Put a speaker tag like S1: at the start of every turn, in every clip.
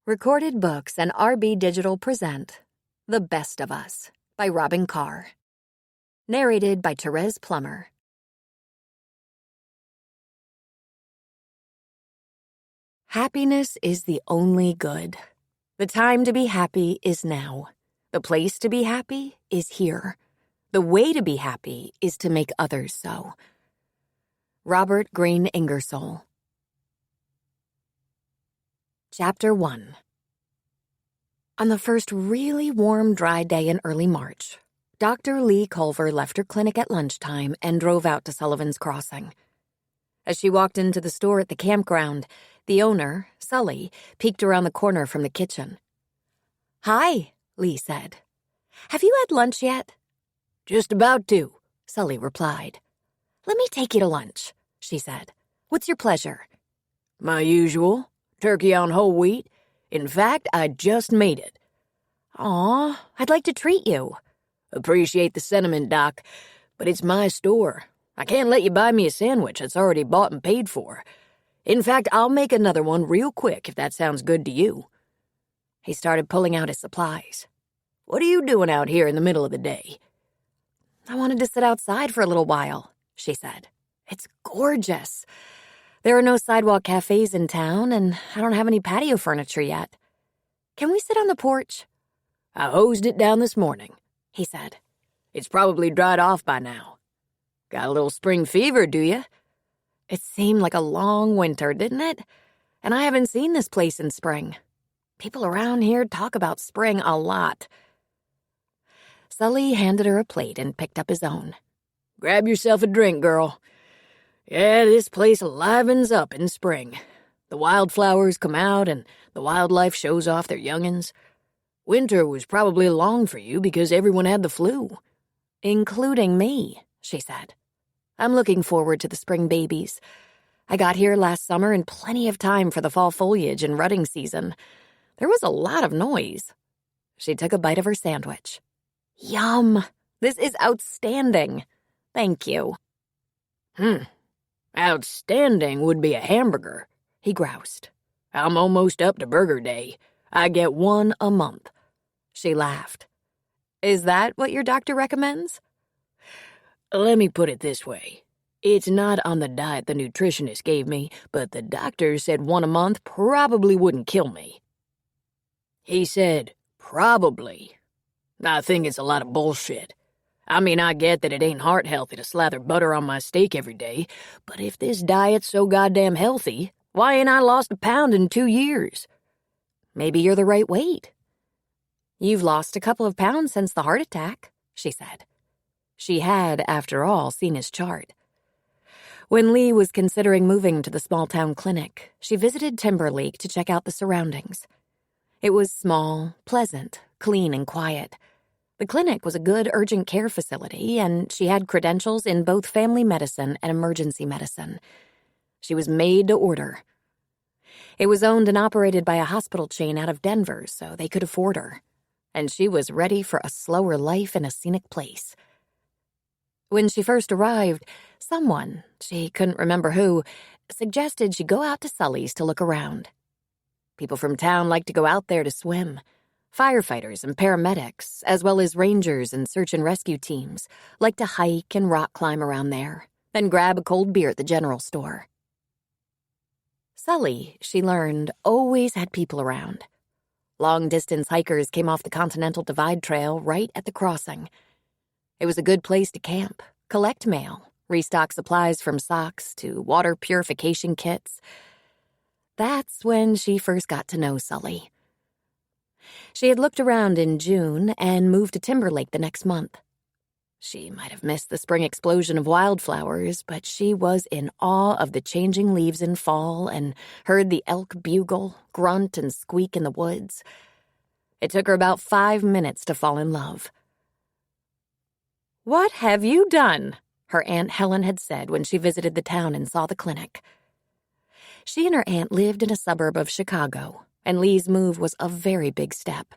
S1: Recorded Books and RB Digital present The Best of Us by Robin Carr. Narrated by Therese Plummer. Happiness is the only good. The time to be happy is now. The place to be happy is here. The way to be happy is to make others so. Robert Greene Ingersoll. Chapter 1. On the first really warm, dry day in early March, Dr. Lee Culver left her clinic at lunchtime and drove out to Sullivan's Crossing. As she walked into the store at the campground, the owner, Sully, peeked around the corner from the kitchen. "Hi," Lee said. "Have you had lunch yet?" "Just about to," Sully replied. "Let me take you to lunch," she said. "What's your pleasure?" "My usual. Turkey on whole wheat. In fact, I just made it." "Aw, I'd like to treat you." "Appreciate the sentiment, Doc, but it's my store. I can't let you buy me a sandwich that's already bought and paid for. In fact, I'll make another one real quick if that sounds good to you." He started pulling out his supplies. "What are you doing out here in the middle of the day?" "I wanted to sit outside for a little while," she said. "It's gorgeous. There are no sidewalk cafes in town, and I don't have any patio furniture yet. Can we sit on the porch?" "I hosed it down this morning," he said. "It's probably dried off by now. Got a little spring fever, do you?" It seemed like a long winter, didn't it? And I haven't seen this place in spring. People around here talk about spring a lot. Sully handed her a plate and picked up his own. "Grab yourself a drink, girl. Yeah, this place livens up in spring. The wildflowers come out and the wildlife shows off their young'uns. Winter was probably long for you because everyone had the flu." "Including me," she said. "I'm looking forward to the spring babies. I got here last summer in plenty of time for the fall foliage and rutting season. There was a lot of noise." She took a bite of her sandwich. "Yum! This is outstanding. Thank you." "Outstanding would be a hamburger," he groused. "I'm almost up to burger day. I get one a month." She laughed. "Is that what your doctor recommends?" "Let me put it this way. It's not on the diet the nutritionist gave me, but the doctor said one a month probably wouldn't kill me." He said, probably. I think it's a lot of bullshit. I mean, I get that it ain't heart healthy to slather butter on my steak every day, but if this diet's so goddamn healthy, why ain't I lost a pound in 2 years? "Maybe you're the right weight." "You've lost a couple of pounds since the heart attack," she said. She had, after all, seen his chart. When Lee was considering moving to the small-town clinic, she visited Timberlake to check out the surroundings. It was small, pleasant, clean, and quiet. The clinic was a good urgent care facility, and she had credentials in both family medicine and emergency medicine. She was made to order. It was owned and operated by a hospital chain out of Denver, so they could afford her. And she was ready for a slower life in a scenic place. When she first arrived, someone, she couldn't remember who, suggested she go out to Sully's to look around. People from town liked to go out there to swim. Firefighters and paramedics, as well as rangers and search and rescue teams, liked to hike and rock climb around there, then grab a cold beer at the general store. Sully, she learned, always had people around. Long-distance hikers came off the Continental Divide Trail right at the crossing. It was a good place to camp, collect mail, restock supplies from socks to water purification kits. That's when she first got to know Sully. She had looked around in June and moved to Timberlake the next month. She might have missed the spring explosion of wildflowers, but she was in awe of the changing leaves in fall and heard the elk bugle, grunt, and squeak in the woods. It took her about 5 minutes to fall in love. "What have you done?" her Aunt Helen had said when she visited the town and saw the clinic. She and her aunt lived in a suburb of Chicago, and Lee's move was a very big step.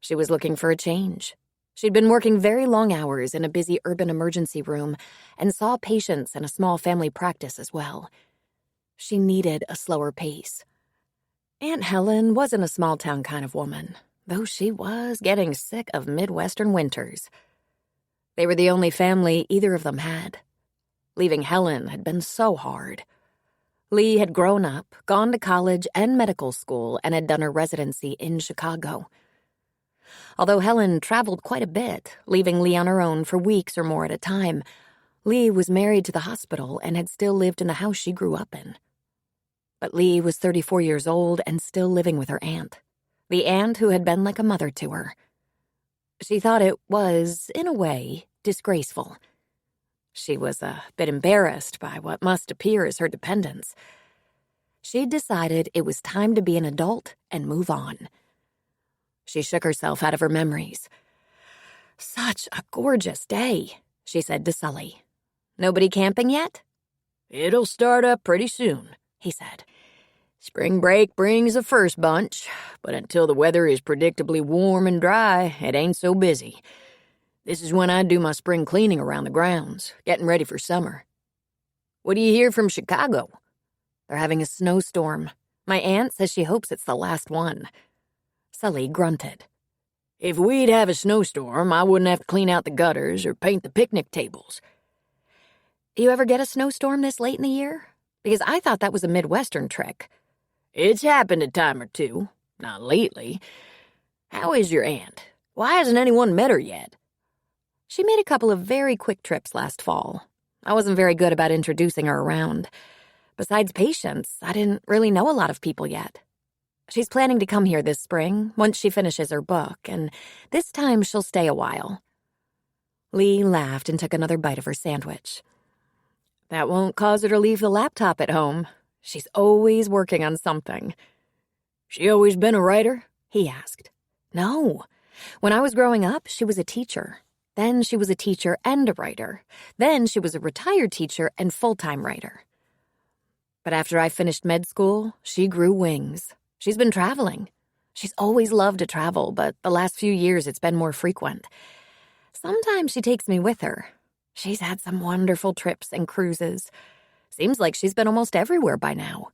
S1: She was looking for a change. She'd been working very long hours in a busy urban emergency room and saw patients in a small family practice as well. She needed a slower pace. Aunt Helen wasn't a small-town kind of woman, though she was getting sick of Midwestern winters. They were the only family either of them had. Leaving Helen had been so hard. Lee had grown up, gone to college and medical school, and had done her residency in Chicago. Although Helen traveled quite a bit, leaving Lee on her own for weeks or more at a time, Lee was married to the hospital and had still lived in the house she grew up in. But Lee was 34 years old and still living with her aunt, the aunt who had been like a mother to her. She thought it was, in a way, disgraceful. She was a bit embarrassed by what must appear as her dependence. She'd decided it was time to be an adult and move on. She shook herself out of her memories. "Such a gorgeous day," she said to Sully. "Nobody camping yet?" "It'll start up pretty soon," he said. "Spring break brings the first bunch, but until the weather is predictably warm and dry, it ain't so busy. This is when I do my spring cleaning around the grounds, getting ready for summer." "What do you hear from Chicago?" "They're having a snowstorm. My aunt says she hopes it's the last one." Sully grunted. "If we'd have a snowstorm, I wouldn't have to clean out the gutters or paint the picnic tables." "You ever get a snowstorm this late in the year? Because I thought that was a Midwestern trick." "It's happened a time or two. Not lately. How is your aunt? Why hasn't anyone met her yet?" "She made a couple of very quick trips last fall. I wasn't very good about introducing her around. Besides patients, I didn't really know a lot of people yet. She's planning to come here this spring, once she finishes her book, and this time she'll stay a while." Lee laughed and took another bite of her sandwich. "That won't cause her to leave the laptop at home. She's always working on something." "She always been a writer?" he asked. "No. When I was growing up, she was a teacher. Then she was a teacher and a writer. Then she was a retired teacher and full-time writer. But after I finished med school, she grew wings. She's been traveling. She's always loved to travel, but the last few years it's been more frequent. Sometimes she takes me with her. She's had some wonderful trips and cruises. Seems like she's been almost everywhere by now."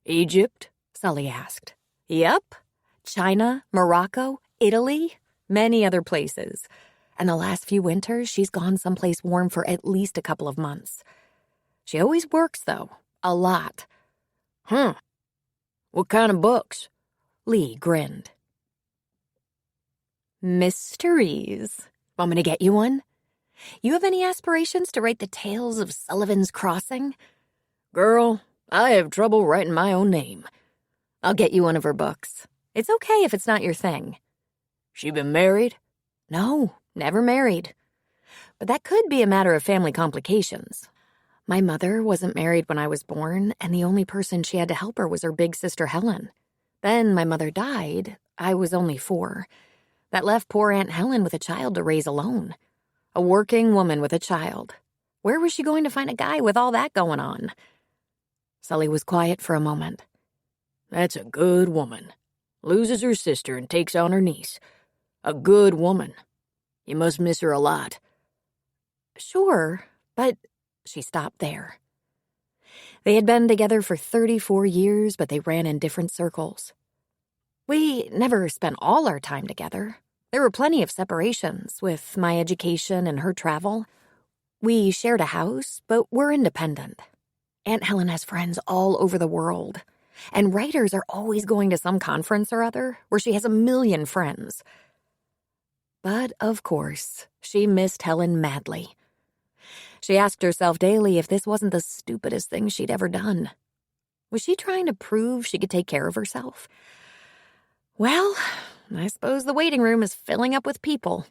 S1: "Egypt?" Sully asked. "Yep. China, Morocco, Italy, many other places. And the last few winters, she's gone someplace warm for at least a couple of months. She always works, though. A lot." "What kind of books?" Lee grinned. "Mysteries. Want me to get you one? You have any aspirations to write the tales of Sullivan's Crossing?" "Girl, I have trouble writing my own name." "I'll get you one of her books. It's okay if it's not your thing." "She been married?" "No, never married. But that could be a matter of family complications. My mother wasn't married when I was born, and the only person she had to help her was her big sister Helen. Then my mother died. I was only 4. That left poor Aunt Helen with a child to raise alone. A working woman with a child. Where was she going to find a guy with all that going on?" Sully was quiet for a moment. "That's a good woman. Loses her sister and takes on her niece. A good woman. You must miss her a lot." "Sure, but..." She stopped there. They had been together for 34 years, but they ran in different circles. We never spent all our time together. There were plenty of separations, with my education and her travel. We shared a house, but we're independent. Aunt Helen has friends all over the world, and writers are always going to some conference or other where she has a million friends. But, of course, she missed Helen madly. She asked herself daily if this wasn't the stupidest thing she'd ever done. Was she trying to prove she could take care of herself? Well, I suppose the waiting room is filling up with people.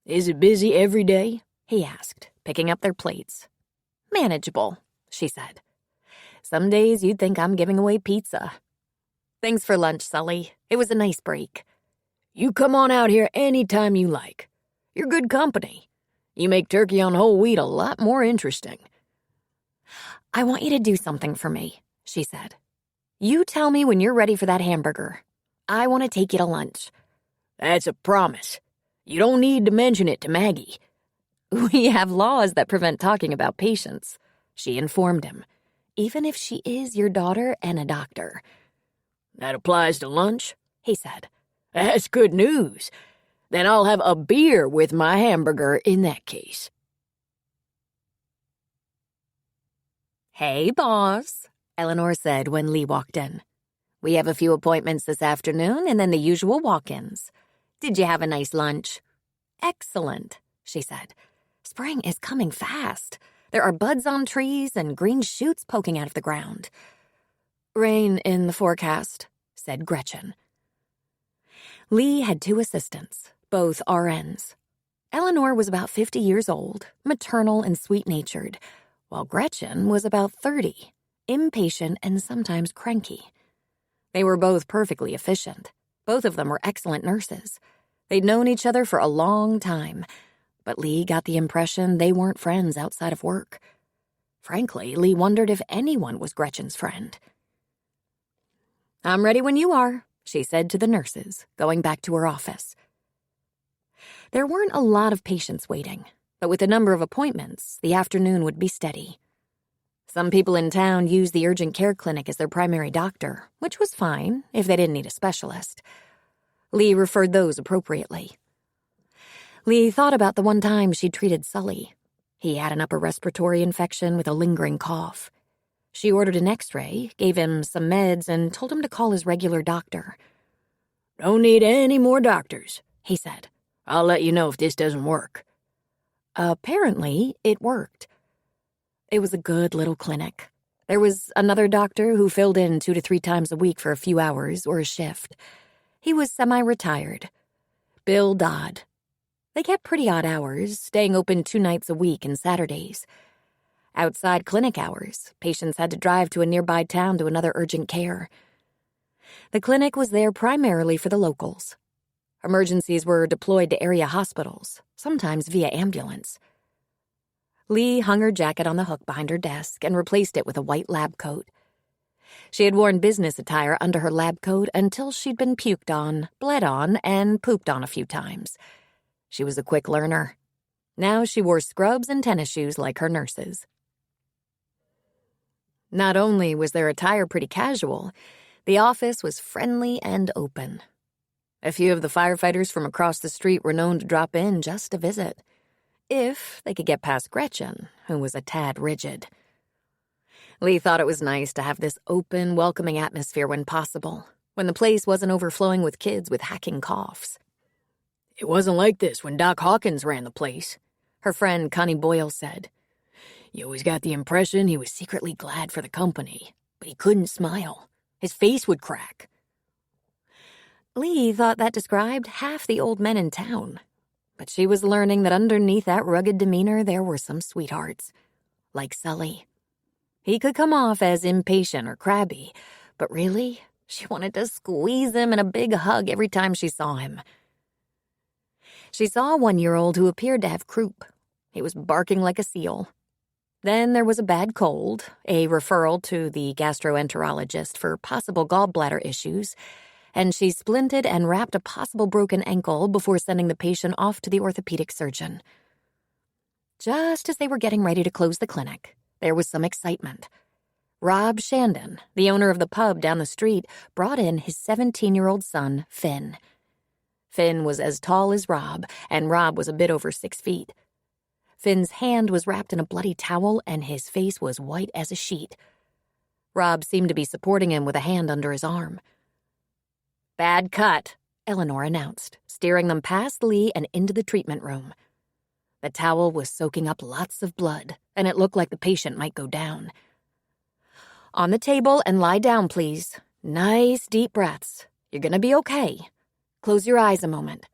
S1: "Is it busy every day?" he asked, picking up their plates. "Manageable," she said. "Some days you'd think I'm giving away pizza." "Thanks for lunch, Sully. It was a nice break." "You come on out here any time you like. You're good company. You make turkey on whole wheat a lot more interesting." "I want you to do something for me," she said. "You tell me when you're ready for that hamburger. I want to take you to lunch." "That's a promise. You don't need to mention it to Maggie." "We have laws that prevent talking about patients," she informed him, "even if she is your daughter and a doctor."
S2: That applies to lunch, he said. That's good news. Then I'll have a beer with my hamburger in that case.
S1: Hey, boss, Eleanor said when Lee walked in. We have a few appointments this afternoon and then the usual walk-ins. Did you have a nice lunch? Excellent, she said. Spring is coming fast. There are buds on trees and green shoots poking out of the ground. Rain in the forecast, said Gretchen. Lee had 2 assistants, both RNs. Eleanor was about 50 years old, maternal and sweet-natured, while Gretchen was about 30, impatient and sometimes cranky. They were both perfectly efficient. Both of them were excellent nurses. They'd known each other for a long time, but Lee got the impression they weren't friends outside of work. Frankly, Lee wondered if anyone was Gretchen's friend. I'm ready when you are, she said to the nurses, going back to her office. There weren't a lot of patients waiting, but with the number of appointments, the afternoon would be steady. Some people in town used the urgent care clinic as their primary doctor, which was fine if they didn't need a specialist. Lee referred those appropriately. Lee thought about the one time she treated Sully. He had an upper respiratory infection with a lingering cough. She ordered an x-ray, gave him some meds, and told him to call his regular doctor.
S2: Don't need any more doctors, he said. I'll let you know if this doesn't work.
S1: Apparently, it worked. It was a good little clinic. There was another doctor who filled in 2 to 3 times a week for a few hours or a shift. He was semi-retired. Bill Dodd. They kept pretty odd hours, staying open 2 nights a week and Saturdays. Outside clinic hours, patients had to drive to a nearby town to another urgent care. The clinic was there primarily for the locals. Emergencies were deployed to area hospitals, sometimes via ambulance. Lee hung her jacket on the hook behind her desk and replaced it with a white lab coat. She had worn business attire under her lab coat until she'd been puked on, bled on, and pooped on a few times. She was a quick learner. Now she wore scrubs and tennis shoes like her nurses. Not only was their attire pretty casual, the office was friendly and open. A few of the firefighters from across the street were known to drop in just to visit, if they could get past Gretchen, who was a tad rigid. Lee thought it was nice to have this open, welcoming atmosphere when possible, when the place wasn't overflowing with kids with hacking coughs.
S2: It wasn't like this when Doc Hawkins ran the place,
S1: her friend Connie Boyle said.
S2: You always got the impression he was secretly glad for the company, but he couldn't smile. His face would crack.
S1: Lee thought that described half the old men in town, but she was learning that underneath that rugged demeanor there were some sweethearts, like Sully. He could come off as impatient or crabby, but really, she wanted to squeeze him in a big hug every time she saw him. She saw a 1-year-old who appeared to have croup. He was barking like a seal. Then there was a bad cold, a referral to the gastroenterologist for possible gallbladder issues, and she splinted and wrapped a possible broken ankle before sending the patient off to the orthopedic surgeon. Just as they were getting ready to close the clinic, there was some excitement. Rob Shandon, the owner of the pub down the street, brought in his 17-year-old son, Finn. Finn was as tall as Rob, and Rob was a bit over 6 feet. Finn's hand was wrapped in a bloody towel, and his face was white as a sheet. Rob seemed to be supporting him with a hand under his arm. "Bad cut," Eleanor announced, steering them past Lee and into the treatment room. The towel was soaking up lots of blood, and it looked like the patient might go down. "On the table and lie down, please. Nice deep breaths. You're gonna be okay. Close your eyes a moment.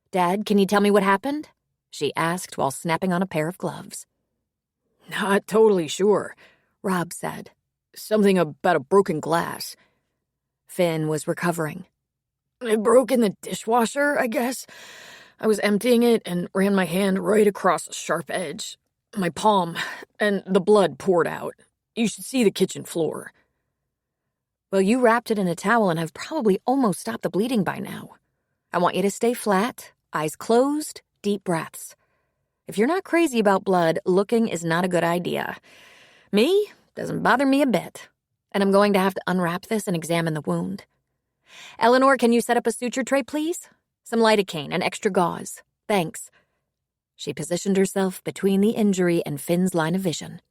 S1: Dad, can you tell me what happened?" she asked while snapping on a pair of gloves.
S2: Not totally sure,
S1: Rob said.
S2: Something about a broken glass.
S1: Finn was recovering.
S2: It broke in the dishwasher, I guess. I was emptying it and ran my hand right across a sharp edge. My palm, and the blood poured out. You should see the kitchen floor.
S1: Well, you wrapped it in a towel and have probably almost stopped the bleeding by now. I want you to stay flat, eyes closed, deep breaths. If you're not crazy about blood, looking is not a good idea. Me? Doesn't bother me a bit. And I'm going to have to unwrap this and examine the wound. Eleanor, can you set up a suture tray, please? Some lidocaine and extra gauze. Thanks. She positioned herself between the injury and Finn's line of vision.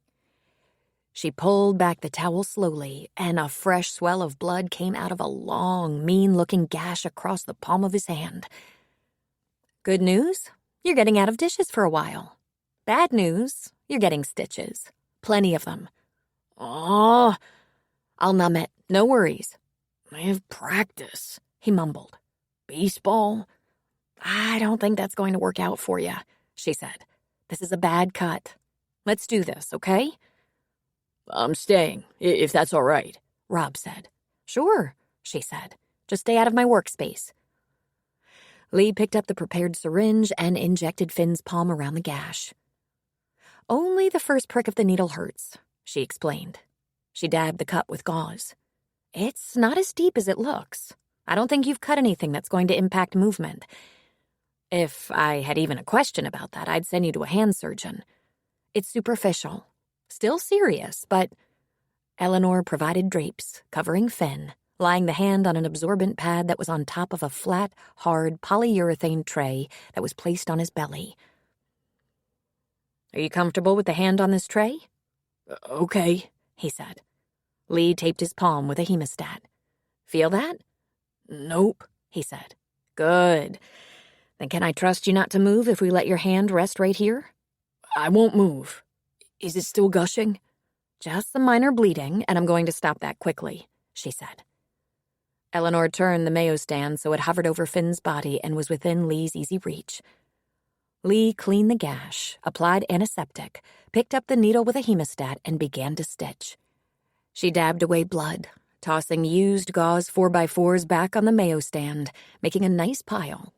S1: She pulled back the towel slowly, and a fresh swell of blood came out of a long, mean-looking gash across the palm of his hand. Good news? You're getting out of dishes for a while. Bad news? You're getting stitches. Plenty of them.
S2: Oh,
S1: I'll numb it. No worries.
S2: I have practice,
S1: he mumbled.
S2: Baseball?
S1: I don't think that's going to work out for you, she said. This is a bad cut. Let's do this, okay?
S2: I'm staying, if that's all right,
S1: Rob said. Sure, she said. Just stay out of my workspace. Lee picked up the prepared syringe and injected Finn's palm around the gash. Only the first prick of the needle hurts, she explained. She dabbed the cut with gauze. It's not as deep as it looks. I don't think you've cut anything that's going to impact movement. If I had even a question about that, I'd send you to a hand surgeon. It's superficial. Still serious, but... Eleanor provided drapes, covering Finn, lying the hand on an absorbent pad that was on top of a flat, hard polyurethane tray that was placed on his belly. Are you comfortable with the hand on this tray?
S2: Okay,
S1: he said. Lee taped his palm with a hemostat. Feel that?
S2: Nope,
S1: he said. Good. Then can I trust you not to move if we let your hand rest right here?
S2: I won't move. Is it still gushing?
S1: Just some minor bleeding, and I'm going to stop that quickly, she said. Eleanor turned the mayo stand so it hovered over Finn's body and was within Lee's easy reach. Lee cleaned the gash, applied antiseptic, picked up the needle with a hemostat, and began to stitch. She dabbed away blood, tossing used gauze 4x4s back on the mayo stand, making a nice pile.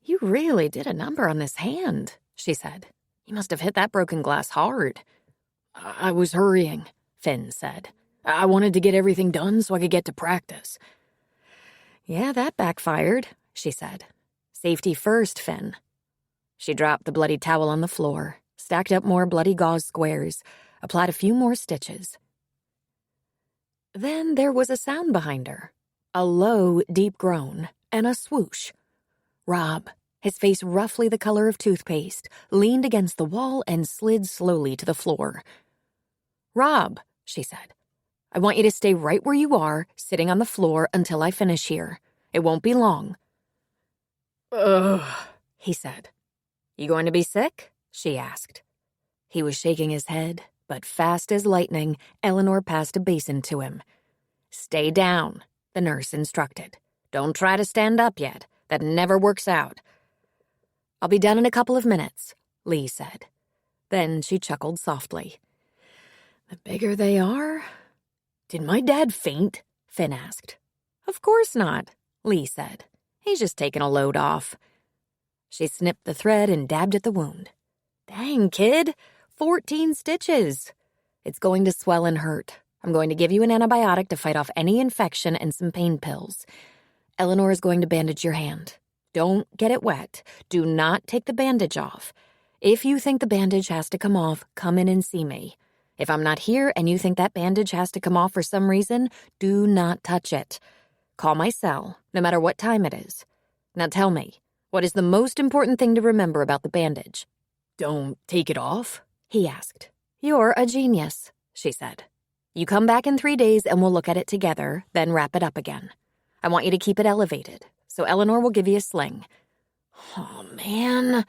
S1: You really did a number on this hand, she said. You must have hit that broken glass hard.
S2: I was hurrying,
S1: Finn said.
S2: I wanted to get everything done so I could get to practice.
S1: Yeah, that backfired, she said. Safety first, Finn. She dropped the bloody towel on the floor, stacked up more bloody gauze squares, applied a few more stitches. Then there was a sound behind her, a low, deep groan, and a swoosh. Rob, his face roughly the color of toothpaste, leaned against the wall and slid slowly to the floor. Rob, she said, I want you to stay right where you are, sitting on the floor until I finish here. It won't be long.
S2: Ugh,
S1: he said. You going to be sick? She asked. He was shaking his head, but fast as lightning, Eleanor passed a basin to him. Stay down, the nurse instructed. Don't try to stand up yet. That never works out. I'll be done in a couple of minutes, Lee said. Then she chuckled softly.
S2: The bigger they are? Did my dad faint?
S1: Finn asked. Of course not, Lee said. He's just taking a load off. She snipped the thread and dabbed at the wound. Dang, kid, 14 stitches. It's going to swell and hurt. I'm going to give you an antibiotic to fight off any infection and some pain pills. Eleanor is going to bandage your hand. Don't get it wet. Do not take the bandage off. If you think the bandage has to come off, come in and see me. If I'm not here and you think that bandage has to come off for some reason, do not touch it. Call my cell, no matter what time it is. Now tell me, what is the most important thing to remember about the bandage?
S2: Don't take it off?
S1: He asked. You're a genius, she said. You come back in 3 days and we'll look at it together, then wrap it up again. I want you to keep it elevated, so Eleanor will give you a sling. Oh, man.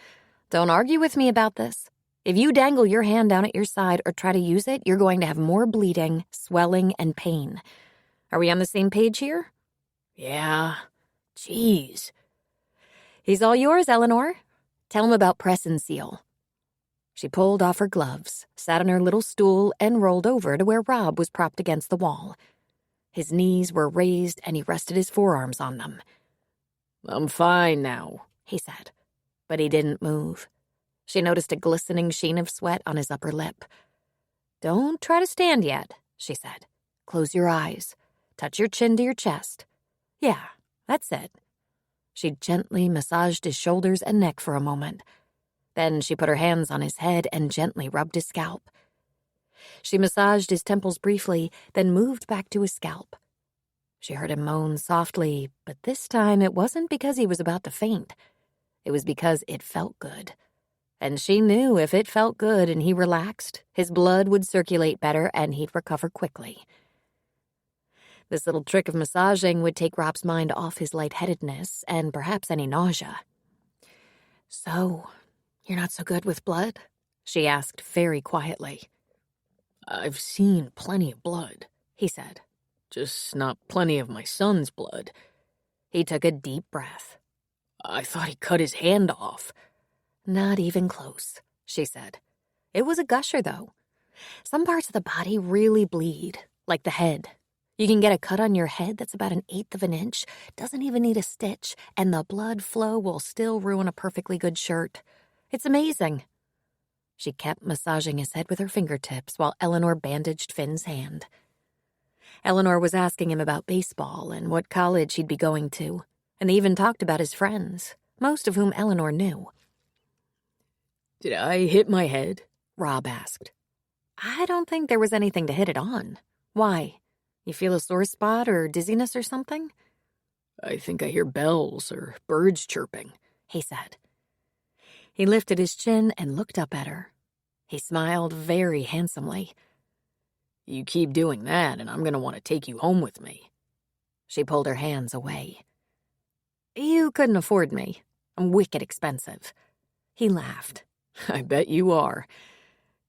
S1: Don't argue with me about this. If you dangle your hand down at your side or try to use it, you're going to have more bleeding, swelling, and pain. Are we on the same page here?
S2: Yeah. Jeez.
S1: He's all yours, Eleanor. Tell him about press and seal. She pulled off her gloves, sat on her little stool, and rolled over to where Rob was propped against the wall. His knees were raised, and he rested his forearms on them.
S2: I'm fine now,
S1: he said, but he didn't move. She noticed a glistening sheen of sweat on his upper lip. Don't try to stand yet, she said. Close your eyes. Touch your chin to your chest. Yeah, that's it. She gently massaged his shoulders and neck for a moment. Then she put her hands on his head and gently rubbed his scalp. She massaged his temples briefly, then moved back to his scalp. She heard him moan softly, but this time it wasn't because he was about to faint. It was because it felt good. And she knew if it felt good and he relaxed, his blood would circulate better and he'd recover quickly. This little trick of massaging would take Rob's mind off his lightheadedness and perhaps any nausea. "So, you're not so good with blood?" she asked very quietly.
S2: "I've seen plenty of blood," he said. "Just not plenty of my son's blood."
S1: He took a deep breath.
S2: "I thought he cut his hand off."
S1: "Not even close," she said. "It was a gusher, though. Some parts of the body really bleed, like the head. You can get a cut on your head that's about 1/8 of an inch, doesn't even need a stitch, and the blood flow will still ruin a perfectly good shirt. It's amazing." She kept massaging his head with her fingertips while Eleanor bandaged Finn's hand. Eleanor was asking him about baseball and what college he'd be going to, and they even talked about his friends, most of whom Eleanor knew.
S2: "Did I hit my head?"
S1: Rob asked. "I don't think there was anything to hit it on. Why? You feel a sore spot or dizziness or something?"
S2: "I think I hear bells or birds chirping,"
S1: he said. He lifted his chin and looked up at her. He smiled very handsomely.
S2: "You keep doing that and I'm going to want to take you home with me."
S1: She pulled her hands away. "You couldn't afford me. I'm wicked expensive." He laughed.
S2: "I bet you are.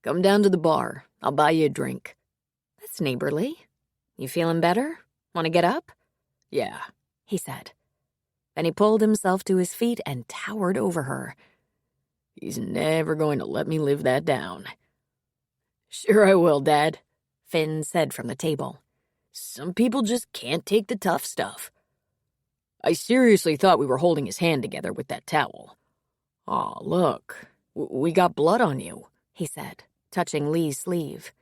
S2: Come down to the bar. I'll buy you a drink."
S1: "That's neighborly. You feeling better? Want to get up?"
S2: "Yeah,"
S1: he said. Then he pulled himself to his feet and towered over her.
S2: "He's never going to let me live that down." "Sure I will, Dad,"
S1: Finn said from the table.
S2: "Some people just can't take the tough stuff." I seriously thought we were holding his hand together with that towel. "Aw, look, we got blood on you,"
S1: he said, touching Lee's sleeve.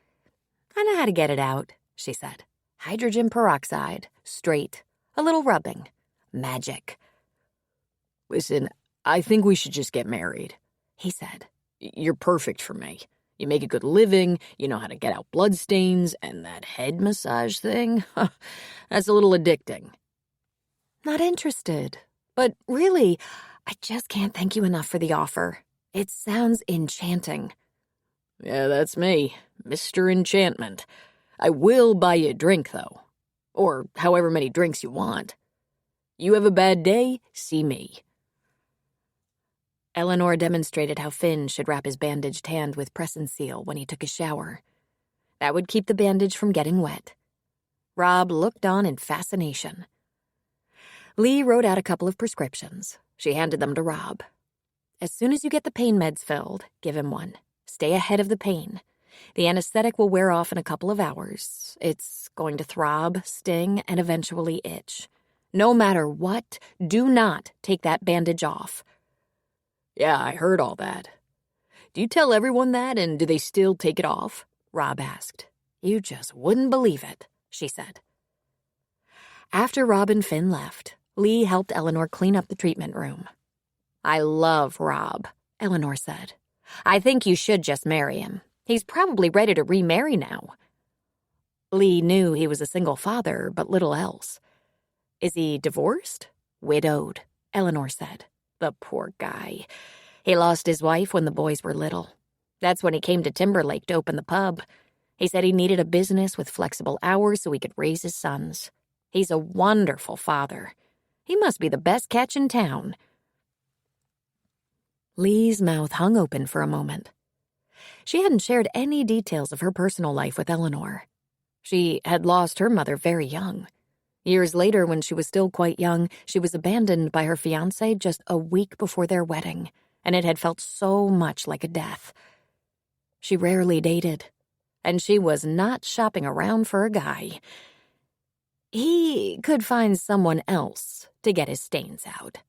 S1: "I know how to get it out," she said. "Hydrogen peroxide, straight, a little rubbing. Magic."
S2: "Listen, I think we should just get married,"
S1: he said.
S2: "You're perfect for me. You make a good living, you know how to get out bloodstains, and that head massage thing, that's a little addicting."
S1: "Not interested. But really, I just can't thank you enough for the offer. It sounds enchanting."
S2: "Yeah, that's me, Mr. Enchantment. I will buy you a drink, though. Or however many drinks you want. You have a bad day, see me."
S1: Eleanor demonstrated how Finn should wrap his bandaged hand with press and seal when he took a shower. That would keep the bandage from getting wet. Rob looked on in fascination. Lee wrote out a couple of prescriptions. She handed them to Rob. "As soon as you get the pain meds filled, give him one. Stay ahead of the pain. The anesthetic will wear off in a couple of hours. It's going to throb, sting, and eventually itch. No matter what, do not take that bandage off."
S2: "Yeah, I heard all that. Do you tell everyone that, and do they still take it off?"
S1: Rob asked. "You just wouldn't believe it," she said. After Rob and Finn left, Lee helped Eleanor clean up the treatment room. "I love Rob," Eleanor said. "I think you should just marry him. He's probably ready to remarry now." Lee knew he was a single father, but little else. "Is he divorced?" "Widowed," Eleanor said. "The poor guy. He lost his wife when the boys were little. That's when he came to Timberlake to open the pub. He said he needed a business with flexible hours so he could raise his sons. He's a wonderful father. He must be the best catch in town." Lee's mouth hung open for a moment. She hadn't shared any details of her personal life with Eleanor. She had lost her mother very young. Years later, when she was still quite young, she was abandoned by her fiancé just a week before their wedding, and it had felt so much like a death. She rarely dated, and she was not shopping around for a guy. He could find someone else to get his stains out.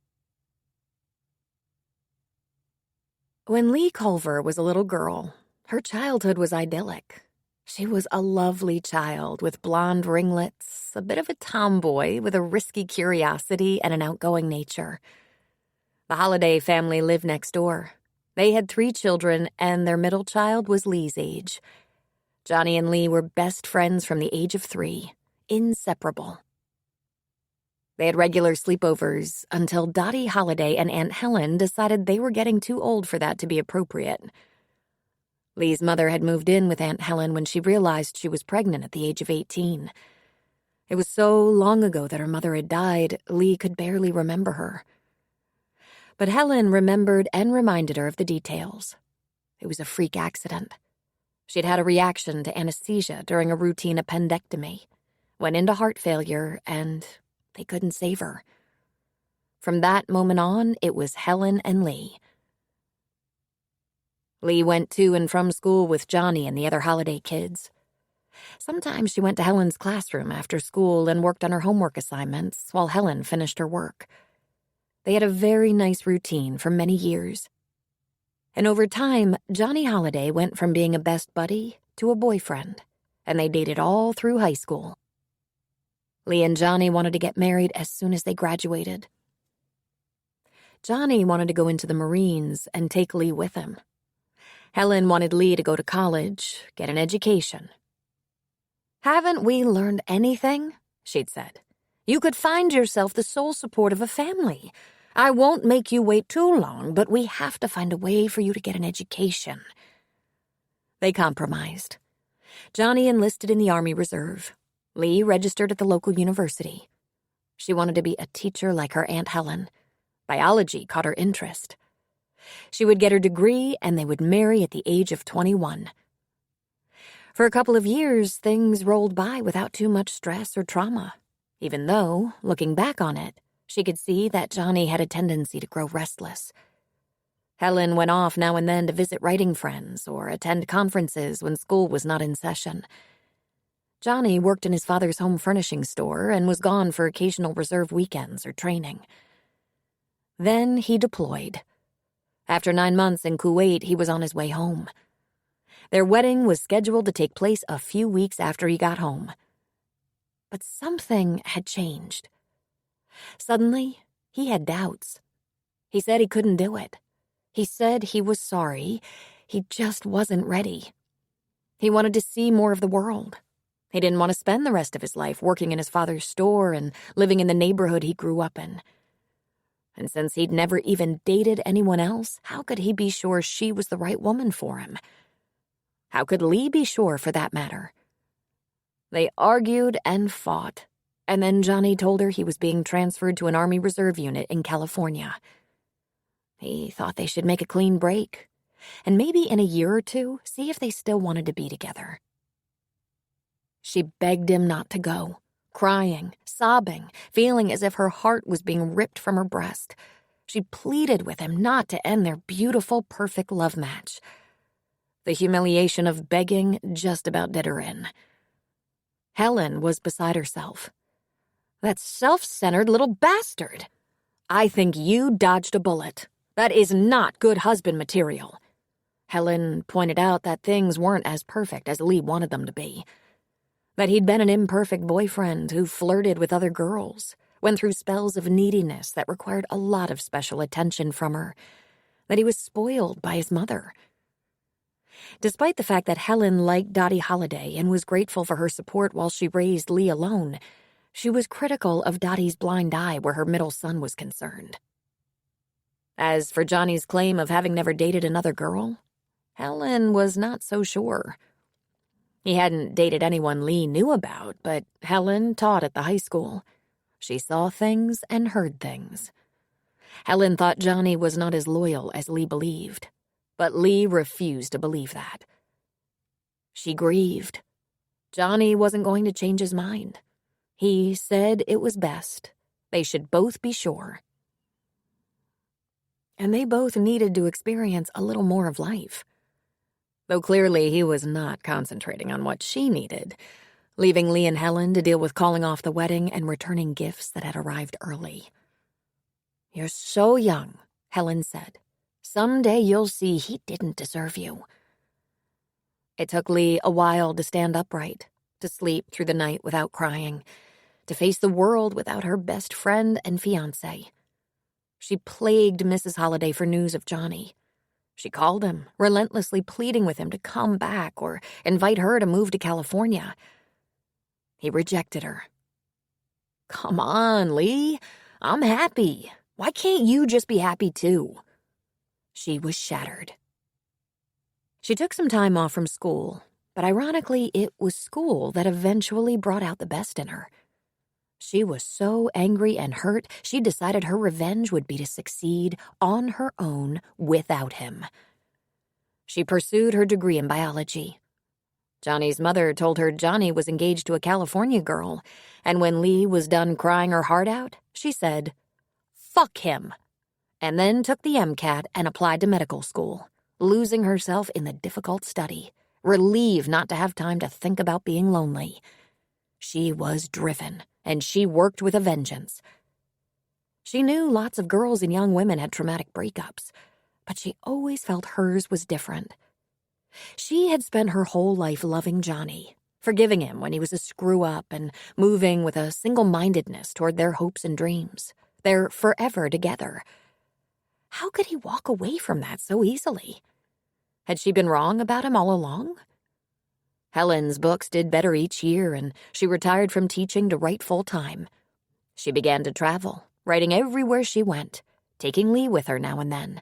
S1: When Lee Culver was a little girl, her childhood was idyllic. She was a lovely child with blonde ringlets, a bit of a tomboy with a risky curiosity and an outgoing nature. The Holiday family lived next door. They had 3 children, and their middle child was Lee's age. Johnny and Lee were best friends from the age of 3, inseparable. They had regular sleepovers until Dottie Holliday and Aunt Helen decided they were getting too old for that to be appropriate. Lee's mother had moved in with Aunt Helen when she realized she was pregnant at the age of 18. It was so long ago that her mother had died, Lee could barely remember her. But Helen remembered and reminded her of the details. It was a freak accident. She'd had a reaction to anesthesia during a routine appendectomy, went into heart failure, and they couldn't save her. From that moment on, it was Helen and Lee. Lee went to and from school with Johnny and the other Holiday kids. Sometimes she went to Helen's classroom after school and worked on her homework assignments while Helen finished her work. They had a very nice routine for many years. And over time, Johnny Holiday went from being a best buddy to a boyfriend, and they dated all through high school. Lee and Johnny wanted to get married as soon as they graduated. Johnny wanted to go into the Marines and take Lee with him. Helen wanted Lee to go to college, get an education. "Haven't we learned anything?" she'd said. "You could find yourself the sole support of a family. I won't make you wait too long, but we have to find a way for you to get an education." They compromised. Johnny enlisted in the Army Reserve. Lee registered at the local university. She wanted to be a teacher like her Aunt Helen. Biology caught her interest. She would get her degree, and they would marry at the age of 21. For a couple of years, things rolled by without too much stress or trauma, even though, looking back on it, she could see that Johnny had a tendency to grow restless. Helen went off now and then to visit writing friends or attend conferences when school was not in session. Johnny worked in his father's home furnishing store and was gone for occasional reserve weekends or training. Then he deployed. After 9 months in Kuwait, he was on his way home. Their wedding was scheduled to take place a few weeks after he got home. But something had changed. Suddenly, he had doubts. He said he couldn't do it. He said he was sorry. He just wasn't ready. He wanted to see more of the world. He didn't want to spend the rest of his life working in his father's store and living in the neighborhood he grew up in. And since he'd never even dated anyone else, how could he be sure she was the right woman for him? How could Lee be sure, for that matter? They argued and fought, and then Johnny told her he was being transferred to an Army Reserve unit in California. He thought they should make a clean break, and maybe in a year or two, see if they still wanted to be together. She begged him not to go, crying, sobbing, feeling as if her heart was being ripped from her breast. She pleaded with him not to end their beautiful, perfect love match. The humiliation of begging just about did her in. Helen was beside herself. "That self-centered little bastard! I think you dodged a bullet. That is not good husband material." Helen pointed out that things weren't as perfect as Lee wanted them to be. That he'd been an imperfect boyfriend who flirted with other girls, went through spells of neediness that required a lot of special attention from her, that he was spoiled by his mother. Despite the fact that Helen liked Dottie Holliday and was grateful for her support while she raised Lee alone, she was critical of Dottie's blind eye where her middle son was concerned. As for Johnny's claim of having never dated another girl, Helen was not so sure. He hadn't dated anyone Lee knew about, but Helen taught at the high school. She saw things and heard things. Helen thought Johnny was not as loyal as Lee believed, but Lee refused to believe that. She grieved. Johnny wasn't going to change his mind. He said it was best. They should both be sure. And they both needed to experience a little more of life. Though clearly he was not concentrating on what she needed, leaving Lee and Helen to deal with calling off the wedding and returning gifts that had arrived early. "You're so young," Helen said. "Someday you'll see he didn't deserve you." It took Lee a while to stand upright, to sleep through the night without crying, to face the world without her best friend and fiancé. She plagued Mrs. Holliday for news of Johnny. She called him, relentlessly pleading with him to come back or invite her to move to California. He rejected her.
S2: Come on, Lee. I'm happy. Why can't you just be happy too? She was shattered. She took some time off from school, but ironically, it was school that eventually brought out the best in her. She was so angry and hurt, she decided her revenge would be to succeed on her own without him. She pursued her degree in biology. Johnny's mother told her Johnny was engaged to a California girl, and when Lee was done crying her heart out, she said, "Fuck him," and then took the MCAT and applied to medical school, losing herself in the difficult study, relieved not to have time to think about being lonely. She was driven, and she worked with a vengeance. She knew lots of girls and young women had traumatic breakups, but she always felt hers was different. She had spent her whole life loving Johnny, forgiving him when he was a screw-up and moving with a single-mindedness toward their hopes and dreams. They're forever together. How could he walk away from that so easily? Had she been wrong about him all along? Helen's books did better each year, and she retired from teaching to write full-time. She began to travel, writing everywhere she went, taking Lee with her now and then.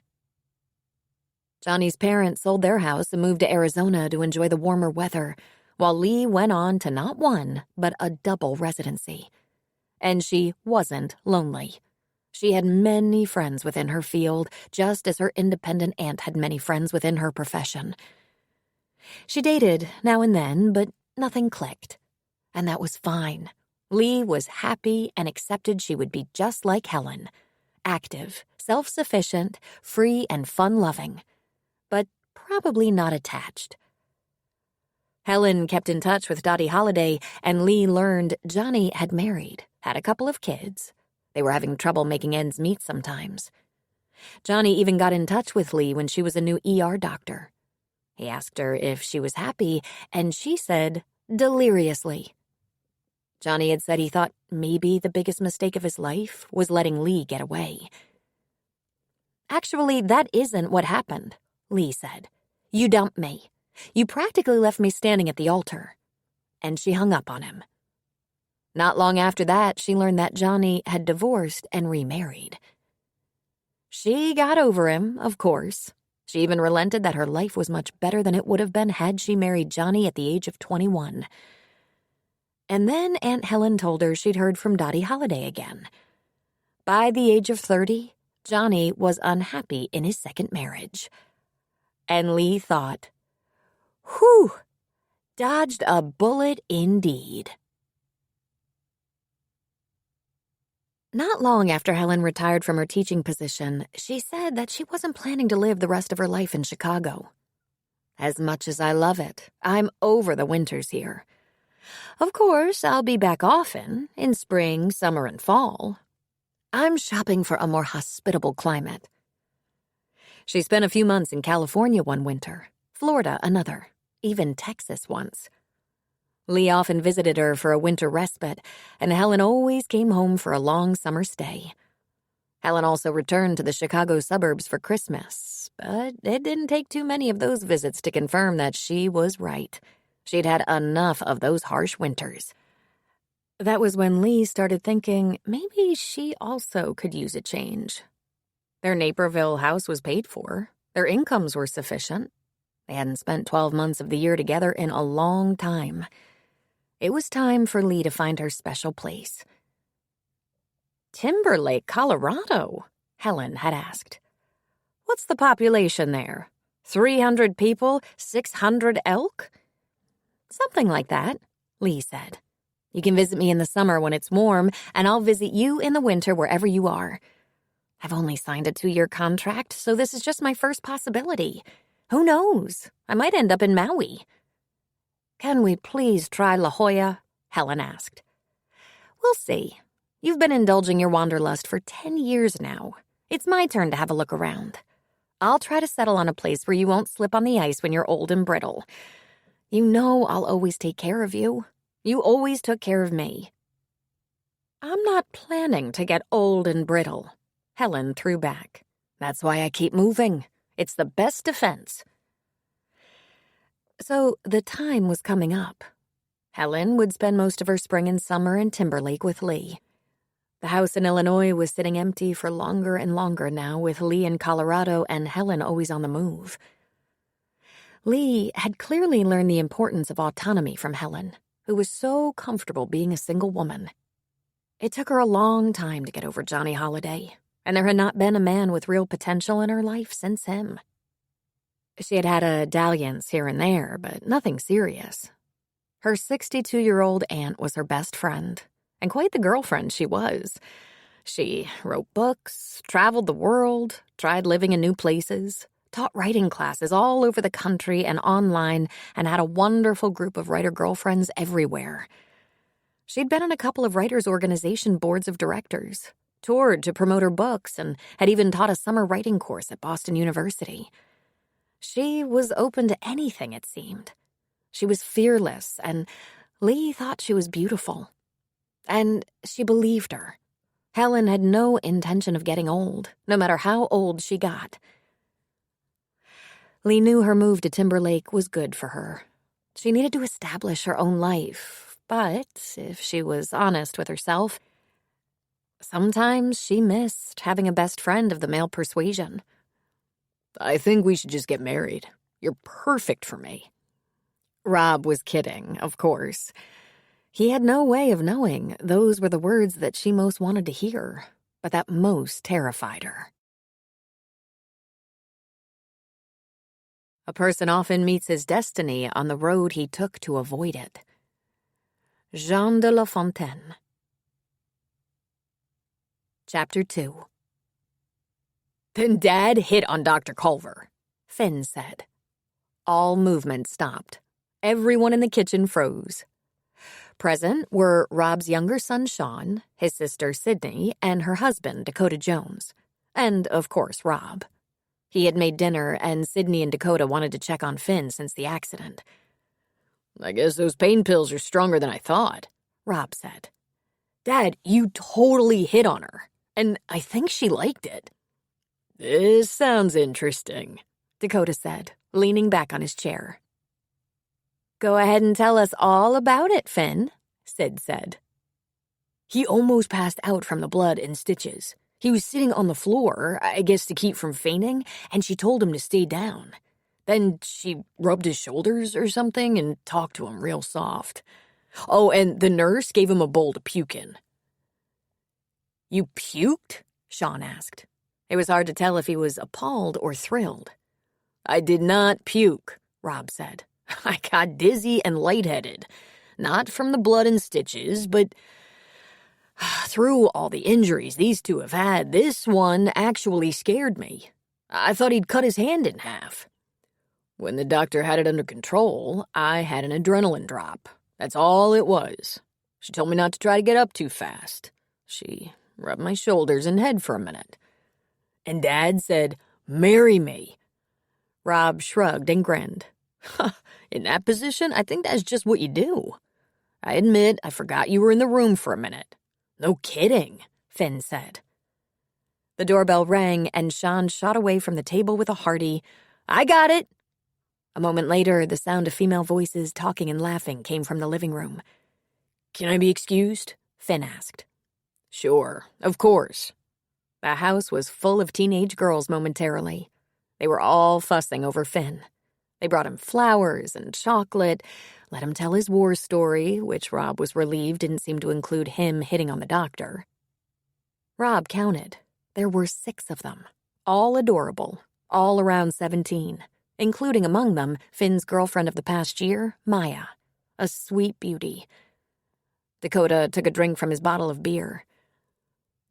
S2: Johnny's parents sold their house and moved to Arizona to enjoy the warmer weather, while Lee went on to not one, but a double residency. And she wasn't lonely. She had many friends within her field, just as her independent aunt had many friends within her profession. She dated now and then, but nothing clicked. And that was fine. Lee was happy and accepted she would be just like Helen. Active, self-sufficient, free and fun-loving. But probably not attached. Helen kept in touch with Dottie Holliday, and Lee learned Johnny had married, had a couple of kids. They were having trouble making ends meet sometimes. Johnny even got in touch with Lee when she was a new ER doctor. He asked her if she was happy, and she said, deliriously. Johnny had said he thought maybe the biggest mistake of his life was letting Lee get away. Actually, that isn't what happened, Lee said. You dumped me. You practically left me standing at the altar. And she hung up on him. Not long after that, she learned that Johnny had divorced and remarried. She got over him, of course. She even relented that her life was much better than it would have been had she married Johnny at the age of 21. And then Aunt Helen told her she'd heard from Dottie Holliday again. By the age of 30, Johnny was unhappy in his second marriage. And Lee thought, whew, dodged a bullet indeed. Not long after Helen retired from her teaching position, she said that she wasn't planning to live the rest of her life in Chicago. As much as I love it, I'm over the winters here. Of course, I'll be back often, in spring, summer, and fall. I'm shopping for a more hospitable climate. She spent a few months in California one winter, Florida another, even Texas once. Lee often visited her for a winter respite, and Helen always came home for a long summer stay. Helen also returned to the Chicago suburbs for Christmas, but it didn't take too many of those visits to confirm that she was right. She'd had enough of those harsh winters. That was when Lee started thinking maybe she also could use a change. Their Naperville house was paid for. Their incomes were sufficient. They hadn't spent 12 months of the year together in a long time. It was time for Lee to find her special place. Timberlake, Colorado, Helen had asked. What's the population there? 300 people, 600 elk? Something like that, Lee said. You can visit me in the summer when it's warm, and I'll visit you in the winter wherever you are. I've only signed a 2-year contract, so this is just my first possibility. Who knows? I might end up in Maui. Can we please try La Jolla? Helen asked. We'll see. You've been indulging your wanderlust for 10 years now. It's my turn to have a look around. I'll try to settle on a place where you won't slip on the ice when you're old and brittle. You know I'll always take care of you. You always took care of me. I'm not planning to get old and brittle, Helen threw back. That's why I keep moving. It's the best defense. So the time was coming up. Helen would spend most of her spring and summer in Timberlake with Lee.
S1: The house in Illinois was sitting empty for longer and longer now, with Lee in Colorado and Helen always on the move. Lee had clearly learned the importance of autonomy from Helen, who was so comfortable being a single woman. It took her a long time to get over Johnny Holiday, and there had not been a man with real potential in her life since him. She had had a dalliance here and there, but nothing serious. Her 62-year-old aunt was her best friend, and quite the girlfriend she was. She wrote books, traveled the world, tried living in new places, taught writing classes all over the country and online, and had a wonderful group of writer girlfriends everywhere. She'd been on a couple of writers' organization boards of directors, toured to promote her books, and had even taught a summer writing course at Boston University. She was open to anything, it seemed. She was fearless, and Lee thought she was beautiful. And she believed her. Helen had no intention of getting old, no matter how old she got. Lee knew her move to Timberlake was good for her. She needed to establish her own life, but if she was honest with herself, sometimes she missed having a best friend of the male persuasion.
S2: I think we should just get married. You're perfect for me.
S1: Rob was kidding, of course. He had no way of knowing those were the words that she most wanted to hear, but that most terrified her. A person often meets his destiny on the road he took to avoid it. Jean de La Fontaine. Chapter 2.
S2: Then Dad hit on Dr. Culver,
S1: Finn said. All movement stopped. Everyone in the kitchen froze. Present were Rob's younger son, Sean, his sister, Sydney, and her husband, Dakota Jones. And, of course, Rob. He had made dinner, and Sydney and Dakota wanted to check on Finn since the accident.
S2: I guess those pain pills are stronger than I thought,
S1: Rob said.
S2: Dad, you totally hit on her, and I think she liked it.
S1: This sounds interesting, Dakota said, leaning back on his chair. Go ahead and tell us all about it, Finn, Sid said.
S2: He almost passed out from the blood and stitches. He was sitting on the floor, I guess to keep from fainting, and she told him to stay down. Then she rubbed his shoulders or something and talked to him real soft. Oh, and the nurse gave him a bowl to puke in.
S1: You puked? Sean asked. It was hard to tell if he was appalled or thrilled.
S2: I did not puke, Rob said. I got dizzy and lightheaded. Not from the blood and stitches, but through all the injuries these two have had, this one actually scared me. I thought he'd cut his hand in half. When the doctor had it under control, I had an adrenaline drop. That's all it was. She told me not to try to get up too fast. She rubbed my shoulders and head for a minute. And Dad said, "Marry me."
S1: Rob shrugged and grinned.
S2: In that position, I think that's just what you do. I admit I forgot you were in the room for a minute. No kidding, Finn said.
S1: The doorbell rang, and Sean shot away from the table with a hearty, "I got it." A moment later, the sound of female voices talking and laughing came from the living room.
S2: Can I be excused?
S1: Finn asked.
S2: Sure, of course.
S1: The house was full of teenage girls momentarily. They were all fussing over Finn. They brought him flowers and chocolate, let him tell his war story, which Rob was relieved didn't seem to include him hitting on the doctor. Rob counted. There were 6 of them, all adorable, all around 17, including among them Finn's girlfriend of the past year, Maya, a sweet beauty. Dakota took a drink from his bottle of beer.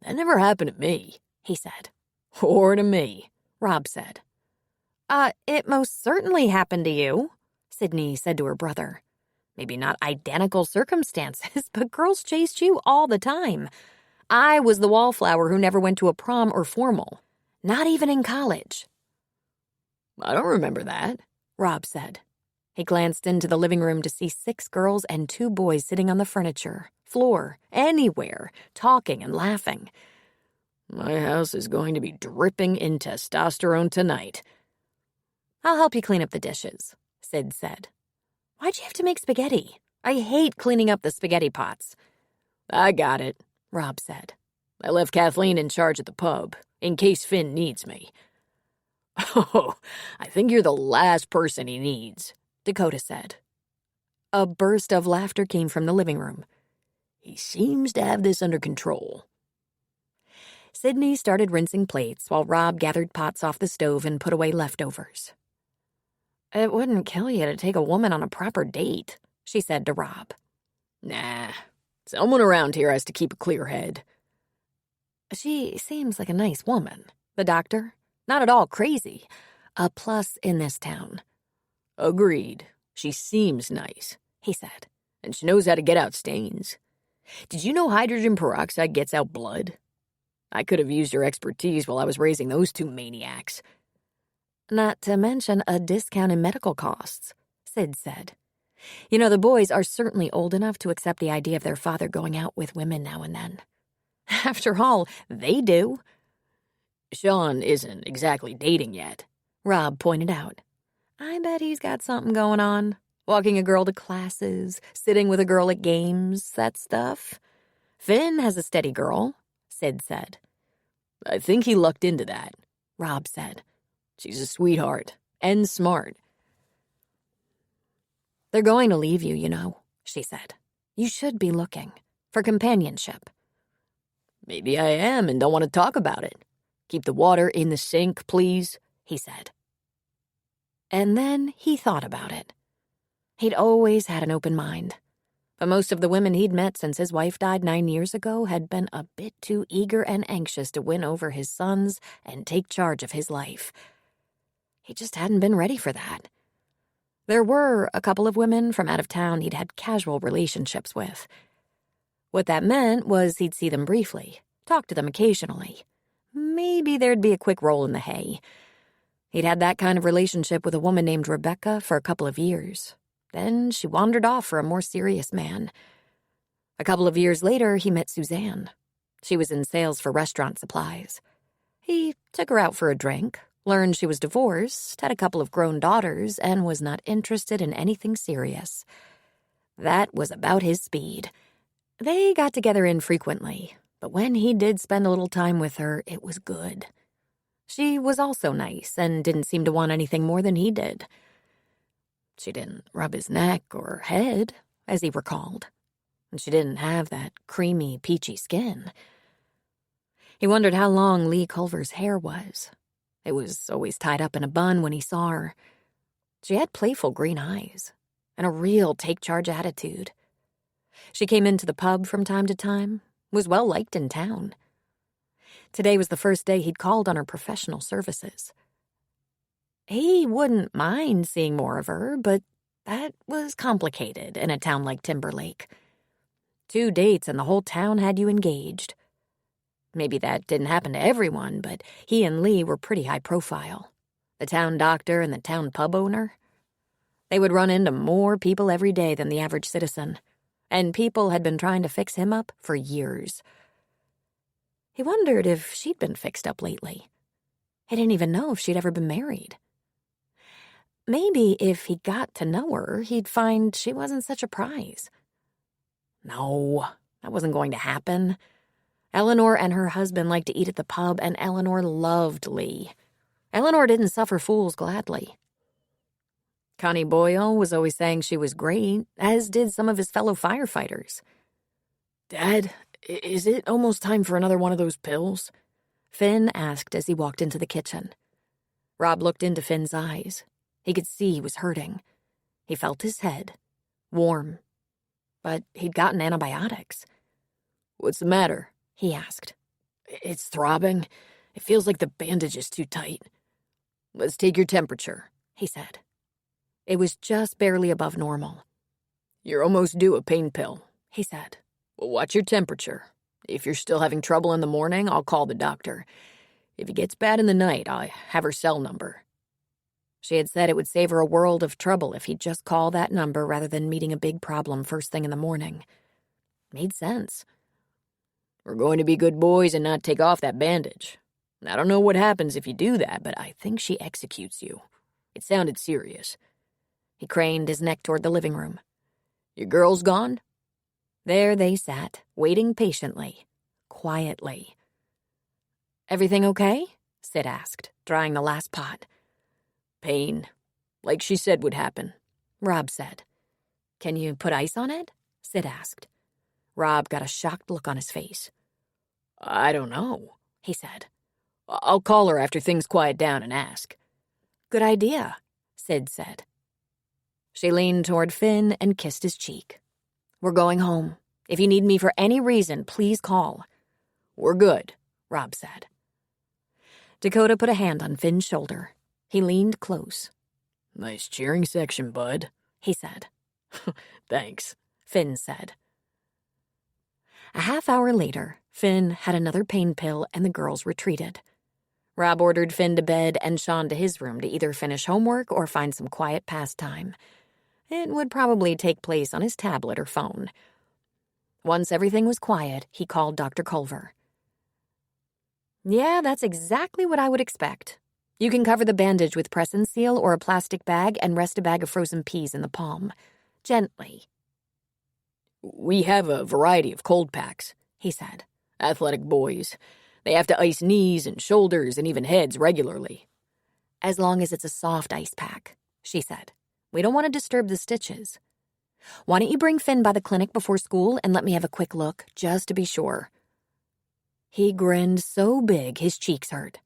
S2: That never happened to me,
S1: he said.
S2: Or to me,
S1: Rob said. It most certainly happened to you, Sydney said to her brother. Maybe not identical circumstances, but girls chased you all the time. I was the wallflower who never went to a prom or formal, not even in college.
S2: I don't remember that,
S1: Rob said. He glanced into the living room to see 6 girls and 2 boys sitting on the furniture, floor, anywhere, talking and laughing.
S2: My house is going to be dripping in testosterone tonight.
S1: I'll help you clean up the dishes, Sid said. Why'd you have to make spaghetti? I hate cleaning up the spaghetti pots.
S2: I got it,
S1: Rob said.
S2: I left Kathleen in charge at the pub, in case Finn needs me." "Oh, I think you're the last person he needs," Dakota said. A burst of laughter came from the living room. "He seems to have this under control." Sydney started rinsing plates while Rob gathered pots off the stove and put away leftovers. "It wouldn't kill you to take a woman on a proper date," she said to Rob. "Nah, someone around here has to keep a clear head." "She seems like a nice woman, the doctor. Not at all crazy. A plus in this town."
S3: "Agreed. She seems nice," he said, "and she knows how to get out stains. Did you know hydrogen peroxide gets out blood? I could have used your expertise while I was raising those two maniacs."
S1: "Not to mention a discount in medical costs," Sid said. "You know, the boys are certainly old enough to accept the idea of their father going out with women now and then. After all, they do."
S3: "Sean isn't exactly dating yet,"
S1: Rob pointed out. "I bet he's got something going on. Walking a girl to classes, sitting with a girl at games, that stuff. Finn has a steady girl," Sid said.
S3: "I think he lucked into that,"
S1: Rob said.
S3: "She's a sweetheart and smart."
S1: "They're going to leave you, you know," she said. "You should be looking for companionship."
S3: "Maybe I am and don't want to talk about it. Keep the water in the sink, please," he said.
S1: And then he thought about it. He'd always had an open mind, but most of the women he'd met since his wife died 9 years ago had been a bit too eager and anxious to win over his sons and take charge of his life. He just hadn't been ready for that. There were a couple of women from out of town he'd had casual relationships with. What that meant was he'd see them briefly, talk to them occasionally. Maybe there'd be a quick roll in the hay. He'd had that kind of relationship with a woman named Rebecca for a couple of years. Then she wandered off for a more serious man. A couple of years later, he met Suzanne. She was in sales for restaurant supplies. He took her out for a drink, learned she was divorced, had a couple of grown daughters, and was not interested in anything serious. That was about his speed. They got together infrequently, but when he did spend a little time with her, it was good. She was also nice and didn't seem to want anything more than he did. She didn't rub his neck or head, as he recalled, and she didn't have that creamy, peachy skin. He wondered how long Lee Culver's hair was. It was always tied up in a bun when he saw her. She had playful green eyes and a real take-charge attitude. She came into the pub from time to time, was well-liked in town. Today was the first day he'd called on her professional services. He wouldn't mind seeing more of her, but that was complicated in a town like Timberlake. 2 dates and the whole town had you engaged. Maybe that didn't happen to everyone, but he and Lee were pretty high profile. The town doctor and the town pub owner. They would run into more people every day than the average citizen, and people had been trying to fix him up for years. He wondered if she'd been fixed up lately. He didn't even know if she'd ever been married. Maybe if he got to know her, he'd find she wasn't such a prize. No, that wasn't going to happen. Eleanor and her husband liked to eat at the pub, and Eleanor loved Lee. Eleanor didn't suffer fools gladly. Connie Boyle was always saying she was great, as did some of his fellow firefighters.
S2: "Dad, is it almost time for another one of those pills?"
S1: Finn asked as he walked into the kitchen. Rob looked into Finn's eyes. He could see he was hurting. He felt his head, warm. But he'd gotten antibiotics.
S3: "What's the matter?"
S1: he asked.
S2: "It's throbbing. It feels like the bandage is too tight."
S3: "Let's take your temperature,"
S1: he said. It was just barely above normal.
S3: "You're almost due a pain pill,"
S1: he said.
S3: "Well, watch your temperature. If you're still having trouble in the morning, I'll call the doctor. If it gets bad in the night, I have her cell number."
S1: She had said it would save her a world of trouble if he'd just call that number rather than meeting a big problem first thing in the morning. Made sense.
S3: "We're going to be good boys and not take off that bandage. I don't know what happens if you do that, but I think she executes you. It sounded serious."
S1: He craned his neck toward the living room.
S3: "Your girl's gone?"
S1: There they sat, waiting patiently, quietly. "Everything okay?" Sid asked, drying the last pot.
S3: "Pain, like she said would happen,"
S1: Rob said. "Can you put ice on it?" Sid asked. Rob got a shocked look on his face.
S3: "I don't know,"
S1: he said.
S3: "I'll call her after things quiet down and ask."
S1: "Good idea," Sid said. She leaned toward Finn and kissed his cheek. "We're going home. If you need me for any reason, please call."
S3: "We're good,"
S1: Rob said. Dakota put a hand on Finn's shoulder. He leaned close.
S3: "Nice cheering section, bud,"
S1: he said.
S3: "Thanks,"
S1: Finn said. A half hour later, Finn had another pain pill and the girls retreated. Rob ordered Finn to bed and Sean to his room to either finish homework or find some quiet pastime. It would probably take place on his tablet or phone. Once everything was quiet, he called Dr. Culver. "Yeah, that's exactly what I would expect. You can cover the bandage with press and seal or a plastic bag and rest a bag of frozen peas in the palm. Gently."
S3: "We have a variety of cold packs," he said. "Athletic boys. They have to ice knees and shoulders and even heads regularly."
S1: "As long as it's a soft ice pack," she said. "We don't want to disturb the stitches. Why don't you bring Finn by the clinic before school and let me have a quick look, just to be sure." He grinned so big his cheeks hurt,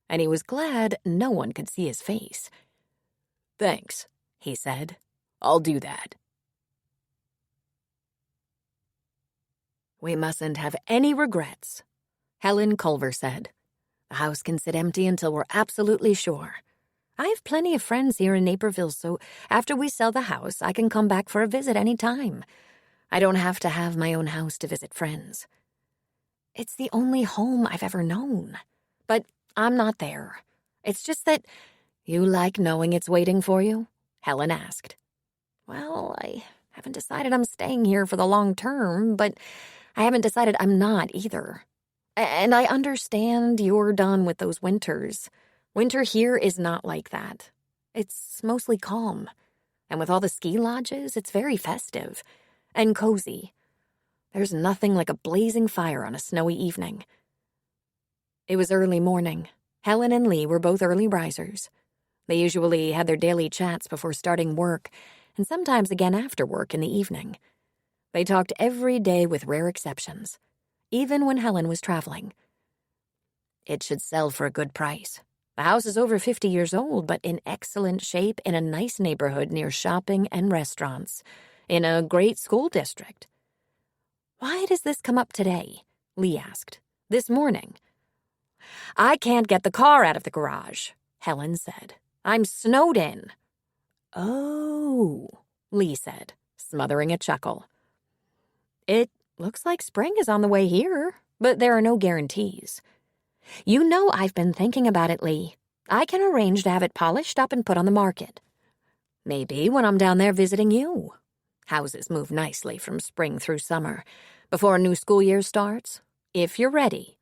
S1: and he was glad no one could see his face.
S3: "Thanks," he said. "I'll do that."
S1: "We mustn't have any regrets," Helen Culver said. "The house can sit empty until we're absolutely sure. I have plenty of friends here in Naperville, so after we sell the house, I can come back for a visit any time. I don't have to have my own house to visit friends. It's the only home I've ever known. But I'm not there. It's just that you like knowing it's waiting for you?" Helen asked. "Well, I haven't decided I'm staying here for the long term, but I haven't decided I'm not either. And I understand you're done with those winters. Winter here is not like that. It's mostly calm. And with all the ski lodges, it's very festive and cozy. There's nothing like a blazing fire on a snowy evening." It was early morning. Helen and Lee were both early risers. They usually had their daily chats before starting work, and sometimes again after work in the evening. They talked every day with rare exceptions, even when Helen was traveling. "It should sell for a good price. The house is over 50 years old, but in excellent shape in a nice neighborhood near shopping and restaurants, in a great school district." "Why does this come up today?" Lee asked. "This morning." "I can't get the car out of the garage," Helen said. "I'm snowed in." "Oh," Lee said, smothering a chuckle. "It looks like spring is on the way here, but there are no guarantees. You know I've been thinking about it, Lee. I can arrange to have it polished up and put on the market. Maybe when I'm down there visiting you. Houses move nicely from spring through summer, before a new school year starts, if you're ready."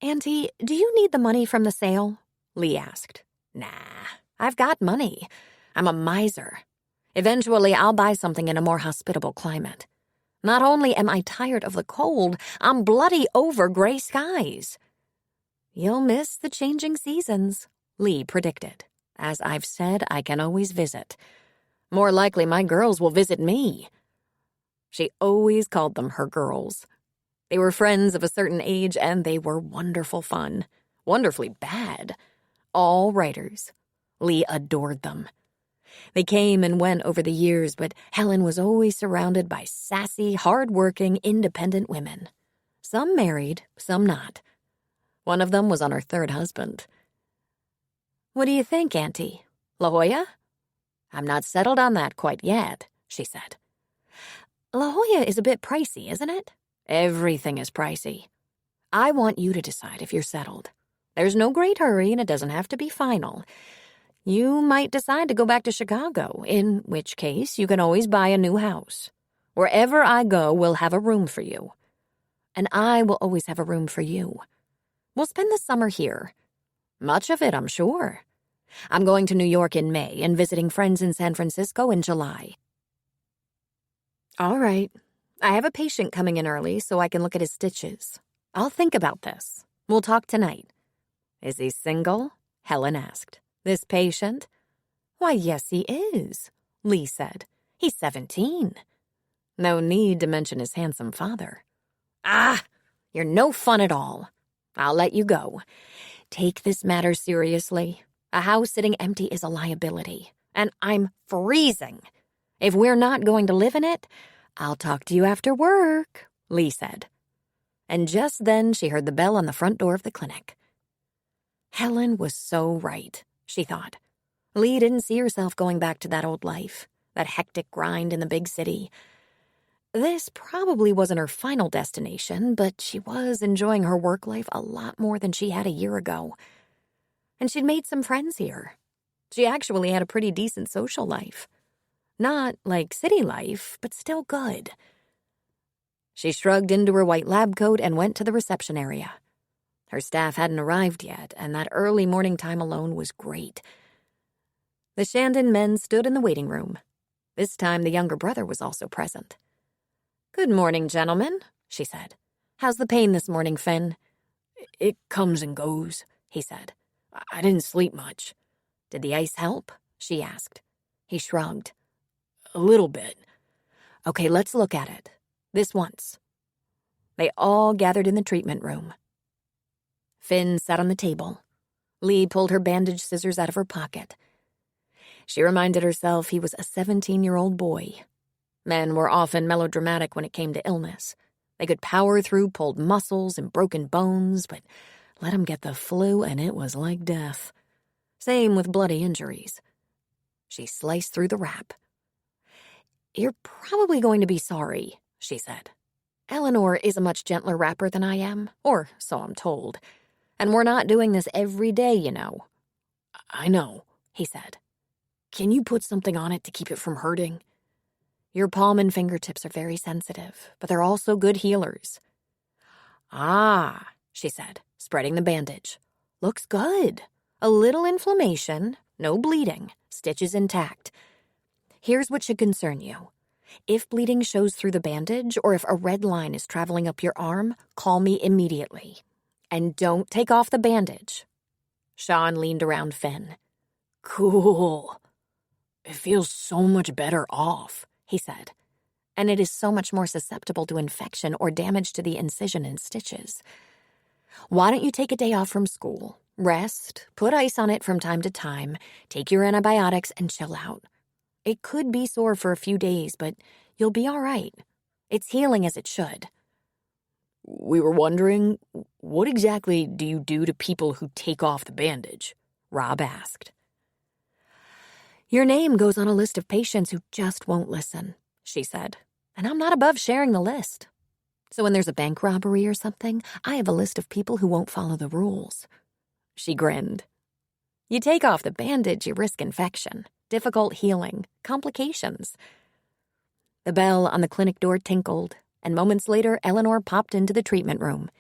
S1: "Auntie, do you need the money from the sale?" Lee asked. "Nah, I've got money. I'm a miser. Eventually, I'll buy something in a more hospitable climate. Not only am I tired of the cold, I'm bloody over gray skies." "You'll miss the changing seasons," Lee predicted. "As I've said, I can always visit. More likely my girls will visit me." She always called them her girls. They were friends of a certain age, and they were wonderful fun. Wonderfully bad. All writers. Lee adored them. They came and went over the years, but Helen was always surrounded by sassy, hard-working, independent women. Some married, some not. One of them was on her third husband. "What do you think, Auntie? La Jolla?" "I'm not settled on that quite yet," she said. "La Jolla is a bit pricey, isn't it?" "Everything is pricey. I want you to decide if you're settled. There's no great hurry, and it doesn't have to be final. You might decide to go back to Chicago, in which case you can always buy a new house. Wherever I go, we'll have a room for you. And I will always have a room for you. We'll spend the summer here. Much of it, I'm sure. I'm going to New York in May and visiting friends in San Francisco in July." "All right. I have a patient coming in early so I can look at his stitches. I'll think about this. We'll talk tonight." "Is he single?" Helen asked. "This patient?" "Why, yes, he is," Lee said. "He's 17. No need to mention his handsome father. "Ah, you're no fun at all. I'll let you go. Take this matter seriously. A house sitting empty is a liability, and I'm freezing. If we're not going to live in it, I'll talk to you after work," Lee said. And just then she heard the bell on the front door of the clinic. Helen was so right, she thought. Lee didn't see herself going back to that old life, that hectic grind in the big city. This probably wasn't her final destination, but she was enjoying her work life a lot more than she had a year ago. And she'd made some friends here. She actually had a pretty decent social life. Not like city life, but still good. She shrugged into her white lab coat and went to the reception area. Her staff hadn't arrived yet, and that early morning time alone was great. The Shandon men stood in the waiting room. This time the younger brother was also present. "Good morning, gentlemen," she said. "How's the pain this morning, Finn?"
S2: It comes and goes, he said. I didn't sleep much.
S1: "Did the ice help?" she asked. He shrugged.
S2: A little bit.
S1: "Okay, let's look at it. This once." They all gathered in the treatment room. Finn sat on the table. Lee pulled her bandage scissors out of her pocket. She reminded herself he was a 17-year-old boy. Men were often melodramatic when it came to illness. They could power through pulled muscles and broken bones, but let them get the flu and it was like death. Same with bloody injuries. She sliced through the wrap. "You're probably going to be sorry," she said. "Eleanor is a much gentler wrapper than I am, or so I'm told. And we're not doing this every day, you know."
S2: I know,
S1: he said.
S2: "Can you put something on it to keep it from hurting?"
S1: "Your palm and fingertips are very sensitive, but they're also good healers." "Ah," she said, spreading the bandage. "Looks good. A little inflammation, no bleeding, stitches intact. Here's what should concern you. If bleeding shows through the bandage or if a red line is traveling up your arm, call me immediately. And don't take off the bandage." Sean leaned around Finn.
S2: "Cool. It feels so much better off,"
S1: he said. "And it is so much more susceptible to infection or damage to the incision and stitches. Why don't you take a day off from school, rest, put ice on it from time to time, take your antibiotics, and chill out. It could be sore for a few days, but you'll be all right. It's healing as it should."
S2: "We were wondering, what exactly do you do to people who take off the bandage?"
S1: Rob asked. "Your name goes on a list of patients who just won't listen," she said. "And I'm not above sharing the list. So when there's a bank robbery or something, I have a list of people who won't follow the rules." She grinned. "You take off the bandage, you risk infection, difficult healing, complications." The bell on the clinic door tinkled, and moments later Eleanor popped into the treatment room.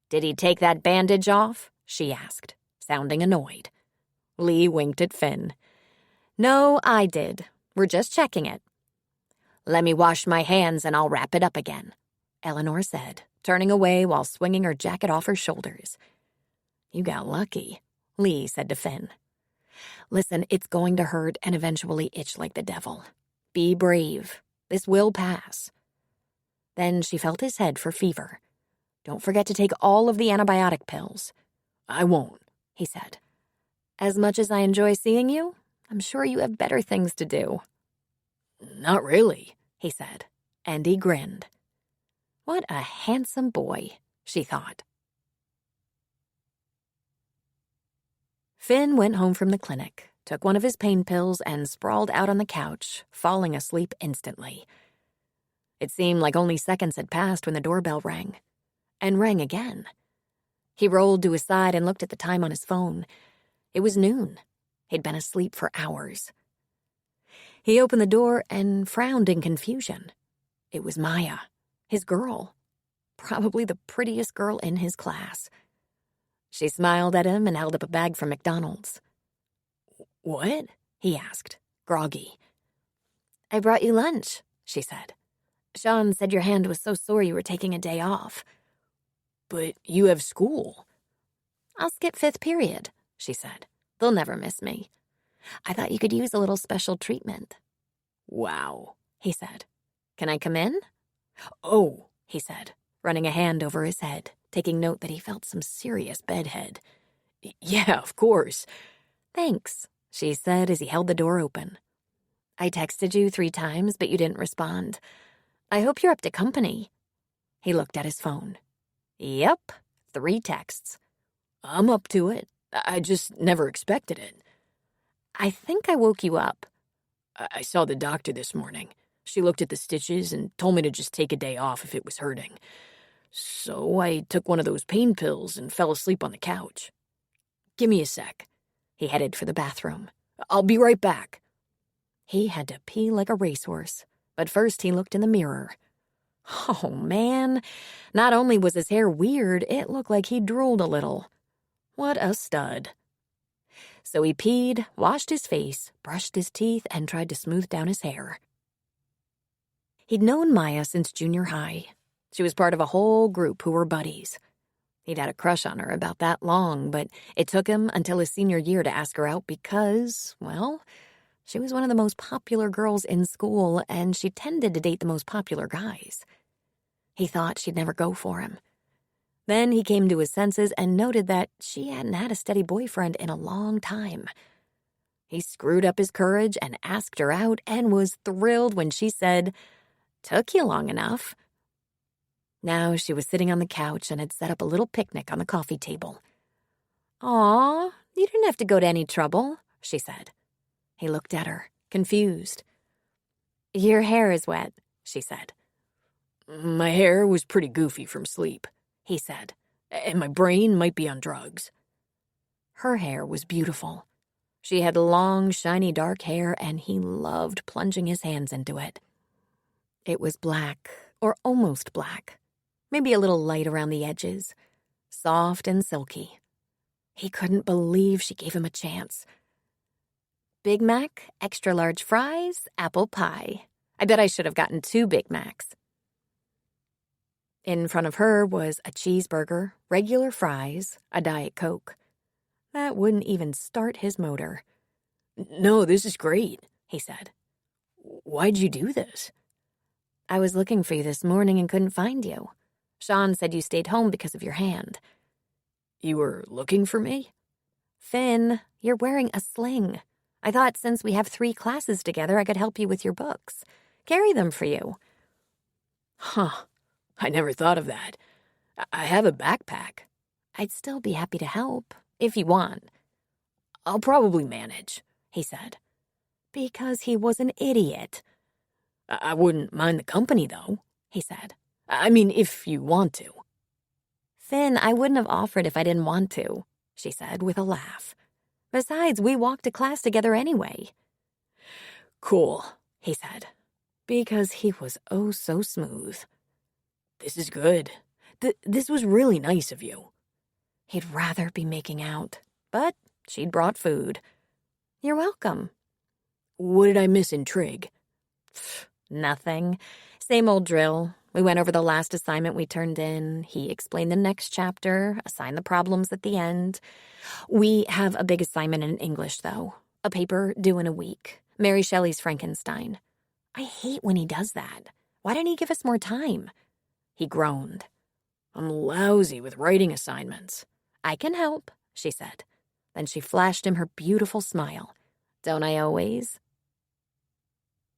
S1: "Did he take that bandage off?" she asked, sounding annoyed. Lee winked at Finn. "No, I did. We're just checking it." "Let me wash my hands and I'll wrap it up again," Eleanor said, turning away while swinging her jacket off her shoulders. "You got lucky," Lee said to Finn. "Listen, it's going to hurt and eventually itch like the devil. Be brave. This will pass." Then she felt his head for fever. "Don't forget to take all of the antibiotic pills."
S2: "I won't,"
S1: he said. "As much as I enjoy seeing you, I'm sure you have better things to do."
S2: "Not really,"
S1: he said, and he grinned. What a handsome boy, she thought. Finn went home from the clinic, took one of his pain pills, and sprawled out on the couch, falling asleep instantly. It seemed like only seconds had passed when the doorbell rang, and rang again. He rolled to his side and looked at the time on his phone. It was noon. He'd been asleep for hours. He opened the door and frowned in confusion. It was Maya, his girl, probably the prettiest girl in his class. She smiled at him and held up a bag from McDonald's.
S2: "What?"
S1: he asked, groggy. "I brought you lunch," she said. Sean said your hand was so sore you were taking a day off.
S3: But you have school.
S1: I'll skip 5th period, she said. They'll never miss me. I thought you could use a little special treatment.
S3: Wow,
S1: he said. Can I come in?
S3: Oh,
S1: he said, running a hand over his head, taking note that he felt some serious bedhead.
S3: Yeah, of course.
S1: Thanks, she said as he held the door open. I texted you 3 times, but you didn't respond. I hope you're up to company. He looked at his phone. Yep, 3 texts.
S3: I'm up to it. I just never expected it.
S1: I think I woke you up.
S3: I saw the doctor this morning. She looked at the stitches and told me to just take a day off if it was hurting. So I took one of those pain pills and fell asleep on the couch. Give me a sec.
S1: He headed for the bathroom.
S3: I'll be right back.
S1: He had to pee like a racehorse, but first he looked in the mirror. Oh, man. Not only was his hair weird, it looked like he drooled a little. What a stud. So he peed, washed his face, brushed his teeth, and tried to smooth down his hair. He'd known Maya since junior high. She was part of a whole group who were buddies. He'd had a crush on her about that long, but it took him until his senior year to ask her out because, well, she was one of the most popular girls in school, and she tended to date the most popular guys. He thought she'd never go for him. Then he came to his senses and noted that she hadn't had a steady boyfriend in a long time. He screwed up his courage and asked her out and was thrilled when she said, "Took you long enough." Now she was sitting on the couch and had set up a little picnic on the coffee table. "Aw, you didn't have to go to any trouble," she said. He looked at her, confused. "Your hair is wet," she said.
S3: My hair was pretty goofy from sleep,
S1: he said.
S3: And my brain might be on drugs.
S1: Her hair was beautiful. She had long, shiny dark hair, and he loved plunging his hands into it. It was black, or almost black, maybe a little light around the edges, soft and silky. He couldn't believe she gave him a chance. Big Mac, extra large fries, apple pie. I bet I should have gotten 2 Big Macs. In front of her was a cheeseburger, regular fries, a Diet Coke. That wouldn't even start his motor.
S3: No, this is great,
S1: he said.
S3: Why'd you do this?
S1: I was looking for you this morning and couldn't find you. Sean said you stayed home because of your hand.
S3: You were looking for me?
S1: Finn, you're wearing a sling. I thought since we have 3 classes together, I could help you with your books. Carry them for you.
S3: Huh. I never thought of that. I have a backpack.
S1: I'd still be happy to help, if you want.
S3: I'll probably manage,
S1: he said. Because he was an idiot.
S3: I wouldn't mind the company, though,
S1: he said.
S3: I mean, if you want to.
S1: Finn, I wouldn't have offered if I didn't want to, she said with a laugh. Besides, we walked to class together anyway.
S3: Cool,
S1: he said, because he was oh so smooth.
S3: This is good. This was really nice of you.
S1: He'd rather be making out, but she'd brought food. You're welcome.
S3: What did I miss in Trig?
S1: Nothing. Same old drill. We went over the last assignment we turned in. He explained the next chapter, assigned the problems at the end. We have a big assignment in English, though. A paper due in a week. Mary Shelley's Frankenstein. I hate when he does that. Why didn't he give us more time? He groaned.
S3: I'm lousy with writing assignments.
S1: I can help, she said. Then she flashed him her beautiful smile. Don't I always?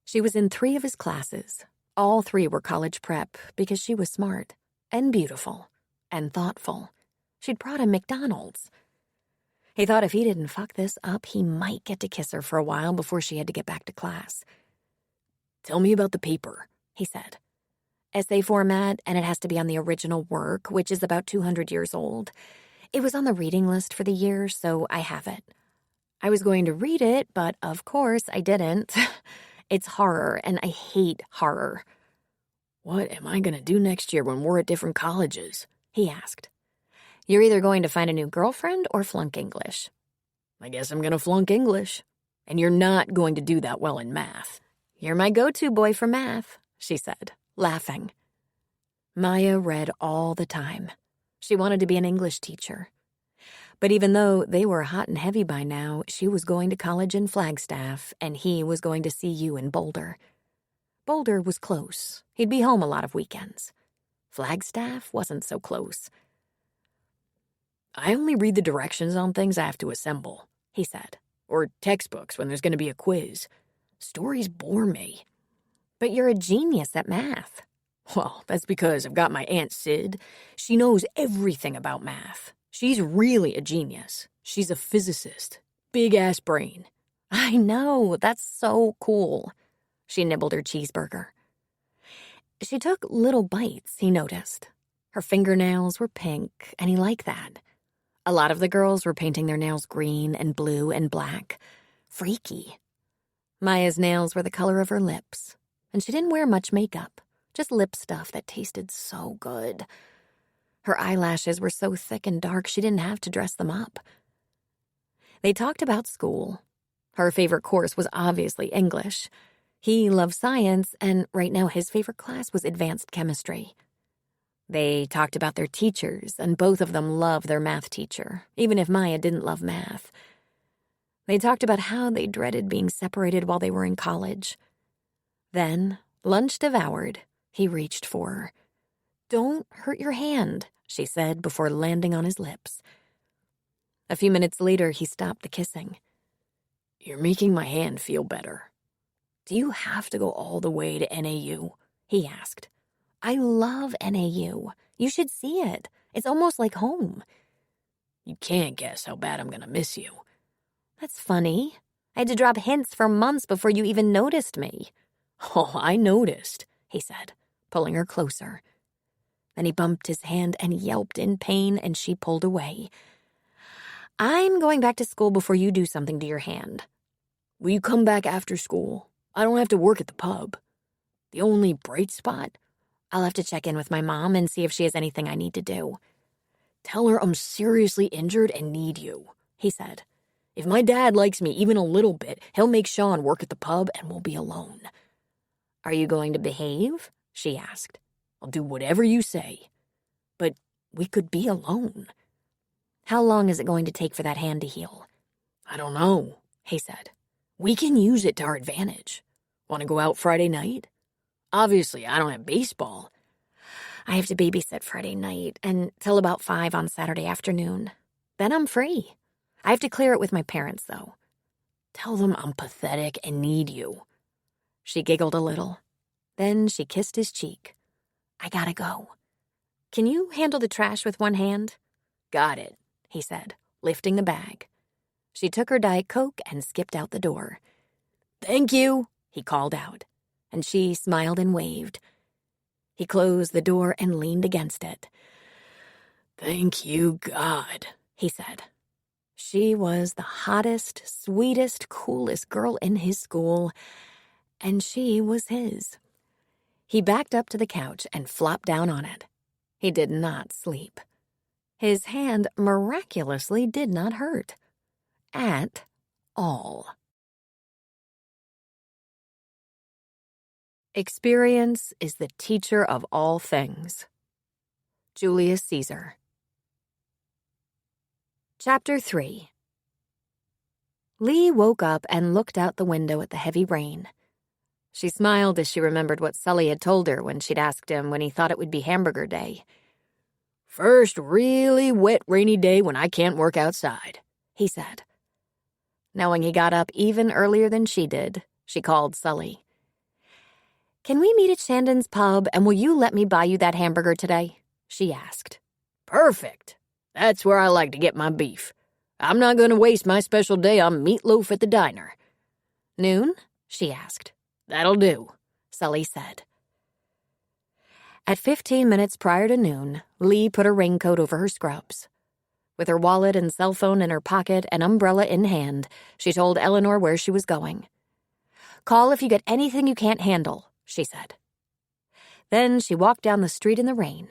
S1: She was in 3 of his classes. All 3 were college prep because she was smart and beautiful and thoughtful. She'd brought him McDonald's. He thought if he didn't fuck this up, he might get to kiss her for a while before she had to get back to class.
S3: Tell me about the paper,
S1: he said. Essay format, and it has to be on the original work, which is about 200 years old. It was on the reading list for the year, so I have it. I was going to read it, but of course I didn't. It's horror, and I hate horror.
S3: What am I going to do next year when we're at different colleges?
S1: He asked. You're either going to find a new girlfriend or flunk English.
S3: I guess I'm going to flunk English. And you're not going to do that well in math.
S1: You're my go-to boy for math, she said, laughing. Maya read all the time. She wanted to be an English teacher. But even though they were hot and heavy by now, she was going to college in Flagstaff, and he was going to CU in Boulder. Boulder was close. He'd be home a lot of weekends. Flagstaff wasn't so close.
S3: I only read the directions on things I have to assemble, he said, or textbooks when there's going to be a quiz. Stories bore me.
S1: But you're a genius at math.
S3: Well, that's because I've got my Aunt Sid. She knows everything about math. She's really a genius. She's a physicist. Big-ass brain.
S1: I know, that's so cool. She nibbled her cheeseburger. She took little bites, he noticed. Her fingernails were pink, and he liked that. A lot of the girls were painting their nails green and blue and black. Freaky. Maya's nails were the color of her lips, and she didn't wear much makeup, just lip stuff that tasted so good. Her eyelashes were so thick and dark she didn't have to dress them up. They talked about school. Her favorite course was obviously English. He loved science, and right now his favorite class was advanced chemistry. They talked about their teachers, and both of them loved their math teacher, even if Maya didn't love math. They talked about how they dreaded being separated while they were in college. Then, lunch devoured, he reached for her. "Don't hurt your hand," she said before landing on his lips. A few minutes later, he stopped the kissing.
S3: You're making my hand feel better.
S1: Do you have to go all the way to NAU? He asked. I love NAU. You should see it. It's almost like home.
S3: You can't guess how bad I'm going to miss you.
S1: That's funny. I had to drop hints for months before you even noticed me.
S3: Oh, I noticed,
S1: he said, pulling her closer. Then he bumped his hand and yelped in pain, and she pulled away. I'm going back to school before you do something to your hand.
S3: Will you come back after school? I don't have to work at the pub. The only bright spot?
S1: I'll have to check in with my mom and see if she has anything I need to do.
S3: Tell her I'm seriously injured and need you, he said. If my dad likes me even a little bit, he'll make Sean work at the pub and we'll be alone.
S1: Are you going to behave? She asked.
S3: I'll do whatever you say. But we could be alone.
S1: How long is it going to take for that hand to heal?
S3: I don't know, he said. We can use it to our advantage. Want to go out Friday night? Obviously, I don't have baseball.
S1: I have to babysit Friday night and till about 5 on Saturday afternoon. Then I'm free. I have to clear it with my parents, though.
S3: Tell them I'm pathetic and need you.
S1: She giggled a little. Then she kissed his cheek. I gotta go. Can you handle the trash with one hand?
S3: Got it,
S1: he said, lifting the bag. She took her Diet Coke and skipped out the door.
S3: Thank you,
S1: he called out, and she smiled and waved. He closed the door and leaned against it.
S3: Thank you, God,
S1: he said. She was the hottest, sweetest, coolest girl in his school, and she was his. He backed up to the couch and flopped down on it. He did not sleep. His hand miraculously did not hurt. At all. Experience is the teacher of all things. Julius Caesar. Chapter 3. Lee woke up and looked out the window at the heavy rain. She smiled as she remembered what Sully had told her when she'd asked him when he thought it would be hamburger day.
S3: First really wet rainy day when I can't work outside,
S1: he said. Knowing he got up even earlier than she did, she called Sully. Can we meet at Shandon's pub, and will you let me buy you that hamburger today? She asked.
S3: Perfect. That's where I like to get my beef. I'm not going to waste my special day on meatloaf at the diner.
S1: Noon? She asked.
S3: That'll do,
S1: Sully said. At 15 minutes prior to noon, Lee put a raincoat over her scrubs. With her wallet and cell phone in her pocket and umbrella in hand, she told Eleanor where she was going. Call if you get anything you can't handle, she said. Then she walked down the street in the rain.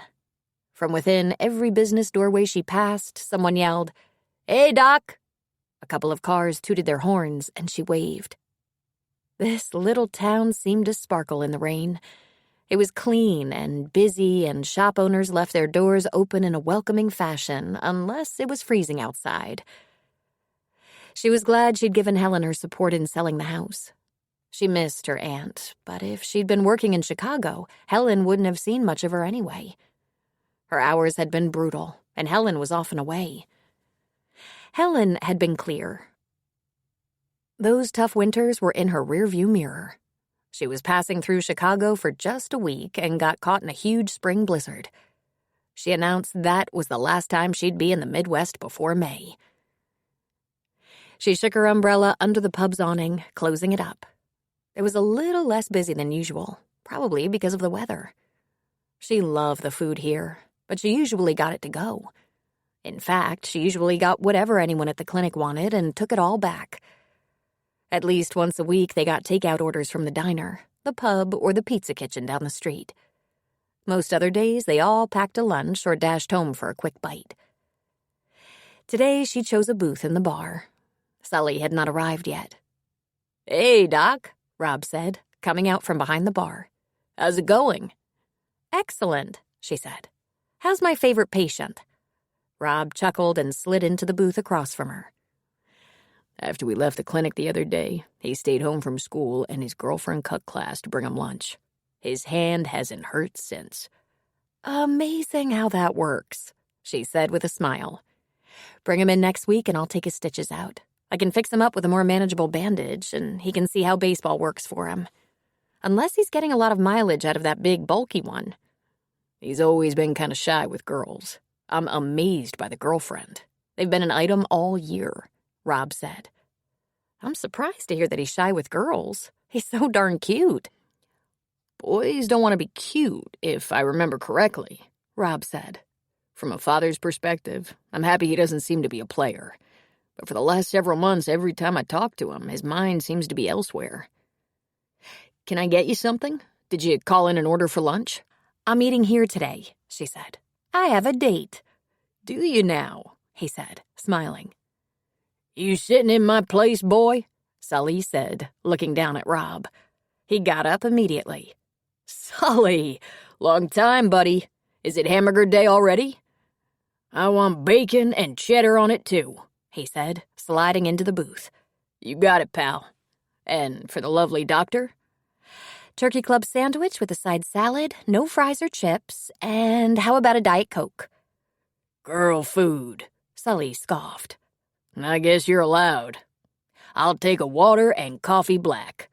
S1: From within every business doorway she passed, someone yelled, Hey, Doc! A couple of cars tooted their horns, and she waved. This little town seemed to sparkle in the rain. It was clean and busy, and shop owners left their doors open in a welcoming fashion, unless it was freezing outside. She was glad she'd given Helen her support in selling the house. She missed her aunt, but if she'd been working in Chicago, Helen wouldn't have seen much of her anyway. Her hours had been brutal, and Helen was often away. Helen had been clear. Those tough winters were in her rearview mirror. She was passing through Chicago for just a week and got caught in a huge spring blizzard. She announced that was the last time she'd be in the Midwest before May. She shook her umbrella under the pub's awning, closing it up. It was a little less busy than usual, probably because of the weather. She loved the food here, but she usually got it to go. In fact, she usually got whatever anyone at the clinic wanted and took it all back. At least once a week, they got takeout orders from the diner, the pub, or the pizza kitchen down the street. Most other days, they all packed a lunch or dashed home for a quick bite. Today, she chose a booth in the bar. Sully had not arrived yet. "Hey, Doc," Rob said, coming out from behind the bar. "How's it going?" "Excellent," she said. "How's my favorite patient?" Rob chuckled and slid into the booth across from her.
S3: After we left the clinic the other day, he stayed home from school and his girlfriend cut class to bring him lunch. His hand hasn't hurt since.
S1: "Amazing how that works," she said with a smile. "Bring him in next week and I'll take his stitches out. I can fix him up with a more manageable bandage, and he can see how baseball works for him. Unless he's getting a lot of mileage out of that big, bulky one."
S3: He's always been kind of shy with girls. I'm amazed by the girlfriend. They've been an item all year, Rob said.
S1: "I'm surprised to hear that he's shy with girls. He's so darn cute."
S3: "Boys don't want to be cute, if I remember correctly," Rob said. "From a father's perspective, I'm happy he doesn't seem to be a player. But for the last several months, every time I talk to him, his mind seems to be elsewhere. Can I get you something? Did you call in an order for lunch?"
S1: "I'm eating here today," she said. "I have a date."
S3: "Do you now?"
S1: he said, smiling.
S3: "You sitting in my place, boy?" Sully said, looking down at Rob. He got up immediately. "Sully, long time, buddy. Is it hamburger day already?" "I want bacon and cheddar on it, too," he said, sliding into the booth. "You got it, pal. And for the lovely doctor?"
S1: "Turkey club sandwich with a side salad, no fries or chips, and how about a Diet Coke?"
S3: "Girl food," Sully scoffed. "I guess you're allowed. I'll take a water and coffee black."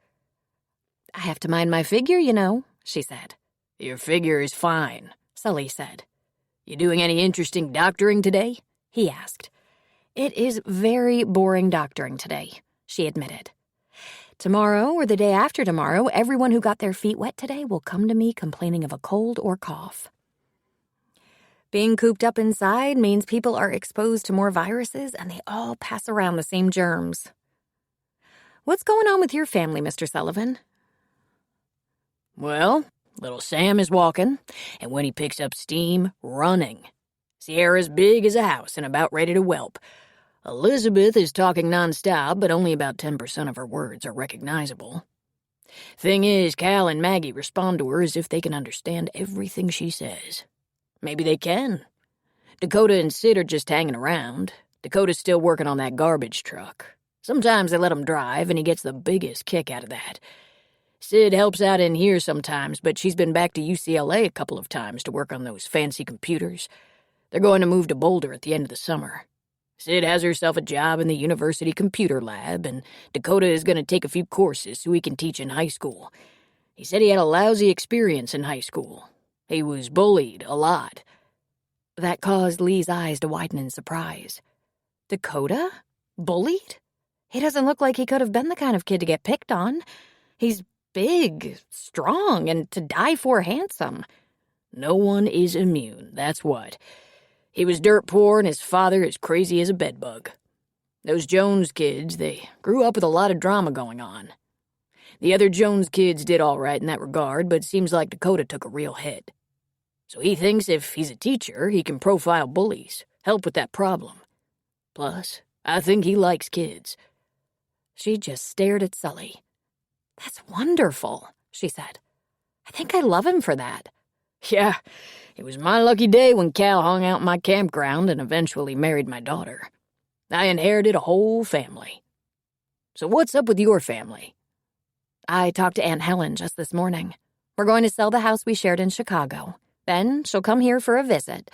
S1: "I have to mind my figure, you know," she said.
S3: "Your figure is fine," Sully said. "You doing any interesting doctoring today?" he asked.
S1: "It is very boring doctoring today," she admitted. "Tomorrow or the day after tomorrow, everyone who got their feet wet today will come to me complaining of a cold or cough. Being cooped up inside means people are exposed to more viruses and they all pass around the same germs. What's going on with your family, Mr. Sullivan?"
S3: "Well, little Sam is walking, and when he picks up steam, running. Sierra's big as a house and about ready to whelp. Elizabeth is talking nonstop, but only about 10% of her words are recognizable. Thing is, Cal and Maggie respond to her as if they can understand everything she says. Maybe they can. Dakota and Sid are just hanging around. Dakota's still working on that garbage truck. Sometimes they let him drive, and he gets the biggest kick out of that. Sid helps out in here sometimes, but she's been back to UCLA a couple of times to work on those fancy computers. They're going to move to Boulder at the end of the summer. Sid has herself a job in the university computer lab, and Dakota is going to take a few courses so he can teach in high school. He said he had a lousy experience in high school. He was bullied a lot."
S1: That caused Lee's eyes to widen in surprise. "Dakota? Bullied? He doesn't look like he could have been the kind of kid to get picked on. He's big, strong, and to die for handsome."
S3: "No one is immune, that's what. He was dirt poor and his father is crazy as a bedbug. Those Jones kids, they grew up with a lot of drama going on. The other Jones kids did all right in that regard, but it seems like Dakota took a real hit. So he thinks if he's a teacher, he can profile bullies, help with that problem. Plus, I think he likes kids."
S1: She just stared at Sully. "That's wonderful," she said. I think I love him for that.
S3: Yeah, it was my lucky day when Cal hung out in my campground and eventually married my daughter. I inherited a whole family. So what's up with your family?
S1: I talked to Aunt Helen just this morning. We're going to sell the house we shared in Chicago. Then she'll come here for a visit.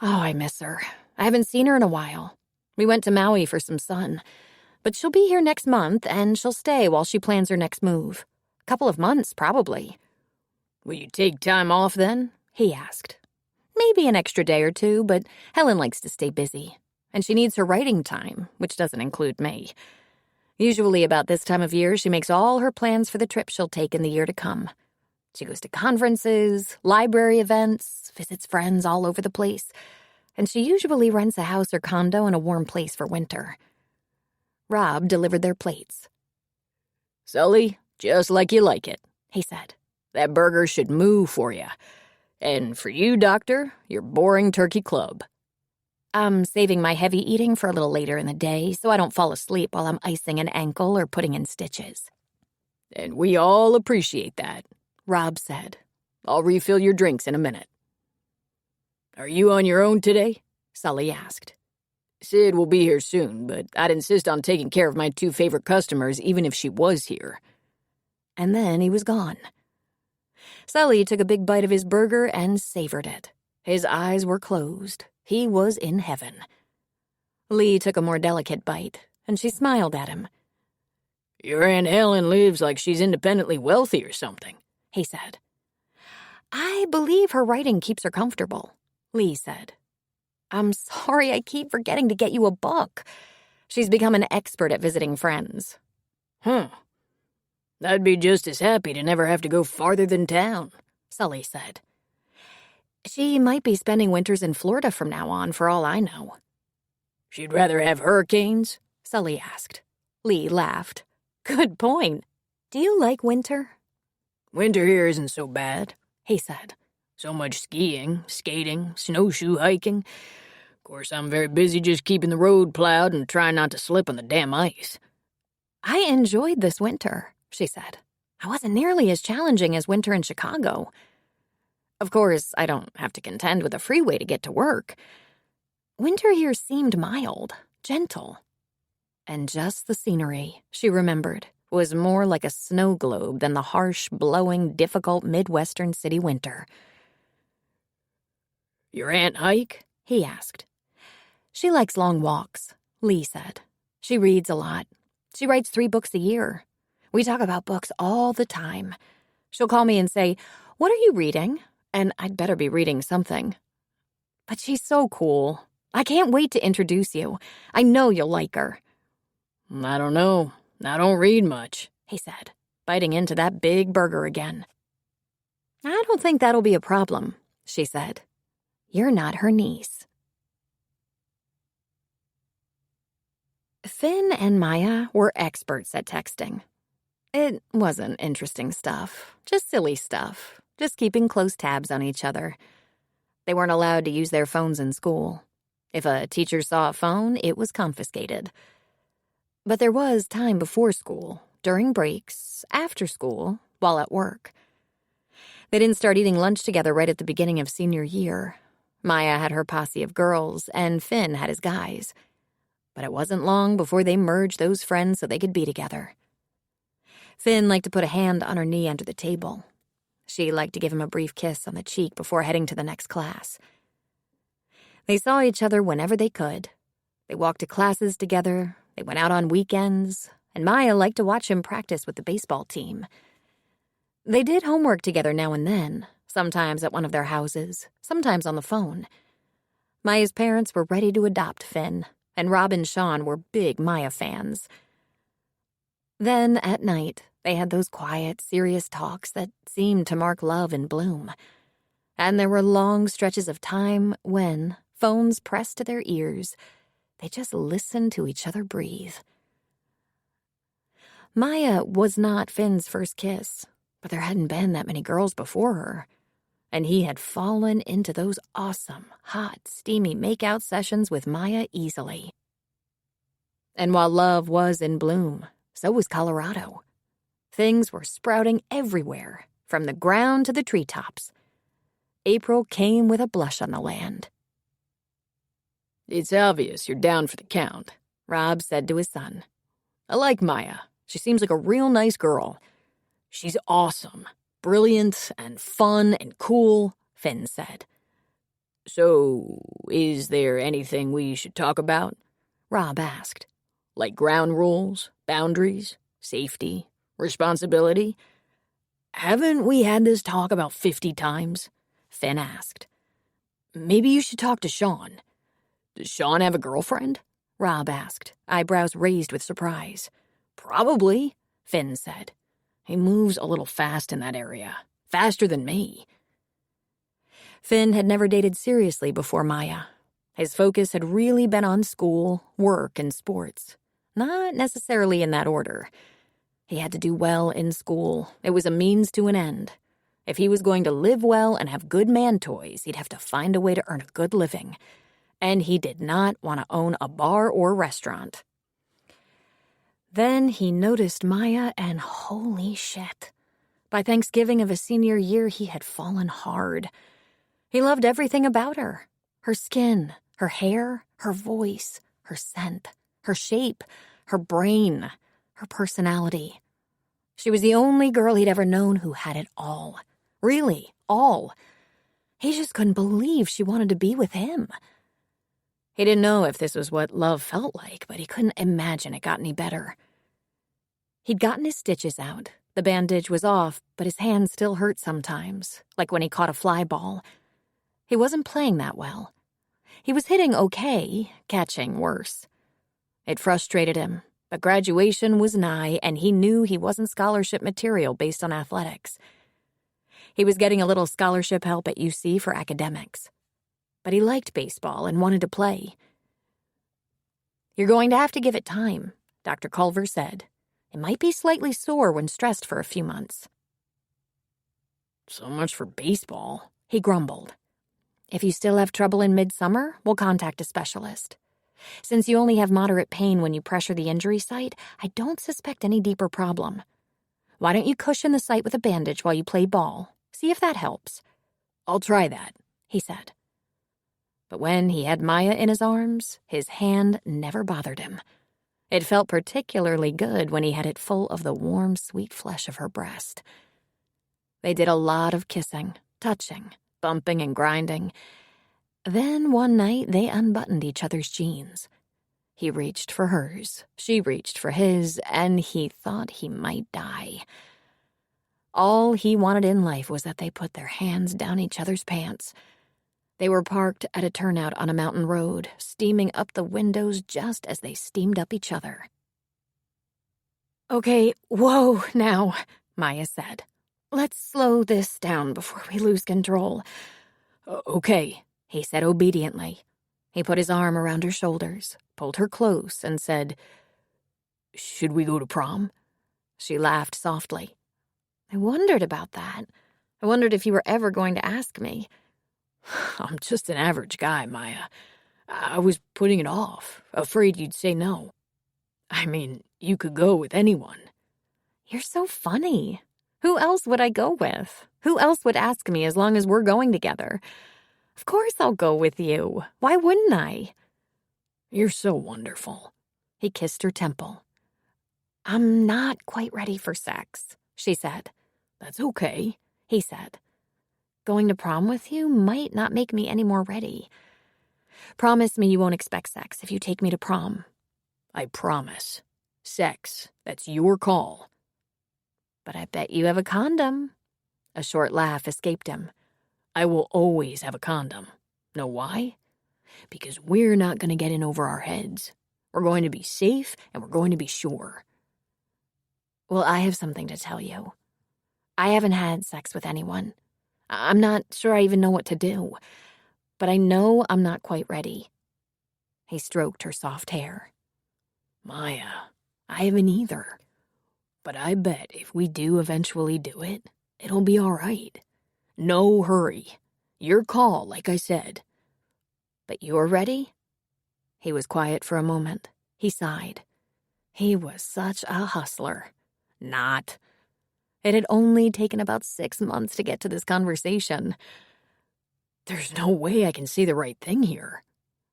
S1: Oh, I miss her. I haven't seen her in a while. We went to Maui for some sun. But she'll be here next month, and she'll stay while she plans her next move. A couple of months, probably.
S3: Will you take time off then?
S1: He asked. Maybe an extra day or two, but Helen likes to stay busy. And she needs her writing time, which doesn't include me. Usually about this time of year, she makes all her plans for the trip she'll take in the year to come. She goes to conferences, library events, visits friends all over the place, and she usually rents a house or condo in a warm place for winter. Rob delivered their plates.
S3: Sully, just like you like it,
S1: he said.
S3: That burger should move for you. And for you, Doctor, your boring turkey club.
S1: I'm saving my heavy eating for a little later in the day so I don't fall asleep while I'm icing an ankle or putting in stitches.
S3: And we all appreciate that,
S1: Rob said.
S3: I'll refill your drinks in a minute. Are you on your own today?
S1: Sully asked.
S3: Sid will be here soon, but I'd insist on taking care of my two favorite customers even if she was here.
S1: And then he was gone. Sully took a big bite of his burger and savored it. His eyes were closed. He was in heaven. Lee took a more delicate bite, and she smiled at him.
S3: Your Aunt Helen lives like she's independently wealthy or something,
S1: he said. I believe her writing keeps her comfortable, Lee said. I'm sorry I keep forgetting to get you a book. She's become an expert at visiting friends.
S3: I'd be just as happy to never have to go farther than town,
S1: Sully said. She might be spending winters in Florida from now on, for all I know.
S3: She'd rather have hurricanes?
S1: Sully asked. Lee laughed. Good point. Do you like winter?
S3: Winter here isn't so bad,
S1: he said.
S3: So much skiing, skating, snowshoe hiking. Of course, I'm very busy just keeping the road plowed and trying not to slip on the damn ice.
S1: I enjoyed this winter, she said. I wasn't nearly as challenging as winter in Chicago. Of course, I don't have to contend with a freeway to get to work. Winter here seemed mild, gentle. And just the scenery, she remembered, was more like a snow globe than the harsh, blowing, difficult Midwestern city winter.
S3: Your aunt hike?
S1: He asked. She likes long walks, Lee said. She reads a lot. She writes 3 books a year. We talk about books all the time. She'll call me and say, "What are you reading?" And I'd better be reading something. But she's so cool. I can't wait to introduce you. I know you'll like her.
S3: I don't know. I don't read much,
S1: he said, biting into that big burger again. I don't think that'll be a problem, she said. You're not her niece. Finn and Maya were experts at texting. It wasn't interesting stuff, just silly stuff, just keeping close tabs on each other. They weren't allowed to use their phones in school. If a teacher saw a phone, it was confiscated. But there was time before school, during breaks, after school, while at work. They didn't start eating lunch together right at the beginning of senior year. Maya had her posse of girls, and Finn had his guys. But it wasn't long before they merged those friends so they could be together. Finn liked to put a hand on her knee under the table. She liked to give him a brief kiss on the cheek before heading to the next class. They saw each other whenever they could. They walked to classes together, they went out on weekends, and Maya liked to watch him practice with the baseball team. They did homework together now and then, sometimes at one of their houses, sometimes on the phone. Maya's parents were ready to adopt Finn, and Rob and Sean were big Maya fans. Then, at night, they had those quiet, serious talks that seemed to mark love in bloom. And there were long stretches of time when, phones pressed to their ears, they just listened to each other breathe. Maya was not Finn's first kiss, but there hadn't been that many girls before her. And he had fallen into those awesome, hot, steamy make-out sessions with Maya easily. And while love was in bloom, so was Colorado. Things were sprouting everywhere, from the ground to the treetops. April came with a blush on the land.
S3: "It's obvious you're down for the count,"
S1: Rob said to his son.
S3: "I like Maya. She seems like a real nice girl." "She's awesome, brilliant and fun and cool,"
S1: Finn said.
S3: "So, is there anything we should talk about?"
S1: Rob asked.
S3: "Like ground rules, boundaries, safety, responsibility? Haven't we had this talk about 50 times?
S1: Finn asked.
S3: "Maybe you should talk to Sean. Does Sean have a girlfriend?"
S1: Rob asked, eyebrows raised with surprise.
S3: "Probably,"
S1: Finn said.
S3: "He moves a little fast in that area. Faster than me."
S1: Finn had never dated seriously before Maya. His focus had really been on school, work, and sports. Not necessarily in that order. He had to do well in school. It was a means to an end. If he was going to live well and have good man toys, he'd have to find a way to earn a good living. And he did not want to own a bar or restaurant. Then he noticed Maya and holy shit. By Thanksgiving of his senior year, he had fallen hard. He loved everything about her. Her skin, her hair, her voice, her scent, her shape, her brain, her personality. She was the only girl he'd ever known who had it all. Really, all. He just couldn't believe she wanted to be with him. He didn't know if this was what love felt like, but he couldn't imagine it got any better. He'd gotten his stitches out. The bandage was off, but his hand still hurt sometimes, like when he caught a fly ball. He wasn't playing that well. He was hitting okay, catching worse. It frustrated him, but graduation was nigh, and he knew he wasn't scholarship material based on athletics. He was getting a little scholarship help at UC for academics. But he liked baseball and wanted to play. "You're going to have to give it time," Dr. Culver said. "It might be slightly sore when stressed for a few months."
S3: "So much for baseball,"
S1: he grumbled. "If you still have trouble in midsummer, we'll contact a specialist. Since you only have moderate pain when you pressure the injury site, I don't suspect any deeper problem. Why don't you cushion the site with a bandage while you play ball? See if that helps."
S3: "I'll try that,"
S1: he said. But when he had Maya in his arms, his hand never bothered him. It felt particularly good when he had it full of the warm, sweet flesh of her breast. They did a lot of kissing, touching, bumping and grinding. Then one night they unbuttoned each other's jeans. He reached for hers, she reached for his, and he thought he might die. All he wanted in life was that they put their hands down each other's pants. They were parked at a turnout on a mountain road, steaming up the windows just as they steamed up each other. "Okay, whoa now," Maya said. "Let's slow this down before we lose control."
S3: "Okay,"
S1: he said obediently. He put his arm around her shoulders, pulled her close, and said,
S3: "Should we go to prom?"
S1: She laughed softly. "I wondered about that. I wondered if you were ever going to ask me."
S3: "I'm just an average guy, Maya. I was putting it off, afraid you'd say no. I mean, you could go with anyone."
S1: "You're so funny. Who else would I go with? Who else would ask me as long as we're going together? Of course I'll go with you. Why wouldn't I?"
S3: "You're so wonderful."
S1: He kissed her temple. "I'm not quite ready for sex," she said.
S3: "That's okay,"
S1: he said. "Going to prom with you might not make me any more ready. Promise me you won't expect sex if you take me to prom."
S3: "I promise. Sex, that's your call."
S1: "But I bet you have a condom." A short laugh escaped him.
S3: "I will always have a condom. Know why? Because we're not going to get in over our heads. We're going to be safe and we're going to be sure."
S1: "Well, I have something to tell you. I haven't had sex with anyone. I'm not sure I even know what to do, but I know I'm not quite ready." He stroked her soft hair.
S3: "Maya, I haven't either. But I bet if we do eventually do it, it'll be all right. No hurry. Your call, like I said."
S1: "But you're ready?" He was quiet for a moment. He sighed. He was such a hustler. Not. It had only taken about 6 months to get to this conversation.
S3: "There's no way I can say the right thing here,"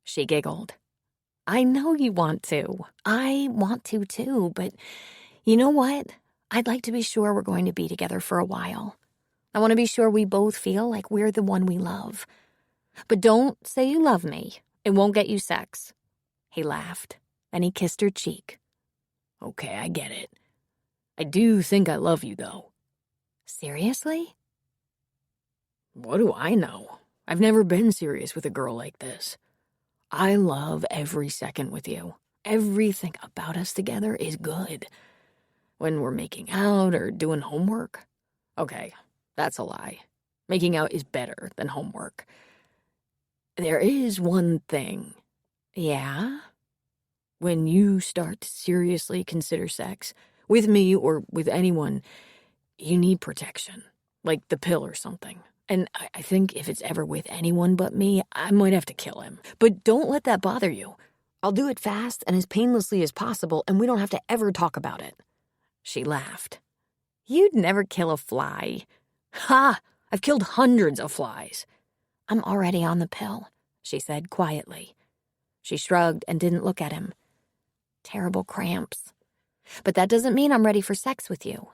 S3: she giggled.
S1: I know you want to. I want to too, but you know what? I'd like to be sure we're going to be together for a while. I want to be sure we both feel like we're the one we love. But don't say you love me. It won't get you sex. He laughed, and he kissed her cheek.
S3: "Okay, I get it. I do think I love you, though."
S1: Seriously?
S3: "What do I know? I've never been serious with a girl like this. I love every second with you. Everything about us together is good. When we're making out or doing homework. Okay, that's a lie. Making out is better than homework. There is one thing.
S1: Yeah?
S3: When you start to seriously consider sex, with me or with anyone, you need protection, like the pill or something. And I think if it's ever with anyone but me, I might have to kill him. But don't let that bother you. I'll do it fast and as painlessly as possible, and we don't have to ever talk about it."
S1: She laughed. You'd never kill a fly.
S3: "Ha! I've killed hundreds of flies."
S1: I'm already on the pill, she said quietly. She shrugged and didn't look at him. Terrible cramps. But that doesn't mean I'm ready for sex with you.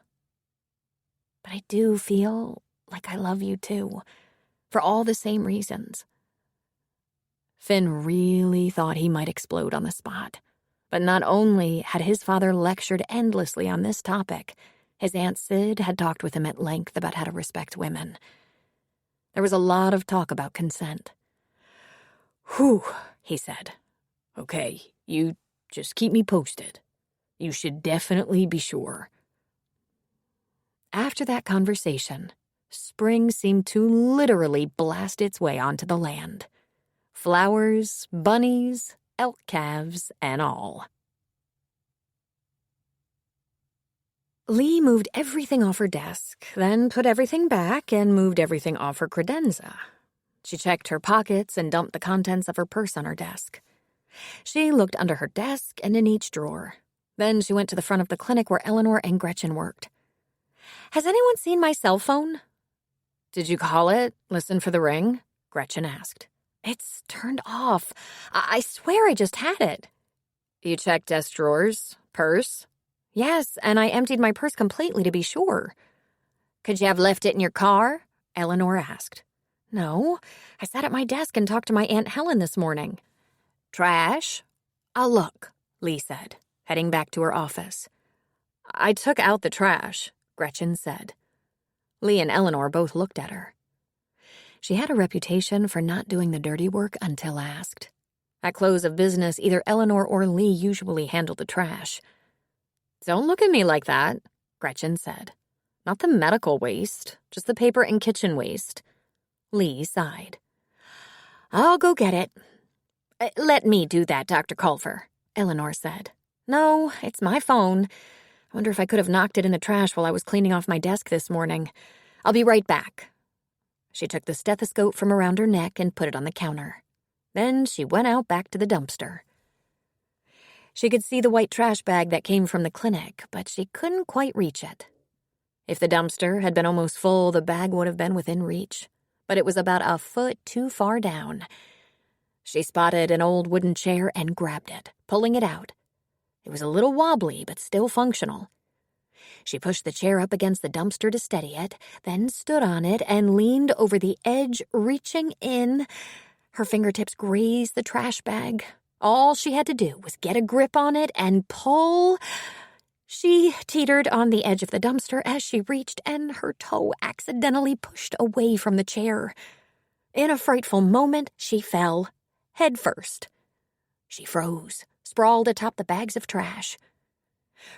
S1: But I do feel like I love you too, for all the same reasons.
S3: Finn really thought he might explode on the spot.
S1: But not only had his father lectured endlessly on this topic, his Aunt Sid had talked with him at length about how to respect women. There was a lot of talk about consent.
S3: "Whew," he said. "Okay, you just keep me posted. You should definitely be sure."
S1: After that conversation, spring seemed to literally blast its way onto the land. Flowers, bunnies, elk calves, and all. Lee moved everything off her desk, then put everything back and moved everything off her credenza. She checked her pockets and dumped the contents of her purse on her desk. She looked under her desk and in each drawer. Then she went to the front of the clinic where Eleanor and Gretchen worked. "Has anyone seen my cell phone?"
S3: "Did you call it? Listen for the ring?" Gretchen asked.
S1: "It's turned off. I swear I just had it."
S3: "You checked desk drawers? Purse?"
S1: "Yes, and I emptied my purse completely to be sure."
S3: "Could you have left it in your car?"
S1: Eleanor asked. "No, I sat at my desk and talked to my Aunt Helen this morning."
S3: "Trash?"
S1: "I'll look," Lee said, heading back to her office.
S3: "I took out the trash,"
S1: Gretchen said. Lee and Eleanor both looked at her. She had a reputation for not doing the dirty work until asked. At close of business, either Eleanor or Lee usually handled the trash.
S3: "Don't look at me like that,"
S1: Gretchen said.
S3: "Not the medical waste, just the paper and kitchen waste."
S1: Lee sighed.
S3: "I'll go get it."
S1: Let me do that, Dr. Culver," Eleanor said. "No, it's my phone. I wonder if I could have knocked it in the trash while I was cleaning off my desk this morning. I'll be right back." She took the stethoscope from around her neck and put it on the counter. Then she went out back to the dumpster. She could see the white trash bag that came from the clinic, but she couldn't quite reach it. If the dumpster had been almost full, the bag would have been within reach, but it was about a foot too far down. She spotted an old wooden chair and grabbed it, pulling it out. It was a little wobbly, but still functional. She pushed the chair up against the dumpster to steady it, then stood on it and leaned over the edge, reaching in. Her fingertips grazed the trash bag. All she had to do was get a grip on it and pull. She teetered on the edge of the dumpster as she reached, and her toe accidentally pushed away from the chair. In a frightful moment, she fell, head first. She froze, sprawled atop the bags of trash.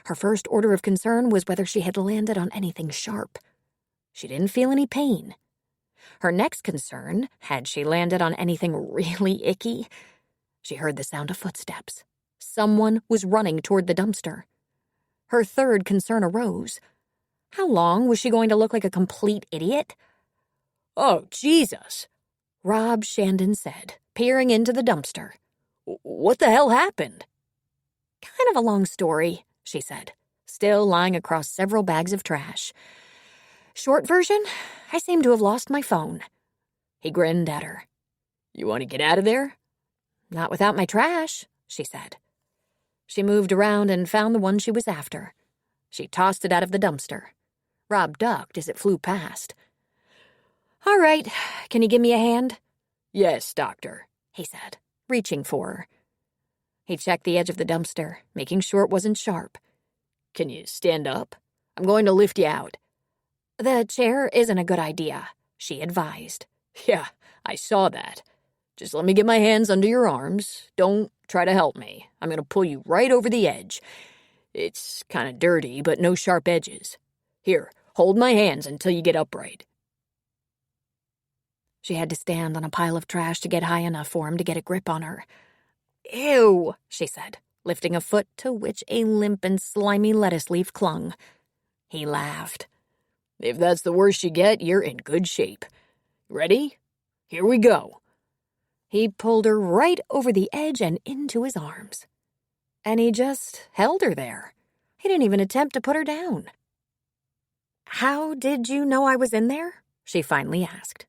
S1: Her first order of concern was whether she had landed on anything sharp. She didn't feel any pain. Her next concern, had she landed on anything really icky? She heard the sound of footsteps. Someone was running toward the dumpster. Her third concern arose. How long was she going to look like a complete idiot?
S3: "Oh, Jesus,"
S1: Rob Shandon said, peering into the dumpster.
S3: "What the hell happened?"
S1: "Kind of a long story," she said, still lying across several bags of trash. Short version, I seem to have lost my phone.
S3: He grinned at her. You want to get out of there?
S1: Not without my trash, she said. She moved around and found the one she was after. She tossed it out of the dumpster. Rob ducked as it flew past. All right, can you give me a hand?
S3: Yes, Doctor,
S1: he said, reaching for her. He checked the edge of the dumpster, making sure it wasn't sharp.
S3: Can you stand up? I'm going to lift you out.
S1: The chair isn't a good idea, she advised.
S3: Yeah, I saw that. Just let me get my hands under your arms. Don't try to help me. I'm going to pull you right over the edge. It's kind of dirty, but no sharp edges. Here, hold my hands until you get upright.
S1: She had to stand on a pile of trash to get high enough for him to get a grip on her. Ew, she said, lifting a foot to which a limp and slimy lettuce leaf clung. He laughed.
S3: If that's the worst you get, you're in good shape. Ready? Here we go.
S1: He pulled her right over the edge and into his arms. And he just held her there. He didn't even attempt to put her down. How did you know I was in there? She finally asked.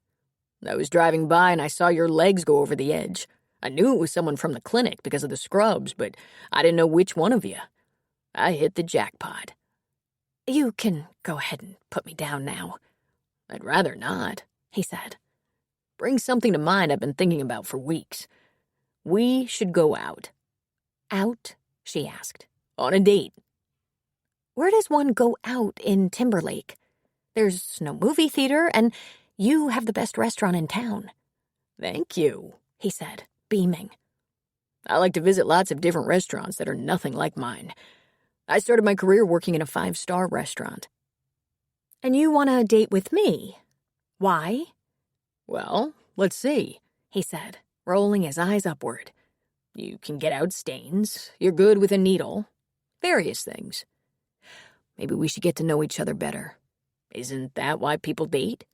S3: I was driving by and I saw your legs go over the edge. I knew it was someone from the clinic because of the scrubs, but I didn't know which one of you. I hit the jackpot.
S1: You can go ahead and put me down now.
S3: I'd rather not,
S1: he said.
S3: Bring something to mind I've been thinking about for weeks. We should go out.
S1: Out? She asked.
S3: On a date.
S1: Where does one go out in Timberlake? There's no movie theater, and you have the best restaurant in town.
S3: Thank you,
S1: he said, beaming.
S3: I like to visit lots of different restaurants that are nothing like mine. I started my career working in a 5-star restaurant.
S1: And you want to date with me? Why?
S3: Well, let's see,
S1: he said, rolling his eyes upward.
S3: You can get out stains. You're good with a needle. Various things. Maybe we should get to know each other better. Isn't that why people date?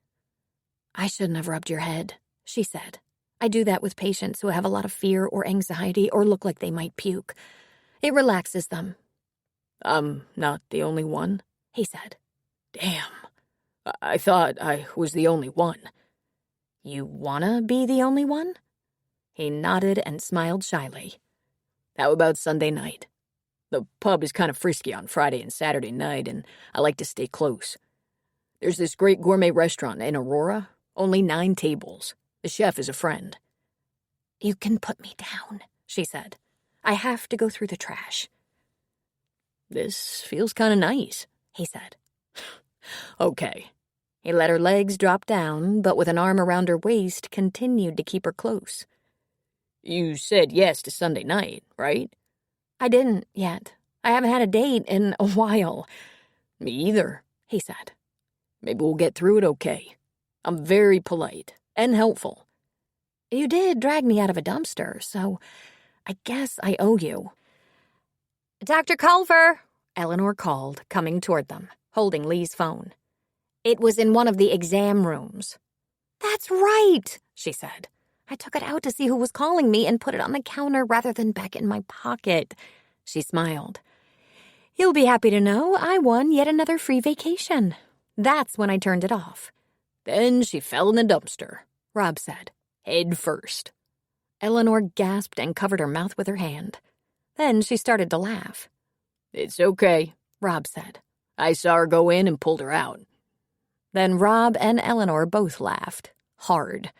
S1: I shouldn't have rubbed your head, she said. I do that with patients who have a lot of fear or anxiety or look like they might puke. It relaxes them.
S3: I'm not the only one,
S1: he said.
S3: Damn. I thought I was the only one.
S1: You wanna be the only one? He nodded and smiled shyly.
S3: How about Sunday night? The pub is kind of frisky on Friday and Saturday night, and I like to stay close. There's this great gourmet restaurant in Aurora, only 9 tables. The chef is a friend.
S1: You can put me down, she said. I have to go through the trash.
S3: This feels kind of nice,
S1: he said.
S3: Okay.
S1: He let her legs drop down, but with an arm around her waist, continued to keep her close.
S3: You said yes to Sunday night, right?
S1: I didn't yet. I haven't had a date in a while.
S3: Me either,
S1: he said.
S3: Maybe we'll get through it okay. I'm very polite and helpful.
S1: You did drag me out of a dumpster, so I guess I owe you. Dr. Culver, Eleanor called, coming toward them, holding Lee's phone. It was in one of the exam rooms. That's right, she said. I took it out to see who was calling me and put it on the counter rather than back in my pocket. She smiled. You'll be happy to know I won yet another free vacation. That's when I turned it off.
S3: Then she fell in the dumpster, Rob said, head first.
S1: Eleanor gasped and covered her mouth with her hand. Then she started to laugh.
S3: It's okay,
S1: Rob said.
S3: I saw her go in and pulled her out.
S1: Then Rob and Eleanor both laughed, hard.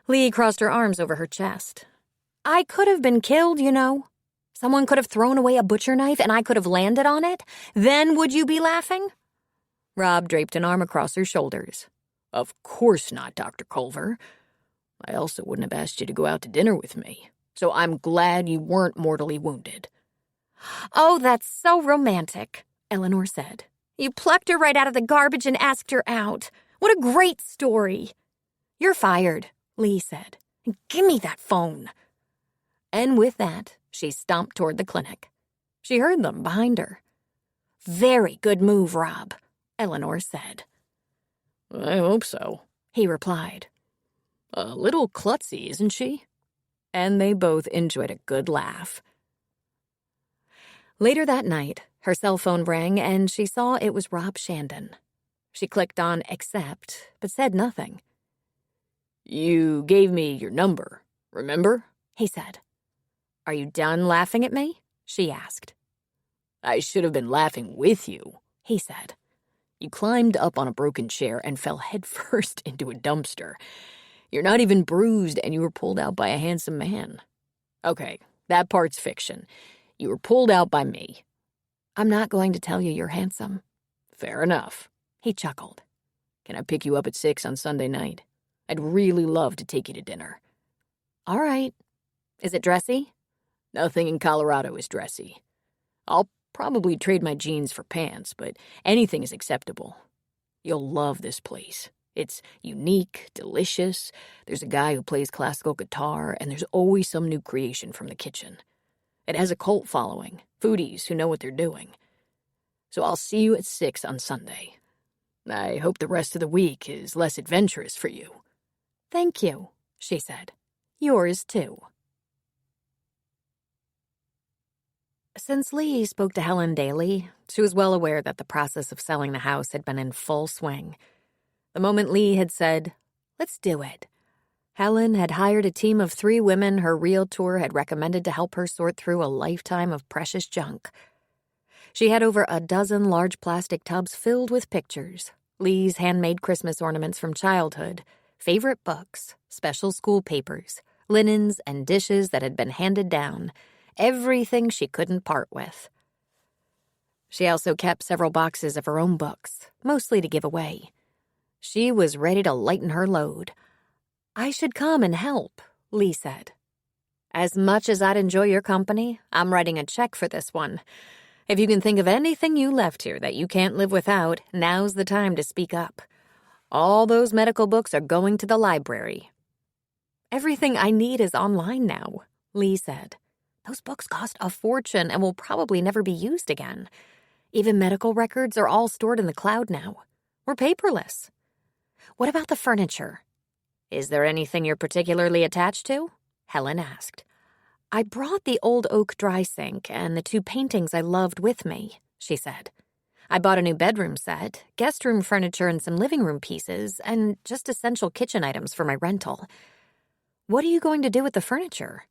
S1: Lee crossed her arms over her chest. I could have been killed, you know. Someone could have thrown away a butcher knife and I could have landed on it. Then would you be laughing? Rob draped an arm across her shoulders.
S3: Of course not, Dr. Culver. I also wouldn't have asked you to go out to dinner with me, so I'm glad you weren't mortally wounded.
S1: Oh, that's so romantic, Eleanor said. You plucked her right out of the garbage and asked her out. What a great story. You're fired, Lee said. Give me that phone. And with that, she stomped toward the clinic. She heard them behind her. Very good move, Rob, Eleanor said.
S3: I hope so,
S1: he replied.
S3: A little klutzy, isn't she?
S1: And they both enjoyed a good laugh. Later that night, her cell phone rang and she saw it was Rob Shandon. She clicked on accept, but said nothing.
S3: You gave me your number, remember?
S1: He said. Are you done laughing at me? She asked.
S3: I should have been laughing with you,
S1: he said.
S3: You climbed up on a broken chair and fell headfirst into a dumpster. You're not even bruised, and you were pulled out by a handsome man. Okay, that part's fiction. You were pulled out by me.
S1: I'm not going to tell you you're handsome.
S3: Fair enough.
S1: He chuckled.
S3: Can I pick you up at 6 on Sunday night? I'd really love to take you to dinner.
S1: All right. Is it dressy?
S3: Nothing in Colorado is dressy. I'll probably trade my jeans for pants, but anything is acceptable. You'll love this place. It's unique, delicious. There's a guy who plays classical guitar, and there's always some new creation from the kitchen. It has a cult following, foodies who know what they're doing. So I'll see you at 6 on Sunday. I hope the rest of the week is less adventurous for you.
S1: Thank you, she said. Yours too. Since Lee spoke to Helen daily, she was well aware that the process of selling the house had been in full swing. The moment Lee had said, "Let's do it," Helen had hired a team of 3 women her realtor had recommended to help her sort through a lifetime of precious junk. She had over a dozen large plastic tubs filled with pictures, Lee's handmade Christmas ornaments from childhood, favorite books, special school papers, linens and dishes that had been handed down, everything she couldn't part with. She also kept several boxes of her own books, mostly to give away. She was ready to lighten her load. I should come and help, Lee said. As much as I'd enjoy your company, I'm writing a check for this one. If you can think of anything you left here that you can't live without, now's the time to speak up. All those medical books are going to the library. Everything I need is online now, Lee said. Those books cost a fortune and will probably never be used again. Even medical records are all stored in the cloud now. We're paperless. What about the furniture? Is there anything you're particularly attached to? Helen asked. I brought the old oak dry sink and the 2 paintings I loved with me, she said. I bought a new bedroom set, guest room furniture and some living room pieces, and just essential kitchen items for my rental. What are you going to do with the furniture?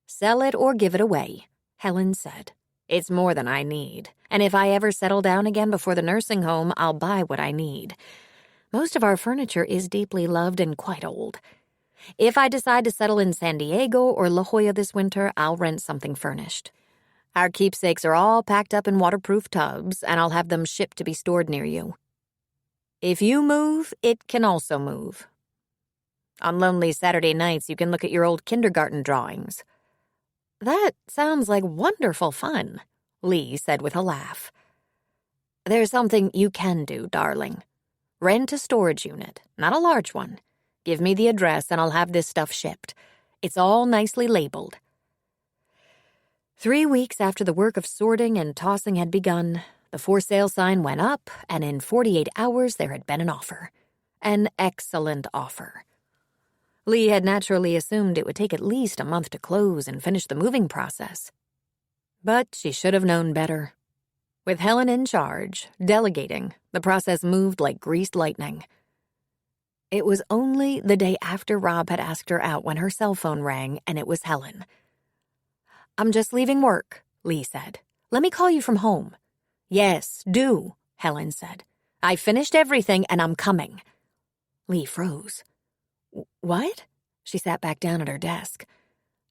S1: Sell it or give it away, Helen said. It's more than I need, and if I ever settle down again before the nursing home, I'll buy what I need. Most of our furniture is deeply loved and quite old. If I decide to settle in San Diego or La Jolla this winter, I'll rent something furnished. Our keepsakes are all packed up in waterproof tubs, and I'll have them shipped to be stored near you. If you move, it can also move. On lonely Saturday nights, you can look at your old kindergarten drawings. That sounds like wonderful fun, Lee said with a laugh. There's something you can do, darling. Rent a storage unit, not a large one. Give me the address and I'll have this stuff shipped. It's all nicely labeled. 3 weeks after the work of sorting and tossing had begun, the for sale sign went up, and in 48 hours there had been an offer. An excellent offer. Lee had naturally assumed it would take at least a month to close and finish the moving process. But she should have known better. With Helen in charge, delegating, the process moved like greased lightning. It was only the day after Rob had asked her out when her cell phone rang, and it was Helen. I'm just leaving work, Lee said. Let me call you from home. Yes, do, Helen said. I finished everything and I'm coming. Lee froze. What? She sat back down at her desk.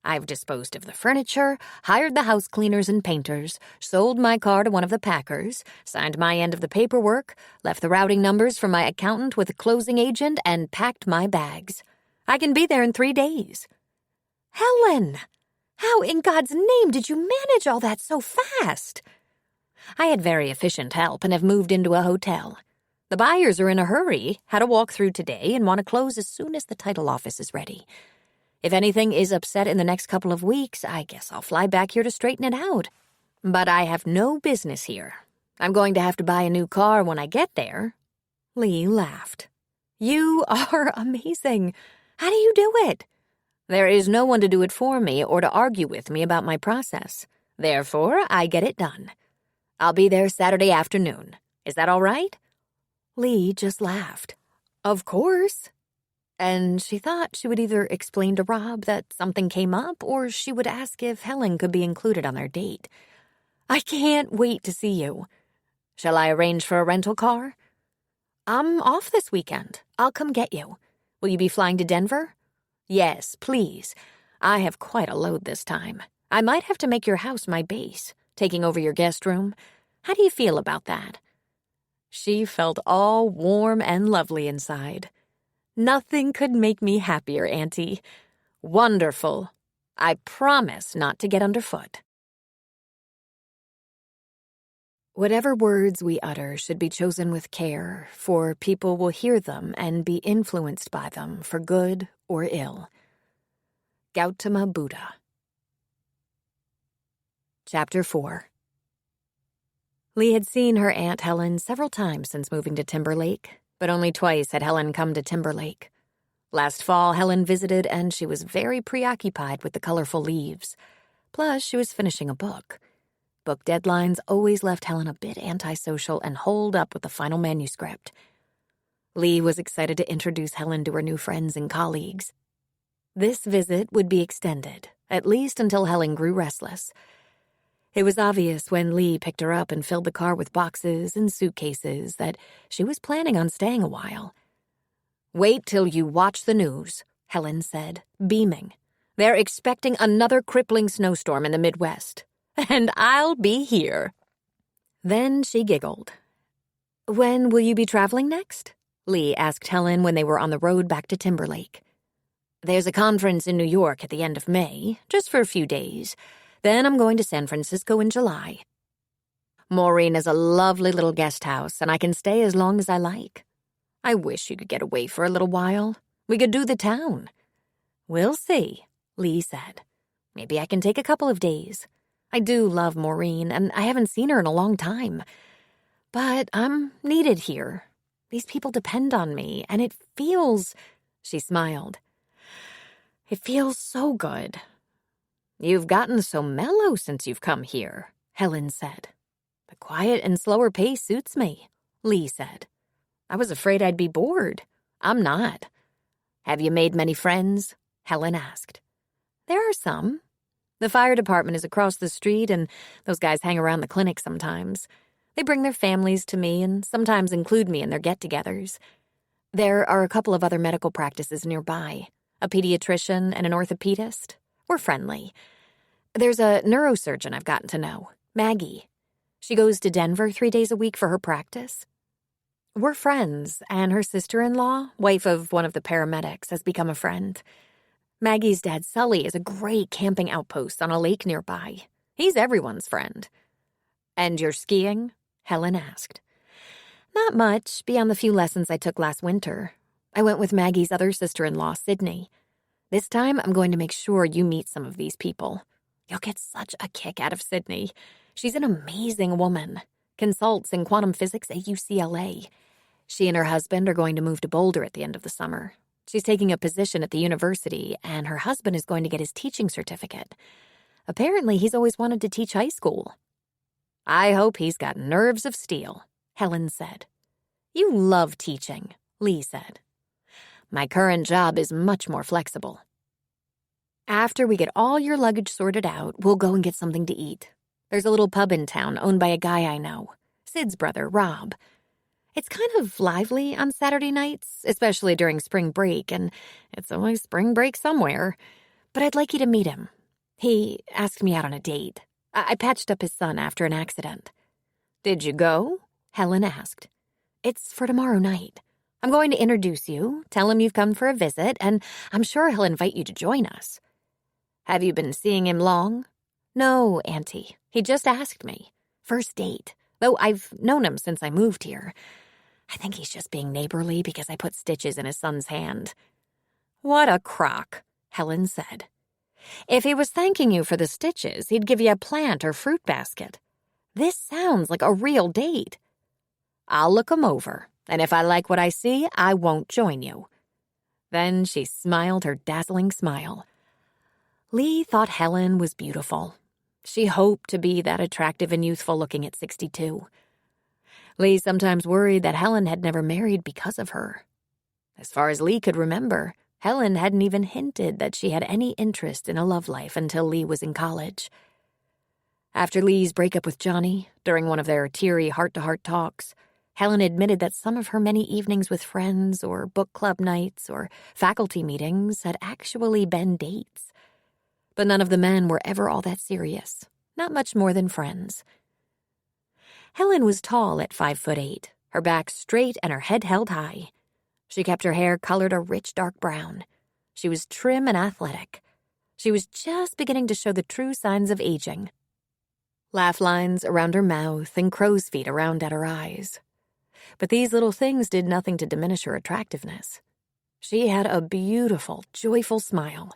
S1: I've disposed of the furniture, hired the house cleaners and painters, sold my car to one of the packers, signed my end of the paperwork, left the routing numbers for my accountant with a closing agent, and packed my bags. I can be there in 3 days. Helen! How in God's name did you manage all that so fast? I had very efficient help and have moved into a hotel. The buyers are in a hurry, had a walkthrough today, and want to close as soon as the title office is ready. If anything is upset in the next couple of weeks, I guess I'll fly back here to straighten it out. But I have no business here. I'm going to have to buy a new car when I get there. Lee laughed. You are amazing. How do you do it? There is no one to do it for me or to argue with me about my process. Therefore, I get it done. I'll be there Saturday afternoon. Is that all right? Lee just laughed.
S3: Of course. And she thought she would either explain to Rob that something came up or she would ask if Helen could be included on their date. I can't wait to see you. Shall I arrange for a rental car? I'm off this weekend. I'll come get you. Will you be flying to Denver? Yes, please. I have quite a load this time. I might have to make your house my base, taking over your guest room. How do you feel about that? She felt all warm and lovely inside. Nothing could make me happier, Auntie. Wonderful. I promise not to get underfoot. Whatever words we utter should be chosen with care, for people will hear them and be influenced by them for good or ill. Gautama Buddha. Chapter 4. Lee had seen her Aunt Helen several times since moving to Timberlake, but only twice had Helen come to Timberlake. Last fall, Helen visited, and she was very preoccupied with the colorful leaves. Plus, she was finishing a book. Book deadlines always left Helen a bit antisocial and holed up with the final manuscript. Lee was excited to introduce Helen to her new friends and colleagues. This visit would be extended, at least until Helen grew restless. It was obvious when Lee picked her up and filled the car with boxes and suitcases that she was planning on staying a while. Wait till you watch the news, Helen said, beaming. They're expecting another crippling snowstorm in the Midwest, and I'll be here. Then she giggled. When will you be traveling next? Lee asked Helen when they were on the road back to Timberlake. There's a conference in New York at the end of May, just for a few days. Then I'm going to San Francisco in July. Maureen is a lovely little guest house, and I can stay as long as I like. I wish you could get away for a little while. We could do the town. We'll see, Lee said. Maybe I can take a couple of days. I do love Maureen, and I haven't seen her in a long time. But I'm needed here. These people depend on me, and it feels... She smiled. It feels so good. You've gotten so mellow since you've come here, Helen said. The quiet and slower pace suits me, Lee said. I was afraid I'd be bored. I'm not. Have you made many friends? Helen asked. There are some. The fire department is across the street, and those guys hang around the clinic sometimes. They bring their families to me and sometimes include me in their get-togethers. There are a couple of other medical practices nearby, a pediatrician and an orthopedist. We're friendly. There's a neurosurgeon I've gotten to know, Maggie. She goes to Denver 3 days a week for her practice. We're friends, and her sister-in-law, wife of one of the paramedics, has become a friend. Maggie's dad, Sully, is a great camping outpost on a lake nearby. He's everyone's friend. And you're skiing? Helen asked. Not much, beyond the few lessons I took last winter. I went with Maggie's other sister-in-law, Sydney. This time, I'm going to make sure you meet some of these people. You'll get such a kick out of Sydney. She's an amazing woman. Consults in quantum physics at UCLA. She and her husband are going to move to Boulder at the end of the summer. She's taking a position at the university, and her husband is going to get his teaching certificate. Apparently, he's always wanted to teach high school. I hope he's got nerves of steel, Helen said. You love teaching, Lee said. My current job is much more flexible. After we get all your luggage sorted out, we'll go and get something to eat. There's a little pub in town owned by a guy I know, Sid's brother, Rob. It's kind of lively on Saturday nights, especially during spring break, and it's always spring break somewhere. But I'd like you to meet him. He asked me out on a date. I patched up his son after an accident. Did you go? Helen asked. It's for tomorrow night. I'm going to introduce you, tell him you've come for a visit, and I'm sure he'll invite you to join us. Have you been seeing him long? No, Auntie. He just asked me. First date, though I've known him since I moved here. I think he's just being neighborly because I put stitches in his son's hand. What a crock, Helen said. If he was thanking you for the stitches, he'd give you a plant or fruit basket. This sounds like a real date. I'll look him over. And if I like what I see, I won't join you. Then she smiled her dazzling smile. Lee thought Helen was beautiful. She hoped to be that attractive and youthful looking at 62.
S1: Lee sometimes worried that Helen had never married because of her. As far as Lee could remember, Helen hadn't even hinted that she had any interest in a love life until Lee was in college. After Lee's breakup with Johnny, during one of their teary heart-to-heart talks, Helen admitted that some of her many evenings with friends or book club nights or faculty meetings had actually been dates. But none of the men were ever all that serious, not much more than friends. Helen was tall at 5'8", her back straight and her head held high. She kept her hair colored a rich dark brown. She was trim and athletic. She was just beginning to show the true signs of aging. Laugh lines around her mouth and crow's feet around at her eyes. But these little things did nothing to diminish her attractiveness. She had a beautiful, joyful smile.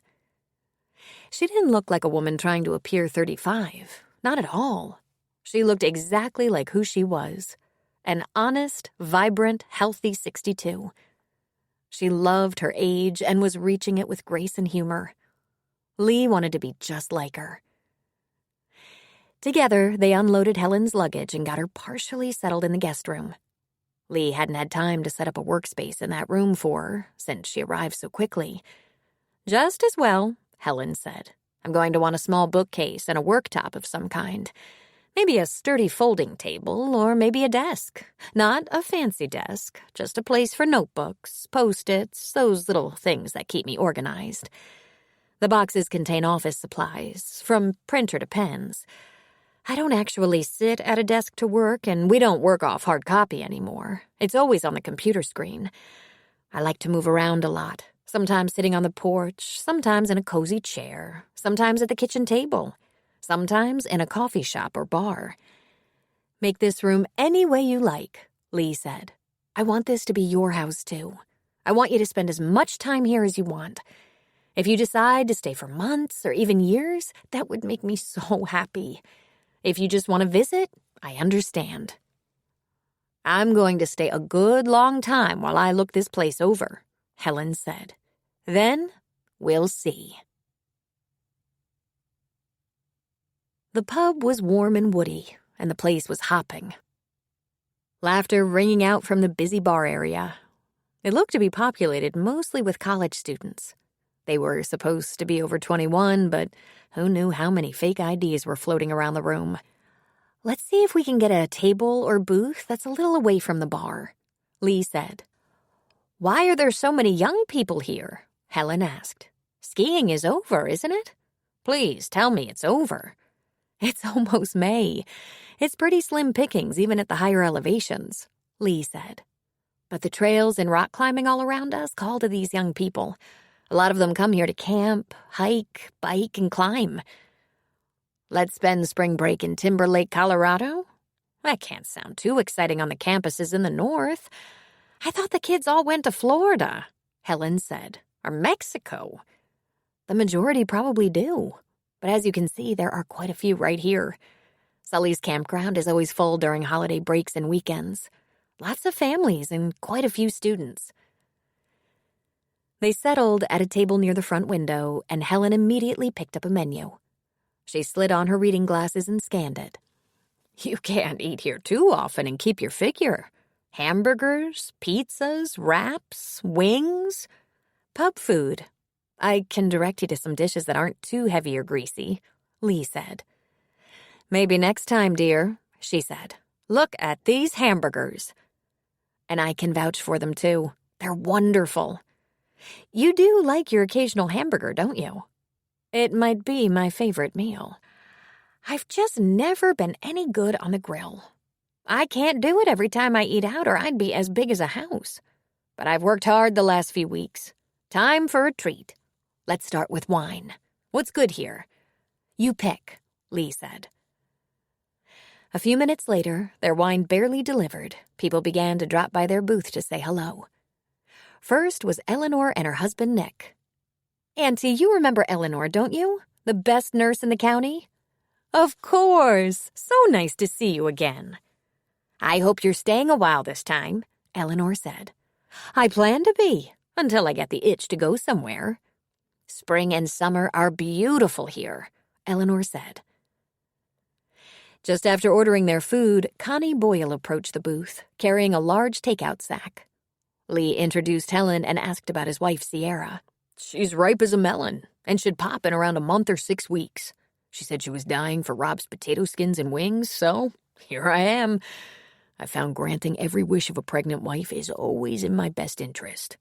S1: She didn't look like a woman trying to appear 35, not at all. She looked exactly like who she was, an honest, vibrant, healthy 62. She loved her age and was reaching it with grace and humor. Lee wanted to be just like her. Together, they unloaded Helen's luggage and got her partially settled in the guest room. Lee hadn't had time to set up a workspace in that room for her, since she arrived so quickly. "Just as well," Helen said. "I'm going to want a small bookcase and a worktop of some kind. Maybe a sturdy folding table, or maybe a desk. Not a fancy desk, just a place for notebooks, Post-its, those little things that keep me organized. The boxes contain office supplies, from printer to pens. I don't actually sit at a desk to work, and we don't work off hard copy anymore. It's always on the computer screen. I like to move around a lot, sometimes sitting on the porch, sometimes in a cozy chair, sometimes at the kitchen table, sometimes in a coffee shop or bar. Make this room any way you like," Lee said. "I want this to be your house, too. I want you to spend as much time here as you want. If you decide to stay for months or even years, that would make me so happy. If you just want to visit, I understand." "I'm going to stay a good long time while I look this place over," Helen said. "Then we'll see." The pub was warm and woody, and the place was hopping. Laughter ringing out from the busy bar area. It looked to be populated mostly with college students. They were supposed to be over 21, but who knew how many fake IDs were floating around the room. "Let's see if we can get a table or booth that's a little away from the bar," Lee said. "Why are there so many young people here?" Helen asked. "Skiing is over, isn't it? Please tell me it's over." "It's almost May. It's pretty slim pickings even at the higher elevations," Lee said. "But the trails and rock climbing all around us call to these young people. A lot of them come here to camp, hike, bike, and climb." "Let's spend spring break in Timber Lake, Colorado? That can't sound too exciting on the campuses in the north. I thought the kids all went to Florida," Helen said, "or Mexico." "The majority probably do. But as you can see, there are quite a few right here. Sully's campground is always full during holiday breaks and weekends. Lots of families and quite a few students." They settled at a table near the front window, and Helen immediately picked up a menu. She slid on her reading glasses and scanned it. "You can't eat here too often and keep your figure. Hamburgers, pizzas, wraps, wings. Pub food. I can direct you to some dishes that aren't too heavy or greasy," Lee said. "Maybe next time, dear," she said. "Look at these hamburgers." "And I can vouch for them, too. They're wonderful. You do like your occasional hamburger, don't you?" "It might be my favorite meal. I've just never been any good on the grill. I can't do it every time I eat out or I'd be as big as a house. But I've worked hard the last few weeks. Time for a treat. Let's start with wine. What's good here?" "You pick," Lee said. A few minutes later, their wine barely delivered, people began to drop by their booth to say hello. First was Eleanor and her husband, Nick. "Auntie, you remember Eleanor, don't you? The best nurse in the county?" "Of course. So nice to see you again." "I hope you're staying a while this time," Eleanor said. "I plan to be, until I get the itch to go somewhere." "Spring and summer are beautiful here," Eleanor said. Just after ordering their food, Connie Boyle approached the booth, carrying a large takeout sack. Lee introduced Helen and asked about his wife, Sierra.
S3: She's ripe as a melon and should pop in around a month or 6 weeks. She said she was dying for Rob's potato skins and wings, so here I am. I found granting every wish of a pregnant wife is always in my best interest.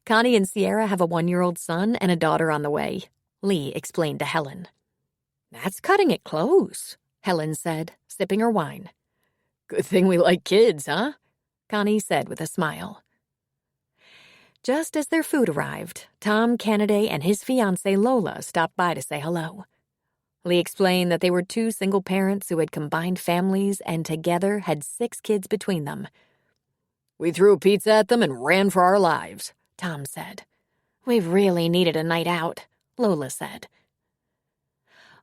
S1: Connie and Sierra have a 1-year-old son and a daughter on the way, Lee explained to Helen.
S2: That's cutting it close, Helen said, sipping her wine.
S3: Good thing we like kids, huh?
S1: Connie said with a smile. Just as their food arrived, Tom Cannaday and his fiancée Lola stopped by to say hello. Lee explained that they were 2 single parents who had combined families and together had 6 kids between them.
S3: We threw a pizza at them and ran for our lives, Tom said.
S1: We've really needed a night out, Lola said.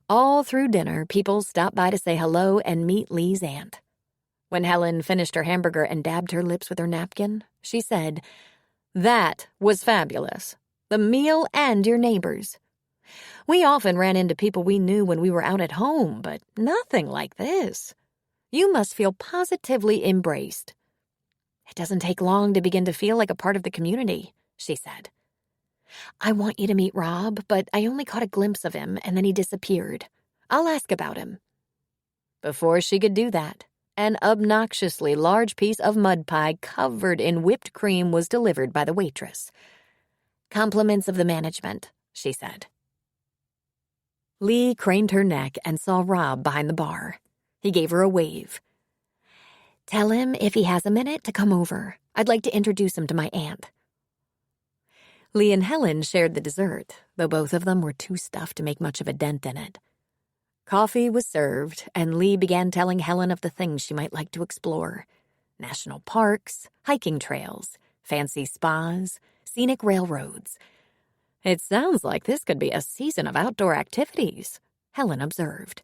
S1: All through dinner, people stopped by to say hello and meet Lee's aunt. When Helen finished her hamburger and dabbed her lips with her napkin, she said, "That was fabulous. The meal and your neighbors. We often ran into people we knew when we were out at home, but nothing like this. You must feel positively embraced." "It doesn't take long to begin to feel like a part of the community," she said. "I want you to meet Rob, but I only caught a glimpse of him and then he disappeared. I'll ask about him." Before she could do that, an obnoxiously large piece of mud pie covered in whipped cream was delivered by the waitress. "Compliments of the management," she said. Lee craned her neck and saw Rob behind the bar. He gave her a wave. "Tell him if he has a minute to come over. I'd like to introduce him to my aunt." Lee and Helen shared the dessert, though both of them were too stuffed to make much of a dent in it. Coffee was served, and Lee began telling Helen of the things she might like to explore. National parks, hiking trails, fancy spas, scenic railroads. "It sounds like this could be a season of outdoor activities," Helen observed.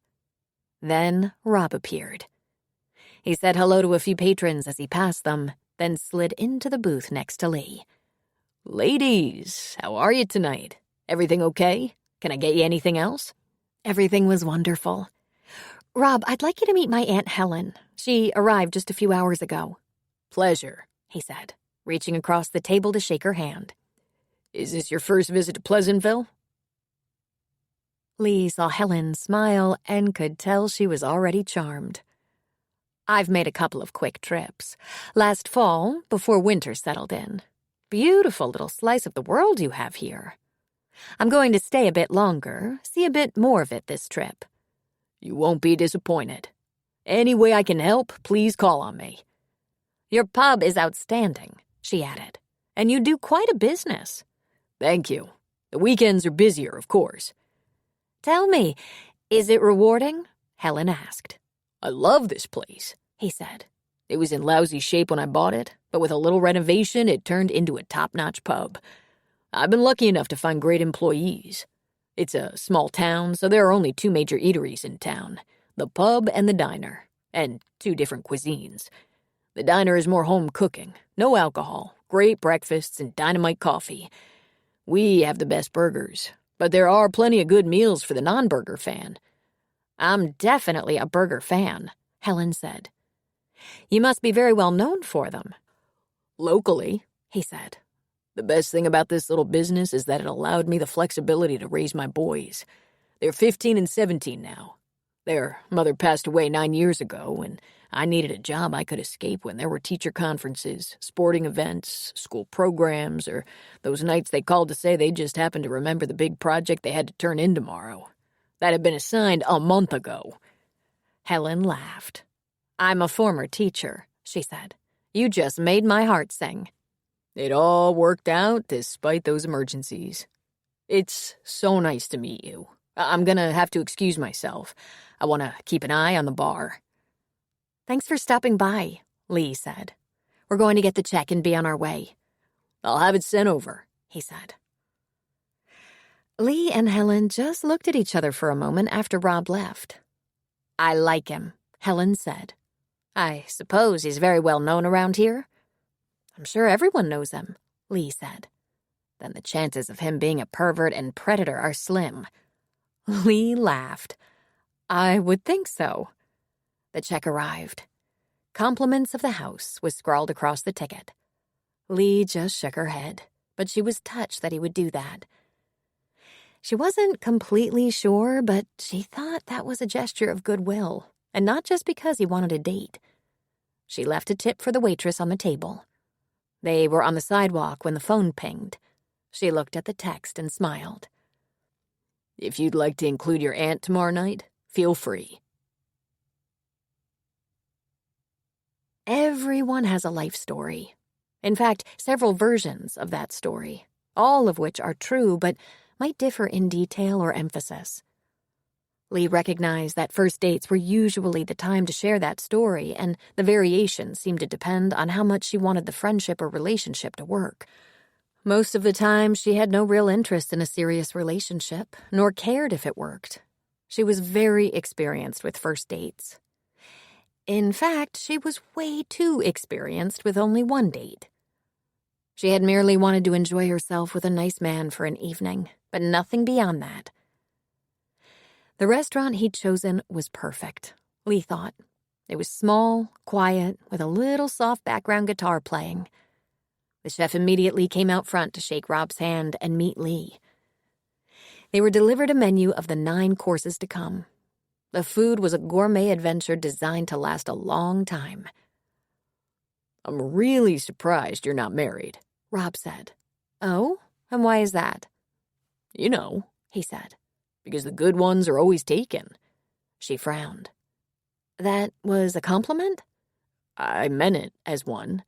S1: Then Rob appeared. He said hello to a few patrons as he passed them, then slid into the booth next to Lee.
S3: "Ladies, how are you tonight? Everything okay? Can I get you anything else?"
S1: Everything was wonderful. "Rob, I'd like you to meet my Aunt Helen. She arrived just a few hours ago."
S3: "Pleasure,"
S1: he said, reaching across the table to shake her hand.
S3: "Is this your first visit to Pleasantville?"
S1: Lee saw Helen smile and could tell she was already charmed. "I've made a couple of quick trips. Last fall, before winter settled in. Beautiful little slice of the world you have here. I'm going to stay a bit longer, see a bit more of it this trip."
S3: "You won't be disappointed. Any way I can help, please call on me."
S1: "Your pub is outstanding," she added, "and you do quite a business."
S3: "Thank you. The weekends are busier, of course."
S1: "Tell me, is it rewarding?" Helen asked.
S3: "I love this place," he said. "It was in lousy shape when I bought it, but with a little renovation, it turned into a top-notch pub. I've been lucky enough to find great employees. It's a small town, so there are only 2 major eateries in town, the pub and the diner, and 2 different cuisines. The diner is more home cooking, no alcohol, great breakfasts, and dynamite coffee. We have the best burgers, but there are plenty of good meals for the non-burger fan."
S1: "I'm definitely a burger fan," Helen said. "You must be very well known for them."
S3: "Locally," he said. "The best thing about this little business is that it allowed me the flexibility to raise my boys. They're 15 and 17 now. Their mother passed away 9 years ago, and I needed a job I could escape when there were teacher conferences, sporting events, school programs, or those nights they called to say they just happened to remember the big project they had to turn in tomorrow. That had been assigned a month ago."
S1: Helen laughed. "I'm a former teacher," she said. "You just made my heart sing."
S3: It all worked out despite those emergencies. It's so nice to meet you. I'm gonna have to excuse myself. I want to keep an eye on the bar."
S1: "Thanks for stopping by," Lee said. "We're going to get the check and be on our way."
S3: "I'll have it sent over,"
S1: he said. Lee and Helen just looked at each other for a moment after Rob left. "I like him," Helen said. "I suppose he's very well known around here?" "I'm sure everyone knows him," Lee said. "Then the chances of him being a pervert and predator are slim." Lee laughed. I would think so. The check arrived. Compliments of the house was scrawled across the ticket. Lee just shook her head, but she was touched that he would do that. She wasn't completely sure, but she thought that was a gesture of goodwill, and not just because he wanted a date. She left a tip for the waitress on the table. They were on the sidewalk when the phone pinged. She looked at the text and smiled.
S3: If you'd like to include your aunt tomorrow night, feel free.
S1: Everyone has a life story. In fact, several versions of that story, all of which are true but might differ in detail or emphasis. Lee recognized that first dates were usually the time to share that story, and the variations seemed to depend on how much she wanted the friendship or relationship to work. Most of the time, she had no real interest in a serious relationship, nor cared if it worked. She was very experienced with first dates. In fact, she was way too experienced with only one date. She had merely wanted to enjoy herself with a nice man for an evening, but nothing beyond that. The restaurant he'd chosen was perfect, Lee thought. It was small, quiet, with a little soft background guitar playing. The chef immediately came out front to shake Rob's hand and meet Lee. They were delivered a menu of the 9 courses to come. The food was a gourmet adventure designed to last a long time.
S3: I'm really surprised you're not married,
S1: Rob said. Oh? And why is that?
S3: You know,
S1: He said.
S3: because the good ones are always taken.
S1: She frowned. That was a compliment?
S3: I meant it as one.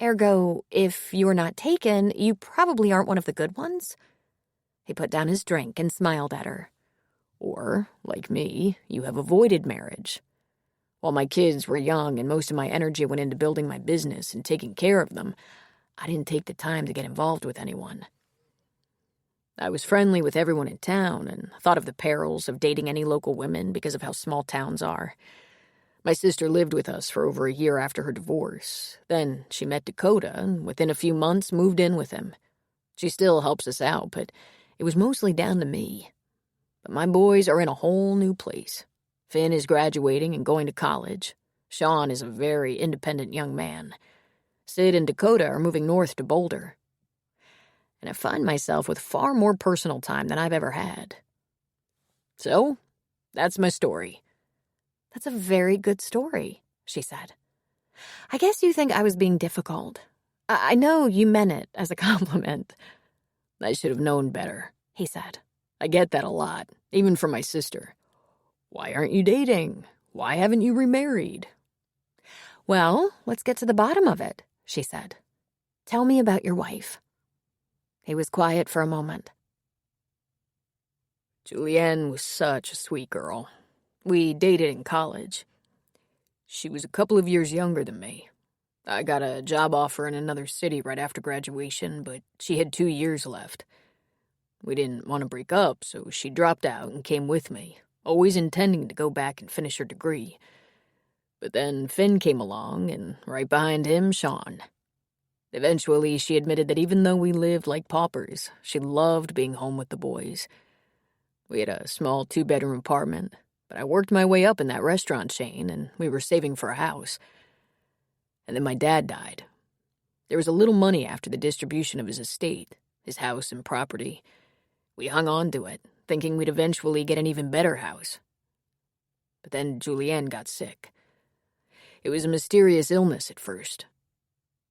S1: Ergo, if you're not taken, you probably aren't one of the good ones? He put down his drink and smiled at her.
S3: Or, like me, you have avoided marriage. While my kids were young and most of my energy went into building my business and taking care of them, I didn't take the time to get involved with anyone. I was friendly with everyone in town and thought of the perils of dating any local women because of how small towns are. My sister lived with us for over a year after her divorce. Then she met Dakota and within a few months moved in with him. She still helps us out, but it was mostly down to me. But my boys are in a whole new place. Finn is graduating and going to college. Sean is a very independent young man. Sid and Dakota are moving north to Boulder. And I find myself with far more personal time than I've ever had. So, that's my story.
S1: That's a very good story, she said. I guess you think I was being difficult. I know you meant it as a compliment.
S3: I should have known better,
S1: he said.
S3: I get that a lot, even from my sister. Why aren't you dating? Why haven't you remarried?
S1: Well, let's get to the bottom of it, she said. Tell me about your wife. He was quiet for a moment.
S3: Julianne was such a sweet girl. We dated in college. She was a couple of years younger than me. I got a job offer in another city right after graduation, but she had 2 years left. We didn't want to break up, so she dropped out and came with me, always intending to go back and finish her degree. But then Finn came along, and right behind him, Sean. Eventually, she admitted that even though we lived like paupers, she loved being home with the boys. We had a small 2-bedroom apartment, but I worked my way up in that restaurant chain, and we were saving for a house. And then my dad died. There was a little money after the distribution of his estate, his house and property. We hung on to it, thinking we'd eventually get an even better house. But then Julianne got sick. It was a mysterious illness at first.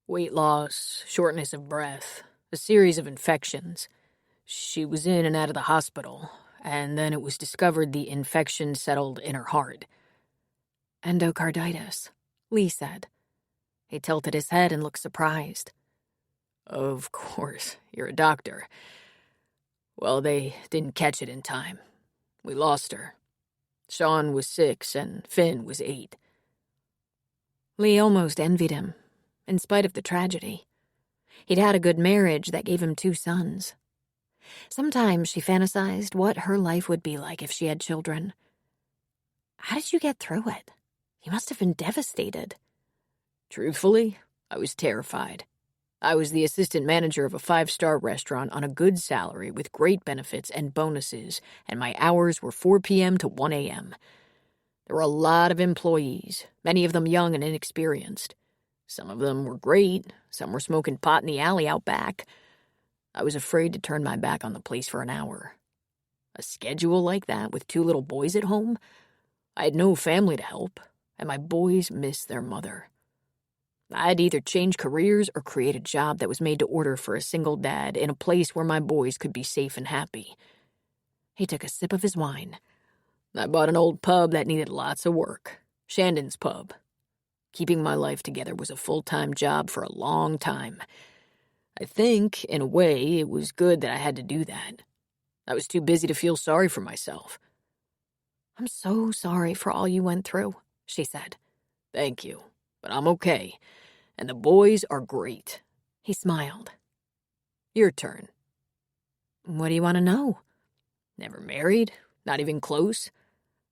S3: Weight loss, shortness of breath, a series of infections. She was in and out of the hospital, and then it was discovered the infection settled in her heart.
S1: Endocarditis, Lee said. He tilted his head and looked surprised.
S3: Of course, you're a doctor. Well, they didn't catch it in time. We lost her. Sean was 6 and Finn was 8.
S1: Lee almost envied him, in spite of the tragedy. He'd had a good marriage that gave him 2 sons. Sometimes she fantasized what her life would be like if she had children. How did you get through it? You must have been devastated.
S3: Truthfully, I was terrified. I was the assistant manager of a 5-star restaurant on a good salary with great benefits and bonuses, and my hours were 4 p.m. to 1 a.m. There were a lot of employees, many of them young and inexperienced. Some of them were great, some were smoking pot in the alley out back. I was afraid to turn my back on the place for an hour. A schedule like that with 2 little boys at home? I had no family to help, and my boys missed their mother. I had to either change careers or create a job that was made to order for a single dad in a place where my boys could be safe and happy. He took a sip of his wine. I bought an old pub that needed lots of work. Shandon's Pub. Keeping my life together was a full-time job for a long time. I think, in a way, it was good that I had to do that. I was too busy to feel sorry for myself.
S1: "I'm so sorry for all you went through," she said.
S3: "Thank you, but I'm okay. And the boys are great."
S1: He smiled.
S3: "Your turn."
S1: "What do you want to know?"
S3: "Never married? Not even close?"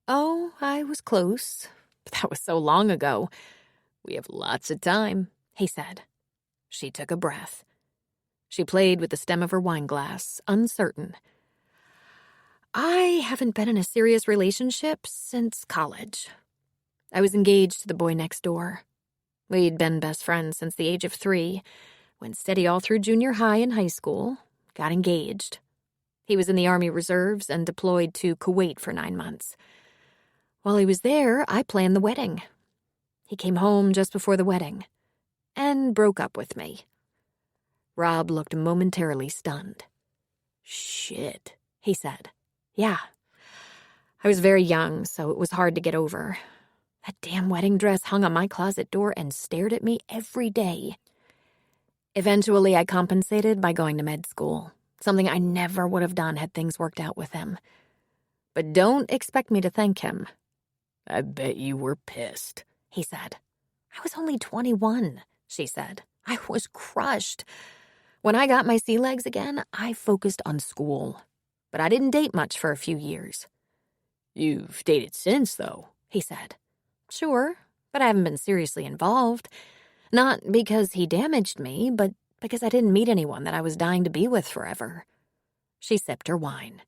S1: "Oh, I was close, but that was so long ago."
S3: "We have lots of time,"
S1: he said. She took a breath. She played with the stem of her wine glass, uncertain. "I haven't been in a serious relationship since college. I was engaged to the boy next door. We'd been best friends since the age of 3, went steady all through junior high and high school, got engaged. He was in the Army Reserves and deployed to Kuwait for 9 months. While he was there, I planned the wedding. He came home just before the wedding and broke up with me." Rob looked momentarily stunned.
S3: "Shit,"
S1: he said. "Yeah. I was very young, so it was hard to get over. That damn wedding dress hung on my closet door and stared at me every day. Eventually, I compensated by going to med school, something I never would have done had things worked out with him. But don't expect me to thank him."
S3: "I bet you were pissed,"
S1: he said. "I was only 21, she said. I was crushed. When I got my sea legs again, I focused on school. But I didn't date much for a few years."
S3: "You've dated since, though,"
S1: he said. "Sure, but I haven't been seriously involved. Not because he damaged me, but because I didn't meet anyone that I was dying to be with forever." She sipped her wine.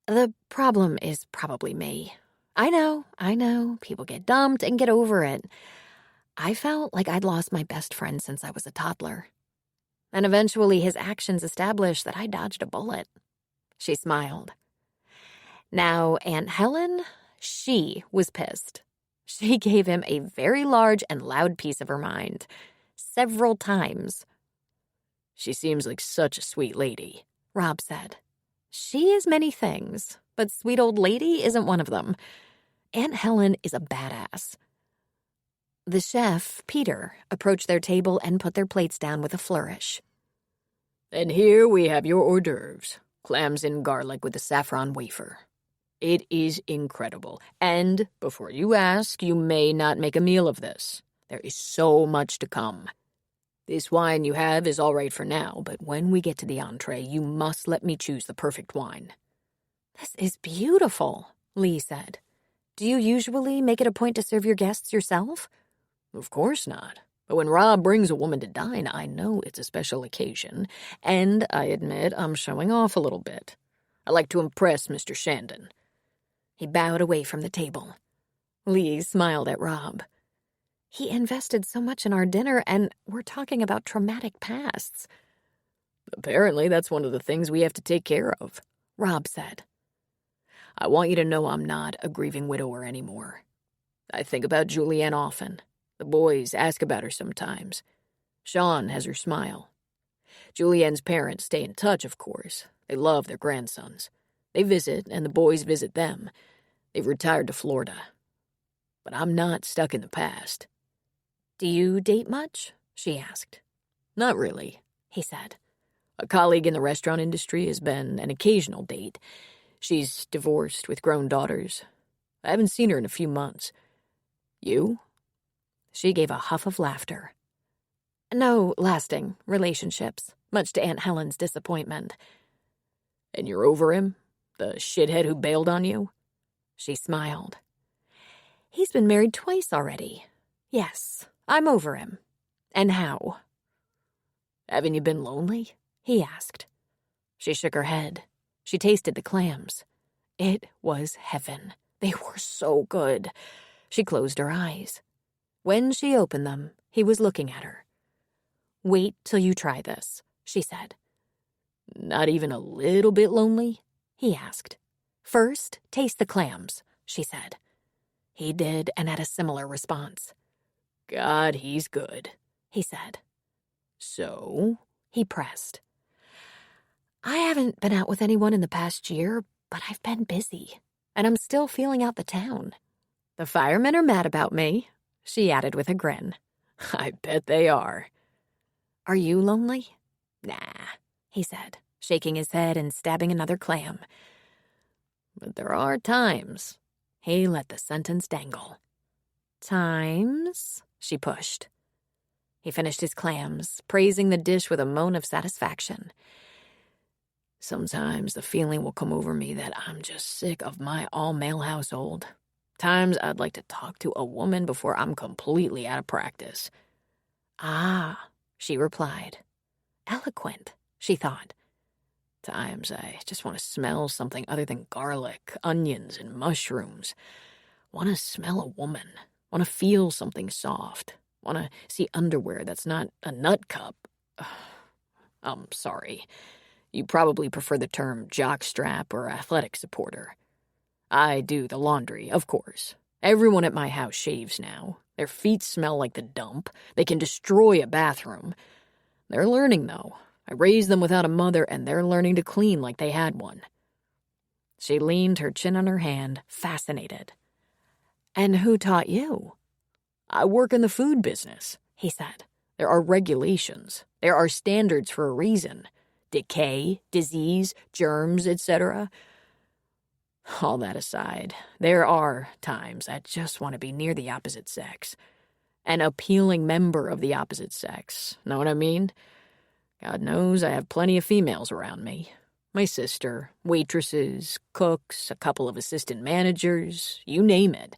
S1: "The problem is probably me. I know. People get dumped and get over it. I felt like I'd lost my best friend since I was a toddler. And eventually his actions established that I dodged a bullet." She smiled. "Now, Aunt Helen, she was pissed. She gave him a very large and loud piece of her mind. Several times."
S3: "She seems like such a sweet lady,"
S1: Rob said. "She is many things, but sweet old lady isn't one of them. Aunt Helen is a badass." The chef, Peter, approached their table and put their plates down with a flourish.
S3: "And here we have your hors d'oeuvres, clams in garlic with a saffron wafer. It is incredible. And, before you ask, you may not make a meal of this. There is so much to come. This wine you have is all right for now, but when we get to the entree, you must let me choose the perfect wine."
S1: "This is beautiful," Lee said. "Do you usually make it a point to serve your guests yourself?"
S3: "Of course not. But when Rob brings a woman to dine, I know it's a special occasion, and I admit I'm showing off a little bit. I like to impress Mr. Shandon."
S1: He bowed away from the table. Lee smiled at Rob. "He invested so much in our dinner, and we're talking about traumatic pasts."
S3: "Apparently that's one of the things we have to take care of,"
S1: Rob said.
S3: "I want you to know I'm not a grieving widower anymore. I think about Julianne often. The boys ask about her sometimes. Sean has her smile. Julianne's parents stay in touch, of course. They love their grandsons. They visit, and the boys visit them. They've retired to Florida. But I'm not stuck in the past."
S1: "Do you date much?" she asked.
S3: "Not really,"
S1: he said.
S3: "A colleague in the restaurant industry has been an occasional date. She's divorced with grown daughters. I haven't seen her in a few months. You?"
S1: She gave a huff of laughter. "No lasting relationships, much to Aunt Helen's disappointment."
S3: "And you're over him? The shithead who bailed on you?"
S1: She smiled. "He's been married twice already. Yes, I'm over him. And how?"
S3: Haven't you been lonely?" he asked. She shook her head. She tasted the clams. It was heaven. They were so good. She closed her eyes. When she opened them, he was looking at her. "Wait till you try this," she said. "Not even a little bit lonely?" he asked. "First, taste the clams," she said. He did and had a similar response. "God, he's good," he said. "So?" he pressed. "I haven't been out with anyone in the past year, but I've been busy, and I'm still feeling out the town. The firemen are mad about me," she added with a grin. "I bet they are." "Are you lonely?" "Nah," he said, shaking his head and stabbing another clam. "But there are times." He let the sentence dangle. "Times?" she pushed. He finished his clams, praising the dish with a moan of satisfaction. "Sometimes the feeling will come over me that I'm just sick of my all-male household. Times I'd like to talk to a woman before I'm completely out of practice." "Ah," she replied. Eloquent, she thought. "Times I just want to smell something other than garlic, onions, and mushrooms. Want to smell a woman. Want to feel something soft. Want to see underwear that's not a nut cup. I'm sorry. You probably prefer the term jockstrap or athletic supporter. I do the laundry, of course. Everyone at my house shaves now. Their feet smell like the dump. They can destroy a bathroom. They're learning, though. I raised them without a mother, and they're learning to clean like they had one." She leaned her chin on her hand, fascinated. "And who taught you?" "I work in the food business," he said. "There are regulations. There are standards for a reason. Decay, disease, germs, etc. All that aside, there are times I just want to be near the opposite sex. An appealing member of the opposite sex. Know what I mean? God knows I have plenty of females around me. My sister, waitresses, cooks, a couple of assistant managers, you name it."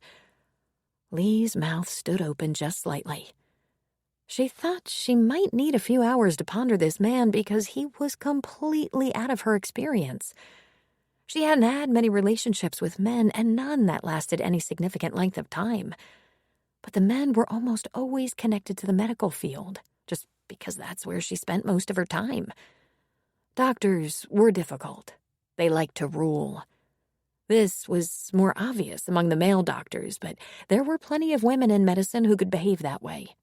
S3: Lee's mouth stood open just slightly. She thought she might need a few hours to ponder this man because he was completely out of her experience. She hadn't had many relationships with men, and none that lasted any significant length of time. But the men were almost always connected to the medical field, just because that's where she spent most of her time. Doctors were difficult. They liked to rule. This was more obvious among the male doctors, but there were plenty of women in medicine who could behave that way.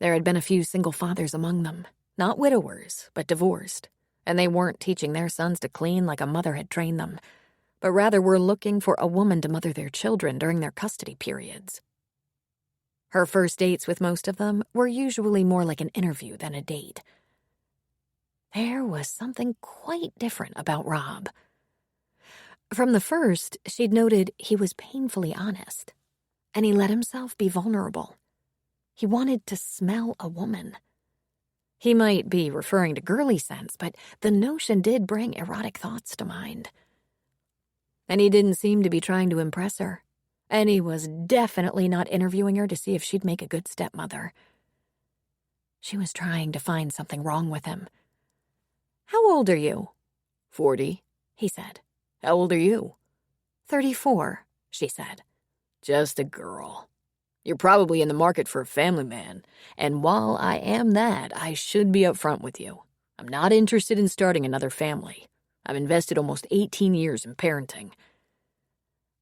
S3: There had been a few single fathers among them, not widowers, but divorced, and they weren't teaching their sons to clean like a mother had trained them, but rather were looking for a woman to mother their children during their custody periods. Her first dates with most of them were usually more like an interview than a date. There was something quite different about Rob. From the first, she'd noted he was painfully honest, and he let himself be vulnerable. He wanted to smell a woman. He might be referring to girly sense, but the notion did bring erotic thoughts to mind. And he didn't seem to be trying to impress her, and he was definitely not interviewing her to see if she'd make a good stepmother. She was trying to find something wrong with him. "How old are you?" 40, he said. "How old are you?" 34, she said. "Just a girl. You're probably in the market for a family man, and while I am that, I should be upfront with you. I'm not interested in starting another family. I've invested almost 18 years in parenting."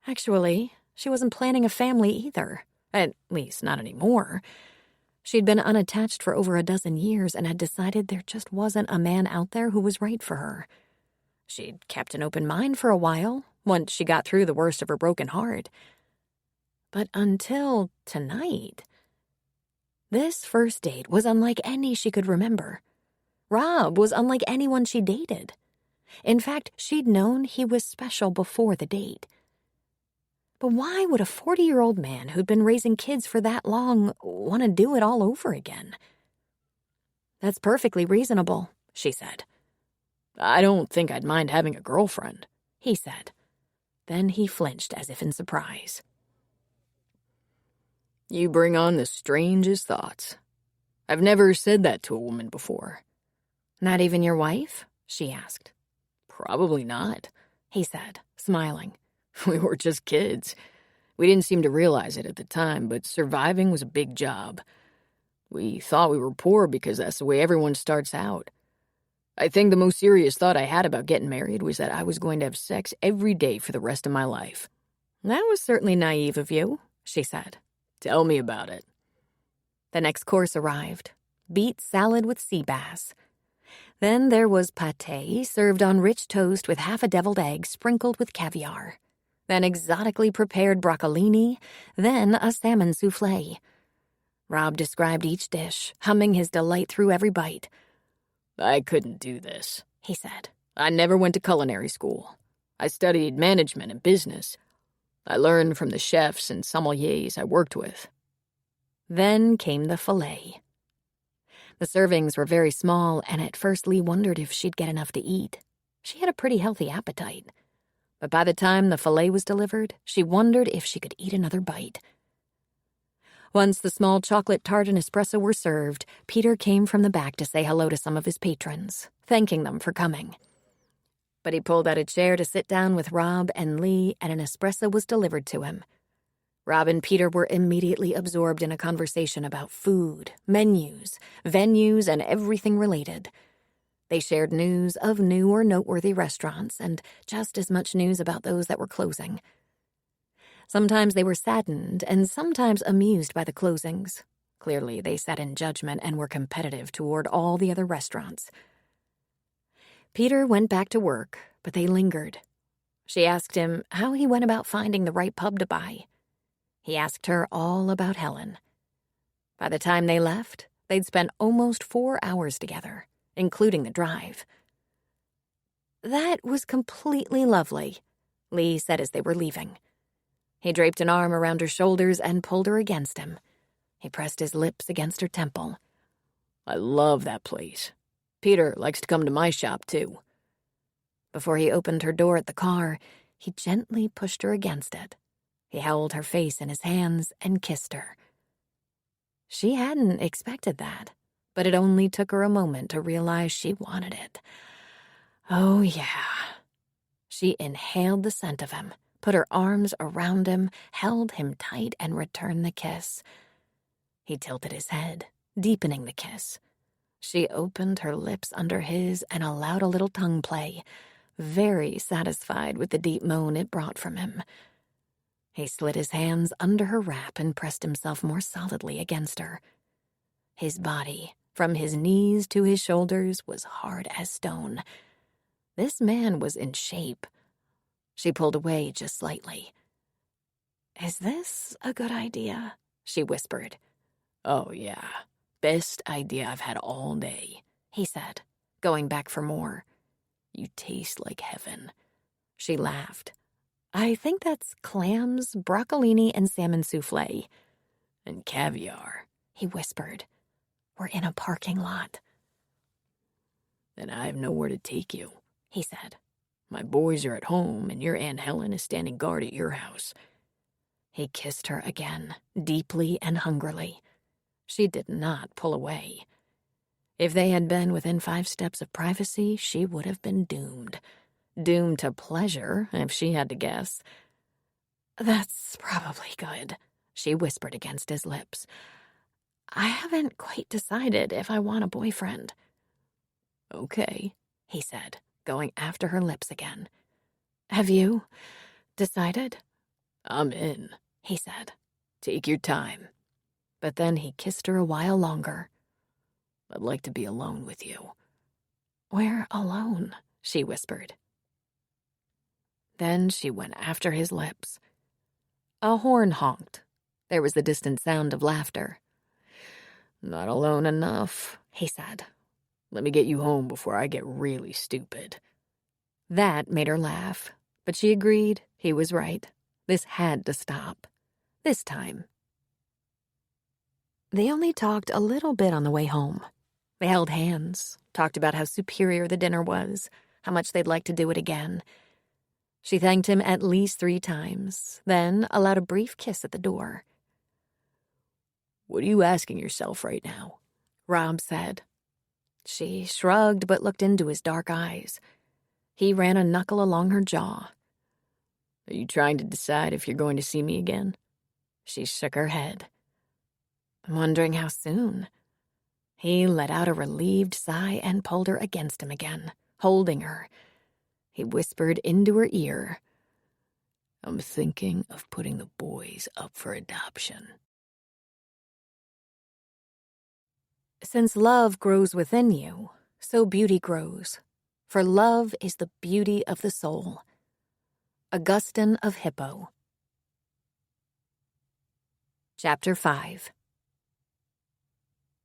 S3: Actually, she wasn't planning a family either, at least not anymore. She'd been unattached for over a dozen years and had decided there just wasn't a man out there who was right for her. She'd kept an open mind for a while, once she got through the worst of her broken heart. But until tonight, this first date was unlike any she could remember. Rob was unlike anyone she dated. In fact, she'd known he was special before the date. But why would a 40-year-old man who'd been raising kids for that long want to do it all over again? "That's perfectly reasonable," she said. "I don't think I'd mind having a girlfriend," he said. Then he flinched as if in surprise. "You bring on the strangest thoughts. I've never said that to a woman before.
S1: Not even your wife? She asked.
S3: Probably not,
S1: He said, smiling.
S3: We were just kids. We didn't seem to realize it at the time, but surviving was a big job. We thought we were poor because that's the way everyone starts out. I think the most serious thought I had about getting married was that I was going to have sex every day for the rest of my life.
S1: That was certainly naive of you, she said.
S3: Tell me about it.
S1: The next course arrived. Beet salad with sea bass. Then there was pâté served on rich toast with half a deviled egg sprinkled with caviar. Then exotically prepared broccolini. Then a salmon soufflé. Rob described each dish, humming his delight through every bite.
S3: I couldn't do this,
S1: He said.
S3: I never went to culinary school. I studied management and business. I learned from the chefs and sommeliers I worked with.
S1: Then came the filet. The servings were very small, and at first Lee wondered if she'd get enough to eat. She had a pretty healthy appetite. But by the time the filet was delivered, she wondered if she could eat another bite. Once the small chocolate tart and espresso were served, Peter came from the back to say hello to some of his patrons, thanking them for coming. But he pulled out a chair to sit down with Rob and Lee, and an espresso was delivered to him. Rob and Peter were immediately absorbed in a conversation about food, menus, venues, and everything related. They shared news of new or noteworthy restaurants and just as much news about those that were closing. Sometimes they were saddened and sometimes amused by the closings. Clearly, they sat in judgment and were competitive toward all the other restaurants. Peter went back to work, but they lingered. She asked him how he went about finding the right pub to buy. He asked her all about Helen. By the time they left, they'd spent almost 4 hours together, including the drive. That was completely lovely, Lee said as they were leaving. He draped an arm around her shoulders and pulled her against him. He pressed his lips against her temple.
S3: I love that place. Peter likes to come to my shop, too.
S1: Before he opened her door at the car, he gently pushed her against it. He held her face in his hands and kissed her. She hadn't expected that, but it only took her a moment to realize she wanted it. Oh, yeah. She inhaled the scent of him, put her arms around him, held him tight, and returned the kiss. He tilted his head, deepening the kiss. She opened her lips under his and allowed a little tongue play, very satisfied with the deep moan it brought from him. He slid his hands under her wrap and pressed himself more solidly against her. His body, from his knees to his shoulders, was hard as stone. This man was in shape. She pulled away just slightly. "Is this a good idea?" she whispered.
S3: Oh, yeah. Best idea I've had all day,
S1: he said, going back for more.
S3: You taste like heaven.
S1: She laughed. I think that's clams, broccolini, and salmon soufflé.
S3: And caviar,
S1: he whispered. We're in a parking lot.
S3: Then I have nowhere to take you,
S1: he said.
S3: My boys are at home, and your Aunt Helen is standing guard at your house.
S1: He kissed her again, deeply and hungrily. She did not pull away. If they had been within 5 steps of privacy, she would have been doomed. Doomed to pleasure, if she had to guess. That's probably good, she whispered against his lips. I haven't quite decided if I want a boyfriend.
S3: Okay,
S1: he said, going after her lips again. Have you decided?
S3: I'm in,
S1: he said.
S3: Take your time.
S1: But then he kissed her a while longer.
S3: I'd like to be alone with you.
S1: We're alone, she whispered. Then she went after his lips. A horn honked. There was the distant sound of laughter.
S3: Not alone enough,
S1: he said.
S3: Let me get you home before I get really stupid.
S1: That made her laugh, but she agreed he was right. This had to stop. This time. They only talked a little bit on the way home. They held hands, talked about how superior the dinner was, how much they'd like to do it again. She thanked him at least 3 times, then allowed a brief kiss at the door.
S3: What are you asking yourself right now?
S1: Rob said. She shrugged but looked into his dark eyes. He ran a knuckle along her jaw.
S3: Are you trying to decide if you're going to see me again?
S1: She shook her head. I'm wondering how soon. He let out a relieved sigh and pulled her against him again, holding her. He whispered into her ear,
S3: I'm thinking of putting the boys up for adoption.
S1: Since love grows within you, so beauty grows. For love is the beauty of the soul. Augustine of Hippo. Chapter 5.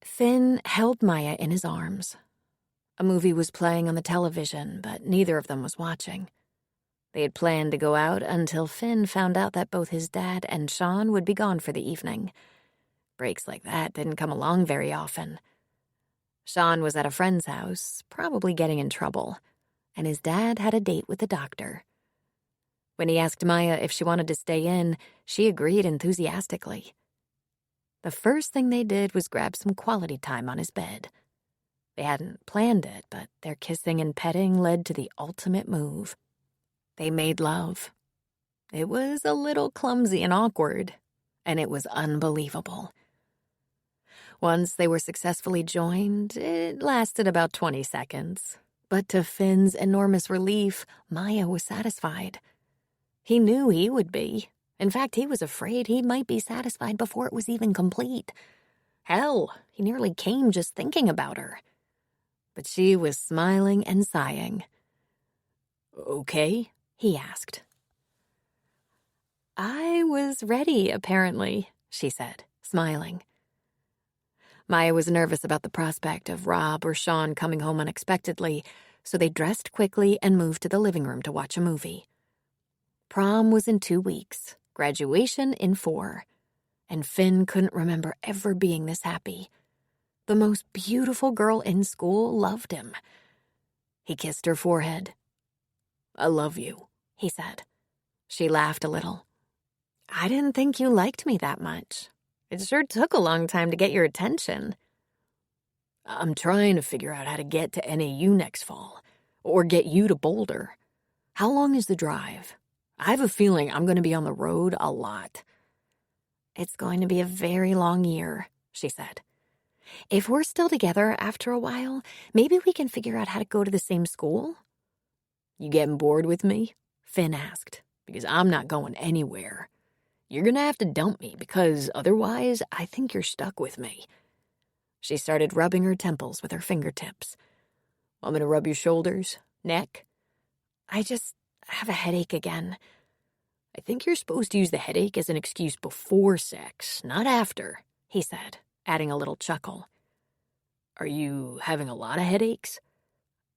S1: Finn held Maya in his arms. A movie was playing on the television, but neither of them was watching. They had planned to go out until Finn found out that both his dad and Sean would be gone for the evening. Breaks like that didn't come along very often. Sean was at a friend's house, probably getting in trouble, and his dad had a date with the doctor. When he asked Maya if she wanted to stay in, she agreed enthusiastically. The first thing they did was grab some quality time on his bed. They hadn't planned it, but their kissing and petting led to the ultimate move. They made love. It was a little clumsy and awkward, and it was unbelievable. Once they were successfully joined, it lasted about 20 seconds. But to Finn's enormous relief, Maya was satisfied. He knew he would be. In fact, he was afraid he might be satisfied before it was even complete. Hell, he nearly came just thinking about her. But she was smiling and sighing.
S3: Okay?
S1: He asked. I was ready, apparently, she said, smiling. Maya was nervous about the prospect of Rob or Sean coming home unexpectedly, so they dressed quickly and moved to the living room to watch a movie. Prom was in 2 weeks, graduation in 4, and Finn couldn't remember ever being this happy. The most beautiful girl in school loved him. He kissed her forehead.
S3: I love you,
S1: he said. She laughed a little. I didn't think you liked me that much. It sure took a long time to get your attention.
S3: I'm trying to figure out how to get to NAU next fall, or get you to Boulder. How long is the drive? I have a feeling I'm going to be on the road a lot.
S1: It's going to be a very long year, she said. If we're still together after a while, maybe we can figure out how to go to the same school.
S3: You getting bored with me? Finn asked, because I'm not going anywhere. You're going to have to dump me because otherwise I think you're stuck with me.
S1: She started rubbing her temples with her fingertips.
S3: Want me to rub your shoulders, neck?
S1: I just have a headache again.
S3: I think you're supposed to use the headache as an excuse before sex, not after,
S1: he said, adding a little chuckle.
S3: Are you having a lot of headaches?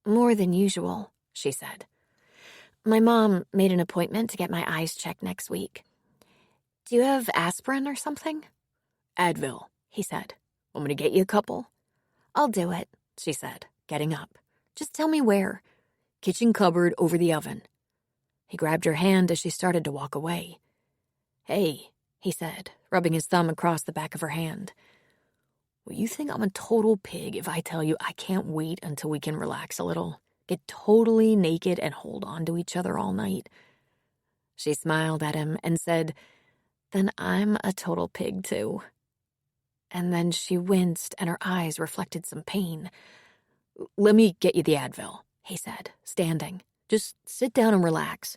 S1: More than usual, she said. My mom made an appointment to get my eyes checked next week. Do you have aspirin or something?
S3: Advil,
S1: he said.
S3: Want me to get you a couple?
S1: I'll do it, she said, getting up. Just tell me where.
S3: Kitchen cupboard over the oven.
S1: He grabbed her hand as she started to walk away.
S3: Hey,
S1: he said, rubbing his thumb across the back of her hand.
S3: Will you think I'm a total pig if I tell you I can't wait until we can relax a little, get totally naked and hold on to each other all night?
S1: She smiled at him and said, Then I'm a total pig too. And then she winced and her eyes reflected some pain.
S3: Let me get you the Advil,
S1: he said, standing.
S3: Just sit down and relax.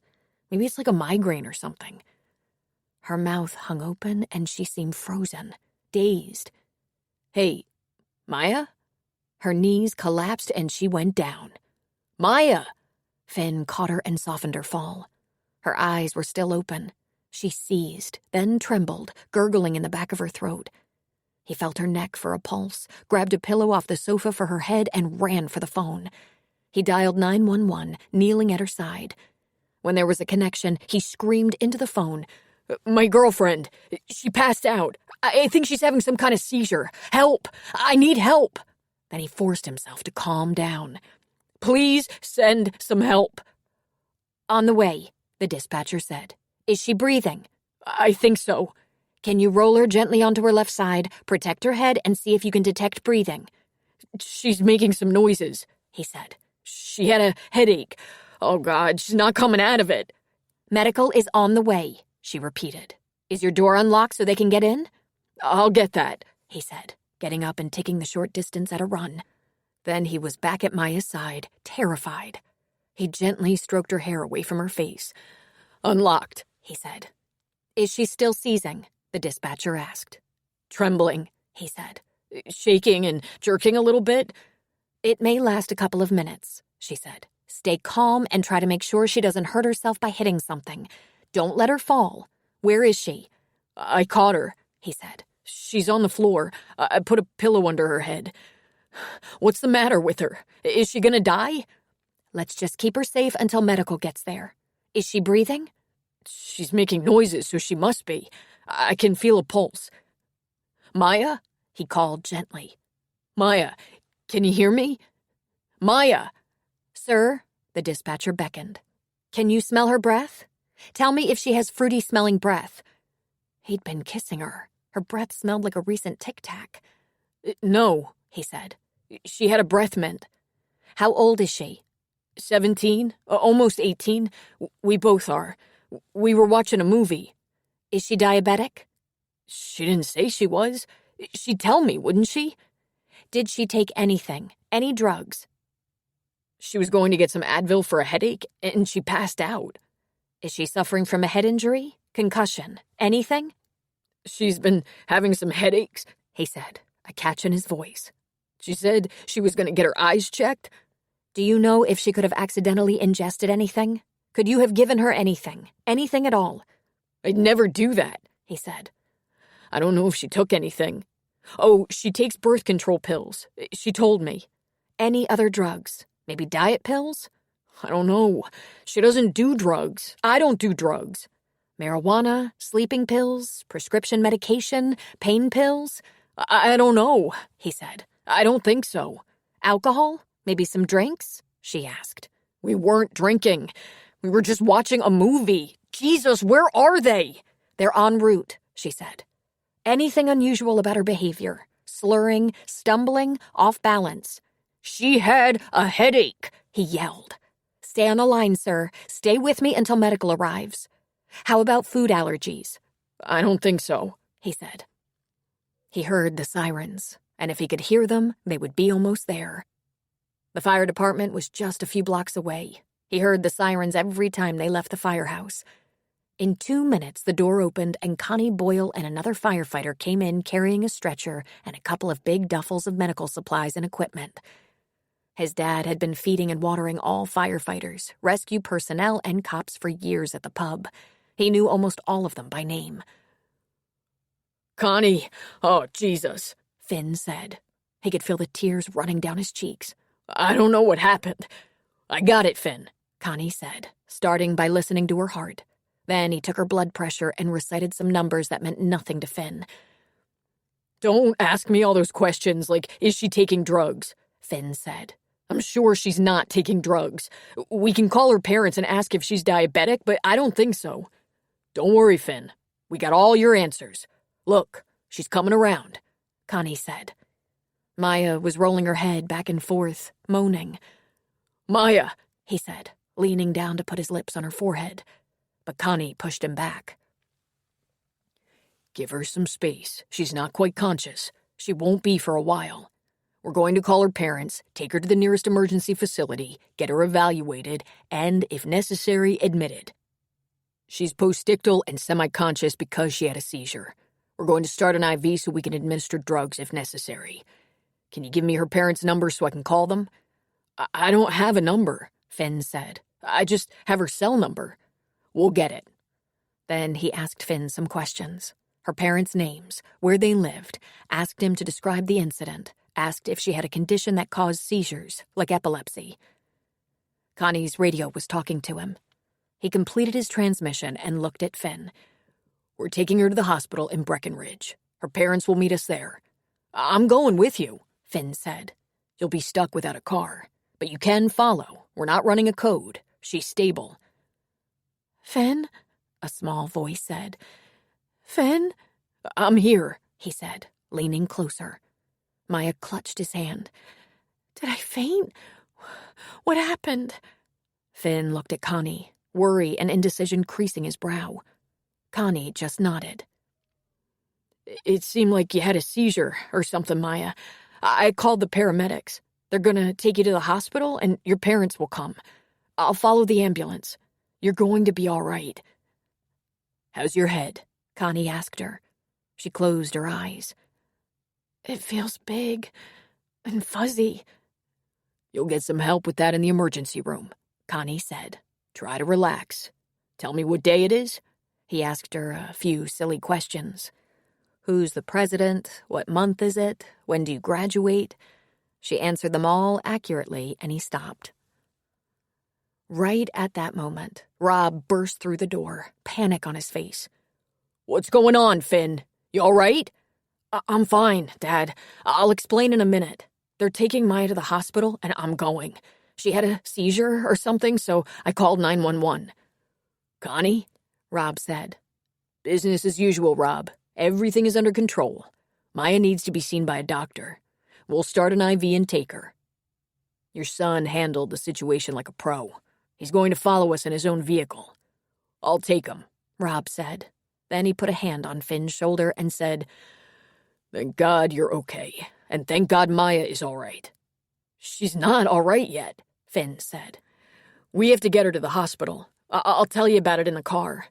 S3: Maybe it's like a migraine or something.
S1: Her mouth hung open and she seemed frozen, dazed.
S3: Hey, Maya?
S1: Her knees collapsed and she went down.
S3: Maya!
S1: Finn caught her and softened her fall. Her eyes were still open. She seized, then trembled, gurgling in the back of her throat. He felt her neck for a pulse, grabbed a pillow off the sofa for her head, and ran for the phone. He dialed 911, kneeling at her side. When there was a connection, he screamed into the phone.
S3: My girlfriend, she passed out. I think she's having some kind of seizure. Help! I need help!
S1: Then he forced himself to calm down.
S3: Please send some help.
S1: On the way, the dispatcher said. Is she breathing?
S3: I think so.
S1: Can you roll her gently onto her left side, protect her head, and see if you can detect breathing?
S2: She's making some noises, he said. She had a headache. Oh, God, she's not coming out of it.
S1: Medical is on the way, she repeated. Is your door unlocked so they can get in?
S2: I'll get that,
S1: he said, getting up and taking the short distance at a run. Then he was back at Maya's side, terrified. He gently stroked her hair away from her face.
S2: Unlocked,
S1: he said. Is she still seizing? The dispatcher asked.
S2: Trembling,
S1: he said.
S2: Shaking and jerking a little bit.
S1: It may last a couple of minutes, she said. Stay calm and try to make sure she doesn't hurt herself by hitting something. Don't let her fall. Where is she?
S2: I caught her,
S1: he said.
S2: She's on the floor. I put a pillow under her head. What's the matter with her? Is she gonna die?
S1: Let's just keep her safe until medical gets there. Is she breathing?
S2: She's making noises, so she must be. I can feel a pulse. Maya?
S1: He called gently.
S2: Maya, can you hear me? Maya!
S1: Sir, the dispatcher beckoned. Can you smell her breath? Tell me if she has fruity-smelling breath. He'd been kissing her. Her breath smelled like a recent Tic Tac.
S2: No,
S1: he said.
S2: She had a breath mint.
S1: How old is she?
S2: 17, almost 18. We both are. We were watching a movie.
S1: Is she diabetic?
S2: She didn't say she was. She'd tell me, wouldn't she?
S1: Did she take anything? Any drugs?
S2: She was going to get some Advil for a headache, and she passed out.
S1: Is she suffering from a head injury? Concussion? Anything?
S2: She's been having some headaches,
S1: he said, a catch in his voice.
S2: She said she was going to get her eyes checked.
S1: Do you know if she could have accidentally ingested anything? Could you have given her anything? Anything at all?
S2: I'd never do that,
S1: he said.
S2: I don't know if she took anything. Oh, she takes birth control pills. She told me.
S1: Any other drugs? Maybe diet pills?
S2: I don't know. She doesn't do drugs. I don't do drugs.
S1: Marijuana, sleeping pills, prescription medication, pain pills?
S2: I don't know,
S1: he said.
S2: I don't think so.
S1: Alcohol? Maybe some drinks? She asked.
S2: We weren't drinking. We were just watching a movie. Jesus, where are they?
S1: They're en route, she said. Anything unusual about her behavior? Slurring, stumbling, off balance?
S2: She had a headache,
S1: he yelled. Stay on the line, sir. Stay with me until medical arrives. How about food allergies?
S2: I don't think so,
S1: he said. He heard the sirens, and if he could hear them, they would be almost there. The fire department was just a few blocks away. He heard the sirens every time they left the firehouse. In 2 minutes, the door opened and Connie Boyle and another firefighter came in carrying a stretcher and a couple of big duffels of medical supplies and equipment. His dad had been feeding and watering all firefighters, rescue personnel, and cops for years at the pub. He knew almost all of them by name.
S2: Connie, oh, Jesus,
S1: Finn said. He could feel the tears running down his cheeks.
S2: I don't know what happened. I got it, Finn,
S1: Connie said, starting by listening to her heart. Then he took her blood pressure and recited some numbers that meant nothing to Finn.
S2: Don't ask me all those questions like, is she taking drugs?
S1: Finn said.
S2: I'm sure she's not taking drugs. We can call her parents and ask if she's diabetic, but I don't think so. Don't worry, Finn. We got all your answers. Look, she's coming around,
S1: Connie said. Maya was rolling her head back and forth, moaning.
S2: Maya,
S1: he said, leaning down to put his lips on her forehead. But Connie pushed him back.
S2: Give her some space. She's not quite conscious. She won't be for a while. We're going to call her parents, take her to the nearest emergency facility, get her evaluated, and, if necessary, admitted. She's postictal and semi-conscious because she had a seizure. We're going to start an IV so we can administer drugs if necessary. Can you give me her parents' number so I can call them? I don't have a number,
S1: Finn said.
S2: I just have her cell number. We'll get it.
S1: Then he asked Finn some questions. Her parents' names, where they lived, asked him to describe the incident, asked if she had a condition that caused seizures, like epilepsy. Connie's radio was talking to him. He completed his transmission and looked at Finn.
S2: We're taking her to the hospital in Breckenridge. Her parents will meet us there. I'm going with you, Finn said. You'll be stuck without a car, but you can follow. We're not running a code. She's stable.
S1: Finn, a small voice said. Finn,
S2: I'm here,
S1: he said, leaning closer. Maya clutched his hand.
S2: Did I faint? What happened?
S1: Finn looked at Connie, worry and indecision creasing his brow. Connie just nodded.
S2: It seemed like you had a seizure or something, Maya. I called the paramedics. They're gonna take you to the hospital and your parents will come. I'll follow the ambulance. You're going to be all right.
S1: How's your head? Connie asked her. She closed her eyes.
S2: It feels big and fuzzy.
S3: You'll get some help with that in the emergency room, Connie said. Try to relax. Tell me what day it is?
S1: He asked her a few silly questions. Who's the president? What month is it? When do you graduate? She answered them all accurately, and he stopped. Right at that moment, Rob burst through the door, panic on his face.
S3: What's going on, Finn? You all right?
S2: I'm fine, Dad. I'll explain in a minute. They're taking Maya to the hospital, and I'm going. She had a seizure or something, so I called 911.
S3: Connie?
S1: Rob said.
S3: Business as usual, Rob. Everything is under control. Maya needs to be seen by a doctor. We'll start an IV and take her. Your son handled the situation like a pro. He's going to follow us in his own vehicle. I'll take him,
S1: Rob said. Then he put a hand on Finn's shoulder and said,
S3: Thank God you're okay, and thank God Maya is all right.
S2: She's not all right yet,
S1: Finn said.
S2: We have to get her to the hospital. I'll tell you about it in the car.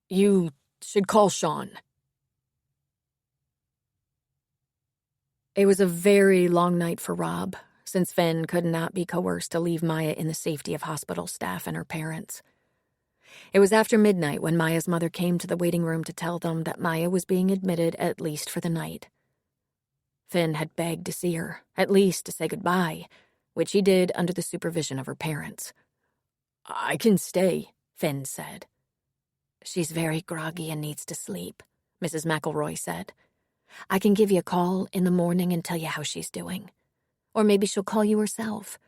S2: You should call Sean.
S1: It was a very long night for Rob, since Finn could not be coerced to leave Maya in the safety of hospital staff and her parents. It was after midnight when Maya's mother came to the waiting room to tell them that Maya was being admitted at least for the night. Finn had begged to see her, at least to say goodbye, which he did under the supervision of her parents.
S3: I can stay,
S1: Finn said. She's very groggy and needs to sleep, Mrs. McElroy said. I can give you a call in the morning and tell you how she's doing. Or maybe she'll call you herself.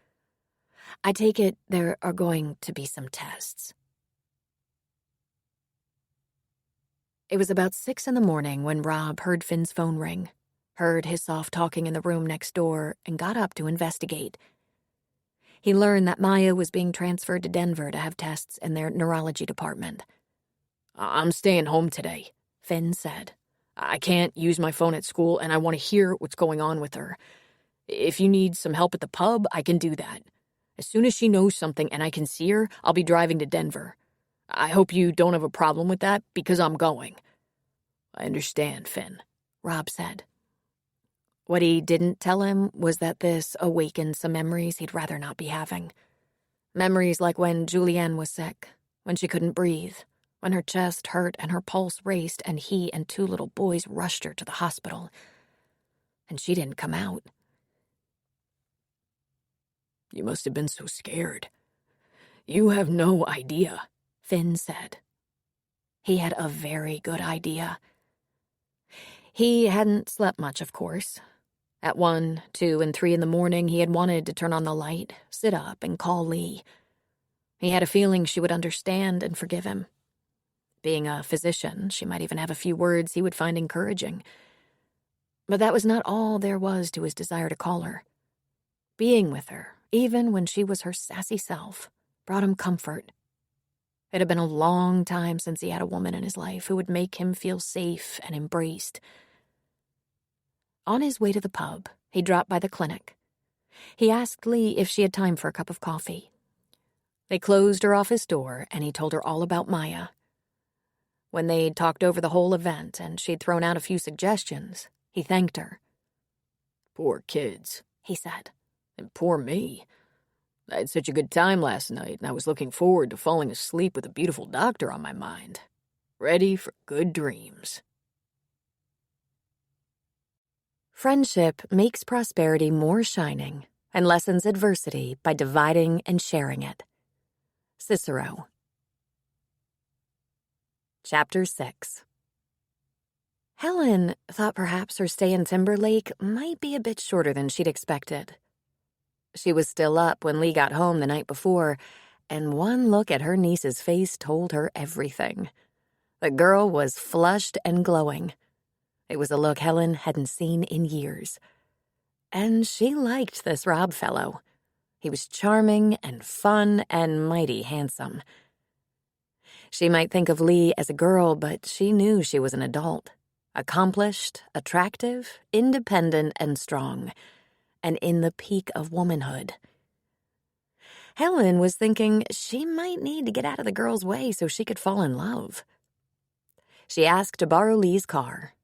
S1: I take it there are going to be some tests. It was about 6 a.m. when Rob heard Finn's phone ring, heard his soft talking in the room next door, and got up to investigate. He learned that Maya was being transferred to Denver to have tests in their neurology department.
S3: I'm staying home today,
S1: Finn said.
S3: I can't use my phone at school, and I want to hear what's going on with her. If you need some help at the pub, I can do that. As soon as she knows something and I can see her, I'll be driving to Denver. I hope you don't have a problem with that, because I'm going. I understand, Finn,
S1: Rob said. What he didn't tell him was that this awakened some memories he'd rather not be having. Memories like when Julianne was sick, when she couldn't breathe, when her chest hurt and her pulse raced and he and 2 little boys rushed her to the hospital. And she didn't come out.
S3: You must have been so scared. You have no idea,
S1: Finn said. He had a very good idea. He hadn't slept much, of course. At 1, 2, and 3 in the morning, he had wanted to turn on the light, sit up, and call Lee. He had a feeling she would understand and forgive him. Being a physician, she might even have a few words he would find encouraging. But that was not all there was to his desire to call her. Being with her, even when she was her sassy self, brought him comfort. It had been a long time since he had a woman in his life who would make him feel safe and embraced. On his way to the pub, he dropped by the clinic. He asked Lee if she had time for a cup of coffee. They closed her office door, and he told her all about Maya. When they'd talked over the whole event and she'd thrown out a few suggestions, he thanked her.
S3: Poor kids,
S1: he said.
S3: And poor me. I had such a good time last night, and I was looking forward to falling asleep with a beautiful doctor on my mind. Ready for good dreams.
S1: Friendship makes prosperity more shining and lessens adversity by dividing and sharing it. Cicero. Chapter 6. Helen thought perhaps her stay in Timberlake might be a bit shorter than she'd expected. She was still up when Lee got home the night before, and one look at her niece's face told her everything. The girl was flushed and glowing. It was a look Helen hadn't seen in years. And she liked this Rob fellow. He was charming and fun and mighty handsome. She might think of Lee as a girl, but she knew she was an adult. Accomplished, attractive, independent, and strong, and in the peak of womanhood. Helen was thinking she might need to get out of the girl's way so she could fall in love. She asked to borrow Lee's car.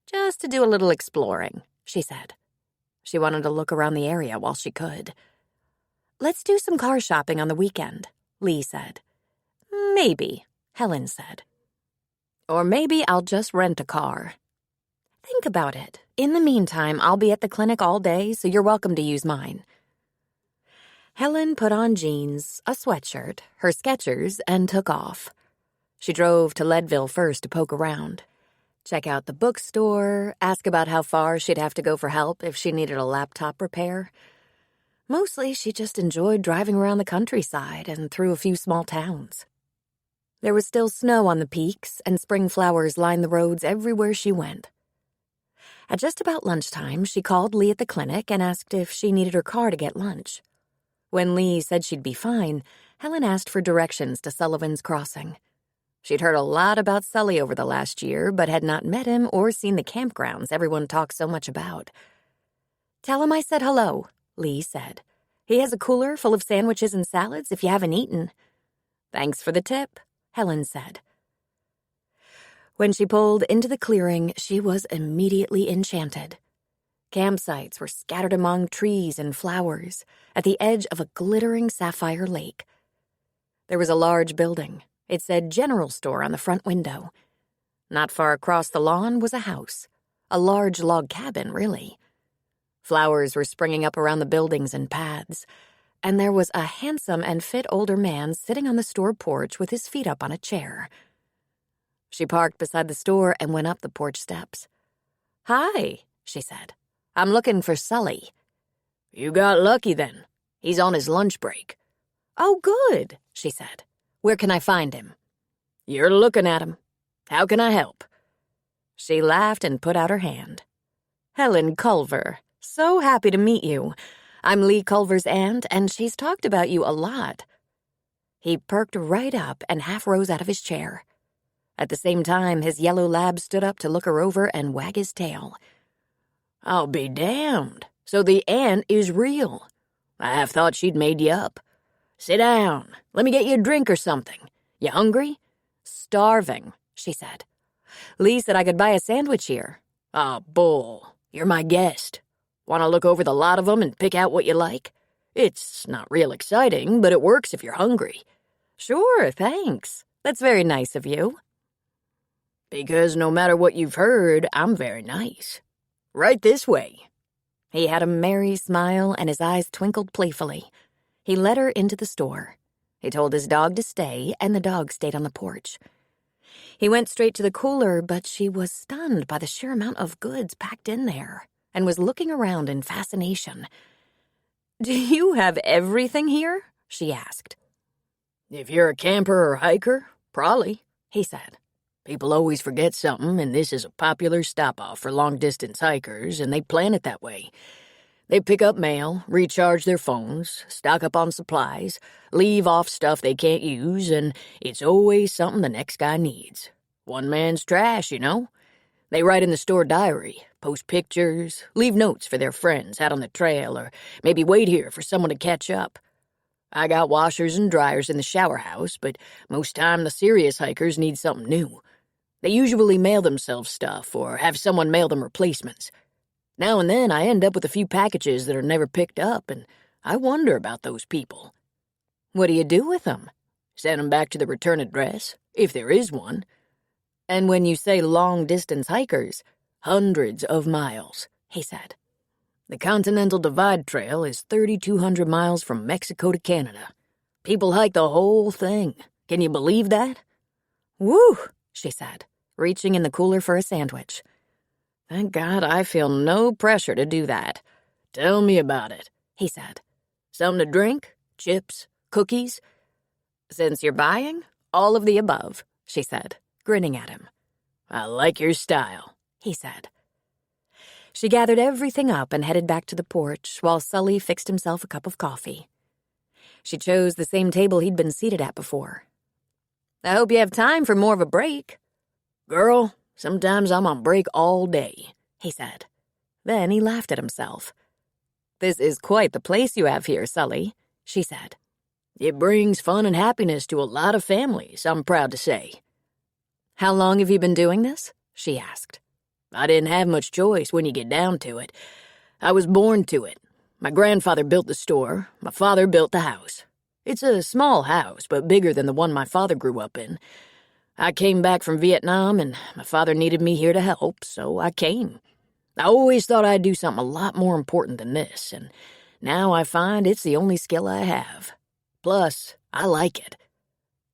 S1: Just to do a little exploring, she said. She wanted to look around the area while she could. Let's do some car shopping on the weekend, Lee said. Maybe, Helen said. Or maybe I'll just rent a car. Think about it. In the meantime, I'll be at the clinic all day, so you're welcome to use mine. Helen put on jeans, a sweatshirt, her Skechers, and took off. She drove to Leadville first to poke around. Check out the bookstore, ask about how far she'd have to go for help if she needed a laptop repair. Mostly, she just enjoyed driving around the countryside and through a few small towns. There was still snow on the peaks, and spring flowers lined the roads everywhere she went. At just about lunchtime, she called Lee at the clinic and asked if she needed her car to get lunch. When Lee said she'd be fine, Helen asked for directions to Sullivan's Crossing. She'd heard a lot about Sully over the last year, but had not met him or seen the campgrounds everyone talks so much about. Tell him I said hello, Lee said. He has a cooler full of sandwiches and salads if you haven't eaten. Thanks for the tip, Helen said. When she pulled into the clearing, she was immediately enchanted. Campsites were scattered among trees and flowers at the edge of a glittering sapphire lake. There was a large building. It said General Store on the front window. Not far across the lawn was a house, a large log cabin, really. Flowers were springing up around the buildings and paths, and there was a handsome and fit older man sitting on the store porch with his feet up on a chair. She parked beside the store and went up the porch steps. "Hi," she said. "I'm looking for Sully."
S3: "You got lucky then. He's on his lunch break."
S1: "Oh, good," she said. "Where can I find him?"
S3: "You're looking at him. How can I help?"
S1: She laughed and put out her hand. "Helen Culver, so happy to meet you. I'm Lee Culver's aunt, and she's talked about you a lot." He perked right up and half rose out of his chair. At the same time, his yellow lab stood up to look her over and wag his tail.
S3: "I'll be damned. So the aunt is real. I half thought she'd made you up. Sit down. Let me get you a drink or something. You hungry?"
S1: "Starving," she said. "Lee said I could buy a sandwich here."
S3: "Oh, bull. You're my guest. Want to look over the lot of them and pick out what you like? It's not real exciting, but it works if you're hungry."
S1: "Sure, thanks. That's very nice of you."
S3: "Because no matter what you've heard, I'm very nice. Right this way."
S1: He had a merry smile and his eyes twinkled playfully. He led her into the store. He told his dog to stay, and the dog stayed on the porch. He went straight to the cooler, but she was stunned by the sheer amount of goods packed in there and was looking around in fascination. "Do you have everything here?" she asked.
S3: "If you're a camper or hiker, probably," he said. "People always forget something, and this is a popular stop-off for long-distance hikers, and they plan it that way. They pick up mail, recharge their phones, stock up on supplies, leave off stuff they can't use, and it's always something the next guy needs. One man's trash, you know? They write in the store diary, post pictures, leave notes for their friends out on the trail, or maybe wait here for someone to catch up. I got washers and dryers in the shower house, but most time the serious hikers need something new. They usually mail themselves stuff or have someone mail them replacements. Now and then I end up with a few packages that are never picked up, and I wonder about those people."
S1: "What do you do with them?"
S3: "Send them back to the return address, if there is one."
S1: "And when you say long-distance hikers?"
S3: "Hundreds of miles," he said. "The Continental Divide Trail is 3,200 miles from Mexico to Canada. People hike the whole thing. Can you believe that?"
S1: "Whew," she said, reaching in the cooler for a sandwich. "Thank God I feel no pressure to do that."
S3: "Tell me about it," he said. "Something to drink? Chips? Cookies?"
S1: "Since you're buying, all of the above," she said, grinning at him.
S3: "I like your style,"
S1: he said. She gathered everything up and headed back to the porch while Sully fixed himself a cup of coffee. She chose the same table he'd been seated at before. "I hope you have time for more of a break."
S3: "Girl, sometimes I'm on break all day," he said.
S1: Then he laughed at himself. "This is quite the place you have here, Sully," she said.
S3: "It brings fun and happiness to a lot of families, I'm proud to say."
S1: "How long have you been doing this?" she asked.
S3: "I didn't have much choice when you get down to it. I was born to it. My grandfather built the store, my father built the house. It's a small house, but bigger than the one my father grew up in. I came back from Vietnam, and my father needed me here to help, so I came. I always thought I'd do something a lot more important than this, and now I find it's the only skill I have. Plus, I like it."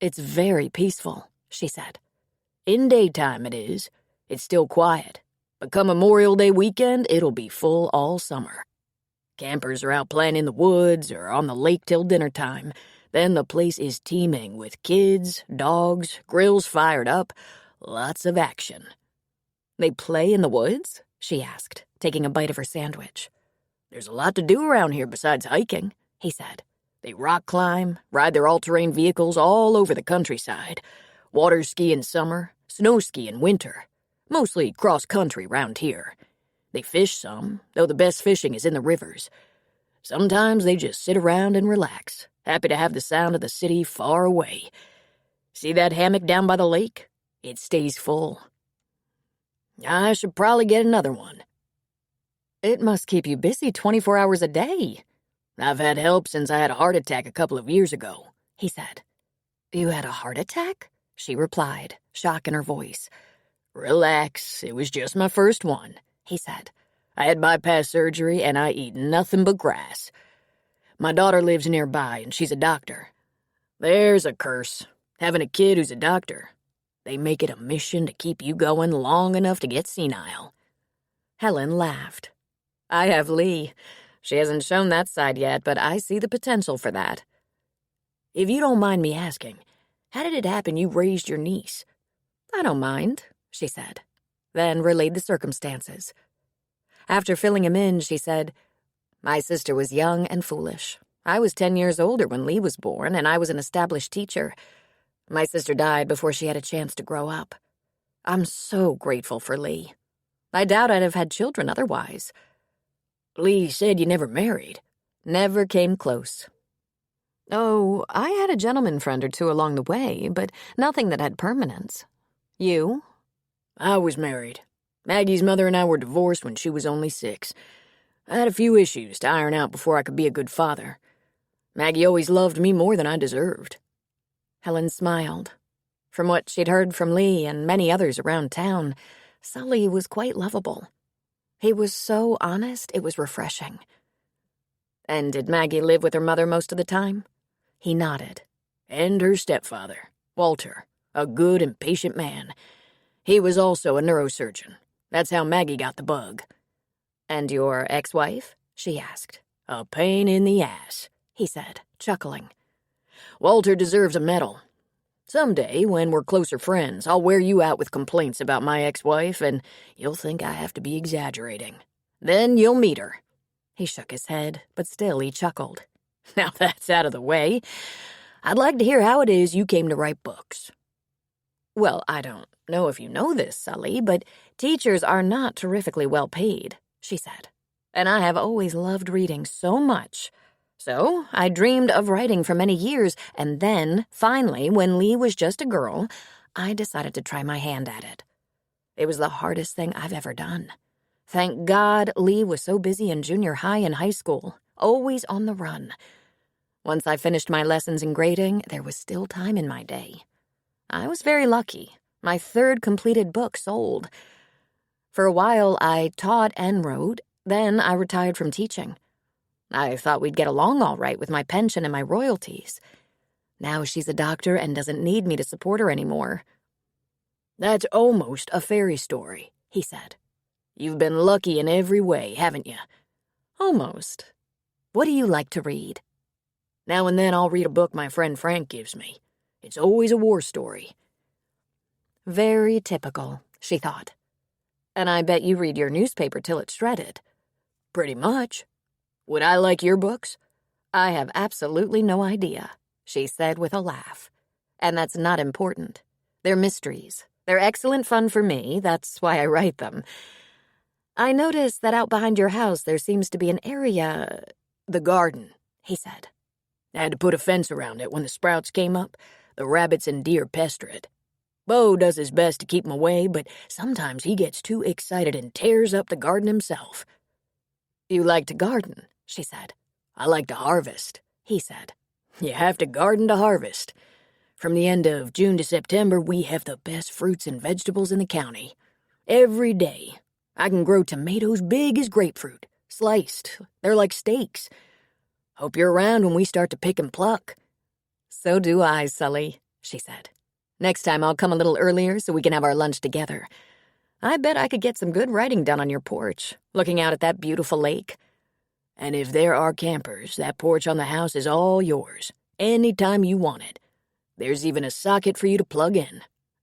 S1: "It's very peaceful," she said.
S3: "In daytime it is. It's still quiet. But come Memorial Day weekend, it'll be full all summer. Campers are out playing in the woods or on the lake till dinner time. Then the place is teeming with kids, dogs, grills fired up, lots of action."
S1: "They play in the woods?" she asked, taking a bite of her sandwich.
S3: "There's a lot to do around here besides hiking," he said. "They rock climb, ride their all-terrain vehicles all over the countryside. Water ski in summer, snow ski in winter. Mostly cross-country round here. They fish some, though the best fishing is in the rivers. Sometimes they just sit around and relax, happy to have the sound of the city far away. See that hammock down by the lake? It stays full. I should probably get another one."
S1: "It must keep you busy 24 hours a day."
S3: "I've had help since I had a heart attack a couple of years ago," he said.
S1: "You had a heart attack?" she replied, shock in her voice.
S3: "Relax, it was just my first one," he said. "I had bypass surgery and I eat nothing but grass. My daughter lives nearby and she's a doctor. There's a curse, having a kid who's a doctor. They make it a mission to keep you going long enough to get senile."
S1: Helen laughed. "I have Lee. She hasn't shown that side yet, but I see the potential for that."
S3: "If you don't mind me asking, how did it happen you raised your niece?"
S1: "I don't mind," she said, then relayed the circumstances. After filling him in, she said, "My sister was young and foolish. I was 10 years older when Lee was born, and I was an established teacher. My sister died before she had a chance to grow up. I'm so grateful for Lee. I doubt I'd have had children otherwise."
S3: "Lee said you never married."
S1: "Never came close. Oh, I had a gentleman friend or two along the way, but nothing that had permanence. You?"
S3: "I was married. Maggie's mother and I were divorced when she was only 6. I had a few issues to iron out before I could be a good father. Maggie always loved me more than I deserved."
S1: Helen smiled. From what she'd heard from Lee and many others around town, Sully was quite lovable. He was so honest, it was refreshing. "And did Maggie live with her mother most of the time?" He nodded.
S3: "And her stepfather, Walter, a good and patient man. He was also a neurosurgeon. That's how Maggie got the bug."
S1: "And your ex-wife?" she asked.
S3: "A pain in the ass,"
S1: he said, chuckling.
S3: "Walter deserves a medal. Someday, when we're closer friends, I'll wear you out with complaints about my ex-wife, and you'll think I have to be exaggerating. Then you'll meet her."
S1: He shook his head, but still he chuckled.
S3: "Now that's out of the way. I'd like to hear how it is you came to write books."
S1: "Well, I don't know if you know this, Sully, but teachers are not terrifically well paid," she said. "And I have always loved reading so much. So I dreamed of writing for many years, and then, finally, when Lee was just a girl, I decided to try my hand at it. It was the hardest thing I've ever done. Thank God Lee was so busy in junior high and high school, always on the run. Once I finished my lessons in grading, there was still time in my day. I was very lucky. My 3rd completed book sold. For a while, I taught and wrote. Then I retired from teaching. I thought we'd get along all right with my pension and my royalties. Now she's a doctor and doesn't need me to support her anymore."
S3: "That's almost a fairy story," he said. "You've been lucky in every way, haven't you?"
S1: "Almost. What do you like to read?"
S3: "Now and then I'll read a book my friend Frank gives me. It's always a war story."
S1: Very typical, she thought.
S3: And I bet you read your newspaper till it's shredded.
S2: Pretty much. Would I like your books?
S1: I have absolutely no idea, she said with a laugh. And that's not important. They're mysteries. They're excellent fun for me. That's why I write them. I noticed that out behind your house there seems to be an area...
S2: The garden,
S1: he said.
S2: I had to put a fence around it when the sprouts came up. The rabbits and deer pester it. Bo does his best to keep 'em away, but sometimes he gets too excited and tears up the garden himself.
S1: You like to garden, she said.
S2: I like to harvest,
S1: he said.
S2: You have to garden to harvest. From the end of June to September, we have the best fruits and vegetables in the county. Every day, I can grow tomatoes big as grapefruit, sliced. They're like steaks. Hope you're around when we start to pick and pluck.
S1: So do I, Sully, she said. Next time I'll come a little earlier so we can have our lunch together. I bet I could get some good writing done on your porch, looking out at that beautiful lake.
S2: And if there are campers, that porch on the house is all yours, anytime you want it. There's even a socket for you to plug in.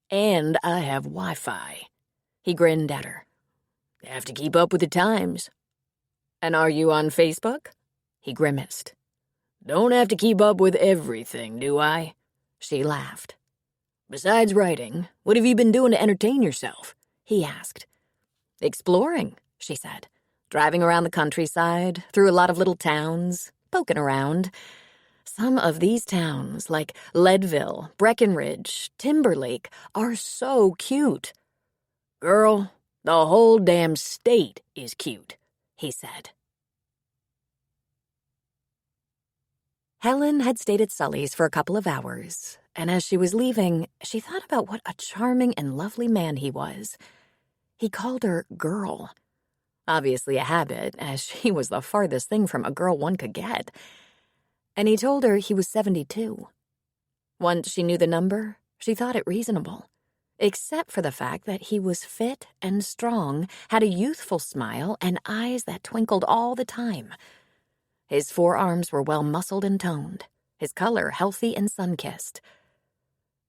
S2: And I have Wi-Fi.
S1: He grinned at her.
S2: Have to keep up with the times.
S1: And are you on Facebook? He grimaced.
S2: Don't have to keep up with everything, do I?
S1: She laughed.
S2: Besides writing, what have you been doing to entertain yourself?
S1: He asked. Exploring, she said. Driving around the countryside, through a lot of little towns, poking around. Some of these towns, like Leadville, Breckenridge, Timberlake, are so cute.
S2: Girl, the whole damn state is cute, he said.
S1: Helen had stayed at Sully's for a couple of hours, and as she was leaving, she thought about what a charming and lovely man he was. He called her girl. Obviously a habit, as she was the farthest thing from a girl one could get. And he told her he was 72. Once she knew the number, she thought it reasonable, except for the fact that he was fit and strong, had a youthful smile, and eyes that twinkled all the time. His forearms were well-muscled and toned, his color healthy and sun-kissed.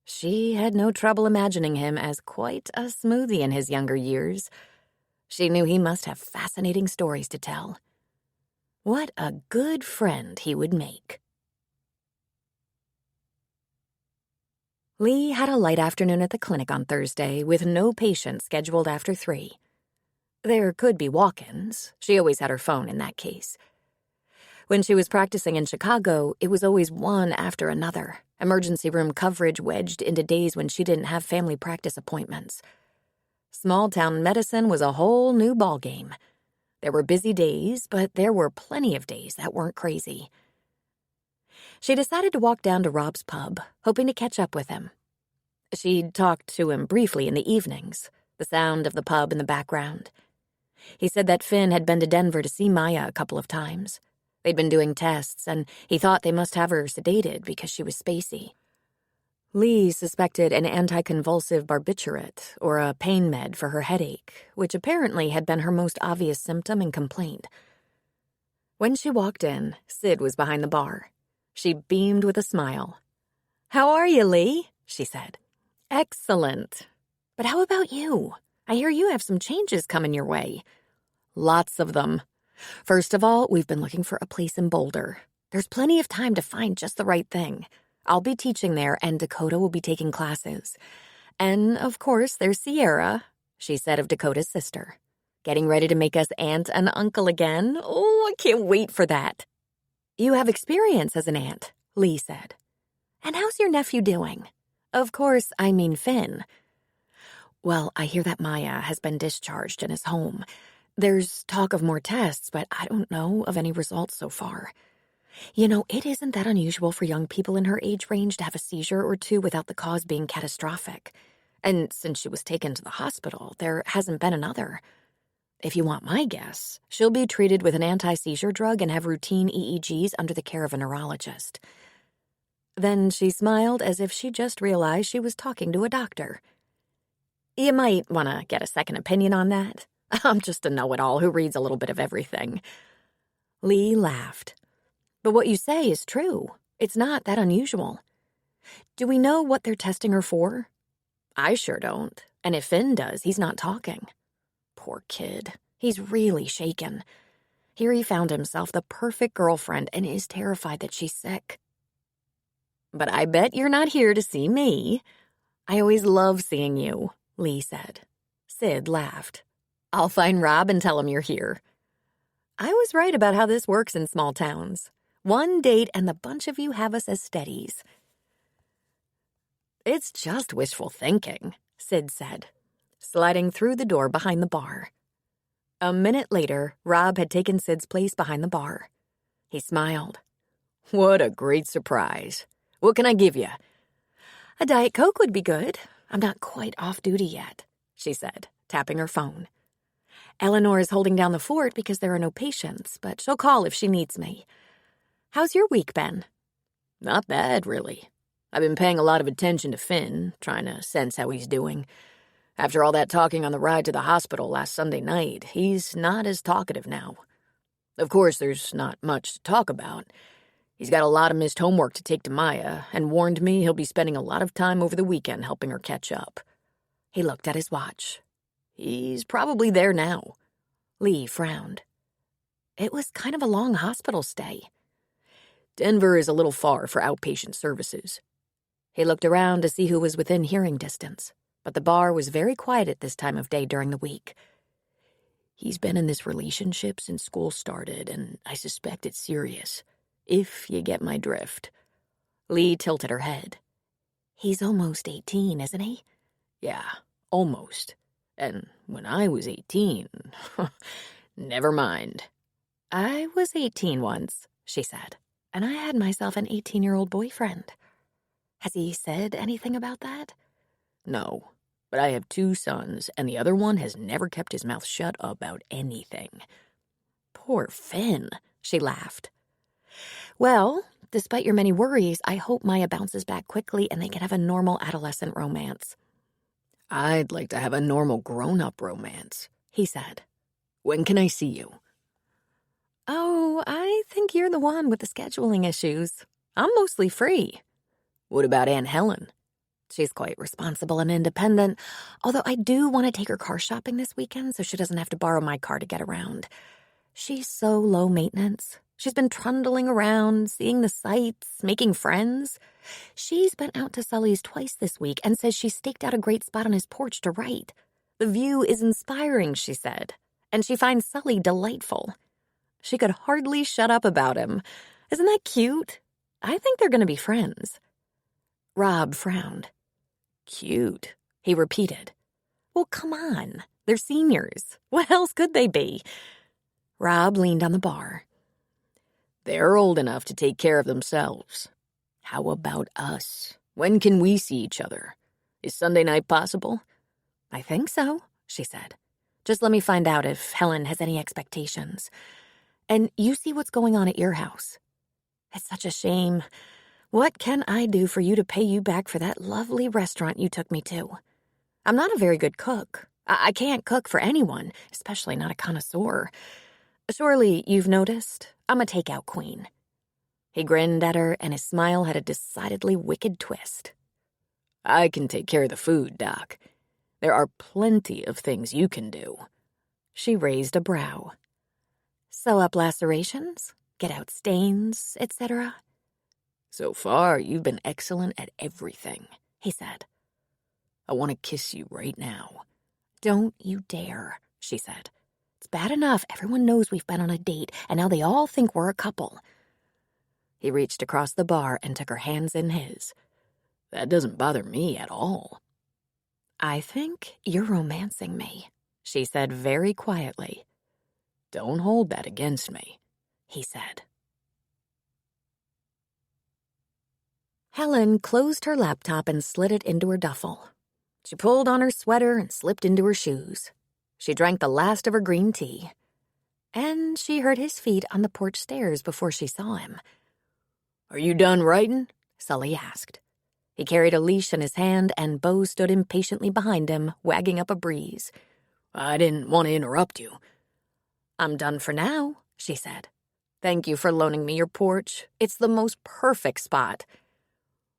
S1: She had no trouble imagining him as quite a smoothie in his younger years. She knew he must have fascinating stories to tell. What a good friend he would make. Lee had a light afternoon at the clinic on Thursday with no patient scheduled after 3. There could be walk-ins. She always had her phone in that case. When she was practicing in Chicago, it was always one after another, emergency room coverage wedged into days when she didn't have family practice appointments. Small-town medicine was a whole new ballgame. There were busy days, but there were plenty of days that weren't crazy. She decided to walk down to Rob's pub, hoping to catch up with him. She'd talked to him briefly in the evenings, the sound of the pub in the background. He said that Finn had been to Denver to see Maya a couple of times. They'd been doing tests, and he thought they must have her sedated because she was spacey. Lee suspected an anticonvulsive barbiturate, or a pain med for her headache, which apparently had been her most obvious symptom and complaint. When she walked in, Sid was behind the bar. She beamed with a smile. "How are you, Lee?" she said. "Excellent. But how about you? I hear you have some changes coming your way." "Lots of them. First of all, we've been looking for a place in Boulder. There's plenty of time to find just the right thing. I'll be teaching there, and Dakota will be taking classes. And, of course, there's Sierra," she said of Dakota's sister. "Getting ready to make us aunt and uncle again. Oh, I can't wait for that." "You have experience as an aunt," Lee said. "And how's your nephew doing? Of course, I mean Finn." "Well, I hear that Maya has been discharged and is home. There's talk of more tests, but I don't know of any results so far. You know, it isn't that unusual for young people in her age range to have a seizure or two without the cause being catastrophic. And since she was taken to the hospital, there hasn't been another. If you want my guess, she'll be treated with an anti-seizure drug and have routine EEGs under the care of a neurologist." Then she smiled as if she just realized she was talking to a doctor. "You might want to get a second opinion on that. I'm just a know-it-all who reads a little bit of everything." Lee laughed. "But what you say is true. It's not that unusual. Do we know what they're testing her for? I sure don't, and if Finn does, he's not talking." Poor kid. He's really shaken. Here he found himself the perfect girlfriend and is terrified that she's sick. But I bet you're not here to see me. I always love seeing you, Lee said. Sid laughed. I'll find Rob and tell him you're here. I was right about how this works in small towns. One date and the bunch of you have us as steadies. It's just wishful thinking, Sid said, sliding through the door behind the bar. A minute later, Rob had taken Sid's place behind the bar. He smiled. What a great surprise. What can I give you? A Diet Coke would be good. I'm not quite off duty yet, she said, tapping her phone. Eleanor is holding down the fort because there are no patients, but she'll call if she needs me. How's your week been? Not bad, really. I've been paying a lot of attention to Finn, trying to sense how he's doing. After all that talking on the ride to the hospital last Sunday night, he's not as talkative now. Of course, there's not much to talk about. He's got a lot of missed homework to take to Maya and warned me he'll be spending a lot of time over the weekend helping her catch up. He looked at his watch. He's probably there now. Lee frowned. It was kind of a long hospital stay. Denver is a little far for outpatient services. He looked around to see who was within hearing distance, but the bar was very quiet at this time of day during the week. He's been in this relationship since school started, and I suspect it's serious, if you get my drift. Lee tilted her head. He's almost 18, isn't he? Yeah, almost. And when I was 18, never mind. I was 18 once, she said, and I had myself an 18-year-old boyfriend. Has he said anything about that? No, but I have 2 sons, and the other one has never kept his mouth shut about anything. Poor Finn, she laughed. Well, despite your many worries, I hope Maya bounces back quickly and they can have a normal adolescent romance. I'd like to have a normal grown-up romance, he said. When can I see you? Oh, I think you're the one with the scheduling issues. I'm mostly free. What about Aunt Helen? She's quite responsible and independent, although I do want to take her car shopping this weekend so she doesn't have to borrow my car to get around. She's so low maintenance. She's been trundling around, seeing the sights, making friends. She's been out to Sully's twice this week and says she staked out a great spot on his porch to write. The view is inspiring, she said, and she finds Sully delightful. She could hardly shut up about him. Isn't that cute? I think they're going to be friends. Rob frowned. Cute, he repeated. Well, come on. They're seniors. What else could they be? Rob leaned on the bar. They're old enough to take care of themselves. How about us? When can we see each other? Is Sunday night possible? I think so, she said. Just let me find out if Helen has any expectations. And you see what's going on at your house. It's such a shame. What can I do for you to pay you back for that lovely restaurant you took me to? I'm not a very good cook. I can't cook for anyone, especially not a connoisseur. Surely you've noticed I'm a takeout queen. He grinned at her, and his smile had a decidedly wicked twist. I can take care of the food, Doc. There are plenty of things you can do. She raised a brow. Sew up lacerations, get out stains, etc. So far, you've been excellent at everything, he said. I want to kiss you right now. Don't you dare, she said. It's bad enough everyone knows we've been on a date, and now they all think we're a couple. He reached across the bar and took her hands in his. That doesn't bother me at all. I think you're romancing me, she said very quietly. Don't hold that against me, he said. Helen closed her laptop and slid it into her duffel. She pulled on her sweater and slipped into her shoes. She drank the last of her green tea. And she heard his feet on the porch stairs before she saw him. Are you done writing? Sully asked. He carried a leash in his hand, and Bo stood impatiently behind him, wagging up a breeze. I didn't want to interrupt you. I'm done for now, she said. Thank you for loaning me your porch. It's the most perfect spot.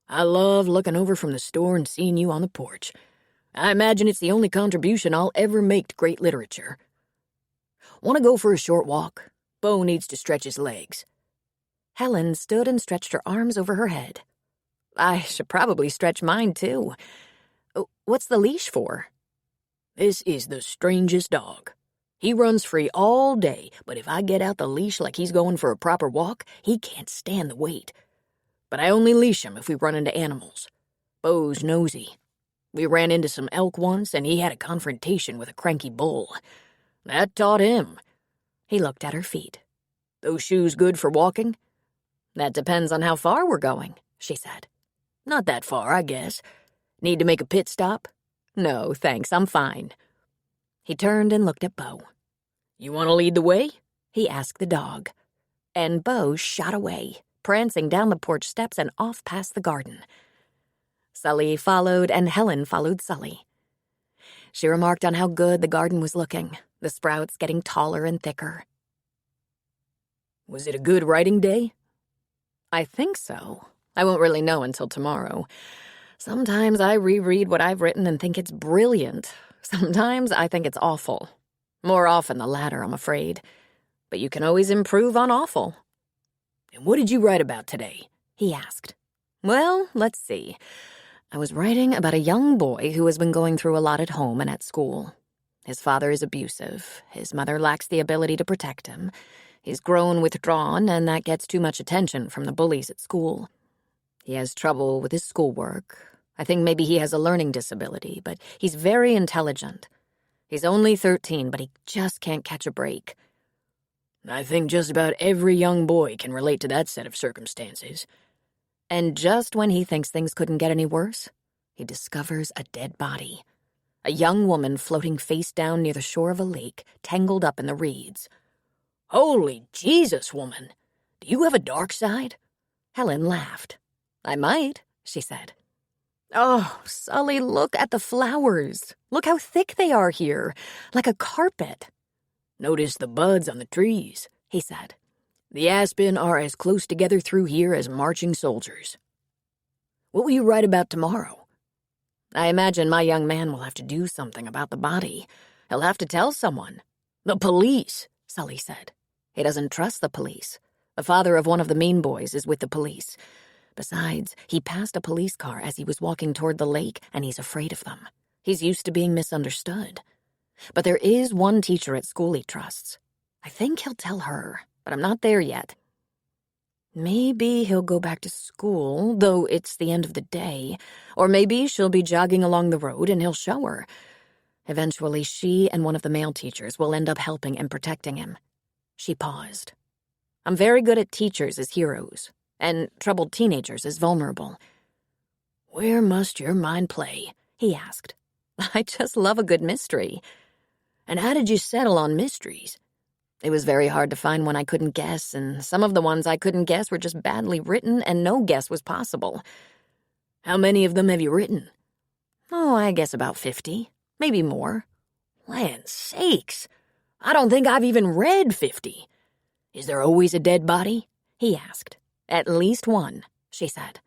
S1: I love looking over from the store and seeing you on the porch.
S3: I imagine it's the only contribution I'll ever make to great literature. Want to go for a short walk? Bo needs to stretch his legs.
S1: Helen stood and stretched her arms over her head. I should probably stretch mine, too. What's the leash for?
S3: This is the strangest dog. He runs free all day, but if I get out the leash like he's going for a proper walk, he can't stand the weight. But I only leash him if we run into animals. Bo's nosy. We ran into some elk once, and he had a confrontation with a cranky bull. That taught him.
S1: He looked at her feet.
S3: Those shoes good for walking?
S1: That depends on how far we're going, she said.
S3: Not that far, I guess. Need to make a pit stop?
S1: No, thanks, I'm fine. He turned and looked at Bo.
S3: You want to lead the way?
S1: He asked the dog. And Bo shot away, prancing down the porch steps and off past the garden. Sully followed, and Helen followed Sully. She remarked on how good the garden was looking, the sprouts getting taller and thicker.
S3: Was it a good writing day?
S1: I think so. I won't really know until tomorrow. Sometimes I reread what I've written and think it's brilliant. Sometimes I think it's awful. More often the latter, I'm afraid. But you can always improve on awful.
S3: And what did you write about today?
S1: He asked. Well, let's see. I was writing about a young boy who has been going through a lot at home and at school. His father is abusive. His mother lacks the ability to protect him. He's grown withdrawn, and that gets too much attention from the bullies at school. He has trouble with his schoolwork. I think maybe he has a learning disability, but he's very intelligent. He's only 13, but he just can't catch a break.
S3: I think just about every young boy can relate to that set of circumstances.
S1: And just when he thinks things couldn't get any worse, he discovers a dead body. A young woman floating face down near the shore of a lake, tangled up in the reeds.
S3: Holy Jesus, woman! Do you have a dark side?
S1: Helen laughed. I might, she said. Oh, Sully, look at the flowers. Look how thick they are here, like a carpet.
S3: Notice the buds on the trees,
S1: he said.
S3: The aspen are as close together through here as marching soldiers. What will you write about tomorrow?
S1: I imagine my young man will have to do something about the body. He'll have to tell someone.
S3: The police,
S1: Sully said. He doesn't trust the police. The father of one of the mean boys is with the police. Besides, he passed a police car as he was walking toward the lake, and he's afraid of them. He's used to being misunderstood. But there is one teacher at school he trusts. I think he'll tell her, but I'm not there yet. Maybe he'll go back to school, though it's the end of the day. Or maybe she'll be jogging along the road and he'll show her. Eventually, she and one of the male teachers will end up helping and protecting him. She paused. I'm very good at teachers as heroes, and troubled teenagers as vulnerable.
S3: Where must your mind play?
S1: He asked. I just love a good mystery.
S3: And how did you settle on mysteries?
S1: It was very hard to find one I couldn't guess, and some of the ones I couldn't guess were just badly written and no guess was possible.
S3: How many of them have you written?
S1: Oh, I guess about 50, maybe more.
S3: Land sakes! I don't think I've even read 50. Is there always a dead body?
S1: He asked. At least one, she said.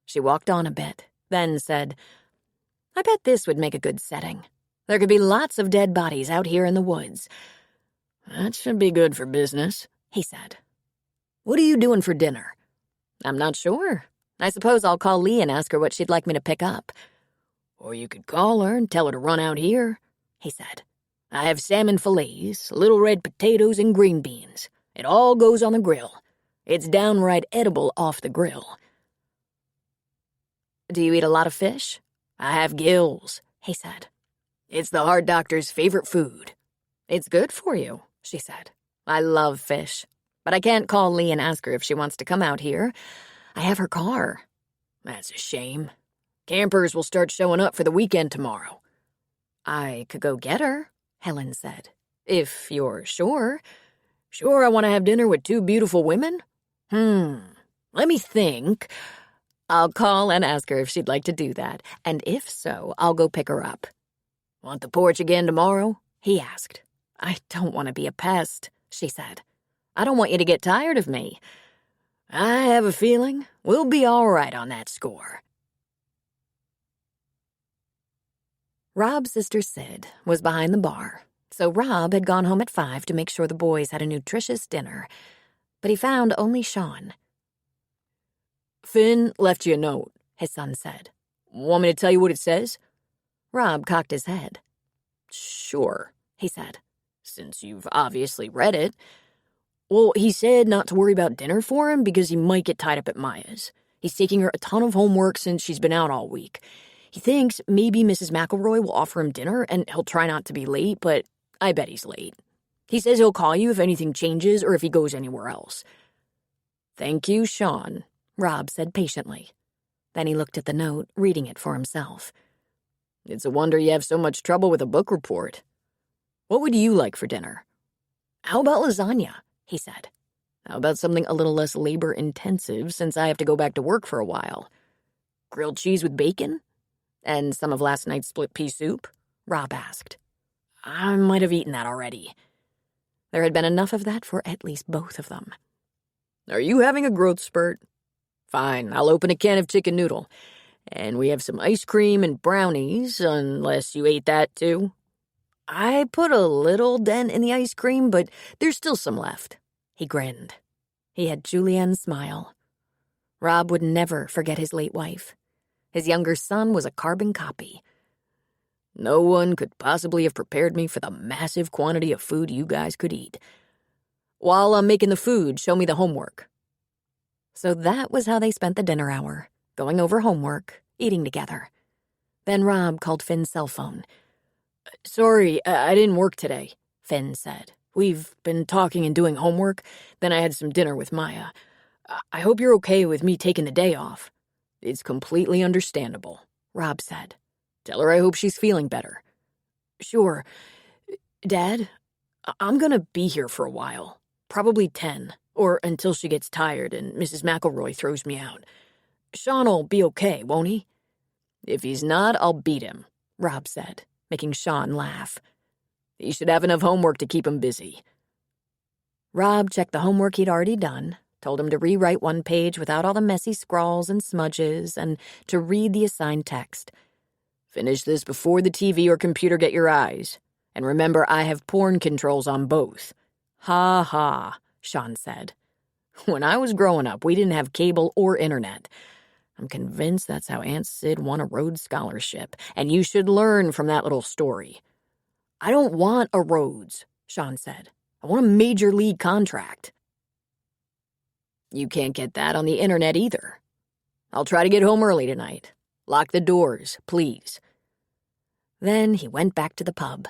S1: She walked on a bit, then said, I bet this would make a good setting. There could be lots of dead bodies out here in the woods.
S3: That should be good for business,
S1: he said.
S3: What are you doing for dinner?
S1: I'm not sure. I suppose I'll call Lee and ask her what she'd like me to pick up.
S3: Or you could call her and tell her to run out here, he said. I have salmon fillets, little red potatoes, and green beans. It all goes on the grill. It's downright edible off the grill.
S1: Do you eat a lot of fish?
S3: I have gills, he said. It's the heart doctor's favorite food.
S1: It's good for you, she said. I love fish, but I can't call Lee and ask her if she wants to come out here. I have her car.
S3: That's a shame. Campers will start showing up for the weekend tomorrow.
S1: I could go get her, Helen said. If you're sure.
S3: Sure I want to have dinner with two beautiful women? Let me think.
S1: I'll call and ask her if she'd like to do that, and if so, I'll go pick her up.
S3: Want the porch again tomorrow?
S1: He asked. I don't want to be a pest, she said. I don't want you to get tired of me.
S3: I have a feeling we'll be all right on that score.
S1: Rob's sister Sid was behind the bar, so Rob had gone home at 5 to make sure the boys had a nutritious dinner, but he found only Sean.
S3: "Finn left you a note," his son said. "Want me to tell you what it says?"
S1: Rob cocked his head.
S3: "Sure," he said, "since you've obviously read it. Well, he said not to worry about dinner for him because he might get tied up at Maya's. He's taking her a ton of homework since she's been out all week. He thinks maybe Mrs. McElroy will offer him dinner and he'll try not to be late, but I bet he's late. He says he'll call you if anything changes or if he goes anywhere else."
S1: "Thank you, Sean," Rob said patiently. Then he looked at the note, reading it for himself.
S3: "It's a wonder you have so much trouble with a book report. What would you like for dinner?"
S1: "How about lasagna?" he said.
S3: "How about something a little less labor-intensive since I have to go back to work for a while? Grilled cheese with bacon?
S1: And some of last night's split pea soup?" Rob asked.
S3: "I might have eaten that already."
S1: There had been enough of that for at least both of them.
S3: "Are you having a growth spurt? Fine, I'll open a can of chicken noodle. And we have some ice cream and brownies, unless you ate that too."
S1: "I put a little dent in the ice cream, but there's still some left." He grinned. He had Julianne's smile. Rob would never forget his late wife. His younger son was a carbon copy.
S3: "No one could possibly have prepared me for the massive quantity of food you guys could eat. While I'm making the food, show me the homework."
S1: So that was how they spent the dinner hour, going over homework, eating together. Then Rob called Finn's cell phone.
S3: "Sorry, I didn't work today," Finn said. "We've been talking and doing homework, then I had some dinner with Maya. I hope you're okay with me taking the day off." "It's completely understandable," Rob said. "Tell her I hope she's feeling better."
S1: "Sure. Dad,
S3: I'm gonna be here for a while, probably 10, or until she gets tired and Mrs. McElroy throws me out. Sean'll be okay, won't he?" "If he's not, I'll beat him," Rob said, making Sean laugh. "He should have enough homework to keep him busy."
S1: Rob checked the homework he'd already done, told him to rewrite one page without all the messy scrawls and smudges, and to read the assigned text.
S3: "Finish this before the TV or computer get your eyes. And remember, I have porn controls on both."
S1: "Ha ha," Sean said.
S3: "When I was growing up, we didn't have cable or internet. I'm convinced that's how Aunt Sid won a Rhodes Scholarship, and you should learn from that little story." "I don't want a Rhodes," Sean said. "I want a major league contract." "You can't get that on the internet either. I'll try to get home early tonight. Lock the doors, please."
S1: Then he went back to the pub.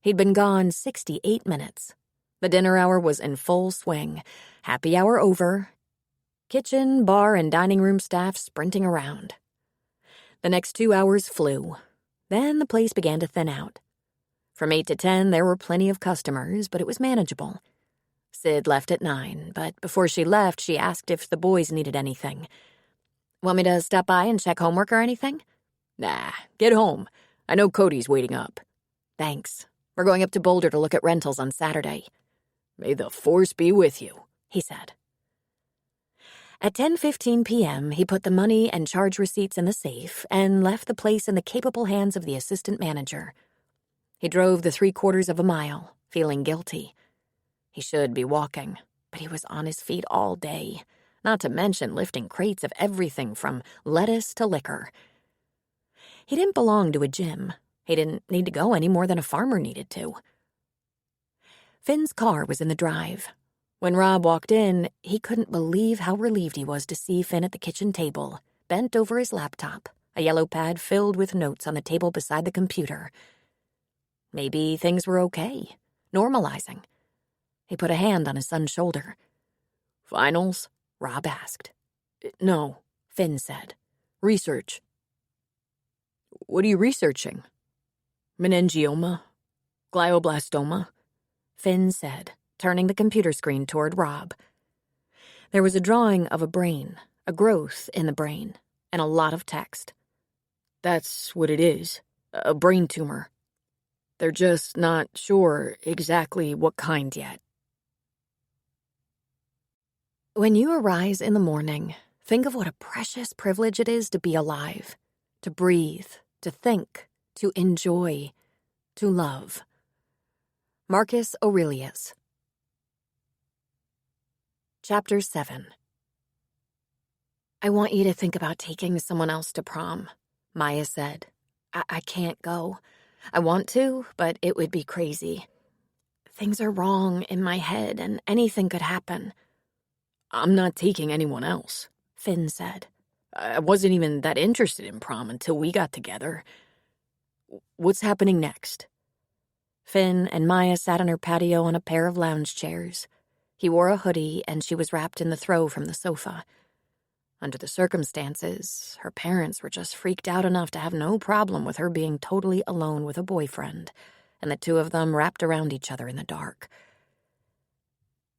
S1: He'd been gone 68 minutes. The dinner hour was in full swing, happy hour over, kitchen, bar, and dining room staff sprinting around. The next 2 hours flew. Then the place began to thin out. From 8 to 10, there were plenty of customers, but it was manageable. Sid left at 9, but before she left, she asked if the boys needed anything. "Want me to stop by and check homework or anything?"
S3: "Nah, get home. I know Cody's waiting up."
S1: "Thanks. We're going up to Boulder to look at rentals on Saturday."
S3: "May the force be with you,"
S1: he said. At 10:15 p.m., he put the money and charge receipts in the safe and left the place in the capable hands of the assistant manager. He drove the 3/4 of a mile, feeling guilty. He should be walking, but he was on his feet all day, not to mention lifting crates of everything from lettuce to liquor. He didn't belong to a gym. He didn't need to go any more than a farmer needed to. Finn's car was in the drive. When Rob walked in, he couldn't believe how relieved he was to see Finn at the kitchen table, bent over his laptop, a yellow pad filled with notes on the table beside the computer. Maybe things were okay, normalizing. He put a hand on his son's shoulder.
S3: "Finals?"
S1: Rob asked.
S3: "No,"
S1: Finn said.
S3: "Research." "What are you researching?"
S2: "Meningioma. Glioblastoma,"
S1: Finn said, turning the computer screen toward Rob. There was a drawing of a brain, a growth in the brain, and a lot of text.
S2: "That's what it is. A brain tumor. They're just not sure exactly what kind yet."
S1: When you arise in the morning, think of what a precious privilege it is to be alive, to breathe, to think, to enjoy, to love. Marcus Aurelius. Chapter 7. I want you to think about taking someone else to prom, Maya said. I can't go. I want to, but it would be crazy. Things are wrong in my head and anything could happen.
S3: I'm not taking anyone else,
S1: Finn said.
S3: I wasn't even that interested in prom until we got together. What's happening next?
S1: Finn and Maya sat on her patio on a pair of lounge chairs. He wore a hoodie and she was wrapped in the throw from the sofa. Under the circumstances, her parents were just freaked out enough to have no problem with her being totally alone with a boyfriend, and the two of them wrapped around each other in the dark.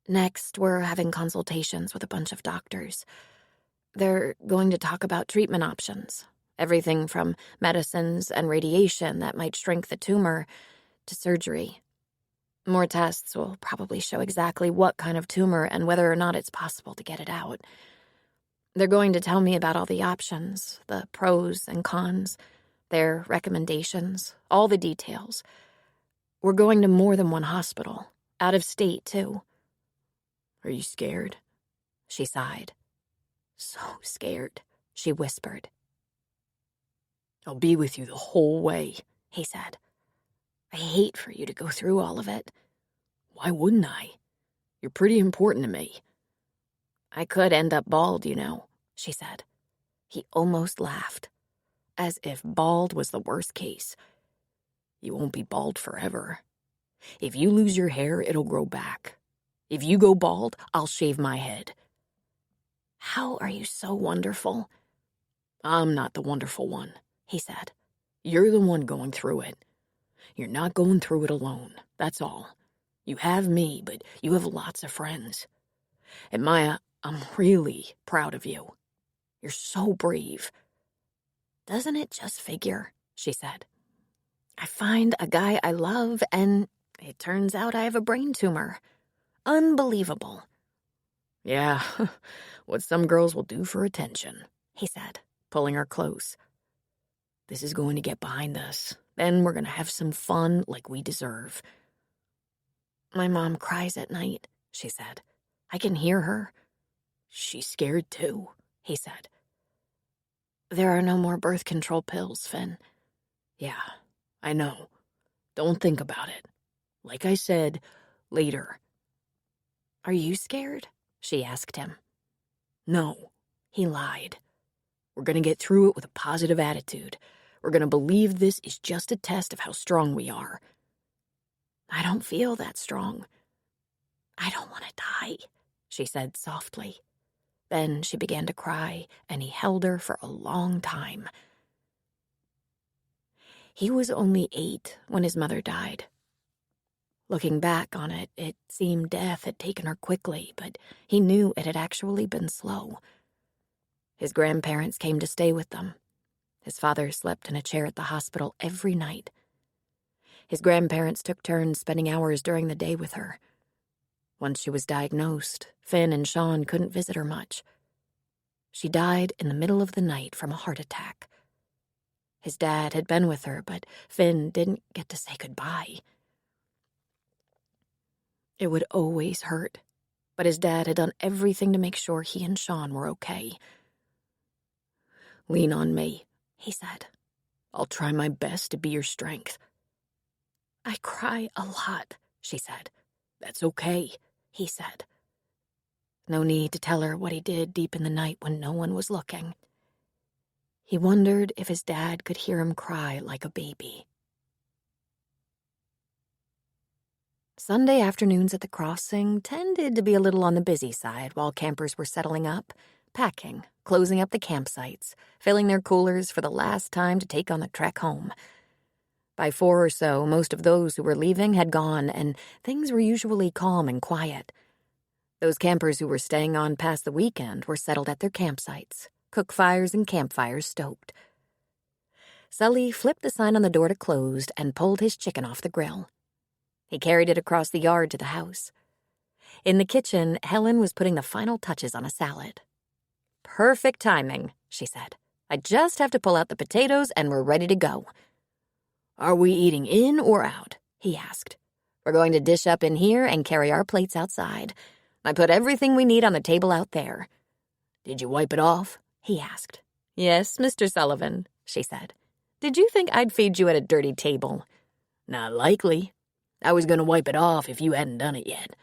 S1: Next, we're having consultations with a bunch of doctors. They're going to talk about treatment options, everything from medicines and radiation that might shrink the tumor to surgery. More tests will probably show exactly what kind of tumor and whether or not it's possible to get it out. They're going to tell me about all the options, the pros and cons, their recommendations, all the details. We're going to more than one hospital, out of state too.
S3: Are you scared?
S1: She sighed. So scared, she whispered.
S3: I'll be with you the whole way,
S1: he said. I hate for you to go through all of it.
S3: Why wouldn't I? You're pretty important to me.
S1: I could end up bald, you know, she said. He almost laughed, as if bald was the worst case.
S3: You won't be bald forever. If you lose your hair, it'll grow back. If you go bald, I'll shave my head.
S1: How are you so wonderful?
S3: I'm not the wonderful one, he said. You're the one going through it. You're not going through it alone, that's all. You have me, but you have lots of friends. And Maya, I'm really proud of you. You're so brave.
S1: Doesn't it just figure, she said. I find a guy I love, and it turns out I have a brain tumor. Unbelievable.
S3: Yeah, what some girls will do for attention,
S1: he said,
S3: pulling her close. This is going to get behind us. Then we're going to have some fun like we deserve.
S1: My mom cries at night, she said. I can hear her.
S3: She's scared too,
S1: he said. There are no more birth control pills, Finn.
S3: Yeah, I know. Don't think about it. Like I said, later.
S1: Are you scared? She asked him.
S3: No,
S1: he lied.
S3: We're going to get through it with a positive attitude. We're going to believe this is just a test of how strong we are.
S1: I don't feel that strong. I don't want to die, she said softly. Then she began to cry, and he held her for a long time. He was only 8 when his mother died. Looking back on it, it seemed death had taken her quickly, but he knew it had actually been slow. His grandparents came to stay with them. His father slept in a chair at the hospital every night. His grandparents took turns spending hours during the day with her. Once she was diagnosed, Finn and Sean couldn't visit her much. She died in the middle of the night from a heart attack. His dad had been with her, but Finn didn't get to say goodbye. It would always hurt, but his dad had done everything to make sure he and Sean were okay.
S3: Lean on me,
S1: he said.
S3: I'll try my best to be your strength.
S1: I cry a lot, she said.
S3: That's okay,
S1: he said. No need to tell her what he did deep in the night when no one was looking. He wondered if his dad could hear him cry like a baby. Sunday afternoons at the crossing tended to be a little on the busy side while campers were settling up, packing, closing up the campsites, filling their coolers for the last time to take on the trek home. By 4 or so, most of those who were leaving had gone, and things were usually calm and quiet. Those campers who were staying on past the weekend were settled at their campsites, cook fires and campfires stoked. Sully flipped the sign on the door to closed and pulled his chicken off the grill. He carried it across the yard to the house. In the kitchen, Helen was putting the final touches on a salad. "Perfect timing," she said. "I just have to pull out the potatoes and we're ready to go."
S3: Are we eating in or out? He asked. We're going to dish up in here and carry our plates outside. I put everything we need on the table out there. Did you wipe it off? He asked. Yes, Mr. Sullivan, she said. Did you think I'd feed you at a dirty table? Not likely. I was going to wipe it off if you hadn't done it yet.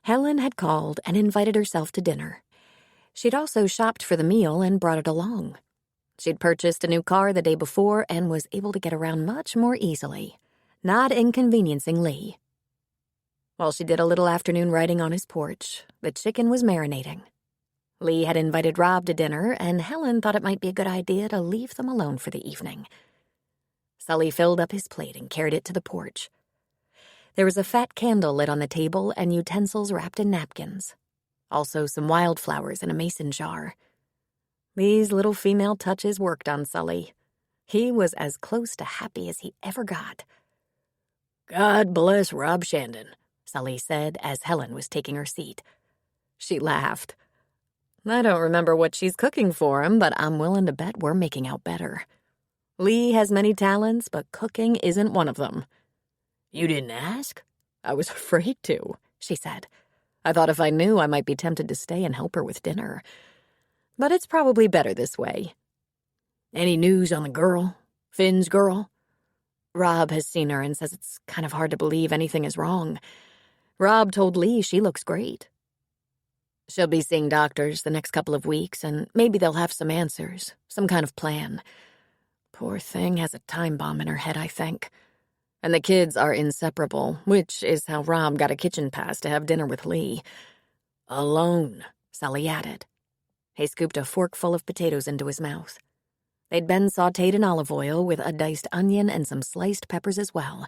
S1: Helen had called and invited herself to dinner. She'd also shopped for the meal and brought it along. She'd purchased a new car the day before and was able to get around much more easily, not inconveniencing Lee. While she did a little afternoon writing on his porch, the chicken was marinating. Lee had invited Rob to dinner, and Helen thought it might be a good idea to leave them alone for the evening. Sully filled up his plate and carried it to the porch. There was a fat candle lit on the table and utensils wrapped in napkins. Also some wildflowers in a mason jar. These little female touches worked on Sully. He was as close to happy as he ever got.
S3: God bless Rob Shandon,
S1: Sully said as Helen was taking her seat. She laughed. I don't remember what she's cooking for him, but I'm willing to bet we're making out better. Lee has many talents, but cooking isn't one of them.
S3: You didn't ask?
S1: I was afraid to, she said. I thought if I knew, I might be tempted to stay and help her with dinner. But it's probably better this way.
S3: Any news on the girl? Finn's girl?
S1: Rob has seen her and says it's kind of hard to believe anything is wrong. Rob told Lee she looks great. She'll be seeing doctors the next couple of weeks, and maybe they'll have some answers, some kind of plan. Poor thing has a time bomb in her head, I think. And the kids are inseparable, which is how Rob got a kitchen pass to have dinner with Lee.
S3: Alone,
S1: Sully added. He scooped a forkful of potatoes into his mouth. They'd been sautéed in olive oil with a diced onion and some sliced peppers as well.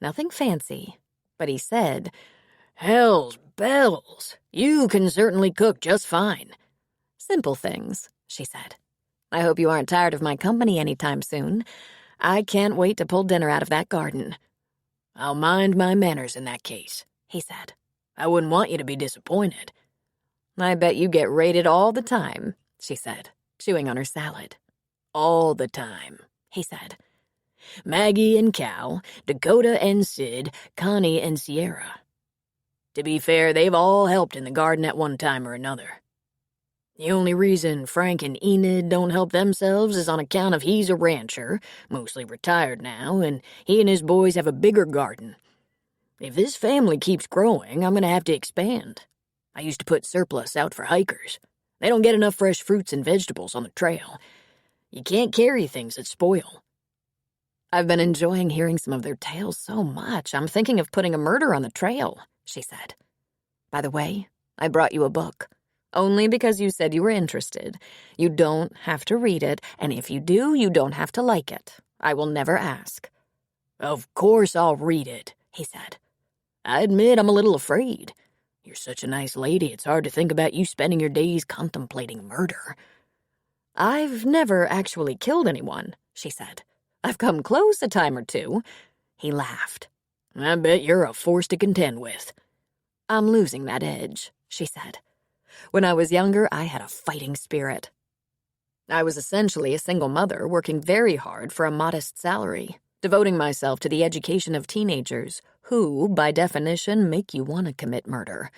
S1: Nothing fancy, but he said,
S3: Hell's bells, you can certainly cook just fine.
S1: Simple things, she said. I hope you aren't tired of my company anytime soon. I can't wait to pull dinner out of that garden.
S3: I'll mind my manners in that case,
S1: he said.
S3: I wouldn't want you to be disappointed.
S1: I bet you get raided all the time, she said, chewing on her salad.
S3: All the time,
S1: he said.
S3: Maggie and Cal, Dakota and Sid, Connie and Sierra. To be fair, they've all helped in the garden at one time or another. The only reason Frank and Enid don't help themselves is on account of he's a rancher, mostly retired now, and he and his boys have a bigger garden. If this family keeps growing, I'm going to have to expand. I used to put surplus out for hikers. They don't get enough fresh fruits and vegetables on the trail. You can't carry things that spoil.
S1: I've been enjoying hearing some of their tales so much. I'm thinking of putting a murder on the trail, she said. By the way, I brought you a book. Only because you said you were interested. You don't have to read it, and if you do, you don't have to like it. I will never ask.
S3: Of course I'll read it, he said. I admit I'm a little afraid. You're such a nice lady, it's hard to think about you spending your days contemplating murder.
S1: I've never actually killed anyone, she said. I've come close a time or two. He laughed.
S3: I bet you're a force to contend with.
S1: I'm losing that edge, she said. When I was younger, I had a fighting spirit. I was essentially a single mother, working very hard for a modest salary, devoting myself to the education of teenagers who, by definition, make you want to commit murder.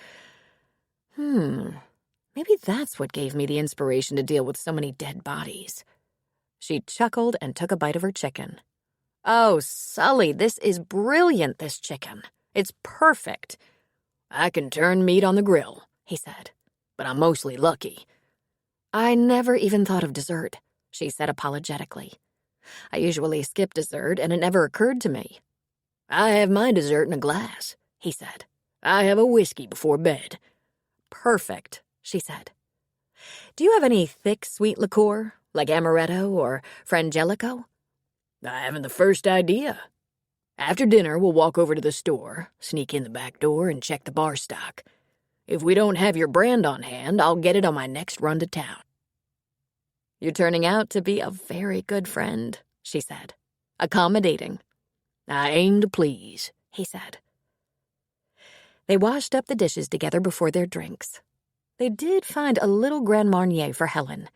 S1: Maybe that's what gave me the inspiration to deal with so many dead bodies. She chuckled and took a bite of her chicken. Oh, Sully, this is brilliant, this chicken. It's perfect.
S3: I can turn meat on the grill, he said, but I'm mostly lucky.
S1: I never even thought of dessert, she said apologetically. I usually skip dessert, and it never occurred to me.
S3: I have my dessert in a glass, he said. I have a whiskey before bed.
S1: Perfect, she said. Do you have any thick, sweet liqueur, like amaretto or frangelico?
S3: I haven't the first idea. After dinner, we'll walk over to the store, sneak in the back door, and check the bar stock. If we don't have your brand on hand, I'll get it on my next run to town.
S1: You're turning out to be a very good friend, she said. Accommodating.
S3: I aim to please,
S1: he said. They washed up the dishes together before their drinks. They did find a little Grand Marnier for Helen.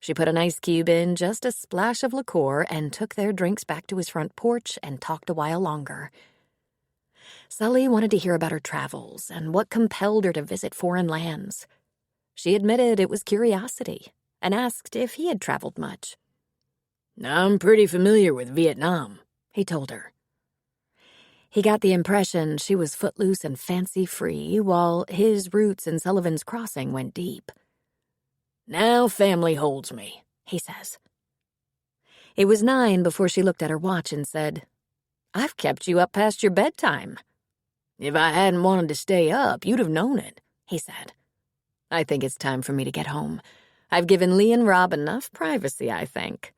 S1: She put an ice cube in, just a splash of liqueur, and took their drinks back to his front porch and talked a while longer. Sully wanted to hear about her travels and what compelled her to visit foreign lands. She admitted it was curiosity and asked if he had traveled much.
S3: "I'm pretty familiar with Vietnam," he told her.
S1: He got the impression she was footloose and fancy-free, while his roots in Sullivan's Crossing went deep.
S3: "Now family holds me," he says.
S1: It was 9 before she looked at her watch and said, "I've kept you up past your bedtime."
S3: "If I hadn't wanted to stay up, you'd have known it,"
S1: he said. "I think it's time for me to get home. I've given Lee and Rob enough privacy, I think.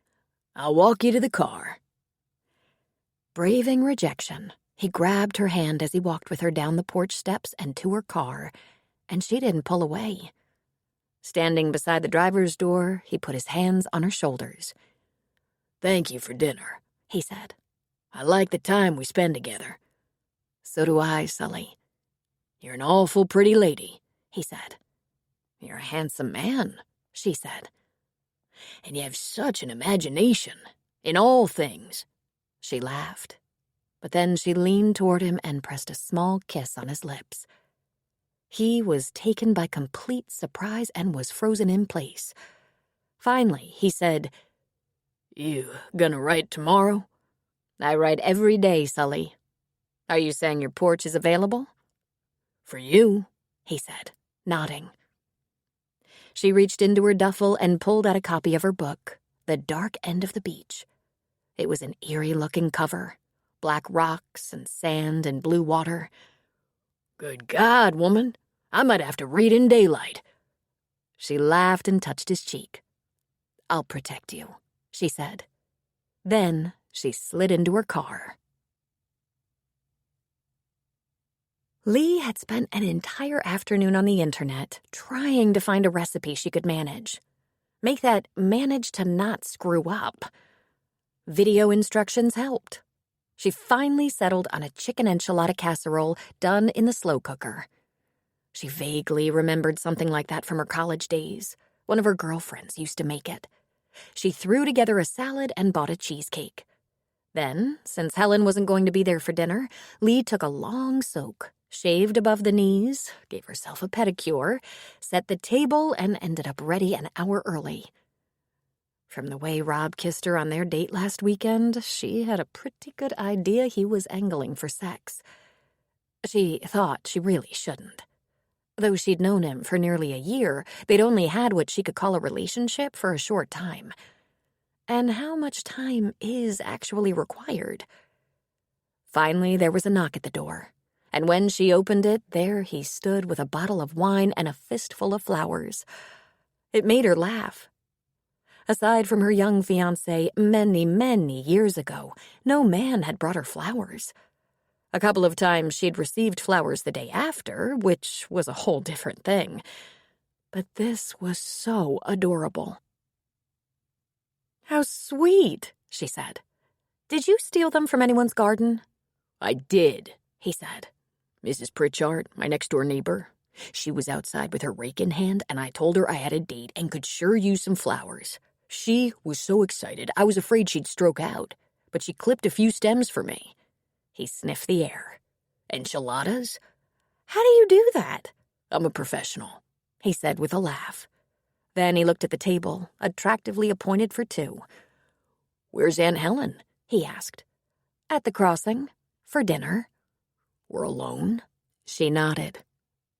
S3: "I'll walk you to the car."
S1: Braving rejection, he grabbed her hand as he walked with her down the porch steps and to her car, and she didn't pull away. Standing beside the driver's door, he put his hands on her shoulders.
S3: "Thank you for dinner,"
S1: he said.
S3: "I like the time we spend together."
S1: "So do I, Sully."
S3: "You're an awful pretty lady,"
S1: he said. "You're a handsome man," she said.
S3: "And you have such an imagination, in all things."
S1: She laughed, but then she leaned toward him and pressed a small kiss on his lips. He was taken by complete surprise and was frozen in place. Finally, he said,
S3: "You gonna write tomorrow?"
S1: "I write every day, Sully. Are you saying your porch is available?"
S3: "For you,"
S1: he said, nodding. She reached into her duffel and pulled out a copy of her book, The Dark End of the Beach. It was an eerie-looking cover, black rocks and sand and blue water.
S3: "Good God, woman, I might have to read in daylight."
S1: She laughed and touched his cheek. "I'll protect you," she said. Then she slid into her car. Lee had spent an entire afternoon on the internet trying to find a recipe she could manage. Make that manage to not screw up. Video instructions helped. She finally settled on a chicken enchilada casserole done in the slow cooker. She vaguely remembered something like that from her college days. One of her girlfriends used to make it. She threw together a salad and bought a cheesecake. Then, since Helen wasn't going to be there for dinner, Lee took a long soak, shaved above the knees, gave herself a pedicure, set the table, and ended up ready an hour early. From the way Rob kissed her on their date last weekend, she had a pretty good idea he was angling for sex. She thought she really shouldn't. Though she'd known him for nearly a year, they'd only had what she could call a relationship for a short time. And how much time is actually required? Finally, there was a knock at the door, and when she opened it, there he stood with a bottle of wine and a fistful of flowers. It made her laugh. Aside from her young fiancé many, many years ago, no man had brought her flowers. A couple of times she'd received flowers the day after, which was a whole different thing. But this was so adorable. "How sweet," she said. "Did you steal them from anyone's garden?"
S3: "I did,"
S1: he said.
S3: "Mrs. Pritchard, my next-door neighbor. She was outside with her rake in hand, and I told her I had a date and could sure use some flowers. She was so excited, I was afraid she'd stroke out, but she clipped a few stems for me."
S1: He sniffed the air.
S3: "Enchiladas?"
S1: "How do you do that?"
S3: "I'm a professional,"
S1: he said with a laugh. Then he looked at the table, attractively appointed for 2.
S3: "Where's Aunt Helen?"
S1: he asked. "At the crossing. For dinner."
S3: "We're alone?"
S1: She nodded.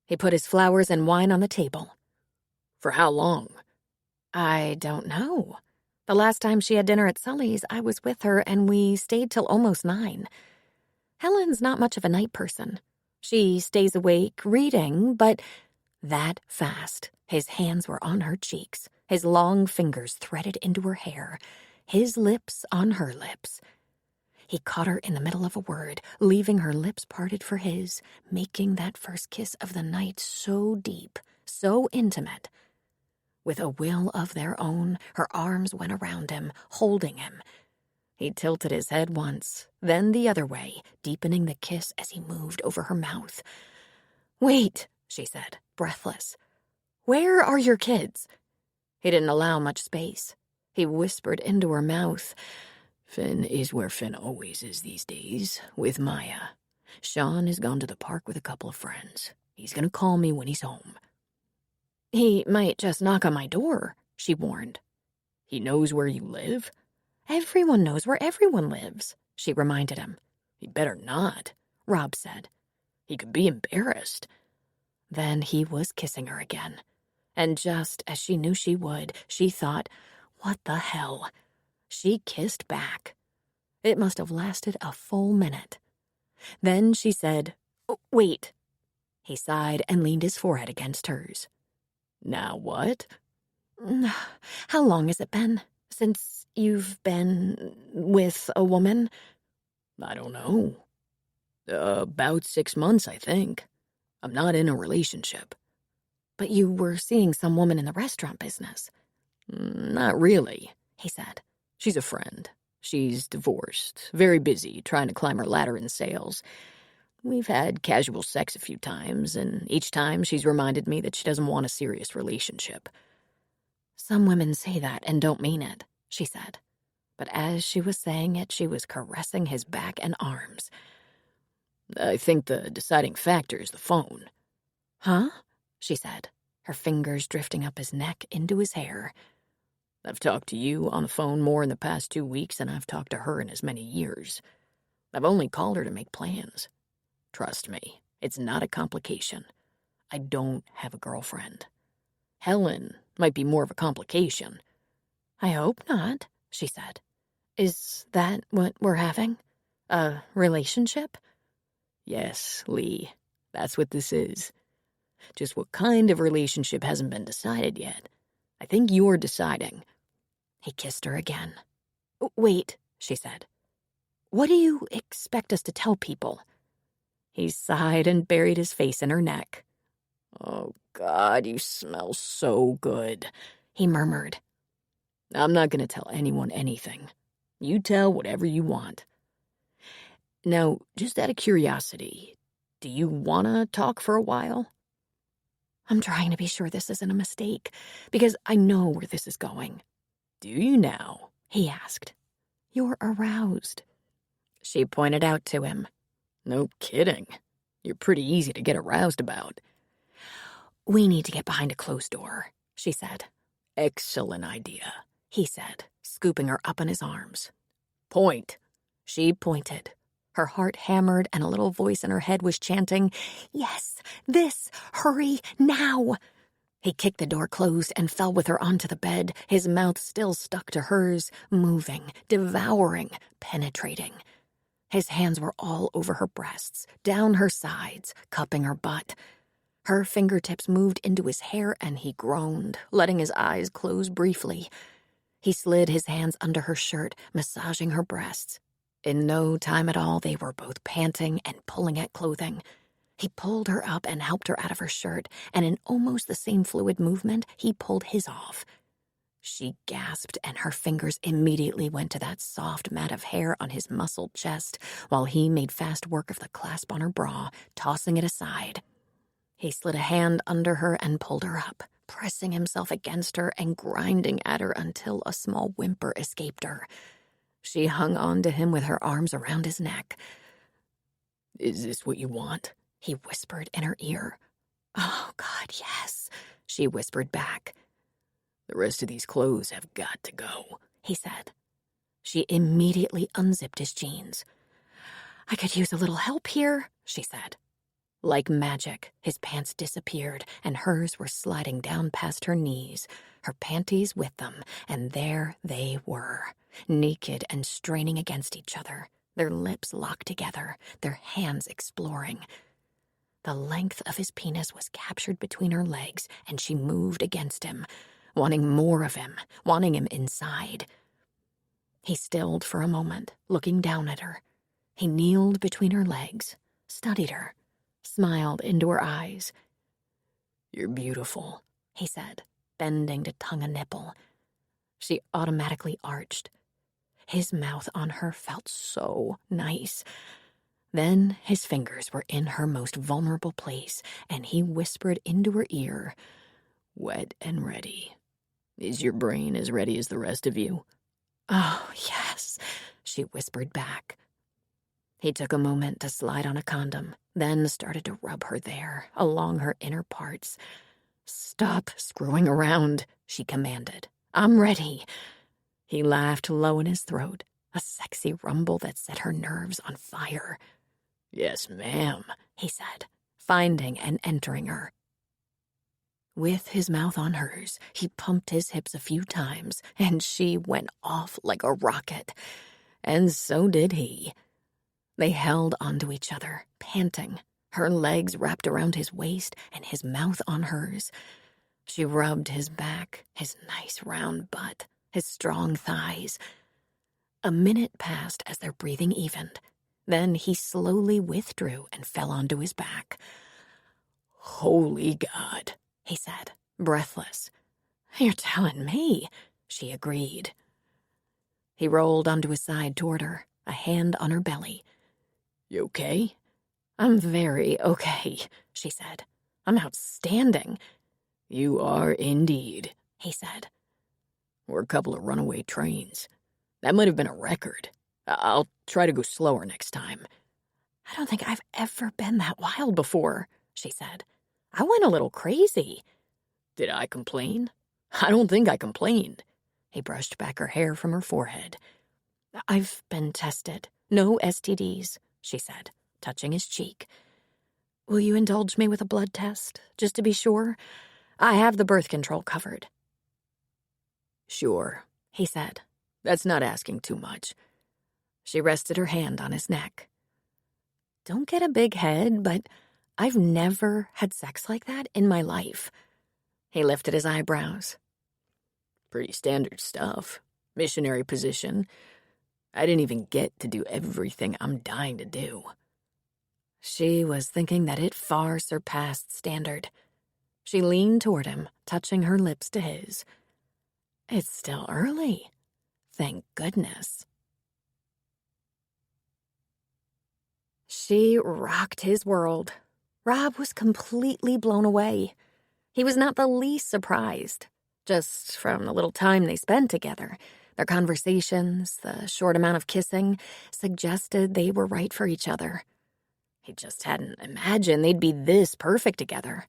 S1: He put his flowers and wine on the table.
S3: "For how long?"
S1: "I don't know. The last time she had dinner at Sully's, I was with her, and we stayed till almost 9. Helen's not much of a night person. She stays awake reading, but that fast. His hands were on her cheeks, his long fingers threaded into her hair, his lips on her lips. He caught her in the middle of a word, leaving her lips parted for his, making that first kiss of the night so deep, so intimate. With a will of their own, her arms went around him, holding him. He tilted his head once, then the other way, deepening the kiss as he moved over her mouth. "Wait," she said, breathless. "Where are your kids?"
S3: He didn't allow much space. He whispered into her mouth, "Finn is where Finn always is these days, with Maya. Sean has gone to the park with a couple of friends. He's gonna call me when he's home."
S2: "He might just knock on my door," she warned.
S3: "He knows where you live?"
S2: "Everyone knows where everyone lives," she reminded him.
S3: "He'd better not," Rob said. "He could be embarrassed."
S2: Then he was kissing her again. And just as she knew she would, she thought, what the hell? She kissed back. It must have lasted a full minute. Then she said, "Wait." He sighed and leaned his forehead against hers.
S3: "Now what?"
S2: "How long has it been since you've been with a woman?"
S3: "I don't know. About 6 months, I think. I'm not in a relationship."
S2: "But you were seeing some woman in the restaurant business."
S3: "Not really," he said. "She's a friend. She's divorced, very busy, trying to climb her ladder in sales. We've had casual sex a few times, and each time she's reminded me that she doesn't want a serious relationship."
S2: "Some women say that and don't mean it," she said. But as she was saying it, she was caressing his back and arms.
S3: "I think the deciding factor is the phone."
S2: "Huh?" she said, her fingers drifting up his neck into his hair.
S3: "I've talked to you on the phone more in the past 2 weeks than I've talked to her in as many years. I've only called her to make plans. Trust me, it's not a complication. I don't have a girlfriend. Helen might be more of a complication."
S2: "I hope not," she said. "Is that what we're having? A relationship?"
S3: "Yes, Lee, that's what this is. Just what kind of relationship hasn't been decided yet. I think you're deciding."
S2: He kissed her again. "Wait," she said. "What do you expect us to tell people?"
S3: He sighed and buried his face in her neck. "Oh, God, you smell so good," he murmured. "I'm not going to tell anyone anything. You tell whatever you want. Now, just out of curiosity, do you want to talk for a while?"
S2: "I'm trying to be sure this isn't a mistake, because I know where this is going."
S3: "Do you now?"
S2: he asked. "You're aroused."
S3: She pointed out to him. "No kidding. You're pretty easy to get aroused about."
S2: "We need to get behind a closed door," she said.
S3: "Excellent idea,"
S2: he said, scooping her up in his arms.
S3: "Point."
S2: She pointed. Her heart hammered and a little voice in her head was chanting, "Yes, this, hurry, now." He kicked the door closed and fell with her onto the bed, his mouth still stuck to hers, moving, devouring, penetrating. His hands were all over her breasts, down her sides, cupping her butt. Her fingertips moved into his hair and he groaned, letting his eyes close briefly. He slid his hands under her shirt, massaging her breasts. In no time at all, they were both panting and pulling at clothing. He pulled her up and helped her out of her shirt, and in almost the same fluid movement, he pulled his off. She gasped, and her fingers immediately went to that soft mat of hair on his muscled chest, while he made fast work of the clasp on her bra, tossing it aside. He slid a hand under her and pulled her up, pressing himself against her and grinding at her until a small whimper escaped her. She hung on to him with her arms around his neck.
S3: "Is this what you want?"
S2: he whispered in her ear. "Oh, God, yes," she whispered back.
S3: "The rest of these clothes have got to go,"
S2: he said. She immediately unzipped his jeans. "I could use a little help here," she said. Like magic, his pants disappeared, and hers were sliding down past her knees, her panties with them, and there they were, naked and straining against each other, their lips locked together, their hands exploring. The length of his penis was captured between her legs, and she moved against him, wanting more of him, wanting him inside. He stilled for a moment, looking down at her. He kneeled between her legs, studied her, smiled into her eyes.
S3: "You're beautiful,"
S2: he said, bending to tongue a nipple. She automatically arched. His mouth on her felt so nice. Then his fingers were in her most vulnerable place, and he whispered into her ear, "Wet and ready.
S3: Is your brain as ready as the rest of you?
S1: Oh, yes, she whispered back. He took a moment to slide on a condom, then started to rub her there, along her inner parts. Stop screwing around, she commanded. I'm ready. He laughed low in his throat, a sexy rumble that set her nerves on fire.
S3: Yes, ma'am,
S1: he said, finding and entering her. With his mouth on hers, he pumped his hips a few times, and she went off like a rocket. And so did he. They held onto each other, panting, her legs wrapped around his waist and his mouth on hers. She rubbed his back, his nice round butt, his strong thighs. A minute passed as their breathing evened. Then he slowly withdrew and fell onto his back.
S3: Holy God,
S1: he said, breathless. You're telling me, she agreed. He rolled onto his side toward her, a hand on her belly.
S3: You okay?
S1: I'm very okay, she said. I'm outstanding.
S3: You are indeed,
S1: he said.
S3: We're a couple of runaway trains. That might have been a record. I'll try to go slower next time.
S1: I don't think I've ever been that wild before, she said. I went a little crazy.
S3: Did I complain? I don't think I complained.
S1: He brushed back her hair from her forehead. I've been tested. No STDs, she said, touching his cheek. Will you indulge me with a blood test, just to be sure? I have the birth control covered.
S3: Sure,
S1: he said.
S3: That's not asking too much.
S1: She rested her hand on his neck. Don't get a big head, but I've never had sex like that in my life. He lifted his eyebrows.
S3: Pretty standard stuff. Missionary position. I didn't even get to do everything I'm dying to do.
S1: She was thinking that it far surpassed standard. She leaned toward him, touching her lips to his. It's still early. Thank goodness. She rocked his world. Rob was completely blown away. He was not the least surprised, just from the little time they spent together. Their conversations, the short amount of kissing, suggested they were right for each other. He just hadn't imagined they'd be this perfect together.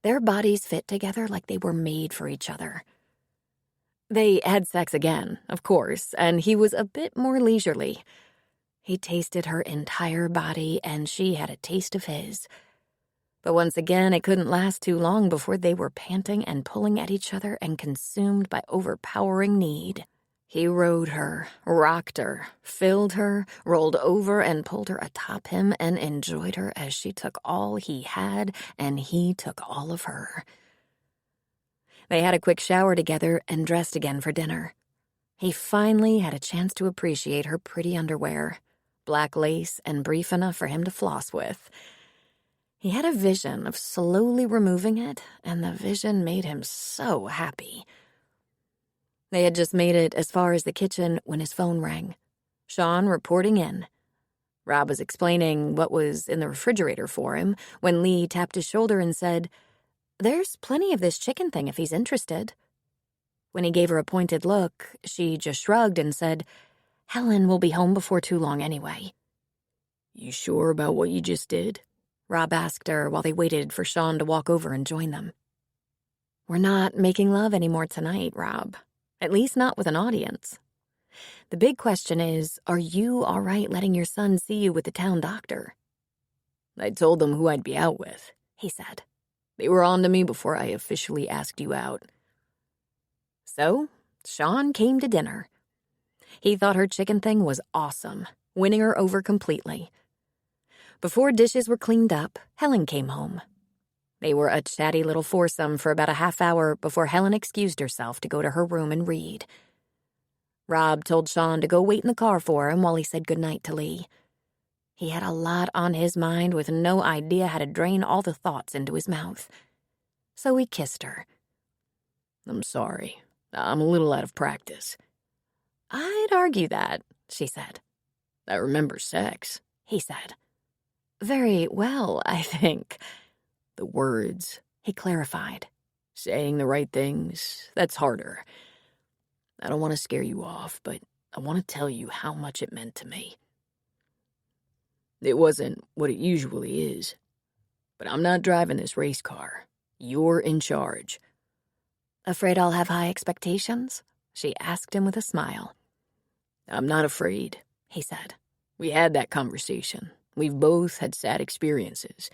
S1: Their bodies fit together like they were made for each other. They had sex again, of course, and he was a bit more leisurely. He tasted her entire body, and she had a taste of his. But once again, it couldn't last too long before they were panting and pulling at each other and consumed by overpowering need. He rode her, rocked her, filled her, rolled over and pulled her atop him and enjoyed her as she took all he had and he took all of her. They had a quick shower together and dressed again for dinner. He finally had a chance to appreciate her pretty underwear, black lace and brief enough for him to floss with. He had a vision of slowly removing it, and the vision made him so happy. They had just made it as far as the kitchen when his phone rang. Sean reporting in. Rob was explaining what was in the refrigerator for him when Lee tapped his shoulder and said, "There's plenty of this chicken thing if he's interested." When he gave her a pointed look, she just shrugged and said, "Helen will be home before too long anyway."
S3: You sure about what you just did?
S1: Rob asked her while they waited for Sean to walk over and join them. We're not making love anymore tonight, Rob. At least not with an audience. The big question is, are you all right letting your son see you with the town doctor?
S3: I told them who I'd be out with,
S1: he said.
S3: They were on to me before I officially asked you out.
S1: So, Sean came to dinner. He thought her chicken thing was awesome, winning her over completely. Before dishes were cleaned up, Helen came home. They were a chatty little foursome for about a half hour before Helen excused herself to go to her room and read. Rob told Sean to go wait in the car for him while he said goodnight to Lee. He had a lot on his mind with no idea how to drain all the thoughts into his mouth. So he kissed her.
S3: I'm sorry. I'm a little out of practice.
S1: I'd argue that, she said.
S3: I remember sex,
S1: he said. Very well, I think.
S3: The words,
S1: he clarified.
S3: Saying the right things, that's harder. I don't want to scare you off, but I want to tell you how much it meant to me. It wasn't what it usually is, but I'm not driving this race car. You're in charge.
S1: Afraid I'll have high expectations? She asked him with a smile.
S3: I'm not afraid, he said. We had that conversation. We've both had sad experiences.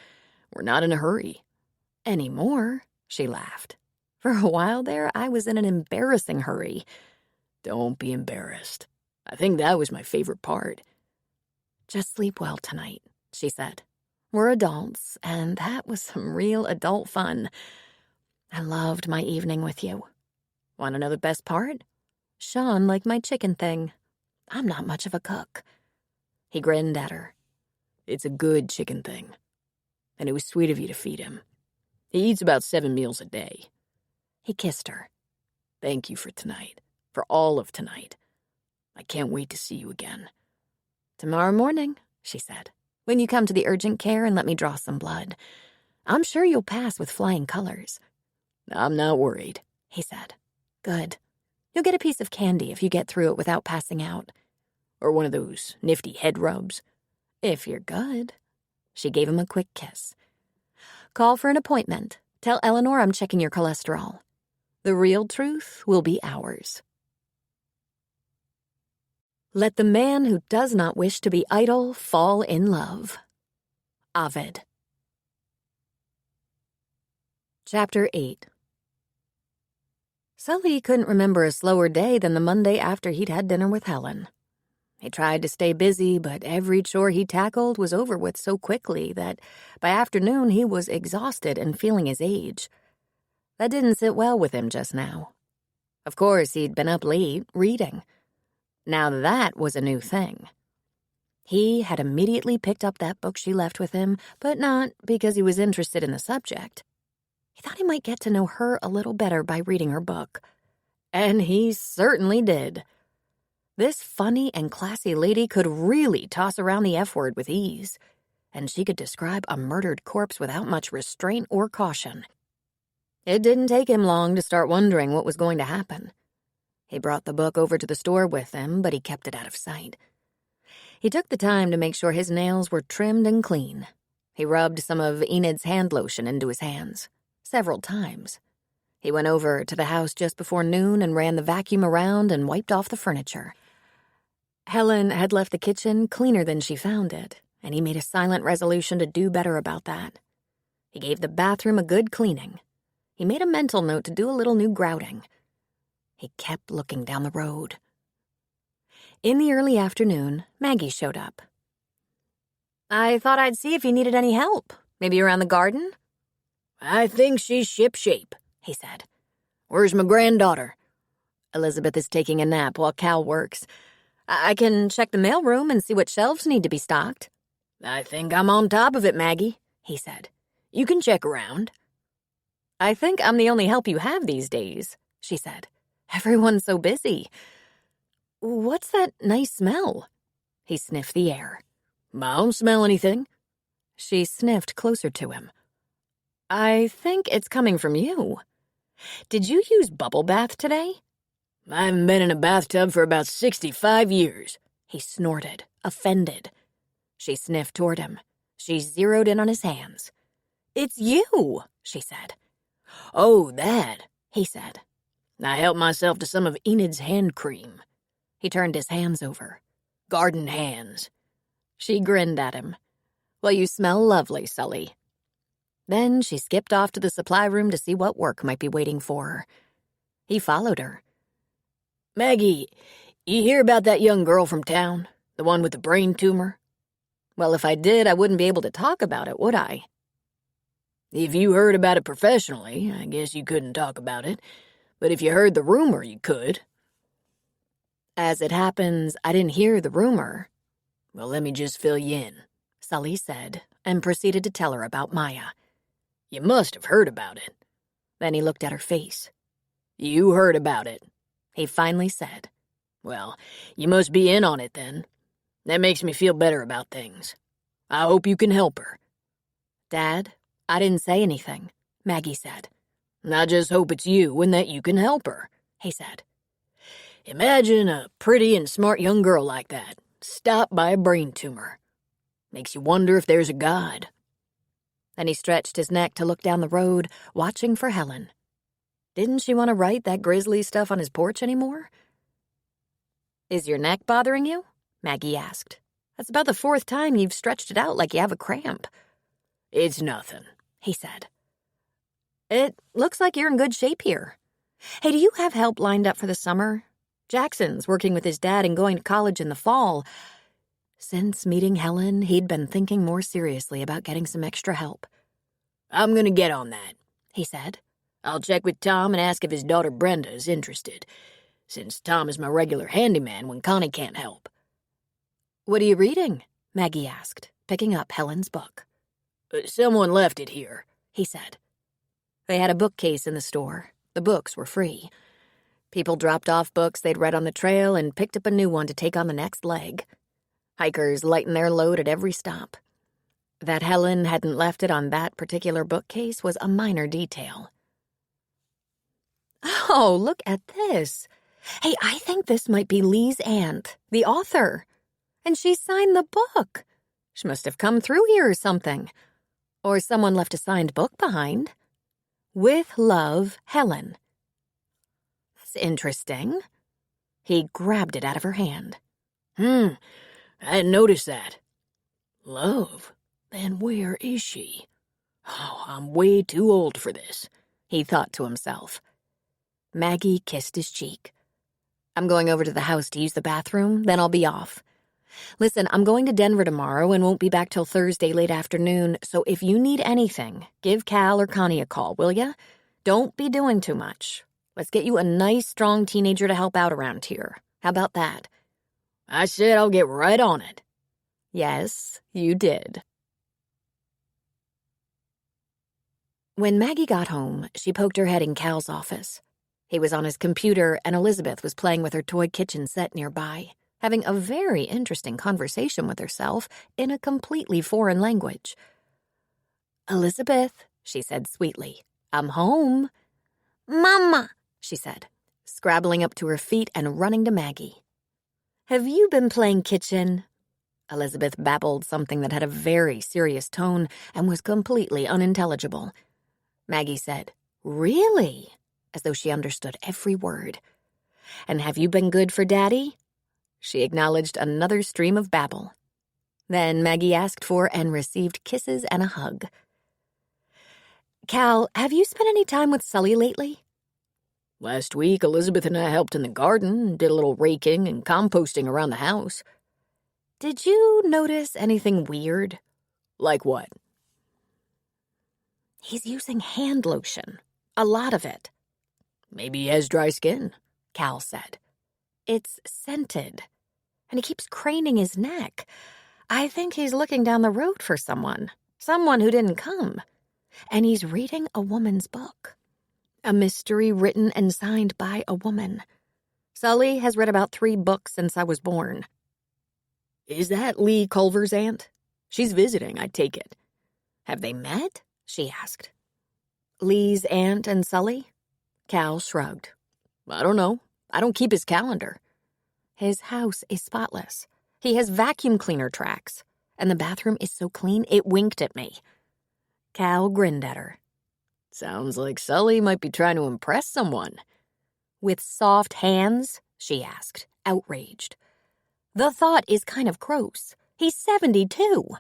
S3: We're not in a hurry.
S1: Anymore, she laughed. For a while there, I was in an embarrassing hurry.
S3: Don't be embarrassed. I think that was my favorite part.
S1: Just sleep well tonight, she said. We're adults, and that was some real adult fun. I loved my evening with you. Want to know the best part? Sean liked my chicken thing. I'm not much of a cook. He grinned at her.
S3: It's a good chicken thing. And it was sweet of you to feed him. He eats about 7 meals a day.
S1: He kissed her.
S3: Thank you for tonight. For all of tonight. I can't wait to see you again.
S1: Tomorrow morning, she said, when you come to the urgent care and let me draw some blood. I'm sure you'll pass with flying colors.
S3: I'm not worried,
S1: he said. Good. You'll get a piece of candy if you get through it without passing out.
S3: Or one of those nifty head rubs.
S1: If you're good. She gave him a quick kiss. Call for an appointment. Tell Eleanor I'm checking your cholesterol. The real truth will be ours. Let the man who does not wish to be idle fall in love. Ovid. Chapter 8. Sully couldn't remember a slower day than the Monday after he'd had dinner with Helen. He tried to stay busy, but every chore he tackled was over with so quickly that by afternoon he was exhausted and feeling his age. That didn't sit well with him just now. Of course, he'd been up late, reading. Now that was a new thing. He had immediately picked up that book she left with him, but not because he was interested in the subject. He thought he might get to know her a little better by reading her book. And he certainly did. This funny and classy lady could really toss around the F word with ease, and she could describe a murdered corpse without much restraint or caution. It didn't take him long to start wondering what was going to happen. He brought the book over to the store with him, but he kept it out of sight. He took the time to make sure his nails were trimmed and clean. He rubbed some of Enid's hand lotion into his hands, several times. He went over to the house just before noon and ran the vacuum around and wiped off the furniture. Helen had left the kitchen cleaner than she found it, and he made a silent resolution to do better about that. He gave the bathroom a good cleaning. He made a mental note to do a little new grouting. He kept looking down the road. In the early afternoon, Maggie showed up. I thought I'd see if you needed any help. Maybe around the garden?
S3: I think she's shipshape, he said. Where's my granddaughter?
S1: Elizabeth is taking a nap while Cal works. I can check the mailroom and see what shelves need to be stocked.
S3: I think I'm on top of it, Maggie, he said. You can check around.
S1: I think I'm the only help you have these days, she said. Everyone's so busy. What's that nice smell? He sniffed the air.
S3: I don't smell anything.
S1: She sniffed closer to him. I think it's coming from you. Did you use bubble bath today?
S3: I haven't been in a bathtub for about 65 years,
S1: he snorted, offended. She sniffed toward him. She zeroed in on his hands. It's you, she said.
S3: Oh, that,
S1: he said.
S3: I helped myself to some of Enid's hand cream.
S1: He turned his hands over.
S3: Garden hands.
S1: She grinned at him. Well, you smell lovely, Sully. Then she skipped off to the supply room to see what work might be waiting for her. He followed her.
S3: Maggie, you hear about that young girl from town? The one with the brain tumor?
S1: Well, if I did, I wouldn't be able to talk about it, would I?
S3: If you heard about it professionally, I guess you couldn't talk about it. But if you heard the rumor, you could.
S1: As it happens, I didn't hear the rumor.
S3: Well, let me just fill you in,
S1: Sully said, and proceeded to tell her about Maya.
S3: You must have heard about it.
S1: Then he looked at her face.
S3: You heard about it,
S1: he finally said.
S3: Well, you must be in on it then. That makes me feel better about things. I hope you can help her.
S1: Dad, I didn't say anything, Maggie said.
S3: I just hope it's you and that you can help her," he said. "Imagine a pretty and smart young girl like that, stopped by a brain tumor. Makes you wonder if there's a God."
S1: Then he stretched his neck to look down the road, watching for Helen. Didn't she want to write that grisly stuff on his porch anymore? "Is your neck bothering you?" Maggie asked. "That's about the 4th time you've stretched it out like you have a cramp."
S3: "It's nothing,"
S1: he said. "It looks like you're in good shape here. Hey, do you have help lined up for the summer? Jackson's working with his dad and going to college in the fall." Since meeting Helen, he'd been thinking more seriously about getting some extra help.
S3: "I'm gonna get on that,"
S1: he said.
S3: "I'll check with Tom and ask if his daughter Brenda is interested, since Tom is my regular handyman when Connie can't help."
S1: "What are you reading?" Maggie asked, picking up Helen's book.
S3: "Someone left it here,"
S1: he said. They had a bookcase in the store. The books were free. People dropped off books they'd read on the trail and picked up a new one to take on the next leg. Hikers lightened their load at every stop. That Helen hadn't left it on that particular bookcase was a minor detail. "Oh, look at this. Hey, I think this might be Lee's aunt, the author. And she signed the book. She must have come through here or something. Or someone left a signed book behind. With love, Helen." That's interesting. He grabbed it out of her hand.
S3: I hadn't noticed that. Love? Then where is she? Oh, I'm way too old for this,
S1: he thought to himself. Maggie kissed his cheek. "I'm going over to the house to use the bathroom, then I'll be off. Listen, I'm going to Denver tomorrow and won't be back till Thursday late afternoon, so if you need anything, give Cal or Connie a call, will ya? Don't be doing too much. Let's get you a nice, strong teenager to help out around here. How about that?"
S3: I said I'll get right on it.
S1: Yes, you did. When Maggie got home, she poked her head in Cal's office. He was on his computer, and Elizabeth was playing with her toy kitchen set nearby, having a very interesting conversation with herself in a completely foreign language. "Elizabeth," she said sweetly, "I'm home." "Mama," she said, scrabbling up to her feet and running to Maggie. "Have you been playing kitchen?" Elizabeth babbled something that had a very serious tone and was completely unintelligible. Maggie said, "Really?" as though she understood every word. "And have you been good for Daddy?" She acknowledged another stream of babble. Then Maggie asked for and received kisses and a hug. "Cal, have you spent any time with Sully lately?"
S3: Last week, Elizabeth and I helped in the garden, did a little raking and composting around the house.
S1: "Did you notice anything weird?"
S3: Like what?
S1: "He's using hand lotion. A lot of it."
S3: "Maybe he has dry skin,"
S1: Cal said. "It's scented. And he keeps craning his neck. I think he's looking down the road for someone who didn't come. And he's reading a woman's book. A mystery written and signed by a woman. Sully has read about 3 books since I was born."
S3: "Is that Lee Culver's aunt? She's visiting, I take it."
S1: "Have they met?" she asked. "Lee's aunt and Sully?" Cal shrugged.
S3: "I don't know. I don't keep his calendar."
S1: "His house is spotless. He has vacuum cleaner tracks. And the bathroom is so clean it winked at me." Cal grinned at her.
S3: "Sounds like Sully might be trying to impress someone."
S1: "With soft hands?" she asked, outraged. "The thought is kind of gross. He's 72.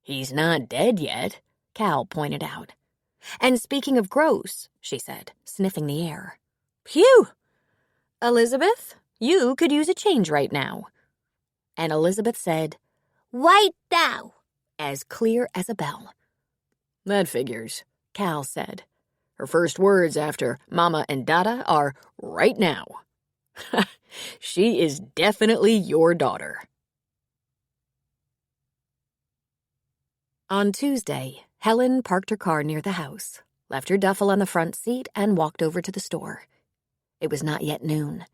S3: "He's not dead yet,"
S1: Cal pointed out. "And speaking of gross," she said, sniffing the air. "Phew! Elizabeth, you could use a change right now." And Elizabeth said, "Right now," as clear as a bell.
S3: "That figures," Cal said. "Her first words after Mama and Dada are right now." She is definitely your daughter.
S1: On Tuesday, Helen parked her car near the house, left her duffel on the front seat, and walked over to the store. It was not yet noon.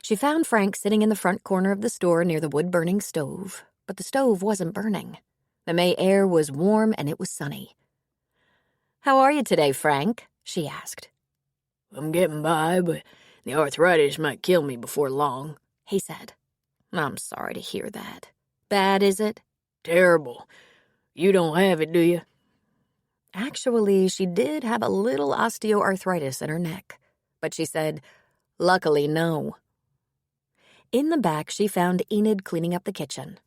S1: She found Frank sitting in the front corner of the store near the wood-burning stove, but the stove wasn't burning. The May air was warm and it was sunny. "How are you today, Frank?" she asked.
S3: I'm getting by, but the arthritis might kill me before long,
S1: he said. I'm sorry to hear that. Bad, is it?
S3: Terrible. You don't have it, do you?
S1: Actually, she did have a little osteoarthritis in her neck, but she said, luckily, no. In the back, she found Enid cleaning up the kitchen.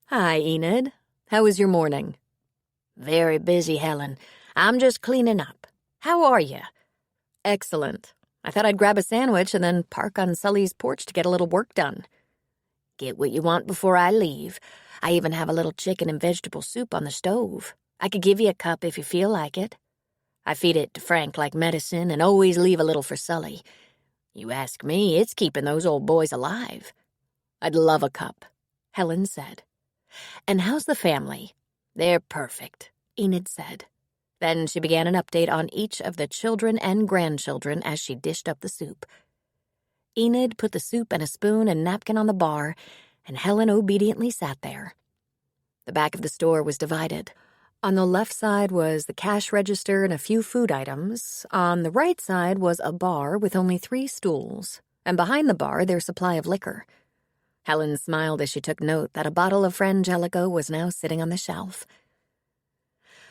S1: Hi, Enid. How was your morning?
S3: Very busy, Helen. I'm just cleaning up. How are you?
S1: Excellent. I thought I'd grab a sandwich and then park on Sully's porch to get a little work done.
S3: Get what you want before I leave. I even have a little chicken and vegetable soup on the stove. I could give you a cup if you feel like it. I feed it to Frank like medicine and always leave a little for Sully. You ask me, it's keeping those old boys alive.
S1: I'd love a cup, Helen said.
S3: And how's the family?
S1: They're perfect, Enid said. Then she began an update on each of the children and grandchildren as she dished up the soup. Enid put the soup and a spoon and napkin on the bar, and Helen obediently sat there. The back of the store was divided. On the left side was the cash register and a few food items. On the right side was a bar with only 3 stools, and behind the bar their supply of liquor. Helen smiled as she took note that a bottle of Frangelico was now sitting on the shelf.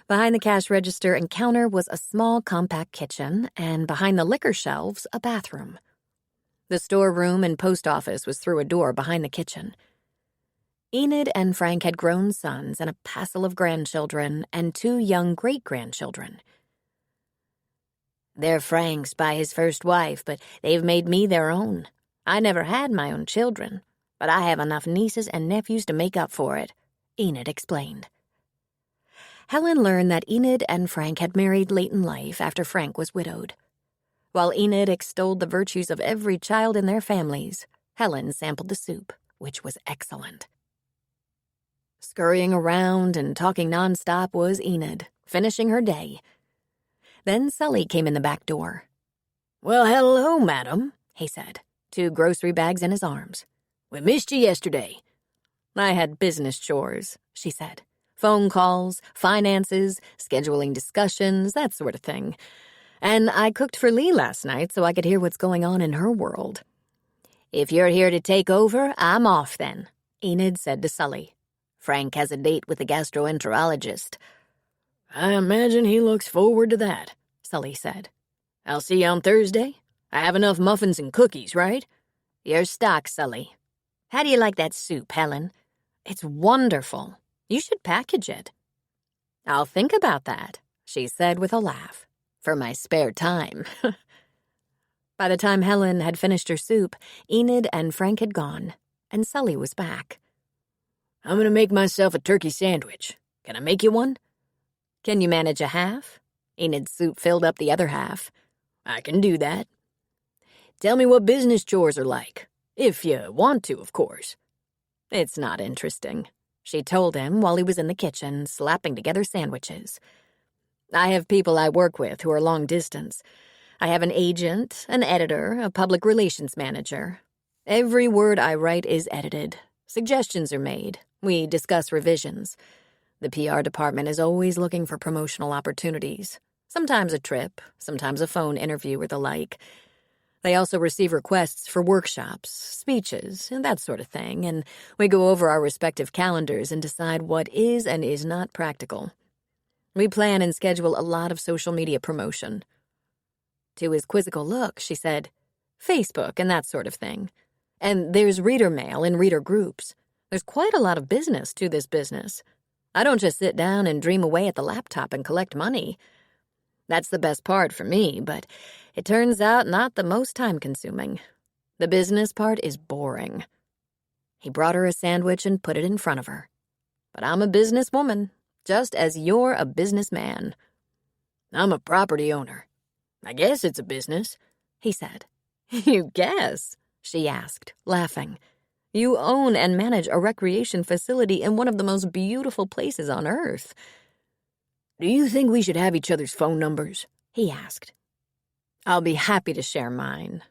S1: Behind the cash register and counter was a small, compact kitchen, and behind the liquor shelves, a bathroom. The storeroom and post office was through a door behind the kitchen. Enid and Frank had grown sons and a passel of grandchildren and 2 young great-grandchildren.
S3: They're Frank's by his first wife, but they've made me their own. I never had my own children, but I have enough nieces and nephews to make up for it, Enid explained.
S1: Helen learned that Enid and Frank had married late in life after Frank was widowed. While Enid extolled the virtues of every child in their families, Helen sampled the soup, which was excellent. Scurrying around and talking nonstop was Enid, finishing her day. Then Sully came in the back door.
S3: Well, hello, madam,
S1: he said, 2 grocery bags in his arms.
S3: We missed you yesterday.
S1: I had business chores, she said. Phone calls, finances, scheduling discussions, that sort of thing. And I cooked for Lee last night so I could hear what's going on in her world.
S3: If you're here to take over, I'm off then,
S1: Enid said to Sully.
S3: Frank has a date with the gastroenterologist.
S2: I imagine he looks forward to that,
S1: Sully said.
S2: I'll see you on Thursday. I have enough muffins and cookies, right?
S3: You're stocked, Sully. How do you like that soup, Helen?
S1: It's wonderful. You should package it. I'll think about that, she said with a laugh. For my spare time. By the time Helen had finished her soup, Enid and Frank had gone, and Sully was back.
S2: I'm going to make myself a turkey sandwich. Can I make you one?
S1: Can you manage a half? Enid's soup filled up the other half.
S2: I can do that. Tell me what business chores are like. If you want to, of course.
S1: It's not interesting, she told him while he was in the kitchen, slapping together sandwiches. I have people I work with who are long distance. I have an agent, an editor, a public relations manager. Every word I write is edited. Suggestions are made. We discuss revisions. The PR department is always looking for promotional opportunities. Sometimes a trip, sometimes a phone interview or the like. They also receive requests for workshops, speeches, and that sort of thing, and we go over our respective calendars and decide what is and is not practical. We plan and schedule a lot of social media promotion. To his quizzical look, she said, Facebook and that sort of thing. And there's reader mail and reader groups. There's quite a lot of business to this business. I don't just sit down and dream away at the laptop and collect money. That's the best part for me, but it turns out not the most time-consuming. The business part is boring. He brought her a sandwich and put it in front of her. But I'm a businesswoman, just as you're a businessman.
S2: I'm a property owner. I guess it's a business,
S1: he said. You guess? She asked, laughing. You own and manage a recreation facility in one of the most beautiful places on Earth.
S2: Do you think we should have each other's phone numbers?
S1: He asked. I'll be happy to share mine.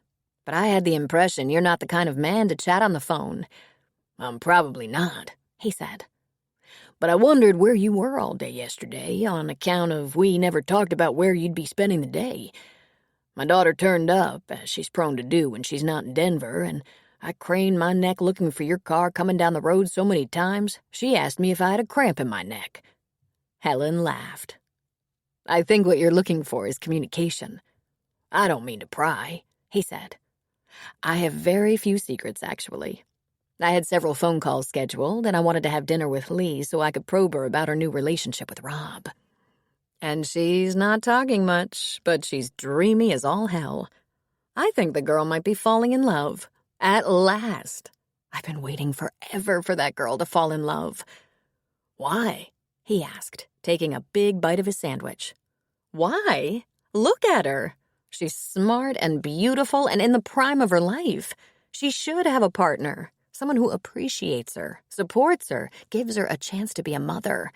S1: But I had the impression you're not the kind of man to chat on the phone.
S2: I'm probably not,
S1: he said.
S3: But I wondered where you were all day yesterday on account of we never talked about where you'd be spending the day. My daughter turned up, as she's prone to do when she's not in Denver, and I craned my neck looking for your car coming down the road so many times, she asked me if I had a cramp in my neck." Helen laughed. "I think what you're looking for is communication." "I don't mean to pry," he said. "I have very few secrets, actually. I had several phone calls scheduled, and I wanted to have dinner with Lee so I could probe her about her new relationship with Rob. And she's not talking much, but she's dreamy as all hell. I think the girl might be falling in love. At last. I've been waiting forever for that girl to fall in love." "Why?" he asked, taking a big bite of his sandwich. "Why? Look at her. She's smart and beautiful and in the prime of her life. She should have a partner. Someone who appreciates her, supports her, gives her a chance to be a mother.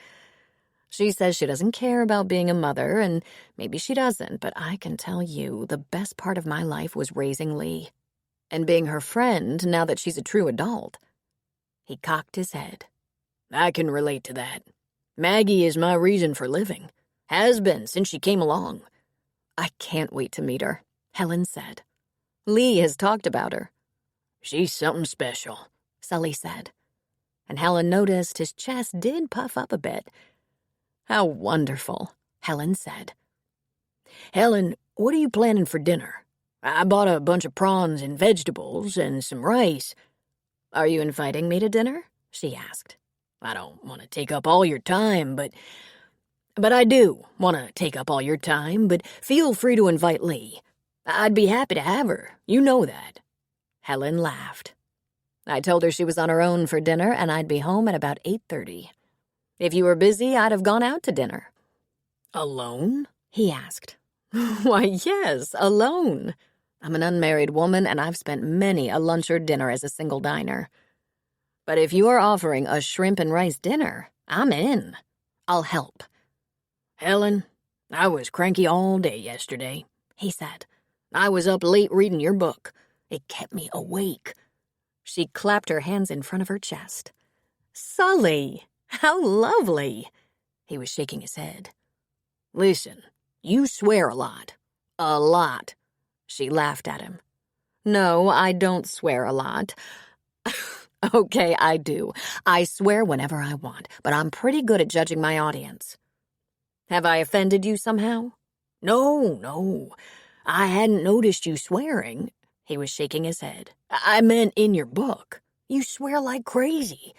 S3: She says she doesn't care about being a mother, and maybe she doesn't, but I can tell you the best part of my life was raising Lee and being her friend now that she's a true adult." He cocked his head. "I can relate to that. Maggie is my reason for living. Has been since she came along." "I can't wait to meet her," Helen said. "Lee has talked about her." "She's something special," Sully said. And Helen noticed his chest did puff up a bit. "How wonderful," Helen said. "Helen, what are you planning for dinner? I bought a bunch of prawns and vegetables and some rice." "Are you inviting me to dinner?" she asked. "I don't want to take up all your time, but I do want to take up all your time, but feel free to invite Lee. I'd be happy to have her. You know that." Helen laughed. "I told her she was on her own for dinner and I'd be home at about 8:30. If you were busy, I'd have gone out to dinner." "Alone?" he asked. "Why, yes, alone. I'm an unmarried woman and I've spent many a lunch or dinner as a single diner. But if you are offering a shrimp and rice dinner, I'm in. I'll help." "Helen, I was cranky all day yesterday," he said. "I was up late reading your book. It kept me awake." She clapped her hands in front of her chest. "Sully, how lovely." He was shaking his head. "Listen, you swear a lot. A lot." She laughed at him. "No, I don't swear a lot." "Okay, I do. I swear whenever I want, but I'm pretty good at judging my audience." "Have I offended you somehow?" No. I hadn't noticed you swearing." He was shaking his head. "I meant in your book. You swear like crazy."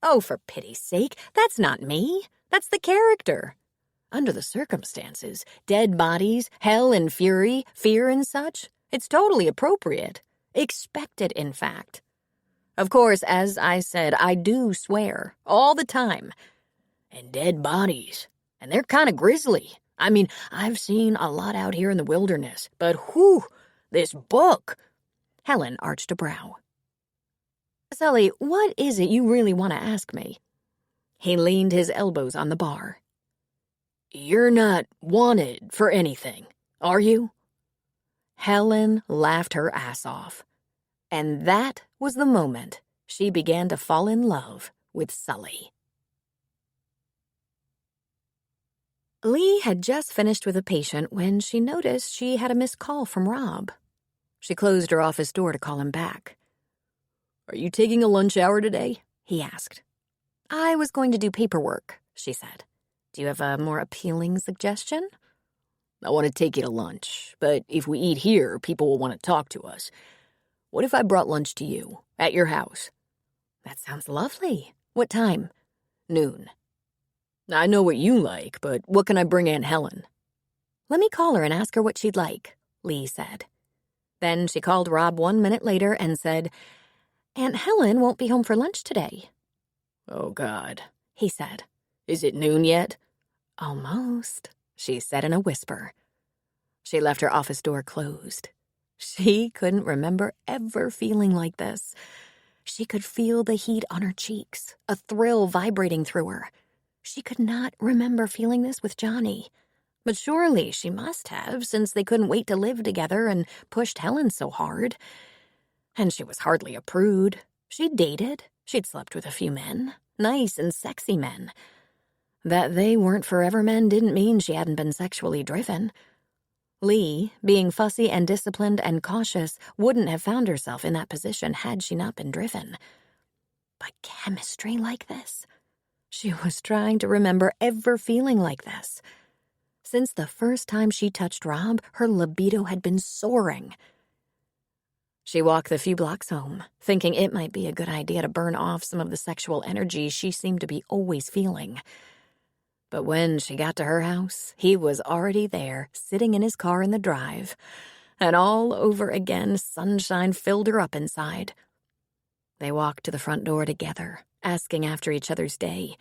S3: "Oh, for pity's sake, that's not me. That's the character. Under the circumstances, dead bodies, hell and fury, fear and such, it's totally appropriate. Expected, in fact. Of course, as I said, I do swear, all the time. And dead bodies. And they're kind of grisly. I mean, I've seen a lot out here in the wilderness, but whew, this book." Helen arched a brow. "Sully, what is it you really want to ask me?" He leaned his elbows on the bar. "You're not wanted for anything, are you?" Helen laughed her ass off. And that was the moment she began to fall in love with Sully. Lee had just finished with a patient when she noticed she had a missed call from Rob. She closed her office door to call him back. "Are you taking a lunch hour today?" he asked. "I was going to do paperwork," she said. "Do you have a more appealing suggestion?" "I want to take you to lunch, but if we eat here, people will want to talk to us. What if I brought lunch to you, at your house?" "That sounds lovely. What time?" "Noon." "I know what you like, but what can I bring Aunt Helen?" "Let me call her and ask her what she'd like," Lee said. Then she called Rob 1 minute later and said, "Aunt Helen won't be home for lunch today." "Oh, God," he said. "Is it noon yet?" "Almost," she said in a whisper. She left her office door closed. She couldn't remember ever feeling like this. She could feel the heat on her cheeks, a thrill vibrating through her. She could not remember feeling this with Johnny. But surely she must have, since they couldn't wait to live together and pushed Helen so hard. And she was hardly a prude. She'd dated. She'd slept with a few men.
S1: nice and sexy men. That they weren't forever men didn't mean she hadn't been sexually driven. Lee, being fussy and disciplined and cautious, wouldn't have found herself in that position had she not been driven. But chemistry like this? She was trying to remember ever feeling like this. Since the first time she touched Rob, her libido had been soaring. She walked the few blocks home, thinking it might be a good idea to burn off some of the sexual energy she seemed to be always feeling. But when she got to her house, he was already there, sitting in his car in the drive. And all over again, sunshine filled her up inside. They walked to the front door together, asking after each other's day.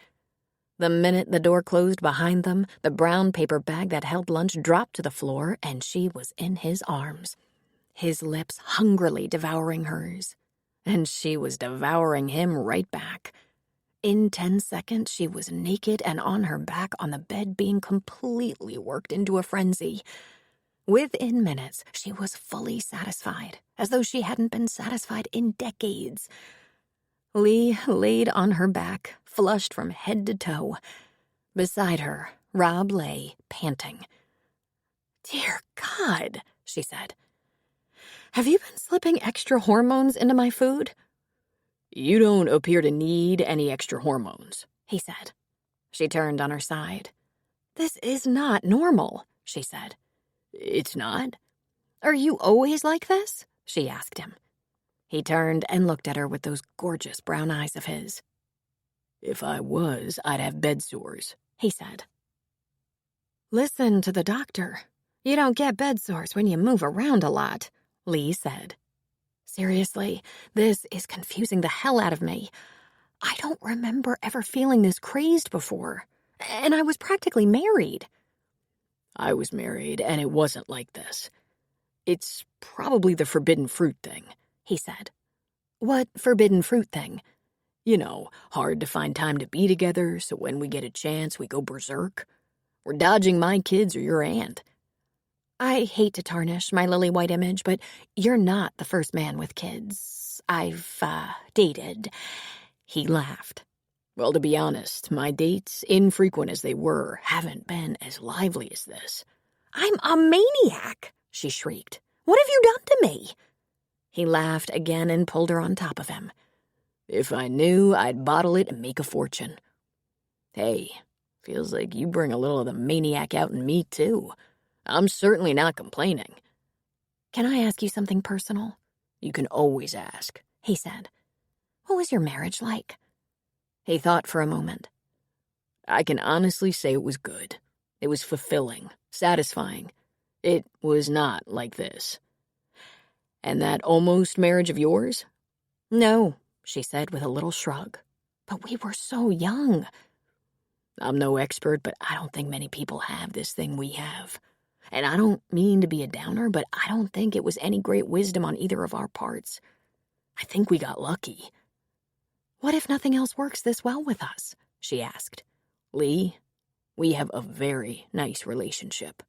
S1: The minute the door closed behind them, the brown paper bag that held lunch dropped to the floor, and she was in his arms, his lips hungrily devouring hers. And she was devouring him right back. In 10 seconds, she was naked and on her back on the bed, being completely worked into a frenzy. Within minutes, she was fully satisfied, as though she hadn't been satisfied in decades. Lee laid on her back, flushed from head to toe. Beside her, Rob lay, panting. "Dear God," she said. "Have you been slipping extra hormones into my food?"
S3: "You don't appear to need any extra hormones,"
S1: he said. She turned on her side. "This is not normal," she said.
S3: "It's not?"
S1: "Are you always like this?" she asked him. He turned and looked at her with those gorgeous brown eyes of his.
S3: "If I was, I'd have bed sores,"
S1: he said. "Listen to the doctor. You don't get bed sores when you move around a lot," Lee said. "Seriously, this is confusing the hell out of me. I don't remember ever feeling this crazed before. And I was practically married."
S3: "I was married, and it wasn't like this. It's probably the forbidden fruit thing,"
S1: he said. "What forbidden fruit thing?"
S3: "You know, hard to find time to be together, so when we get a chance, we go berserk. We're dodging my kids or your aunt."
S1: I hate to tarnish my lily white image, but you're not the first man with kids I've dated. He laughed.
S3: "Well, to be honest, my dates, infrequent as they were, haven't been as lively as this."
S1: "I'm a maniac," she shrieked. "What have you done to me?" He laughed again and pulled her on top of him.
S3: "If I knew, I'd bottle it and make a fortune." "Hey, feels like you bring a little of the maniac out in me, too. I'm certainly not complaining."
S1: "Can I ask you something personal?"
S3: "You can always ask,"
S1: he said. "What was your marriage like?" He thought for a moment.
S3: "I can honestly say it was good. It was fulfilling, satisfying. It was not like this." "And that almost marriage of yours?"
S1: "No," she said with a little shrug. "But we were so young."
S3: "I'm no expert, but I don't think many people have this thing we have. And I don't mean to be a downer, but I don't think it was any great wisdom on either of our parts. I think we got lucky."
S1: "What if nothing else works this well with us?" she asked.
S3: "Lee, we have a very nice relationship.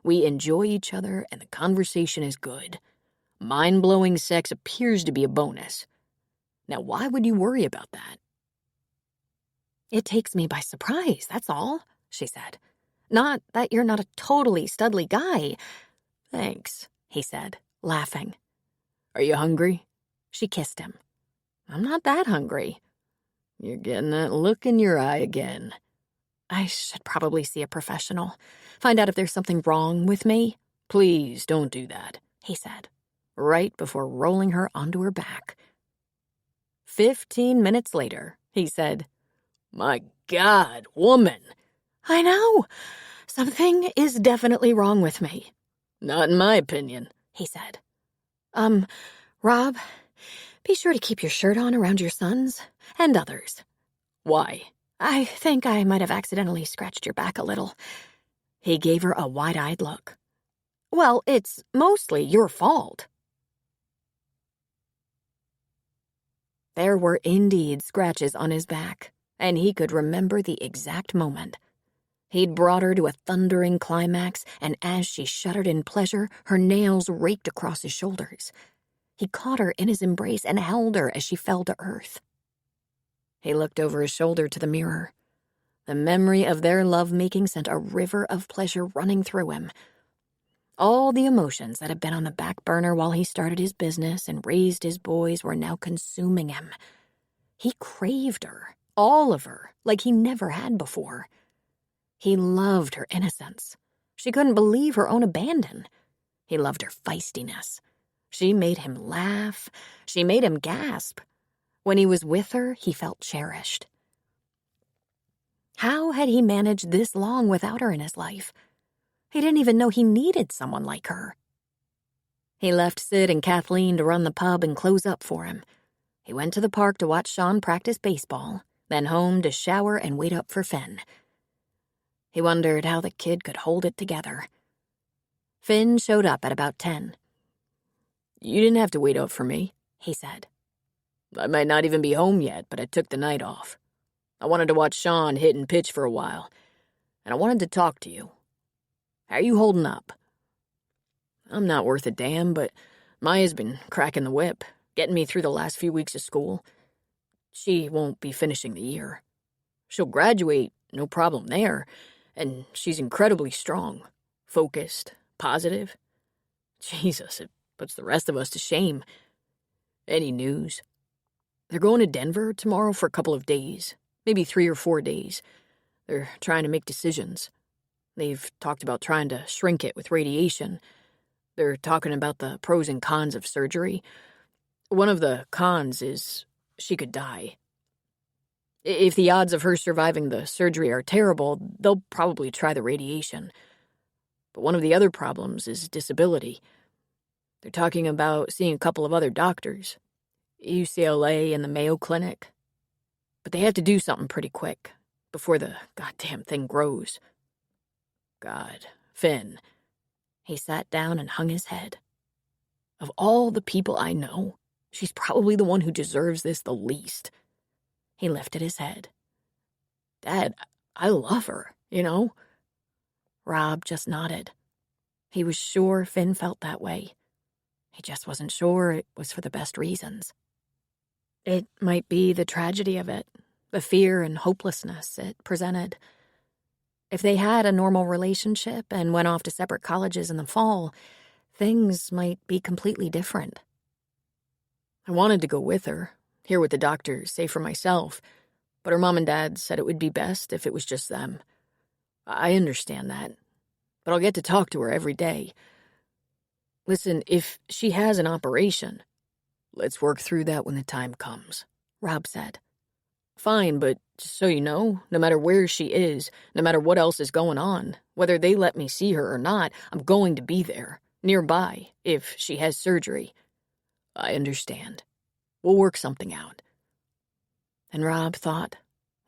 S3: We enjoy each other and the conversation is good. Mind-blowing sex appears to be a bonus. Now, why would you worry about that?"
S1: "It takes me by surprise, that's all," she said. "Not that you're not a totally studly guy."
S3: "Thanks,"
S1: he said, laughing.
S3: "Are you hungry?"
S1: She kissed him. "I'm not that hungry."
S3: "You're getting that look in your eye again."
S1: "I should probably see a professional. Find out if there's something wrong with me."
S3: "Please don't do that,"
S1: he said, right before rolling her onto her back.
S3: 15 minutes later, he said, "My God, woman."
S1: "I know. Something is definitely wrong with me."
S3: "Not in my opinion,"
S1: he said. Rob, be sure to keep your shirt on around your sons and others."
S3: "Why?"
S1: "I think I might have accidentally scratched your back a little." He gave her a wide-eyed look. "Well, it's mostly your fault." There were indeed scratches on his back, and he could remember the exact moment. He'd brought her to a thundering climax, and as she shuddered in pleasure, her nails raked across his shoulders. He caught her in his embrace and held her as she fell to earth. He looked over his shoulder to the mirror. The memory of their lovemaking sent a river of pleasure running through him. All the emotions that had been on the back burner while he started his business and raised his boys were now consuming him. He craved her, all of her, like he never had before. He loved her innocence. She couldn't believe her own abandon. He loved her feistiness. She made him laugh. She made him gasp. When he was with her, he felt cherished. How had he managed this long without her in his life? He didn't even know he needed someone like her. He left Sid and Kathleen to run the pub and close up for him. He went to the park to watch Sean practice baseball, then home to shower and wait up for Finn. He wondered how the kid could hold it together. Finn showed up at about 10.
S3: "You didn't have to wait up for me,"
S1: he said.
S3: "I might not even be home yet, but I took the night off. I wanted to watch Sean hit and pitch for a while, and I wanted to talk to you. How are you holding up?" "I'm not worth a damn, but Maya's been cracking the whip, getting me through the last few weeks of school. She won't be finishing the year. She'll graduate, no problem there, and she's incredibly strong, focused, positive. Jesus, it puts the rest of us to shame. Any news?" "They're going to Denver tomorrow for a couple of days, maybe 3 or 4 days. They're trying to make decisions. They've talked about trying to shrink it with radiation. They're talking about the pros and cons of surgery. One of the cons is she could die. If the odds of her surviving the surgery are terrible, they'll probably try the radiation. But one of the other problems is disability. They're talking about seeing a couple of other doctors, UCLA and the Mayo Clinic. But they have to do something pretty quick, before the goddamn thing grows." "God, Finn."
S1: He sat down and hung his head.
S3: "Of all the people I know, she's probably the one who deserves this the least."
S1: He lifted his head.
S3: "Dad, I love her, you know?"
S1: Rob just nodded. He was sure Finn felt that way. He just wasn't sure it was for the best reasons. It might be the tragedy of it, the fear and hopelessness it presented. If they had a normal relationship and went off to separate colleges in the fall, things might be completely different.
S3: "I wanted to go with her, hear what the doctors say for myself, but her mom and dad said it would be best if it was just them. I understand that, but I'll get to talk to her every day. Listen, if she has an operation, let's work through that when the time comes,"
S1: Rob said.
S3: "Fine, but just so you know, no matter where she is, no matter what else is going on, whether they let me see her or not, I'm going to be there, nearby, if she has surgery." "I understand. We'll work something out."
S1: And Rob thought,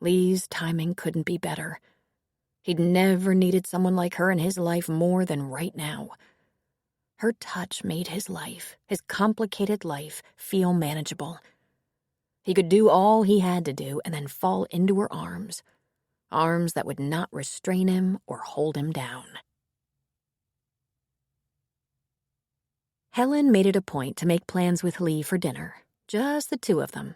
S1: Lee's timing couldn't be better. He'd never needed someone like her in his life more than right now. Her touch made his life, his complicated life, feel manageable. He could do all he had to do and then fall into her arms that would not restrain him or hold him down. Helen made it a point to make plans with Lee for dinner, just the two of them.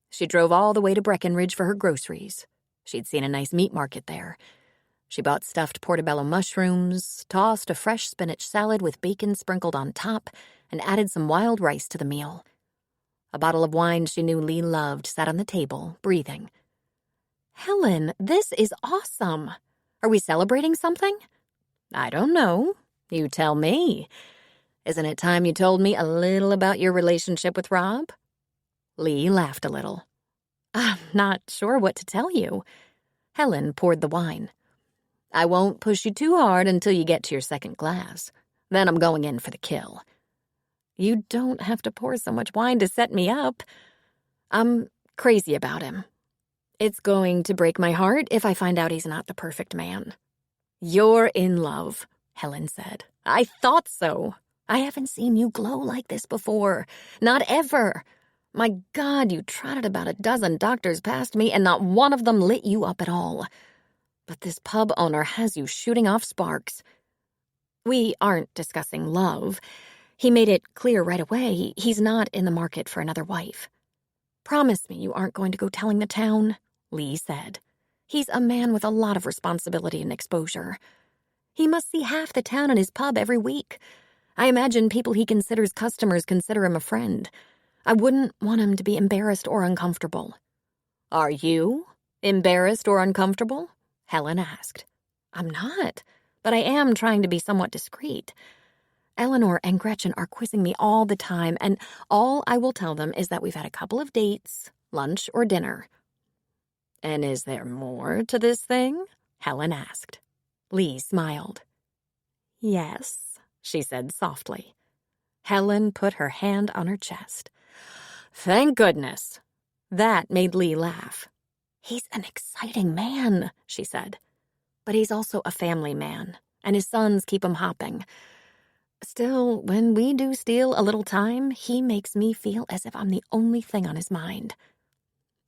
S1: She drove all the way to Breckenridge for her groceries. She'd seen a nice meat market there. She bought stuffed portobello mushrooms, tossed a fresh spinach salad with bacon sprinkled on top, and added some wild rice to the meal. A bottle of wine she knew Lee loved sat on the table, breathing. "Helen, this is awesome. Are we celebrating something?" "I don't know. You tell me. Isn't it time you told me a little about your relationship with Rob?" Lee laughed a little. "I'm not sure what to tell you." Helen poured the wine. "I won't push you too hard until you get to your second glass. Then I'm going in for the kill." "You don't have to pour so much wine to set me up. I'm crazy about him. It's going to break my heart if I find out he's not the perfect man." "You're in love," Helen said. "I thought so. I haven't seen you glow like this before. Not ever. My God, you trotted about a dozen doctors past me, and not one of them lit you up at all. But this pub owner has you shooting off sparks. We aren't discussing love. He made it clear right away he's not in the market for another wife." Promise me you aren't going to go telling the town, Lee said. He's a man with a lot of responsibility and exposure. He must see half the town in his pub every week. I imagine people he considers customers consider him a friend. I wouldn't want him to be embarrassed or uncomfortable.
S3: Are you embarrassed or uncomfortable? Helen asked.
S1: I'm not, but I am trying to be somewhat discreet. Eleanor and Gretchen are quizzing me all the time, and all I will tell them is that we've had a couple of dates, lunch or dinner.
S3: And is there more to this thing? Helen asked.
S1: Lee smiled. Yes, she said softly. Helen put her hand on her chest.
S3: Thank goodness.
S1: That made Lee laugh. He's an exciting man, she said. But he's also a family man, and his sons keep him hopping. Still, when we do steal a little time, he makes me feel as if I'm the only thing on his mind.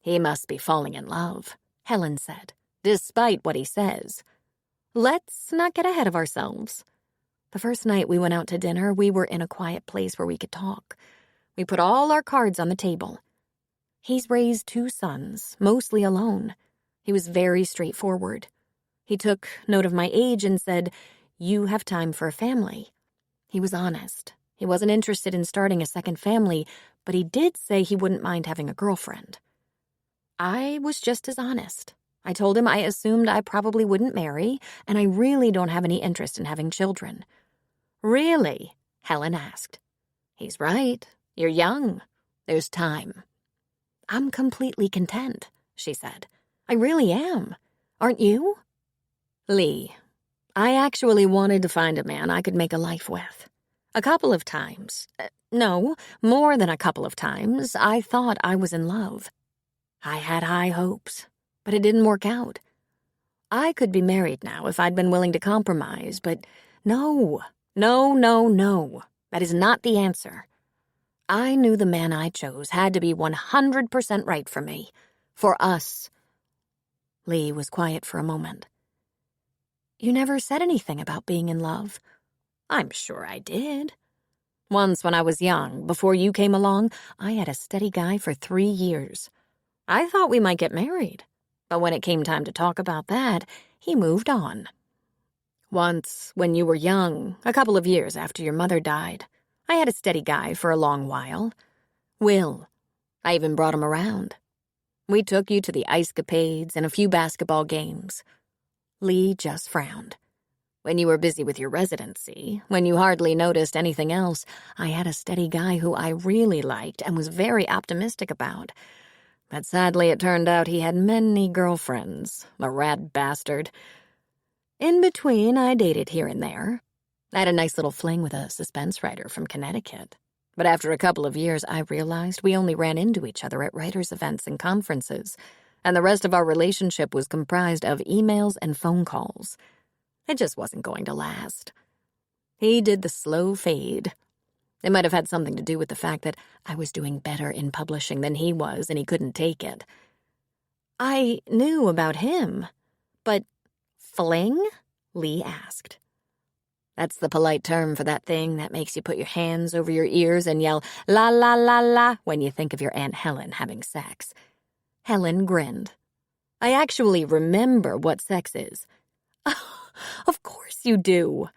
S3: He must be falling in love, Helen said, despite what he says.
S1: Let's not get ahead of ourselves. The first night we went out to dinner, we were in a quiet place where we could talk. We put all our cards on the table. He's raised 2 sons, mostly alone. He was very straightforward. He took note of my age and said, "You have time for a family." He was honest. He wasn't interested in starting a second family, but he did say he wouldn't mind having a girlfriend. I was just as honest. I told him I assumed I probably wouldn't marry, and I really don't have any interest in having children.
S3: Really? Helen asked. He's right. You're young. There's time.
S1: I'm completely content, she said. I really am. Aren't you?
S3: Lee, I actually wanted to find a man I could make a life with. A couple of times. No, more than a couple of times, I thought I was in love. I had high hopes, but it didn't work out. I could be married now if I'd been willing to compromise, but no. That is not the answer. I knew the man I chose had to be 100% right for me. For us.
S1: Lee was quiet for a moment. You never said anything about being in love.
S3: I'm sure I did. Once when I was young, before you came along, I had a steady guy for 3 years. I thought we might get married, but when it came time to talk about that, he moved on. Once, when you were young, a couple of years after your mother died, I had a steady guy for a long while. Will. I even brought him around. We took you to the ice-capades and a few basketball games. Lee just frowned. When you were busy with your residency, when you hardly noticed anything else, I had a steady guy who I really liked and was very optimistic about. But sadly, it turned out he had many girlfriends, a rat bastard. In between, I dated here and there. I had a nice little fling with a suspense writer from Connecticut. But after a couple of years, I realized we only ran into each other at writers' events and conferences, and the rest of our relationship was comprised of emails and phone calls. It just wasn't going to last. He did the slow fade. It might have had something to do with the fact that I was doing better in publishing than he was, and he couldn't take it. I knew about him, but fling? Lee asked. That's the polite term for that thing that makes you put your hands over your ears and yell, la la la la, when you think of your Aunt Helen having sex. Helen grinned. I actually remember what sex is. Oh, of course you do.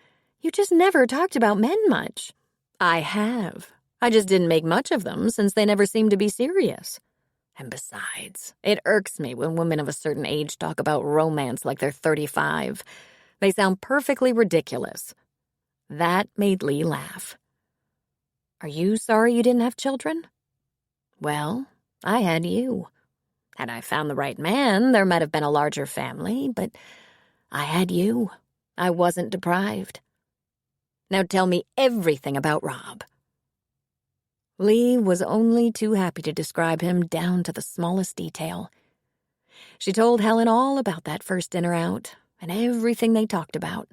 S3: You just never talked about men much. I have. I just didn't make much of them since they never seemed to be serious. And besides, it irks me when women of a certain age talk about romance like they're 35. They sound perfectly ridiculous. That made Lee laugh. Are you sorry you didn't have children? Well, I had you. Had I found the right man, there might have been a larger family, but I had you. I wasn't deprived. Now tell me everything about Rob. Lee was only too happy to describe him down to the smallest detail. She told Helen all about that first dinner out and everything they talked about.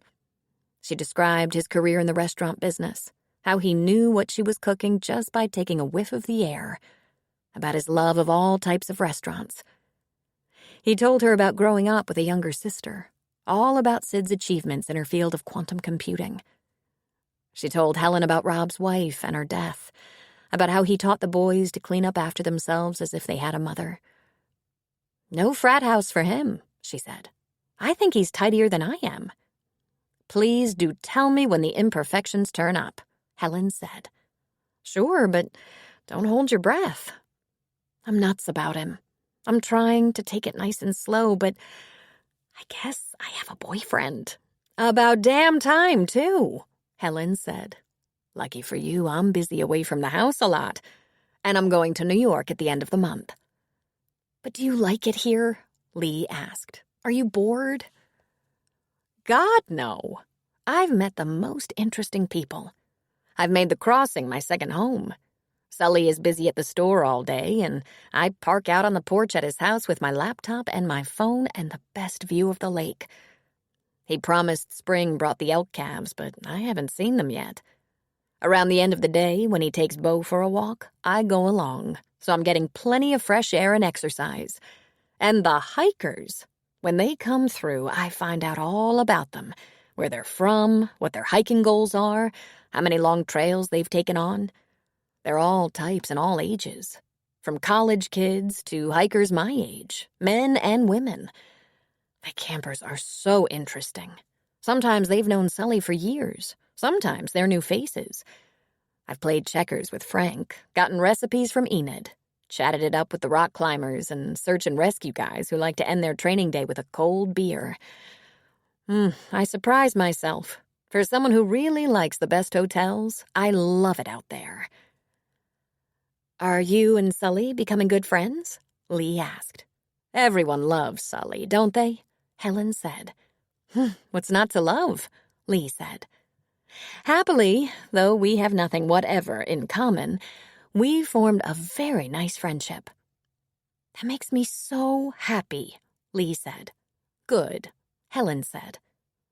S3: She described his career in the restaurant business, how he knew what she was cooking just by taking a whiff of the air, about his love of all types of restaurants. He told her about growing up with a younger sister, all about Sid's achievements in her field of quantum computing. She told Helen about Rob's wife and her death,
S1: about how he taught the boys to clean up after themselves as if they had a mother. "No frat house for him," she said. "I think he's tidier than I am." "Please do tell me when the imperfections turn up," Helen said. "Sure, but don't hold your breath." "I'm nuts about him. I'm trying to take it nice and slow, but I guess I have a boyfriend." "About damn time, too," Helen said. "Lucky for you, I'm busy away from the house a lot, and I'm going to New York at the end of the month." "But do you like it here?" Lee asked. "Are you bored?" "God, no. I've met the most interesting people. I've made the Crossing my second home. Sully is busy at the store all day, and I park out on the porch at his house with my laptop and my phone and the best view of the lake. He promised spring brought the elk calves, but I haven't seen them yet. Around the end of the day, when he takes Bo for a walk, I go along, so I'm getting plenty of fresh air and exercise. And the hikers, when they come through, I find out all about them, where they're from, what their hiking goals are, how many long trails they've taken on. They're all types and all ages, from college kids to hikers my age, men and women. The campers are so interesting. Sometimes they've known Sully for years. Sometimes they're new faces. I've played checkers with Frank, gotten recipes from Enid, chatted it up with the rock climbers and search and rescue guys who like to end their training day with a cold beer. I surprise myself. For someone who really likes the best hotels, I love it out there. "Are you and Sully becoming good friends?" Lee asked. "Everyone loves Sully, don't they?" Helen said. "What's not to love?" Lee said. "Happily, though we have nothing whatever in common, we formed a very nice friendship." "That makes me so happy," Lee said. "Good," Helen said.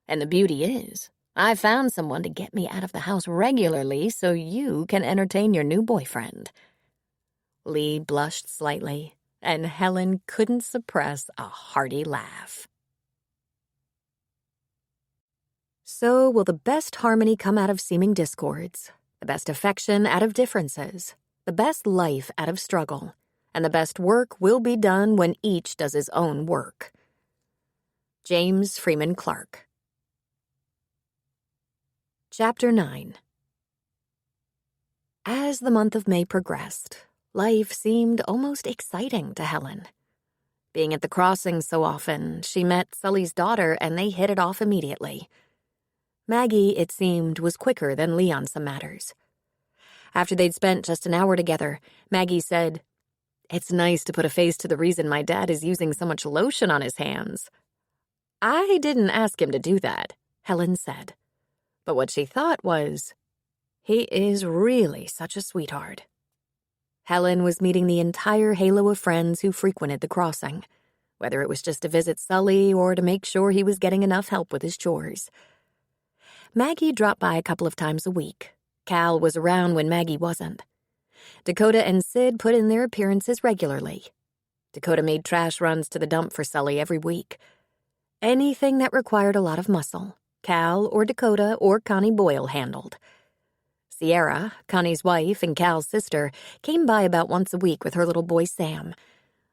S1: "And the beauty is, I found someone to get me out of the house regularly so you can entertain your new boyfriend." Lee blushed slightly, and Helen couldn't suppress a hearty laugh. So will the best harmony come out of seeming discords, the best affection out of differences, the best life out of struggle, and the best work will be done when each does his own work. James Freeman Clarke. Chapter 9. As the month of May progressed, life seemed almost exciting to Helen. Being at the Crossing so often, she met Sully's daughter and they hit it off immediately. Maggie, it seemed, was quicker than Lee on some matters. After they'd spent just an hour together, Maggie said, "It's nice to put a face to the reason my dad is using so much lotion on his hands." "I didn't ask him to do that," Helen said. But what she thought was, "He is really such a sweetheart." Helen was meeting the entire halo of friends who frequented the Crossing, whether it was just to visit Sully or to make sure he was getting enough help with his chores. Maggie dropped by a couple of times a week. Cal was around when Maggie wasn't. Dakota and Sid put in their appearances regularly. Dakota made trash runs to the dump for Sully every week. Anything that required a lot of muscle, Cal or Dakota or Connie Boyle handled. Sierra, Connie's wife and Cal's sister, came by about once a week with her little boy Sam.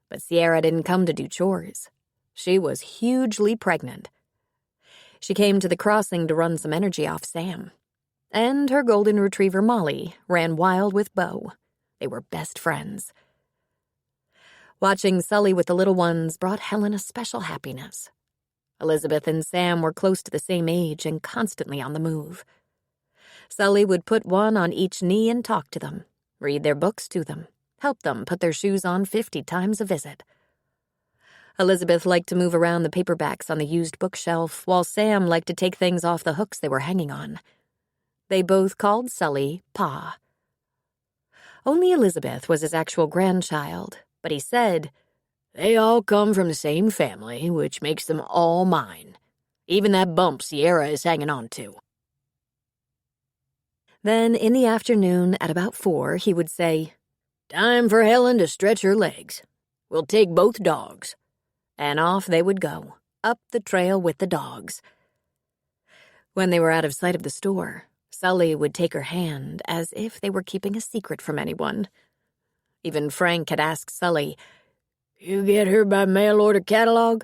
S1: But Sierra didn't come to do chores. She was hugely pregnant. She came to the Crossing to run some energy off Sam. And her golden retriever Molly ran wild with Bo. They were best friends. Watching Sully with the little ones brought Helen a special happiness. Elizabeth and Sam were close to the same age and constantly on the move. Sully would put one on each knee and talk to them, read their books to them, help them put their shoes on 50 times a visit. Elizabeth liked to move around the paperbacks on the used bookshelf, while Sam liked to take things off the hooks they were hanging on. They both called Sully Pa. Only Elizabeth was his actual grandchild, but he said, "They all come from the same family, which makes them all mine. Even that bump Sierra is hanging on to." Then, in the afternoon, at about 4, he would say, "Time for Helen to stretch her legs. We'll take both dogs." And off they would go, up the trail with the dogs. When they were out of sight of the store, Sully would take her hand as if they were keeping a secret from anyone. Even Frank had asked Sully,
S2: "You get her by mail order catalog?"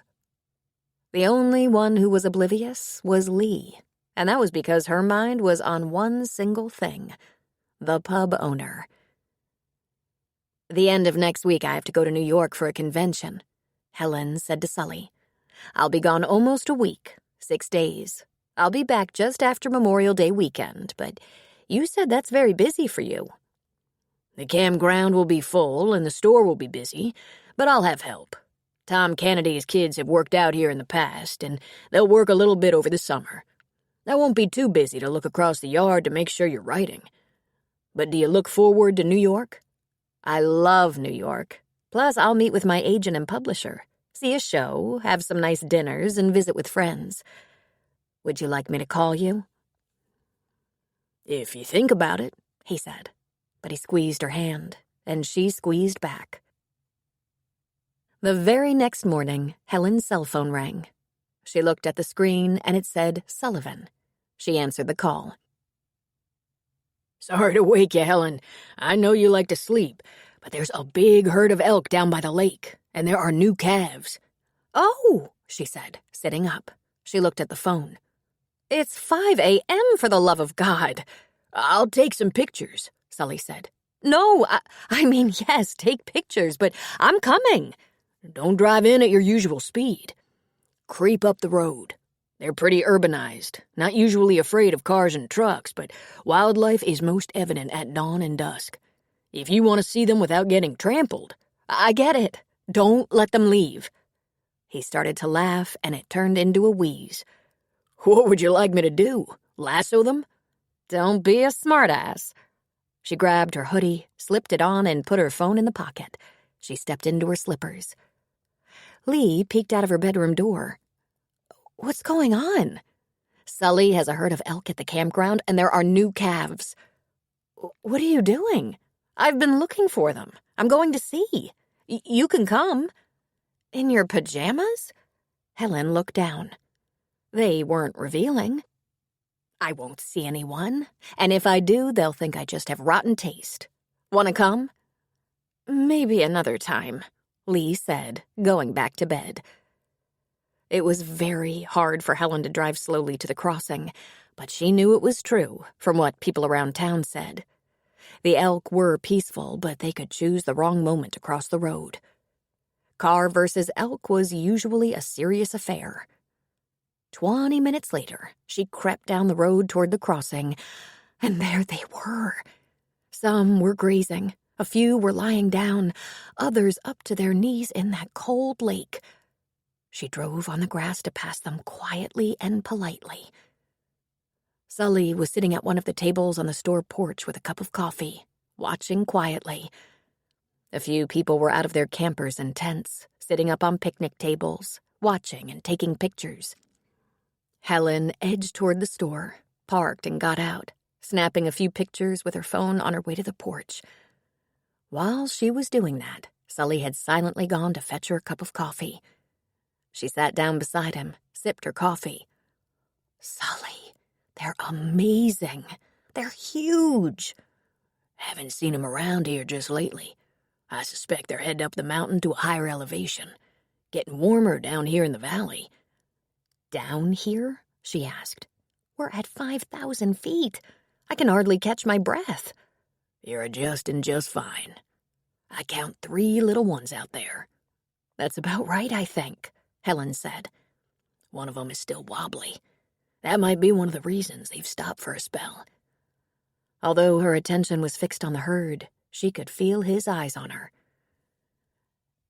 S1: The only one who was oblivious was Lee, and that was because her mind was on one single thing: the pub owner. "The end of next week I have to go to New York for a convention," Helen said to Sully. "I'll be gone almost a week, 6 days. I'll be back just after Memorial Day weekend, but you said that's very busy for you."
S2: "The campground will be full and the store will be busy, but I'll have help. Tom Kennedy's kids have worked out here in the past, and they'll work a little bit over the summer. I won't be too busy to look across the yard to make sure you're writing. But do you look forward to New York?"
S1: "I love New York. Plus, I'll meet with my agent and publisher, see a show, have some nice dinners, and visit with friends. Would you like me to call you?"
S2: "If you think about it,"
S1: he said, but he squeezed her hand, and she squeezed back. The very next morning, Helen's cell phone rang. She looked at the screen, and it said Sullivan. She answered the call.
S2: "Sorry to wake you, Helen. I know you like to sleep, but there's a big herd of elk down by the lake, and there are new calves."
S1: "Oh," she said, sitting up. She looked at the phone. "It's 5 a.m., for the love of God."
S2: "I'll take some pictures," Sully said.
S1: "No, I mean, yes, take pictures, but I'm coming."
S2: "Don't drive in at your usual speed. Creep up the road. They're pretty urbanized, not usually afraid of cars and trucks, but wildlife is most evident at dawn and dusk. If you want to see them without getting trampled—"
S1: "I get it. Don't let them leave." He started to laugh, and it turned into a wheeze.
S2: "What would you like me to do? Lasso them?"
S1: "Don't be a smartass." She grabbed her hoodie, slipped it on, and put her phone in the pocket. She stepped into her slippers. Lee peeked out of her bedroom door. "What's going on?" "Sully has a herd of elk at the campground, and there are new calves." "What are you doing?" "I've been looking for them. I'm going to see. You can come." "In your pajamas?" Helen looked down. They weren't revealing. "I won't see anyone, and if I do, they'll think I just have rotten taste. Want to come?" "Maybe another time," Lee said, going back to bed. It was very hard for Helen to drive slowly to the crossing, but she knew it was true from what people around town said. The elk were peaceful, but they could choose the wrong moment to cross the road. Car versus elk was usually a serious affair. 20 minutes later, she crept down the road toward the crossing, and there they were. Some were grazing, a few were lying down, others up to their knees in that cold lake. She drove on the grass to pass them quietly and politely. Sully was sitting at one of the tables on the store porch with a cup of coffee, watching quietly. A few people were out of their campers and tents, sitting up on picnic tables, watching and taking pictures. Helen edged toward the store, parked and got out, snapping a few pictures with her phone on her way to the porch. While she was doing that, Sully had silently gone to fetch her a cup of coffee. She sat down beside him, sipped her coffee. "Sully, they're amazing. They're huge."
S2: "Haven't seen them around here just lately. I suspect they're headed up the mountain to a higher elevation. Getting warmer down here in the valley."
S1: "Down here?" she asked. "We're at 5,000 feet. I can hardly catch my breath."
S2: "You're adjusting just fine. I count 3 little ones out there."
S1: "That's about right, I think," Helen said.
S2: "One of them is still wobbly. That might be one of the reasons they've stopped for a spell."
S1: Although her attention was fixed on the herd, she could feel his eyes on her.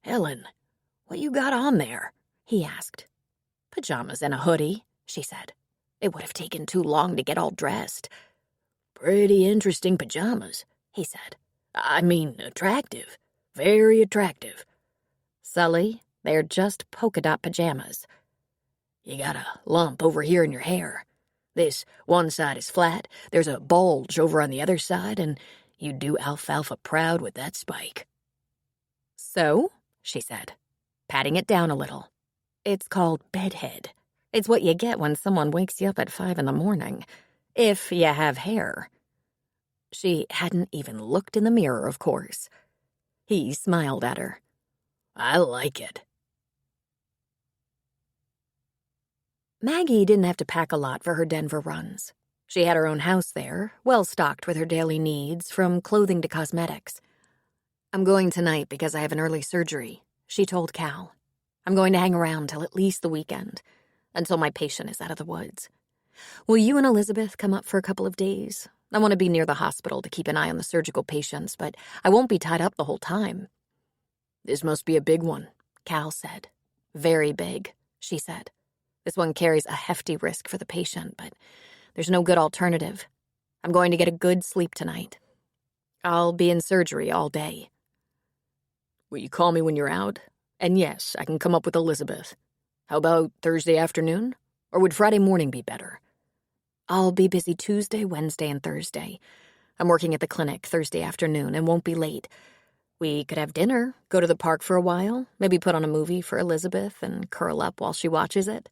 S2: "Helen, what you got on there?"
S1: he asked. "Pajamas and a hoodie," she said. "It would have taken too long to get all dressed."
S2: "Pretty interesting pajamas," he said. "I mean, attractive. Very attractive."
S1: "Sully, they're just polka dot pajamas."
S2: "You got a lump over here in your hair. This one side is flat, there's a bulge over on the other side, and you do alfalfa proud with that spike."
S1: "So?" she said, patting it down a little. "It's called bedhead. It's what you get when someone wakes you up at 5 in the morning. If you have hair. She hadn't even looked in the mirror, of course. He smiled at her.
S3: I like it.
S1: Maggie didn't have to pack a lot for her Denver runs. She had her own house there, well stocked with her daily needs, from clothing to cosmetics. I'm going tonight because I have an early surgery, she told Cal. I'm going to hang around till at least the weekend, until my patient is out of the woods. Will you and Elizabeth come up for a couple of days? I want to be near the hospital to keep an eye on the surgical patients, but I won't be tied up the whole time.
S3: This must be a big one,
S1: Cal said. Very big, she said. This one carries a hefty risk for the patient, but there's no good alternative. I'm going to get a good sleep tonight. I'll be in surgery all day.
S3: Will you call me when you're out? And yes, I can come up with Elizabeth. How about Thursday afternoon? Or would Friday morning be better?
S1: I'll be busy Tuesday, Wednesday, and Thursday. I'm working at the clinic Thursday afternoon and won't be late. We could have dinner, go to the park for a while, maybe put on a movie for Elizabeth and curl up while she watches it.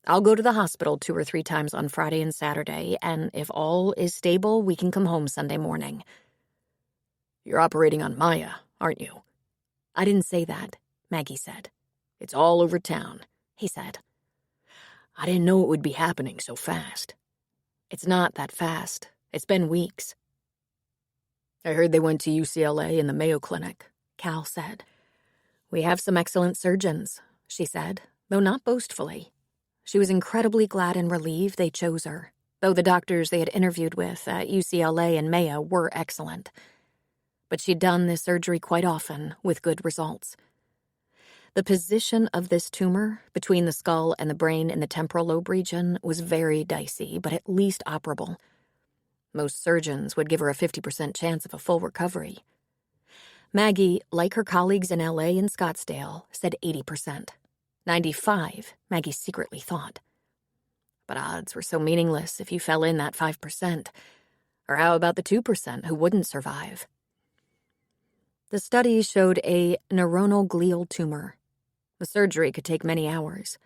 S1: I'll go to the hospital 2 or 3 times on Friday and Saturday, and if all is stable, we can come home Sunday morning.
S3: You're operating on Maya, aren't you?
S1: I didn't say that, Maggie said.
S3: It's all over town,
S1: he said.
S3: I didn't know it would be happening so fast.
S1: It's not that fast. It's been weeks.
S3: I heard they went to UCLA and the Mayo Clinic,
S1: Cal said. We have some excellent surgeons, she said, though not boastfully. She was incredibly glad and relieved they chose her, though the doctors they had interviewed with at UCLA and Mayo were excellent. But she'd done this surgery quite often, with good results. The position of this tumor, between the skull and the brain in the temporal lobe region, was very dicey, but at least operable. Most surgeons would give her a 50% chance of a full recovery. Maggie, like her colleagues in LA and Scottsdale, said 80%. 95, Maggie secretly thought. But odds were so meaningless if you fell in that 5%. Or how about the 2% who wouldn't survive? The study showed a neuronal glial tumor. The surgery could take many hours.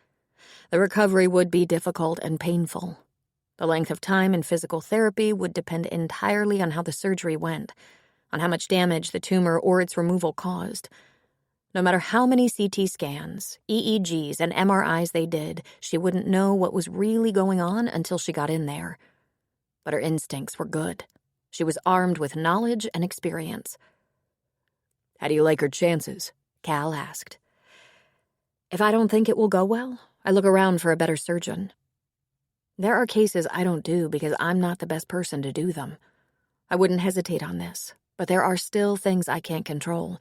S1: The recovery would be difficult and painful. The length of time in physical therapy would depend entirely on how the surgery went, on how much damage the tumor or its removal caused. No matter how many CT scans, EEGs, and MRIs they did, she wouldn't know what was really going on until she got in there. But her instincts were good. She was armed with knowledge and experience.
S3: How do you like her chances?
S1: Cal asked. If I don't think it will go well, I look around for a better surgeon. There are cases I don't do because I'm not the best person to do them. I wouldn't hesitate on this, but there are still things I can't control,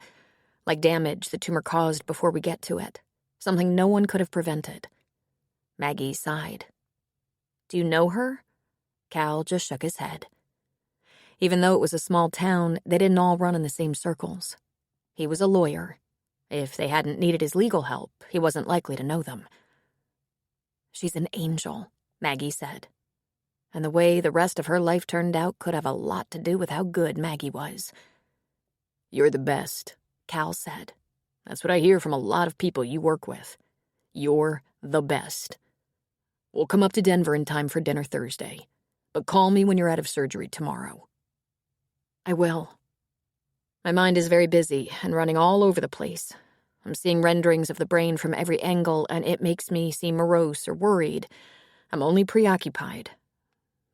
S1: like damage the tumor caused before we get to it, something no one could have prevented. Maggie sighed. Do you know her? Cal just shook his head. Even though it was a small town, they didn't all run in the same circles. He was a lawyer. If they hadn't needed his legal help, he wasn't likely to know them. She's an angel, Maggie said. And the way the rest of her life turned out could have a lot to do with how good Maggie was.
S3: You're the best, Cal said. That's what I hear from a lot of people you work with. You're the best. We'll come up to Denver in time for dinner Thursday, but call me when you're out of surgery tomorrow.
S1: I will. My mind is very busy and running all over the place. I'm seeing renderings of the brain from every angle, and it makes me seem morose or worried. I'm only preoccupied.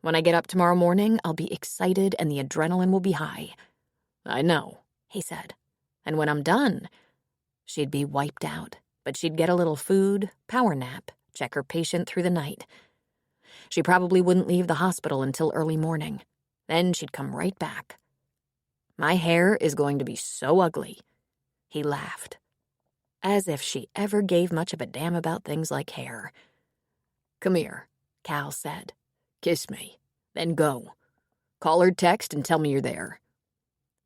S1: When I get up tomorrow morning, I'll be excited and the adrenaline will be high.
S3: I know,
S1: he said. And when I'm done, she'd be wiped out, but she'd get a little food, power nap, check her patient through the night. She probably wouldn't leave the hospital until early morning. Then she'd come right back. My hair is going to be so ugly. He laughed. As if she ever gave much of a damn about things like hair.
S3: Come here,
S1: Cal said.
S3: Kiss me, then go. Call or text and tell me you're there.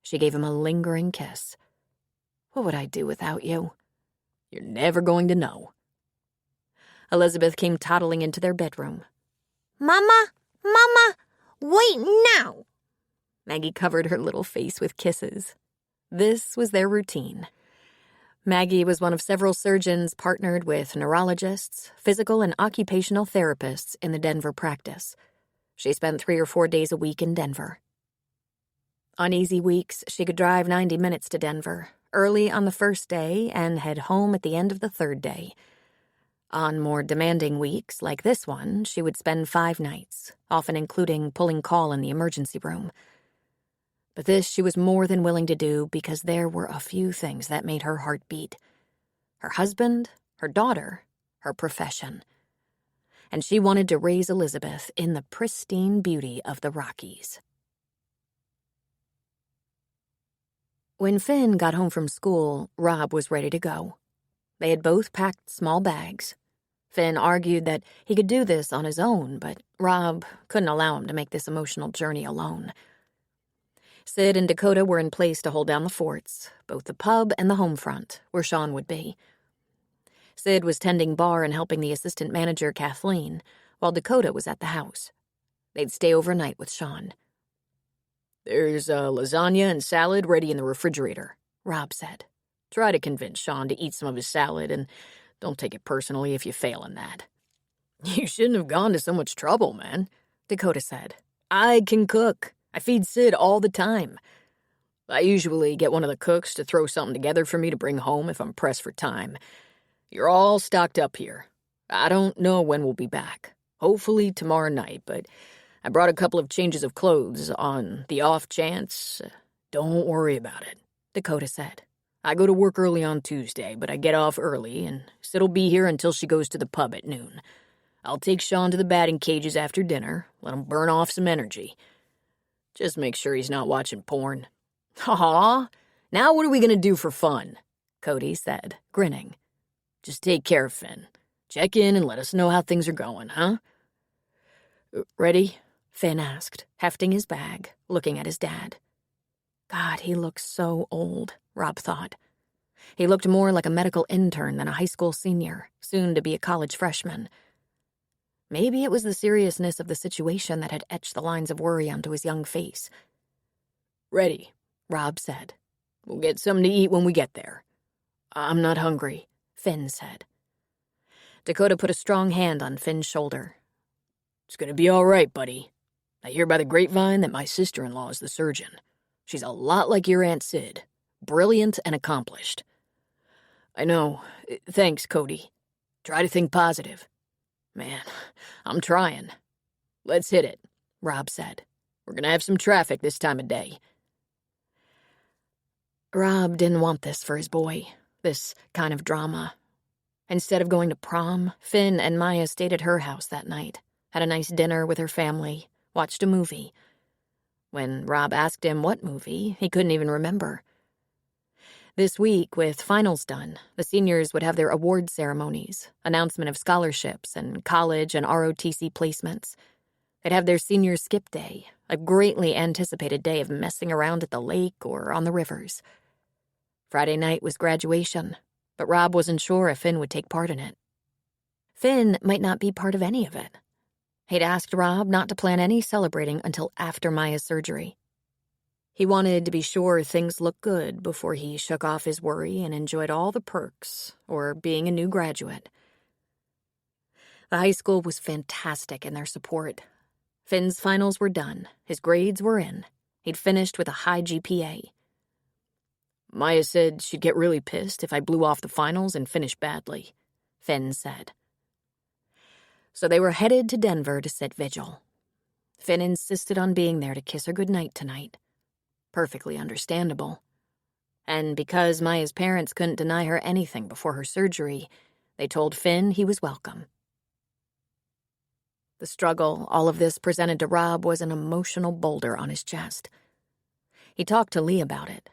S1: She gave him a lingering kiss. What would I do without you?
S3: You're never going to know.
S1: Elizabeth came toddling into their bedroom.
S4: Mama, wait now.
S1: Maggie covered her little face with kisses. This was their routine. Maggie was one of several surgeons partnered with neurologists, physical and occupational therapists in the Denver practice. She spent 3 or 4 days a week in Denver. On easy weeks, she could drive 90 minutes to Denver, early on the first day and head home at the end of the third day. On more demanding weeks, like this one, she would spend 5 nights, often including pulling call in the emergency room. But this she was more than willing to do because there were a few things that made her heart beat. Her husband, her daughter, her profession. And she wanted to raise Elizabeth in the pristine beauty of the Rockies. When Finn got home from school, Rob was ready to go. They had both packed small bags. Finn argued that he could do this on his own, but Rob couldn't allow him to make this emotional journey alone. Sid and Dakota were in place to hold down the forts, both the pub and the home front, where Sean would be. Sid was tending bar and helping the assistant manager, Kathleen, while Dakota was at the house. They'd stay overnight with Sean.
S3: "There's lasagna and salad ready in the refrigerator," Rob said. "Try to convince Sean to eat some of his salad, and don't take it personally if you fail in that." "You shouldn't have gone to so much trouble, man," Dakota said. "I can cook. I feed Sid all the time. I usually get one of the cooks to throw something together for me to bring home if I'm pressed for time. You're all stocked up here. I don't know when we'll be back. Hopefully tomorrow night, but I brought a couple of changes of clothes on the off chance. Don't worry about it," Dakota said. "I go to work early on Tuesday, but I get off early, and Sid'll be here until she goes to the pub at noon. I'll take Sean to the batting cages after dinner, let him burn off some energy. Just make sure he's not watching porn." "Aw, now what are we going to do for fun?" Cody said, grinning. "Just take care of Finn. Check in and let us know how things are going, huh?"
S1: "Ready?" Finn asked, hefting his bag, looking at his dad. God, he looked so old, Rob thought. He looked more like a medical intern than a high school senior, soon to be a college freshman. Maybe it was the seriousness of the situation that had etched the lines of worry onto his young face.
S3: "Ready," Rob said. "We'll get something to eat when we get there."
S1: "I'm not hungry," Finn said. Dakota put a strong hand on Finn's shoulder.
S3: "It's going to be all right, buddy. I hear by the grapevine that my sister-in-law is the surgeon. She's a lot like your Aunt Sid. Brilliant and accomplished." "I know. Thanks, Cody. Try to think positive." "Man, I'm trying." "Let's hit it," Rob said. "We're going to have some traffic this time of day."
S1: Rob didn't want this for his boy, this kind of drama. Instead of going to prom, Finn and Maya stayed at her house that night, had a nice dinner with her family, watched a movie. When Rob asked him what movie, he couldn't even remember. This week, with finals done, the seniors would have their award ceremonies, announcement of scholarships, and college and ROTC placements. They'd have their senior skip day, a greatly anticipated day of messing around at the lake or on the rivers. Friday night was graduation, but Rob wasn't sure if Finn would take part in it. Finn might not be part of any of it. He'd asked Rob not to plan any celebrating until after Maya's surgery. He wanted to be sure things looked good before he shook off his worry and enjoyed all the perks, or being a new graduate. The high school was fantastic in their support. Finn's finals were done, his grades were in. He'd finished with a high GPA.
S3: "Maya said she'd get really pissed if I blew off the finals and finished badly,"
S1: Finn said. So they were headed to Denver to sit vigil. Finn insisted on being there to kiss her goodnight tonight. Perfectly understandable. And because Maya's parents couldn't deny her anything before her surgery, they told Finn he was welcome. The struggle all of this presented to Rob was an emotional boulder on his chest. He talked to Lee about it.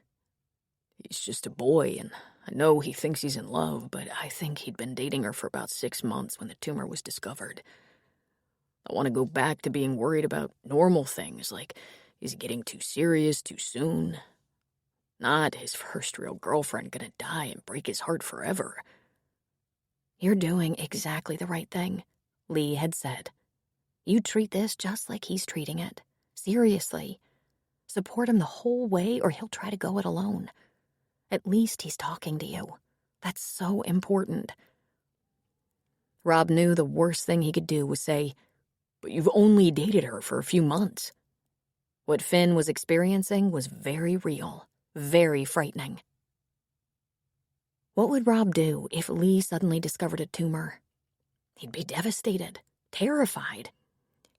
S3: "He's just a boy, and I know he thinks he's in love, but I think he'd been dating her for about 6 months when the tumor was discovered. I want to go back to being worried about normal things, like, is he getting too serious too soon? Not his first real girlfriend gonna die and break his heart forever."
S1: "You're doing exactly the right thing," Lee had said. "You treat this just like he's treating it. Seriously. Support him the whole way or he'll try to go it alone. At least he's talking to you. That's so important." Rob knew the worst thing he could do was say,
S3: but you've only dated her for a few months. What Finn was experiencing was very real, very frightening. What would Rob do if Lee suddenly discovered a tumor? He'd be devastated, terrified.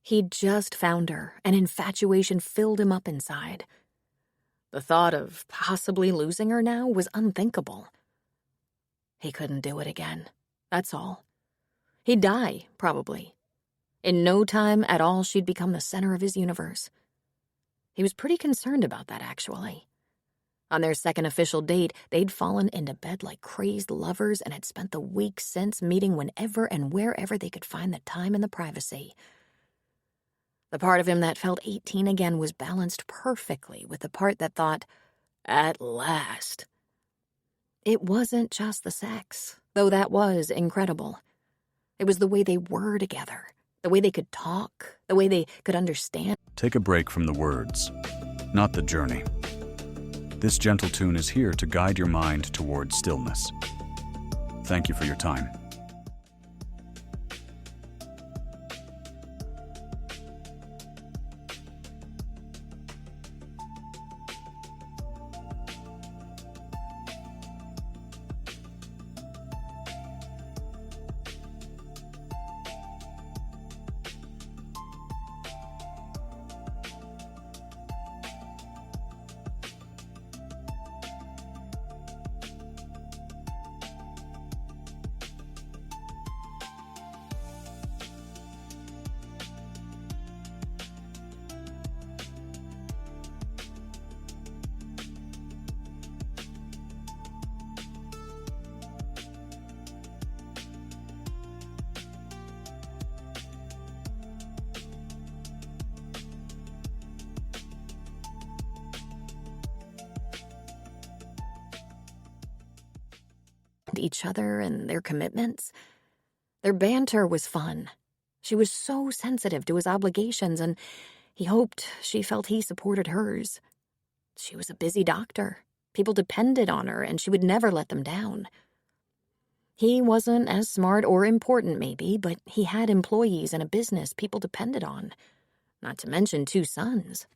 S3: He'd just found her, and infatuation filled him up inside. The thought of possibly losing her now was unthinkable. He couldn't do it again, that's all. He'd die, probably. In no time at all, she'd become the center of his universe. He was pretty concerned about that, actually. On their second official date, they'd fallen into bed like crazed lovers and had spent the week since meeting whenever and wherever they could find the time and the privacy. The part of him that felt 18 again was balanced perfectly with the part that thought, at last. It wasn't just the sex, though that was incredible. It was the way they were together, the way they could talk, the way they could understand.
S5: Take a break from the words, not the journey. This gentle tune is here to guide your mind towards stillness. Thank you for your time.
S1: Each other and their commitments. Their banter was fun. She was so sensitive to his obligations, and he hoped she felt he supported hers. She was a busy doctor. People depended on her, and she would never let them down. He wasn't as smart or important, maybe, but he had employees and a business people depended on, not to mention 2 sons.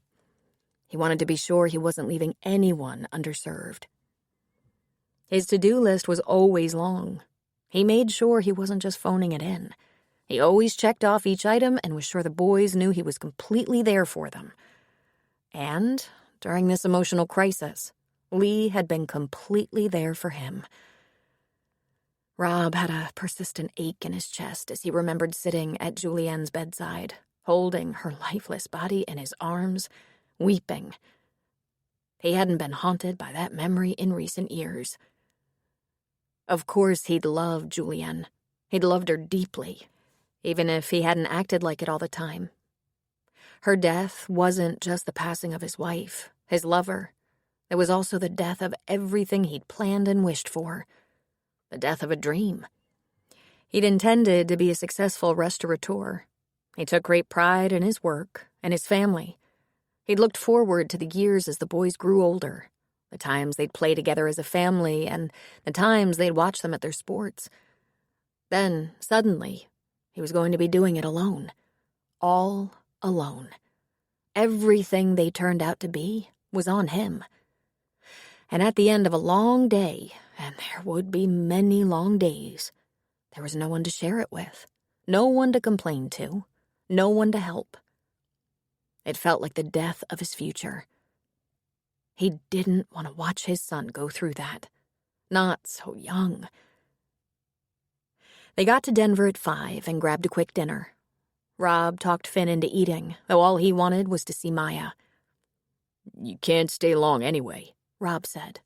S1: He wanted to be sure he wasn't leaving anyone underserved. His to-do list was always long. He made sure he wasn't just phoning it in. He always checked off each item and was sure the boys knew he was completely there for them. And during this emotional crisis, Lee had been completely there for him. Rob had a persistent ache in his chest as he remembered sitting at Julianne's bedside, holding her lifeless body in his arms, weeping. He hadn't been haunted by that memory in recent years. Of course he'd loved Julianne. He'd loved her deeply, even if he hadn't acted like it all the time. Her death wasn't just the passing of his wife, his lover. It was also the death of everything he'd planned and wished for. The death of a dream. He'd intended to be a successful restaurateur. He took great pride in his work and his family. He'd looked forward to the years as the boys grew older, the times they'd play together as a family, and the times they'd watch them at their sports. Then, suddenly, he was going to be doing it alone. All alone. Everything they turned out to be was on him. And at the end of a long day, and there would be many long days, there was no one to share it with, no one to complain to, no one to help. It felt like the death of his future. He didn't want to watch his son go through that. Not so young. They got to Denver at 5 and grabbed a quick dinner. Rob talked Finn into eating, though all he wanted was to see Maya.
S3: You can't stay long anyway,
S1: Rob said.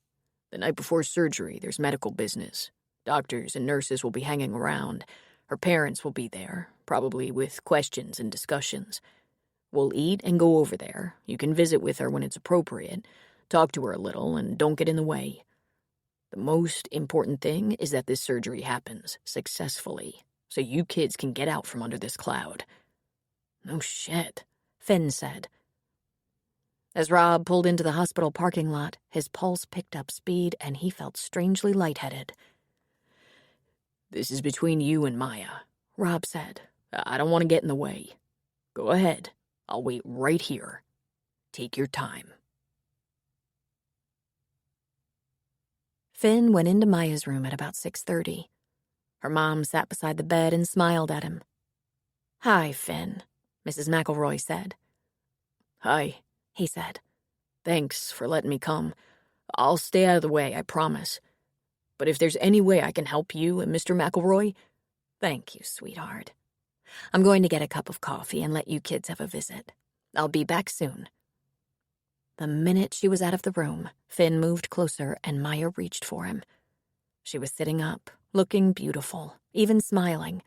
S3: The night before surgery, there's medical business. Doctors and nurses will be hanging around. Her parents will be there, probably with questions and discussions. We'll eat and go over there. You can visit with her when it's appropriate. Talk to her a little and don't get in the way. The most important thing is that this surgery happens successfully, so you kids can get out from under this cloud.
S1: No shit, Finn said. As Rob pulled into the hospital parking lot, his pulse picked up speed and he felt strangely lightheaded.
S3: This is between you and Maya, Rob said. I don't want to get in the way. Go ahead. I'll wait right here. Take your time.
S1: Finn went into Maya's room at about 6:30. Her mom sat beside the bed and smiled at him. "Hi, Finn," Mrs. McElroy said.
S3: Hi,
S1: He said.
S3: thanks for letting me come. I'll stay out of the way, I promise. But if there's any way I can help you and Mr. McElroy,
S1: "Thank you, sweetheart. I'm going to get a cup of coffee and let you kids have a visit. I'll be back soon." The minute she was out of the room, Finn moved closer and Maya reached for him. She was sitting up, looking beautiful, even smiling.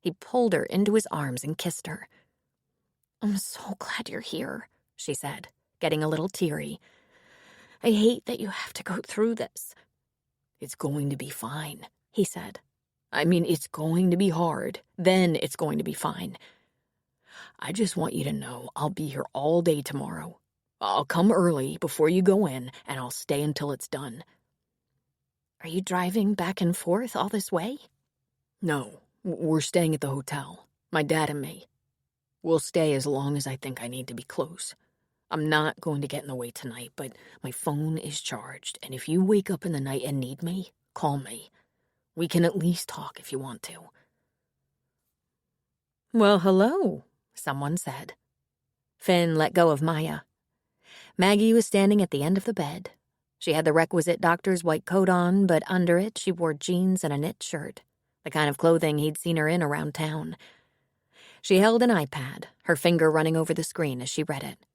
S1: He pulled her into his arms and kissed her. "I'm so glad you're here," she said, getting a little teary. "I hate that you have to go through this."
S3: it's going to be fine, he said. I mean, it's going to be hard, then it's going to be fine. I just want you to know I'll be here all day tomorrow. I'll come early before you go in, and I'll stay until it's done.
S1: "Are you driving back and forth all this way?"
S3: No, we're staying at the hotel, my dad and me. We'll stay as long as I think I need to be close. I'm not going to get in the way tonight, but my phone is charged, and if you wake up in the night and need me, call me. We can at least talk if you want to."
S1: "Well, hello," someone said. Finn let go of Maya. Maggie was standing at the end of the bed. She had the requisite doctor's white coat on, but under it she wore jeans and a knit shirt, the kind of clothing he'd seen her in around town. She held an iPad, her finger running over the screen as she read it.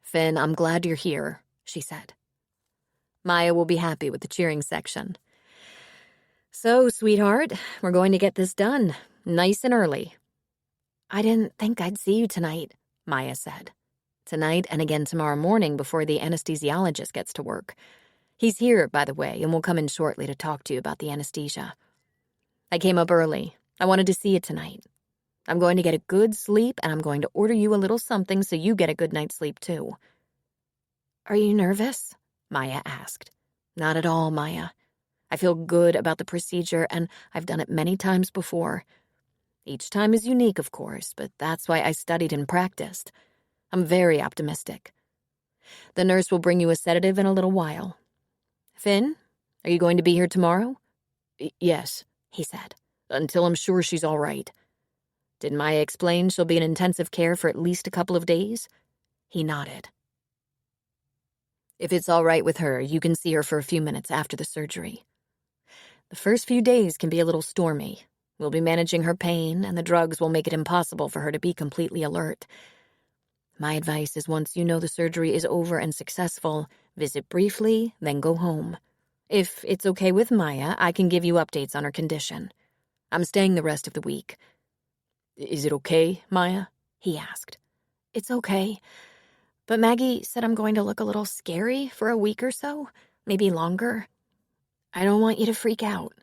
S1: "Finn, I'm glad you're here," she said. "Maya will be happy with the cheering section. So, sweetheart, we're going to get this done, nice and early." "I didn't think I'd see you tonight," Maya said. "Tonight and again tomorrow morning before the anesthesiologist gets to work. He's here, by the way, and will come in shortly to talk to you about the anesthesia. I came up early. I wanted to see you tonight. I'm going to get a good sleep, and I'm going to order you a little something so you get a good night's sleep, too." "Are you nervous?" Maya asked. "Not at all, Maya. I feel good about the procedure, and I've done it many times before. Each time is unique, of course, but that's why I studied and practiced. I'm very optimistic. The nurse will bring you a sedative in a little while. Finn, are you going to be here tomorrow?"
S3: Yes,
S1: he said.
S3: "Until I'm sure she's all right."
S1: "Did Maya explain she'll be in intensive care for at least a couple of days?" He nodded. "If it's all right with her, you can see her for a few minutes after the surgery. The first few days can be a little stormy. We'll be managing her pain, and the drugs will make it impossible for her to be completely alert. My advice is once you know the surgery is over and successful, visit briefly, then go home. If it's okay with Maya, I can give you updates on her condition. I'm staying the rest of the week."
S3: "Is it okay, Maya?"
S1: he asked. "It's okay. But Maggie said I'm going to look a little scary for a week or so, maybe longer. I don't want you to freak out."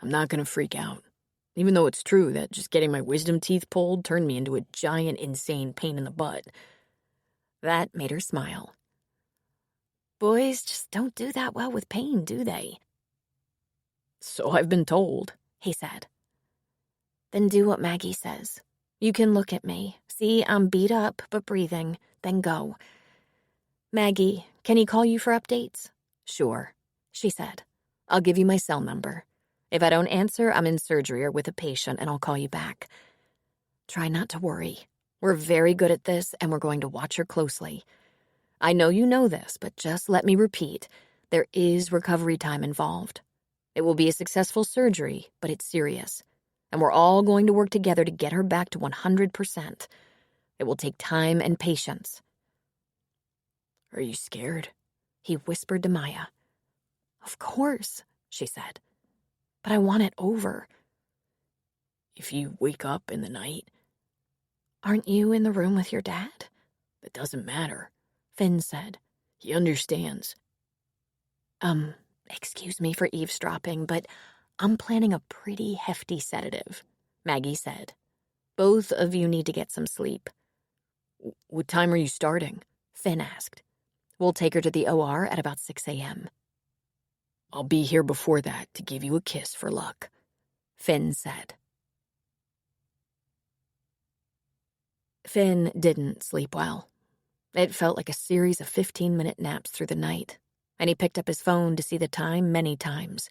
S3: "I'm not going to freak out. Even though it's true that just getting my wisdom teeth pulled turned me into a giant, insane pain in the butt."
S1: That made her smile. "Boys just don't do that well with pain, do they?"
S3: "So I've been told,"
S1: he said. "Then do what Maggie says. You can look at me. See, I'm beat up, but breathing. Then go. Maggie, can he call you for updates?" "Sure," she said. "I'll give you my cell number. If I don't answer, I'm in surgery or with a patient, and I'll call you back. Try not to worry. We're very good at this, and we're going to watch her closely. I know you know this, but just let me repeat, there is recovery time involved. It will be a successful surgery, but it's serious. And we're all going to work together to get her back to 100%. It will take time and patience."
S3: "Are you scared?"
S1: he whispered to Maya. "Of course," she said. "But I want it over."
S3: "If you wake up in the night?"
S1: "Aren't you in the room with your dad?"
S3: "It doesn't matter,"
S1: Finn said.
S3: "He understands."
S1: Excuse me for eavesdropping, but I'm planning a pretty hefty sedative," Maggie said. "Both of you need to get some sleep."
S3: "What time are you starting?"
S1: Finn asked. "We'll take her to the OR at about 6 a.m.
S3: "I'll be here before that to give you a kiss for luck,"
S1: Finn said. Finn didn't sleep well. It felt like a series of 15-minute naps through the night, and he picked up his phone to see the time many times.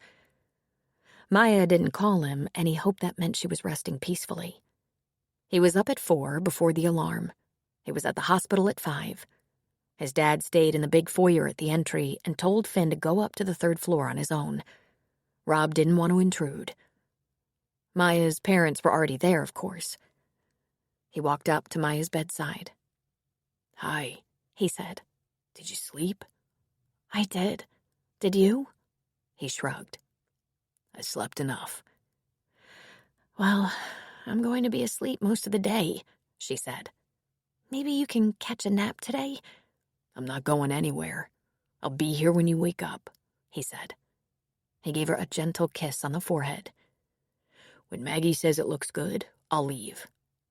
S1: Maya didn't call him, and he hoped that meant she was resting peacefully. He was up at 4 before the alarm. He was at the hospital at 5. His dad stayed in the big foyer at the entry and told Finn to go up to the 3rd floor on his own. Rob didn't want to intrude. Maya's parents were already there, of course. He walked up to Maya's bedside.
S2: "Hi,"
S1: he said.
S2: "Did you sleep?"
S1: "I did. Did you?"
S2: He shrugged. "I slept enough."
S1: "Well, I'm going to be asleep most of the day," she said. "Maybe you can catch a nap today?"
S2: "I'm not going anywhere. I'll be here when you wake up," he said. He gave her a gentle kiss on the forehead. "When Maggie says it looks good, I'll leave.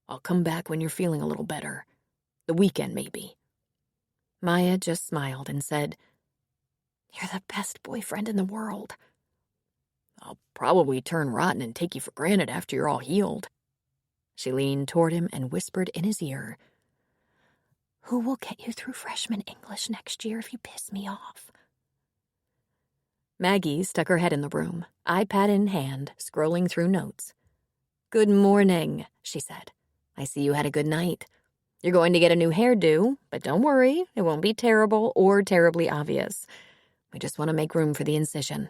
S2: I'll come back when you're feeling a little better. The weekend, maybe."
S1: Maya just smiled and said, "You're the best boyfriend in the world."
S2: "I'll probably turn rotten and take you for granted after you're all healed."
S1: She leaned toward him and whispered in his ear, "Who will get you through freshman English next year if you piss me off?" Maggie stuck her head in the room, iPad in hand, scrolling through notes. "Good morning," she said. "I see you had a good night. You're going to get a new hairdo, but don't worry, it won't be terrible or terribly obvious. We just want to make room for the incision.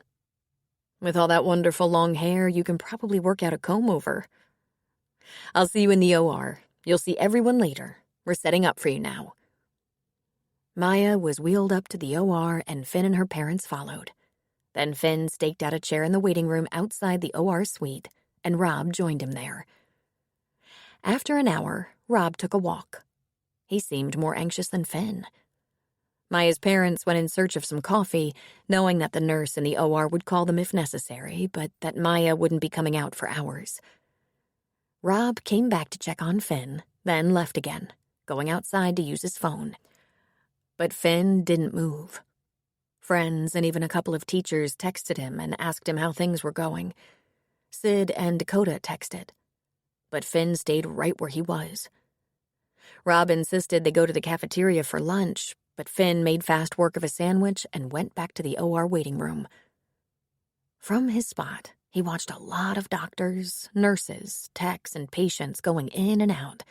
S1: With all that wonderful long hair, you can probably work out a comb-over. I'll see you in the OR. You'll see everyone later. We're setting up for you now." Maya was wheeled up to the OR, and Finn and her parents followed. Then Finn staked out a chair in the waiting room outside the OR suite, and Rob joined him there. After an hour, Rob took a walk. He seemed more anxious than Finn. Maya's parents went in search of some coffee, knowing that the nurse in the OR would call them if necessary, but that Maya wouldn't be coming out for hours. Rob came back to check on Finn, then left again, going outside to use his phone. But Finn didn't move. Friends and even a couple of teachers texted him and asked him how things were going. Sid and Dakota texted. But Finn stayed right where he was. Rob insisted they go to the cafeteria for lunch, but Finn made fast work of a sandwich and went back to the OR waiting room. From his spot, he watched a lot of doctors, nurses, techs, and patients going in and out.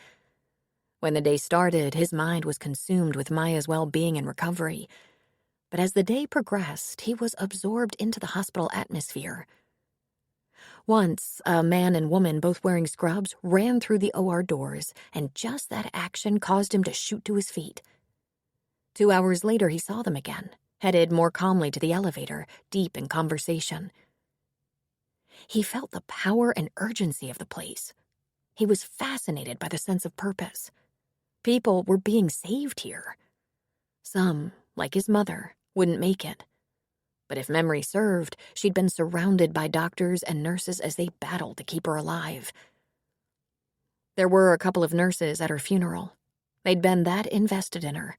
S1: When the day started, his mind was consumed with Maya's well-being and recovery. But as the day progressed, he was absorbed into the hospital atmosphere. Once, a man and woman, both wearing scrubs, ran through the OR doors, and just that action caused him to shoot to his feet. 2 hours later, he saw them again, headed more calmly to the elevator, deep in conversation. He felt the power and urgency of the place. He was fascinated by the sense of purpose. People were being saved here. Some, like his mother, wouldn't make it. But if memory served, she'd been surrounded by doctors and nurses as they battled to keep her alive. There were a couple of nurses at her funeral. They'd been that invested in her.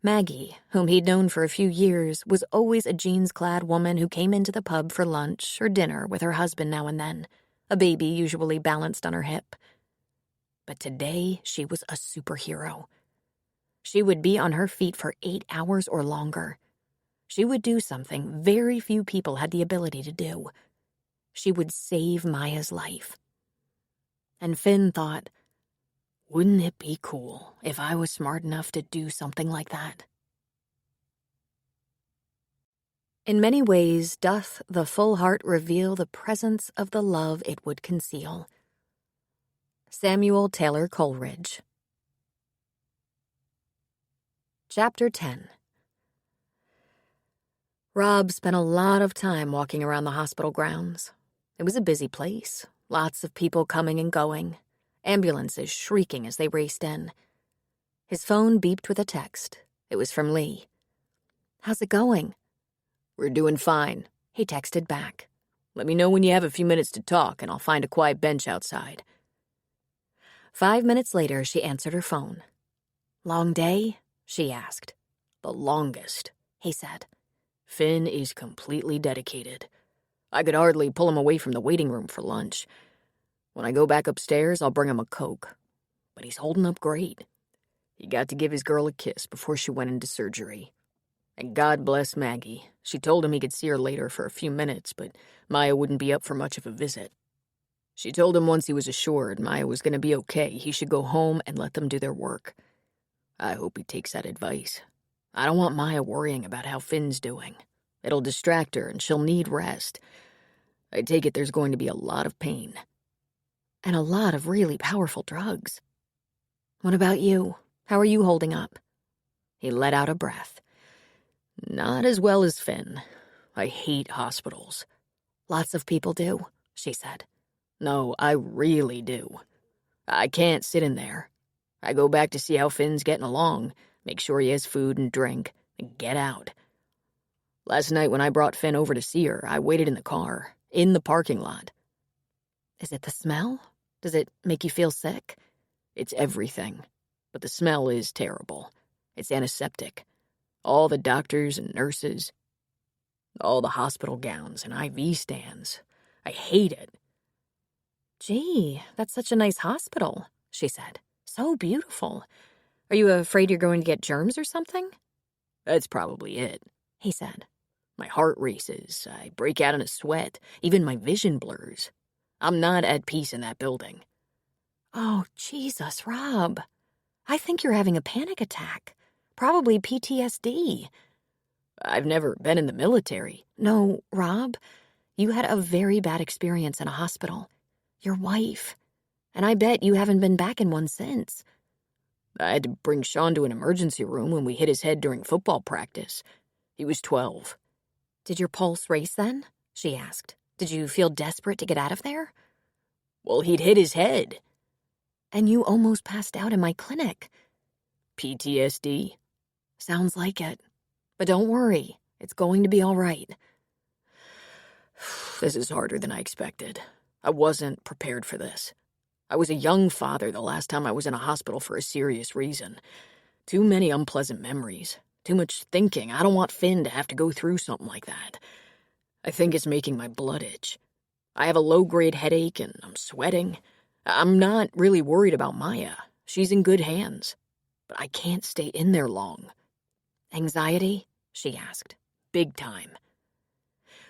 S1: Maggie, whom he'd known for a few years, was always a jeans-clad woman who came into the pub for lunch or dinner with her husband now and then, a baby usually balanced on her hip. But today, she was a superhero. She would be on her feet for 8 hours or longer. She would do something very few people had the ability to do. She would save Maya's life. And Finn thought, wouldn't it be cool if I was smart enough to do something like that? In many ways doth the full heart reveal the presence of the love it would conceal. Samuel Taylor Coleridge. Chapter 10. Rob spent a lot of time walking around the hospital grounds. It was a busy place, lots of people coming and going, ambulances shrieking as they raced in. His phone beeped with a text. It was from Lee. "How's it going?"
S2: "We're doing fine,"
S1: he texted back.
S2: "Let me know when you have a few minutes to talk, and I'll find a quiet bench outside."
S1: 5 minutes later, she answered her phone. "Long day?" she asked.
S2: "The longest,"
S1: he said.
S2: "Finn is completely dedicated. I could hardly pull him away from the waiting room for lunch. When I go back upstairs, I'll bring him a Coke.
S3: but he's holding up great. He got to give his girl a kiss before she went into surgery. And God bless Maggie. She told him he could see her later for a few minutes, but Maya wouldn't be up for much of a visit. She told him once he was assured Maya was going to be okay, he should go home and let them do their work. I hope he takes that advice. I don't want Maya worrying about how Finn's doing. It'll distract her and she'll need rest. I take it there's going to be a lot of pain.
S1: And a lot of really powerful drugs. What about you? How are you holding up?
S3: He let out a breath. Not as well as Finn. I hate hospitals.
S1: Lots of people do, she said.
S3: No, I really do. I can't sit in there. I go back to see how Finn's getting along, make sure he has food and drink, and get out. Last night when I brought Finn over to see her, I waited in the car, in the parking lot.
S1: Is it the smell? Does it make you feel sick?
S3: It's everything. But the smell is terrible. It's antiseptic. All the doctors and nurses. All the hospital gowns and IV stands. I hate it.
S1: Gee, that's such a nice hospital, she said. So beautiful. Are you afraid you're going to get germs or something?
S3: That's probably it,
S1: he said.
S3: My heart races. I break out in a sweat. Even my vision blurs. I'm not at peace in that building.
S1: Oh, Jesus, Rob. I think you're having a panic attack. Probably PTSD.
S3: I've never been in the military.
S1: No, Rob, you had a very bad experience in a hospital. Your wife. And I bet you haven't been back in one since.
S3: I had to bring Sean to an emergency room when we hit his head during football practice. He was 12.
S1: Did your pulse race then? She asked. Did you feel desperate to get out of there?
S3: Well, he'd hit his head.
S1: And you almost passed out in my clinic.
S3: PTSD?
S1: Sounds like it. But don't worry. It's going to be all right.
S3: This is harder than I expected. I wasn't prepared for this. I was a young father the last time I was in a hospital for a serious reason. Too many unpleasant memories. Too much thinking. I don't want Finn to have to go through something like that. I think it's making my blood itch. I have a low-grade headache and I'm sweating. I'm not really worried about Maya. She's in good hands. But I can't stay in there long.
S1: Anxiety? She asked.
S3: Big time.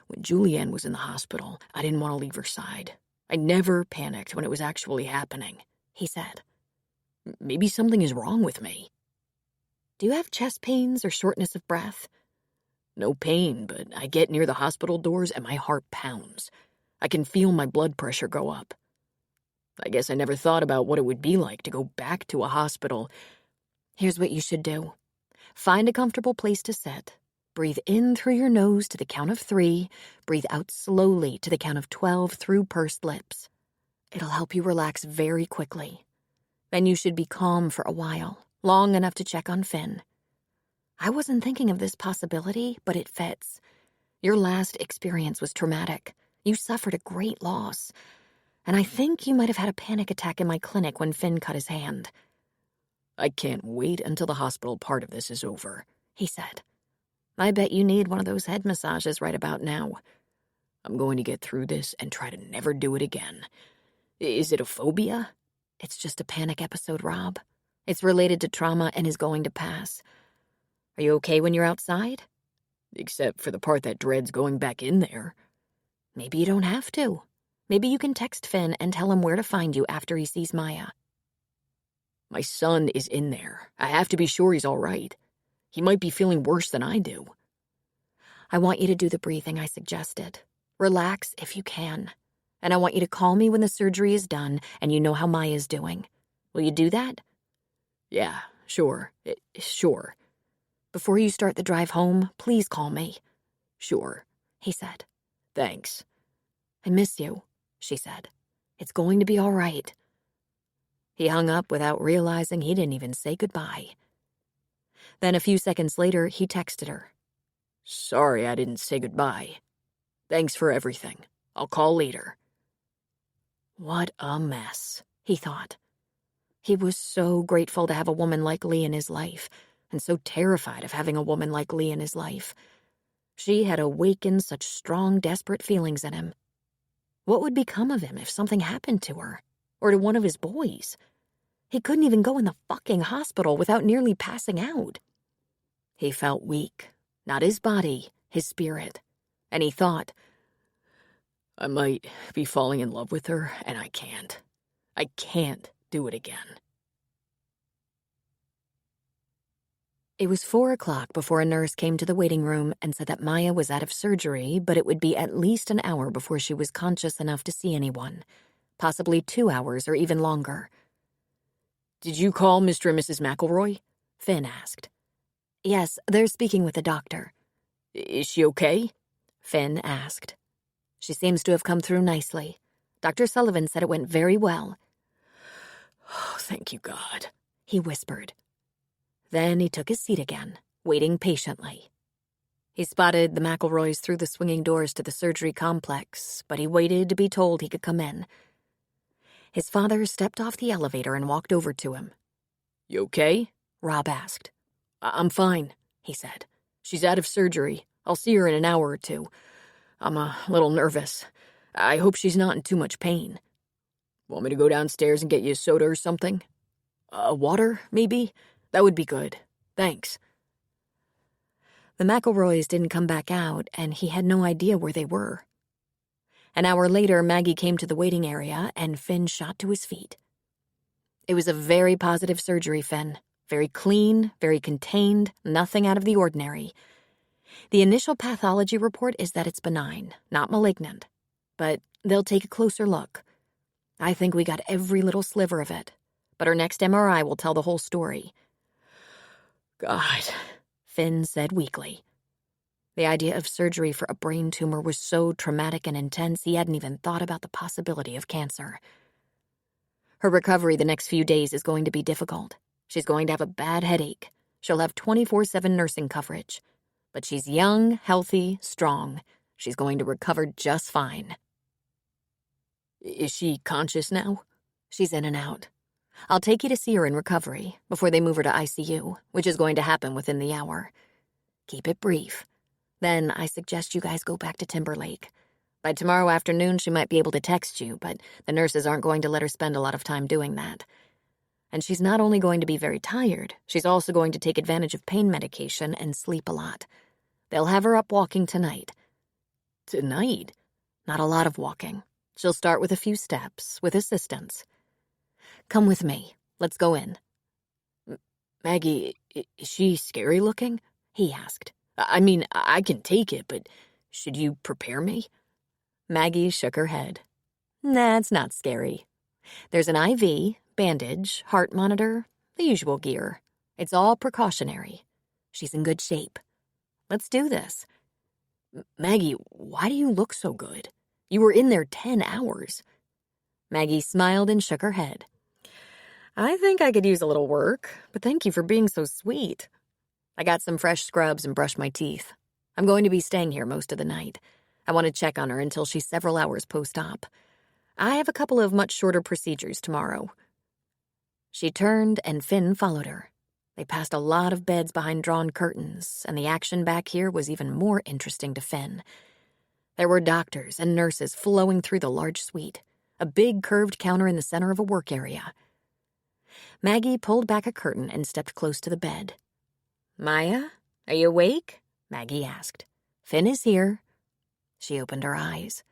S3: When Julianne was in the hospital, I didn't want to leave her side. I never panicked when it was actually happening,
S1: he said.
S3: Maybe something is wrong with me.
S1: Do you have chest pains or shortness of breath?
S3: No pain, but I get near the hospital doors and my heart pounds. I can feel my blood pressure go up. I guess I never thought about what it would be like to go back to a hospital.
S1: Here's what you should do. Find a comfortable place to sit. Breathe in through your nose to the count of 3. Breathe out slowly to the count of 12 through pursed lips. It'll help you relax very quickly. Then you should be calm for a while, long enough to check on Finn. I wasn't thinking of this possibility, but it fits. Your last experience was traumatic. You suffered a great loss. And I think you might have had a panic attack in my clinic when Finn cut his hand.
S3: I can't wait until the hospital part of this is over,
S1: he said. I bet you need one of those head massages right about now.
S3: I'm going to get through this and try to never do it again. Is it a phobia?
S1: It's just a panic episode, Rob. It's related to trauma and is going to pass. Are you okay when you're outside?
S3: Except for the part that dreads going back in there.
S1: Maybe you don't have to. Maybe you can text Finn and tell him where to find you after he sees Maya.
S3: My son is in there. I have to be sure he's all right. He might be feeling worse than I do.
S1: I want you to do the breathing I suggested. Relax if you can. And I want you to call me when the surgery is done and you know how Maya's doing. Will you do that?
S3: Yeah, sure. Sure.
S1: Before you start the drive home, please call me.
S3: Sure,
S1: he said.
S3: Thanks.
S1: I miss you, she said. It's going to be all right. He hung up without realizing he didn't even say goodbye. Then a few seconds later, he texted her.
S3: Sorry I didn't say goodbye. Thanks for everything. I'll call later.
S1: What a mess, he thought. He was so grateful to have a woman like Lee in his life, and so terrified of having a woman like Lee in his life. She had awakened such strong, desperate feelings in him. What would become of him if something happened to her, or to one of his boys? He couldn't even go in the fucking hospital without nearly passing out. He felt weak, not his body, his spirit. And he thought,
S3: I might be falling in love with her, and I can't. I can't do it again.
S1: It was 4:00 before a nurse came to the waiting room and said that Maya was out of surgery, but it would be at least an hour before she was conscious enough to see anyone. Possibly 2 hours or even longer.
S3: Did you call Mr. and Mrs. McElroy?
S1: Finn asked. Yes, they're speaking with the doctor.
S3: Is she okay?
S1: Finn asked. She seems to have come through nicely. Dr. Sullivan said it went very well.
S3: Oh, thank you, God,
S1: he whispered. Then he took his seat again, waiting patiently. He spotted the McElroys through the swinging doors to the surgery complex, but he waited to be told he could come in. His father stepped off the elevator and walked over to him.
S3: You okay?
S1: Rob asked.
S3: I'm fine, he said. She's out of surgery. I'll see her in an hour or two. I'm a little nervous. I hope she's not in too much pain. Want me to go downstairs and get you a soda or something? Water, maybe? That would be good. Thanks.
S1: The McElroys didn't come back out, and he had no idea where they were. An hour later, Maggie came to the waiting area, and Finn shot to his feet. It was a very positive surgery, Finn. Very clean, very contained, nothing out of the ordinary. The initial pathology report is that it's benign, not malignant. But they'll take a closer look. I think we got every little sliver of it. But our next MRI will tell the whole story.
S3: God,
S1: Finn said weakly. The idea of surgery for a brain tumor was so traumatic and intense he hadn't even thought about the possibility of cancer. Her recovery the next few days is going to be difficult. She's going to have a bad headache. She'll have 24/7 nursing coverage. But she's young, healthy, strong. She's going to recover just fine.
S3: Is she conscious now?
S1: She's in and out. I'll take you to see her in recovery before they move her to ICU, which is going to happen within the hour. Keep it brief. Then I suggest you guys go back to Timberlake. By tomorrow afternoon, she might be able to text you, but the nurses aren't going to let her spend a lot of time doing that. And she's not only going to be very tired, she's also going to take advantage of pain medication and sleep a lot. They'll have her up walking tonight.
S3: Tonight?
S1: Not a lot of walking. She'll start with a few steps, with assistance. Come with me. Let's go in.
S3: Maggie, is she scary looking?
S1: He asked.
S3: I mean, I can take it, but should you prepare me?
S1: Maggie shook her head. Nah, it's not scary. There's an IV, bandage, heart monitor, the usual gear. It's all precautionary. She's in good shape. Let's do this.
S3: Maggie, why do you look so good? You were in there 10 hours.
S1: Maggie smiled and shook her head. I think I could use a little work, but thank you for being so sweet. I got some fresh scrubs and brushed my teeth. I'm going to be staying here most of the night. I want to check on her until she's several hours post-op. I have a couple of much shorter procedures tomorrow. She turned and Finn followed her. They passed a lot of beds behind drawn curtains, and the action back here was even more interesting to Finn. There were doctors and nurses flowing through the large suite, a big curved counter in the center of a work area. Maggie pulled back a curtain and stepped close to the bed. Maya, are you awake? Maggie asked. Finn is here. She opened her eyes.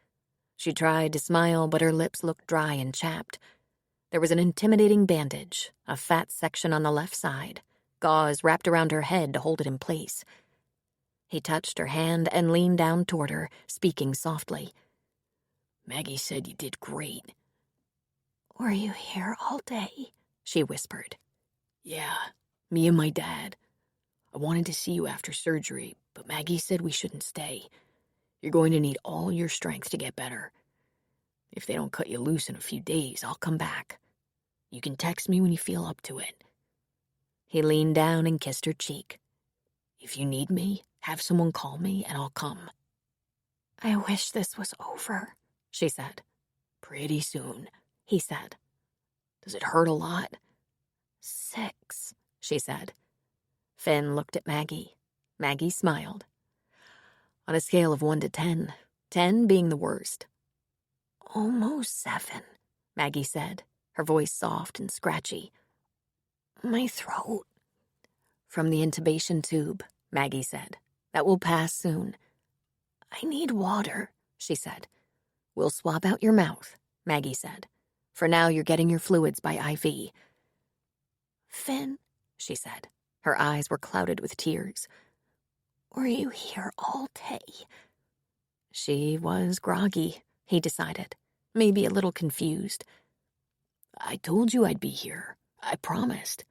S1: She tried to smile, but her lips looked dry and chapped. There was an intimidating bandage, a fat section on the left side, gauze wrapped around her head to hold it in place. He touched her hand and leaned down toward her, speaking softly.
S3: Maggie said you did great.
S4: Were you here all day?
S1: She whispered.
S3: Yeah, me and my dad. I wanted to see you after surgery, but Maggie said we shouldn't stay. You're going to need all your strength to get better. If they don't cut you loose in a few days, I'll come back. You can text me when you feel up to it.
S1: He leaned down and kissed her cheek.
S3: If you need me, have someone call me and I'll come.
S4: I wish this was over,
S1: she said.
S3: Pretty soon,
S1: he said.
S3: Does it hurt a lot?
S4: 6,
S1: she said. Finn looked at Maggie. Maggie smiled. On a scale of 1 to 10, 10 being the worst.
S4: Almost 7,
S1: Maggie said, her voice soft and scratchy.
S4: My throat.
S1: From the intubation tube, Maggie said. That will pass soon.
S4: I need water,
S1: she said. We'll swab out your mouth, Maggie said. For now, you're getting your fluids by IV.
S4: Finn,
S1: she said. Her eyes were clouded with tears.
S4: Were you here all day?
S1: She was groggy, he decided, maybe a little confused. I told you I'd be here. I promised.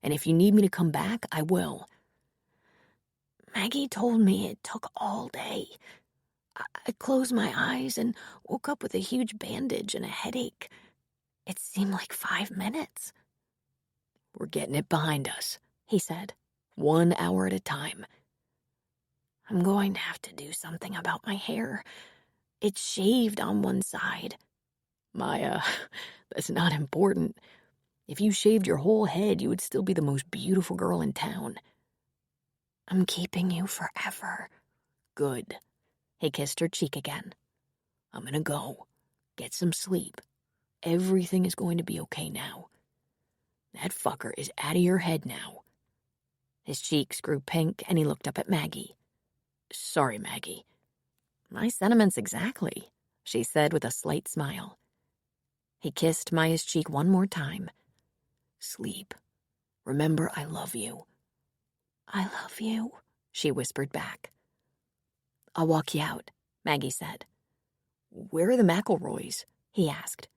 S1: And if you need me to come back, I will.
S4: Maggie told me it took all day. I closed my eyes and woke up with a huge bandage and a headache. It seemed like 5 minutes.
S1: We're getting it behind us, he said, 1 hour at a time.
S4: I'm going to have to do something about my hair. It's shaved on one side.
S3: Maya, that's not important. If you shaved your whole head, you would still be the most beautiful girl in town.
S4: I'm keeping you forever.
S3: Good. He kissed her cheek again. I'm gonna go. Get some sleep. Everything is going to be okay now. That fucker is out of your head now.
S1: His cheeks grew pink and he looked up at Maggie.
S3: Sorry, Maggie.
S1: My sentiments exactly, she said with a slight smile. He kissed Maya's cheek one more time.
S3: Sleep. Remember, I love you.
S4: I love you,
S1: she whispered back. I'll walk you out, Maggie said.
S3: Where are the McElroys? He asked.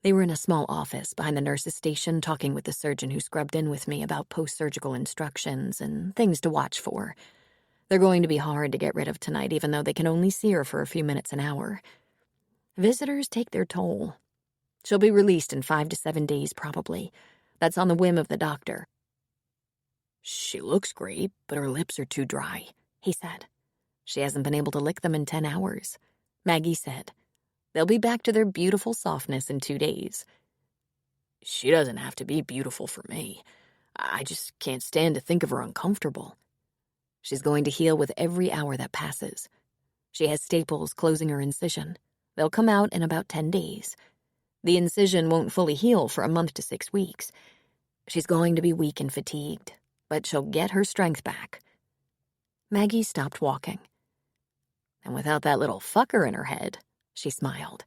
S1: They were in a small office behind the nurse's station talking with the surgeon who scrubbed in with me about post-surgical instructions and things to watch for. They're going to be hard to get rid of tonight, even though they can only see her for a few minutes an hour. Visitors take their toll. She'll be released in 5 to 7 days, probably. That's on the whim of the doctor.
S3: She looks great, but her lips are too dry, he said.
S1: She hasn't been able to lick them in 10 hours, Maggie said. They'll be back to their beautiful softness in 2 days.
S3: She doesn't have to be beautiful for me. I just can't stand to think of her uncomfortable.
S1: She's going to heal with every hour that passes. She has staples closing her incision. They'll come out in about 10 days. The incision won't fully heal for a month to 6 weeks. She's going to be weak and fatigued, but she'll get her strength back. Maggie stopped walking. And without that little fucker in her head, she smiled.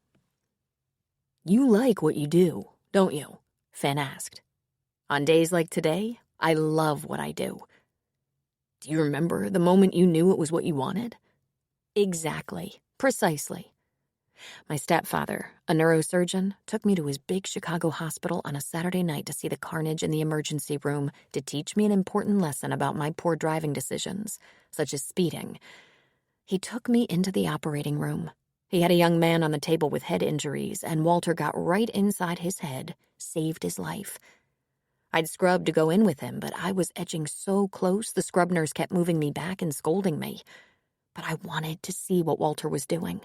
S1: You like what you do, don't you? Finn asked. On days like today, I love what I do.
S3: Do you remember the moment you knew it was what you wanted?
S1: Exactly. Precisely. My stepfather, a neurosurgeon, took me to his big Chicago hospital on a Saturday night to see the carnage in the emergency room to teach me an important lesson about my poor driving decisions, such as speeding. He took me into the operating room. He had a young man on the table with head injuries, and Walter got right inside his head, saved his life. I'd scrubbed to go in with him, but I was edging so close the scrub nurse kept moving me back and scolding me. But I wanted to see what Walter was doing.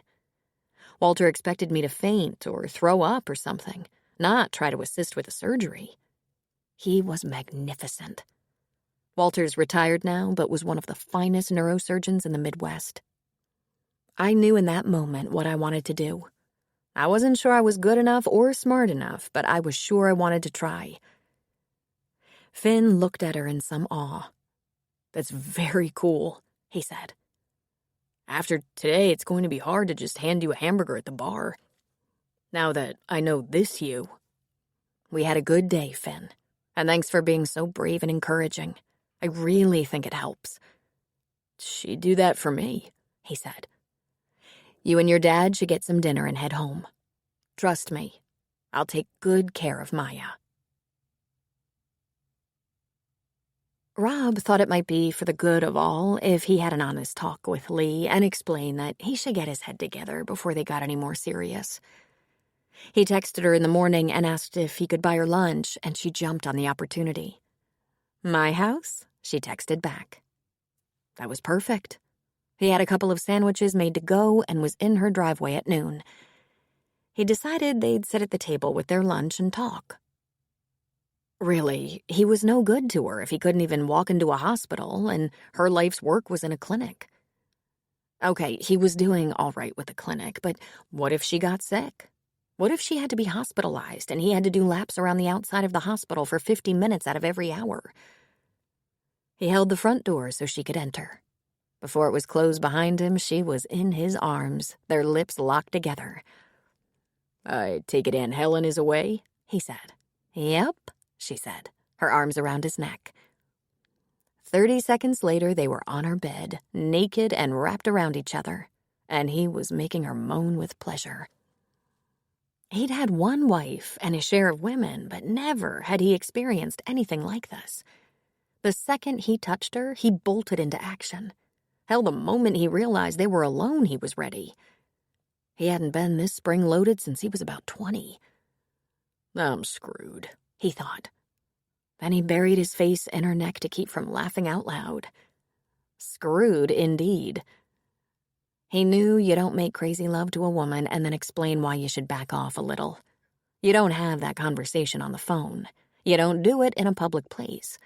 S1: Walter expected me to faint or throw up or something, not try to assist with the surgery. He was magnificent. Walter's retired now, but was one of the finest neurosurgeons in the Midwest. I knew in that moment what I wanted to do. I wasn't sure I was good enough or smart enough, but I was sure I wanted to try. Finn looked at her in some awe.
S3: That's very cool, he said. After today, it's going to be hard to just hand you a hamburger at the bar. Now that I know this you.
S1: We had a good day, Finn. And thanks for being so brave and encouraging. I really think it helps.
S3: She'd do that for me, he said.
S1: You and your dad should get some dinner and head home. Trust me, I'll take good care of Maya. Rob thought it might be for the good of all if he had an honest talk with Lee and explained that he should get his head together before they got any more serious. He texted her in the morning and asked if he could buy her lunch, and she jumped on the opportunity. My house? She texted back. That was perfect. He had a couple of sandwiches made to go and was in her driveway at noon. He decided they'd sit at the table with their lunch and talk. Really, he was no good to her if he couldn't even walk into a hospital and her life's work was in a clinic. Okay, he was doing all right with the clinic, but what if she got sick? What if she had to be hospitalized and he had to do laps around the outside of the hospital for 50 minutes out of every hour? He held the front door so she could enter. Before it was closed behind him, she was in his arms, their lips locked together.
S3: "I take it Aunt Helen is away?"
S1: he said. "Yep," she said, her arms around his neck. 30 seconds later, they were on her bed, naked and wrapped around each other, and he was making her moan with pleasure. He'd had one wife and his share of women, but never had he experienced anything like this. The second he touched her, he bolted into action. Hell, the moment he realized they were alone, he was ready. He hadn't been this spring-loaded since he was about 20.
S3: "I'm screwed,"
S1: he thought. Then he buried his face in her neck to keep from laughing out loud. Screwed, indeed. He knew you don't make crazy love to a woman and then explain why you should back off a little. You don't have that conversation on the phone. You don't do it in a public place.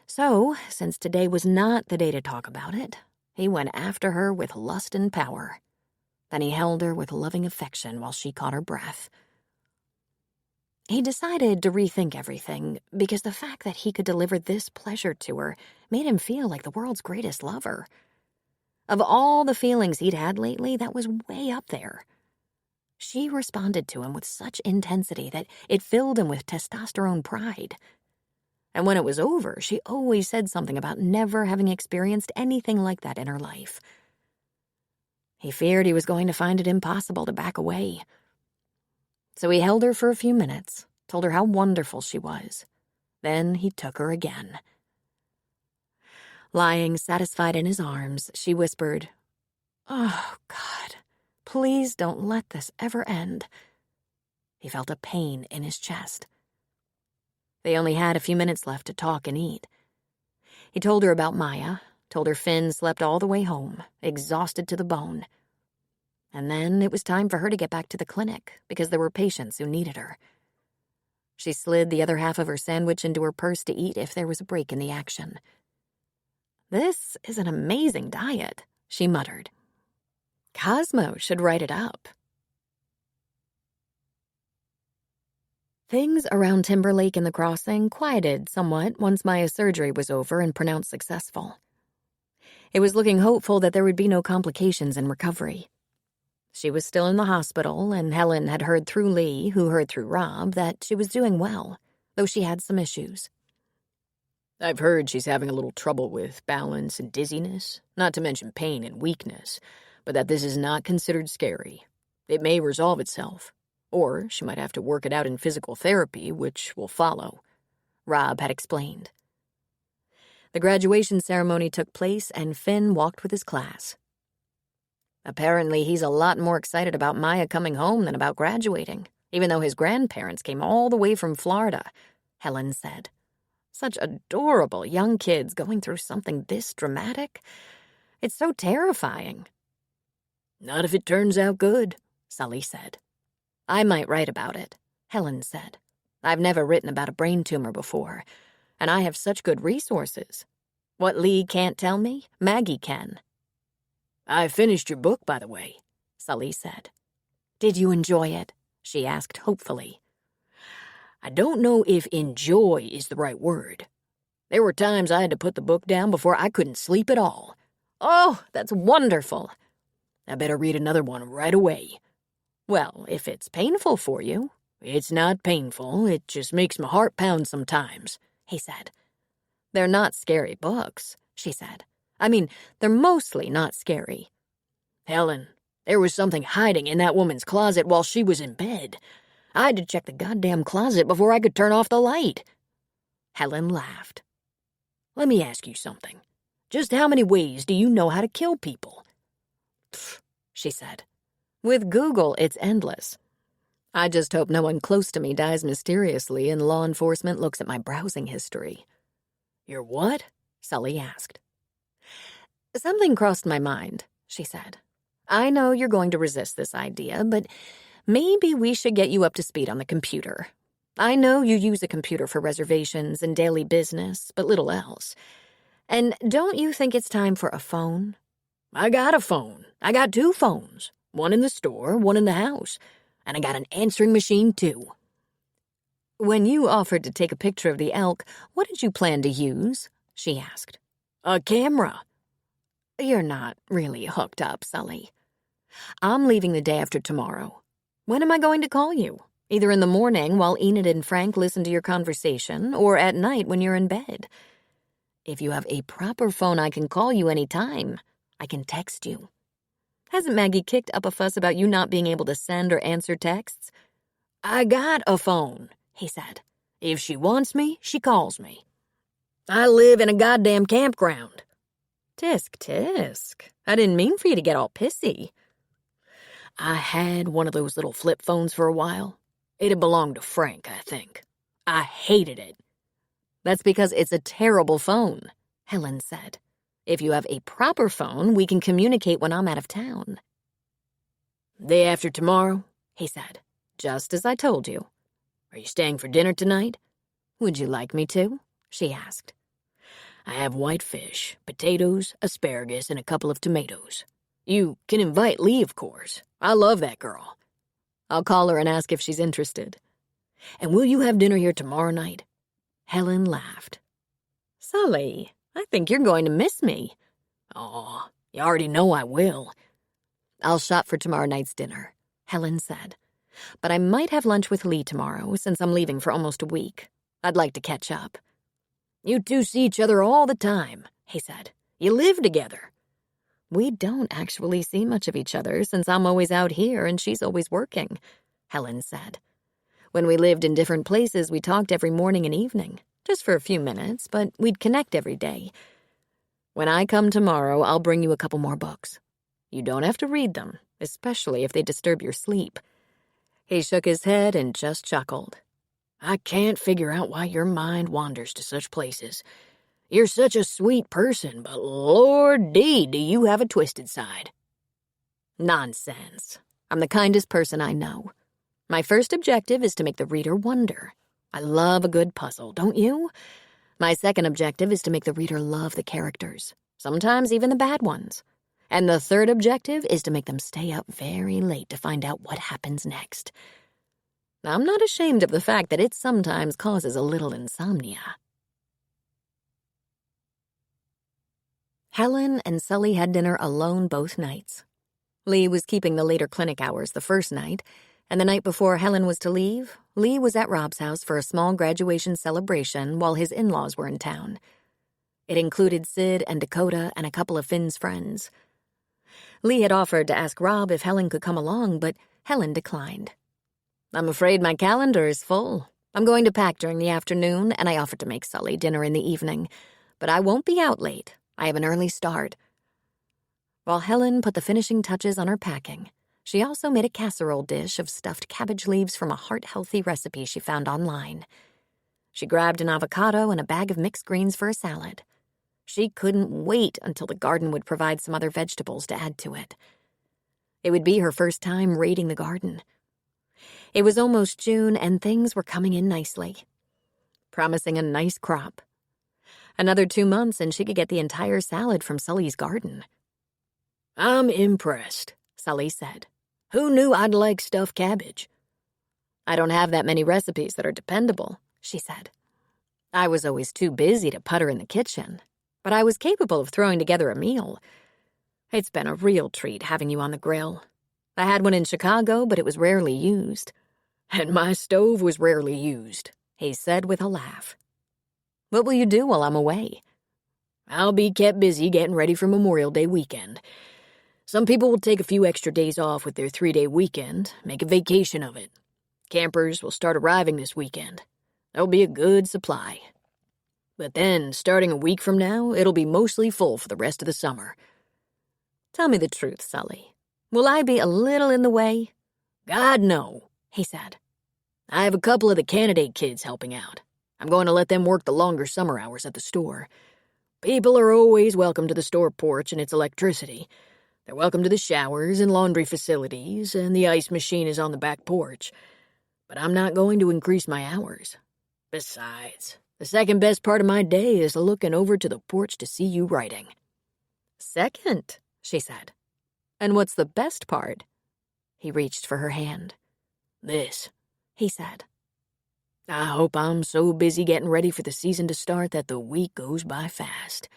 S1: So, since today was not the day to talk about it, he went after her with lust and power. Then he held her with loving affection while she caught her breath. He decided to rethink everything because the fact that he could deliver this pleasure to her made him feel like the world's greatest lover. Of all the feelings he'd had lately, that was way up there. She responded to him with such intensity that it filled him with testosterone pride. And when it was over, she always said something about never having experienced anything like that in her life. He feared he was going to find it impossible to back away. So he held her for a few minutes, told her how wonderful she was. Then he took her again. Lying satisfied in his arms, she whispered, "Oh, God, please don't let this ever end." He felt a pain in his chest. They only had a few minutes left to talk and eat. He told her about Maya, told her Finn slept all the way home, exhausted to the bone. And then it was time for her to get back to the clinic because there were patients who needed her. She slid the other half of her sandwich into her purse to eat if there was a break in the action. "This is an amazing diet," she muttered. "Cosmo should write it up." Things around Timberlake and the crossing quieted somewhat once Maya's surgery was over and pronounced successful. It was looking hopeful that there would be no complications in recovery. She was still in the hospital, and Helen had heard through Lee, who heard through Rob, that she was doing well, though she had some issues.
S3: "I've heard she's having a little trouble with balance and dizziness, not to mention pain and weakness, but that this is not considered scary. It may resolve itself, or she might have to work it out in physical therapy, which will follow," Rob had explained. The graduation ceremony took place, and Finn walked with his class. Apparently, he's a lot more excited about Maya coming home than about graduating, even though his grandparents came all the way from Florida, Helen said. Such adorable young kids going through something this dramatic. It's so terrifying. "Not if it turns out good,"
S1: Sully said. "I might write about it," Helen said. "I've never written about a brain tumor before, and I have such good resources. What Lee can't tell me, Maggie can."
S3: "I finished your book, by the way,"
S1: Sully said. "Did you enjoy it?" she asked hopefully.
S3: "I don't know if enjoy is the right word. There were times I had to put the book down before I couldn't sleep at all."
S1: "Oh, that's wonderful."
S3: "I better read another one right away."
S1: "Well, if it's painful for you."
S3: "It's not painful, it just makes my heart pound sometimes,"
S1: he said. "They're not scary books," she said. "I mean, they're mostly not scary."
S3: "Helen, there was something hiding in that woman's closet while she was in bed. I had to check the goddamn closet before I could turn off the light."
S1: Helen laughed.
S3: "Let me ask you something. Just how many ways do you know how to kill people?"
S1: "Pfft," she said. "With Google, it's endless. I just hope no one close to me dies mysteriously and law enforcement looks at my browsing history."
S3: "Your what?"
S1: Sully asked. "Something crossed my mind," she said. "I know you're going to resist this idea, but maybe we should get you up to speed on the computer. I know you use a computer for reservations and daily business, but little else. And don't you think it's time for a phone?"
S3: "I got a phone. I got 2 phones. One in the store, one in the house. And I got an answering machine, too.
S1: When you offered to take a picture of the elk, what did you plan to use? She asked.
S3: A camera.
S1: You're not really hooked up, Sully. I'm leaving the day after tomorrow. When am I going to call you? Either in the morning while Enid and Frank listen to your conversation, or at night when you're in bed. If you have a proper phone, I can call you any time. I can text you. Hasn't Maggie kicked up a fuss about you not being able to send or answer texts?
S3: I got a phone, he said. If she wants me, she calls me. I live in a goddamn campground.
S1: Tisk, tisk. I didn't mean for you to get all pissy.
S3: I had one of those little flip phones for a while. It had belonged to Frank, I think. I hated it.
S1: That's because it's a terrible phone, Helen said. If you have a proper phone, we can communicate when I'm out of town.
S3: Day after tomorrow,
S1: he said, just as I told you.
S3: Are you staying for dinner tonight?
S1: Would you like me to? She asked.
S3: I have white fish, potatoes, asparagus, and a couple of tomatoes. You can invite Lee, of course. I love that girl.
S1: I'll call her and ask if she's interested.
S3: And will you have dinner here tomorrow night?
S1: Helen laughed. Sully, I think you're going to miss me.
S3: Aw, you already know I will.
S1: I'll shop for tomorrow night's dinner, Helen said. But I might have lunch with Lee tomorrow since I'm leaving for almost a week. I'd like to catch up.
S3: You two see each other all the time, he said. You live together.
S1: We don't actually see much of each other since I'm always out here and she's always working, Helen said. When we lived in different places, we talked every morning and evening, just for a few minutes, but we'd connect every day. When I come tomorrow, I'll bring you a couple more books. You don't have to read them, especially if they disturb your sleep. He shook his head and just chuckled.
S3: I can't figure out why your mind wanders to such places. You're such a sweet person, but Lord-dee, do you have a twisted side.
S1: Nonsense. I'm the kindest person I know. My first objective is to make the reader wonder. I love a good puzzle, don't you? My second objective is to make the reader love the characters, sometimes even the bad ones. And the third objective is to make them stay up very late to find out what happens next. I'm not ashamed of the fact that it sometimes causes a little insomnia. Helen and Sully had dinner alone both nights. Lee was keeping the later clinic hours the first night, and the night before Helen was to leave, Lee was at Rob's house for a small graduation celebration while his in-laws were in town. It included Sid and Dakota and a couple of Finn's friends. Lee had offered to ask Rob if Helen could come along, but Helen declined. I'm afraid my calendar is full. I'm going to pack during the afternoon, and I offered to make Sully dinner in the evening. But I won't be out late. I have an early start. While Helen put the finishing touches on her packing, she also made a casserole dish of stuffed cabbage leaves from a heart-healthy recipe she found online. She grabbed an avocado and a bag of mixed greens for a salad. She couldn't wait until the garden would provide some other vegetables to add to it. It would be her first time raiding the garden. It was almost June, and things were coming in nicely, promising a nice crop. Another 2 months, and she could get the entire salad from Sully's garden.
S3: I'm impressed,
S1: Sully said.
S3: Who knew I'd like stuffed cabbage?
S1: I don't have that many recipes that are dependable, she said. I was always too busy to putter in the kitchen, but I was capable of throwing together a meal. It's been a real treat having you on the grill. I had one in Chicago, but it was rarely used.
S3: And my stove was rarely used,
S1: he said with a laugh. What will you do while I'm away?
S3: I'll be kept busy getting ready for Memorial Day weekend. Some people will take a few extra days off with their 3-day weekend, make a vacation of it. Campers will start arriving this weekend. There'll be a good supply. But then, starting a week from now, it'll be mostly full for the rest of the summer.
S1: Tell me the truth, Sully. Will I be a little in the way?
S3: God, no,
S1: he said.
S3: I have a couple of the candidate kids helping out. I'm going to let them work the longer summer hours at the store. People are always welcome to the store porch and its electricity. They're welcome to the showers and laundry facilities, and the ice machine is on the back porch. But I'm not going to increase my hours. Besides, the second best part of my day is looking over to the porch to see you writing.
S1: Second, she said. And what's the best part? He reached for her hand.
S3: This, he said. I hope I'm so busy getting ready for the season to start that the week goes by fast.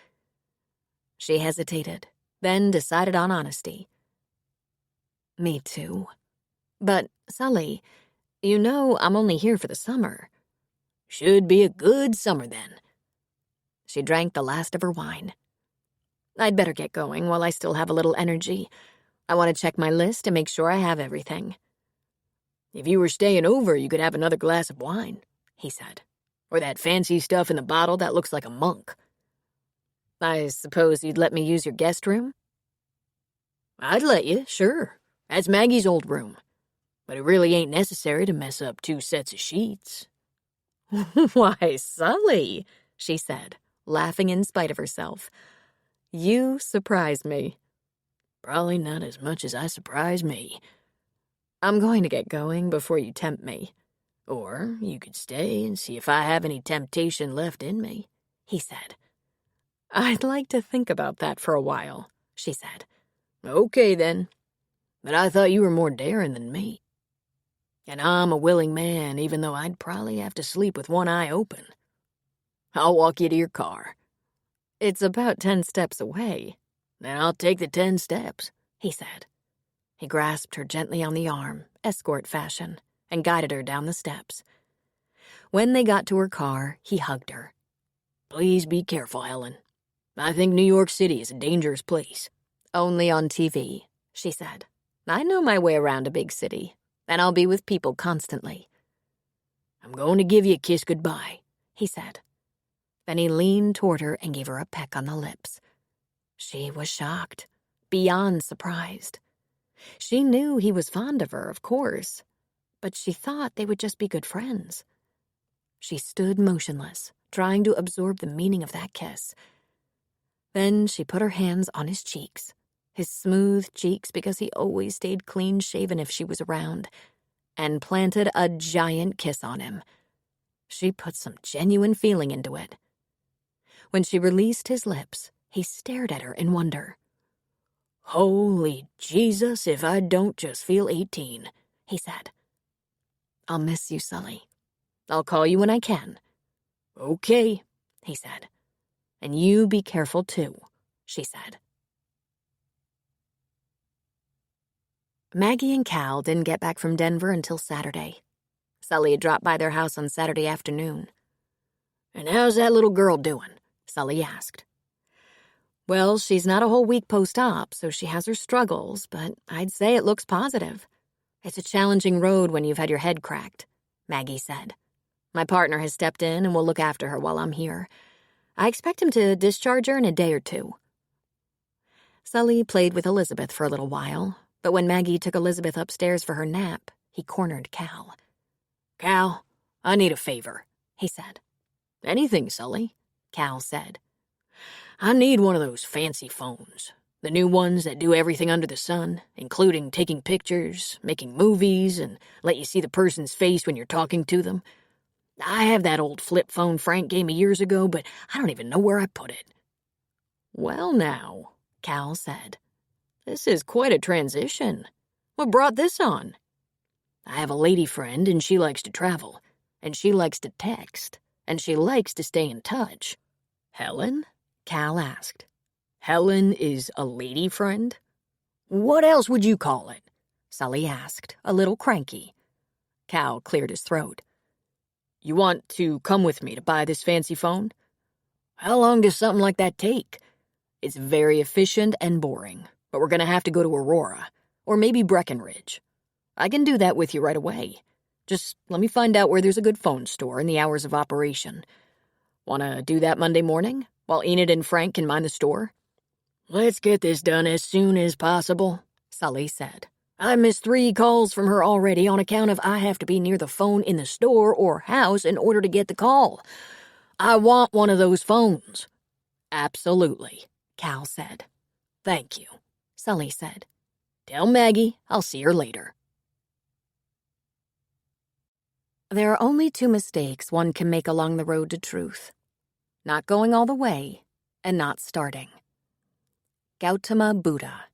S1: She hesitated, then decided on honesty. Me too. But, Sully, you know I'm only here for the summer.
S3: Should be a good summer then.
S1: She drank the last of her wine. I'd better get going while I still have a little energy. I want to check my list and make sure I have everything.
S3: If you were staying over, you could have another glass of wine, he said. Or that fancy stuff in the bottle that looks like a monk.
S1: I suppose you'd let me use your guest room?
S3: I'd let you, sure. That's Maggie's old room. But it really ain't necessary to mess up 2 sets of sheets.
S1: Why, Sully, she said, laughing in spite of herself. You surprise me.
S3: Probably not as much as I surprise me.
S1: I'm going to get going before you tempt me.
S3: Or you could stay and see if I have any temptation left in me, he said.
S1: I'd like to think about that for a while, she said.
S3: Okay, then. But I thought you were more daring than me. And I'm a willing man, even though I'd probably have to sleep with one eye open. I'll walk you to your car.
S1: It's about 10 steps away.
S3: Then I'll take the 10 steps, he said.
S1: He grasped her gently on the arm, escort fashion, and guided her down the steps. When they got to her car, he hugged her.
S3: Please be careful, Helen. I think New York City is a dangerous place.
S1: Only on TV, she said. I know my way around a big city, and I'll be with people constantly.
S3: I'm going to give you a kiss goodbye,
S1: he said. Then he leaned toward her and gave her a peck on the lips. She was shocked, beyond surprised. She knew he was fond of her, of course, but she thought they would just be good friends. She stood motionless, trying to absorb the meaning of that kiss. Then she put her hands on his cheeks, his smooth cheeks because he always stayed clean-shaven if she was around, and planted a giant kiss on him. She put some genuine feeling into it. When she released his lips, he stared at her in wonder.
S3: Holy Jesus, if I don't just feel 18, he said.
S1: I'll miss you, Sully. I'll call you when I can.
S3: Okay,
S1: he said. And you be careful, too, she said. Maggie and Cal didn't get back from Denver until Saturday. Sully had dropped by their house on Saturday afternoon.
S3: And how's that little girl doing?
S1: Sully asked. Well, she's not a whole week post-op, so she has her struggles, but I'd say it looks positive. It's a challenging road when you've had your head cracked, Maggie said. My partner has stepped in and will look after her while I'm here. I expect him to discharge her in a day or 2. Sully played with Elizabeth for a little while, but when Maggie took Elizabeth upstairs for her nap, he cornered Cal.
S3: Cal, I need a favor,
S1: he said.
S3: Anything, Sully, Cal said. I need one of those fancy phones. The new ones that do everything under the sun, including taking pictures, making movies, and let you see the person's face when you're talking to them. I have that old flip phone Frank gave me years ago, but I don't even know where I put it.
S1: Well now, Cal said. This is quite a transition. What brought this on?
S3: I have a lady friend, and she likes to travel, and she likes to text, and she likes to stay in touch.
S1: Helen? Cal asked.
S3: Helen is a lady friend? What else would you call it?
S1: Sully asked, a little cranky. Cal cleared his throat.
S3: You want to come with me to buy this fancy phone? How long does something like that take? It's very efficient and boring, but we're going to have to go to Aurora, or maybe Breckenridge. I can do that with you right away. Just let me find out where there's a good phone store and the hours of operation. Want to do that Monday morning, while Enid and Frank can mind the store? Let's get this done as soon as possible, Sully said. I missed 3 calls from her already on account of I have to be near the phone in the store or house in order to get the call. I want one of those phones.
S1: Absolutely, Cal said.
S3: Thank you,
S1: Sully said.
S3: Tell Maggie I'll see her later.
S1: There are only 2 mistakes one can make along the road to truth. Not going all the way, and not starting. Gautama Buddha.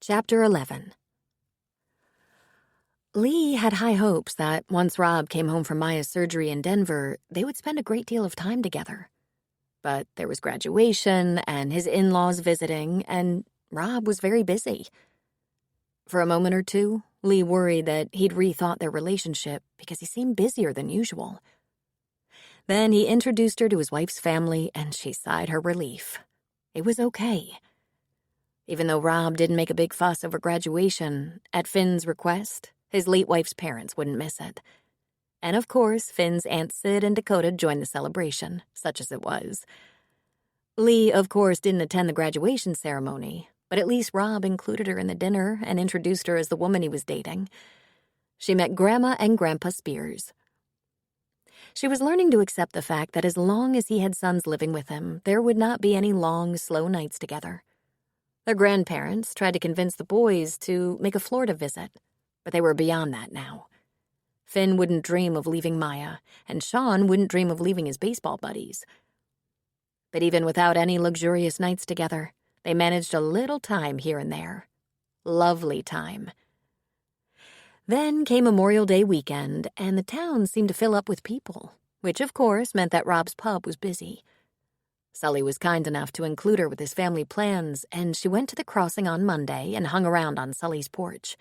S1: Chapter 11. Lee had high hopes that once Rob came home from Maya's surgery in Denver, they would spend a great deal of time together. But there was graduation and his in-laws visiting, and Rob was very busy. For a moment or two, Lee worried that he'd rethought their relationship because he seemed busier than usual. Then he introduced her to his wife's family, and she sighed her relief. It was okay. Even though Rob didn't make a big fuss over graduation, at Finn's request, his late wife's parents wouldn't miss it. And of course, Finn's Aunt Sid and Dakota joined the celebration, such as it was. Lee, of course, didn't attend the graduation ceremony, but at least Rob included her in the dinner and introduced her as the woman he was dating. She met Grandma and Grandpa Spears. She was learning to accept the fact that as long as he had sons living with him, there would not be any long, slow nights together. Their grandparents tried to convince the boys to make a Florida visit, but they were beyond that now. Finn wouldn't dream of leaving Maya, and Sean wouldn't dream of leaving his baseball buddies. But even without any luxurious nights together, they managed a little time here and there. Lovely time. Then came Memorial Day weekend, and the town seemed to fill up with people, which of course meant that Rob's pub was busy. Sully was kind enough to include her with his family plans, and she went to the crossing on Monday and hung around on Sully's porch.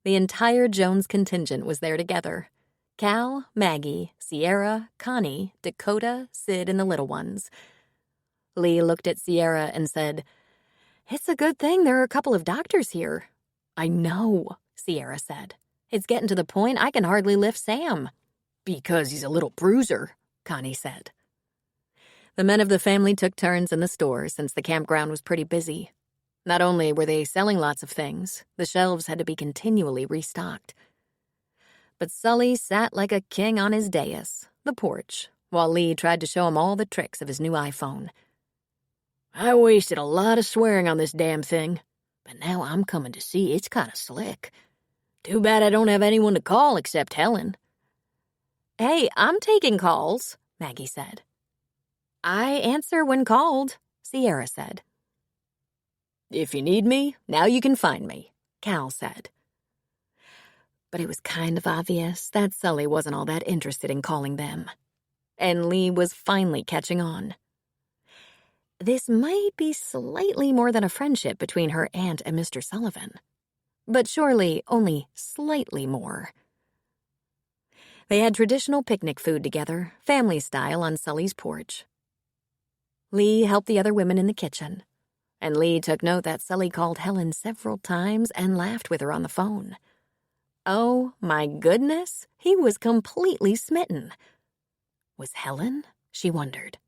S1: The entire Jones contingent was there together. Cal, Maggie, Sierra, Connie, Dakota, Sid, and the little ones. Lee looked at Sierra and said, "It's a good thing there are a couple of doctors here." "I know," Sierra said. "It's getting to the point I can hardly lift Sam." "Because he's a little bruiser," Connie said. The men of the family took turns in the store since the campground was pretty busy. Not only were they selling lots of things, the shelves had to be continually restocked. But Sully sat like a king on his dais, the porch, while Lee tried to show him all the tricks of his new iPhone. "I wasted a lot of swearing on this damn thing, but now I'm coming to see it's kind of slick. Too bad I don't have anyone to call except Helen." "Hey, I'm taking calls," Maggie said. "I answer when called," Sierra said. "If you need me, now you can find me," Cal said. But it was kind of obvious that Sully wasn't all that interested in calling them. And Lee was finally catching on. This might be slightly more than a friendship between her aunt and Mr. Sullivan, but surely only slightly more. They had traditional picnic food together, family style, on Sully's porch. Lee helped the other women in the kitchen, and Lee took note that Sully called Helen several times and laughed with her on the phone. Oh, my goodness, he was completely smitten. Was Helen? She wondered.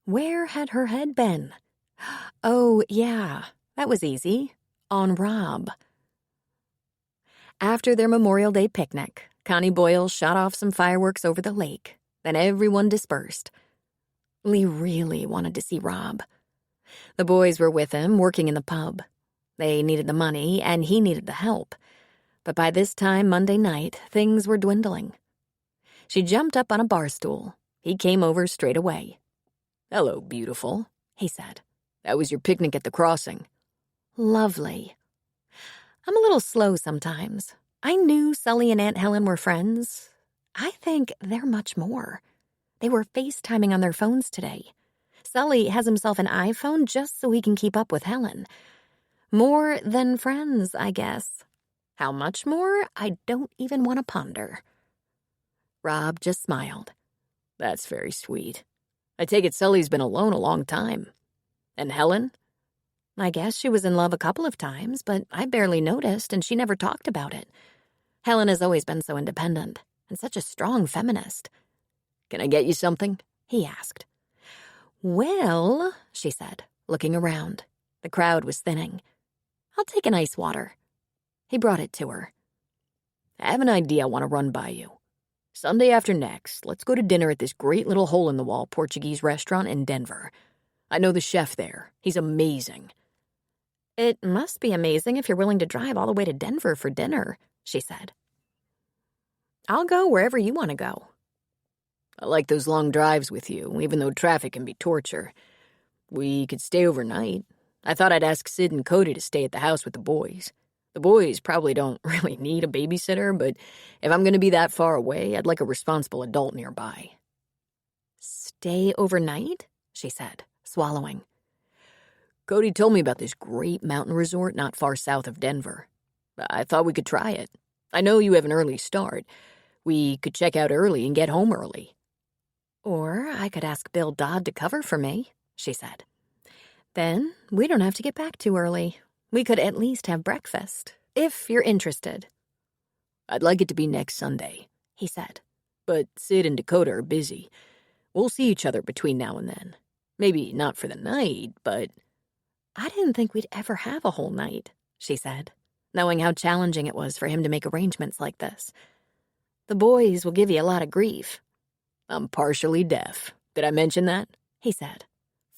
S1: Where had her head been? Oh, yeah, that was easy. On Rob. After their Memorial Day picnic, Connie Boyle shot off some fireworks over the lake. Then everyone dispersed. Lee really wanted to see Rob. The boys were with him, working in the pub. They needed the money, and he needed the help. But by this time Monday night, things were dwindling. She jumped up on a bar stool. He came over straight away. "Hello, beautiful," he said. "That was your picnic at the crossing." "Lovely." I'm a little slow sometimes. I knew Sully and Aunt Helen were friends. I think they're much more. They were FaceTiming on their phones today. Sully has himself an iPhone just so he can keep up with Helen. More than friends, I guess. How much more, I don't even want to ponder. Rob just smiled. "That's very sweet. I take it Sully's been alone a long time. And Helen?" "I guess she was in love a couple of times, but I barely noticed, and she never talked about it. Helen has always been so independent, and such a strong feminist." "Can I get you something?" he asked. "Well," she said, looking around. The crowd was thinning. "I'll take an ice water." He brought it to her. "I have an idea I want to run by you. Sunday after next, let's go to dinner at this great little hole-in-the-wall Portuguese restaurant in Denver. I know the chef there. He's amazing." "It must be amazing if you're willing to drive all the way to Denver for dinner," she said. "I'll go wherever you want to go." "I like those long drives with you, even though traffic can be torture. We could stay overnight. I thought I'd ask Sid and Cody to stay at the house with the boys.
S3: The boys probably don't really need a babysitter, but if I'm going to be that far away, I'd like a responsible adult nearby.
S1: Stay overnight? She said, swallowing.
S3: Cody told me about this great mountain resort not far south of Denver. I thought we could try it. I know you have an early start. We could check out early and get home early.
S1: Or I could ask Bill Dodd to cover for me, she said. Then we don't have to get back too early. We could at least have breakfast, if you're interested.
S3: I'd like it to be next Sunday, he said. But Sid and Dakota are busy. We'll see each other between now and then. Maybe not for the night, but...
S1: I didn't think we'd ever have a whole night, she said, knowing how challenging it was for him to make arrangements like this. The boys will give you a lot of grief.
S3: I'm partially deaf. Did I mention that?
S1: He said.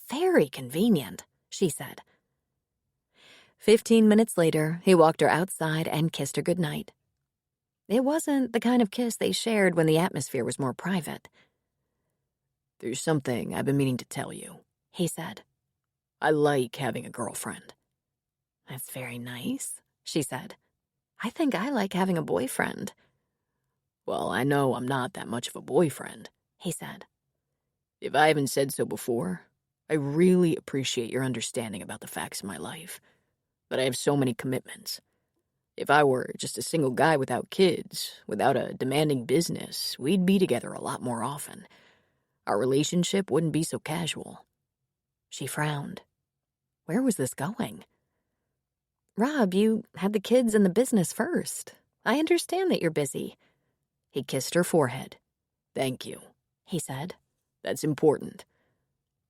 S1: Very convenient, she said. 15 minutes later, he walked her outside and kissed her goodnight. It wasn't the kind of kiss they shared when the atmosphere was more private.
S3: There's something I've been meaning to tell you,
S1: he said.
S3: I like having a girlfriend.
S1: That's very nice, she said. I think I like having a boyfriend.
S3: Well, I know I'm not that much of a boyfriend,
S1: he said.
S3: If I haven't said so before, I really appreciate your understanding about the facts of my life. But I have so many commitments. If I were just a single guy without kids, without a demanding business, we'd be together a lot more often. Our relationship wouldn't be so casual.
S1: She frowned. Where was this going? Rob, you had the kids and the business first. I understand that you're busy.
S3: He kissed her forehead. Thank you,
S1: he said.
S3: That's important.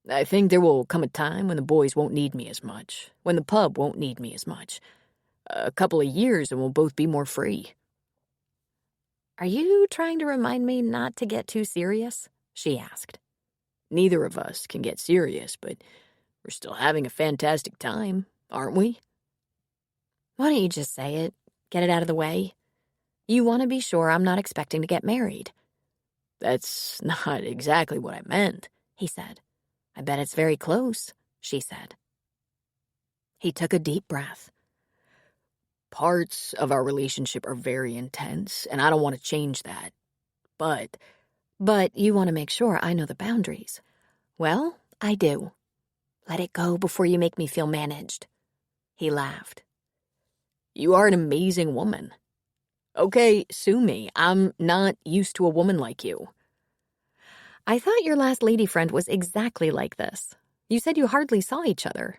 S3: I think there will come a time when the boys won't need me as much, when the pub won't need me as much. A couple of years and we'll both be more free.
S1: Are you trying to remind me not to get too serious? She asked.
S3: Neither of us can get serious, but we're still having a fantastic time, aren't we?
S1: Why don't you just say it? Get it out of the way. You want to be sure I'm not expecting to get married.
S3: That's not exactly what I meant,
S1: he said. I bet it's very close, she said. He took a deep breath.
S3: Parts of our relationship are very intense, and I don't want to change that. But
S1: you want to make sure I know the boundaries. Well, I do. Let it go before you make me feel managed. He laughed.
S3: You are an amazing woman. Okay, sue me. I'm not used to a woman like you.
S1: I thought your last lady friend was exactly like this. You said you hardly saw each other.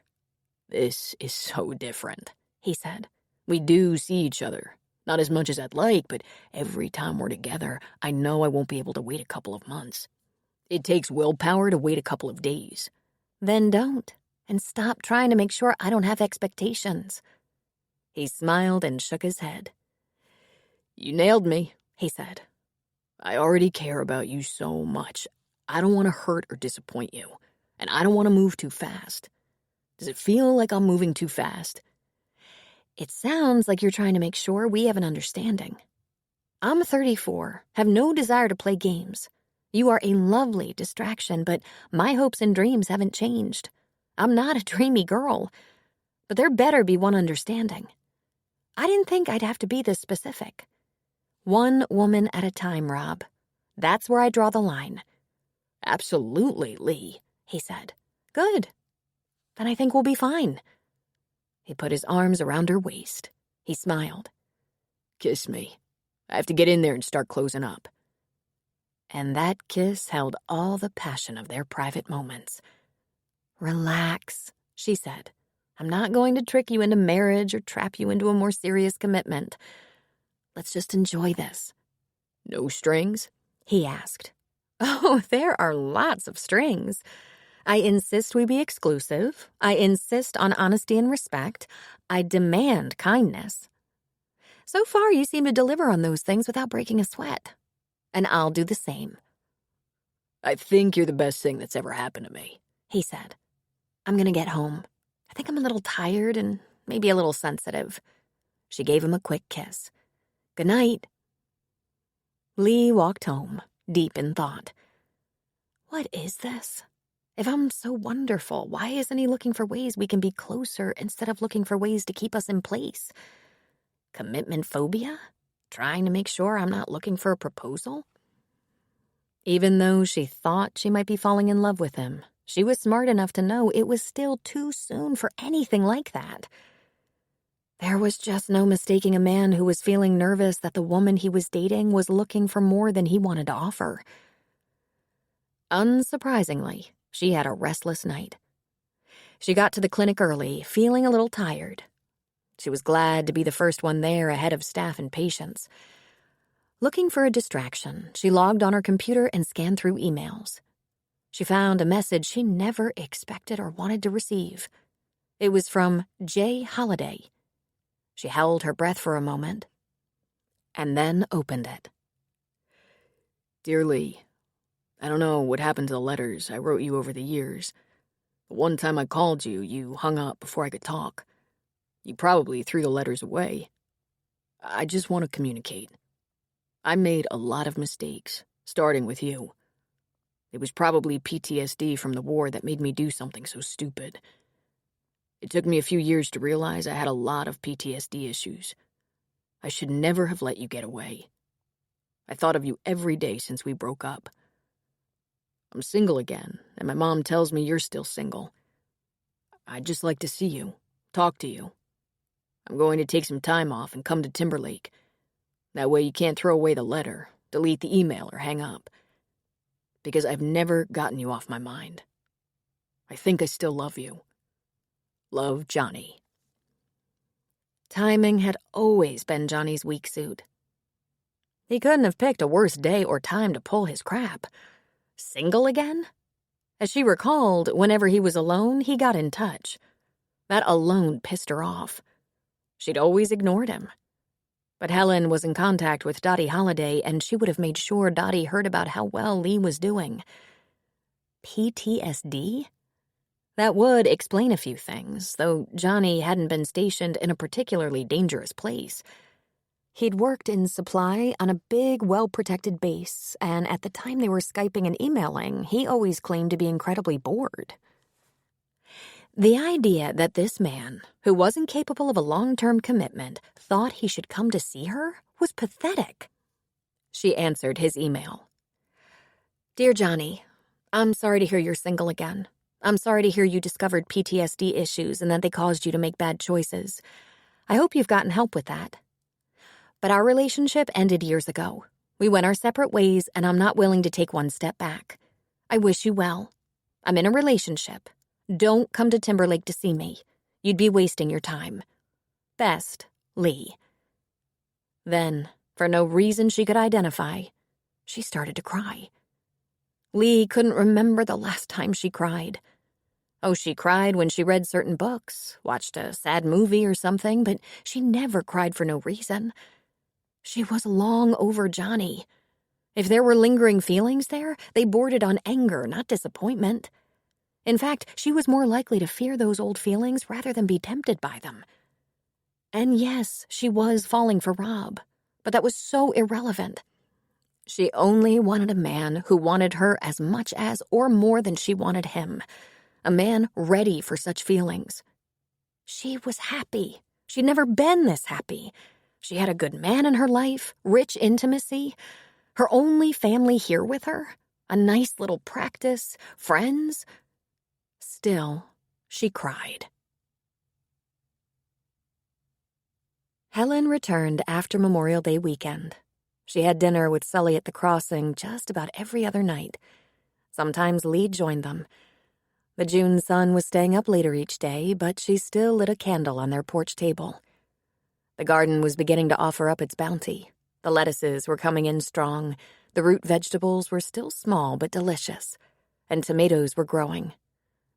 S3: This is so different, he said. We do see each other. Not as much as I'd like, but every time we're together, I know I won't be able to wait a couple of months. It takes willpower to wait a couple of days.
S1: Then don't, and stop trying to make sure I don't have expectations. He smiled and shook his head.
S3: You nailed me, he said. I already care about you so much. I don't want to hurt or disappoint you, and I don't want to move too fast. Does it feel like I'm moving too fast?
S1: It sounds like you're trying to make sure we have an understanding. I'm 34, have no desire to play games. You are a lovely distraction, but my hopes and dreams haven't changed. I'm not a dreamy girl, but there better be one understanding. I didn't think I'd have to be this specific. One woman at a time, Rob. That's where I draw the line.
S3: Absolutely, Lee, he said.
S1: Good. Then I think we'll be fine.
S3: He put his arms around her waist. He smiled. Kiss me. I have to get in there and start closing up.
S1: And that kiss held all the passion of their private moments. Relax, she said. I'm not going to trick you into marriage or trap you into a more serious commitment. Let's just enjoy this.
S3: No strings?
S1: He asked. Oh, there are lots of strings. I insist we be exclusive. I insist on honesty and respect. I demand kindness. So far, you seem to deliver on those things without breaking a sweat. And I'll do the same.
S3: I think you're the best thing that's ever happened to me,
S1: he said. I'm going to get home. I think I'm a little tired and maybe a little sensitive. She gave him a quick kiss. Good night. Lee walked home, deep in thought. What is this? If I'm so wonderful, why isn't he looking for ways we can be closer instead of looking for ways to keep us in place? Commitment phobia? Trying to make sure I'm not looking for a proposal? Even though she thought she might be falling in love with him, she was smart enough to know it was still too soon for anything like that. There was just no mistaking a man who was feeling nervous that the woman he was dating was looking for more than he wanted to offer. Unsurprisingly, she had a restless night. She got to the clinic early, feeling a little tired. She was glad to be the first one there ahead of staff and patients. Looking for a distraction, she logged on her computer and scanned through emails. She found a message she never expected or wanted to receive. It was from Jay Holiday. She held her breath for a moment and then opened it.
S3: Dear Lee, I don't know what happened to the letters I wrote you over the years. The one time I called you, you hung up before I could talk. You probably threw the letters away. I just want to communicate. I made a lot of mistakes, starting with you. It was probably PTSD from the war that made me do something so stupid. It took me a few years to realize I had a lot of PTSD issues. I should never have let you get away. I thought of you every day since we broke up. I'm single again, and my mom tells me you're still single. I'd just like to see you, talk to you. I'm going to take some time off and come to Timberlake. That way you can't throw away the letter, delete the email, or hang up. Because I've never gotten you off my mind. I think I still love you. Love, Johnny.
S1: Timing had always been Johnny's weak suit. He couldn't have picked a worse day or time to pull his crap. Single again? As she recalled, whenever he was alone, he got in touch. That alone pissed her off. She'd always ignored him. But Helen was in contact with Dottie Holiday, and she would have made sure Dottie heard about how well Lee was doing. PTSD? That would explain a few things, though Johnny hadn't been stationed in a particularly dangerous place. He'd worked in supply on a big, well-protected base, and at the time they were Skyping and emailing, he always claimed to be incredibly bored. The idea that this man, who wasn't capable of a long-term commitment, thought he should come to see her was pathetic. She answered his email. Dear Johnny, I'm sorry to hear you're single again. I'm sorry to hear you discovered PTSD issues and that they caused you to make bad choices. I hope you've gotten help with that. But our relationship ended years ago. We went our separate ways, and I'm not willing to take one step back. I wish you well. I'm in a relationship. Don't come to Timberlake to see me. You'd be wasting your time. Best, Lee. Then, for no reason she could identify, she started to cry. Lee couldn't remember the last time she cried. Oh, she cried when she read certain books, watched a sad movie or something, but she never cried for no reason. She was long over Johnny. If there were lingering feelings there, they bordered on anger, not disappointment. In fact, she was more likely to fear those old feelings rather than be tempted by them. And yes, she was falling for Rob, but that was so irrelevant. She only wanted a man who wanted her as much as or more than she wanted him. A man ready for such feelings. She was happy. She'd never been this happy. She had a good man in her life, rich intimacy, her only family here with her, a nice little practice, friends. Still, she cried. Helen returned after Memorial Day weekend. She had dinner with Sully at the crossing just about every other night. Sometimes Lee joined them. The June sun was staying up later each day, but she still lit a candle on their porch table. The garden was beginning to offer up its bounty. The lettuces were coming in strong, the root vegetables were still small but delicious, and tomatoes were growing.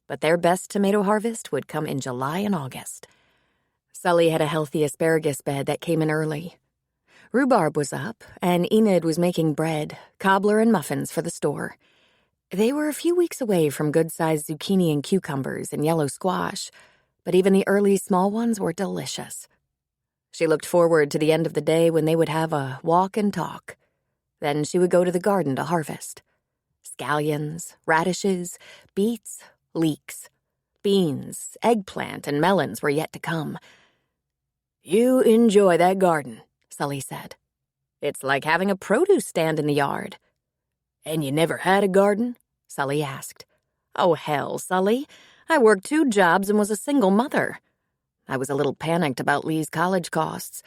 S1: But their best tomato harvest would come in July and August. Sully had a healthy asparagus bed that came in early. Rhubarb was up, and Enid was making bread, cobbler, and muffins for the store. They were a few weeks away from good-sized zucchini and cucumbers and yellow squash, but even the early small ones were delicious. She looked forward to the end of the day when they would have a walk and talk. Then she would go to the garden to harvest. Scallions, radishes, beets, leeks, beans, eggplant, and melons were yet to come.
S3: You enjoy that garden, Sully said. It's like having a produce stand in the yard. And you never had a garden? Sully asked. Oh, hell, Sully. I worked 2 jobs and was a single mother. I was a little panicked about Lee's college costs.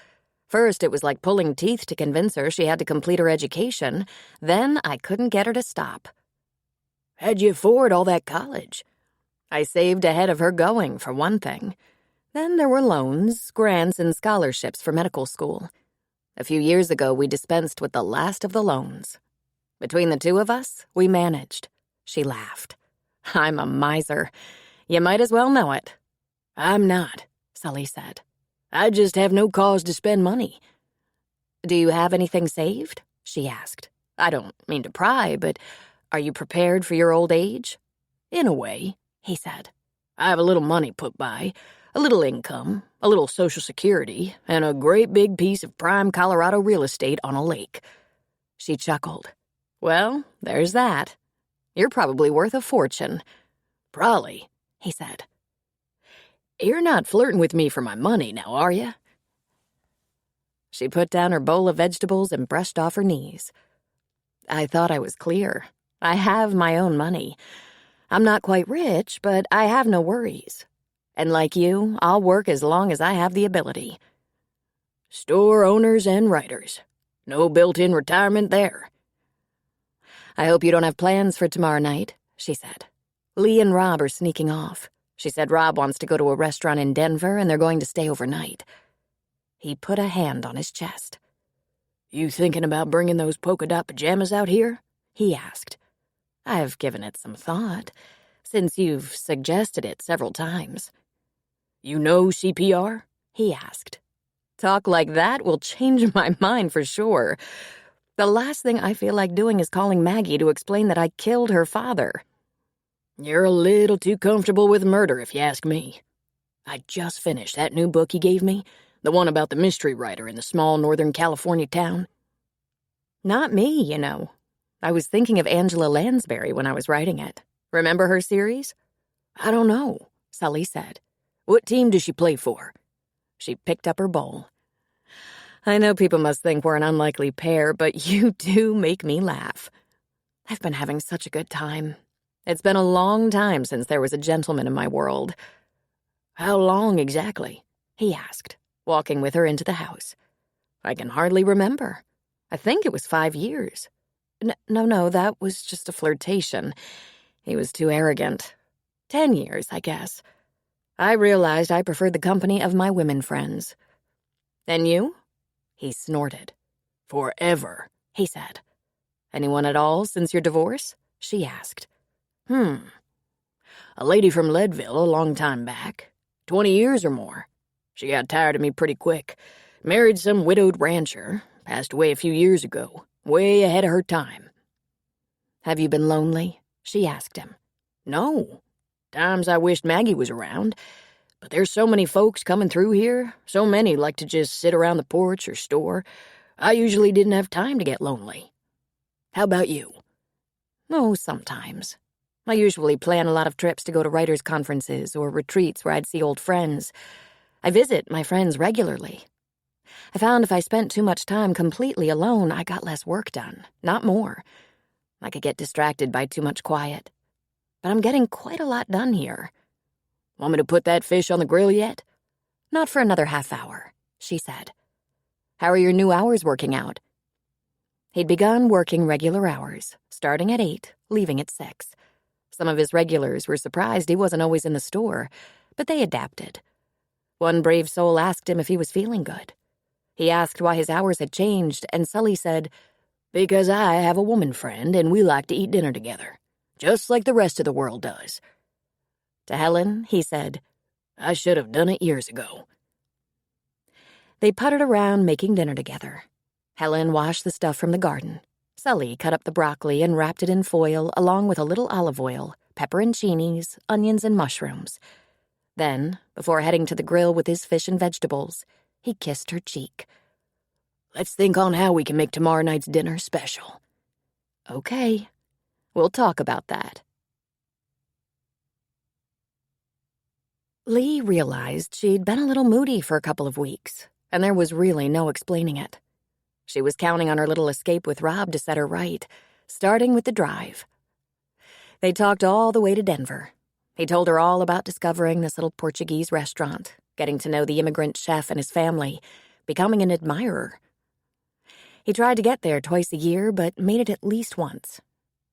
S3: First, it was like pulling teeth to convince her she had to complete her education. Then, I couldn't get her to stop. How'd you afford all that college? I saved ahead of her going, for one thing. Then there were loans, grants, and scholarships for medical school. A few years ago, we dispensed with the last of the loans. Between the 2 of us, we managed. She laughed. I'm a miser. You might as well know it. I'm not, Sully said. I just have no cause to spend money. Do you have anything saved? She asked. I don't mean to pry, but are you prepared for your old age? In a way, he said. I have a little money put by, a little income, a little Social Security, and a great big piece of prime Colorado real estate on a lake. She chuckled. Well, there's that. You're probably worth a fortune. Probably, he said. You're not flirting with me for my money now, are you? She put down her bowl of vegetables and brushed off her knees. I thought I was clear. I have my own money. I'm not quite rich, but I have no worries. And like you, I'll work as long as I have the ability. Store owners and writers. No built-in retirement there. I hope you don't have plans for tomorrow night, she said. Lee and Rob are sneaking off. She said Rob wants to go to a restaurant in Denver and they're going to stay overnight. He put a hand on his chest. You thinking about bringing those polka dot pajamas out here? He asked. I've given it some thought, since you've suggested it several times. You know CPR? He asked. Talk like that will change my mind for sure. The last thing I feel like doing is calling Maggie to explain that I killed her father. You're a little too comfortable with murder, if you ask me. I just finished that new book he gave me, the one about the mystery writer in the small Northern California town. Not me, you know. I was thinking of Angela Lansbury when I was writing it. Remember her series? I don't know, Sully said. What team does she play for? She picked up her bowl. I know people must think we're an unlikely pair, but you do make me laugh. I've been having such a good time. It's been a long time since there was a gentleman in my world. How long exactly? He asked, walking with her into the house. I can hardly remember. I think it was 5 years. No, that was just a flirtation. He was too arrogant. 10 years, I guess. I realized I preferred the company of my women friends. And you? He snorted. Forever, he said. Anyone at all since your divorce? She asked. A lady from Leadville a long time back. 20 years or more. She got tired of me pretty quick. Married some widowed rancher. Passed away a few years ago. Way ahead of her time. Have you been lonely? She asked him. No. Times I wished Maggie was around. But there's so many folks coming through here. So many like to just sit around the porch or store. I usually didn't have time to get lonely. How about you? Oh, sometimes. I usually plan a lot of trips to go to writers' conferences or retreats where I'd see old friends. I visit my friends regularly. I found if I spent too much time completely alone, I got less work done, not more. I could get distracted by too much quiet. But I'm getting quite a lot done here. Want me to put that fish on the grill yet? Not for another half hour, she said. How are your new hours working out? He'd begun working regular hours, starting at 8, leaving at 6. Some of his regulars were surprised he wasn't always in the store, but they adapted. One brave soul asked him if he was feeling good. He asked why his hours had changed, and Sully said, Because I have a woman friend and we like to eat dinner together, just like the rest of the world does. To Helen, he said, I should have done it years ago. They puttered around making dinner together. Helen washed the stuff from the garden. Sully cut up the broccoli and wrapped it in foil along with a little olive oil, pepperoncinis, onions, and mushrooms. Then, before heading to the grill with his fish and vegetables, he kissed her cheek. Let's think on how we can make tomorrow night's dinner special. Okay, we'll talk about that.
S1: Lee realized she'd been a little moody for a couple of weeks, and there was really no explaining it. She was counting on her little escape with Rob to set her right, starting with the drive. They talked all the way to Denver. He told her all about discovering this little Portuguese restaurant, getting to know the immigrant chef and his family, becoming an admirer. He tried to get there twice a year, but made it at least once.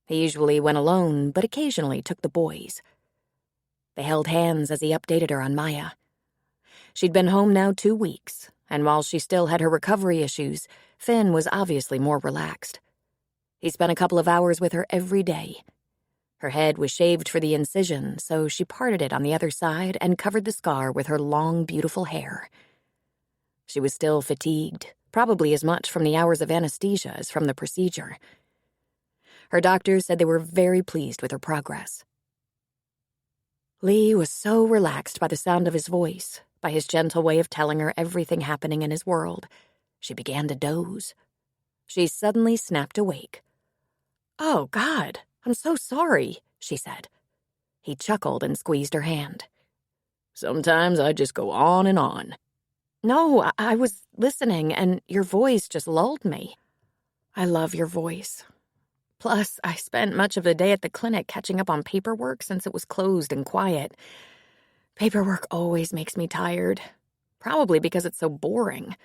S1: He usually went alone, but occasionally took the boys. They held hands as he updated her on Maya. She'd been home now 2 weeks, and while she still had her recovery issues, Finn was obviously more relaxed. He spent a couple of hours with her every day. Her head was shaved for the incision, so she parted it on the other side and covered the scar with her long, beautiful hair. She was still fatigued, probably as much from the hours of anesthesia as from the procedure. Her doctors said they were very pleased with her progress. Lee was so relaxed by the sound of his voice, by his gentle way of telling her everything happening in his world. She began to doze. She suddenly snapped awake. "Oh, God, I'm so sorry," she said. He chuckled and squeezed her hand.
S3: "Sometimes I just go on and on."
S1: "No, I was listening, and your voice just lulled me." "I love your voice. Plus, I spent much of the day at the clinic catching up on paperwork since it was closed and quiet. Paperwork always makes me tired, probably because it's so boring.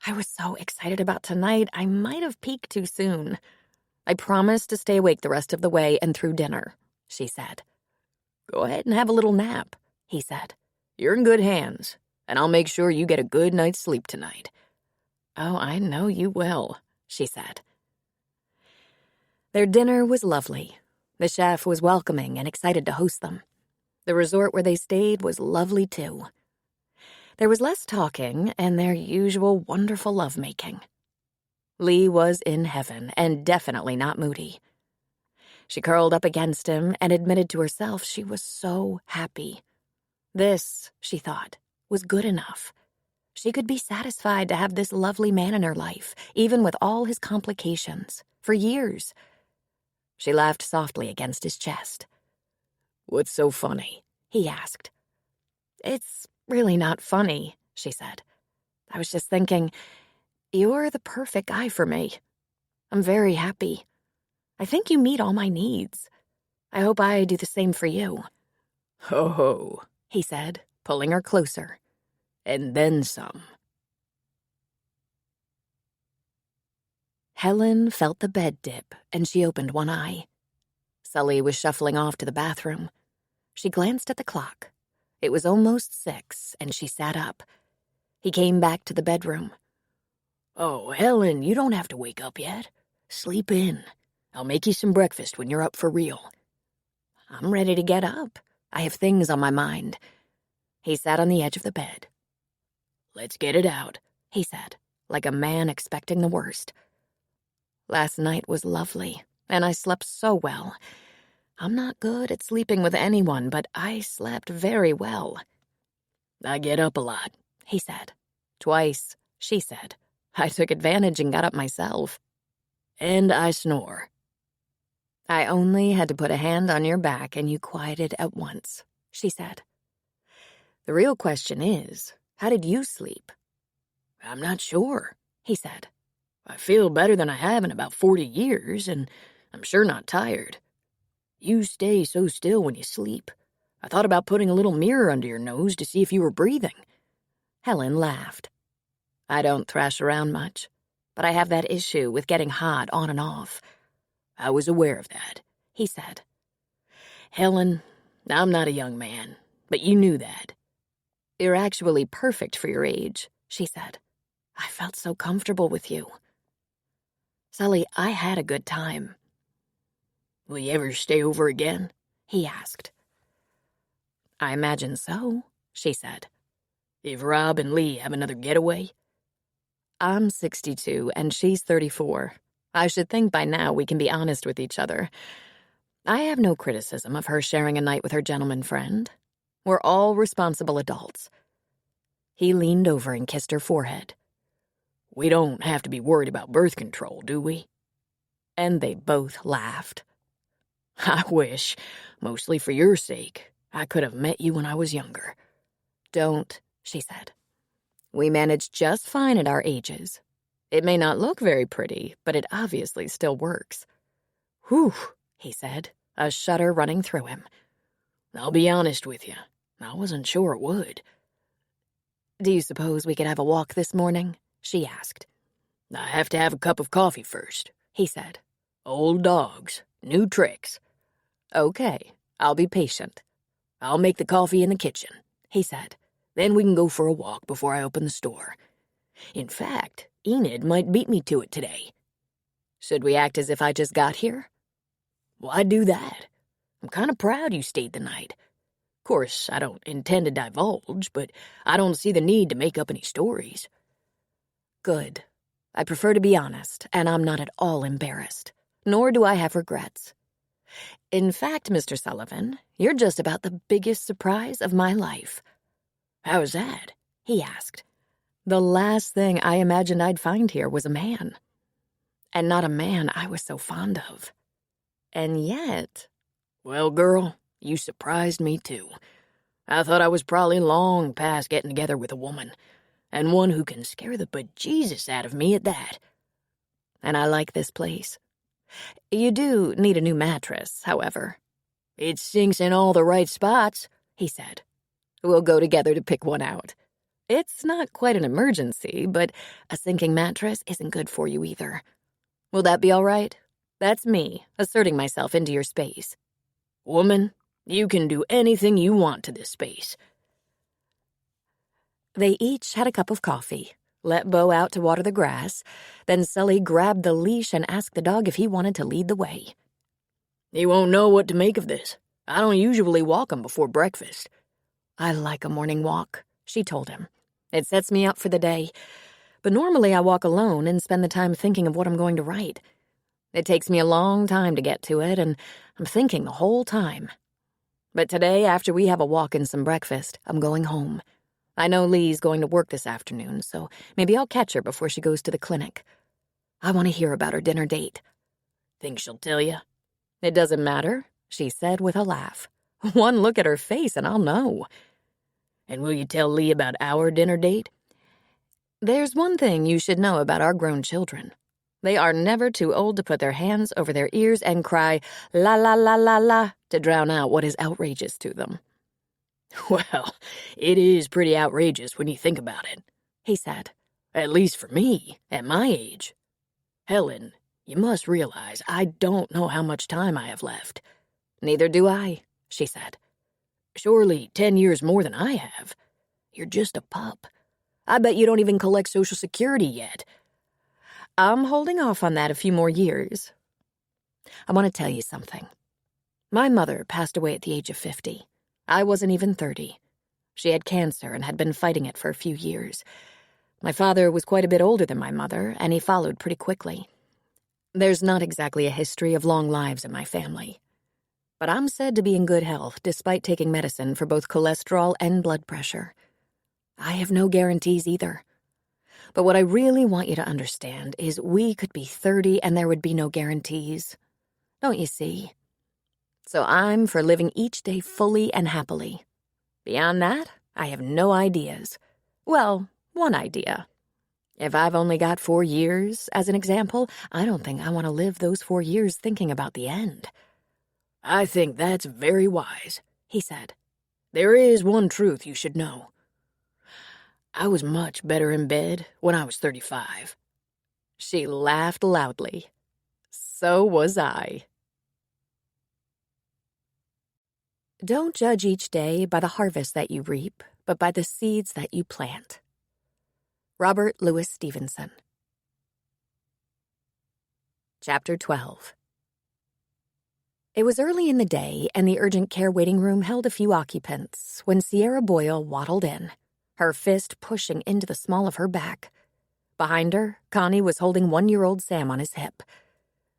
S1: I was so excited about tonight, I might have peaked too soon. I promised to stay awake the rest of the way and through dinner," she said.
S3: "Go ahead and have a little nap," he said. "You're in good hands, and I'll make sure you get a good night's sleep tonight."
S1: "Oh, I know you will," she said. Their dinner was lovely. The chef was welcoming and excited to host them. The resort where they stayed was lovely, too. There was less talking and their usual wonderful lovemaking. Lee was in heaven and definitely not moody. She curled up against him and admitted to herself she was so happy. This, she thought, was good enough. She could be satisfied to have this lovely man in her life, even with all his complications, for years. She laughed softly against his chest.
S3: "What's so funny?"
S1: he asked. "It's really not funny," she said. "I was just thinking, you're the perfect guy for me. I'm very happy. I think you meet all my needs. I hope I do the same for you."
S3: "Ho ho,"
S1: he said, pulling her closer.
S3: "And then some."
S1: Helen felt the bed dip, and she opened one eye. Sully was shuffling off to the bathroom. She glanced at the clock. It was almost 6, and she sat up. He came back to the bedroom.
S3: "Oh, Helen, you don't have to wake up yet. Sleep in. I'll make you some breakfast when you're up for real."
S1: "I'm ready to get up. I have things on my mind." He sat on the edge of the bed.
S3: "Let's get it out,"
S1: he said, like a man expecting the worst. "Last night was lovely, and I slept so well. I'm not good at sleeping with anyone, but I slept very well."
S3: "I get up a lot,"
S1: he said. "Twice," she said. "I took advantage and got up myself."
S3: "And I snore."
S1: "I only had to put a hand on your back and you quieted at once," she said. "The real question is, how did you sleep?"
S3: "I'm not sure,"
S1: he said.
S3: "I feel better than I have in about 40 years, and I'm sure not tired. You stay so still when you sleep. I thought about putting a little mirror under your nose to see if you were breathing."
S1: Helen laughed. "I don't thrash around much, but I have that issue with getting hot on and off."
S3: "I was aware of that,"
S1: he said.
S3: "Helen, I'm not a young man, but you knew that."
S1: "You're actually perfect for your age," she said. "I felt so comfortable with you." "Sully, I had a good time."
S3: "Will you ever stay over again?"
S1: he asked. "I imagine so," she said.
S3: "If Rob and Lee have another getaway?"
S1: "I'm 62 and she's 34. I should think by now we can be honest with each other. I have no criticism of her sharing a night with her gentleman friend. We're all responsible adults." He leaned over and kissed her forehead.
S3: "We don't have to be worried about birth control, do we?"
S1: And they both laughed.
S3: "I wish, mostly for your sake. I could have met you when I was younger.
S1: Don't, she said. We manage just fine at our ages. It may not look very pretty, but it obviously still works.
S3: Whew,
S1: he said, a shudder running through him.
S3: I'll be honest with you. I wasn't sure it would.
S1: Do you suppose we could have a walk this morning? She asked.
S3: I have to have a cup of coffee first,
S1: he said.
S3: Old dogs, new tricks.
S1: Okay, I'll be patient.
S3: I'll make the coffee in the kitchen,
S1: he said.
S3: Then we can go for a walk before I open the store. In fact, Enid might beat me to it today.
S1: Should we act as if I just got here?
S3: Why do that? I'm kind of proud you stayed the night. Of course, I don't intend to divulge, but I don't see the need to make up any stories.
S1: Good. I prefer to be honest, and I'm not at all embarrassed. Nor do I have regrets. In fact, Mr. Sullivan, you're just about the biggest surprise of my life.
S3: How's that?
S1: He asked. The last thing I imagined I'd find here was a man. And not a man I was so fond of. And yet...
S3: Well, girl, you surprised me too. I thought I was probably long past getting together with a woman, and one who can scare the bejesus out of me at that.
S1: And I like this place. You do need a new mattress, however.
S3: It sinks in all the right spots,
S1: he said. We'll go together to pick one out. It's not quite an emergency, but a sinking mattress isn't good for you either. Will that be all right? That's me, asserting myself into your space.
S3: Woman, you can do anything you want to this space.
S1: They each had a cup of coffee, let Bo out to water the grass, then Sully grabbed the leash and asked the dog if he wanted to lead the way.
S3: He won't know what to make of this. I don't usually walk him before breakfast.
S1: I like a morning walk, she told him. It sets me up for the day. But normally I walk alone and spend the time thinking of what I'm going to write. It takes me a long time to get to it, and I'm thinking the whole time. But today, after we have a walk and some breakfast, I'm going home. I know Lee's going to work this afternoon, so maybe I'll catch her before she goes to the clinic. I want to hear about her dinner date.
S3: Think she'll tell you?
S1: It doesn't matter, she said with a laugh. One look at her face and I'll know.
S3: And will you tell Lee about our dinner date?
S1: There's one thing you should know about our grown children. They are never too old to put their hands over their ears and cry, la la la la la, to drown out what is outrageous to them.
S3: Well, it is pretty outrageous when you think about it,
S1: he said.
S3: At least for me, at my age. Helen, you must realize I don't know how much time I have left.
S1: Neither do I, she said.
S3: Surely 10 years more than I have. You're just a pup. I bet you don't even collect Social Security yet.
S1: I'm holding off on that a few more years. I want to tell you something. My mother passed away at the age of 50. I wasn't even 30. She had cancer and had been fighting it for a few years. My father was quite a bit older than my mother, and he followed pretty quickly. There's not exactly a history of long lives in my family. But I'm said to be in good health despite taking medicine for both cholesterol and blood pressure. I have no guarantees either. But what I really want you to understand is we could be 30 and there would be no guarantees. Don't you see? So I'm for living each day fully and happily. Beyond that, I have no ideas. Well, one idea. If I've only got 4 years, as an example, I don't think I want to live those 4 years thinking about the end.
S3: I think that's very wise,
S1: he said.
S3: There is one truth you should know. I was much better in bed when I was 35.
S1: She laughed loudly. So was I. Don't judge each day by the harvest that you reap, but by the seeds that you plant. Robert Louis Stevenson. Chapter 12. It was early in the day, and the urgent care waiting room held a few occupants when Sierra Boyle waddled in, her fist pushing into the small of her back. Behind her, Connie was holding 1-year-old Sam on his hip.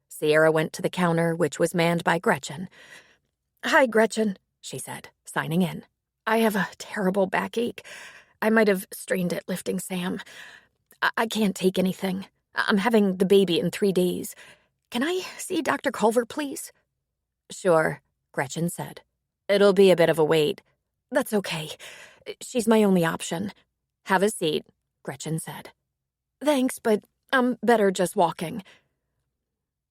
S1: Sierra went to the counter, which was manned by Gretchen. "Hi, Gretchen," she said, signing in. "I have a terrible backache. I might have strained it lifting Sam. I can't take anything. I'm having the baby in 3 days. Can I see Dr. Culver, please?" "Sure," Gretchen said. It'll be a bit of a wait.
S2: That's okay. She's my only option.
S1: Have a seat, Gretchen said.
S2: Thanks, but I'm better just walking.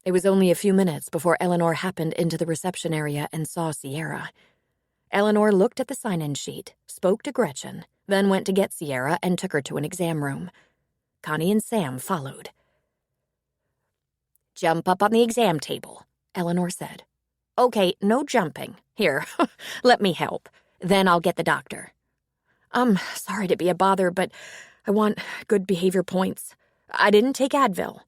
S1: It was only a few minutes before Eleanor happened into the reception area and saw Sierra. Eleanor looked at the sign-in sheet, spoke to Gretchen, then went to get Sierra and took her to an exam room. Connie and Sam followed. Jump up on the exam table, Eleanor said. Okay, no jumping. Here, let me help. Then I'll get the doctor.
S2: I'm sorry to be a bother, but I want good behavior points. I didn't take Advil.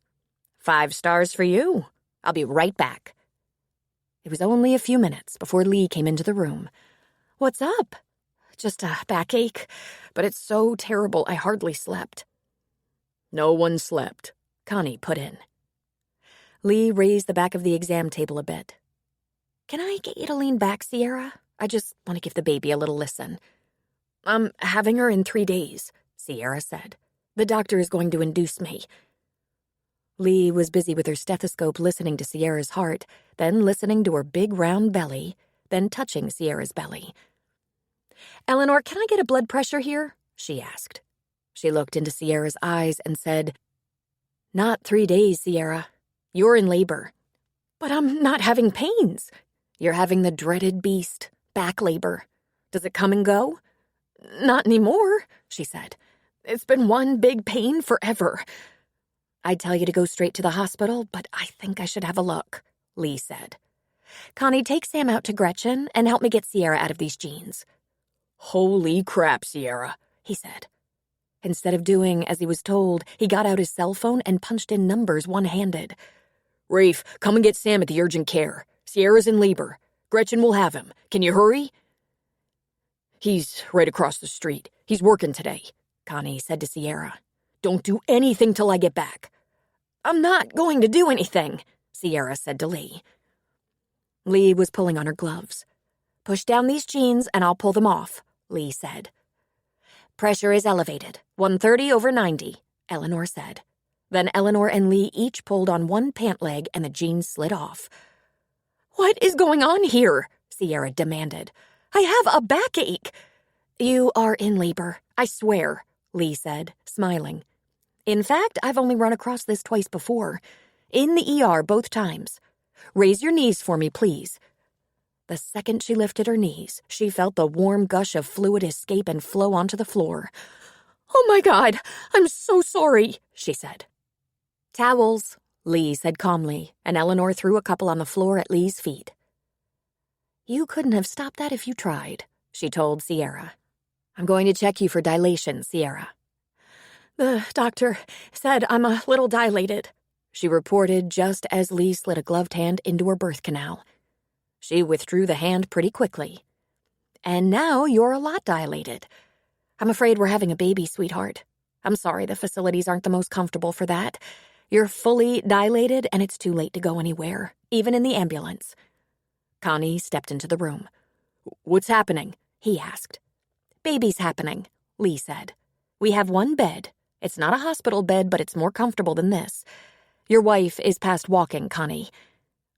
S1: 5 stars for you. I'll be right back. It was only a few minutes before Lee came into the room.
S2: What's up? Just a backache, but it's so terrible I hardly slept.
S3: No one slept,
S1: Connie put in. Lee raised the back of the exam table a bit. Can I get you to lean back, Sierra? I just want to give the baby a little listen.
S2: I'm having her in 3 days,
S1: Sierra said.
S2: The doctor is going to induce me.
S1: Lee was busy with her stethoscope listening to Sierra's heart, then listening to her big round belly, then touching Sierra's belly. Eleanor, can I get a blood pressure here? She asked. She looked into Sierra's eyes and said, Not 3 days, Sierra. You're in labor.
S2: But I'm not having pains.
S1: You're having the dreaded beast, back labor. Does it come and go?
S2: Not anymore, she said. It's been one big pain forever.
S1: I'd tell you to go straight to the hospital, but I think I should have a look, Lee said. Connie, take Sam out to Gretchen and help me get Sierra out of these jeans.
S3: Holy crap, Sierra,
S1: he said. Instead of doing as he was told, he got out his cell phone and punched in numbers one-handed.
S3: Rafe, come and get Sam at the urgent care. Sierra's in labor. Gretchen will have him. Can you hurry? He's right across the street. He's working today,
S1: Connie said to Sierra.
S3: Don't do anything till I get back.
S2: I'm not going to do anything,
S1: Sierra said to Lee. Lee was pulling on her gloves. Push down these jeans and I'll pull them off, Lee said. Pressure is elevated, 130/90, Eleanor said. Then Eleanor and Lee each pulled on one pant leg and the jeans slid off.
S2: What is going on here?
S1: Sierra demanded.
S2: I have a backache.
S1: You are in labor, I swear, Lee said, smiling. In fact, I've only run across this twice before. In the ER both times. Raise your knees for me, please. The second she lifted her knees, she felt the warm gush of fluid escape and flow onto the floor.
S2: Oh my God, I'm so sorry, she said.
S1: Towels, Lee said calmly, and Eleanor threw a couple on the floor at Lee's feet. You couldn't have stopped that if you tried, she told Sierra. I'm going to check you for dilation, Sierra.
S2: The doctor said I'm a little dilated,
S1: she reported just as Lee slid a gloved hand into her birth canal. She withdrew the hand pretty quickly. And now you're a lot dilated. I'm afraid we're having a baby, sweetheart. I'm sorry the facilities aren't the most comfortable for that. You're fully dilated and it's too late to go anywhere, even in the ambulance. Connie stepped into the room.
S3: What's happening?
S1: He asked. Baby's happening, Lee said. We have one bed. It's not a hospital bed, but it's more comfortable than this. Your wife is past walking, Connie.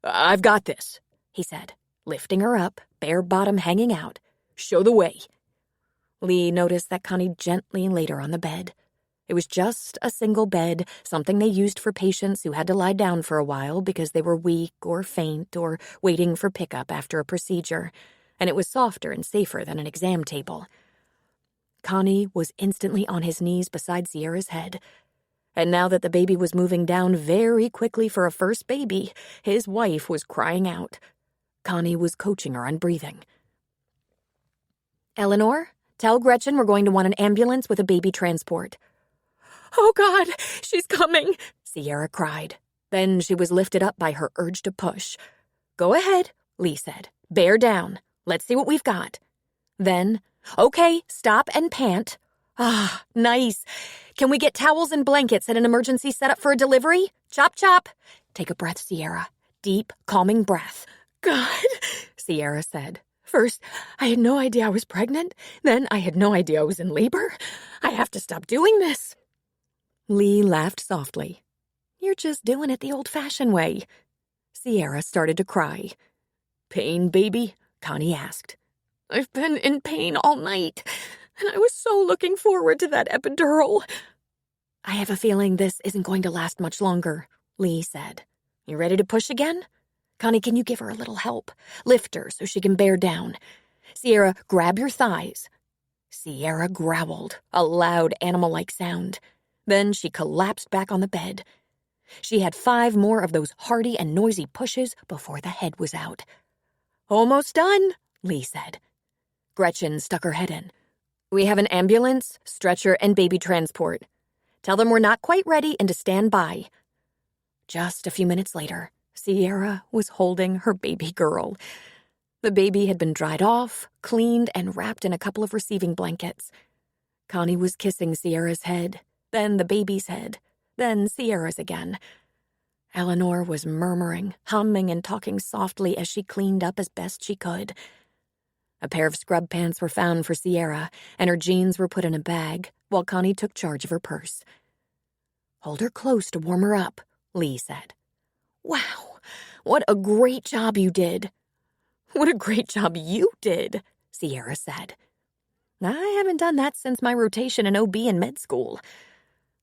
S3: I've got this,
S1: he said, lifting her up, bare bottom hanging out.
S3: Show the way.
S1: Lee noticed that Connie gently laid her on the bed. It was just a single bed, something they used for patients who had to lie down for a while because they were weak or faint or waiting for pickup after a procedure, and it was softer and safer than an exam table. Connie was instantly on his knees beside Sierra's head. And now that the baby was moving down very quickly for a first baby, his wife was crying out. Connie was coaching her on breathing. Eleanor, tell Gretchen we're going to want an ambulance with a baby transport.
S2: Oh, God, she's coming,
S1: Sierra cried. Then she was lifted up by her urge to push. Go ahead, Lee said. Bear down. Let's see what we've got. Then, okay, stop and pant. Ah, nice. Can we get towels and blankets and an emergency setup for a delivery? Chop, chop. Take a breath, Sierra. Deep, calming breath.
S2: God,
S1: Sierra said.
S2: First, I had no idea I was pregnant. Then I had no idea I was in labor. I have to stop doing this.
S1: Lee laughed softly. You're just doing it the old-fashioned way. Sierra started to cry.
S3: Pain, baby?
S1: Connie asked.
S2: I've been in pain all night, and I was so looking forward to that epidural.
S1: I have a feeling this isn't going to last much longer, Lee said. You ready to push again? Connie, can you give her a little help? Lift her so she can bear down. Sierra, grab your thighs. Sierra growled, a loud animal-like sound. Then she collapsed back on the bed. She had 5 more of those hearty and noisy pushes before the head was out. Almost done, Lee said. Gretchen stuck her head in. We have an ambulance, stretcher, and baby transport. Tell them we're not quite ready and to stand by. Just a few minutes later, Sierra was holding her baby girl. The baby had been dried off, cleaned, and wrapped in a couple of receiving blankets. Connie was kissing Sierra's head, then the baby's head, then Sierra's again. Eleanor was murmuring, humming, and talking softly as she cleaned up as best she could. A pair of scrub pants were found for Sierra, and her jeans were put in a bag, while Connie took charge of her purse. Hold her close to warm her up, Lee said. Wow, what a great job you did. What a great job you did, Sierra said. I haven't done that since my rotation in OB in med school.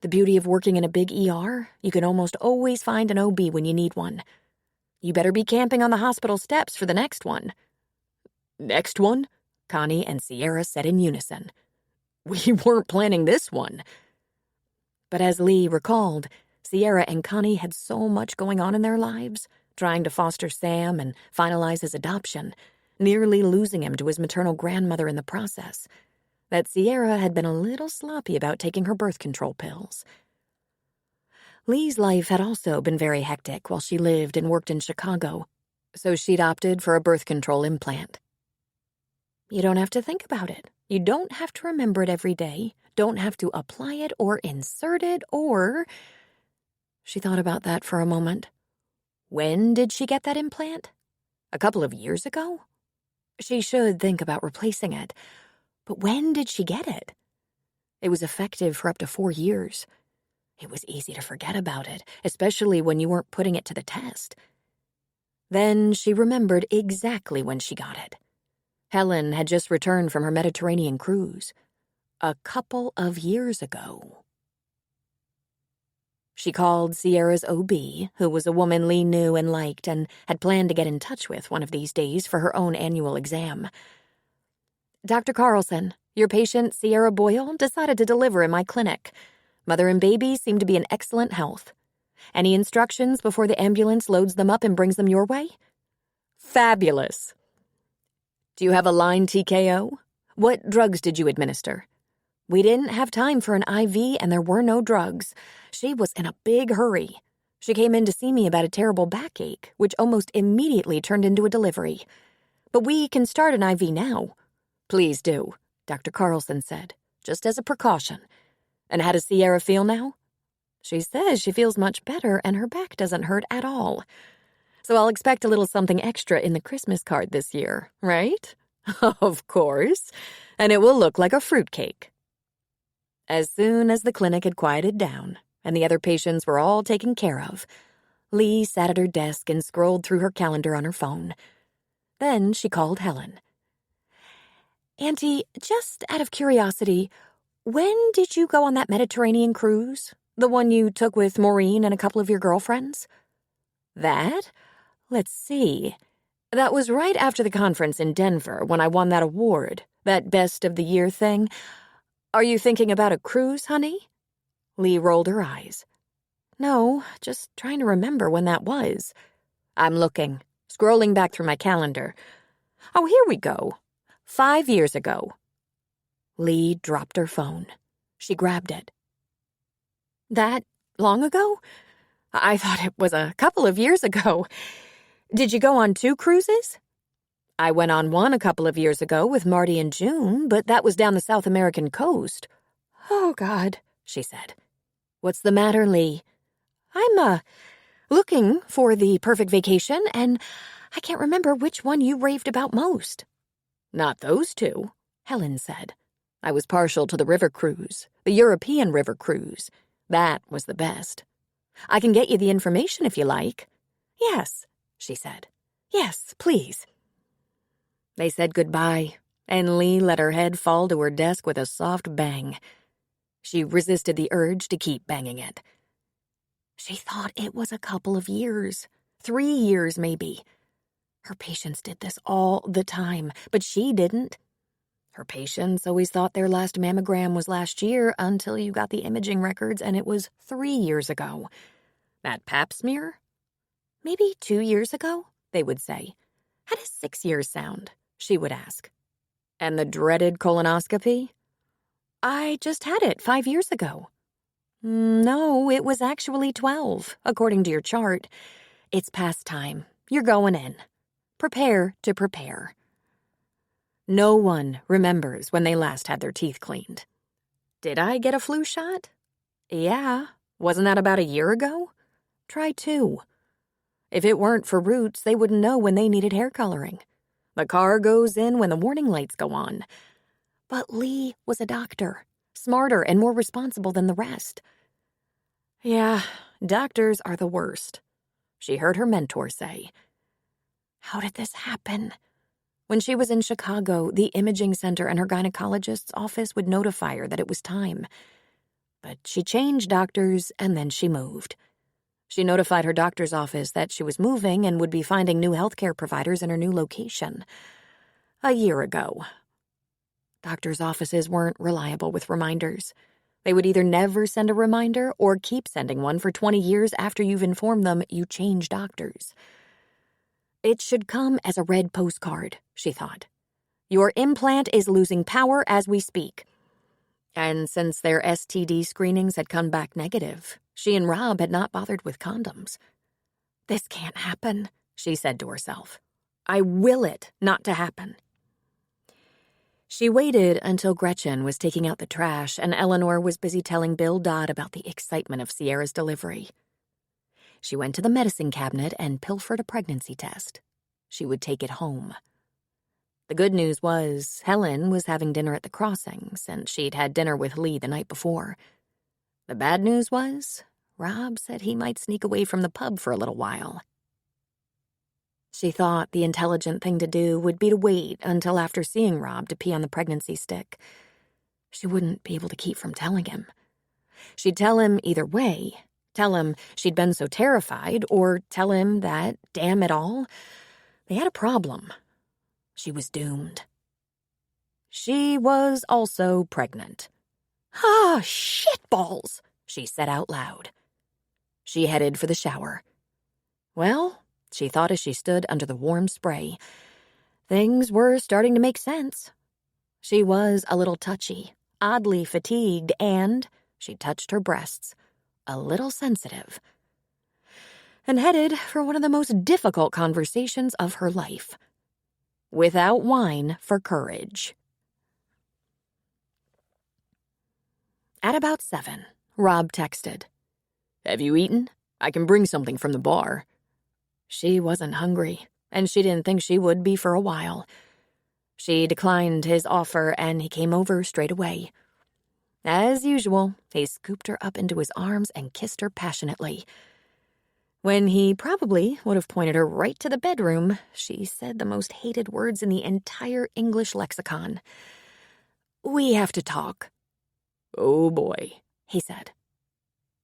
S1: The beauty of working in a big ER, you can almost always find an OB when you need one. You better be camping on the hospital steps for the next one. Next one? Connie and Sierra said in unison. We weren't planning this one. But as Lee recalled, Sierra and Connie had so much going on in their lives, trying to foster Sam and finalize his adoption, nearly losing him to his maternal grandmother in the process, that Sierra had been a little sloppy about taking her birth control pills. Lee's life had also been very hectic while she lived and worked in Chicago, so she'd opted for a birth control implant. You don't have to think about it. You don't have to remember it every day, don't have to apply it or insert it or... She thought about that for a moment. When did she get that implant? A couple of years ago? She should think about replacing it. But when did she get it? It was effective for up to 4 years. It was easy to forget about it, especially when you weren't putting it to the test. Then she remembered exactly when she got it. Helen had just returned from her Mediterranean cruise. A couple of years ago. She called Sierra's OB, who was a woman Lee knew and liked and had planned to get in touch with one of these days for her own annual exam. Dr. Carlson, your patient Sierra Boyle decided to deliver in my clinic. Mother and baby seem to be in excellent health. Any instructions before the ambulance loads them up and brings them your way? Fabulous. Do you have a line TKO? What drugs did you administer? We didn't have time for an IV and there were no drugs. She was in a big hurry. She came in to see me about a terrible backache, which almost immediately turned into a delivery. But we can start an IV now. Please do, Dr. Carlson said, just as a precaution. And how does Sierra feel now? She says she feels much better and her back doesn't hurt at all. So I'll expect a little something extra in the Christmas card this year, right? Of course. And it will look like a fruitcake. As soon as the clinic had quieted down and the other patients were all taken care of, Lee sat at her desk and scrolled through her calendar on her phone. Then she called Helen. Auntie, just out of curiosity, when did you go on that Mediterranean cruise? The one you took with Maureen and a couple of your girlfriends? That? Let's see. That was right after the conference in Denver when I won that award, that Best of the Year thing. Are you thinking about a cruise, honey? Lee rolled her eyes. No, just trying to remember when that was. I'm looking, scrolling back through my calendar. Oh, here we go. 5 years ago. Lee dropped her phone. She grabbed it. That long ago? I thought it was a couple of years ago. Did you go on 2 cruises? I went on one a couple of years ago with Marty and June, but that was down the South American coast. Oh, God, she said. What's the matter, Lee? I'm, looking for the perfect vacation, and I can't remember which one you raved about most. Not those 2, Helen said. I was partial to the river cruise, the European river cruise. That was the best. I can get you the information if you like. Yes, she said. Yes, please. They said goodbye, and Lee let her head fall to her desk with a soft bang. She resisted the urge to keep banging it. She thought it was a couple of years, 3 years maybe. Her patients did this all the time, but she didn't. Her patients always thought their last mammogram was last year until you got the imaging records and it was 3 years ago. That pap smear? Maybe 2 years ago, they would say. How does 6 years sound? She would ask. And the dreaded colonoscopy? I just had it 5 years ago. No, it was actually 12, according to your chart. It's past time. You're going in. Prepare to prepare. No one remembers when they last had their teeth cleaned. Did I get a flu shot? Yeah. Wasn't that about a year ago? Try 2. If it weren't for Roots, they wouldn't know when they needed hair coloring. The car goes in when the warning lights go on. But Lee was a doctor, smarter and more responsible than the rest. Yeah, doctors are the worst, she heard her mentor say. How did this happen? When she was in Chicago, the imaging center and her gynecologist's office would notify her that it was time. But she changed doctors and then she moved. She notified her doctor's office that she was moving and would be finding new healthcare providers in her new location. A year ago. Doctors' offices weren't reliable with reminders. They would either never send a reminder or keep sending one for 20 years after you've informed them you changed doctors. It should come as a red postcard, she thought. Your implant is losing power as we speak. And since their STD screenings had come back negative, she and Rob had not bothered with condoms. This can't happen, she said to herself. I will it not to happen. She waited until Gretchen was taking out the trash and Eleanor was busy telling Bill Dodd about the excitement of Sierra's delivery. She went to the medicine cabinet and pilfered a pregnancy test. She would take it home. The good news was Helen was having dinner at the Crossings, and she'd had dinner with Lee the night before. The bad news was Rob said he might sneak away from the pub for a little while. She thought the intelligent thing to do would be to wait until after seeing Rob to pee on the pregnancy stick. She wouldn't be able to keep from telling him. She'd tell him either way. Tell him she'd been so terrified, or tell him that, damn it all, they had a problem. She was doomed. She was also pregnant. Ah, shitballs, she said out loud. She headed for the shower. Well, she thought as she stood under the warm spray, things were starting to make sense. She was a little touchy, oddly fatigued, and, she touched her breasts, a little sensitive, and headed for one of the most difficult conversations of her life. Without wine for courage. At about 7, Rob texted. Have you eaten? I can bring something from the bar. She wasn't hungry, and she didn't think she would be for a while. She declined his offer, and he came over straight away. As usual, he scooped her up into his arms and kissed her passionately. When he probably would have pointed her right to the bedroom, she said the most hated words in the entire English lexicon. We have to talk. Oh boy, he said.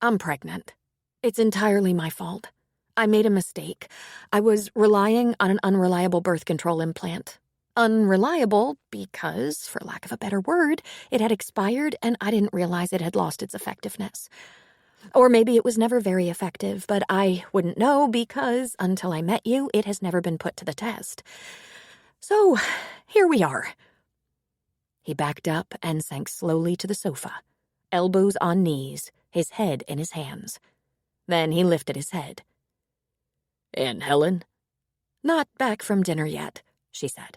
S1: I'm pregnant. It's entirely my fault. I made a mistake. I was relying on an unreliable birth control implant. Unreliable because, for lack of a better word, it had expired and I didn't realize it had lost its effectiveness. Or maybe it was never very effective, but I wouldn't know because, until I met you, it has never been put to the test. So, here we are. He backed up and sank slowly to the sofa, elbows on knees, his head in his hands. Then he lifted his head. And Helen? Not back from dinner yet, she said.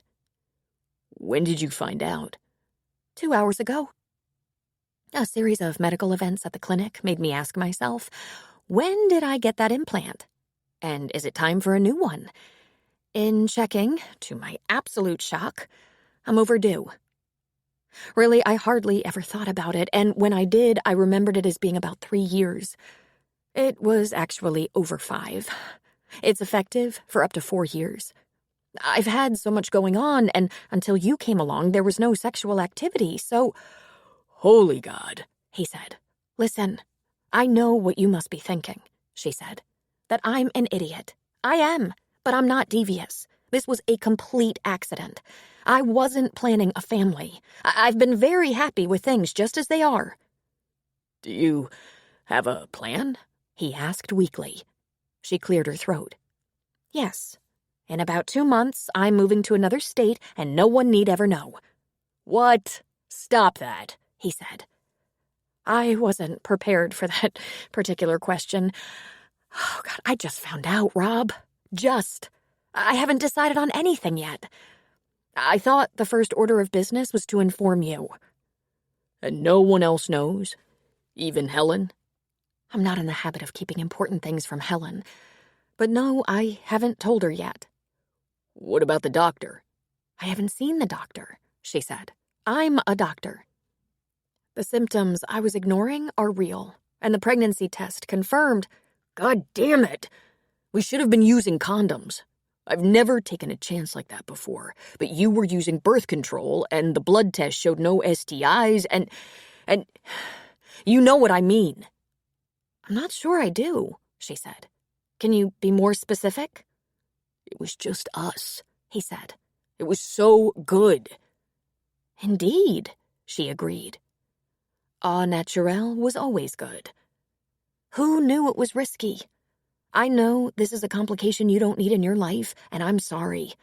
S1: When did you find out? 2 hours ago. A series of medical events at the clinic made me ask myself, when did I get that implant? And is it time for a new one? In checking, to my absolute shock, I'm overdue. Really, I hardly ever thought about it, and when I did, I remembered it as being about 3 years. It was actually over 5. It's effective for up to 4 years.
S2: I've had so much going on, and until you came along, there was no sexual activity, so—"
S3: "Holy God,"
S2: he said. "Listen, I know what you must be thinking," she said. "That I'm an idiot. I am, but I'm not devious. This was a complete accident. I wasn't planning a family. I've been very happy with things just as they are."
S3: "Do you have a plan?"
S2: he asked weakly. She cleared her throat. "Yes. In about 2 months, I'm moving to another state, and no one need ever know."
S3: "What? Stop that,"
S2: he said. I wasn't prepared for that particular question. Oh, God, I just found out, Rob. Just. I haven't decided on anything yet. I thought the first order of business was to inform you.
S3: "And no one else knows? Even Helen?"
S2: I'm not in the habit of keeping important things from Helen. But no, I haven't told her yet.
S3: "What about the doctor?"
S2: I haven't seen the doctor, she said. I'm a doctor. The symptoms I was ignoring are real, and the pregnancy test confirmed.
S3: God damn it! We should have been using condoms. I've never taken a chance like that before, but you were using birth control, and the blood test showed no STIs, and you know what I mean.
S2: I'm not sure I do, she said. Can you be more specific?
S3: It was just us, he said. It was so good.
S2: Indeed, she agreed. Au naturel was always good. Who knew it was risky? I know this is a complication you don't need in your life, and I'm sorry.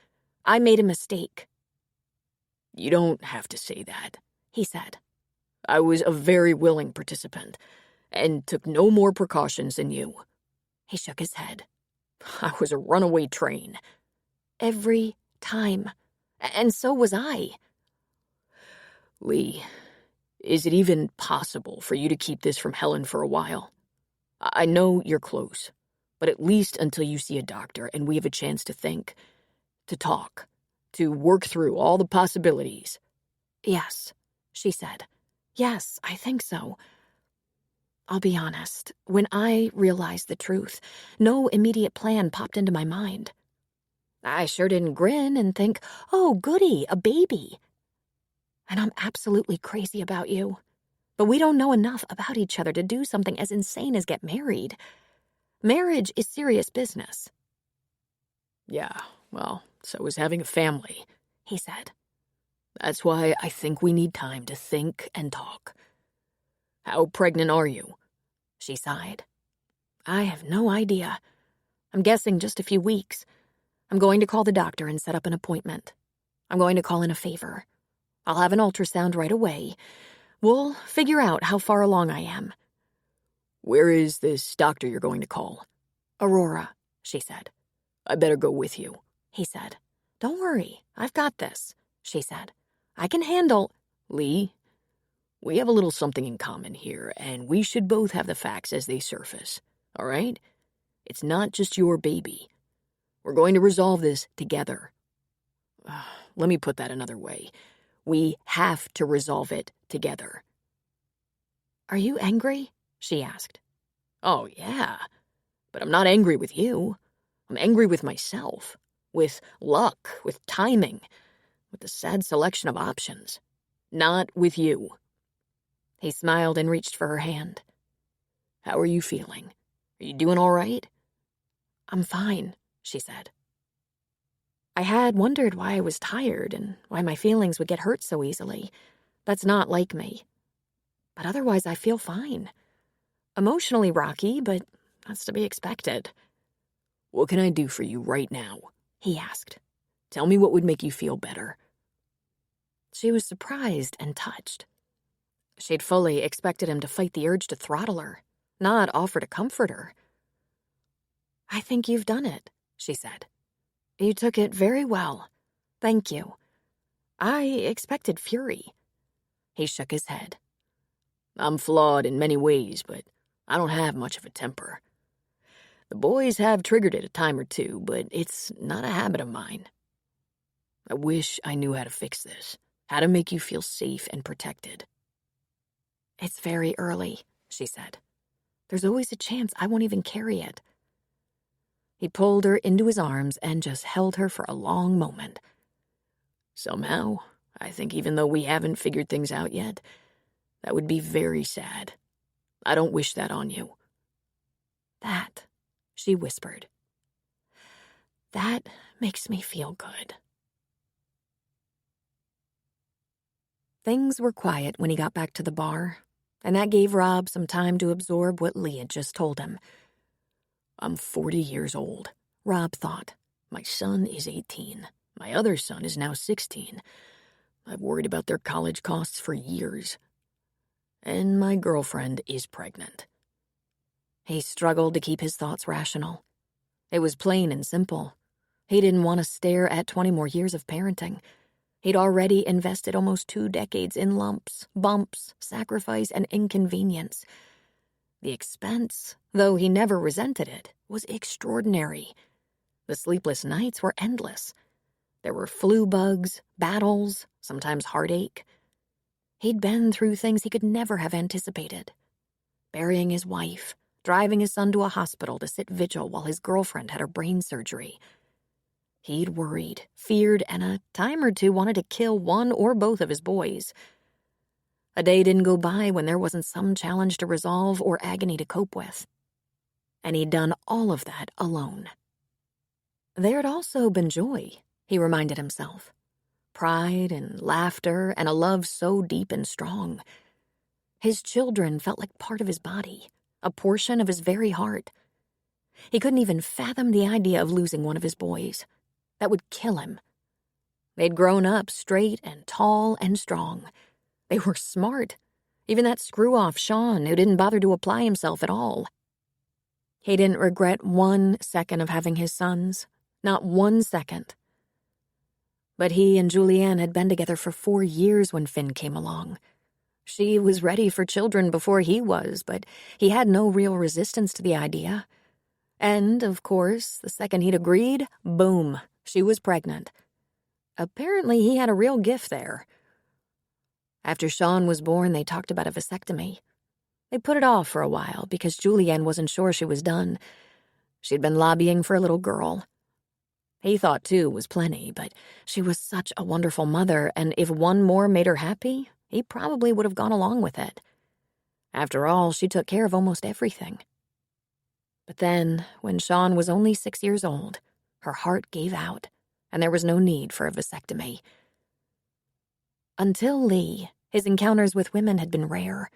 S2: I made a mistake.
S3: You don't have to say that,
S2: he said.
S3: I was a very willing participant, and took no more precautions than you.
S2: He shook his head.
S3: I was a runaway train.
S2: Every time. And so was I.
S3: Lee, is it even possible for you to keep this from Helen for a while? I know you're close, but at least until you see a doctor and we have a chance to think, to talk, to work through all the possibilities.
S2: Yes, she said. Yes, I think so. I'll be honest, when I realized the truth, no immediate plan popped into my mind. I sure didn't grin and think, oh, goody, a baby. And I'm absolutely crazy about you. But we don't know enough about each other to do something as insane as get married. Marriage is serious business.
S3: Yeah, well, so is having a family,
S2: he said.
S3: That's why I think we need time to think and talk. How pregnant are you?
S2: She sighed. I have no idea. I'm guessing just a few weeks. I'm going to call the doctor and set up an appointment. I'm going to call in a favor. I'll have an ultrasound right away. We'll figure out how far along I am.
S3: Where is this doctor you're going to call?
S2: Aurora, she said.
S3: I better go with you,
S2: he said. Don't worry, I've got this, she said. I can handle...
S3: Lee, we have a little something in common here, and we should both have the facts as they surface, all right? It's not just your baby. We're going to resolve this together. Let me put that another way. We have to resolve it together.
S2: Are you angry? She asked.
S3: Oh, yeah. But I'm not angry with you. I'm angry with myself, with luck, with timing, with the sad selection of options. Not with you.
S2: He smiled and reached for her hand.
S3: How are you feeling? Are you doing all right?
S2: I'm fine, she said. I had wondered why I was tired and why my feelings would get hurt so easily. That's not like me. But otherwise I feel fine. Emotionally rocky, but that's to be expected.
S3: What can I do for you right now?
S2: He asked.
S3: Tell me what would make you feel better.
S2: She was surprised and touched. She'd fully expected him to fight the urge to throttle her, not offer to comfort her. I think you've done it, she said. You took it very well. Thank you. I expected fury. He shook his head.
S3: I'm flawed in many ways, but I don't have much of a temper. The boys have triggered it a time or two, but it's not a habit of mine. I wish I knew how to fix this, how to make you feel safe and protected.
S2: It's very early, she said. There's always a chance I won't even carry it.
S3: He pulled her into his arms and just held her for a long moment. Somehow, I think even though we haven't figured things out yet, that would be very sad. I don't wish that on you.
S1: That, she whispered. That makes me feel good. Things were quiet when he got back to the bar, and that gave Rob some time to absorb what Lee had just told him.
S3: I'm 40 years old, Rob thought. My son is 18. My other son is now 16. I've worried about their college costs for years. And my girlfriend is pregnant.
S1: He struggled to keep his thoughts rational. It was plain and simple. He didn't want to stare at 20 more years of parenting. He'd already invested almost 2 decades in lumps, bumps, sacrifice, and inconvenience. The expense, though he never resented it, was extraordinary. The sleepless nights were endless. There were flu bugs, battles, sometimes heartache. He'd been through things he could never have anticipated. Burying his wife, driving his son to a hospital to sit vigil while his girlfriend had her brain surgery. He'd worried, feared, and a time or two wanted to kill one or both of his boys. A day didn't go by when there wasn't some challenge to resolve or agony to cope with. And he'd done all of that alone. There'd also been joy, he reminded himself. Pride and laughter and a love so deep and strong. His children felt like part of his body, a portion of his very heart. He couldn't even fathom the idea of losing one of his boys. That would kill him. They'd grown up straight and tall and strong. They were smart. Even that screw-off Sean, who didn't bother to apply himself at all. He didn't regret 1 second of having his sons. Not 1 second. But he and Julianne had been together for 4 years when Finn came along. She was ready for children before he was, but he had no real resistance to the idea. And, of course, the second he'd agreed, boom, she was pregnant. Apparently, he had a real gift there. After Sean was born, they talked about a vasectomy. They put it off for a while because Julianne wasn't sure she was done. She'd been lobbying for a little girl. He thought 2 was plenty, but she was such a wonderful mother, and if 1 more made her happy, he probably would have gone along with it. After all, she took care of almost everything. But then, when Sean was only 6 years old, her heart gave out, and there was no need for a vasectomy. Until Lee, his encounters with women had been rare.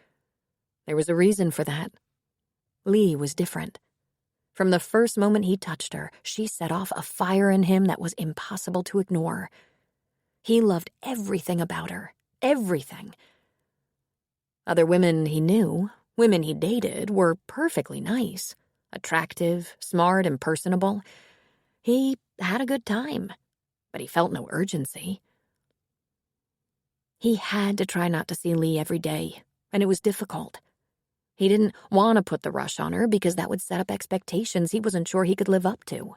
S1: There was a reason for that. Lee was different. From the first moment he touched her, she set off a fire in him that was impossible to ignore. He loved everything about her, everything. Other women he knew, women he dated, were perfectly nice, attractive, smart, and personable. He had a good time, but he felt no urgency. He had to try not to see Lee every day, and it was difficult. He didn't want to put the rush on her because that would set up expectations he wasn't sure he could live up to.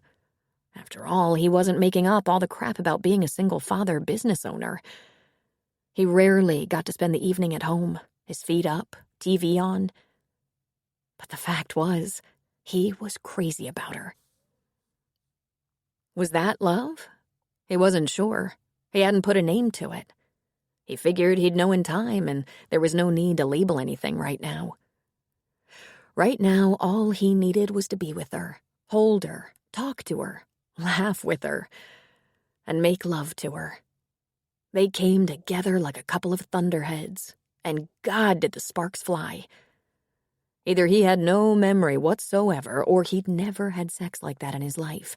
S1: After all, he wasn't making up all the crap about being a single father business owner. He rarely got to spend the evening at home, his feet up, TV on. But the fact was, he was crazy about her. Was that love? He wasn't sure. He hadn't put a name to it. He figured he'd know in time, and there was no need to label anything right now. Right now, all he needed was to be with her, hold her, talk to her, laugh with her, and make love to her. They came together like a couple of thunderheads, and God did the sparks fly. Either he had no memory whatsoever, or he'd never had sex like that in his life.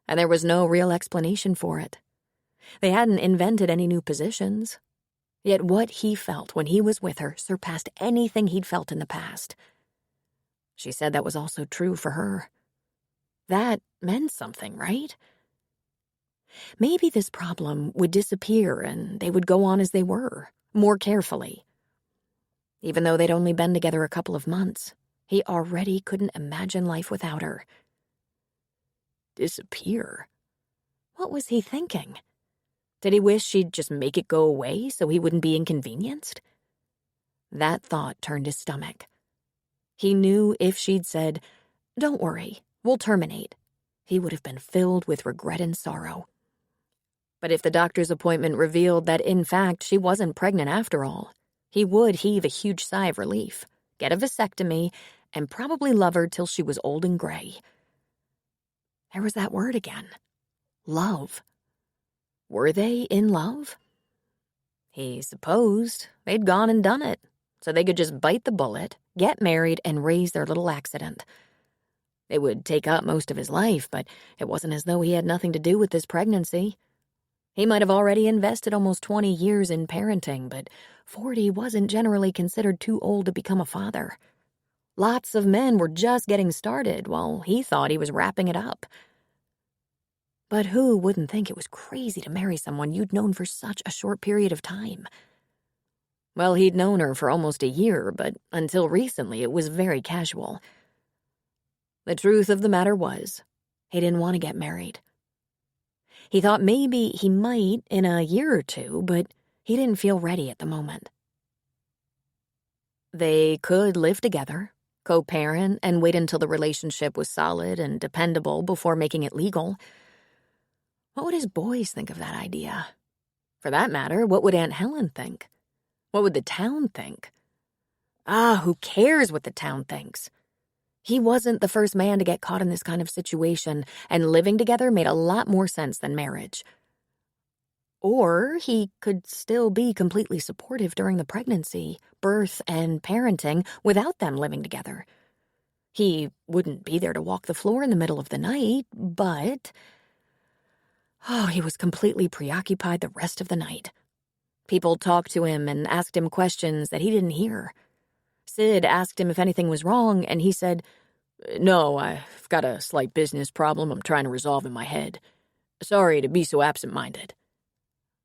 S1: And there was no real explanation for it. They hadn't invented any new positions. Yet what he felt when he was with her surpassed anything he'd felt in the past. She said that was also true for her. That meant something, right? Maybe this problem would disappear and they would go on as they were, more carefully. Even though they'd only been together a couple of months, he already couldn't imagine life without her. Disappear? What was he thinking? Did he wish she'd just make it go away so he wouldn't be inconvenienced? That thought turned his stomach. He knew if she'd said, "Don't worry, We'll terminate. He would have been filled with regret and sorrow. But if the doctor's appointment revealed that, in fact, she wasn't pregnant after all, he would heave a huge sigh of relief, get a vasectomy, and probably love her till she was old and gray. There was that word again. Love. Were they in love? He supposed they'd gone and done it, so they could just bite the bullet, get married, and raise their little accident. It would take up most of his life, but it wasn't as though he had nothing to do with this pregnancy. He might have already invested almost 20 years in parenting, but 40 wasn't generally considered too old to become a father. Lots of men were just getting started while he thought he was wrapping it up. But who wouldn't think it was crazy to marry someone you'd known for such a short period of time? Well, he'd known her for almost a year, but until recently it was very casual. The truth of the matter was, he didn't want to get married. He thought maybe he might in a year or two, but he didn't feel ready at the moment. They could live together, co-parent, and wait until the relationship was solid and dependable before making it legal. What would his boys think of that idea? For that matter, what would Aunt Helen think? What would the town think? Who cares what the town thinks? He wasn't the first man to get caught in this kind of situation, and living together made a lot more sense than marriage. Or he could still be completely supportive during the pregnancy, birth, and parenting without them living together. He wouldn't be there to walk the floor in the middle of the night, but... he was completely preoccupied the rest of the night. People talked to him and asked him questions that he didn't hear. Sid asked him if anything was wrong, and he said, "No, I've got a slight business problem I'm trying to resolve in my head. Sorry to be so absent-minded."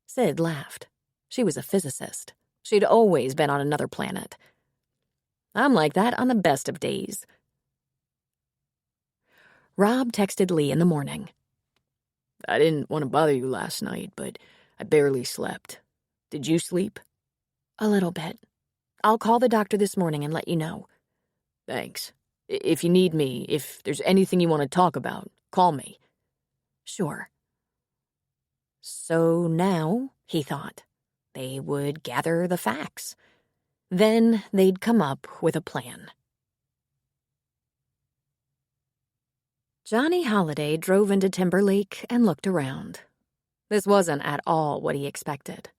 S1: Sid laughed. She was a physicist. She'd always been on another planet. I'm like that on the best of days. Rob texted Lee in the morning. "I didn't want to bother you last night, but I barely slept. Did you sleep?" "A little bit. I'll call the doctor this morning and let you know."
S3: "Thanks. If you need me, if there's anything you want to talk about, call me."
S1: "Sure." So now, he thought, they would gather the facts. Then they'd come up with a plan. Johnny Holliday drove into Timberlake and looked around. This wasn't at all what he expected.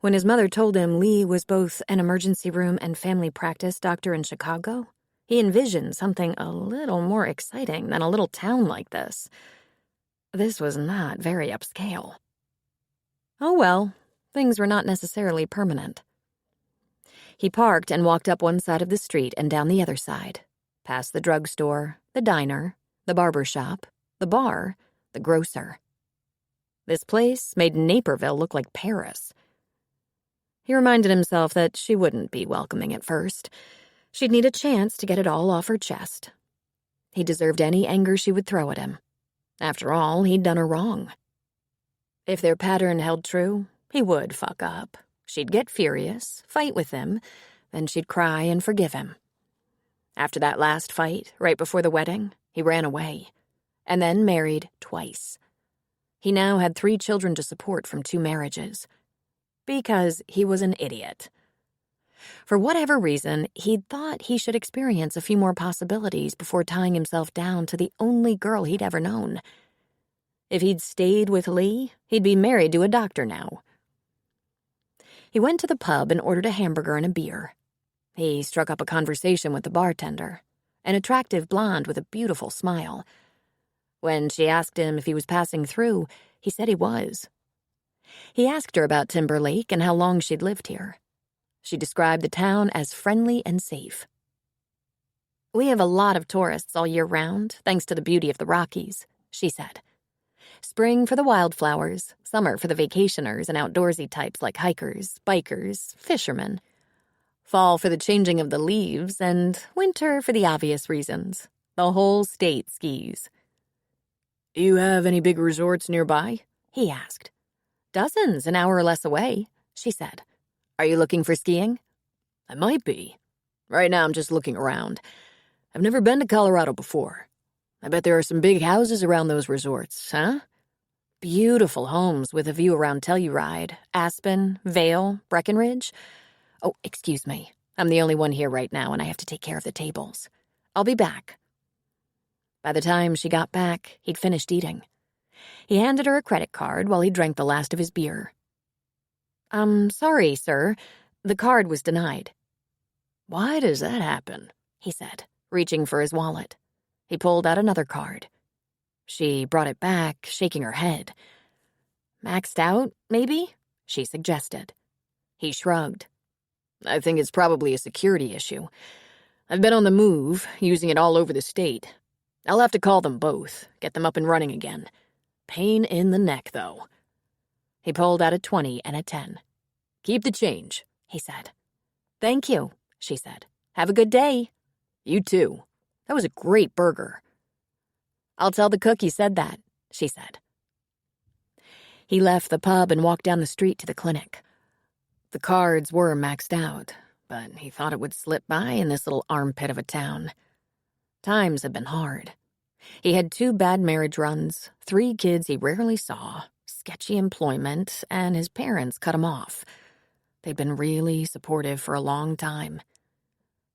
S1: When his mother told him Lee was both an emergency room and family practice doctor in Chicago, he envisioned something a little more exciting than a little town like this. This was not very upscale. Oh well, things were not necessarily permanent. He parked and walked up one side of the street and down the other side, past the drugstore, the diner, the barber shop, the bar, the grocer. This place made Naperville look like Paris. He reminded himself that she wouldn't be welcoming at first. She'd need a chance to get it all off her chest. He deserved any anger she would throw at him. After all, he'd done her wrong. If their pattern held true, he would fuck up. She'd get furious, fight with him, then she'd cry and forgive him. After that last fight, right before the wedding, he ran away, and then married twice. He now had 3 children to support from 2 marriages. Because he was an idiot. For whatever reason, he'd thought he should experience a few more possibilities before tying himself down to the only girl he'd ever known. If he'd stayed with Lee, he'd be married to a doctor now. He went to the pub and ordered a hamburger and a beer. He struck up a conversation with the bartender, an attractive blonde with a beautiful smile. When she asked him if he was passing through, he said he was. He asked her about Timberlake and how long she'd lived here. She described the town as friendly and safe. "We have a lot of tourists all year round, thanks to the beauty of the Rockies," she said. "Spring for the wildflowers, summer for the vacationers and outdoorsy types like hikers, bikers, fishermen. Fall for the changing of the leaves, and winter for the obvious reasons. The whole state skis."
S3: "Do you have any big resorts nearby?"
S1: he asked. "Dozens an hour or less away," she said. "Are you looking for skiing?"
S3: "I might be. Right now I'm just looking around. I've never been to Colorado before. I bet there are some big houses around those resorts, huh? Beautiful homes with a view around Telluride, Aspen, Vale, Breckenridge. Oh, excuse me. I'm the only one here right now, and I have to take care of the tables. I'll be back. By the time she got back, he'd finished eating. He handed her a credit card while he drank the last of his beer. Sorry, sir. The card was denied.
S2: Why does that happen?
S3: He said, reaching for his wallet. He pulled out another card. She brought it back, shaking her head. Maxed out, maybe? She suggested. He shrugged.
S2: I think it's probably a security issue. I've been on the move, using it all over the state. I'll have to call them both, get them up and running again. Pain in the neck, though.
S3: He pulled out a 20 and a 10.
S2: Keep the change,
S3: he said. Thank you, she said. Have a good day.
S2: You too. That was a great burger.
S3: I'll tell the cook you said that, she said. He left the pub and walked down the street to the clinic. The cards were maxed out, but he thought it would slip by in this little armpit of a town. Times had been hard. He had 2 bad marriage runs, 3 kids he rarely saw, sketchy employment, and his parents cut him off. They'd been really supportive for a long time.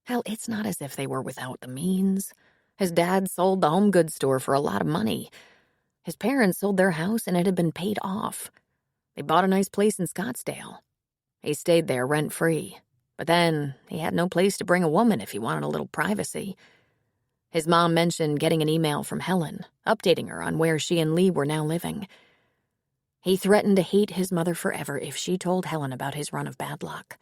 S3: Hell, it's not as if they were without the means. His dad sold the home goods store for a lot of money. His parents sold their house and it had been paid off. They bought a nice place in Scottsdale. He stayed there rent-free, but then he had no place to bring a woman if he wanted a little privacy. His mom mentioned getting an email from Helen, updating her on where she and Lee were now living. He threatened to hate his mother forever if she told Helen about his run of bad luck.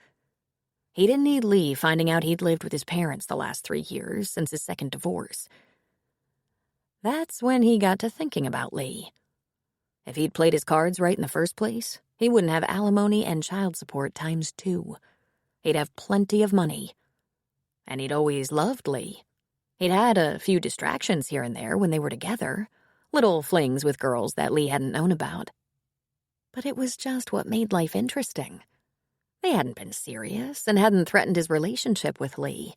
S3: He didn't need Lee finding out he'd lived with his parents the last 3 years since his second divorce. That's when he got to thinking about Lee. If he'd played his cards right in the first place, he wouldn't have alimony and child support ×2. He'd have plenty of money. And he'd always loved Lee. He'd had a few distractions here and there when they were together, little flings with girls that Lee hadn't known about. But it was just what made life interesting. They hadn't been serious and hadn't threatened his relationship with Lee.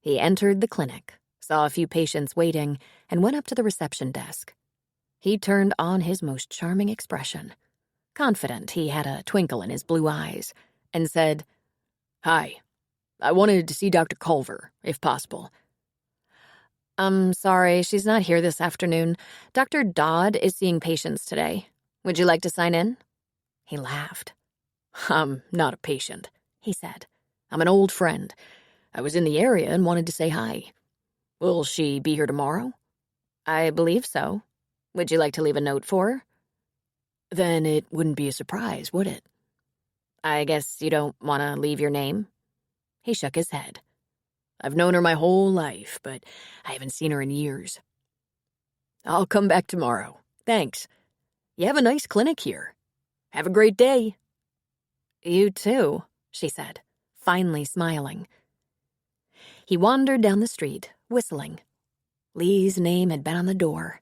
S3: He entered the clinic, saw a few patients waiting, and went up to the reception desk. He turned on his most charming expression, confident he had a twinkle in his blue eyes, and said,
S2: "Hi, I wanted to see Dr. Culver, if possible."
S3: "I'm sorry, she's not here this afternoon. Dr. Dodd is seeing patients today. Would you like to sign in?" He laughed.
S2: "I'm not a patient,"
S3: he said.
S2: "I'm an old friend. I was in the area and wanted to say hi. Will she be here tomorrow?"
S3: "I believe so. Would you like to leave a note for her?"
S2: "Then it wouldn't be a surprise, would it?"
S3: "I guess you don't want to leave your name?" He shook his head.
S2: "I've known her my whole life, but I haven't seen her in years." "I'll come back tomorrow. Thanks. You have a nice clinic here. Have a great day."
S3: "You too," she said, finally smiling. He wandered down the street, whistling. Lee's name had been on the door.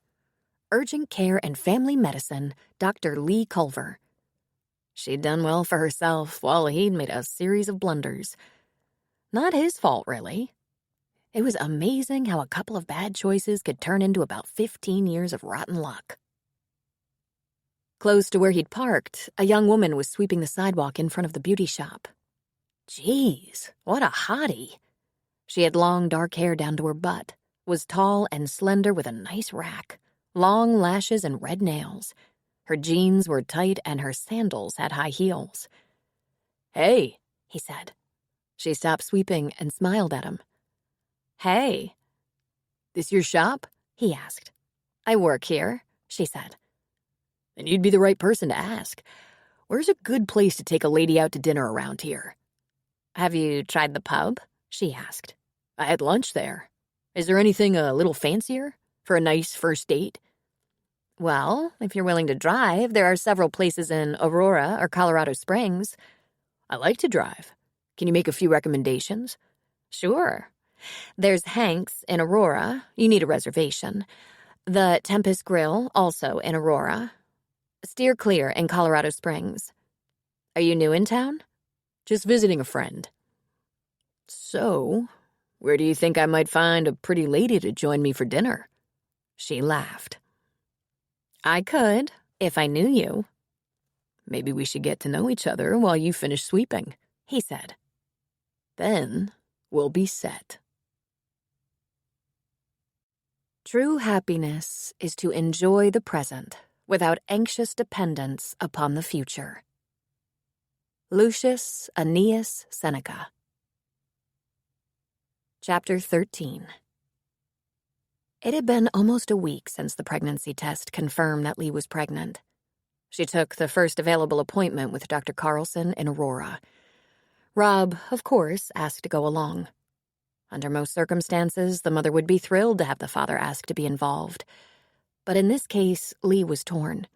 S3: Urgent Care and Family Medicine, Dr. Lee Culver. She'd done well for herself while he'd made a series of blunders. Not his fault, really. It was amazing how a couple of bad choices could turn into about 15 years of rotten luck. Close to where he'd parked, a young woman was sweeping the sidewalk in front of the beauty shop. Geez, what a hottie. She had long dark hair down to her butt, was tall and slender with a nice rack, long lashes and red nails. Her jeans were tight and her sandals had high heels.
S2: "Hey,"
S3: he said. She stopped sweeping and smiled at him. "Hey."
S2: "This your shop?"
S3: he asked. "I work here," she said.
S2: "Then you'd be the right person to ask. Where's a good place to take a lady out to dinner around here?"
S3: "Have you tried the pub?" she asked.
S2: "I had lunch there. Is there anything a little fancier for a nice first date?"
S3: "Well, if you're willing to drive, there are several places in Aurora or Colorado Springs."
S2: "I like to drive. Can you make a few recommendations?"
S3: "Sure. There's Hank's in Aurora. You need a reservation. The Tempest Grill, also in Aurora. Steer Clear in Colorado Springs. Are you new in town?"
S2: "Just visiting a friend." "So, where do you think I might find a pretty lady to join me for dinner?"
S1: She laughed. I could, if I knew you.
S3: Maybe we should get to know each other while you finish sweeping,
S1: He said.
S3: Then we'll be set.
S1: True happiness is to enjoy the present without anxious dependence upon the future. Lucius Aeneas Seneca. Chapter 13. It had been almost a week since the pregnancy test confirmed that Lee was pregnant. She took the first available appointment with Dr. Carlson in Aurora. Rob, of course, asked to go along. Under most circumstances, the mother would be thrilled to have the father ask to be involved. But in this case, Lee was torn.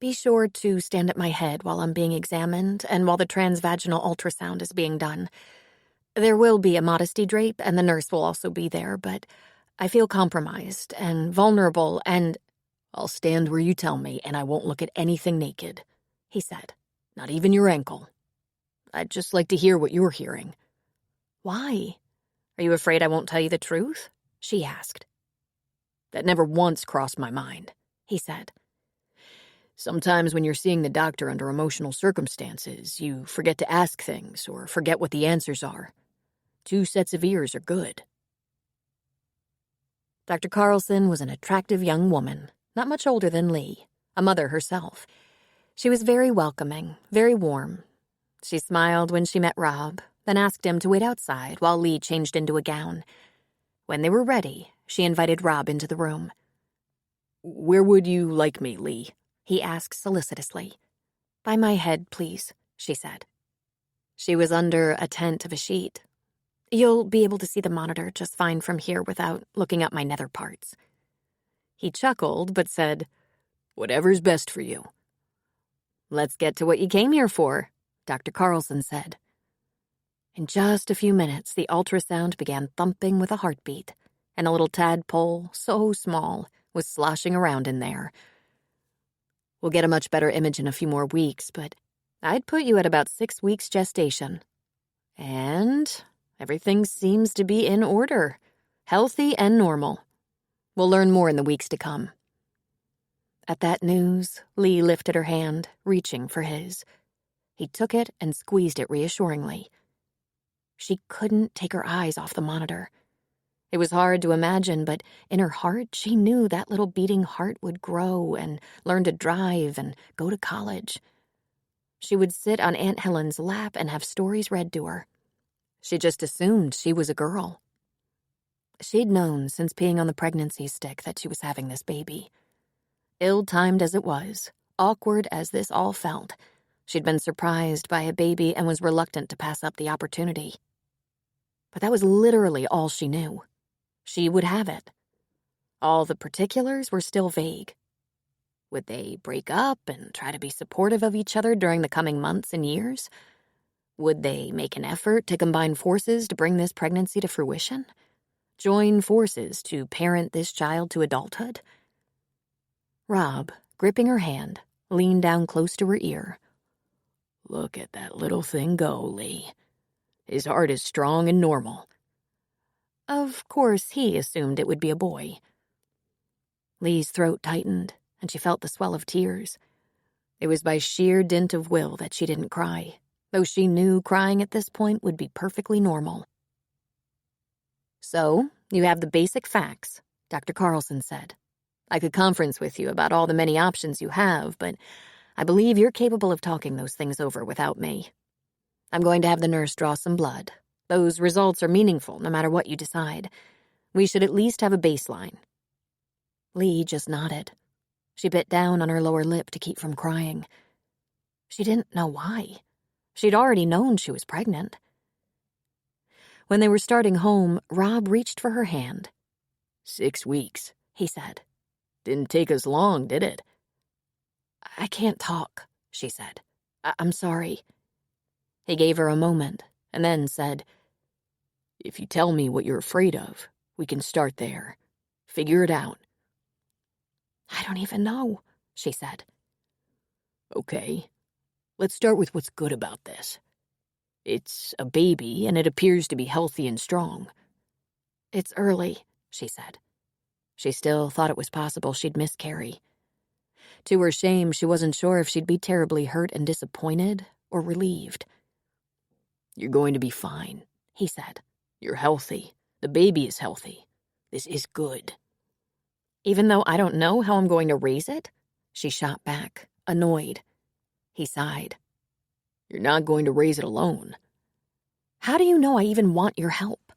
S1: Be sure to stand at my head while I'm being examined and while the transvaginal ultrasound is being done. There will be a modesty drape, and the nurse will also be there, but I feel compromised and vulnerable, and
S3: I'll stand where you tell me, and I won't look at anything naked, he said. Not even your ankle. I'd just like to hear what you're hearing.
S1: Why? Are you afraid I won't tell you the truth? She asked.
S3: That never once crossed my mind,
S1: He said.
S3: Sometimes when you're seeing the doctor under emotional circumstances, you forget to ask things or forget what the answers are. 2 sets of ears are good.
S1: Dr. Carlson was an attractive young woman, not much older than Lee, a mother herself. She was very welcoming, very warm. She smiled when she met Rob, then asked him to wait outside while Lee changed into a gown. When they were ready, she invited Rob into the room.
S3: Where would you like me, Lee?
S1: He asked solicitously. By my head, please, she said. She was under a tent of a sheet. You'll be able to see the monitor just fine from here without looking up my nether parts. He chuckled, but said,
S3: Whatever's best for you.
S1: Let's get to what you came here for, Dr. Carlson said. In just a few minutes, the ultrasound began thumping with a heartbeat, and a little tadpole, so small, was sloshing around in there. We'll get a much better image in a few more weeks, but I'd put you at about 6 weeks gestation. And everything seems to be in order, healthy and normal. We'll learn more in the weeks to come. At that news, Lee lifted her hand, reaching for his. He took it and squeezed it reassuringly. She couldn't take her eyes off the monitor. It was hard to imagine, but in her heart, she knew that little beating heart would grow and learn to drive and go to college. She would sit on Aunt Helen's lap and have stories read to her. She just assumed she was a girl. She'd known since peeing on the pregnancy stick that she was having this baby. Ill-timed as it was, awkward as this all felt, she'd been surprised by a baby and was reluctant to pass up the opportunity. But that was literally all she knew. She would have it. All the particulars were still vague. Would they break up and try to be supportive of each other during the coming months and years? Would they make an effort to combine forces to bring this pregnancy to fruition? Join forces to parent this child to adulthood? Rob, gripping her hand, leaned down close to her ear.
S3: Look at that little thing go, Lee. His heart is strong and normal.
S1: Of course, he assumed it would be a boy. Lee's throat tightened, and she felt the swell of tears. It was by sheer dint of will that she didn't cry, though she knew crying at this point would be perfectly normal. So, you have the basic facts, Dr. Carlson said. I could conference with you about all the many options you have, but I believe you're capable of talking those things over without me. I'm going to have the nurse draw some blood. Those results are meaningful no matter what you decide. We should at least have a baseline. Lee just nodded. She bit down on her lower lip to keep from crying. She didn't know why. She'd already known she was pregnant. When they were starting home, Rob reached for her hand.
S3: 6 weeks,
S1: he said.
S3: Didn't take us long, did it?
S1: I can't talk, she said. I'm sorry. He gave her a moment and then said,
S3: If you tell me what you're afraid of, we can start there. Figure it out.
S1: I don't even know, she said.
S3: Okay, let's start with what's good about this. It's a baby, and it appears to be healthy and strong.
S1: It's early, she said.
S3: She still thought it was possible she'd miscarry. To her shame, she wasn't sure if she'd be terribly hurt and disappointed or relieved. "You're going to be fine," he said. "You're healthy. The baby is healthy. This is good."
S1: "Even though I don't know how I'm going to raise it?" She shot back, annoyed. He sighed.
S3: "You're not going to raise it alone."
S1: "How do you know I even want your help?"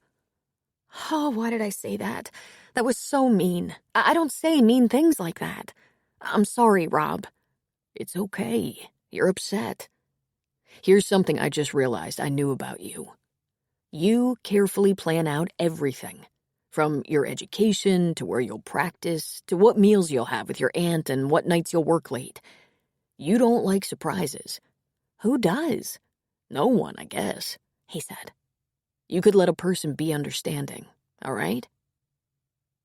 S1: "Oh, why did I say that? That was so mean. I don't say mean things like that. I'm sorry, Rob."
S3: "It's okay. You're upset. Here's something I just realized I knew about you. You carefully plan out everything. From your education, to where you'll practice, to what meals you'll have with your aunt and what nights you'll work late. You don't like surprises."
S1: "Who does?"
S3: "No one, I guess,"
S1: he said.
S3: "You could let a person be understanding, all right?"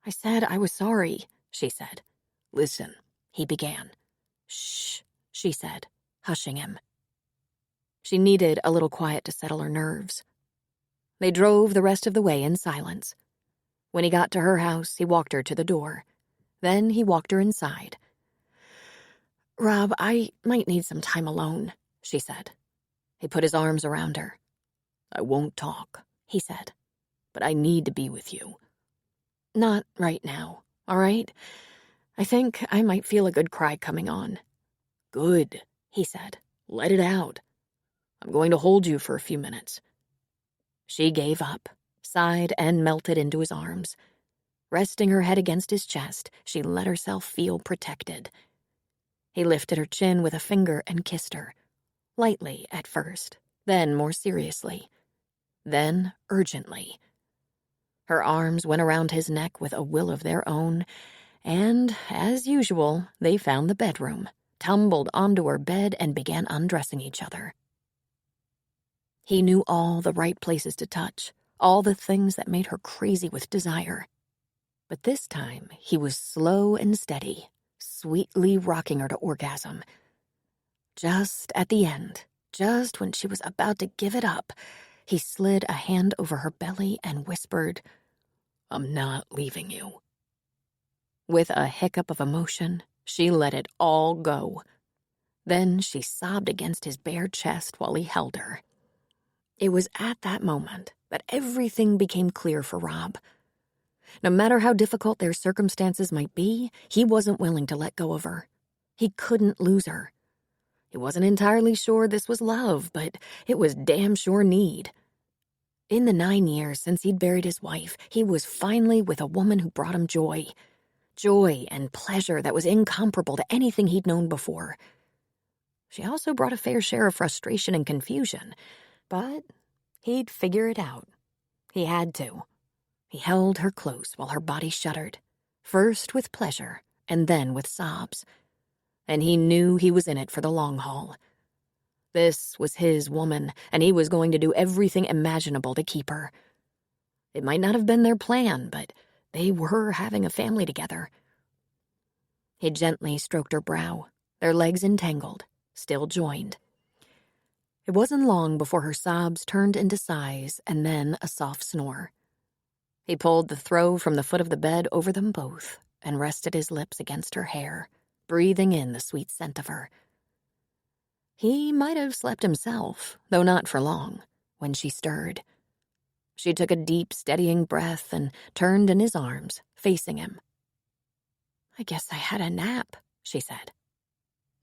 S1: "I said I was sorry," she said.
S3: "Listen,"
S1: he began. "Shh," she said, hushing him. She needed a little quiet to settle her nerves. They drove the rest of the way in silence. When he got to her house, he walked her to the door. Then he walked her inside. "Rob, I might need some time alone," she said. He put his arms around her.
S3: "I won't talk," he said, "but I need to be with you."
S1: "Not right now, all right? I think I might feel a good cry coming on."
S3: "Good," he said. "Let it out. I'm going to hold you for a few minutes."
S1: She gave up, sighed, and melted into his arms. Resting her head against his chest, she let herself feel protected. He lifted her chin with a finger and kissed her. Lightly at first, then more seriously, then urgently. Her arms went around his neck with a will of their own, and, as usual, they found the bedroom, tumbled onto her bed, and began undressing each other. He knew all the right places to touch, all the things that made her crazy with desire. But this time, he was slow and steady, sweetly rocking her to orgasm. Just at the end, just when she was about to give it up, he slid a hand over her belly and whispered,
S3: "I'm not leaving you."
S1: With a hiccup of emotion, she let it all go. Then she sobbed against his bare chest while he held her. It was at that moment that everything became clear for Rob. No matter how difficult their circumstances might be, he wasn't willing to let go of her. He couldn't lose her. He wasn't entirely sure this was love, but it was damn sure need. In the 9 years since he'd buried his wife, he was finally with a woman who brought him joy. Joy and pleasure that was incomparable to anything he'd known before. She also brought a fair share of frustration and confusion, but he'd figure it out. He had to. He held her close while her body shuddered, first with pleasure and then with sobs. And he knew he was in it for the long haul. This was his woman, and he was going to do everything imaginable to keep her. It might not have been their plan, but they were having a family together. He gently stroked her brow, their legs entangled, still joined. It wasn't long before her sobs turned into sighs and then a soft snore. He pulled the throw from the foot of the bed over them both and rested his lips against her hair, breathing in the sweet scent of her. He might have slept himself, though not for long, when she stirred. She took a deep, steadying breath and turned in his arms, facing him. "I guess I had a nap," she said.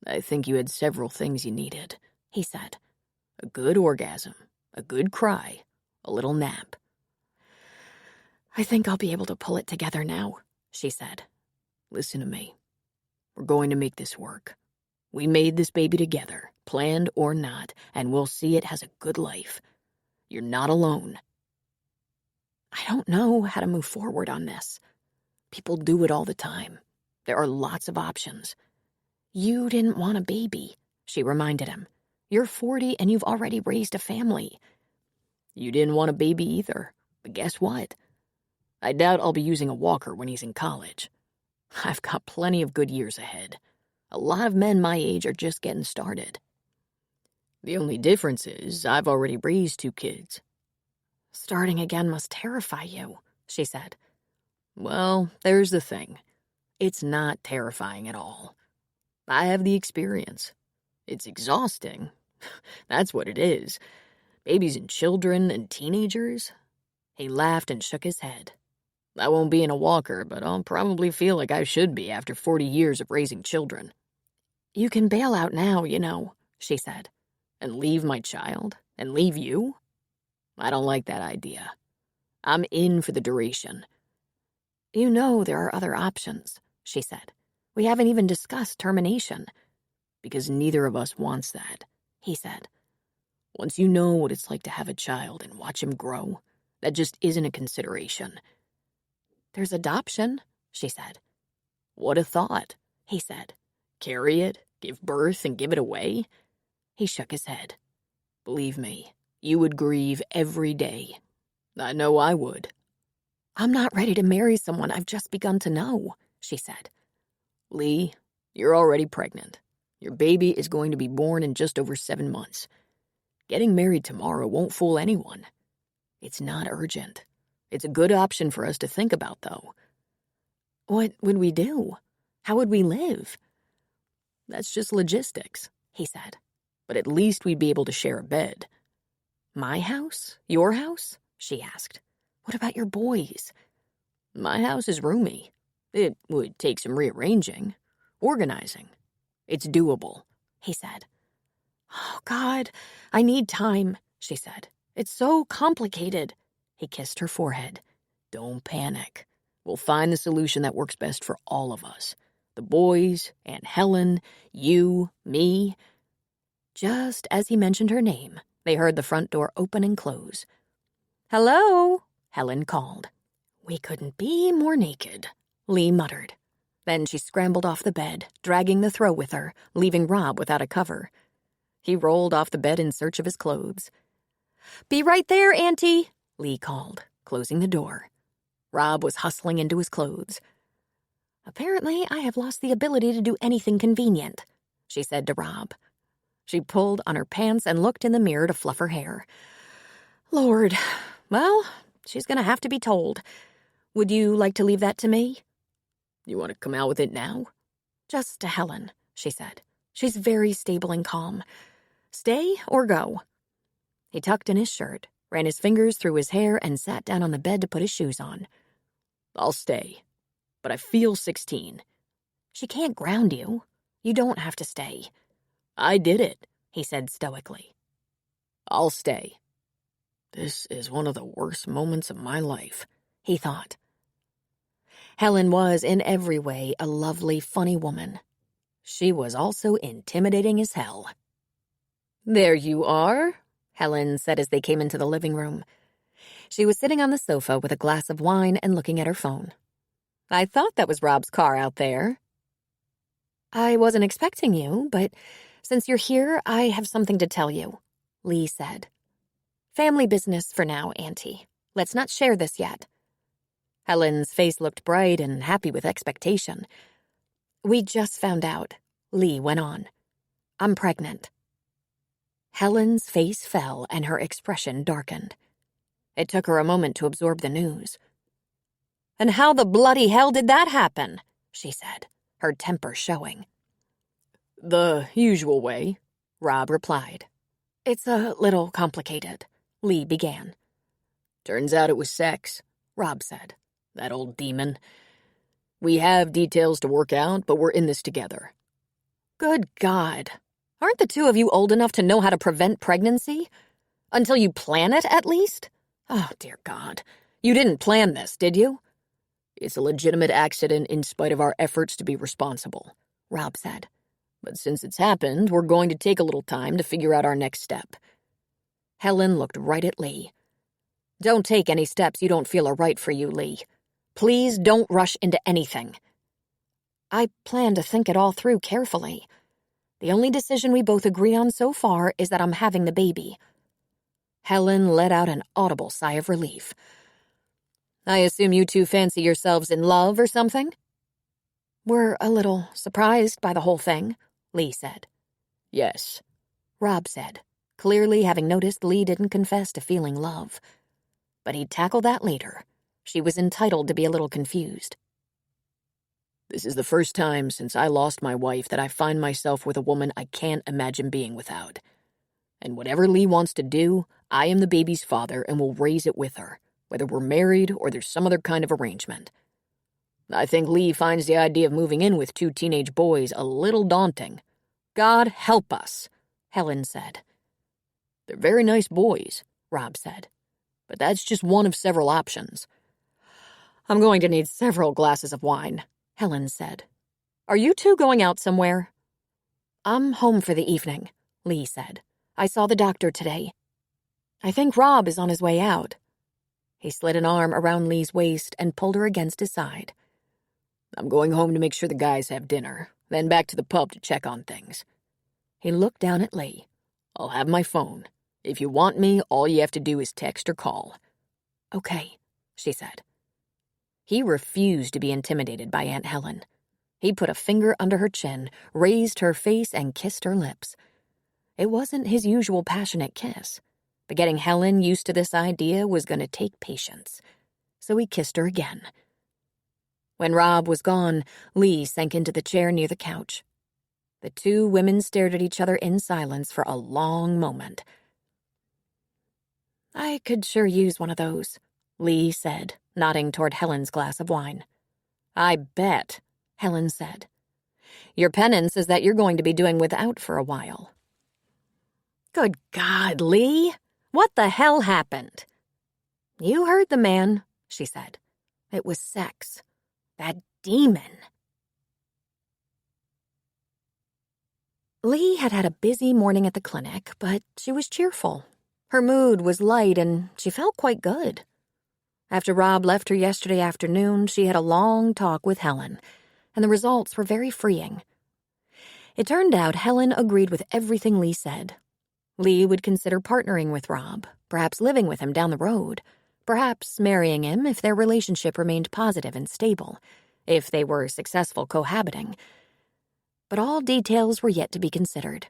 S3: "I think you had several things you needed," he said. "A good orgasm, a good cry, a little nap."
S1: "I think I'll be able to pull it together now," she said.
S3: "Listen to me. We're going to make this work. We made this baby together, planned or not, and we'll see it has a good life. You're not alone."
S1: "I don't know how to move forward on this."
S3: "People do it all the time. There are lots of options."
S1: "You didn't want a baby," she reminded him. "You're 40 and you've already raised a family."
S3: "You didn't want a baby either, but guess what? I doubt I'll be using a walker when he's in college. I've got plenty of good years ahead. A lot of men my age are just getting started. The only difference is I've already raised 2 kids."
S1: "Starting again must terrify you," she said.
S3: Well, there's the thing. It's not terrifying at all. I have the experience. It's exhausting. That's what it is. Babies and children and teenagers. He laughed and shook his head. I won't be in a walker, but I'll probably feel like I should be after 40 years of raising children.
S2: You can bail out now, you know, she said.
S3: And leave my child? And leave you? I don't like that idea. I'm in for the duration.
S2: You know there are other options, she said. We haven't even discussed termination.
S3: Because neither of us wants that, he said. Once you know what it's like to have a child and watch him grow, that just isn't a consideration.
S2: There's adoption, she said.
S3: What a thought, he said. Carry it, give birth, and give it away? He shook his head. Believe me, you would grieve every day. I know I would.
S2: I'm not ready to marry someone I've just begun to know, she said.
S3: Lee, you're already pregnant. Your baby is going to be born in just over 7 months. Getting married tomorrow won't fool anyone. It's not urgent. It's a good option for us to think about, though.
S2: What would we do? How would we live?
S3: That's just logistics, he said. But at least we'd be able to share a bed.
S2: My house? Your house? She asked. What about your boys?
S3: My house is roomy. It would take some rearranging, organizing. It's doable, he said.
S2: Oh, God, I need time, she said. It's so complicated.
S3: He kissed her forehead. Don't panic. We'll find the solution that works best for all of us. The boys, Aunt Helen, you, me.
S2: Just as he mentioned her name, they heard the front door open and close.
S1: "Hello?"
S2: Helen called.
S1: "We couldn't be more naked," Lee muttered. Then she scrambled off the bed, dragging the throw with her, leaving Rob without a cover. He rolled off the bed in search of his clothes. "Be right there, Auntie," Lee called, closing the door. Rob was hustling into his clothes. "Apparently, I have lost the ability to do anything convenient," she said to Rob. She pulled on her pants and looked in the mirror to fluff her hair. "Lord, well, she's going to have to be told. Would you like to leave that to me?"
S3: You want to come out with it now?
S1: "Just to Helen," she said. "She's very stable and calm. Stay or go?" He tucked in his shirt, ran his fingers through his hair, and sat down on the bed to put his shoes on.
S3: I'll stay, but I feel 16.
S1: "She can't ground you. You don't have to stay."
S3: I did it,
S1: he said stoically.
S3: I'll stay. This is one of the worst moments of my life, he thought.
S1: Helen was, in every way, a lovely, funny woman. She was also intimidating as hell. "There you are," Helen said as they came into the living room. She was sitting on the sofa with a glass of wine and looking at her phone. "I thought that was Rob's car out there." "I wasn't expecting you, but since you're here, I have something to tell you," Lee said. "Family business for now, Auntie. Let's not share this yet." Helen's face looked bright and happy with expectation. "We just found out," Lee went on. "I'm pregnant." Helen's face fell and her expression darkened. It took her a moment to absorb the news. "And how the bloody hell did that happen?" she said, her temper showing.
S3: The usual way,
S1: Rob replied. "It's a little complicated," Lee began.
S3: Turns out it was sex, Rob said. That old demon. We have details to work out, but we're in this together.
S1: Good God. Aren't the two of you old enough to know how to prevent pregnancy? Until you plan it, at least? Oh, dear God. You didn't plan this, did you?
S3: It's a legitimate accident in spite of our efforts to be responsible, Rob said. But since it's happened, we're going to take a little time to figure out our next step.
S1: Helen looked right at Lee. "Don't take any steps you don't feel are right for you, Lee. Please don't rush into anything." "I plan to think it all through carefully. The only decision we both agree on so far is that I'm having the baby." Helen let out an audible sigh of relief. "I assume you two fancy yourselves in love or something?" "We're a little surprised by the whole thing," Lee said.
S3: "Yes,"
S1: Rob said, clearly having noticed Lee didn't confess to feeling love. But he'd tackle that later. She was entitled to be a little confused.
S3: This is the first time since I lost my wife that I find myself with a woman I can't imagine being without. And whatever Lee wants to do, I am the baby's father and will raise it with her, whether we're married or there's some other kind of arrangement. I think Lee finds the idea of moving in with 2 teenage boys a little daunting. God help us,
S1: Helen said.
S3: They're very nice boys, Rob said, but that's just one of several options.
S1: I'm going to need several glasses of wine, Helen said. Are you 2 going out somewhere? I'm home for the evening, Lee said. I saw the doctor today. I think Rob is on his way out. He slid an arm around Lee's waist and pulled her against his side.
S3: I'm going home to make sure the guys have dinner, then back to the pub to check on things. He looked down at Lee. I'll have my phone. If you want me, all you have to do is text or call.
S1: Okay, she said. He refused to be intimidated by Aunt Helen. He put a finger under her chin, raised her face, and kissed her lips. It wasn't his usual passionate kiss, but getting Helen used to this idea was going to take patience. So he kissed her again. When Rob was gone, Lee sank into the chair near the couch. The 2 women stared at each other in silence for a long moment. I could sure use one of those, Lee said, nodding toward Helen's glass of wine.
S3: I bet,
S1: Helen said. Your penance is that you're going to be doing without for a while. Good God, Lee! What the hell happened? You heard the man, she said. It was sex. That demon. Lee had had a busy morning at the clinic, but she was cheerful. Her mood was light and she felt quite good. After Rob left her yesterday afternoon, she had a long talk with Helen, and the results were very freeing. It turned out Helen agreed with everything Lee said. Lee would consider partnering with Rob, perhaps living with him down the road, perhaps marrying him if their relationship remained positive and stable, if they were successful cohabiting. But all details were yet to be considered.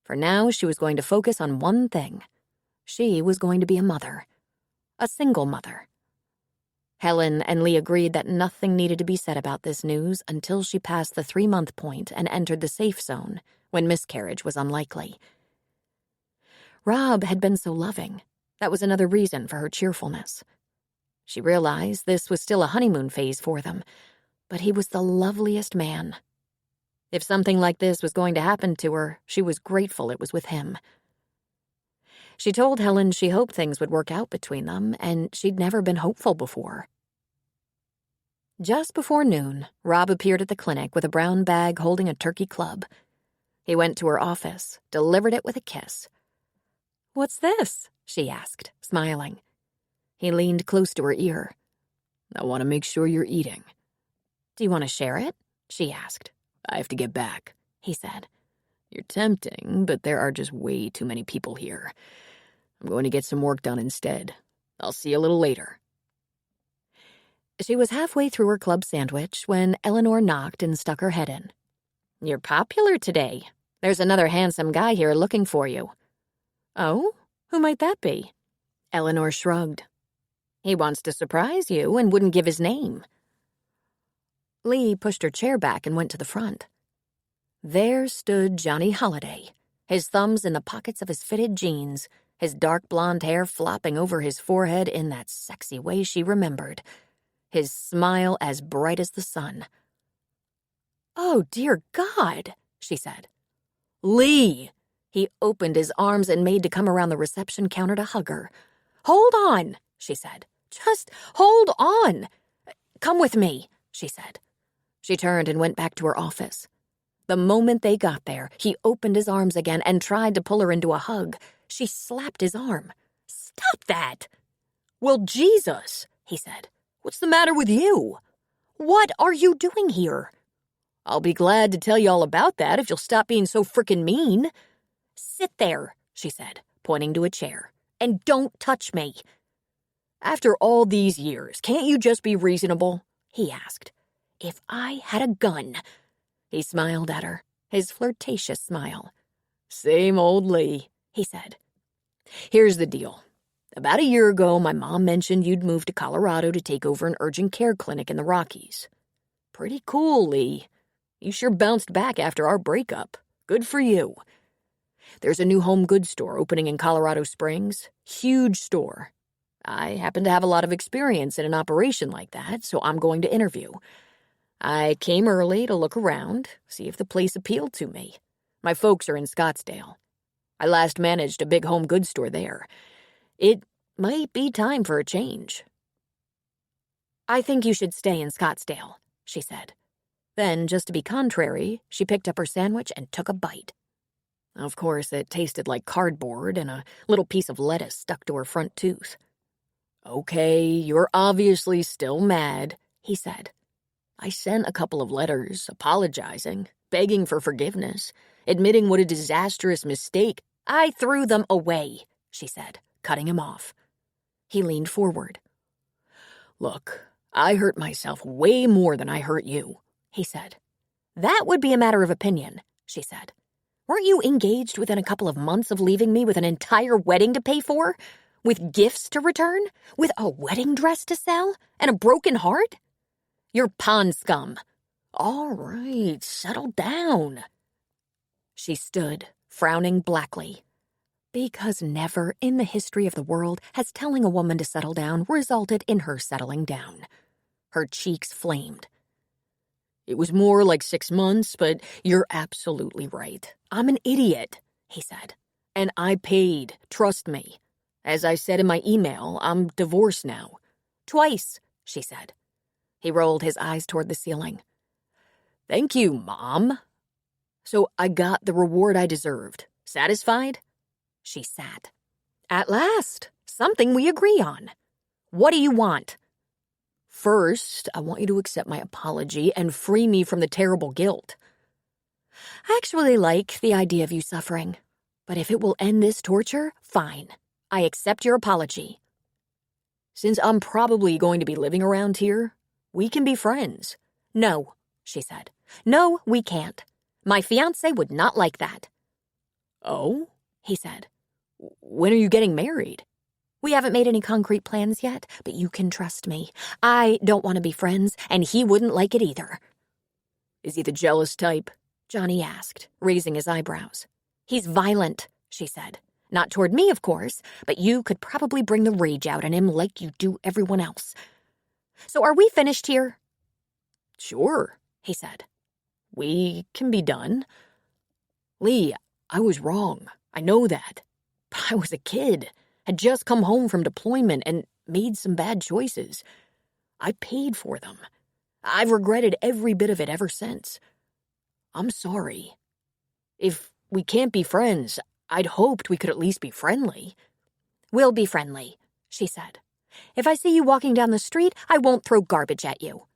S1: For now, she was going to focus on one thing. She was going to be a mother. A single mother. Helen and Lee agreed that nothing needed to be said about this news until she passed the 3-month point and entered the safe zone, when miscarriage was unlikely. Rob had been so loving. That was another reason for her cheerfulness. She realized this was still a honeymoon phase for them, but he was the loveliest man. If something like this was going to happen to her, she was grateful it was with him. She told Helen she hoped things would work out between them, and she'd never been hopeful before. Just before noon, Rob appeared at the clinic with a brown bag holding a turkey club. He went to her office, delivered it with a kiss. "What's this?" she asked, smiling. He leaned close to her ear.
S3: I want to make sure you're eating.
S1: Do you want to share it? She asked.
S3: I have to get back,
S1: he said.
S3: You're tempting, but there are just way too many people here. I'm going to get some work done instead. I'll see you a little later.
S1: She was halfway through her club sandwich when Eleanor knocked and stuck her head in. You're popular today. There's another handsome guy here looking for you. Oh? Who might that be? Eleanor shrugged. He wants to surprise you and wouldn't give his name. Lee pushed her chair back and went to the front. There stood Johnny Holliday, his thumbs in the pockets of his fitted jeans, his dark blonde hair flopping over his forehead in that sexy way she remembered, his smile as bright as the sun. Oh, dear God, she said. Lee! He opened his arms and made to come around the reception counter to hug her. Hold on, she said. Just hold on. Come with me, she said. She turned and went back to her office. The moment they got there, he opened his arms again and tried to pull her into a hug. She slapped his arm. Stop that! Well, Jesus, he said. What's the matter with you? What are you doing here? I'll be glad to tell you all about that if you'll stop being so frickin' mean. Sit there, she said, pointing to a chair, and don't touch me. After all these years, can't you just be reasonable? He asked. If I had a gun. He smiled at her, his flirtatious smile. Same old Lee, he said. Here's the deal.
S3: About a year ago, my mom mentioned you'd moved to Colorado to take over an urgent care clinic in the Rockies. Pretty cool, Lee. You sure bounced back after our breakup. Good for you. There's a new home goods store opening in Colorado Springs. Huge store. I happen to have a lot of experience in an operation like that, so I'm going to interview. I came early to look around, see if the place appealed to me. My folks are in Scottsdale. I last managed a big home goods store there. It might be time for a change.
S1: I think you should stay in Scottsdale, she said. Then, just to be contrary, she picked up her sandwich and took a bite. Of course, it tasted like cardboard and a little piece of lettuce stuck to her front tooth.
S3: Okay, you're obviously still mad, he said. I sent a couple of letters, apologizing, begging for forgiveness, admitting what a disastrous mistake.
S1: I threw them away, she said, cutting him off. He leaned forward.
S3: Look, I hurt myself way more than I hurt you, he said.
S1: That would be a matter of opinion, she said. Weren't you engaged within a couple of months of leaving me with an entire wedding to pay for? With gifts to return? With a wedding dress to sell? And a broken heart? You're pond scum.
S3: All right, settle down.
S1: She stood, frowning blackly. Because never in the history of the world has telling a woman to settle down resulted in her settling down. Her cheeks flamed.
S3: It was more like 6 months, but you're absolutely right. I'm an idiot, he said. And I paid, trust me. As I said in my email, I'm divorced now.
S1: Twice, she said. He rolled his eyes toward the ceiling.
S3: Thank you, Mom. So I got the reward I deserved. Satisfied?
S1: She sat. At last, something we agree on. What do you want?
S3: First, I want you to accept my apology and free me from the terrible guilt.
S1: I actually like the idea of you suffering. But if it will end this torture, fine. I accept your apology.
S3: Since I'm probably going to be living around here, we can be friends.
S1: No, she said. No, we can't. My fiancé would not like that.
S3: Oh?
S1: He said.
S3: When are you getting married?
S1: We haven't made any concrete plans yet, but you can trust me. I don't want to be friends, and he wouldn't like it either.
S3: Is he the jealous type?
S1: Johnny asked, raising his eyebrows. He's violent, she said. Not toward me, of course, but you could probably bring the rage out in him like you do everyone else. So are we finished here?
S3: Sure,
S1: he said.
S3: We can be done. Lee, I was wrong. I know that. But I was a kid, had just come home from deployment and made some bad choices. I paid for them. I've regretted every bit of it ever since. I'm sorry. If we can't be friends, I'd hoped we could at least be friendly.
S1: We'll be friendly, she said. If I see you walking down the street, I won't throw garbage at you.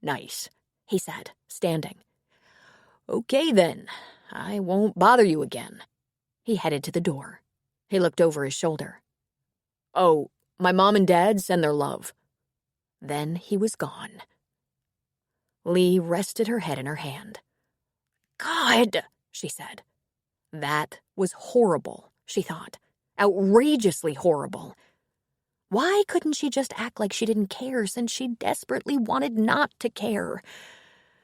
S3: Nice,
S1: he said, standing.
S3: Okay then, I won't bother you again.
S1: He headed to the door. He looked over his shoulder.
S3: Oh, my mom and dad send their love.
S1: Then he was gone. Lee rested her head in her hand. God, she said. That was horrible, she thought. Outrageously horrible. Why couldn't she just act like she didn't care since she desperately wanted not to care?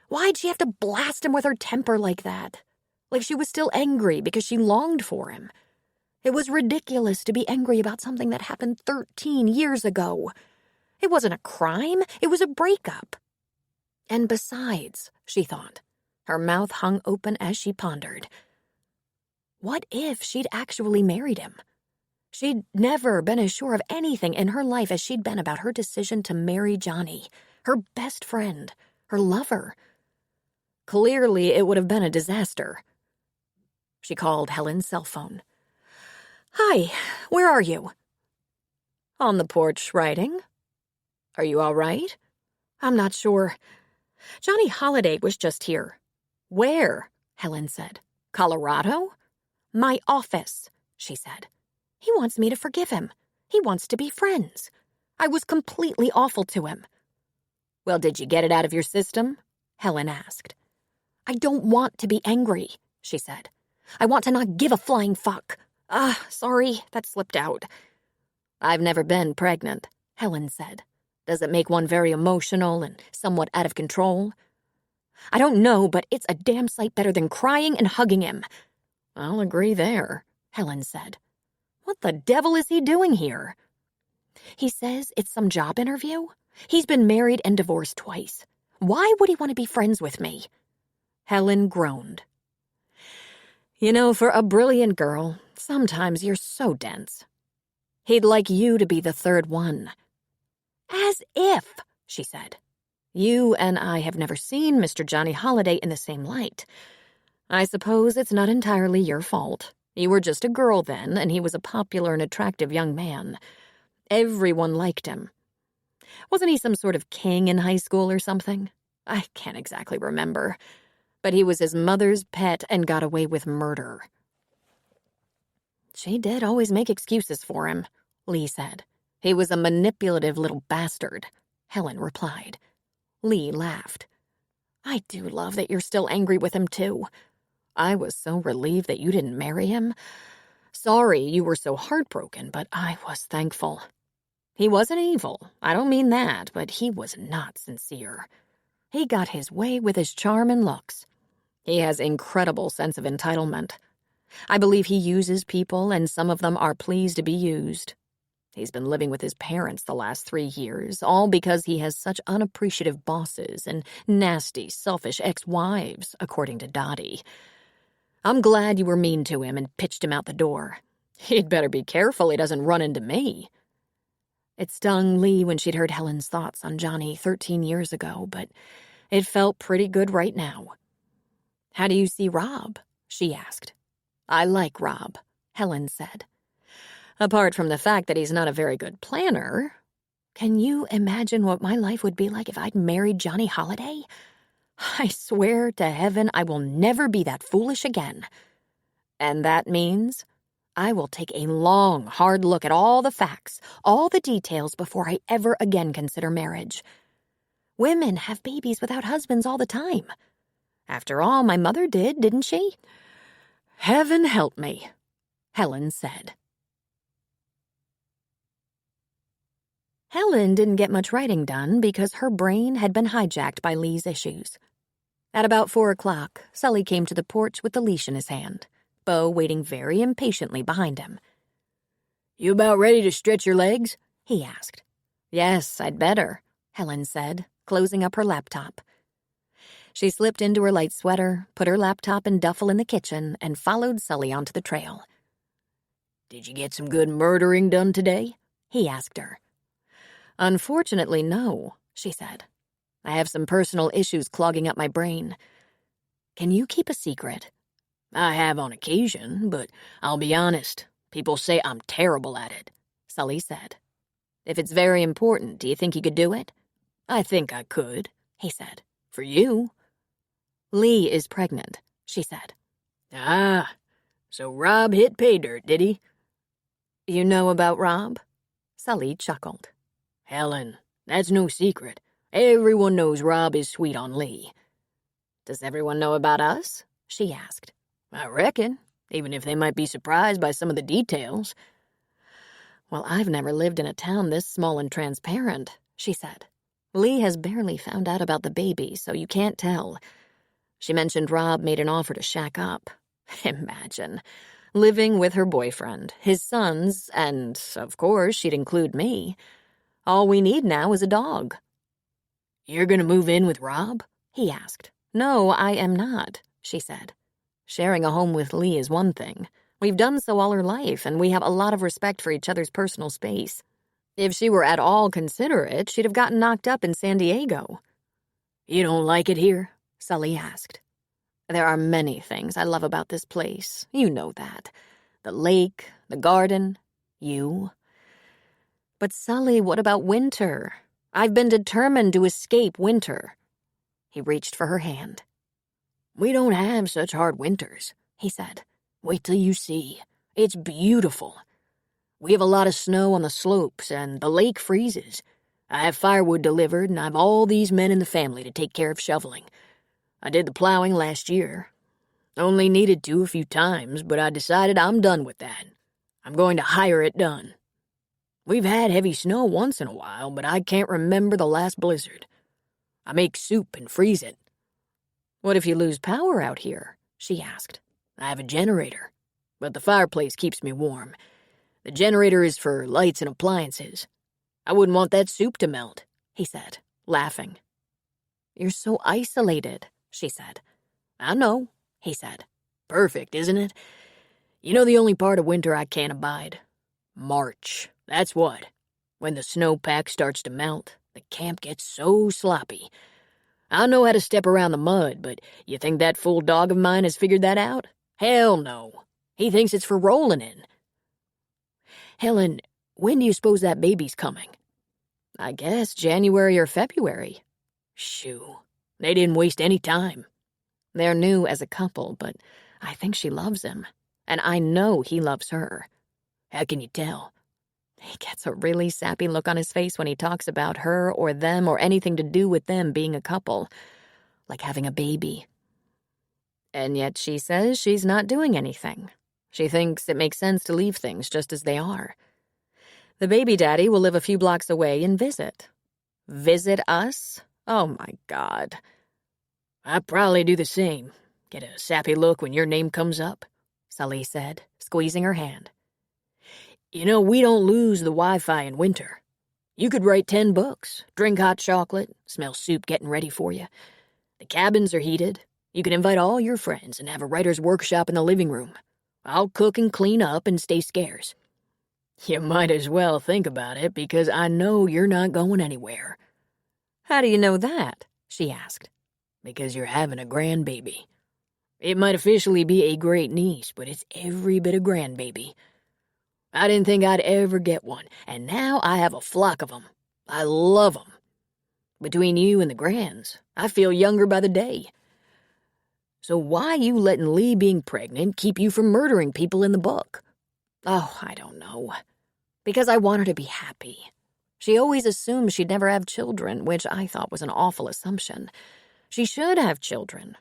S1: Why'd she have to blast him with her temper like that? Like she was still angry because she longed for him. It was ridiculous to be angry about something that happened 13 years ago. It wasn't a crime, it was a breakup. And besides, she thought, her mouth hung open as she pondered, what if she'd actually married him? She'd never been as sure of anything in her life as she'd been about her decision to marry Johnny, her best friend, her lover. Clearly, it would have been a disaster. She called Helen's cell phone. Hi, where are you? On the porch, writing. Are you all right? I'm not sure. Johnny Holiday was just here. Where? Helen said. Colorado? My office, she said. He wants me to forgive him. He wants to be friends. I was completely awful to him. Well, did you get it out of your system? Helen asked. I don't want to be angry, she said. I want to not give a flying fuck.
S2: Sorry, that slipped out.
S3: I've never been pregnant, Helen said. Does it make one very emotional and somewhat out of control?
S2: I don't know, but it's a damn sight better than crying and hugging him.
S3: I'll agree there, Helen said.
S2: What the devil is he doing here? He says it's some job interview. He's been married and divorced twice. Why would he want to be friends with me?
S3: Helen groaned. You know, for a brilliant girl, sometimes you're so dense. He'd like you to be the third one.
S2: As if, she said.
S3: You and I have never seen Mr. Johnny Holiday in the same light. I suppose it's not entirely your fault. You were just a girl then, and he was a popular and attractive young man. Everyone liked him. Wasn't he some sort of king in high school or something? I can't exactly remember. But he was his mother's pet and got away with murder.
S2: She did always make excuses for him, Lee said.
S3: He was a manipulative little bastard, Helen replied. Lee laughed.
S2: I do love that you're still angry with him, too.
S3: I was so relieved that you didn't marry him. Sorry you were so heartbroken, but I was thankful. He wasn't evil, I don't mean that, but he was not sincere. He got his way with his charm and looks. He has incredible sense of entitlement. I believe he uses people, and some of them are pleased to be used. He's been living with his parents the last 3 years, all because he has such unappreciative bosses and nasty, selfish ex-wives, according to Dottie. I'm glad you were mean to him and pitched him out the door. He'd better be careful he doesn't run into me. It stung Lee when she'd heard Helen's thoughts on Johnny 13 years ago, but it felt pretty good right now.
S2: How do you see Rob? She asked.
S3: I like Rob, Helen said. Apart from the fact that he's not a very good planner.
S2: Can you imagine what my life would be like if I'd married Johnny Holiday? I swear to heaven I will never be that foolish again.
S3: And that means I will take a long, hard look at all the facts, all the details before I ever again consider marriage.
S2: Women have babies without husbands all the time.
S3: After all, my mother did, didn't she?
S2: Heaven help me,
S3: Helen said.
S2: Helen didn't get much writing done because her brain had been hijacked by Lee's issues.
S3: At about 4 o'clock, Sully came to the porch with the leash in his hand, Bo waiting very impatiently behind him.
S2: You about ready to stretch your legs?
S3: He asked. Yes, I'd better, Helen said, closing up her laptop. She slipped into her light sweater, put her laptop and duffel in the kitchen, and followed Sully onto the trail.
S2: Did you get some good murdering done today?
S3: He asked her. Unfortunately, no, she said. I have some personal issues clogging up my brain. Can you keep a secret?
S2: I have on occasion, but I'll be honest. People say I'm terrible at it,
S3: Sully said. If it's very important, do you think you could do it?
S2: I think I could,
S3: he said.
S2: For you.
S3: Lee is pregnant, she said.
S2: Ah, so Rob hit pay dirt, did he?
S3: You know about Rob? Sully chuckled.
S2: Helen, that's no secret. Everyone knows Rob is sweet on Lee.
S3: Does everyone know about us? She asked.
S2: I reckon, even if they might be surprised by some of the details.
S3: Well, I've never lived in a town this small and transparent, she said. Lee has barely found out about the baby, so you can't tell. She mentioned Rob made an offer to shack up. Imagine. Living with her boyfriend, his sons, and, of course, she'd include me. All we need now is a dog.
S2: You're gonna move in with Rob?
S3: He asked. No, I am not, she said. Sharing a home with Lee is one thing. We've done so all her life, and we have a lot of respect for each other's personal space. If she were at all considerate, she'd have gotten knocked up in San Diego.
S2: You don't like it here?
S3: Sully asked. There are many things I love about this place. You know that. The lake, the garden, you. But Sully, what about winter? I've been determined to escape winter. He reached for her hand.
S2: We don't have such hard winters, he said. Wait till you see. It's beautiful. We have a lot of snow on the slopes, and the lake freezes. I have firewood delivered, and I have all these men in the family to take care of shoveling. I did the plowing last year. Only needed to a few times, but I decided I'm done with that.
S3: I'm going to hire it done. We've had heavy snow once in a while, but I can't remember the last blizzard. I make soup and freeze it.
S2: What if you lose power out here? She asked.
S3: I have a generator, but the fireplace keeps me warm. The generator is for lights and appliances. I wouldn't want that soup to melt, he said, laughing.
S2: You're so isolated, she said.
S3: I know, he said. Perfect, isn't it? You know the only part of winter I can't abide? March, that's what. When the snowpack starts to melt, the camp gets so sloppy. I know how to step around the mud, but you think that fool dog of mine has figured that out? Hell no. He thinks it's for rolling in. Helen, when do you suppose that baby's coming?
S2: I guess January or February.
S3: Shoo, they didn't waste any time.
S2: They're new as a couple, but I think she loves him, and I know he loves her.
S3: How can you tell?
S2: He gets a really sappy look on his face when he talks about her or them or anything to do with them being a couple, like having a baby. And yet she says she's not doing anything. She thinks it makes sense to leave things just as they are. The baby daddy will live a few blocks away and visit. Visit us? Oh my God.
S3: I'd probably do the same. Get a sappy look when your name comes up,
S2: Sully said, squeezing her hand.
S3: You know, we don't lose the Wi-Fi in winter. You could write 10 books, drink hot chocolate, smell soup getting ready for you. The cabins are heated. You can invite all your friends and have a writer's workshop in the living room. I'll cook and clean up and stay scarce. You might as well think about it because I know you're not going anywhere.
S2: How do you know that? She asked.
S3: Because you're having a grandbaby. It might officially be a great niece, but it's every bit a grandbaby. I didn't think I'd ever get one, and now I have a flock of them. I love them. Between you and the grands, I feel younger by the day. So why you letting Lee being pregnant keep you from murdering people in the book?
S2: Oh, I don't know. Because I want her to be happy. She always assumed she'd never have children, which I thought was an awful assumption. She should have children.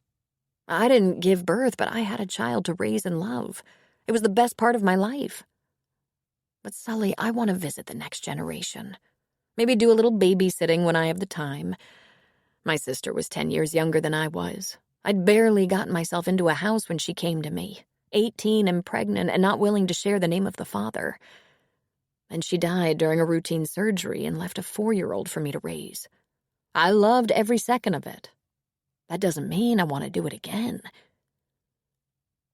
S2: I didn't give birth, but I had a child to raise and love. It was the best part of my life. But Sully, I want to visit the next generation. Maybe do a little babysitting when I have the time. My sister was 10 years younger than I was. I'd barely gotten myself into a house when she came to me, 18 and pregnant and not willing to share the name of the father. And she died during a routine surgery and left a 4-year-old for me to raise. I loved every second of it. That doesn't mean I want to do it again.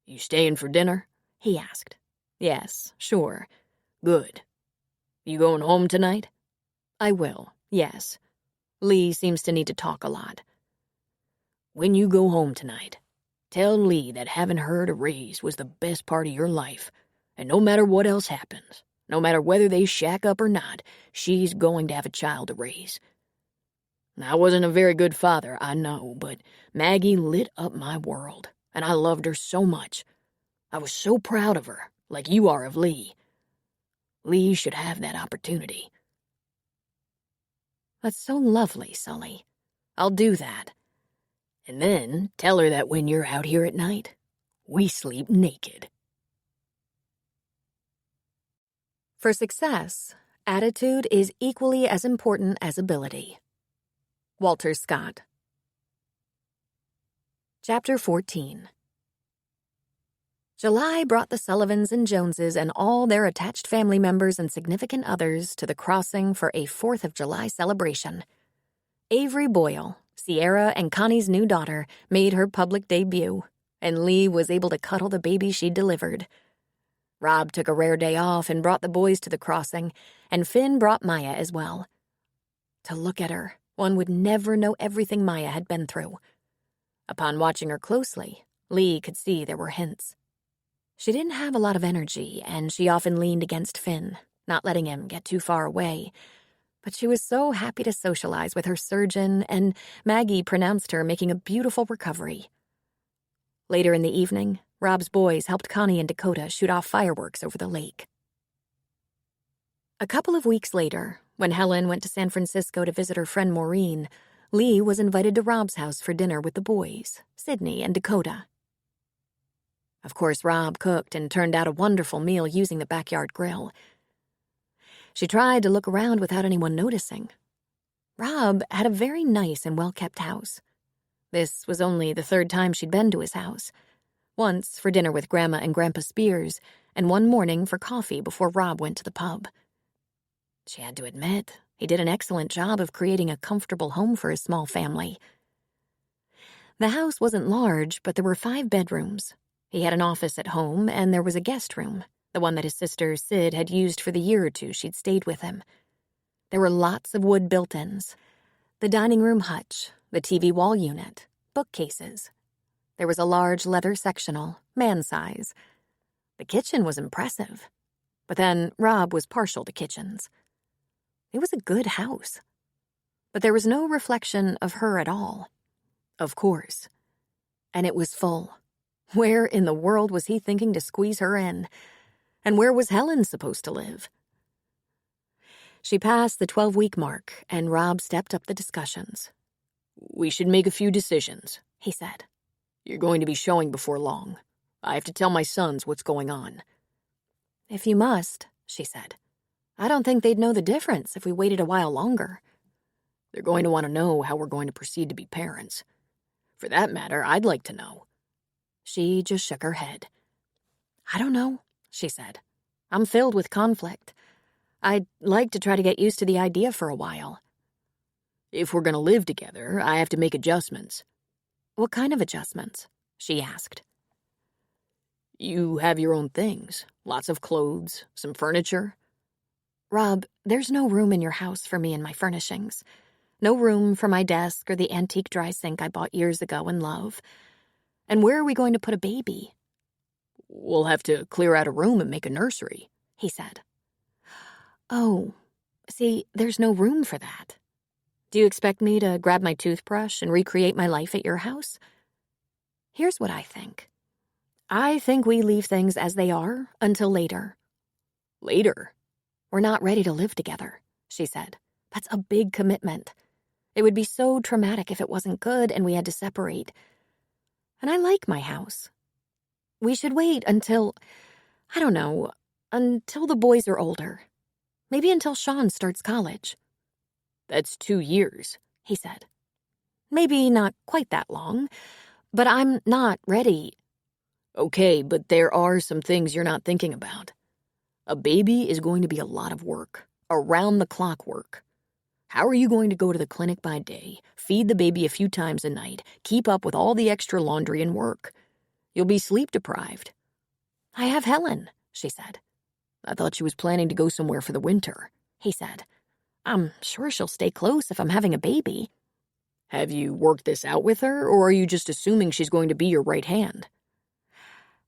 S3: You staying for dinner?
S2: He asked. Yes, sure.
S3: Good. You going home tonight?
S2: I will, yes. Lee seems to need to talk a lot.
S3: When you go home tonight, tell Lee that having her to raise was the best part of your life, and no matter what else happens, no matter whether they shack up or not, she's going to have a child to raise. I wasn't a very good father, I know, but Maggie lit up my world, and I loved her so much. I was so proud of her, like you are of Lee. Lee should have that opportunity.
S2: That's so lovely, Sully. I'll do that.
S3: And then tell her that when you're out here at night, we sleep naked.
S1: For success, attitude is equally as important as ability. Walter Scott. Chapter 14. July brought the Sullivans and Joneses and all their attached family members and significant others to the crossing for a 4th of July celebration. Avery Boyle, Sierra and Connie's new daughter, made her public debut, and Lee was able to cuddle the baby she delivered. Rob took a rare day off and brought the boys to the crossing, and Finn brought Maya as well. To look at her, one would never know everything Maya had been through. Upon watching her closely, Lee could see there were hints. She didn't have a lot of energy, and she often leaned against Finn, not letting him get too far away. But she was so happy to socialize with her surgeon, and Maggie pronounced her making a beautiful recovery. Later in the evening, Rob's boys helped Connie and Dakota shoot off fireworks over the lake. A couple of weeks later, when Helen went to San Francisco to visit her friend Maureen, Lee was invited to Rob's house for dinner with the boys, Sydney and Dakota. A Of course, Rob cooked and turned out a wonderful meal using the backyard grill. She tried to look around without anyone noticing. Rob had a very nice and well-kept house. This was only the third time she'd been to his house. Once for dinner with Grandma and Grandpa Spears, and one morning for coffee before Rob went to the pub. She had to admit, he did an excellent job of creating a comfortable home for his small family. The house wasn't large, but there were 5 bedrooms. He had an office at home, and there was a guest room, the one that his sister Sid had used for the year or two she'd stayed with him. There were lots of wood built-ins. The dining room hutch, the TV wall unit, bookcases. There was a large leather sectional, man-size. The kitchen was impressive. But then Rob was partial to kitchens. It was a good house. But there was no reflection of her at all. Of course. And it was full. Where in the world was he thinking to squeeze her in? And where was Helen supposed to live? She passed the 12-week mark, and Rob stepped up the discussions.
S3: "We should make a few decisions,"
S1: he said.
S3: "You're going to be showing before long. I have to tell my sons what's going on."
S1: "If you must," she said. "I don't think they'd know the difference if we waited a while longer."
S3: "They're going to want to know how we're going to proceed to be parents. For that matter, I'd like to know."
S1: She just shook her head. "I don't know," she said. "I'm filled with conflict. I'd like to try to get used to the idea for a while."
S3: "If we're going to live together, I have to make adjustments."
S1: "What kind of adjustments?" she asked.
S3: "You have your own things. Lots of clothes, some furniture."
S1: "Rob, there's no room in your house for me and my furnishings. No room for my desk or the antique dry sink I bought years ago and love. And where are we going to put a baby?"
S3: "We'll have to clear out a room and make a nursery,"
S1: he said. "Oh, see, there's no room for that. Do you expect me to grab my toothbrush and recreate my life at your house? Here's what I think. I think we leave things as they are until later."
S3: "Later?"
S1: "We're not ready to live together," she said. "That's a big commitment. It would be so traumatic if it wasn't good and we had to separate. And I like my house. We should wait until, I don't know, until the boys are older. Maybe until Sean starts college."
S3: "That's 2 years,"
S1: he said. "Maybe not quite that long, but I'm not ready."
S3: "Okay, but there are some things you're not thinking about. A baby is going to be a lot of work, around-the-clock work. How are you going to go to the clinic by day, feed the baby a few times a night, keep up with all the extra laundry and work? You'll be sleep-deprived."
S1: "I have Helen," she said.
S3: "I thought she was planning to go somewhere for the winter,"
S1: he said. "I'm sure she'll stay close if I'm having a baby."
S3: "Have you worked this out with her, or are you just assuming she's going to be your right hand?"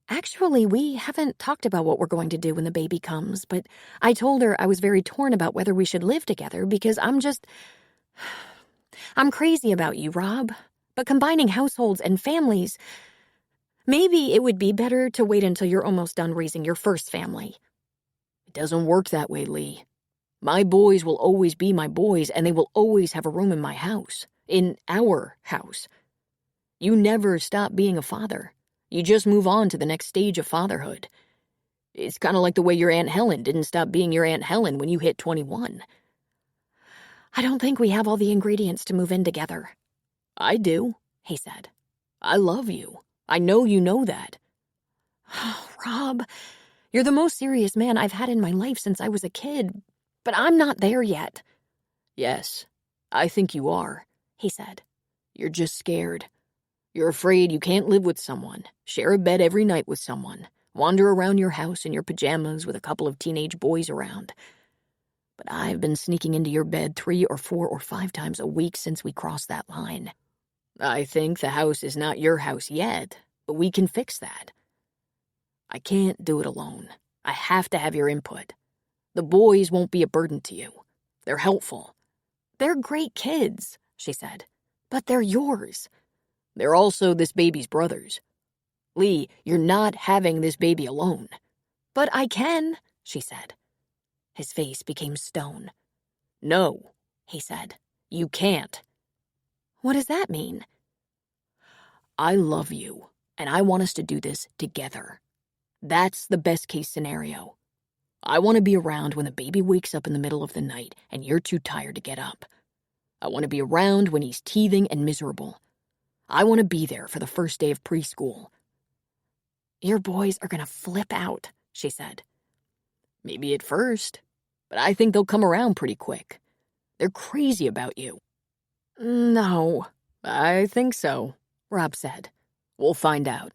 S1: "Actually, we haven't talked about what we're going to do when the baby comes, but I told her I was very torn about whether we should live together because I'm crazy about you, Rob. But combining households and families, maybe it would be better to wait until you're almost done raising your first family."
S3: "It doesn't work that way, Lee. My boys will always be my boys, and they will always have a room in my house, in our house. You never stop being a father. You just move on to the next stage of fatherhood. It's kind of like the way your Aunt Helen didn't stop being your Aunt Helen when you hit 21.
S1: "I don't think we have all the ingredients to move in together."
S3: "I do,"
S1: he said.
S3: "I love you. I know you know that."
S1: Oh, Rob, you're the most serious man I've had in my life since I was a kid, but I'm not there yet.
S3: "Yes, I think you are,"
S1: he said.
S3: "You're just scared. You're afraid you can't live with someone, share a bed every night with someone, wander around your house in your pajamas with a couple of teenage boys around. But I've been sneaking into your bed 3 or 4 or 5 times a week since we crossed that line. I think the house is not your house yet, but we can fix that. I can't do it alone. I have to have your input. The boys won't be a burden to you. They're helpful."
S1: "They're great kids," she said, "but they're yours."
S3: "They're also this baby's brothers. Lee, you're not having this baby alone."
S1: "But I can," she said. His face became stone.
S3: "No," he said. "You can't."
S1: "What does that mean?"
S3: "I love you. And I want us to do this together. That's the best case scenario. I want to be around when the baby wakes up in the middle of the night and you're too tired to get up. I want to be around when he's teething and miserable. I want to be there for the first day of preschool.
S4: Your boys are going to flip out, she said.
S3: Maybe at first, but I think they'll come around pretty quick. They're crazy about you.
S2: No.
S3: I think so, Rob said. We'll find out.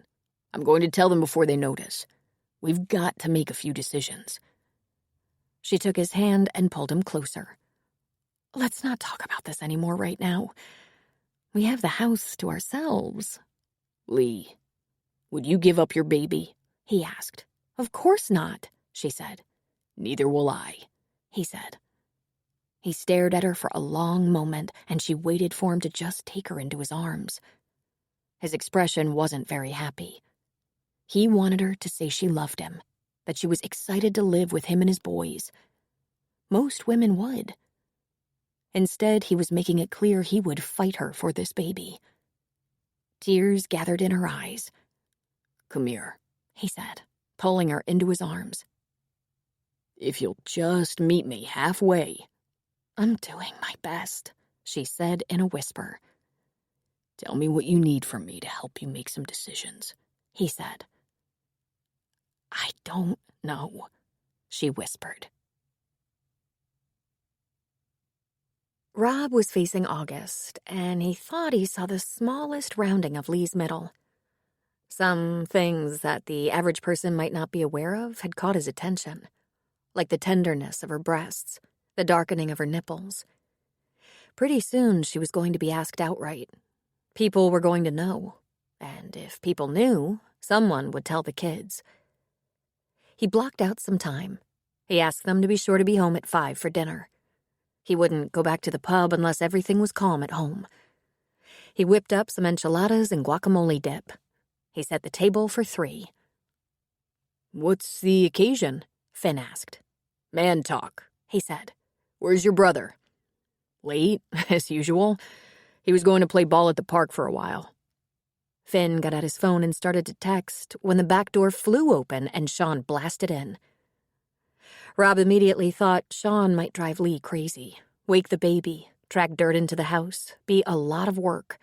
S3: I'm going to tell them before they notice. We've got to make a few decisions.
S1: She took his hand and pulled him closer.
S4: Let's not talk about this anymore right now. We have the house to ourselves.
S3: Lee, would you give up your baby?
S4: He asked.
S1: Of course not, she said.
S3: Neither will I,
S1: he said. He stared at her for a long moment, and she waited for him to just take her into his arms. His expression wasn't very happy. He wanted her to say she loved him, that she was excited to live with him and his boys. Most women would. Instead, he was making it clear he would fight her for this baby. Tears gathered in her eyes.
S3: Come here,
S1: he said, pulling her into his arms.
S3: If you'll just meet me halfway.
S1: I'm doing my best, she said in a whisper.
S3: Tell me what you need from me to help you make some decisions,
S1: he said.
S4: I don't know, she whispered.
S1: Rob was facing August, and he thought he saw the smallest rounding of Lee's middle. Some things that the average person might not be aware of had caught his attention, like the tenderness of her breasts, the darkening of her nipples. Pretty soon she was going to be asked outright. People were going to know, and if people knew, someone would tell the kids. He blocked out some time. He asked them to be sure to be home at 5 for dinner. He wouldn't go back to the pub unless everything was calm at home. He whipped up some enchiladas and guacamole dip. He set the table for 3.
S3: What's the occasion?
S1: Finn asked.
S3: Man talk,
S1: he said.
S3: Where's your brother? Late, as usual. He was going to play ball at the park for a while.
S1: Finn got out his phone and started to text when the back door flew open and Sean blasted in. Rob immediately thought Sean might drive Lee crazy, wake the baby, track dirt into the house, be a lot of work.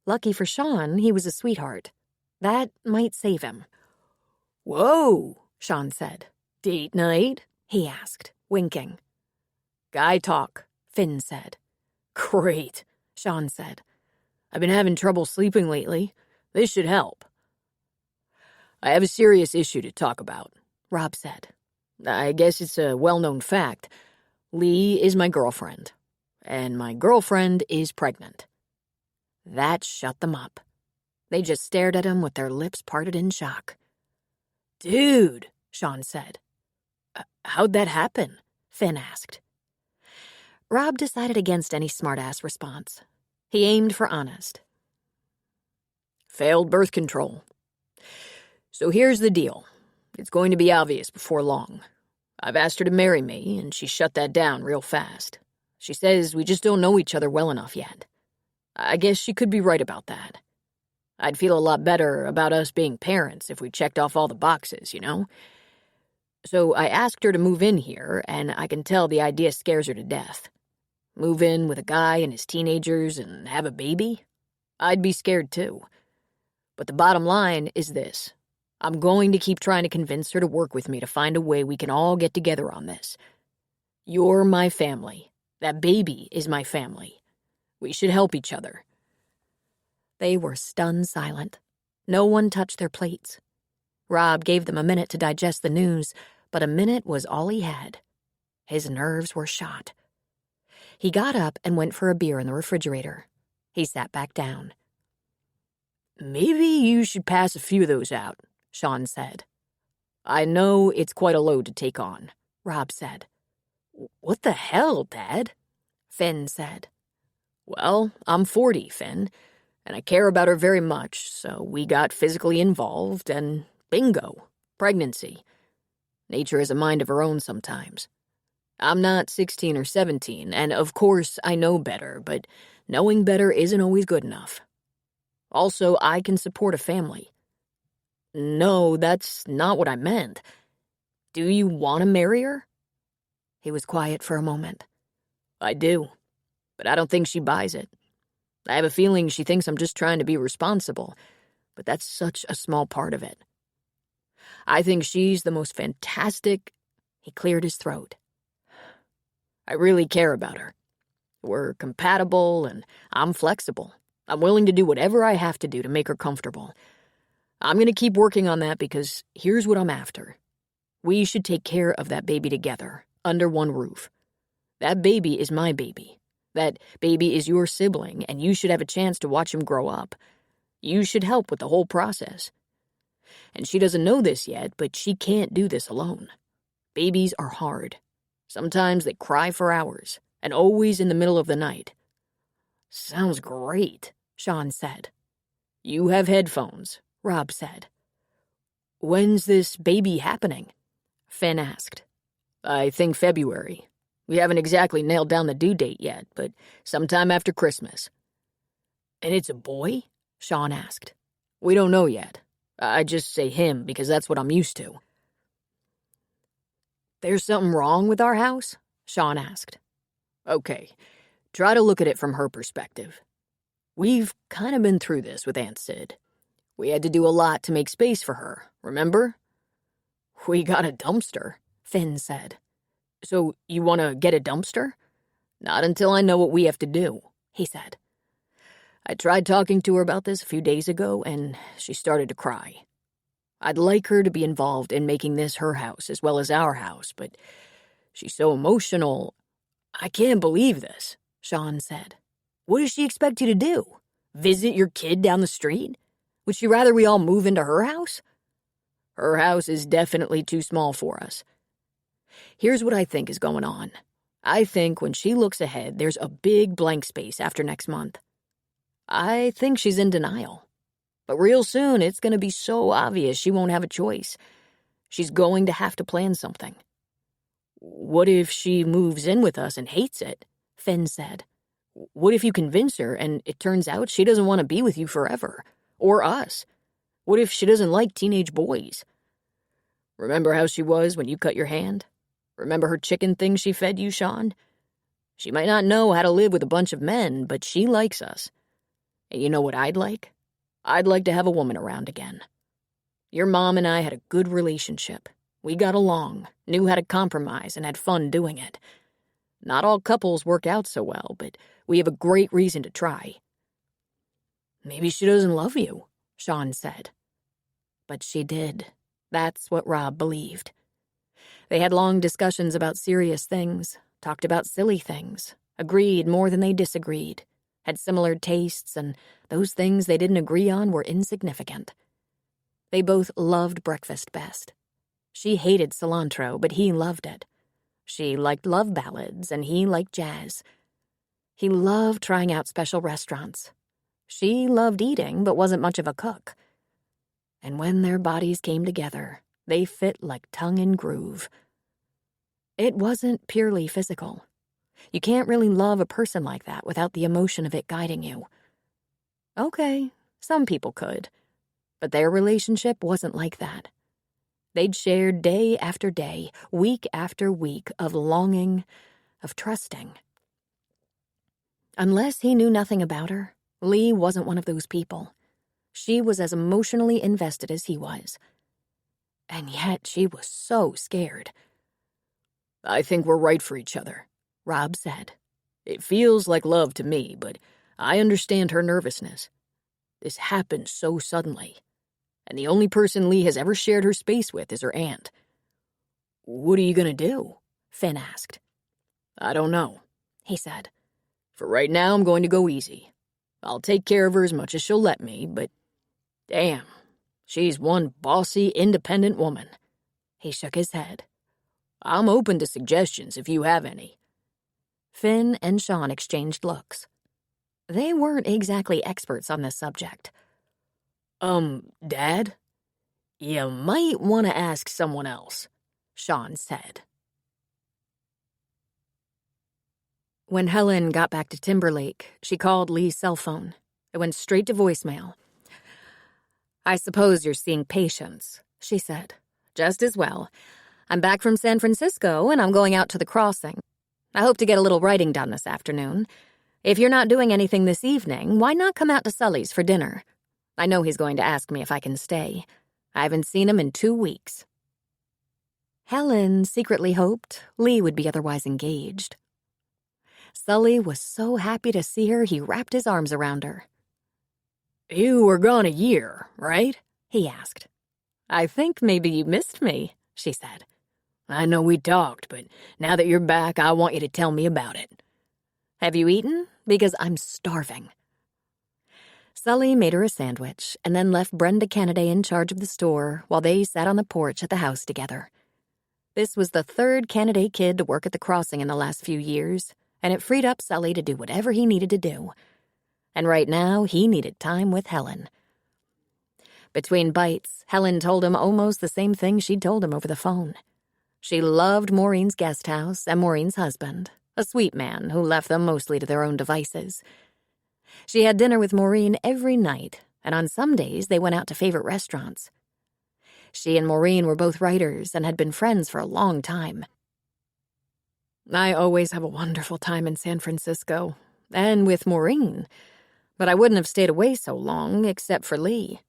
S1: Lucky for Sean, he was a sweetheart. That might save him.
S3: Whoa,
S1: Sean said.
S3: Date night?
S1: He asked, winking.
S3: Guy talk,
S1: Finn said.
S3: Great,
S1: Sean said.
S3: I've been having trouble sleeping lately. This should help. I have a serious issue to talk about,
S1: Rob said.
S3: I guess it's a well-known fact. Lee is my girlfriend, and my girlfriend is pregnant.
S1: That shut them up. They just stared at him with their lips parted in shock.
S3: Dude,
S1: Sean said.
S3: How'd that happen?
S1: Finn asked. Rob decided against any smart-ass response. He aimed for honest.
S3: Failed birth control. So here's the deal. It's going to be obvious before long. I've asked her to marry me, and she shut that down real fast. She says we just don't know each other well enough yet. I guess she could be right about that. I'd feel a lot better about us being parents if we checked off all the boxes, you know? So I asked her to move in here, and I can tell the idea scares her to death. Move in with a guy and his teenagers and have a baby? I'd be scared too. But the bottom line is this. I'm going to keep trying to convince her to work with me to find a way we can all get together on this. You're my family. That baby is my family. We should help each other.
S1: They were stunned silent. No one touched their plates. Rob gave them a minute to digest the news, but a minute was all he had. His nerves were shot. He got up and went for a beer in the refrigerator. He sat back down.
S3: Maybe you should pass a few of those out, Sean said. I know it's quite a load to take on, Rob said. What the hell, Dad?
S1: Finn said.
S3: Well, I'm 40, Finn, and I care about her very much, so we got physically involved, and bingo, pregnancy. Nature has a mind of her own sometimes. I'm not 16 or 17, and of course I know better, but knowing better isn't always good enough. Also, I can support a family. No, that's not what I meant. Do you want to marry her? He was quiet for a moment. I do, but I don't think she buys it. I have a feeling she thinks I'm just trying to be responsible, but that's such a small part of it. I think she's the most fantastic... He cleared his throat. I really care about her. We're compatible, and I'm flexible. I'm willing to do whatever I have to do to make her comfortable. I'm going to keep working on that because here's what I'm after. We should take care of that baby together, under one roof. That baby is my baby. That baby is your sibling, and you should have a chance to watch him grow up. You should help with the whole process. And she doesn't know this yet, but she can't do this alone. Babies are hard. Sometimes they cry for hours, and always in the middle of the night. Sounds great, Sean said. You have headphones, Rob said. When's this baby happening? Finn asked. I think February. We haven't exactly nailed down the due date yet, but sometime after Christmas. And it's a boy? Sean asked. We don't know yet. I just say him because that's what I'm used to. There's something wrong with our house? Sean asked. Okay, try to look at it from her perspective. We've kind of been through this with Aunt Sid. We had to do a lot to make space for her, remember? We got a dumpster, Finn said. So you want to get a dumpster? Not until I know what we have to do, he said. I tried talking to her about this a few days ago, and she started to cry. I'd like her to be involved in making this her house as well as our house, but she's so emotional. I can't believe this, Sean said. What does she expect you to do? Visit your kid down the street? Would she rather we all move into her house? Her house is definitely too small for us. Here's what I think is going on. I think when she looks ahead, there's a big blank space after next month. I think she's in denial. But real soon, it's going to be so obvious she won't have a choice. She's going to have to plan something. What if she moves in with us and hates it? Finn said. What if you convince her and it turns out she doesn't want to be with you forever? Or us? What if she doesn't like teenage boys? Remember how she was when you cut your hand? Remember her chicken thing she fed you, Sean? She might not know how to live with a bunch of men, but she likes us. And you know what I'd like? I'd like to have a woman around again. Your mom and I had a good relationship. We got along, knew how to compromise, and had fun doing it. Not all couples work out so well, but we have a great reason to try. Maybe she doesn't love you, Sean said. But she did. That's what Rob believed. They had long discussions about serious things, talked about silly things, agreed more than they disagreed, had similar tastes, and those things they didn't agree on were insignificant. They both loved breakfast best. She hated cilantro, but he loved it. She liked love ballads, and he liked jazz. He loved trying out special restaurants. She loved eating, but wasn't much of a cook. And when their bodies came together, they fit like tongue and groove. It wasn't purely physical. You can't really love a person like that without the emotion of it guiding you. Okay, some people could, but their relationship wasn't like that. They'd shared day after day, week after week of longing, of trusting. Unless he knew nothing about her, Lee wasn't one of those people. She was as emotionally invested as he was. And yet she was so scared. I think we're right for each other, Rob said. It feels like love to me, but I understand her nervousness. This happened so suddenly. And the only person Lee has ever shared her space with is her aunt. What are you going to do? Finn asked. I don't know, he said. For right now, I'm going to go easy. I'll take care of her as much as she'll let me, but damn, she's one bossy, independent woman. He shook his head. I'm open to suggestions if you have any. Finn and Sean exchanged looks. They weren't exactly experts on this subject. Dad? You might want to ask someone else, Sean said. When Helen got back to Timberlake, she called Lee's cell phone. It went straight to voicemail,
S1: "I suppose you're seeing patients," she said. "Just as well. I'm back from San Francisco, and I'm going out to the crossing. I hope to get a little writing done this afternoon. If you're not doing anything this evening, why not come out to Sully's for dinner? I know he's going to ask me if I can stay. I haven't seen him in 2 weeks." Helen secretly hoped Lee would be otherwise engaged. Sully was so happy to see her, he wrapped his arms around her.
S3: "You were gone a year, right?"
S1: he asked. "I think maybe you missed me," she said.
S3: "I know we talked, but now that you're back, I want you to tell me about it."
S1: "Have you eaten? Because I'm starving." Sully made her a sandwich and then left Brenda Kennedy in charge of the store while they sat on the porch at the house together. This was the 3rd Kennedy kid to work at the crossing in the last few years, and it freed up Sully to do whatever he needed to do. And right now, he needed time with Helen. Between bites, Helen told him almost the same thing she'd told him over the phone. She loved Maureen's guest house and Maureen's husband, a sweet man who left them mostly to their own devices. She had dinner with Maureen every night, and on some days they went out to favorite restaurants. She and Maureen were both writers and had been friends for a long time.
S2: I always have a wonderful time in San Francisco, and with Maureen, but I wouldn't have stayed away so long except for Lee.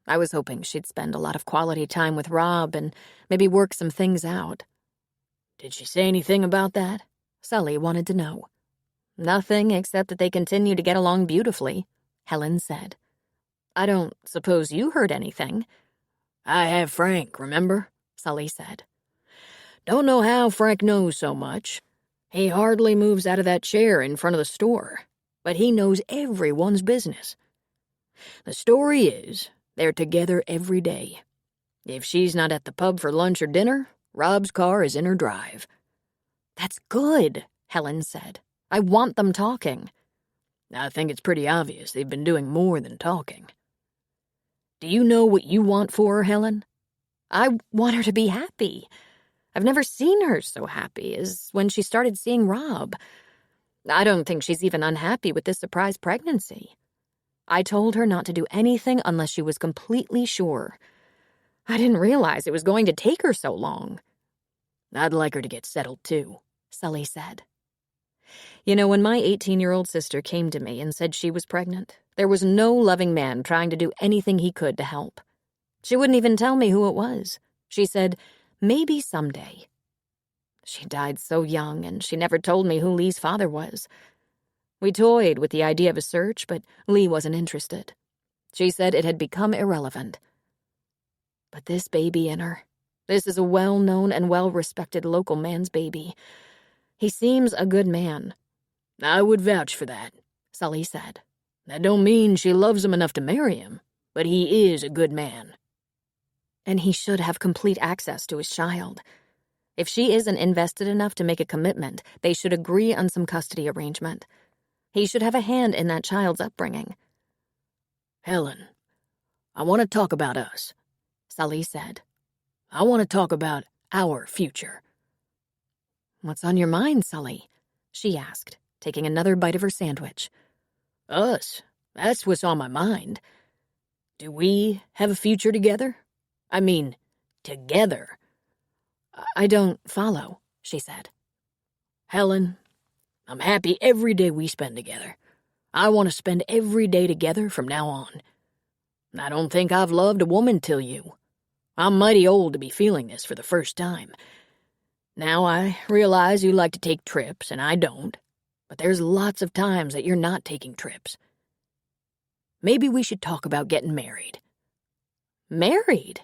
S2: I was hoping she'd spend a lot of quality time with Rob and maybe work some things out.
S3: "Did she say anything about that?"
S1: Sully wanted to know.
S2: "Nothing except that they continue to get along beautifully," Helen said. "I don't suppose you heard anything."
S3: "I have Frank, remember?"
S2: Sully said.
S3: "Don't know how Frank knows so much. He hardly moves out of that chair in front of the store, but he knows everyone's business. The story is, they're together every day. If she's not at the pub for lunch or dinner, Rob's car is in her drive."
S2: "That's good," Helen said. "I want them talking."
S3: "I think it's pretty obvious they've been doing more than talking. Do you know what you want for her, Helen?"
S2: "I want her to be happy. I've never seen her so happy as when she started seeing Rob. I don't think she's even unhappy with this surprise pregnancy. I told her not to do anything unless she was completely sure. I didn't realize it was going to take her so long."
S3: "I'd like her to get settled, too,"
S2: Sully said. "You know, when my 18-year-old sister came to me and said she was pregnant, there was no loving man trying to do anything he could to help. She wouldn't even tell me who it was. She said, 'Maybe someday.' She died so young, and she never told me who Lee's father was. We toyed with the idea of a search, but Lee wasn't interested. She said it had become irrelevant. But this baby in her, this is a well-known and well-respected local man's baby. He seems a good man."
S3: "I would vouch for that,"
S2: Sully said.
S3: "That don't mean she loves him enough to marry him, but he is a good man."
S2: "And he should have complete access to his child. If she isn't invested enough to make a commitment, they should agree on some custody arrangement. He should have a hand in that child's upbringing."
S3: "Helen, I want to talk about us,"
S2: Sully said.
S3: "I want to talk about our future."
S2: "What's on your mind, Sully?" she asked, taking another bite of her sandwich.
S3: "Us, that's what's on my mind. Do we have a future together? I mean, together."
S2: "I don't follow," she said.
S3: "Helen, I'm happy every day we spend together. I want to spend every day together from now on. I don't think I've loved a woman till you. I'm mighty old to be feeling this for the first time. Now I realize you like to take trips, and I don't, but there's lots of times that you're not taking trips. Maybe we should talk about getting married."
S2: "Married?"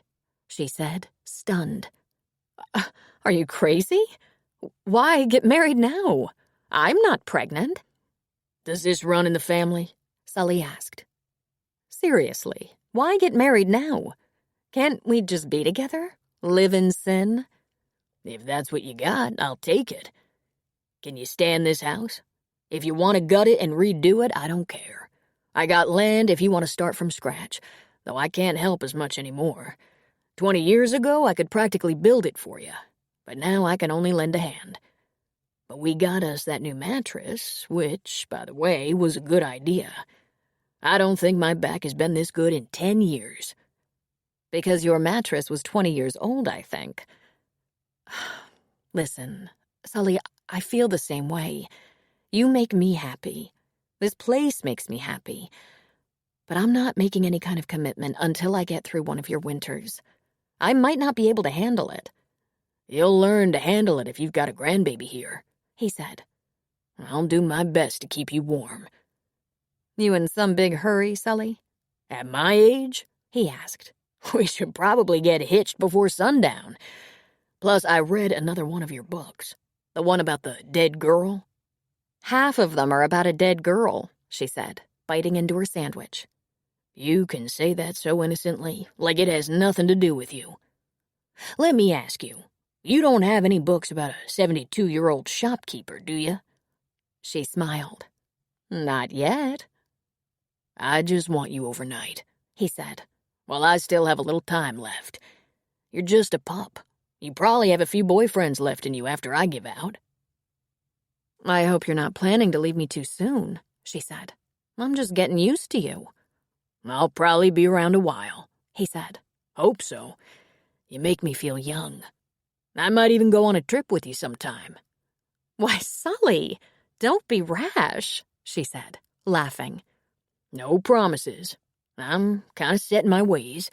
S2: she said, stunned. "Are you crazy? Why get married now? I'm not pregnant."
S3: "Does this run in the family?"
S2: Sully asked. "Seriously, why get married now? Can't we just be together? Live in sin?"
S3: "If that's what you got, I'll take it. Can you stand this house? If you want to gut it and redo it, I don't care. I got land if you want to start from scratch, though I can't help as much anymore. 20 years ago, I could practically build it for you, but now I can only lend a hand. But we got us that new mattress, which, by the way, was a good idea. I don't think my back has been this good in 10 years. Because your mattress was 20 years old, I think. Listen, Sully, I feel the same way. You make me happy. This place makes me happy. But I'm not making any kind of commitment until I get through one of your winters. I might not be able to handle it. You'll learn to handle it if you've got a grandbaby here, he said. I'll do my best to keep you warm. You in some big hurry, Sully? At my age? He asked. We should probably get hitched before sundown. Plus, I read another one of your books. The one about the dead girl. Half of them are about a dead girl, she said, biting into her sandwich. You can say that so innocently, like it has nothing to do with you. Let me ask you, you don't have any books about a 72-year-old shopkeeper, do you? She smiled. Not yet. I just want you overnight, he said. Well, I still have a little time left. You're just a pup. You probably have a few boyfriends left in you after I give out. I hope you're not planning to leave me too soon, she said. I'm just getting used to you. I'll probably be around a while, he said. Hope so. You make me feel young. I might even go on a trip with you sometime.
S1: Why, Sully, don't be rash, she said, laughing.
S3: No promises. I'm kind of set in my ways,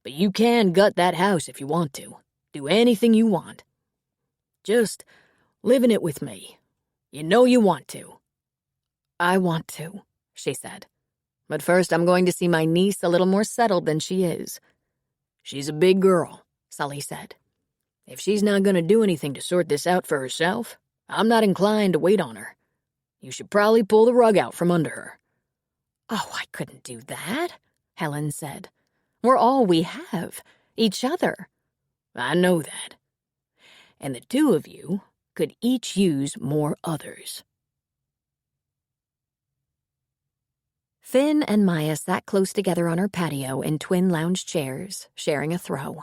S3: but you can gut that house if you want to. Do anything you want. Just live in it with me. You know you want to.
S1: I want to, she said. But first I'm going to see my niece a little more settled than she is.
S3: She's a big girl, Sully said. If she's not going to do anything to sort this out for herself, I'm not inclined to wait on her. You should probably pull the rug out from under her.
S1: Oh, I couldn't do that, Helen said. We're all we have, each other.
S3: I know that. And the two of you could each use more others.
S1: Finn and Maya sat close together on our patio in twin lounge chairs, sharing a throw.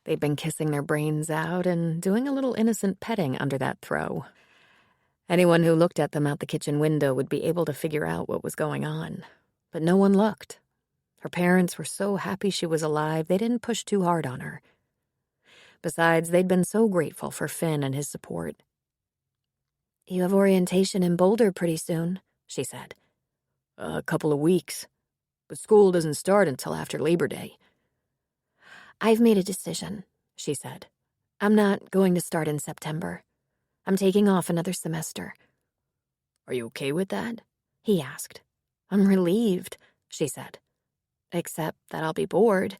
S1: They'd been kissing their brains out and doing a little innocent petting under that throw. Anyone who looked at them out the kitchen window would be able to figure out what was going on. But no one looked. Her parents were so happy she was alive, they didn't push too hard on her. Besides, they'd been so grateful for Finn and his support. You have orientation in Boulder pretty soon, she said.
S3: A couple of weeks. But school doesn't start until after Labor Day.
S1: I've made a decision, she said. I'm not going to start in September. I'm taking off another semester.
S3: Are you okay with that?
S1: He asked. I'm relieved, she said. Except that I'll be bored.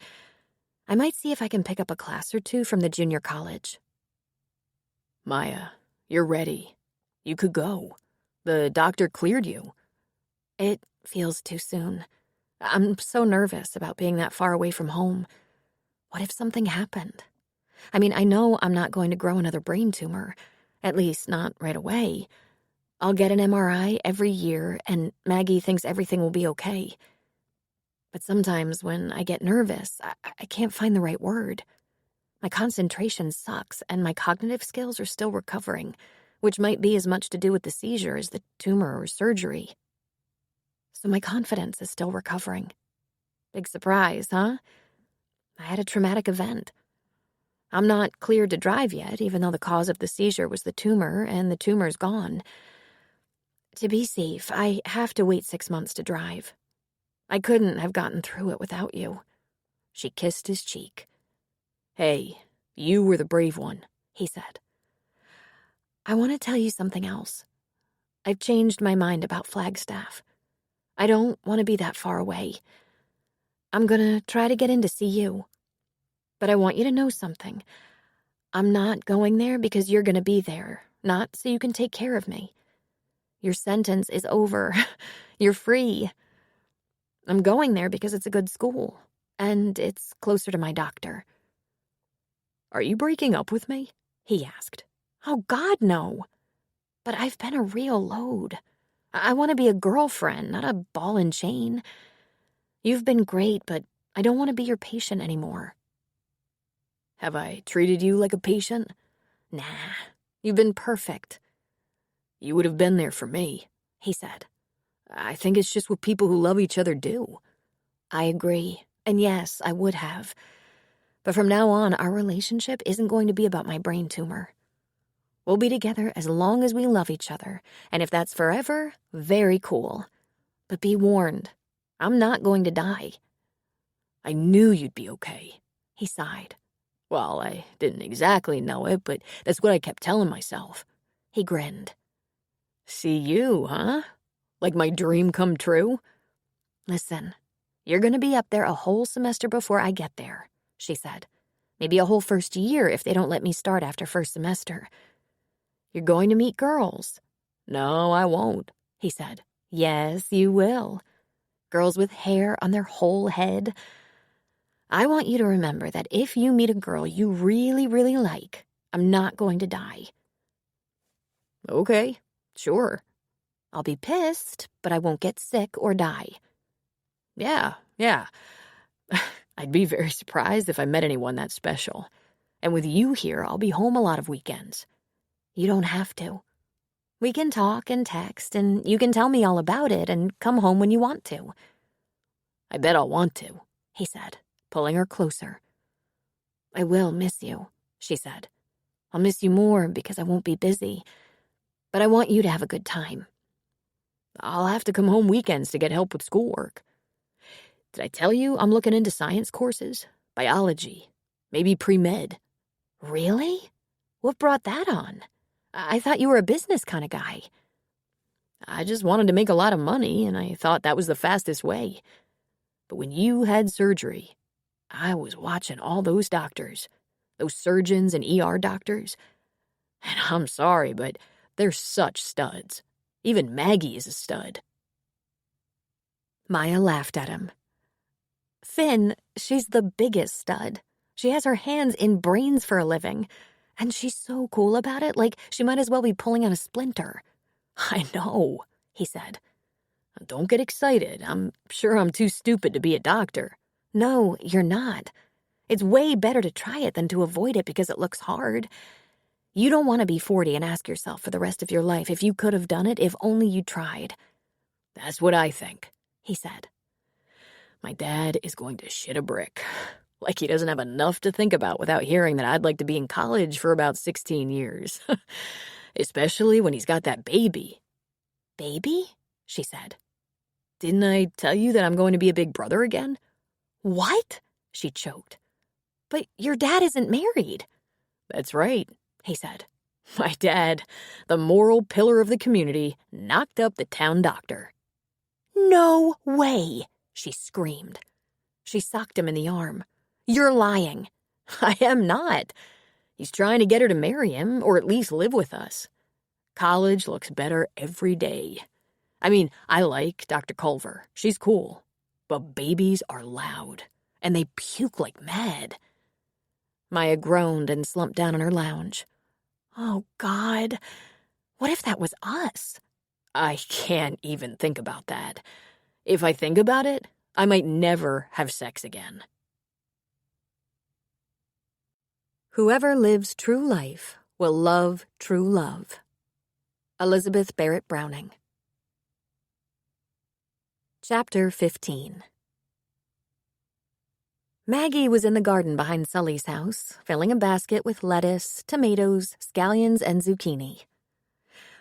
S1: I might see if I can pick up a class or two from the junior college.
S3: Maya, you're ready. You could go. The doctor cleared you.
S1: It feels too soon. I'm so nervous about being that far away from home. What if something happened? I mean, I know I'm not going to grow another brain tumor, at least not right away. I'll get an MRI every year, and Maggie thinks everything will be okay. But sometimes when I get nervous, I can't find the right word. My concentration sucks, and my cognitive skills are still recovering, which might be as much to do with the seizure as the tumor or surgery. So my confidence is still recovering. Big surprise, huh? I had a traumatic event. I'm not cleared to drive yet, even though the cause of the seizure was the tumor, and the tumor's gone. To be safe, I have to wait 6 months to drive. I couldn't have gotten through it without you. She kissed his cheek.
S3: Hey, you were the brave one,
S1: he said. I want to tell you something else. I've changed my mind about Flagstaff. I don't want to be that far away. I'm gonna try to get in to see you. But I want you to know something. I'm not going there because you're gonna be there, not so you can take care of me. Your sentence is over. You're free. I'm going there because it's a good school, and it's closer to my doctor.
S3: Are you breaking up with me?
S1: He asked. Oh, God, no. But I've been a real load. I want to be a girlfriend, not a ball and chain. You've been great, but I don't want to be your patient anymore.
S3: Have I treated you like a patient?
S1: Nah, you've been perfect.
S3: You would have been there for me,
S1: he said.
S3: I think it's just what people who love each other do.
S1: I agree,
S4: And yes, I would have. But from now on, our relationship isn't going to be about my brain tumor. We'll be together as long as we love each other, and if that's forever, very cool. But be warned, I'm not going to die.
S3: I knew you'd be okay.
S4: He sighed.
S3: Well, I didn't exactly know it, but that's what I kept telling myself.
S4: He grinned.
S3: See you, huh? Like my dream come true?
S4: Listen, you're going to be up there a whole semester before I get there, she said. Maybe a whole first year if they don't let me start after first semester. You're going to meet girls.
S3: No, I won't,
S4: he said. Yes, you will. Girls with hair on their whole head. I want you to remember that if you meet a girl you really, really like, I'm not going to die.
S3: Okay, sure.
S4: I'll be pissed, but I won't get sick or die.
S3: Yeah. I'd be very surprised if I met anyone that special. And with you here, I'll be home a lot of weekends.
S4: You don't have to. We can talk and text, and you can tell me all about it and come home when you want to.
S3: I bet I'll want to,
S4: he said, pulling her closer. I will miss you, she said. I'll miss you more because I won't be busy. But I want you to have a good time.
S3: I'll have to come home weekends to get help with schoolwork. Did I tell you I'm looking into science courses? Biology, maybe pre-med.
S4: Really? What brought that on? I thought you were a business kind of guy.
S3: I just wanted to make a lot of money, and I thought that was the fastest way. But when you had surgery, I was watching all those doctors, those surgeons and ER doctors. And I'm sorry, but they're such studs. Even Maggie is a stud.
S4: Maya laughed at him. Finn, she's the biggest stud. She has her hands in brains for a living. And she's so cool about it, like she might as well be pulling on a splinter.
S3: I know, he said. Don't get excited. I'm sure I'm too stupid to be a doctor.
S4: No, you're not. It's way better to try it than to avoid it because it looks hard. You don't want to be 40 and ask yourself for the rest of your life if you could have done it if only you tried.
S3: That's what I think,
S4: he said.
S3: My dad is going to shit a brick. Like he doesn't have enough to think about without hearing that I'd like to be in college for about 16 years. Especially when he's got that baby.
S4: Baby? She said.
S3: Didn't I tell you that I'm going to be a big brother again?
S4: What? She choked. But your dad isn't married.
S3: That's right, he said. My dad, the moral pillar of the community, knocked up the town doctor.
S4: No way, she screamed. She socked him in the arm. You're lying.
S3: I am not. He's trying to get her to marry him, or at least live with us. College looks better every day. I mean, I like Dr. Culver. She's cool. But babies are loud, and they puke like mad.
S4: Maya groaned and slumped down on her lounge. Oh, God. What if that was us?
S3: I can't even think about that. If I think about it, I might never have sex again.
S1: Whoever lives true life will love true love. Elizabeth Barrett Browning. Chapter 15. Maggie was in the garden behind Sully's house, filling a basket with lettuce, tomatoes, scallions, and zucchini.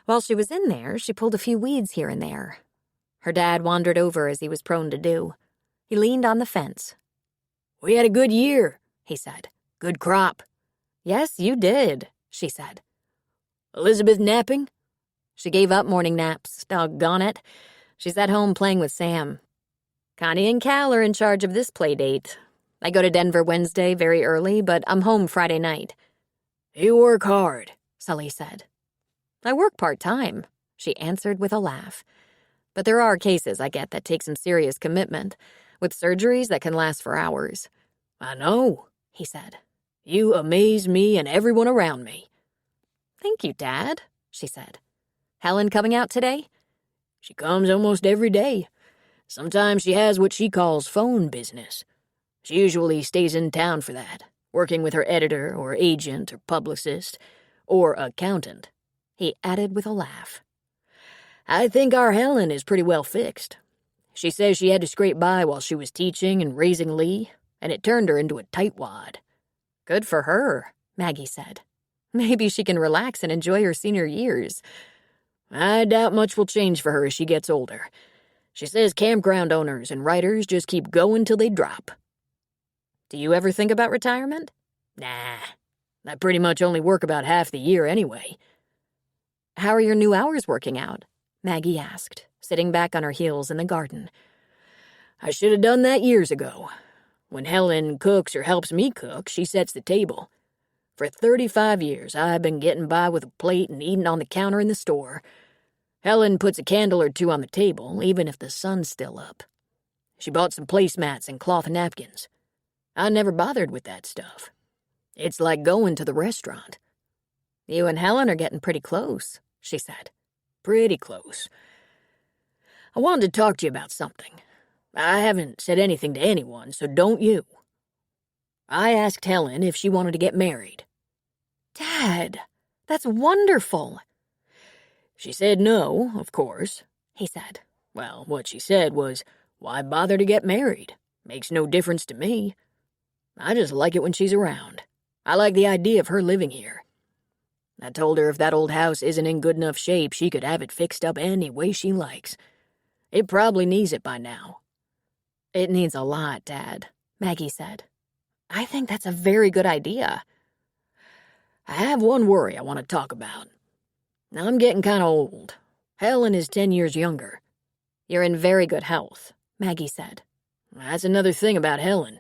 S1: While she was in there, she pulled a few weeds here and there. Her dad wandered over as he was prone to do. He leaned on the fence.
S3: We had a good year, he said. Good crop.
S1: Yes, you did, she said.
S3: Elizabeth napping?
S1: She gave up morning naps, doggone it. She's at home playing with Sam. Connie and Cal are in charge of this play date. I go to Denver Wednesday very early, but I'm home Friday night.
S3: You work hard,
S1: Sully said. I work part-time, she answered with a laugh. But there are cases I get that take some serious commitment, with surgeries that can last for hours.
S3: I know, he said. You amaze me and everyone around me.
S1: Thank you, Dad, she said. Helen coming out today?
S3: She comes almost every day. Sometimes she has what she calls phone business. She usually stays in town for that, working with her editor or agent or publicist or accountant, he added with a laugh. I think our Helen is pretty well fixed. She says she had to scrape by while she was teaching and raising Lee, and it turned her into a tightwad.
S1: Good for her, Maggie said. Maybe she can relax and enjoy her senior years.
S3: I doubt much will change for her as she gets older. She says campground owners and writers just keep going till they drop.
S1: Do you ever think about retirement?
S3: Nah, I pretty much only work about half the year anyway.
S1: How are your new hours working out? Maggie asked, sitting back on her heels in the garden.
S3: I should have done that years ago. When Helen cooks or helps me cook, she sets the table. For 35 years, I've been getting by with a plate and eating on the counter in the store. Helen puts a candle or two on the table, even if the sun's still up. She bought some placemats and cloth napkins. I never bothered with that stuff. It's like going to the restaurant.
S1: You and Helen are getting pretty close, she said.
S3: Pretty close. I wanted to talk to you about something. I haven't said anything to anyone, so don't you. I asked Helen if she wanted to get married.
S1: Dad, that's wonderful.
S3: She said no, of course, he said. Well, what she said was, why bother to get married? Makes no difference to me. I just like it when she's around. I like the idea of her living here. I told her if that old house isn't in good enough shape, she could have it fixed up any way she likes. It probably needs it by now.
S1: It needs a lot, Dad, Maggie said. I think that's a very good idea.
S3: I have one worry I want to talk about. Now, I'm getting kind of old. Helen is 10 years younger.
S1: You're in very good health, Maggie said.
S3: That's another thing about Helen.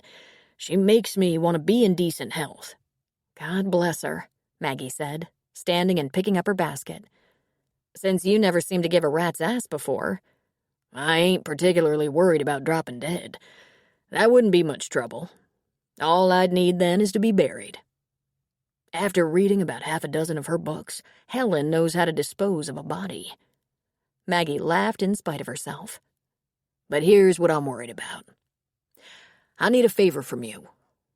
S3: She makes me want to be in decent health.
S1: God bless her, Maggie said, standing and picking up her basket. Since you never seemed to give a rat's ass before.
S3: I ain't particularly worried about dropping dead. That wouldn't be much trouble. All I'd need then is to be buried. After reading about half a dozen of her books, Helen knows how to dispose of a body.
S1: Maggie laughed in spite of herself.
S3: But here's what I'm worried about. I need a favor from you.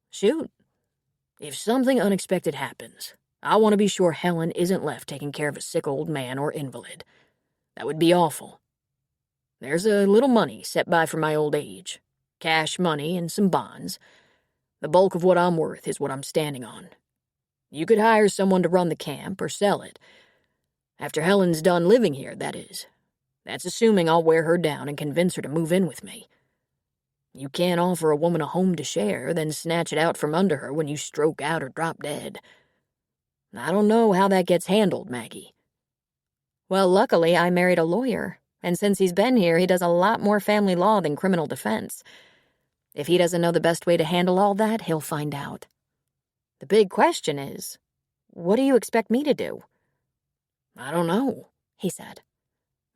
S1: Shoot.
S3: If something unexpected happens, I want to be sure Helen isn't left taking care of a sick old man or invalid. That would be awful. There's a little money set by for my old age. Cash money and some bonds. The bulk of what I'm worth is what I'm standing on. You could hire someone to run the camp or sell it. After Helen's done living here, that is. That's assuming I'll wear her down and convince her to move in with me. You can't offer a woman a home to share, then snatch it out from under her when you stroke out or drop dead. I don't know how that gets handled, Maggie.
S1: Well, luckily I married a lawyer, and since he's been here, he does a lot more family law than criminal defense. If he doesn't know the best way to handle all that, he'll find out. The big question is, what do you expect me to do?
S3: I don't know, he said.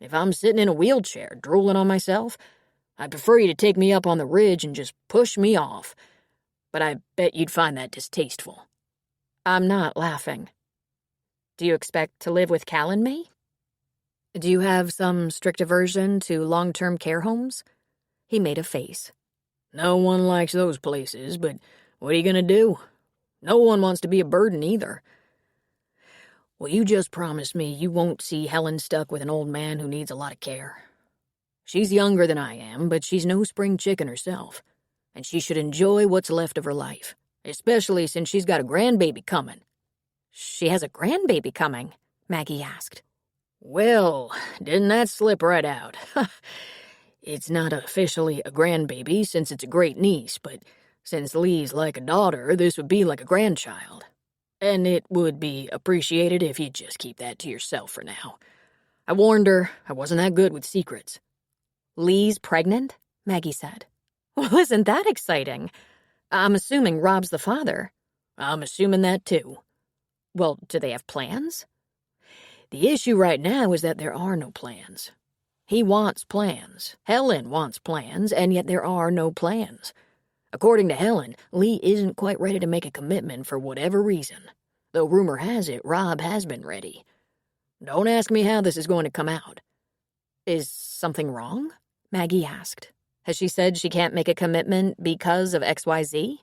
S3: If I'm sitting in a wheelchair, drooling on myself, I'd prefer you to take me up on the ridge and just push me off. But I bet you'd find that distasteful.
S1: I'm not laughing. Do you expect to live with Cal and me? Do you have some strict aversion to long-term care homes? He made a face.
S3: No one likes those places, but what are you going to do? No one wants to be a burden either. Well, you just promise me you won't see Helen stuck with an old man who needs a lot of care. She's younger than I am, but she's no spring chicken herself, and she should enjoy what's left of her life, especially since she's got a grandbaby coming.
S1: She has a grandbaby coming? Maggie asked.
S3: Well, didn't that slip right out? It's not officially a grandbaby since it's a great niece, but since Lee's like a daughter, this would be like a grandchild. And it would be appreciated if you'd just keep that to yourself for now. I warned her I wasn't that good with secrets.
S1: Lee's pregnant? Maggie said. Well, isn't that exciting? I'm assuming Rob's the father.
S3: I'm assuming that too.
S1: Well, do they have plans?
S3: The issue right now is that there are no plans. He wants plans. Helen wants plans, and yet there are no plans. According to Helen, Lee isn't quite ready to make a commitment for whatever reason, though rumor has it Rob has been ready. Don't ask me how this is going to come out.
S1: Is something wrong? Maggie asked. Has she said she can't make a commitment because of XYZ?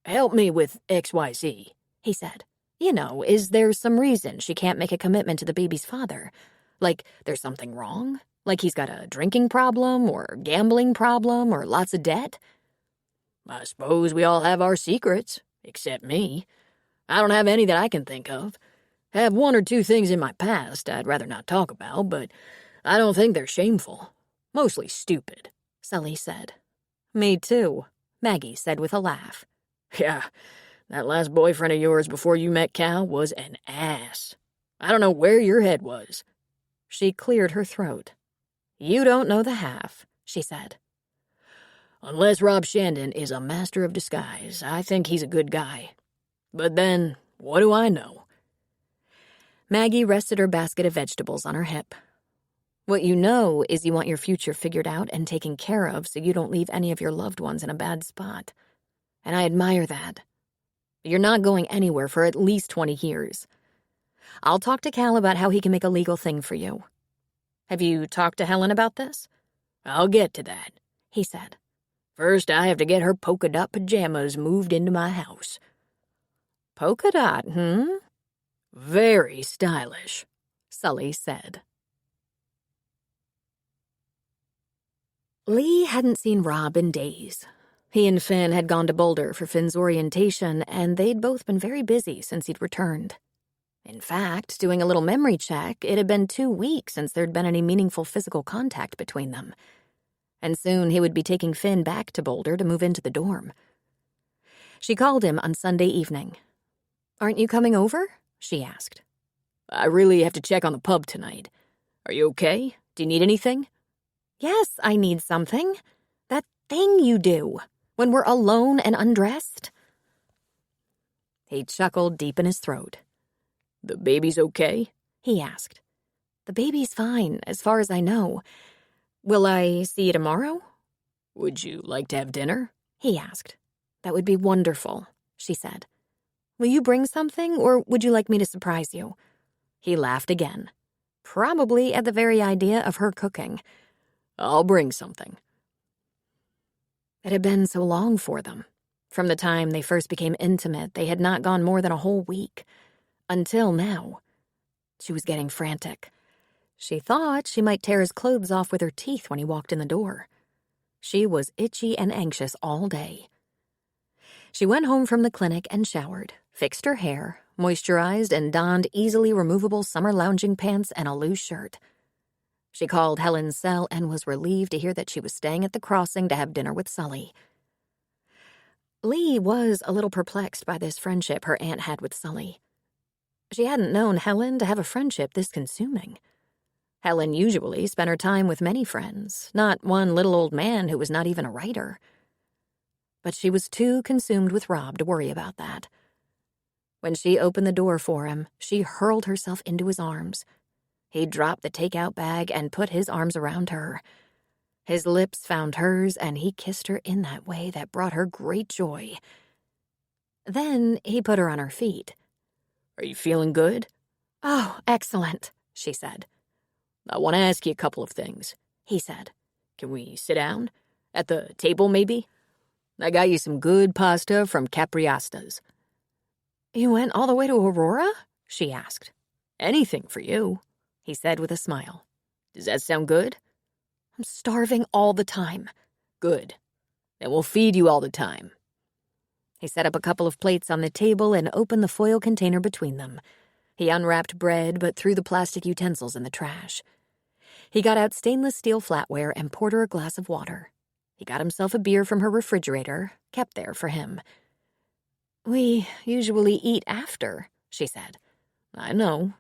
S3: Help me with XYZ,
S1: he said. You know, is there some reason she can't make a commitment to the baby's father? Like, there's something wrong?
S3: Like he's got a drinking problem or gambling problem or lots of debt? I suppose we all have our secrets, except me. I don't have any that I can think of. Have one or two things in my past I'd rather not talk about, but I don't think they're shameful. Mostly stupid, Sully said. Me too, Maggie said with a laugh. Yeah, that last boyfriend of yours before you met Cal was an ass. I don't know where your head was. She cleared her throat. You don't know the half, she said. Unless Rob Shandon is a master of disguise, I think he's a good guy. But then, what do I know? Maggie rested her basket of vegetables on her hip. What you know is you want your future figured out and taken care of so you don't leave any of your loved ones in a bad spot. And I admire that. You're not going anywhere for at least 20 years. I'll talk to Cal about how he can make a legal thing for you. Have you talked to Helen about this? I'll get to that, he said. First, I have to get her polka dot pajamas moved into my house. Polka dot, Very stylish, Sully said. Lee hadn't seen Rob in days. He and Finn had gone to Boulder for Finn's orientation, and they'd both been very busy since he'd returned. In fact, doing a little memory check, it had been 2 weeks since there'd been any meaningful physical contact between them. And soon he would be taking Finn back to Boulder to move into the dorm. She called him on Sunday evening. Aren't you coming over? She asked. I really have to check on the pub tonight. Are you okay? Do you need anything? Yes, I need something. That thing you do, when we're alone and undressed. He chuckled deep in his throat. The baby's okay? He asked. The baby's fine, as far as I know. Will I see you tomorrow? Would you like to have dinner? He asked. That would be wonderful, she said. Will you bring something, or would you like me to surprise you? He laughed again, probably at the very idea of her cooking. I'll bring something. It had been so long for them. From the time they first became intimate, they had not gone more than a whole week. Until now. She was getting frantic. She thought she might tear his clothes off with her teeth when he walked in the door. She was itchy and anxious all day. She went home from the clinic and showered, fixed her hair, moisturized, and donned easily removable summer lounging pants and a loose shirt. She called Helen's cell and was relieved to hear that she was staying at the crossing to have dinner with Sully. Lee was a little perplexed by this friendship her aunt had with Sully. She hadn't known Helen to have a friendship this consuming. Helen usually spent her time with many friends, not one little old man who was not even a writer. But she was too consumed with Rob to worry about that. When she opened the door for him, she hurled herself into his arms. He dropped the takeout bag and put his arms around her. His lips found hers, and he kissed her in that way that brought her great joy. Then he put her on her feet. Are you feeling good? Oh, excellent, she said. I want to ask you a couple of things, he said. Can we sit down? At the table, maybe? I got you some good pasta from Capriasta's. You went all the way to Aurora? She asked. Anything for you, he said with a smile. Does that sound good? I'm starving all the time. Good. Then we'll feed you all the time. He set up a couple of plates on the table and opened the foil container between them. He unwrapped bread but threw the plastic utensils in the trash. He got out stainless steel flatware and poured her a glass of water. He got himself a beer from her refrigerator, kept there for him. We usually eat after, she said. I know.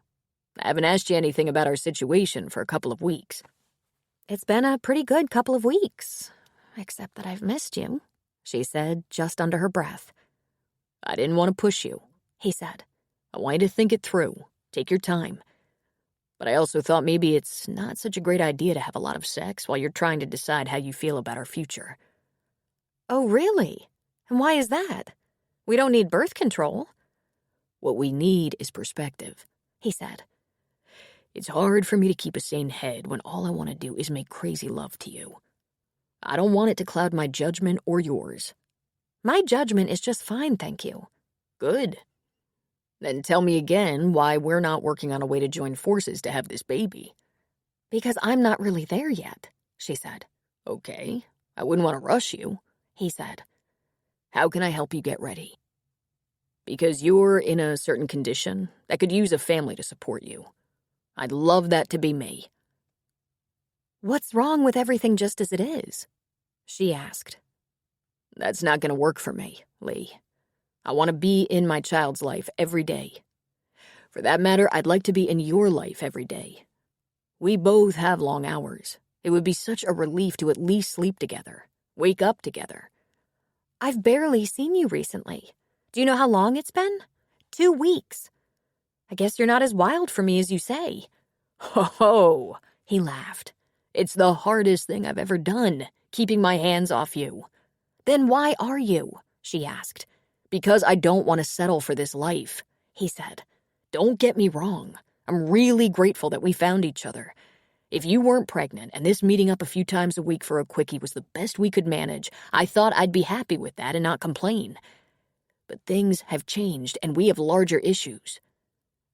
S3: I haven't asked you anything about our situation for a couple of weeks. It's been a pretty good couple of weeks, except that I've missed you, she said, just under her breath. I didn't want to push you, he said. I want you to think it through. Take your time. But I also thought maybe it's not such a great idea to have a lot of sex while you're trying to decide how you feel about our future. Oh, really? And why is that? We don't need birth control. What we need is perspective, he said. It's hard for me to keep a sane head when all I want to do is make crazy love to you. I don't want it to cloud my judgment or yours. My judgment is just fine, thank you. Good. Then tell me again why we're not working on a way to join forces to have this baby.
S1: Because I'm not really there yet, she said.
S3: Okay, I wouldn't want to rush you, he said. How can I help you get ready? Because you're in a certain condition that could use a family to support you. I'd love that to be me.
S1: What's wrong with everything just as it is? She asked.
S3: That's not going to work for me, Lee. I want to be in my child's life every day. For that matter, I'd like to be in your life every day. We both have long hours. It would be such a relief to at least sleep together, wake up together.
S1: I've barely seen you recently. Do you know how long it's been? 2 weeks. I guess you're not as wild for me as you say.
S3: Ho, he laughed. It's the hardest thing I've ever done, keeping my hands off you.
S1: Then why are you? She asked.
S3: Because I don't want to settle for this life, he said. Don't get me wrong. I'm really grateful that we found each other. If you weren't pregnant and this meeting up a few times a week for a quickie was the best we could manage, I thought I'd be happy with that and not complain. But things have changed and we have larger issues.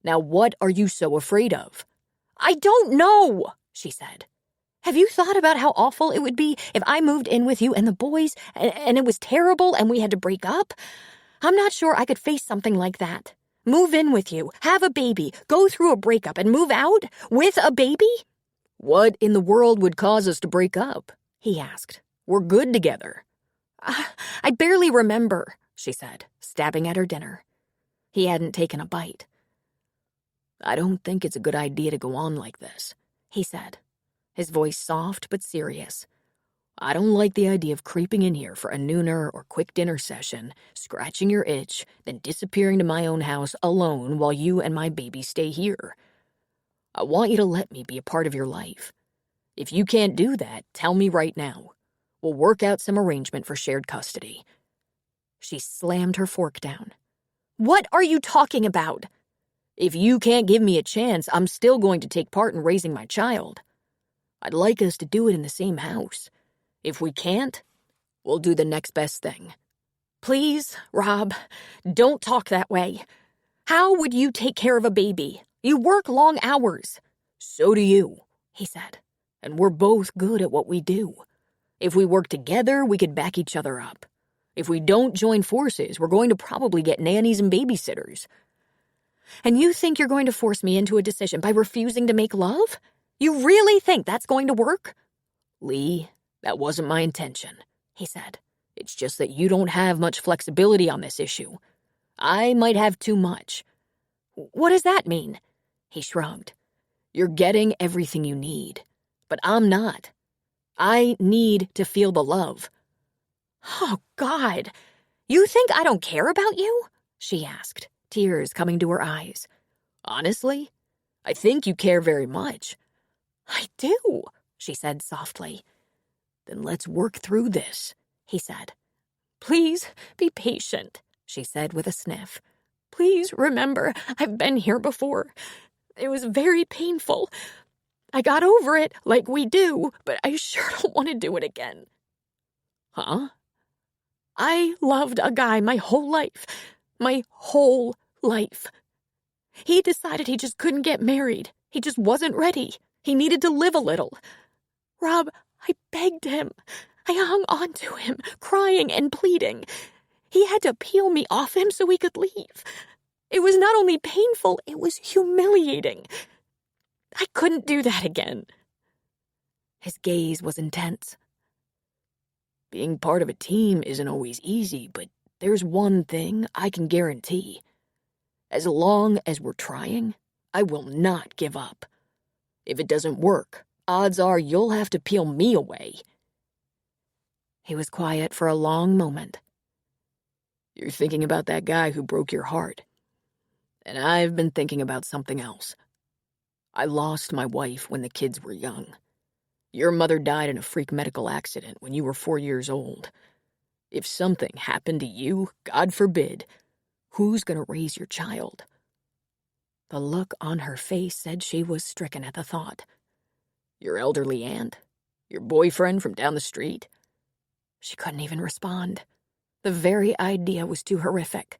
S3: Now what are you so afraid of?
S1: I don't know, she said. Have you thought about how awful it would be if I moved in with you and the boys and it was terrible and we had to break up? I'm not sure I could face something like that. Move in with you, have a baby, go through a breakup and move out with a baby?
S3: What in the world would cause us to break up? He asked. We're good together.
S1: I barely remember, she said, stabbing at her dinner. He hadn't taken a bite.
S3: I don't think it's a good idea to go on like this, he said, his voice soft but serious. I don't like the idea of creeping in here for a nooner or quick dinner session, scratching your itch, then disappearing to my own house alone while you and my baby stay here. I want you to let me be a part of your life. If you can't do that, tell me right now. We'll work out some arrangement for shared custody.
S1: She slammed her fork down. What are you talking about?
S3: If you can't give me a chance, I'm still going to take part in raising my child. I'd like us to do it in the same house. If we can't, we'll do the next best thing.
S1: Please, Rob, don't talk that way. How would you take care of a baby? You work long hours.
S3: So do you, he said. And we're both good at what we do. If we work together, we could back each other up. If we don't join forces, we're going to probably get nannies and babysitters.
S1: And you think you're going to force me into a decision by refusing to make love? You really think that's going to work?
S3: Lee, that wasn't my intention, he said. It's just that you don't have much flexibility on this issue. I might have too much.
S1: What does that mean?
S3: He shrugged. You're getting everything you need, but I'm not. I need to feel the love.
S1: Oh, God. You think I don't care about you? She asked, tears coming to her eyes.
S3: Honestly, I think you care very much.
S1: I do, she said softly.
S3: Then let's work through this, he said.
S1: Please be patient, she said with a sniff. Please remember, I've been here before. It was very painful. I got over it like we do, but I sure don't want to do it again.
S3: Huh?
S1: I loved a guy my whole life. My whole life. He decided he just couldn't get married. He just wasn't ready. He needed to live a little. Rob, I begged him. I hung on to him, crying and pleading. He had to peel me off him so we could leave. It was not only painful, it was humiliating. I couldn't do that again.
S3: His gaze was intense. Being part of a team isn't always easy, but there's one thing I can guarantee. As long as we're trying, I will not give up. If it doesn't work, odds are you'll have to peel me away.
S1: He was quiet for a long moment.
S3: You're thinking about that guy who broke your heart. And I've been thinking about something else. I lost my wife when the kids were young. Your mother died in a freak medical accident when you were 4 years old. If something happened to you, God forbid, who's going to raise your child?
S1: The look on her face said she was stricken at the thought.
S3: Your elderly aunt? Your boyfriend from down the street?
S1: She couldn't even respond. The very idea was too horrific.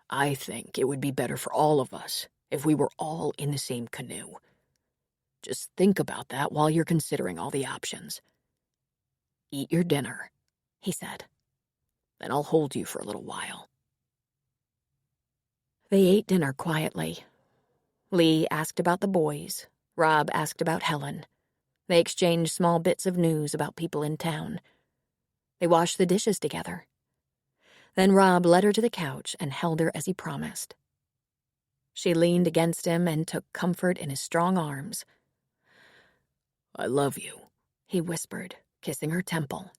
S3: I think it would be better for all of us if we were all in the same canoe. Just think about that while you're considering all the options. Eat your dinner, he said. Then I'll hold you for a little while.
S1: They ate dinner quietly. Lee asked about the boys. Rob asked about Helen. They exchanged small bits of news about people in town. They washed the dishes together. Then Rob led her to the couch and held her as he promised. She leaned against him and took comfort in his strong arms.
S3: I love you,
S1: he whispered, kissing her temple.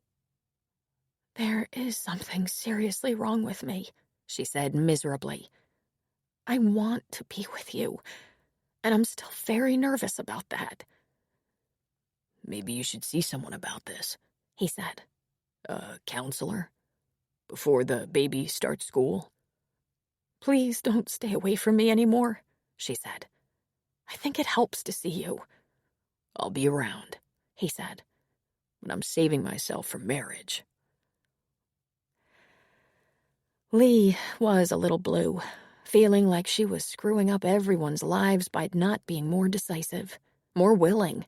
S4: There is something seriously wrong with me,
S1: she said miserably.
S4: I want to be with you, and I'm still very nervous about that.
S3: Maybe you should see someone about this,
S1: he said.
S3: A counselor? Before the baby starts school?
S4: Please don't stay away from me anymore, she said. I think it helps to see you.
S3: I'll be around, he said, but I'm saving myself for marriage.
S1: Lee was a little blue, feeling like she was screwing up everyone's lives by not being more decisive, more willing.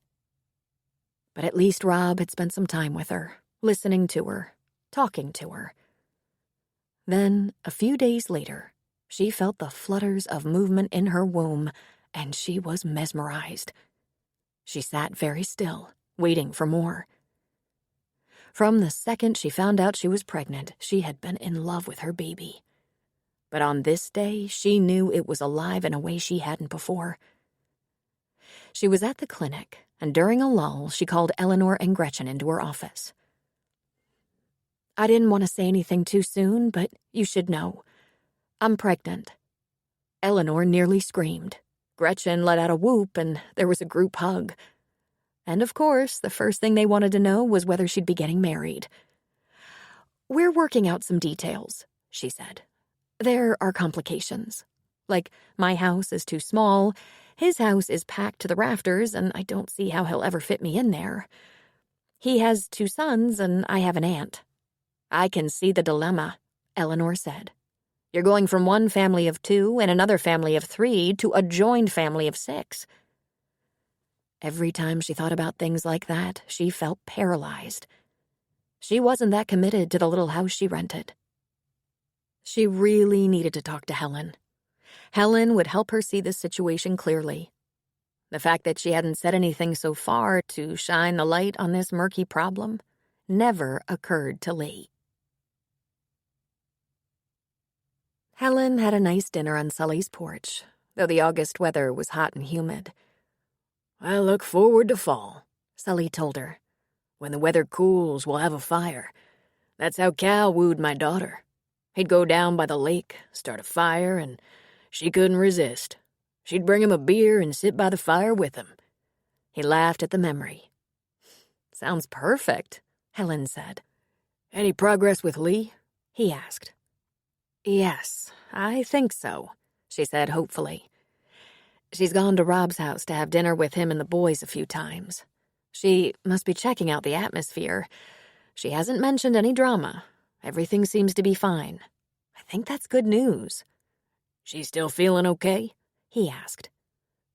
S1: But at least Rob had spent some time with her, listening to her, talking to her. Then, a few days later, she felt the flutters of movement in her womb, and she was mesmerized. She sat very still, waiting for more. From the second she found out she was pregnant, she had been in love with her baby. But on this day, she knew it was alive in a way she hadn't before. She was at the clinic, and during a lull, she called Eleanor and Gretchen into her office. I didn't want to say anything too soon, but you should know. I'm pregnant. Eleanor nearly screamed. Gretchen let out a whoop, and there was a group hug. And of course, the first thing they wanted to know was whether she'd be getting married. We're working out some details, she said. There are complications. Like, my house is too small, his house is packed to the rafters, and I don't see how he'll ever fit me in there. He has 2 sons, and I have an aunt. I can see the dilemma, Eleanor said. You're going from one family of 2 and another family of 3 to a joined family of 6. Every time she thought about things like that, she felt paralyzed. She wasn't that committed to the little house she rented. She really needed to talk to Helen. Helen would help her see this situation clearly. The fact that she hadn't said anything so far to shine the light on this murky problem never occurred to Lee. Helen had a nice dinner on Sully's porch, though the August weather was hot and humid.
S3: I look forward to fall,
S1: Sully told her.
S3: When the weather cools, we'll have a fire. That's how Cal wooed my daughter. He'd go down by the lake, start a fire, and she couldn't resist. She'd bring him a beer and sit by the fire with him.
S1: He laughed at the memory. Sounds perfect, Helen said.
S3: Any progress with Lee?
S1: He asked. Yes, I think so, she said hopefully. She's gone to Rob's house to have dinner with him and the boys a few times. She must be checking out the atmosphere. She hasn't mentioned any drama. Everything seems to be fine. I think that's good news.
S3: She's still feeling okay?
S1: He asked.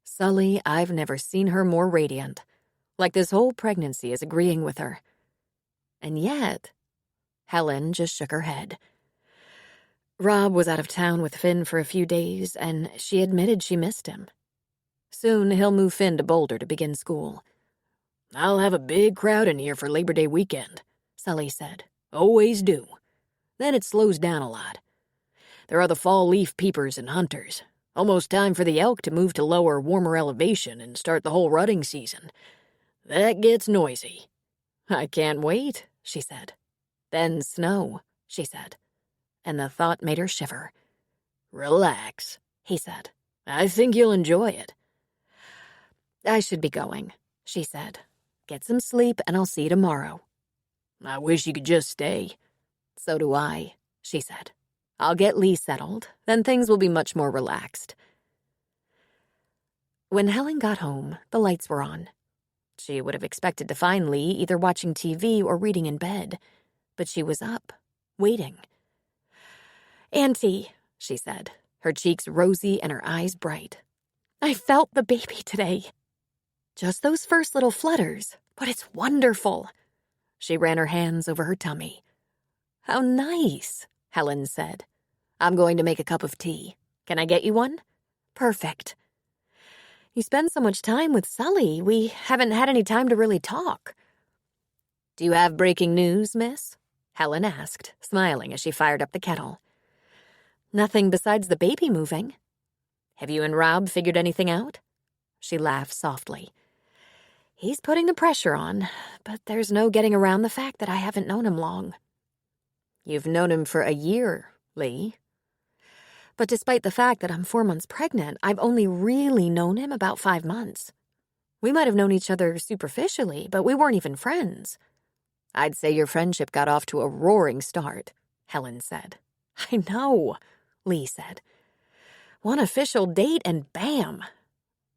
S1: Sully, I've never seen her more radiant. Like this whole pregnancy is agreeing with her. And yet, Helen just shook her head. Rob was out of town with Finn for a few days, and she admitted she missed him. Soon he'll move Finn to Boulder to begin school.
S3: I'll have a big crowd in here for Labor Day weekend,
S1: Sully said.
S3: Always do. Then it slows down a lot. There are the fall leaf peepers and hunters. Almost time for the elk to move to lower, warmer elevation and start the whole rutting season. That gets noisy.
S1: I can't wait, she said. Then snow, she said. And the thought made her shiver.
S3: Relax,
S1: he said.
S3: I think you'll enjoy it.
S1: I should be going, she said. Get some sleep and I'll see you tomorrow.
S3: I wish you could just stay.
S1: So do I, she said. I'll get Lee settled, then things will be much more relaxed. When Helen got home, the lights were on. She would have expected to find Lee either watching TV or reading in bed, but she was up, waiting. Auntie, she said, her cheeks rosy and her eyes bright. I felt the baby today. Just those first little flutters, but it's wonderful." She ran her hands over her tummy. "How nice," Helen said. "I'm going to make a cup of tea. Can I get you one?" "Perfect." "You spend so much time with Sully, we haven't had any time to really talk." "Do you have breaking news, miss?" Helen asked, smiling as she fired up the kettle. "Nothing besides the baby moving." "Have you and Rob figured anything out?" She laughed softly. "He's putting the pressure on, but there's no getting around the fact that I haven't known him long." "You've known him for a year, Lee." "But despite the fact that I'm 4 months pregnant, I've only really known him about 5 months. We might have known each other superficially, but we weren't even friends." "I'd say your friendship got off to a roaring start," Helen said. "I know," Lee said. "One official date and bam.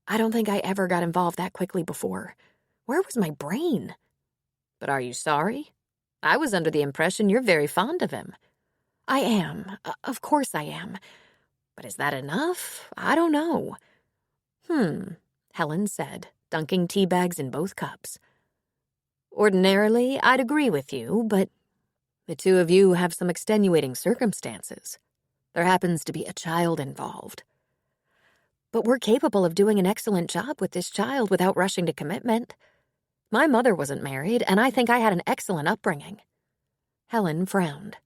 S1: I don't think I ever got involved that quickly before. Where was my brain?" "But are you sorry? I was under the impression you're very fond of him." "I am. Of course I am. But is that enough? I don't know." Helen said, dunking tea bags in both cups. "Ordinarily, I'd agree with you, but the two of you have some extenuating circumstances. There happens to be a child involved. But we're capable of doing an excellent job with this child without rushing to commitment. My mother wasn't married, and I think I had an excellent upbringing." Helen frowned.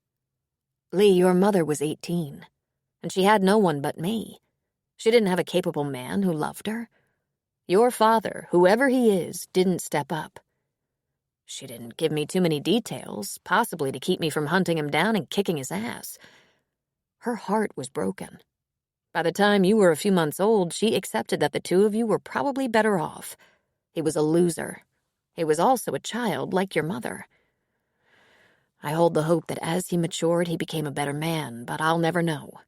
S1: "Lee, your mother was 18, and she had no one but me. She didn't have a capable man who loved her. Your father, whoever he is, didn't step up. She didn't give me too many details, possibly to keep me from hunting him down and kicking his ass. Her heart was broken. By the time you were a few months old, she accepted that the two of you were probably better off. He was a loser. He was also a child, like your mother. I hold the hope that as he matured, he became a better man, but I'll never know."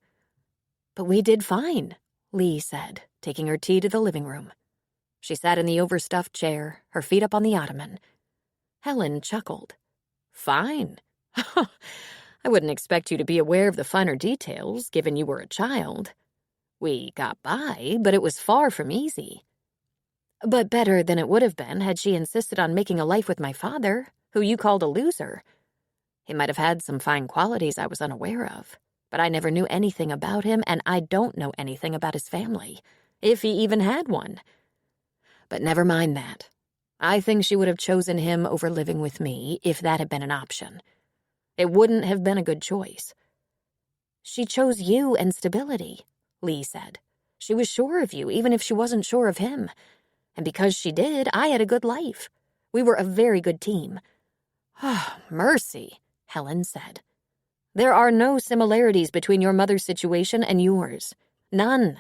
S1: "But we did fine," Lee said, taking her tea to the living room. She sat in the overstuffed chair, her feet up on the ottoman. Helen chuckled. "Fine? I wouldn't expect you to be aware of the finer details, given you were a child. We got by, but it was far from easy." "But better than it would have been had she insisted on making a life with my father, who you called a loser. He might have had some fine qualities I was unaware of, but I never knew anything about him, and I don't know anything about his family, if he even had one. But never mind that. I think she would have chosen him over living with me if that had been an option. It wouldn't have been a good choice." "She chose you and stability," Lee said. "She was sure of you, even if she wasn't sure of him. And because she did, I had a good life. We were a very good team." "Oh, mercy," Helen said. "There are no similarities between your mother's situation and yours. None.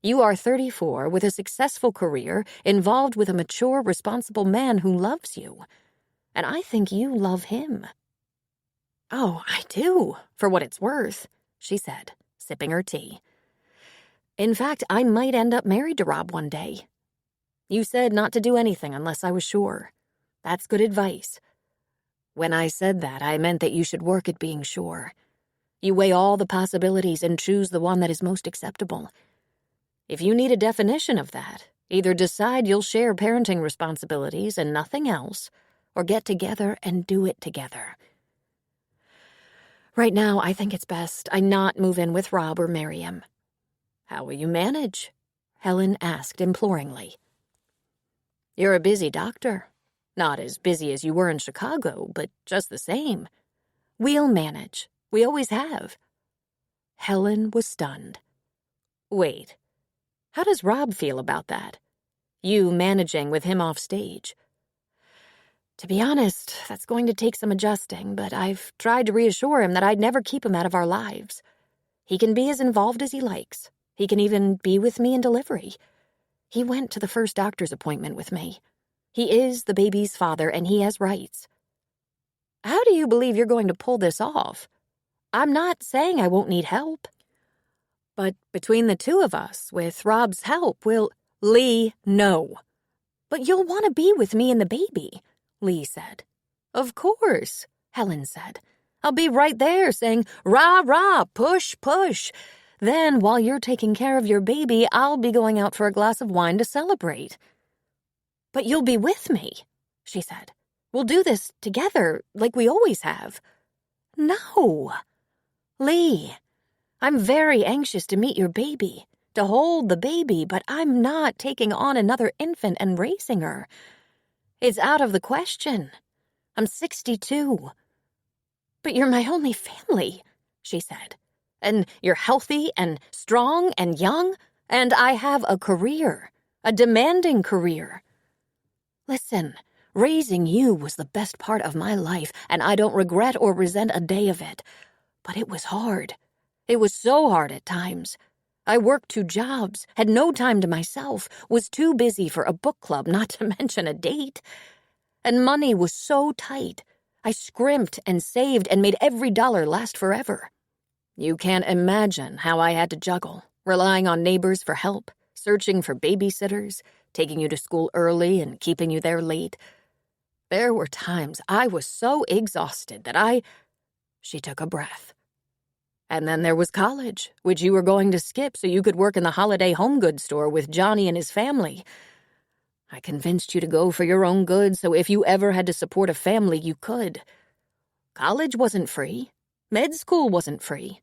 S1: You are 34, with a successful career, involved with a mature, responsible man who loves you. And I think you love him." "Oh, I do, for what it's worth," she said, sipping her tea. "In fact, I might end up married to Rob one day. You said not to do anything unless I was sure. That's good advice. When I said that, I meant that you should work at being sure. You weigh all the possibilities and choose the one that is most acceptable. If you need a definition of that, either decide you'll share parenting responsibilities and nothing else, or get together and do it together. Right now, I think it's best I not move in with Rob or marry him." "How will you manage?" Helen asked imploringly. "You're a busy doctor. Not as busy as you were in Chicago, but just the same." "We'll manage. We always have." Helen was stunned. "Wait. How does Rob feel about that? You managing with him off stage?" "To be honest, that's going to take some adjusting, but I've tried to reassure him that I'd never keep him out of our lives. He can be as involved as he likes. He can even be with me in delivery. He went to the first doctor's appointment with me. He is the baby's father, and he has rights." "How do you believe you're going to pull this off? I'm not saying I won't need help. But between the two of us, with Rob's help, we'll—" "Lee, no." "But you'll want to be with me and the baby," Lee said. "Of course," Helen said. "I'll be right there saying, 'Rah, rah, push, push.' Then, while you're taking care of your baby, I'll be going out for a glass of wine to celebrate."
S4: But you'll be with me, she said. We'll do this together, like we always have. No. Lee, I'm very anxious to meet your baby, to hold the baby, but I'm not taking on another infant and raising her. It's out of the question. I'm 62. But you're my only family, she said. And you're healthy and strong and young, and I have a career, a demanding career. Listen, raising you was the best part of my life, and I don't regret or resent a day of it. But it was hard. It was so hard at times. I worked 2 jobs, had no time to myself, was too busy for a book club, not to mention a date. And money was so tight. I scrimped and saved and made every dollar last forever. You can't imagine how I had to juggle, relying on neighbors for help, searching for babysitters, taking you to school early and keeping you there late. There were times I was so exhausted that She took a breath. And then there was college, which you were going to skip so you could work in the holiday home goods store with Johnny and his family. I convinced you to go for your own good, so if you ever had to support a family, you could. College wasn't free. Med school wasn't free.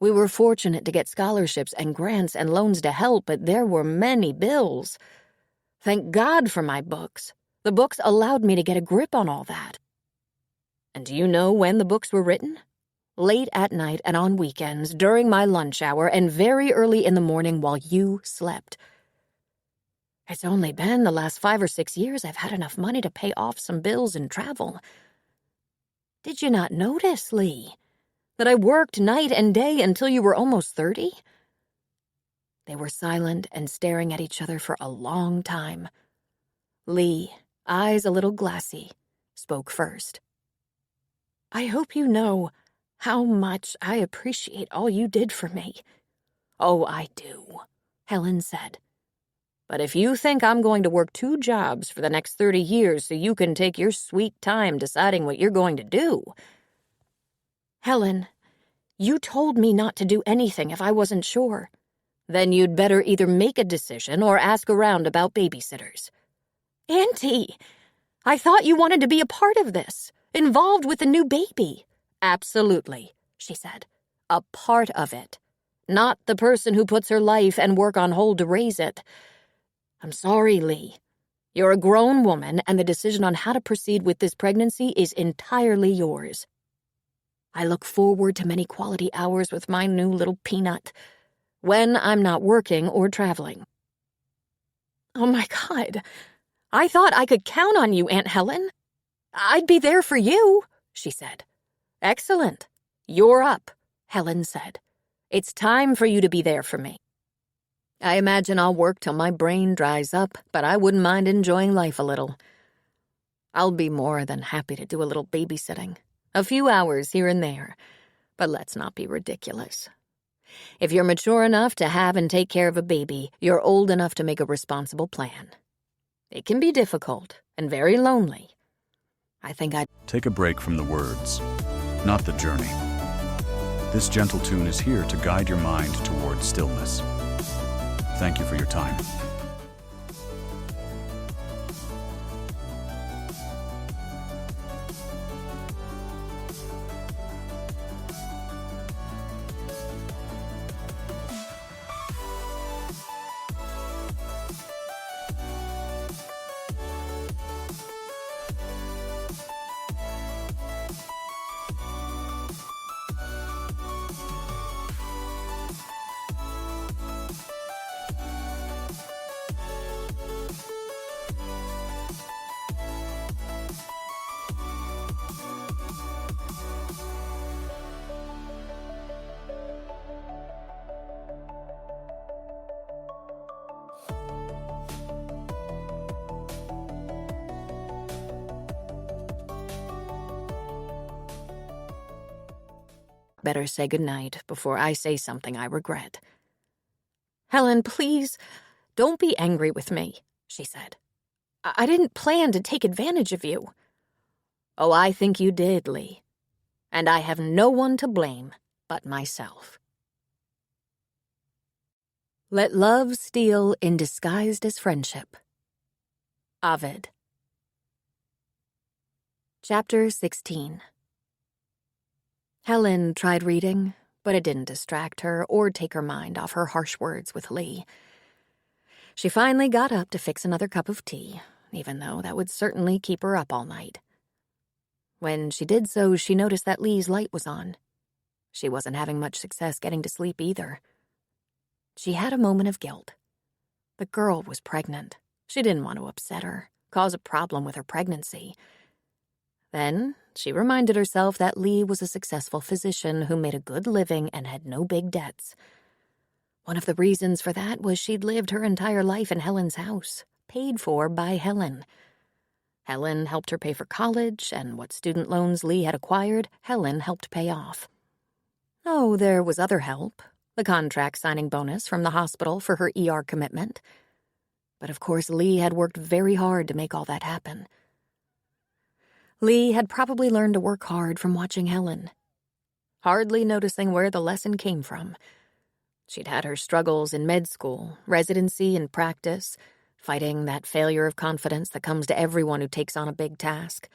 S4: We were fortunate to get scholarships and grants and loans to help, but there were many bills. Thank God for my books. The books allowed me to get a grip on all that. And do you know when the books were written? Late at night and on weekends, during my lunch hour, and very early in the morning while you slept. It's only been the last 5 or 6 years I've had enough money to pay off some bills and travel. Did you not notice, Lee, that I worked night and day until you were almost 30? They were silent and staring at each other for a long time. Lee, eyes a little glassy, spoke first. I hope you know how much I appreciate all you did for me. Oh, I do, Helen said. But if you think I'm going to work 2 jobs for the next 30 years so you can take your sweet time deciding what you're going to do... Helen, you told me not to do anything if I wasn't sure. Then you'd better either make a decision or ask around about babysitters. Auntie, I thought you wanted to be a part of this, involved with the new baby. Absolutely, she said. A part of it. Not the person who puts her life and work on hold to raise it. I'm sorry, Lee. You're a grown woman, and the decision on how to proceed with this pregnancy is entirely yours. I look forward to many quality hours with my new little peanut, when I'm not working or traveling. Oh my God, I thought I could count on you, Aunt Helen. I'd be there for you, she said. Excellent. You're up, Helen said. It's time for you to be there for me. I imagine I'll work till my brain dries up, but I wouldn't mind enjoying life a little. I'll be more than happy to do a little babysitting, a few hours here and there, but let's not be ridiculous. If you're mature enough to have and take care of a baby, you're old enough to make a responsible plan. It can be difficult and very lonely. I think I'd
S5: Take a break from the words, not the journey. This gentle tune is here to guide your mind towards stillness. Thank you for your time.
S3: better say goodnight before I say something I regret. Helen, please, don't be angry with me, she said. I didn't plan to take advantage of you. Oh, I think you did, Lee. And I have no one to blame but myself. Let love steal in disguised as friendship.
S1: Ovid. Chapter 16. Helen tried reading, but it didn't distract her or take her mind off her harsh words with Lee. She finally got up to fix another cup of tea, even though that would certainly keep her up all night. When she did so, she noticed that Lee's light was on. She wasn't having much success getting to sleep either. She had a moment of guilt. The girl was pregnant. She didn't want to upset her, cause a problem with her pregnancy. Then she reminded herself that Lee was a successful physician who made a good living and had no big debts. One of the reasons for that was she'd lived her entire life in Helen's house, paid for by Helen. Helen helped her pay for college, and what student loans Lee had acquired, Helen helped pay off. Oh, there was other help, the contract signing bonus from the hospital for her ER commitment. But of course, Lee had worked very hard to make all that happen. Lee had probably learned to work hard from watching Helen, hardly noticing where the lesson came from. She'd had her struggles in med school, residency, and practice, fighting that failure of confidence that comes to everyone who takes on a big task.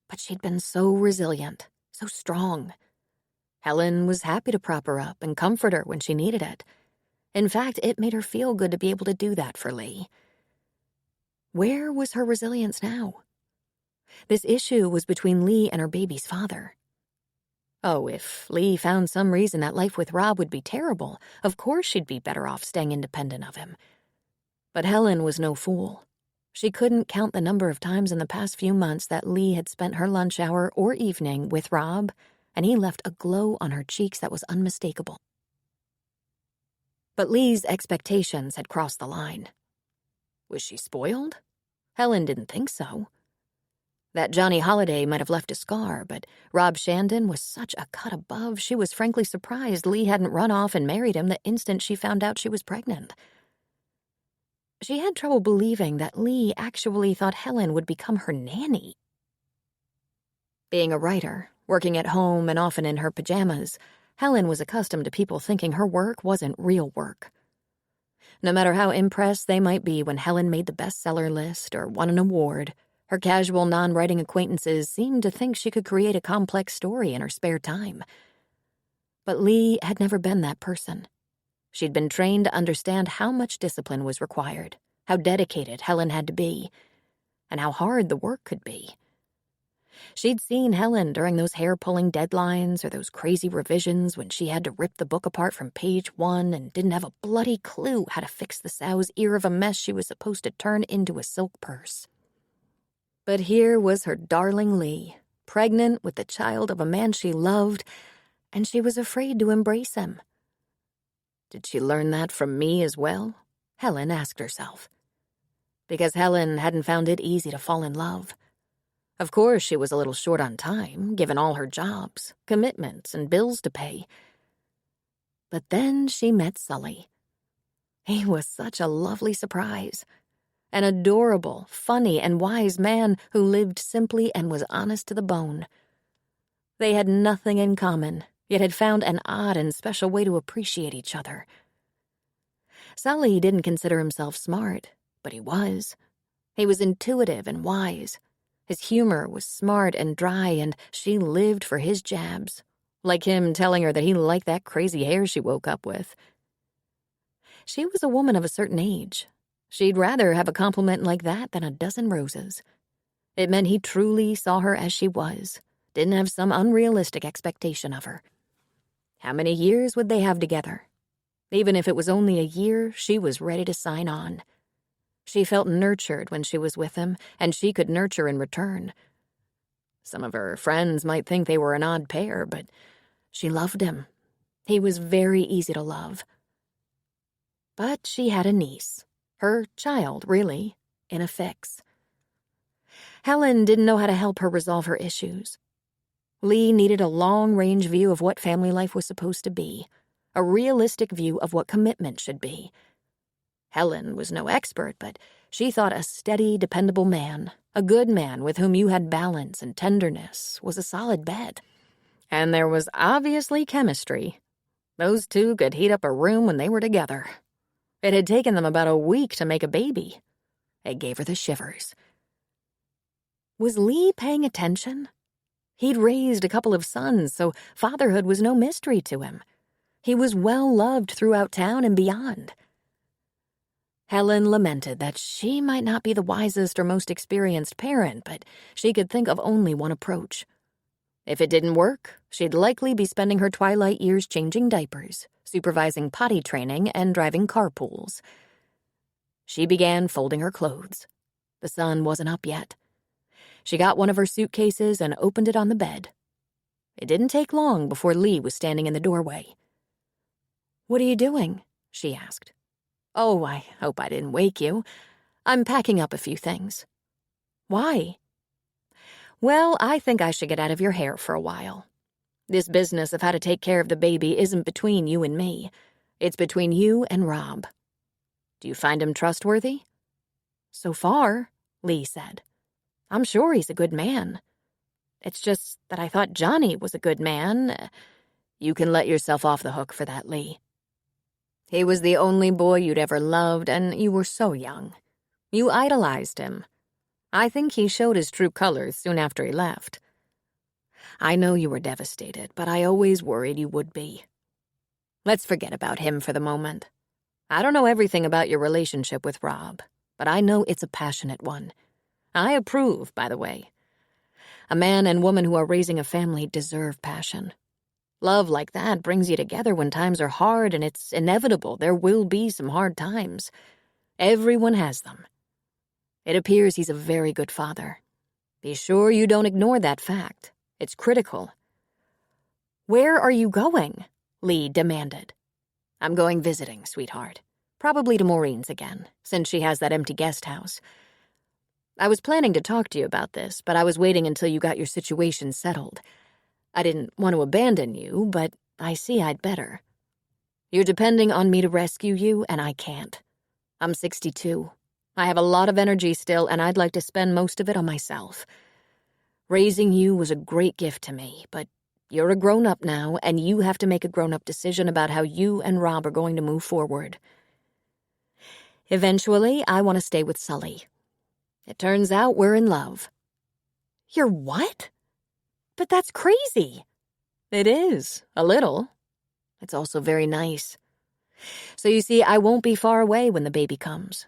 S1: But she'd been so resilient, so strong. Helen was happy to prop her up and comfort her when she needed it. In fact, it made her feel good to be able to do that for Lee. Where was her resilience now? This issue was between Lee and her baby's father. Oh, if Lee found some reason that life with Rob would be terrible, of course she'd be better off staying independent of him. But Helen was no fool. She couldn't count the number of times in the past few months that Lee had spent her lunch hour or evening with Rob, and he left a glow on her cheeks that was unmistakable. But Lee's expectations had crossed the line. Was she spoiled? Helen didn't think so. That Johnny Holiday might have left a scar, but Rob Shandon was such a cut above, she was frankly surprised Lee hadn't run off and married him the instant she found out she was pregnant. She had trouble believing that Lee actually thought Helen would become her nanny. Being a writer, working at home and often in her pajamas, Helen was accustomed to people thinking her work wasn't real work. No matter how impressed they might be when Helen made the bestseller list or won an award, her casual non-writing acquaintances seemed to think she could create a complex story in her spare time. But Lee had never been that person. She'd been trained to understand how much discipline was required, how dedicated Helen had to be, and how hard the work could be. She'd seen Helen during those hair-pulling deadlines or those crazy revisions when she had to rip the book apart from page 1 and didn't have a bloody clue how to fix the sow's ear of a mess she was supposed to turn into a silk purse. But here was her darling Lee, pregnant with the child of a man she loved, and she was afraid to embrace him. Did she learn that from me as well? Helen asked herself. Because Helen hadn't found it easy to fall in love. Of course, she was a little short on time, given all her jobs, commitments, and bills to pay. But then she met Sully. He was such a lovely surprise. An adorable, funny, and wise man who lived simply and was honest to the bone. They had nothing in common, yet had found an odd and special way to appreciate each other. Sully didn't consider himself smart, but he was. He was intuitive and wise. His humor was smart and dry, and she lived for his jabs, like him telling her that he liked that crazy hair she woke up with. She was a woman of a certain age. She'd rather have a compliment like that than a dozen roses. It meant he truly saw her as she was, didn't have some unrealistic expectation of her. How many years would they have together? Even if it was only a year, she was ready to sign on. She felt nurtured when she was with him, and she could nurture in return. Some of her friends might think they were an odd pair, but she loved him. He was very easy to love. But she had a niece. Her child, really, in a fix. Helen didn't know how to help her resolve her issues. Lee needed a long-range view of what family life was supposed to be, a realistic view of what commitment should be. Helen was no expert, but she thought a steady, dependable man, a good man with whom you had balance and tenderness, was a solid bet. And there was obviously chemistry. Those two could heat up a room when they were together. It had taken them about a week to make a baby. It gave her the shivers. Was Lee paying attention? He'd raised a couple of sons, so fatherhood was no mystery to him. He was well loved throughout town and beyond. Helen lamented that she might not be the wisest or most experienced parent, but she could think of only one approach. If it didn't work, she'd likely be spending her twilight years changing diapers, supervising potty training, and driving carpools. She began folding her clothes. The sun wasn't up yet. She got one of her suitcases and opened it on the bed. It didn't take long before Lee was standing in the doorway. "What are you doing?" she asked. "Oh, I hope I didn't wake you. I'm packing up a few things." "Why?" "Well, I think I should get out of your hair for a while. This business of how to take care of the baby isn't between you and me. It's between you and Rob. Do you find him trustworthy?" "So far," Lee said. "I'm sure he's a good man. It's just that I thought Johnny was a good man." "You can let yourself off the hook for that, Lee. He was the only boy you'd ever loved, and you were so young. You idolized him. I think he showed his true colors soon after he left. I know you were devastated, but I always worried you would be. Let's forget about him for the moment. I don't know everything about your relationship with Rob, but I know it's a passionate one. I approve, by the way. A man and woman who are raising a family deserve passion. Love like that brings you together when times are hard, and it's inevitable there will be some hard times. Everyone has them. It appears he's a very good father. Be sure you don't ignore that fact. It's critical." "Where are you going?" Lee demanded. "I'm going visiting, sweetheart. Probably to Maureen's again, since she has that empty guest house. I was planning to talk to you about this, but I was waiting until you got your situation settled. I didn't want to abandon you, but I see I'd better. You're depending on me to rescue you, and I can't. I'm 62. I have a lot of energy still, and I'd like to spend most of it on myself. Raising you was a great gift to me, but you're a grown-up now, and you have to make a grown-up decision about how you and Rob are going to move forward. Eventually, I want to stay with Sully. It turns out we're in love." "You're what? But that's crazy." "It is, a little. It's also very nice. So you see, I won't be far away when the baby comes.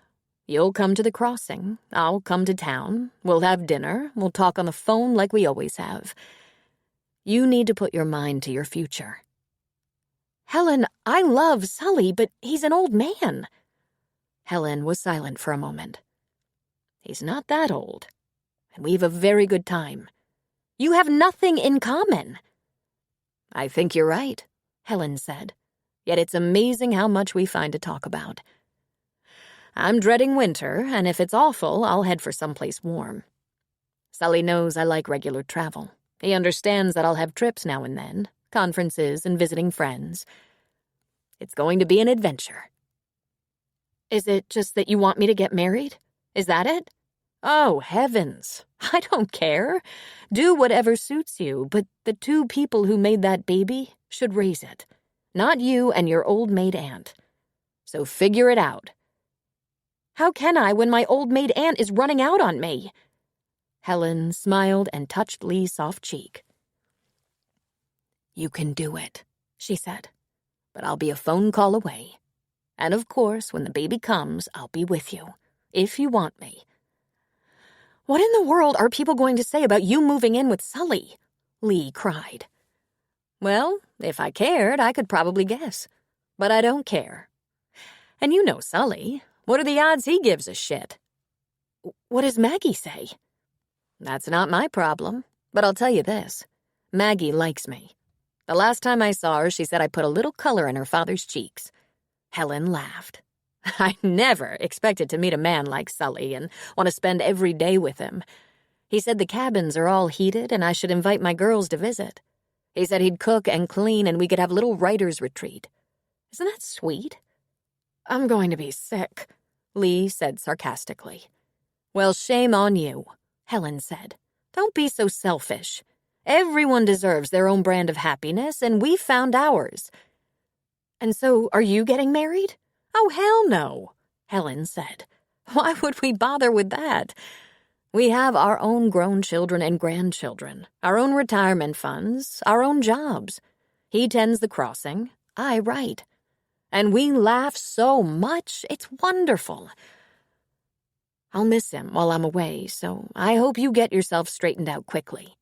S1: You'll come to the crossing. I'll come to town. We'll have dinner. We'll talk on the phone like we always have. You need to put your mind to your future." "Helen, I love Sully, but he's an old man." Helen was silent for a moment. "He's not that old, and we've a very good time. You have nothing in common." "I think you're right," Helen said. "Yet it's amazing how much we find to talk about. I'm dreading winter, and if it's awful, I'll head for someplace warm. Sully knows I like regular travel. He understands that I'll have trips now and then, conferences and visiting friends. It's going to be an adventure." "Is it just that you want me to get married? Is that it?" "Oh, heavens. I don't care. Do whatever suits you, but the two people who made that baby should raise it. Not you and your old maid aunt. So figure it out." "How can I when my old maid aunt is running out on me?" Helen smiled and touched Lee's soft cheek. "You can do it," she said. "But I'll be a phone call away. And of course, when the baby comes, I'll be with you, if you want me." "What in the world are people going to say about you moving in with Sully?" Lee cried. "Well, if I cared, I could probably guess. But I don't care. And you know Sully. What are the odds he gives a shit?" "What does Maggie say?" "That's not my problem. But I'll tell you this. Maggie likes me. The last time I saw her, she said I put a little color in her father's cheeks." Helen laughed. "I never expected to meet a man like Sully and want to spend every day with him. He said the cabins are all heated and I should invite my girls to visit. He said he'd cook and clean and we could have a little writer's retreat. Isn't that sweet?" "I'm going to be sick," Lee said sarcastically. "Well, shame on you," Helen said. "Don't be so selfish. Everyone deserves their own brand of happiness, and we found ours." "And so, are you getting married?" "Oh, hell no," Helen said. "Why would we bother with that? We have our own grown children and grandchildren, our own retirement funds, our own jobs. He tends the crossing, I write. And we laugh so much, it's wonderful. I'll miss him while I'm away, so I hope you get yourself straightened out quickly.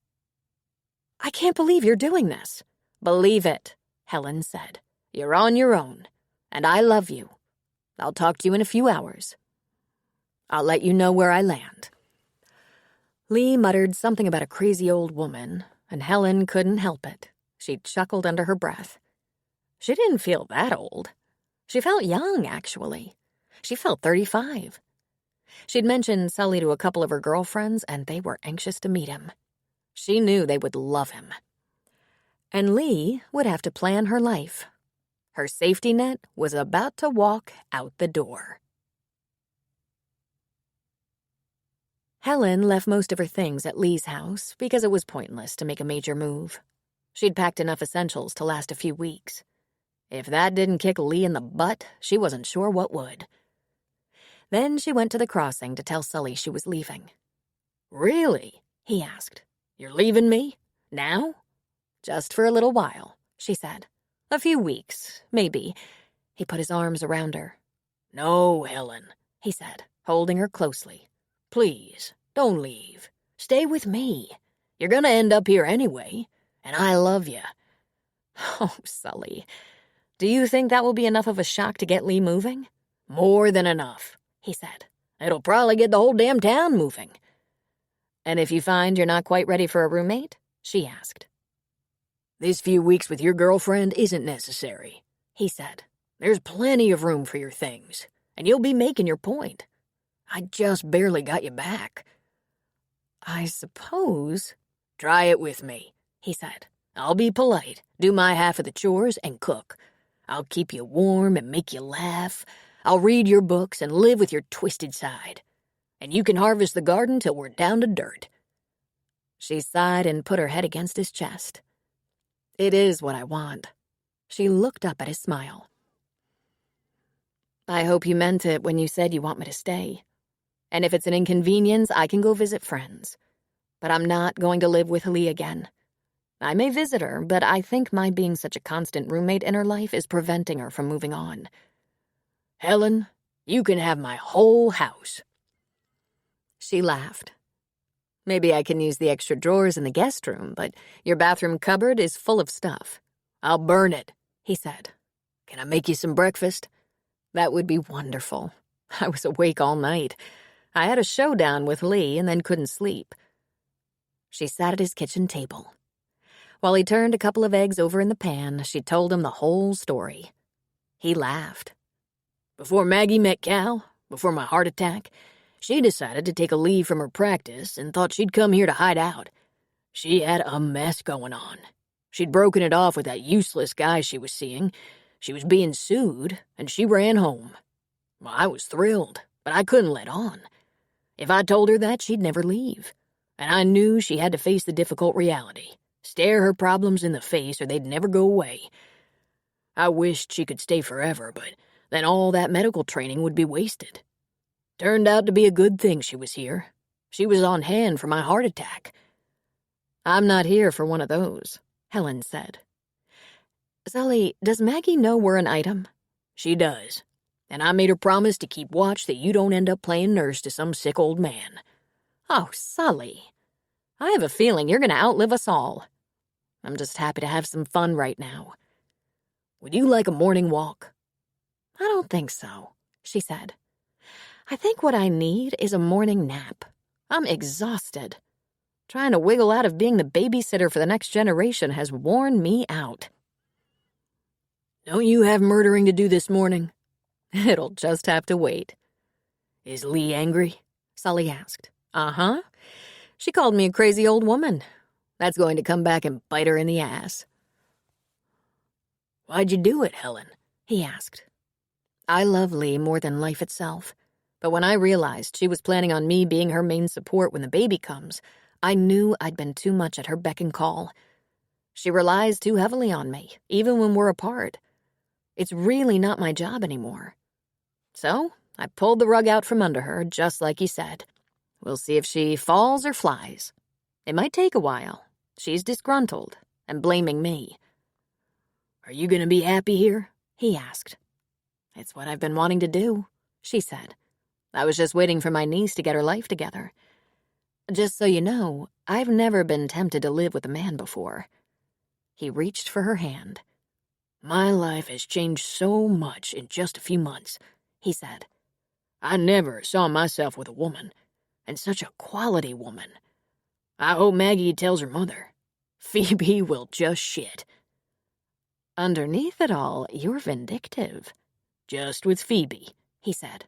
S1: I can't believe you're doing this. Believe it, Helen said. You're on your own, and I love you. I'll talk to you in a few hours. I'll let you know where I land. Lee muttered something about a crazy old woman, and Helen couldn't help it. She chuckled under her breath. She didn't feel that old. She felt young, actually. She felt 35. She'd mentioned Sully to a couple of her girlfriends, and they were anxious to meet him. She knew they would love him. And Lee would have to plan her life. Her safety net was about to walk out the door. Helen left most of her things at Lee's house because it was pointless to make a major move. She'd packed enough essentials to last a few weeks. If that didn't kick Lee in the butt, she wasn't sure what would. Then she went to the crossing to tell Sully she was leaving. Really? He asked. You're leaving me? Now? Just for a little while, she said. A few weeks, maybe. He put his arms around her. No, Helen, he said, holding her closely. Please, don't leave. Stay with me. You're gonna end up here anyway, and I love you. Oh, Sully, do you think that will be enough of a shock to get Lee moving? More than enough, he said. It'll probably get the whole damn town moving. And if you find you're not quite ready for a roommate? She asked. This few weeks with your girlfriend isn't necessary, he said. There's plenty of room for your things, and you'll be making your point. I just barely got you back. I suppose. Try it with me, he said. I'll be polite, do my half of the chores, and cook. I'll keep you warm and make you laugh. I'll read your books and live with your twisted side. And you can harvest the garden till we're down to dirt. She sighed and put her head against his chest. It is what I want. She looked up at his smile. I hope you meant it when you said you want me to stay. And if it's an inconvenience, I can go visit friends. But I'm not going to live with Lee again. I may visit her, but I think my being such a constant roommate in her life is preventing her from moving on. Helen, you can have my whole house. She laughed. Maybe I can use the extra drawers in the guest room, but your bathroom cupboard is full of stuff. I'll burn it, he said. Can I make you some breakfast? That would be wonderful. I was awake all night. I had a showdown with Lee and then couldn't sleep. She sat at his kitchen table. While he turned a couple of eggs over in the pan, she told him the whole story. He laughed. Before Maggie met Cal, before my heart attack, she decided to take a leave from her practice and thought she'd come here to hide out. She had a mess going on. She'd broken it off with that useless guy she was seeing. She was being sued, and she ran home. Well, I was thrilled, but I couldn't let on. If I told her that, she'd never leave. And I knew she had to face the difficult reality. Stare her problems in the face or they'd never go away. I wished she could stay forever, but then all that medical training would be wasted. Turned out to be a good thing she was here. She was on hand for my heart attack. I'm not here for one of those, Helen said. Sully, does Maggie know we're an item? She does. And I made her promise to keep watch that you don't end up playing nurse to some sick old man. Oh, Sully. I have a feeling you're going to outlive us all. I'm just happy to have some fun right now. Would you like a morning walk? I don't think so, she said. I think what I need is a morning nap. I'm exhausted. Trying to wiggle out of being the babysitter for the next generation has worn me out. Don't you have murdering to do this morning? It'll just have to wait. Is Lee angry? Sully asked. Uh-huh. She called me a crazy old woman. That's going to come back and bite her in the ass. Why'd you do it, Helen? He asked. I love Lee more than life itself. But when I realized she was planning on me being her main support when the baby comes, I knew I'd been too much at her beck and call. She relies too heavily on me, even when we're apart. It's really not my job anymore. So I pulled the rug out from under her, just like he said.
S3: We'll see if she falls or flies. It might take a while. She's disgruntled and blaming me. Are you going to be happy here? He asked. It's what I've been wanting to do, she said. I was just waiting for my niece to get her life together. Just so you know, I've never been tempted to live with a man before. He reached for her hand. My life has changed so much in just a few months, he said. I never saw myself with a woman, and such a quality woman. I hope Maggie tells her mother. Phoebe will just shit. Underneath it all, you're vindictive. Just with Phoebe, he said.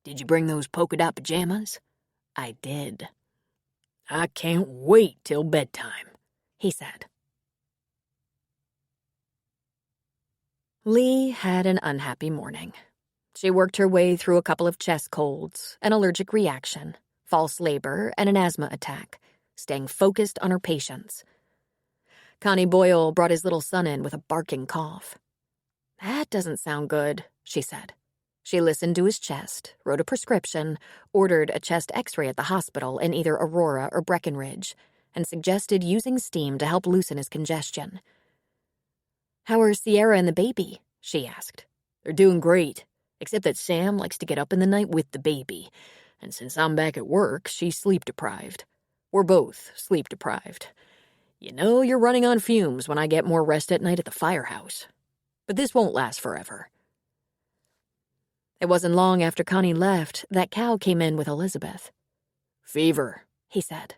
S3: Did you bring those polka dot pajamas? I did. I can't wait till bedtime, he said. Lee had an unhappy morning. She worked her way through a couple of chest colds, an allergic reaction, false labor, and an asthma attack, staying focused on her patients. Connie Boyle brought his little son in with a barking cough. That doesn't sound good, she said. She listened to his chest, wrote a prescription, ordered a chest x-ray at the hospital in either Aurora or Breckenridge, and suggested using steam to help loosen his congestion. How are Sierra and the baby? She asked. They're doing great, except that Sam likes to get up in the night with the baby, and since I'm back at work, she's sleep-deprived. We're both sleep-deprived. You know you're running on fumes when I get more rest at night at the firehouse. But this won't last forever. It wasn't long after Connie left that Cal came in with Elizabeth. Fever, he said.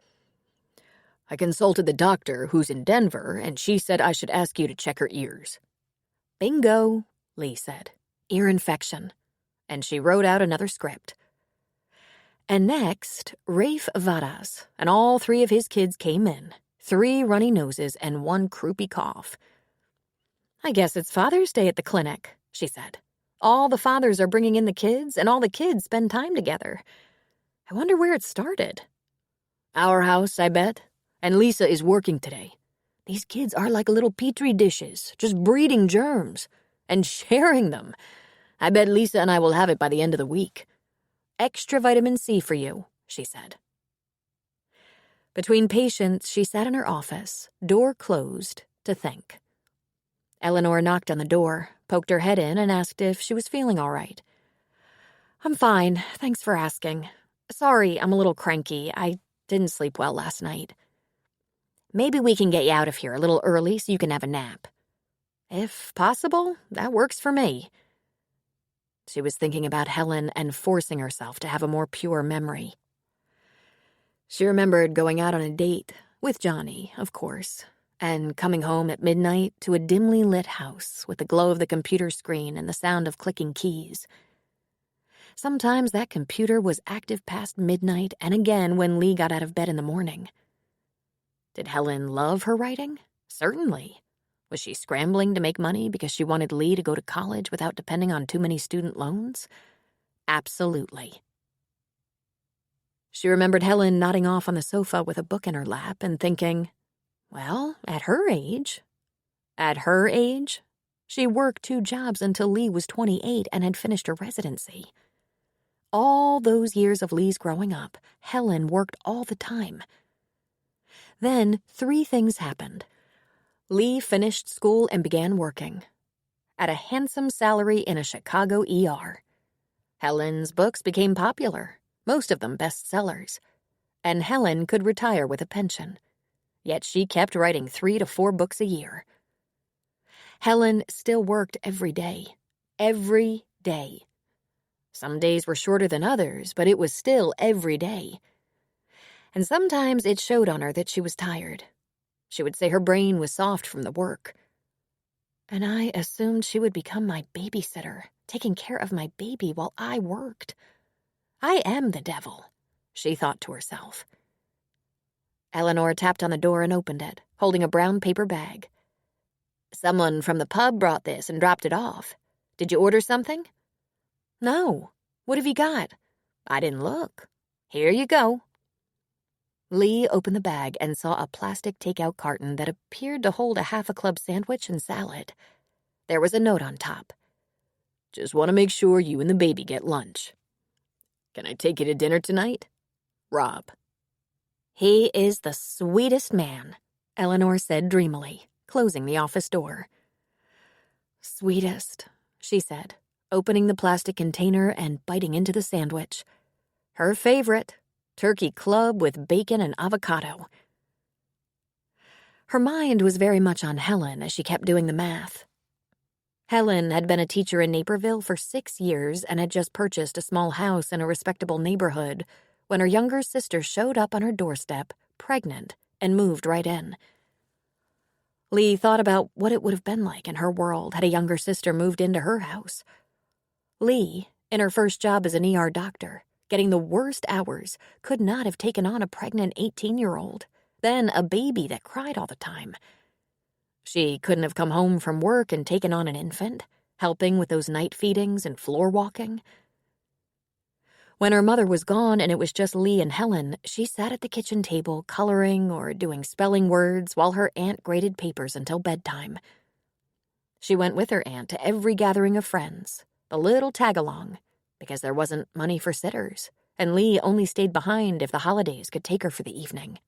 S3: I consulted the doctor, who's in Denver, and she said I should ask you to check her ears. Bingo, Lee said. Ear infection. And she wrote out another script. And next, Rafe Vadas and all 3 of his kids came in, 3 runny noses and 1 croupy cough. I guess it's Father's Day at the clinic, she said. All the fathers are bringing in the kids, and all the kids spend time together. I wonder where it started. Our house, I bet. And Lisa is working today. These kids are like little petri dishes, just breeding germs and sharing them. I bet Lisa and I will have it by the end of the week. Extra vitamin C for you, she said. Between patients, she sat in her office, door closed, to think. Eleanor knocked on the door, poked her head in, and asked if she was feeling all right. I'm fine, thanks for asking. Sorry, I'm a little cranky. I didn't sleep well last night. Maybe we can get you out of here a little early so you can have a nap. If possible, that works for me. She was thinking about Helen and forcing herself to have a more pure memory. She remembered going out on a date, with Johnny, of course, and coming home at midnight to a dimly lit house with the glow of the computer screen and the sound of clicking keys. Sometimes that computer was active past midnight and again when Lee got out of bed in the morning. Did Helen love her writing? Certainly. Was she scrambling to make money because she wanted Lee to go to college without depending on too many student loans? Absolutely. She remembered Helen nodding off on the sofa with a book in her lap and thinking, well, at her age, she worked 2 jobs until Lee was 28 and had finished her residency. All those years of Lee's growing up, Helen worked all the time. Then 3 things happened. Lee finished school and began working. At a handsome salary in a Chicago ER. Helen's books became popular, most of them bestsellers. And Helen could retire with a pension. Yet she kept writing 3 to 4 books a year. Helen still worked every day. Every day. Some days were shorter than others, but it was still every day. And sometimes it showed on her that she was tired. She would say her brain was soft from the work. And I assumed she would become my babysitter, taking care of my baby while I worked. I am the devil, she thought to herself. Eleanor tapped on the door and opened it, holding a brown paper bag. Someone from the pub brought this and dropped it off. Did you order something? No. What have you got? I didn't look. Here you go. Lee opened the bag and saw a plastic takeout carton that appeared to hold a half a club sandwich and salad. There was a note on top. Just want to make sure you and the baby get lunch. Can I take you to dinner tonight? Rob.
S1: He is the sweetest man, Eleanor said dreamily, closing the office door. Sweetest, she said, opening the plastic container and biting into the sandwich. Her favorite, turkey club with bacon and avocado. Her mind was very much on Helen as she kept doing the math. Helen had been a teacher in Naperville for 6 years and had just purchased a small house in a respectable neighborhood when her younger sister showed up on her doorstep, pregnant, and moved right in. Lee thought about what it would have been like in her world had a younger sister moved into her house. Lee, in her first job as an ER doctor, getting the worst hours, could not have taken on a pregnant 18-year-old, then a baby that cried all the time. She couldn't have come home from work and taken on an infant, helping with those night feedings and floor walking. When her mother was gone and it was just Lee and Helen, she sat at the kitchen table coloring or doing spelling words while her aunt graded papers until bedtime. She went with her aunt to every gathering of friends, the little tag-along, because there wasn't money for sitters, and Lee only stayed behind if the holidays could take her for the evening.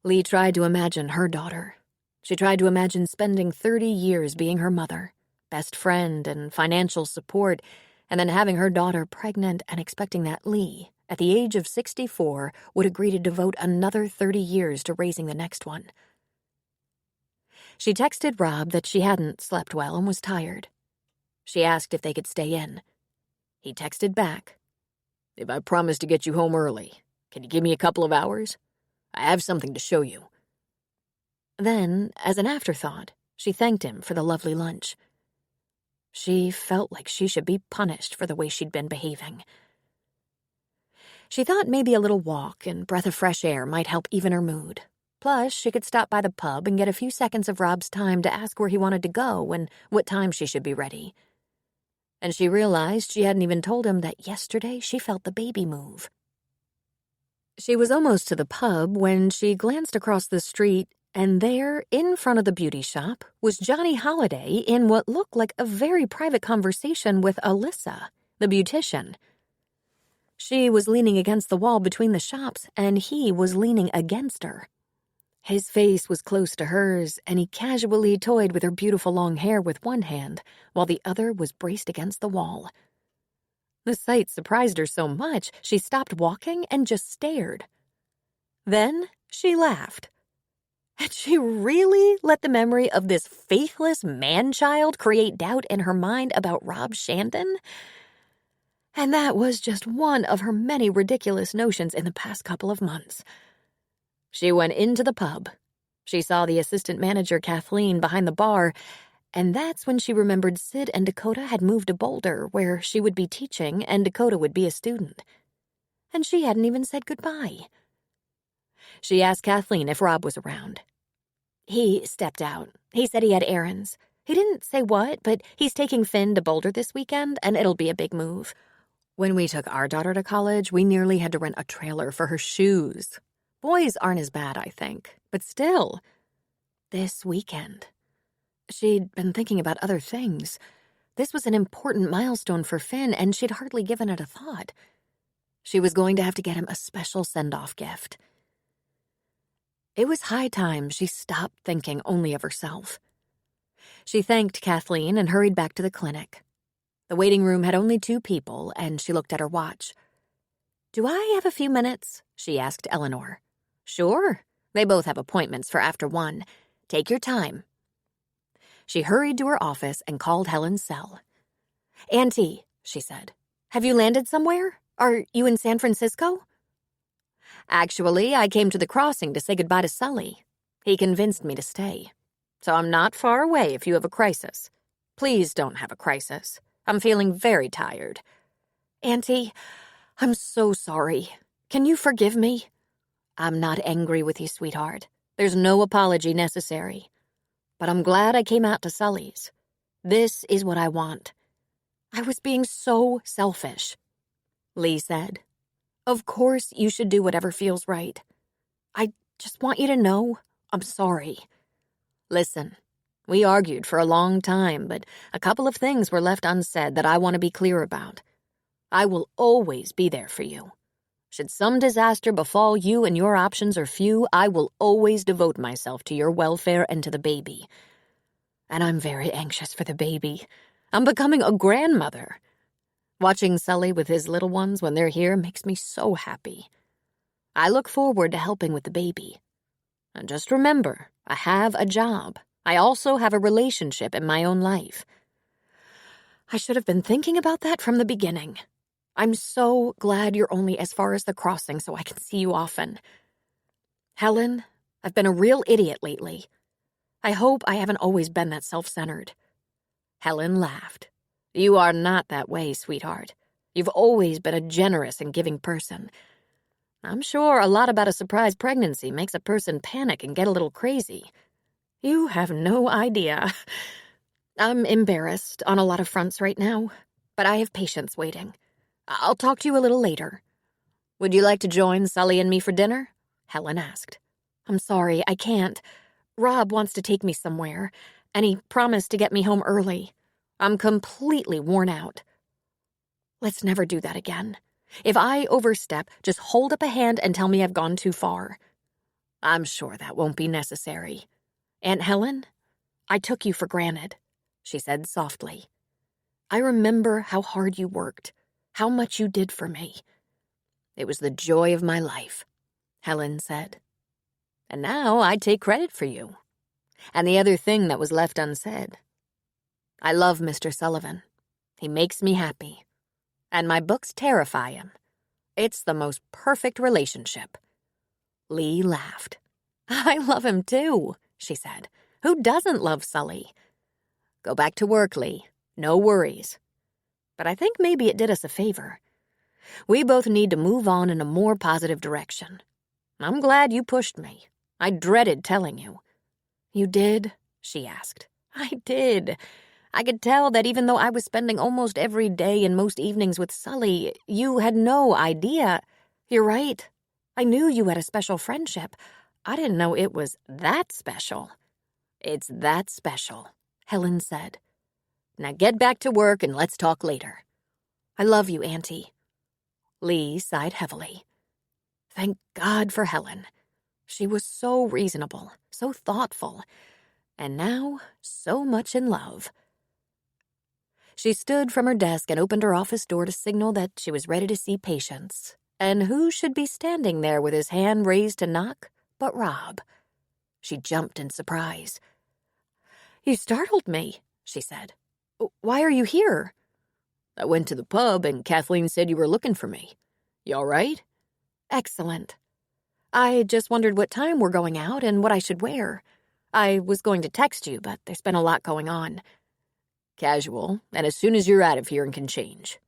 S1: Lee tried to imagine her daughter. She tried to imagine spending 30 years being her mother, best friend and financial support, and then having her daughter pregnant and expecting that Lee, at the age of 64, would agree to devote another 30 years to raising the next one. She texted Rob that she hadn't slept well and was tired. She asked if they could stay in. He texted back,
S3: "If I promise to get you home early, can you give me a couple of hours? I have something to show you."
S1: Then, as an afterthought, she thanked him for the lovely lunch. She felt like she should be punished for the way she'd been behaving. She thought maybe a little walk and breath of fresh air might help even her mood. Plus, she could stop by the pub and get a few seconds of Rob's time to ask where he wanted to go and what time she should be ready. And she realized she hadn't even told him that yesterday she felt the baby move. She was almost to the pub when she glanced across the street, and there, in front of the beauty shop, was Johnny Holliday in what looked like a very private conversation with Alyssa, the beautician. She was leaning against the wall between the shops, and he was leaning against her. His face was close to hers, and he casually toyed with her beautiful long hair with one hand, while the other was braced against the wall. The sight surprised her so much, she stopped walking and just stared. Then she laughed. Had she really let the memory of this faithless man-child create doubt in her mind about Rob Shandon? And that was just one of her many ridiculous notions in the past couple of months. She went into the pub. She saw the assistant manager, Kathleen, behind the bar, and that's when she remembered Sid and Dakota had moved to Boulder, where she would be teaching and Dakota would be a student. And she hadn't even said goodbye. She asked Kathleen if Rob was around. He stepped out. He said he had errands. He didn't say what, but he's taking Finn to Boulder this weekend, and it'll be a big move. When we took our daughter to college, we nearly had to rent a trailer for her shoes. Boys aren't as bad, I think, but still. This weekend. She'd been thinking about other things. This was an important milestone for Finn, and she'd hardly given it a thought. She was going to have to get him a special send-off gift. It was high time she stopped thinking only of herself. She thanked Kathleen and hurried back to the clinic. The waiting room had only 2 people, and she looked at her watch. "Do I have a few minutes?" she asked Eleanor. "Sure. They both have appointments for after 1. Take your time." She hurried to her office and called Helen's cell. "Auntie," she said, "have you landed somewhere? Are you in San Francisco?" "Actually, I came to the crossing to say goodbye to Sully. He convinced me to stay. So I'm not far away if you have a crisis. Please don't have a crisis. I'm feeling very tired." "Auntie, I'm so sorry. Can you forgive me?" "I'm not angry with you, sweetheart. There's no apology necessary. But I'm glad I came out to Sully's. This is what I want." "I was being so selfish," Lee said. "Of course you should do whatever feels right. I just want you to know I'm sorry. Listen, we argued for a long time, but a couple of things were left unsaid that I want to be clear about. I will always be there for you.
S3: Should some disaster befall you and your options are few, I will always devote myself to your welfare and to the baby. And I'm very anxious for the baby. I'm becoming a grandmother. Watching Sully with his little ones when they're here makes me so happy. I look forward to helping with the baby. And just remember, I have a job. I also have a relationship in my own life. I should have been thinking about that from the beginning. I'm so glad you're only as far as the crossing so I can see you often. Helen, I've been a real idiot lately. I hope I haven't always been that self-centered. Helen laughed. You are not that way, sweetheart. You've always been a generous and giving person. I'm sure a lot about a surprise pregnancy makes a person panic and get a little crazy. You have no idea. I'm embarrassed on a lot of fronts right now, but I have patience waiting. I'll talk to you a little later. Would you like to join Sully and me for dinner? Helen asked. I'm sorry, I can't. Rob wants to take me somewhere, and he promised to get me home early. I'm completely worn out. Let's never do that again. If I overstep, just hold up a hand and tell me I've gone too far. I'm sure that won't be necessary. Aunt Helen, I took you for granted, she said softly. I remember how hard you worked, how much you did for me. It was the joy of my life, Helen said. And now I take credit for you. And the other thing that was left unsaid. I love Mr. Sullivan. He makes me happy. And my books terrify him. It's the most perfect relationship. Lee laughed. I love him too, she said. Who doesn't love Sully? Go back to work, Lee. No worries. But I think maybe it did us a favor. We both need to move on in a more positive direction. I'm glad you pushed me. I dreaded telling you. You did? She asked. I did. I could tell that even though I was spending almost every day and most evenings with Sully, you had no idea. You're right. I knew you had a special friendship. I didn't know it was that special. It's that special, Helen said. Now get back to work and let's talk later. I love you, Auntie. Lee sighed heavily. Thank God for Helen. She was so reasonable, so thoughtful, and now so much in love. She stood from her desk and opened her office door to signal that she was ready to see patients. And who should be standing there with his hand raised to knock but Rob? She jumped in surprise. You startled me, she said. Why are you here? I went to the pub and Kathleen said you were looking for me. You all right? Excellent. I just wondered what time we're going out and what I should wear. I was going to text you, but there's been a lot going on. Casual, and as soon as you're out of here and can change.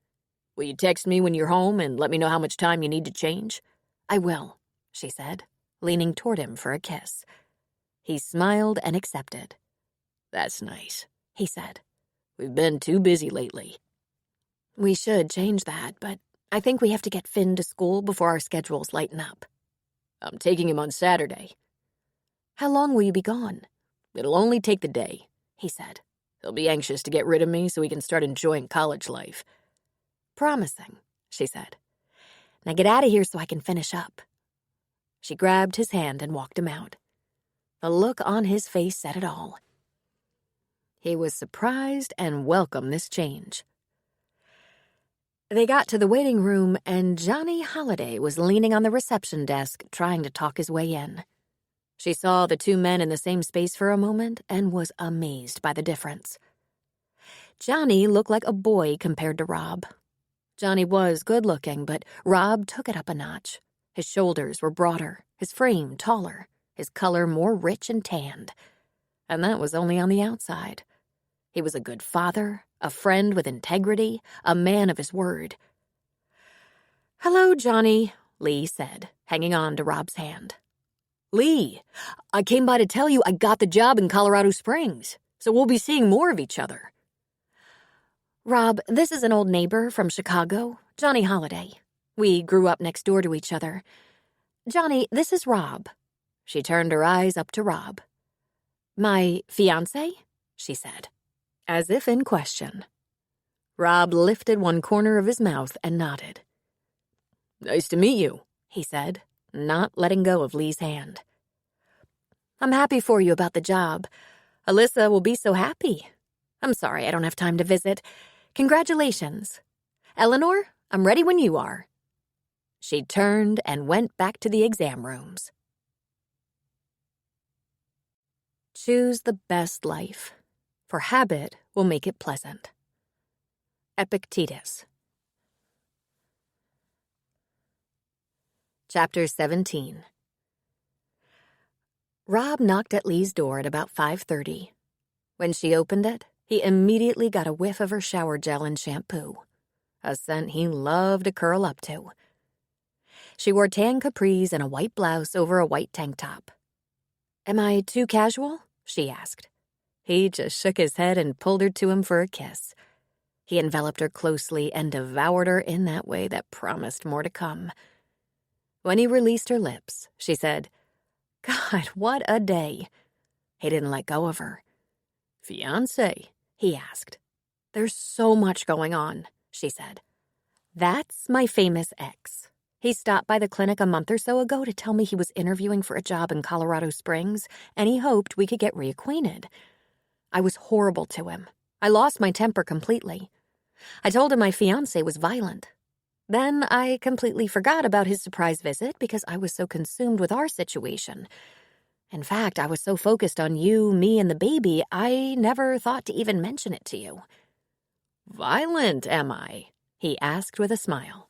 S3: Will you text me when you're home and let me know how much time you need to change? I will, she said, leaning toward him for a kiss. He smiled and accepted. That's nice, he said. We've been too busy lately. We should change that, but I think we have to get Finn to school before our schedules lighten up. I'm taking him on Saturday. How long will you be gone? It'll only take the day, he said. He'll be anxious to get rid of me so he can start enjoying college life. Promising, she said. Now get out of here so I can finish up. She grabbed his hand and walked him out. The look on his face said it all. He was surprised and welcomed this change. They got to the waiting room, and Johnny Holliday was leaning on the reception desk trying to talk his way in. She saw the two men in the same space for a moment and was amazed by the difference. Johnny looked like a boy compared to Rob. Johnny was good-looking, but Rob took it up a notch. His shoulders were broader, his frame taller, his color more rich and tanned. And that was only on the outside. He was a good father, a friend with integrity, a man of his word. Hello, Johnny, Lee said, hanging on to Rob's hand. Lee, I came by to tell you I got the job in Colorado Springs, so we'll be seeing more of each other. Rob, this is an old neighbor from Chicago, Johnny Holliday. We grew up next door to each other. Johnny, this is Rob. She turned her eyes up to Rob. My fiancé? She said, as if in question. Rob lifted one corner of his mouth and nodded. Nice to meet you,
S1: he said, not letting go of Lee's hand. I'm happy for you about the job. Alyssa will be so happy. I'm sorry I don't have time to visit. Congratulations. Eleanor, I'm ready when you are. She turned and went back to the exam rooms. Choose the best life, for habit will make it pleasant. Epictetus. Chapter 17. Rob knocked at Lee's door at about 5:30. When she opened it, he immediately got a whiff of her shower gel and shampoo, a scent he loved to curl up to. She wore tan capris and a white blouse over a white tank top. Am I too casual? She asked. He just shook his head and pulled her to him for a kiss. He enveloped her closely and devoured her in that way that promised more to come. When he released her lips, she said, God, what a day. He didn't let go of her. Fiancé? He asked. There's so much going on, she said. That's my famous ex. He stopped by the clinic a month or so ago to tell me he was interviewing for a job in Colorado Springs, and he hoped we could get reacquainted. I was horrible to him. I lost my temper completely. I told him my fiancé was violent. Then I completely forgot about his surprise visit because I was so consumed with our situation. In fact, I was so focused on you, me, and the baby, I never thought to even mention it to you. Violent, am I? He asked with a smile.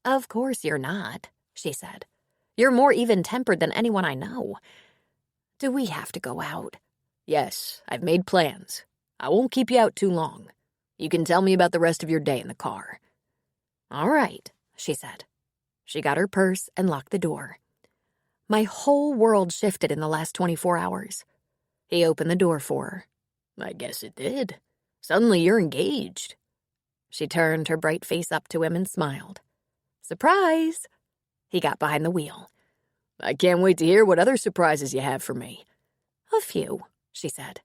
S1: Of course you're not, she said. You're more even-tempered than anyone I know. Do we have to go out? Yes, I've made plans. I won't keep you out too long. You can tell me about the rest of your day in the car. All right, she said. She got her purse and locked the door. My whole world shifted in the last 24 hours. He opened the door for her. I guess it did. Suddenly you're engaged. She turned her bright face up to him and smiled. Surprise! He got behind the wheel. I can't wait to hear what other surprises you have for me. A few, she said.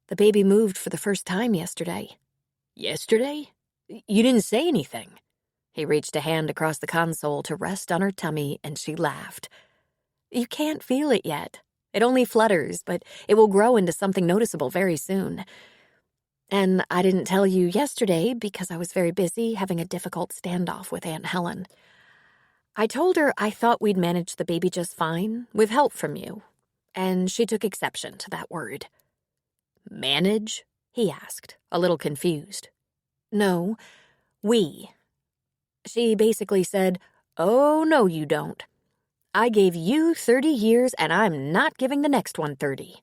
S1: The baby moved for the first time yesterday. Yesterday? You didn't say anything. He reached a hand across the console to rest on her tummy, and she laughed. You can't feel it yet. It only flutters, but it will grow into something noticeable very soon. And I didn't tell you yesterday because I was very busy having a difficult standoff with Aunt Helen. I told her I thought we'd manage the baby just fine, with help from you, and she took exception to that word. Manage? He asked, a little confused. No, we. She basically said, oh, no, you don't. I gave you 30 years, and I'm not giving the next one 30.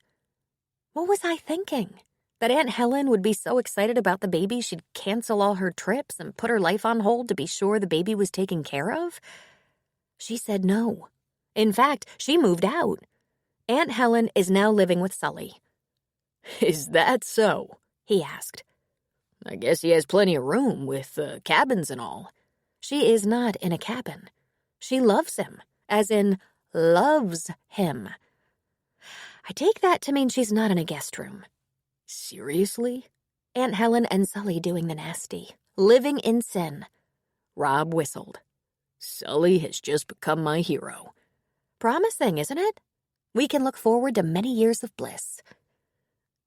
S1: What was I thinking? That Aunt Helen would be so excited about the baby she'd cancel all her trips and put her life on hold to be sure the baby was taken care of? She said no. In fact, she moved out. Aunt Helen is now living with Sully. Is that so? He asked. I guess he has plenty of room with cabins and all. She is not in a cabin. She loves him, as in loves him. I take that to mean she's not in a guest room. Seriously? Aunt Helen and Sully doing the nasty, living in sin. Rob whistled. Sully has just become my hero. Promising, isn't it? We can look forward to many years of bliss.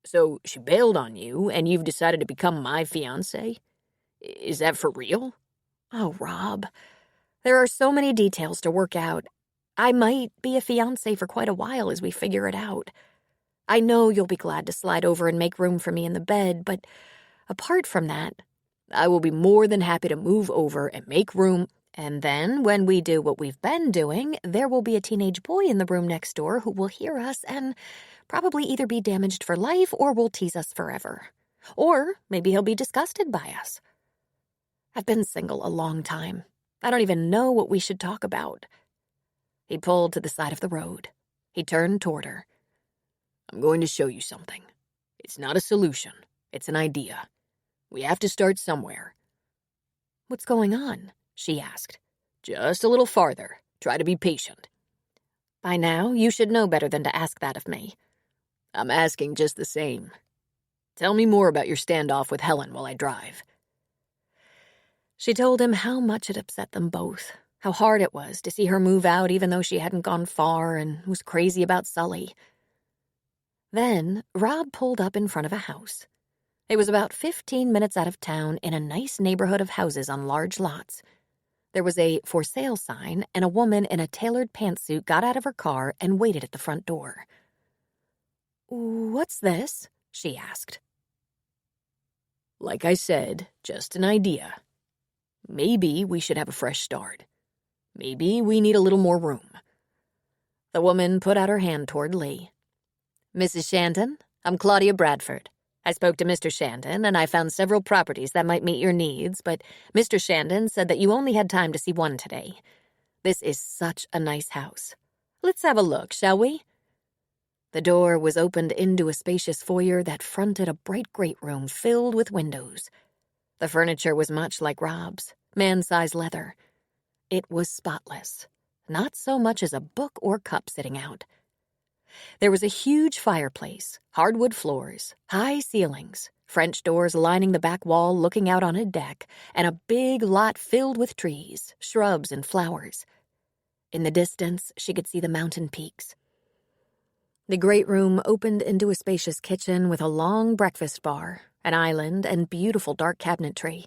S1: So she bailed on you, and you've decided to become my fiancé? Is that for real? Oh, Rob, there are so many details to work out. I might be a fiancé for quite a while as we figure it out. I know you'll be glad to slide over and make room for me in the bed, but apart from that, I will be more than happy to move over and make room, and then when we do what we've been doing, there will be a teenage boy in the room next door who will hear us and probably either be damaged for life or will tease us forever. Or maybe he'll be disgusted by us. I've been single a long time. I don't even know what we should talk about. He pulled to the side of the road. He turned toward her. I'm going to show you something. It's not a solution. It's an idea. We have to start somewhere. What's going on? She asked. Just a little farther. Try to be patient. By now, you should know better than to ask that of me. I'm asking just the same. Tell me more about your standoff with Helen while I drive. She told him how much it upset them both, how hard it was to see her move out even though she hadn't gone far and was crazy about Sully. Then Rob pulled up in front of a house. It was about 15 minutes out of town in a nice neighborhood of houses on large lots. There was a for sale sign, and a woman in a tailored pantsuit got out of her car and waited at the front door. "What's this?" she asked.
S3: Like I said, just an idea. Maybe we should have a fresh start. Maybe we need a little more room.
S1: The woman put out her hand toward Lee. "Mrs. Shandon, I'm Claudia Bradford. I spoke to Mr. Shandon, and I found several properties that might meet your needs, but Mr. Shandon said that you only had time to see one today. This is such a nice house. Let's have a look, shall we?" The door was opened into a spacious foyer that fronted a bright great room filled with windows. The furniture was much like Rob's, man-size leather. It was spotless, not so much as a book or cup sitting out. There was a huge fireplace, hardwood floors, high ceilings, French doors lining the back wall looking out on a deck, and a big lot filled with trees, shrubs, and flowers. In the distance, she could see the mountain peaks. The great room opened into a spacious kitchen with a long breakfast bar, an island, and beautiful dark cabinetry.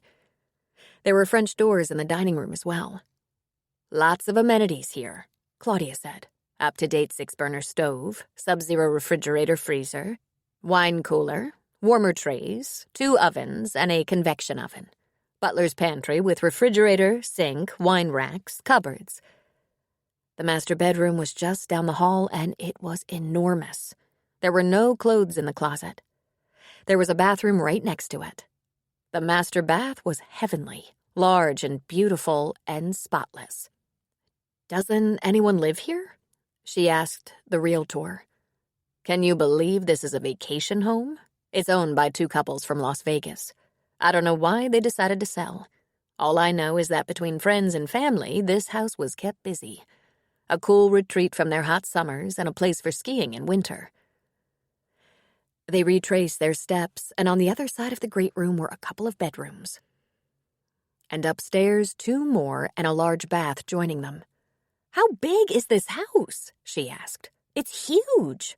S1: There were French doors in the dining room as well. "Lots of amenities here," Claudia said. "Up-to-date 6-burner stove, sub-zero refrigerator freezer, wine cooler, warmer trays, 2 ovens, and a convection oven. Butler's pantry with refrigerator, sink, wine racks, cupboards." The master bedroom was just down the hall, and it was enormous. There were no clothes in the closet. There was a bathroom right next to it. The master bath was heavenly, large and beautiful and spotless. "Doesn't anyone live here?" she asked the realtor. "Can you believe this is a vacation home? It's owned by 2 couples from Las Vegas. I don't know why they decided to sell. All I know is that between friends and family, this house was kept busy. A cool retreat from their hot summers and a place for skiing in winter." They retraced their steps, and on the other side of the great room were a couple of bedrooms. And upstairs, 2 more and a large bath joining them. "How big is this house?" she asked. "It's huge."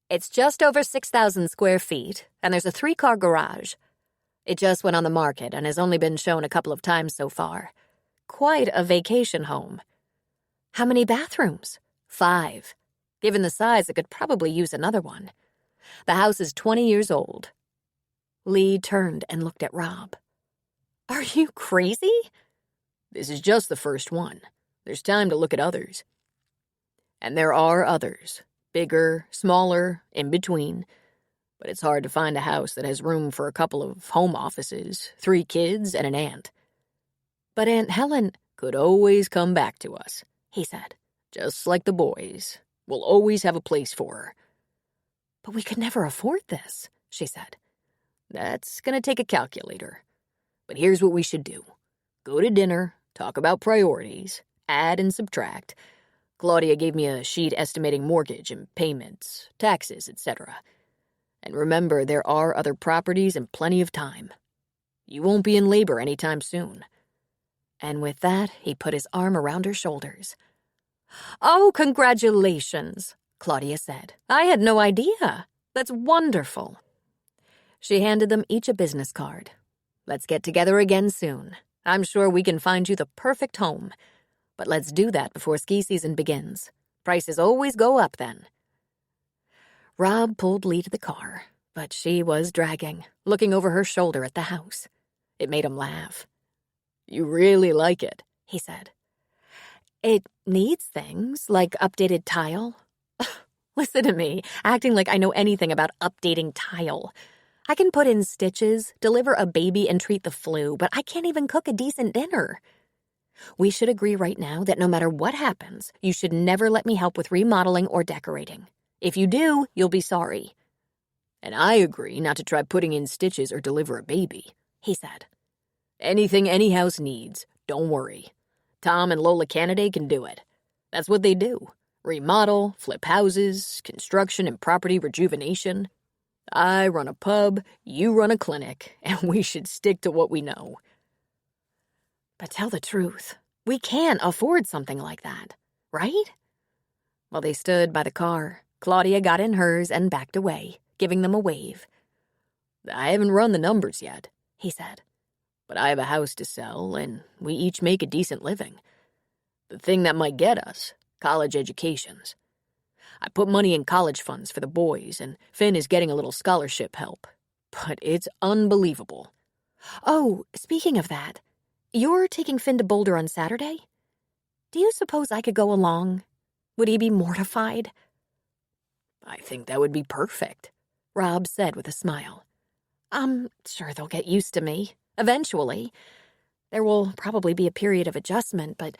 S1: "It's just over 6,000 square feet, and there's a 3-car garage. It just went on the market and has only been shown a couple of times so far. Quite a vacation home." "How many bathrooms?" 5. Given the size, it could probably use another one. The house is 20 years old. Lee turned and looked at Rob. "Are you crazy?"
S3: "This is just the first one. There's time to look at others." And there are others, bigger, smaller, in between. But it's hard to find a house that has room for a couple of home offices, 3 kids, and an aunt.
S1: "But Aunt Helen
S3: could always come back to us,"
S1: he said.
S3: "Just like the boys. We'll always have a place for her."
S1: "But we could never afford this," she said.
S3: "That's gonna take a calculator. But here's what we should do. Go to dinner, talk about priorities, add and subtract. Claudia gave me a sheet estimating mortgage and payments, taxes, etc. And remember, there are other properties and plenty of time. You won't be in labor anytime soon."
S1: And with that, he put his arm around her shoulders. "Oh, congratulations," Claudia said. "I had no idea. That's wonderful." She handed them each a business card. "Let's get together again soon. I'm sure we can find you the perfect home. But let's do that before ski season begins. Prices always go up then." Rob pulled Lee to the car, but she was dragging, looking over her shoulder at the house. It made him laugh.
S3: "You really like it,"
S1: he said. "It needs things, like updated tile." Listen to me, acting like I know anything about updating tile. I can put in stitches, deliver a baby, and treat the flu, but I can't even cook a decent dinner. We should agree right now that no matter what happens, you should never let me help with remodeling or decorating. If you do, you'll be sorry."
S3: "And I agree not to try putting in stitches or deliver a baby,"
S1: he said.
S3: "Anything any house needs, don't worry. Tom and Lola Canada can do it. That's what they do. Remodel, flip houses, construction and property rejuvenation. I run a pub, you run a clinic, and we should stick to what we know."
S1: But tell the truth, We can't afford something like that, right? While they stood by the car, Claudia got in hers and backed away, giving them a wave.
S3: I haven't run the numbers yet,
S1: he said.
S3: but I have a house to sell, and we each make a decent living. The thing that might get us, college educations. I put money in college funds for the boys, and Finn is getting a little scholarship help. But it's unbelievable.
S1: Oh, speaking of that, you're taking Finn to Boulder on Saturday? Do you suppose I could go along? Would he be mortified?
S3: I think that would be perfect,
S1: Rob said with a smile. I'm sure they'll get used to me, eventually. There will probably be a period of adjustment, but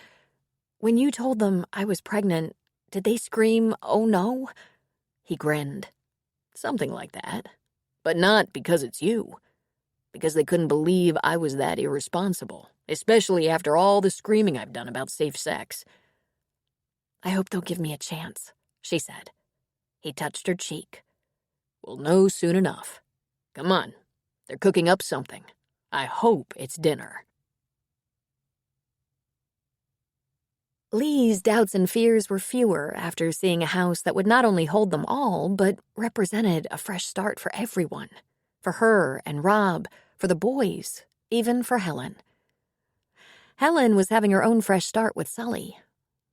S1: when you told them I was pregnant, did they scream, "Oh no"?
S3: He grinned. Something like that. But not because it's you. Because they couldn't believe I was that irresponsible, especially after all the screaming I've done about safe sex.
S1: I hope they'll give me a chance, she said. He touched her cheek.
S3: We'll know soon enough. Come on, they're cooking up something. I hope it's dinner.
S1: Lee's doubts and fears were fewer after seeing a house that would not only hold them all, but represented a fresh start for everyone. For her and Rob, for the boys, even for Helen. Helen was having her own fresh start with Sully,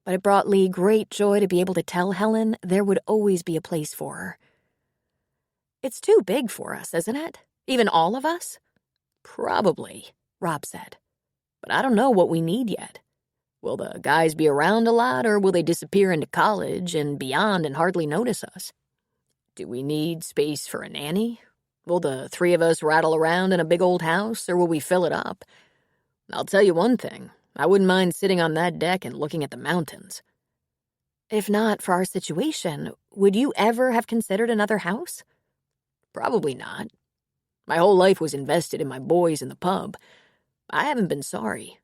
S1: but it brought Lee great joy to be able to tell Helen there would always be a place for her. It's too big for us, isn't it? Even all of us?
S3: Probably,
S1: Rob said.
S3: But I don't know what we need yet. Will the guys be around a lot, or will they disappear into college and beyond and hardly notice us? Do we need space for a nanny? Will the three of us rattle around in a big old house, or will we fill it up? I'll tell you one thing. I wouldn't mind sitting on that deck and looking at the mountains.
S1: If not for our situation, would you ever have considered another house?
S3: Probably not. My whole life was invested in my boys and the pub. I haven't been sorry.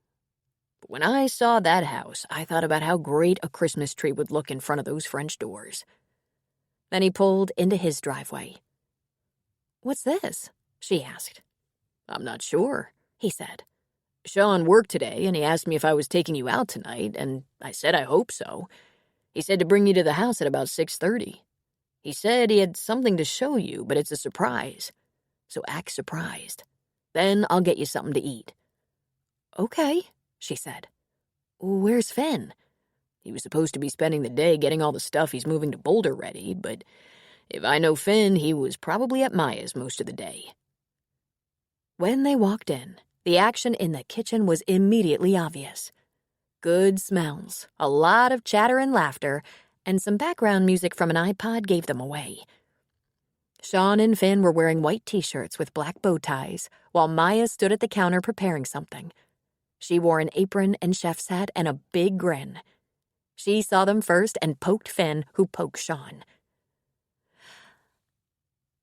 S3: But when I saw that house, I thought about how great a Christmas tree would look in front of those French doors.
S1: Then he pulled into his driveway. What's this? She asked.
S3: I'm not sure,
S1: he said.
S3: Sean worked today, and he asked me if I was taking you out tonight, and I said I hope so. He said to bring you to the house at about 6:30. He said he had something to show you, but it's a surprise. So act surprised. Then I'll get you something to eat.
S1: Okay, she said. Where's Finn?
S3: He was supposed to be spending the day getting all the stuff he's moving to Boulder ready, but if I know Finn, he was probably at Maya's most of the day.
S1: When they walked in, the action in the kitchen was immediately obvious. Good smells, a lot of chatter and laughter, and some background music from an iPod gave them away. Sean and Finn were wearing white t-shirts with black bow ties, while Maya stood at the counter preparing something. She wore an apron and chef's hat and a big grin. She saw them first and poked Finn, who poked Sean.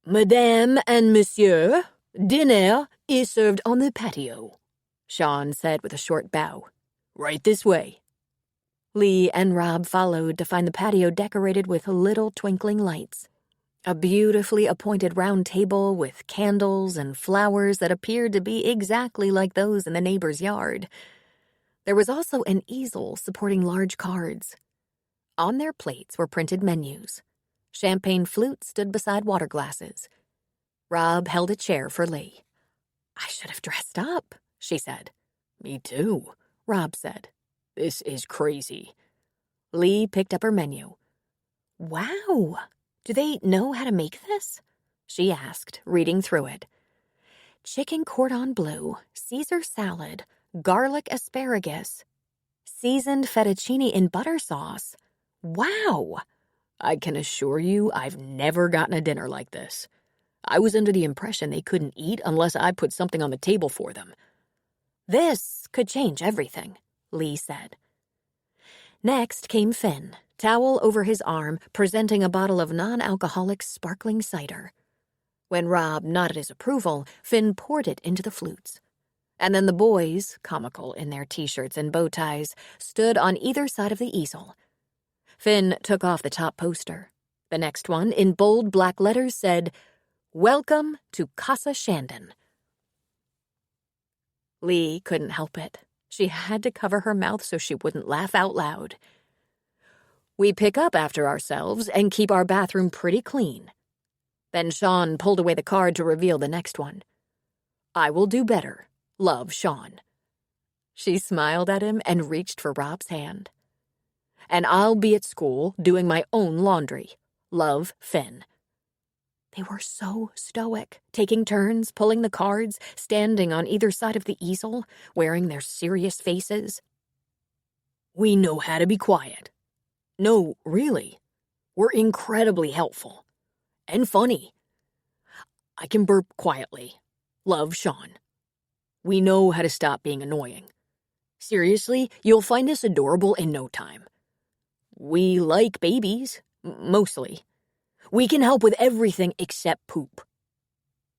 S3: Madame and Monsieur, dinner is served on the patio, Sean said with a short bow. Right this way.
S1: Lee and Rob followed to find the patio decorated with little twinkling lights. A beautifully appointed round table with candles and flowers that appeared to be exactly like those in the neighbor's yard. There was also an easel supporting large cards. On their plates were printed menus. Champagne flutes stood beside water glasses. Rob held a chair for Lee. I should have dressed up, she said.
S3: Me too,
S1: Rob said.
S3: This is crazy.
S1: Lee picked up her menu. Wow! Do they know how to make this? She asked, reading through it. Chicken cordon bleu, Caesar salad, garlic asparagus, seasoned fettuccine in butter sauce. Wow!
S3: I can assure you I've never gotten a dinner like this. I was under the impression they couldn't eat unless I put something on the table for them.
S1: This could change everything, Lee said. Next came Finn, towel over his arm, presenting a bottle of non-alcoholic sparkling cider. When Rob nodded his approval, Finn poured it into the flutes. And then the boys, comical in their t-shirts and bow ties, stood on either side of the easel. Finn took off the top poster. The next one, in bold black letters, said, Welcome to Casa Shandon. Lee couldn't help it.
S3: She had to cover her mouth so she wouldn't laugh out loud. We pick up after ourselves and keep our bathroom pretty clean. Then Sean pulled away the card to reveal the next one. I will do better. Love, Sean. She smiled at him and reached for Rob's hand. And I'll be at school doing my own laundry. Love, Finn. They were so stoic, taking turns, pulling the cards, standing on either side of the easel, wearing their serious faces. We know how to be quiet. No, really. We're incredibly helpful. And funny. I can burp quietly. Love, Sean. We know how to stop being annoying. Seriously, you'll find us adorable in no time. We like babies, mostly. We can help with everything except poop.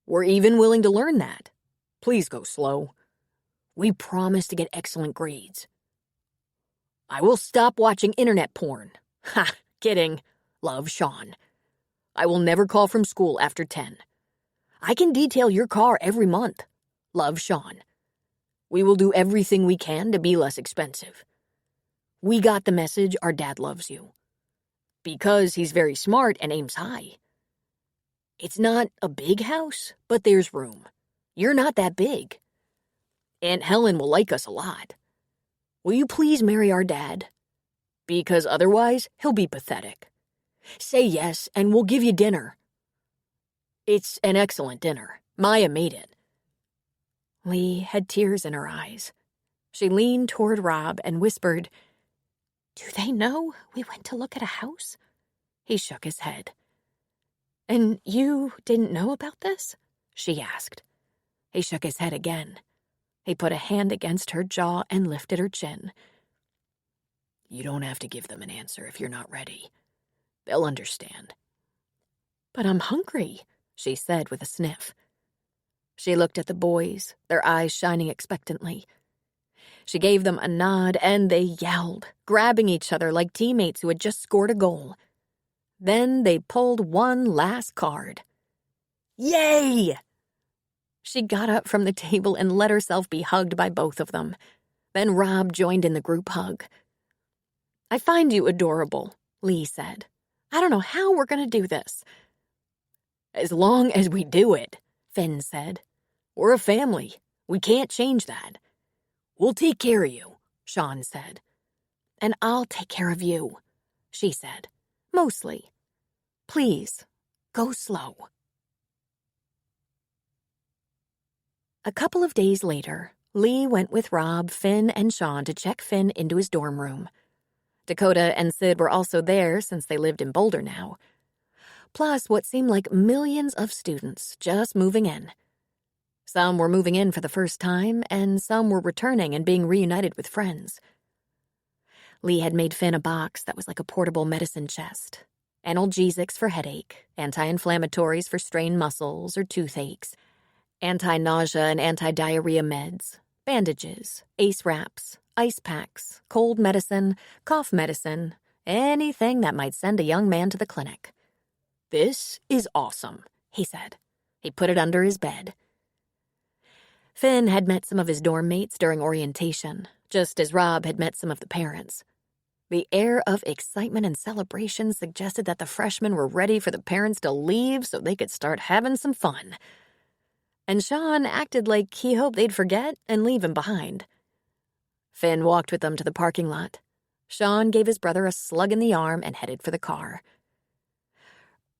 S3: We're even willing to learn that. Please go slow. We promise to get excellent grades. I will stop watching internet porn. Ha, kidding. Love, Sean. I will never call from school after 10. I can detail your car every month. Love, Sean. We will do everything we can to be less expensive. We got the message our dad loves you. Because he's very smart and aims high. It's not a big house, but there's room. You're not that big. Aunt Helen will like us a lot. Will you please marry our dad? Because otherwise, he'll be pathetic. Say yes, and we'll give you dinner. It's an excellent dinner. Maya made it. Lee had tears in her eyes. She leaned toward Rob and whispered, Do they know we went to look at a house? He shook his head. And you didn't know about this? She asked. He shook his head again. He put a hand against her jaw and lifted her chin. You don't have to give them an answer if you're not ready. They'll understand. But I'm hungry, she said with a sniff. She looked at the boys, their eyes shining expectantly. She gave them a nod, and they yelled, grabbing each other like teammates who had just scored a goal. Then they pulled one last card. Yay! She got up from the table and let herself be hugged by both of them. Then Rob joined in the group hug. I find you adorable, Lee said. I don't know how we're going to do this. As long as we do it, Finn said. We're a family. We can't change that. We'll take care of you, Sean said. And I'll take care of you, she said. Mostly. Please, go slow. A couple of days later, Lee went with Rob, Finn, and Sean to check Finn into his dorm room. Dakota and Sid were also there since they lived in Boulder now. Plus what seemed like millions of students just moving in. Some were moving in for the first time, and some were returning and being reunited with friends. Lee had made Finn a box that was like a portable medicine chest. Analgesics for headache, anti-inflammatories for strained muscles or toothaches, anti-nausea and anti-diarrhea meds, bandages, ace wraps, ice packs, cold medicine, cough medicine, anything that might send a young man to the clinic. This is awesome, he said. He put it under his bed. Finn had met some of his dorm mates during orientation, just as Rob had met some of the parents. The air of excitement and celebration suggested that the freshmen were ready for the parents to leave so they could start having some fun. And Sean acted like he hoped they'd forget and leave him behind. Finn walked with them to the parking lot. Sean gave his brother a slug in the arm and headed for the car.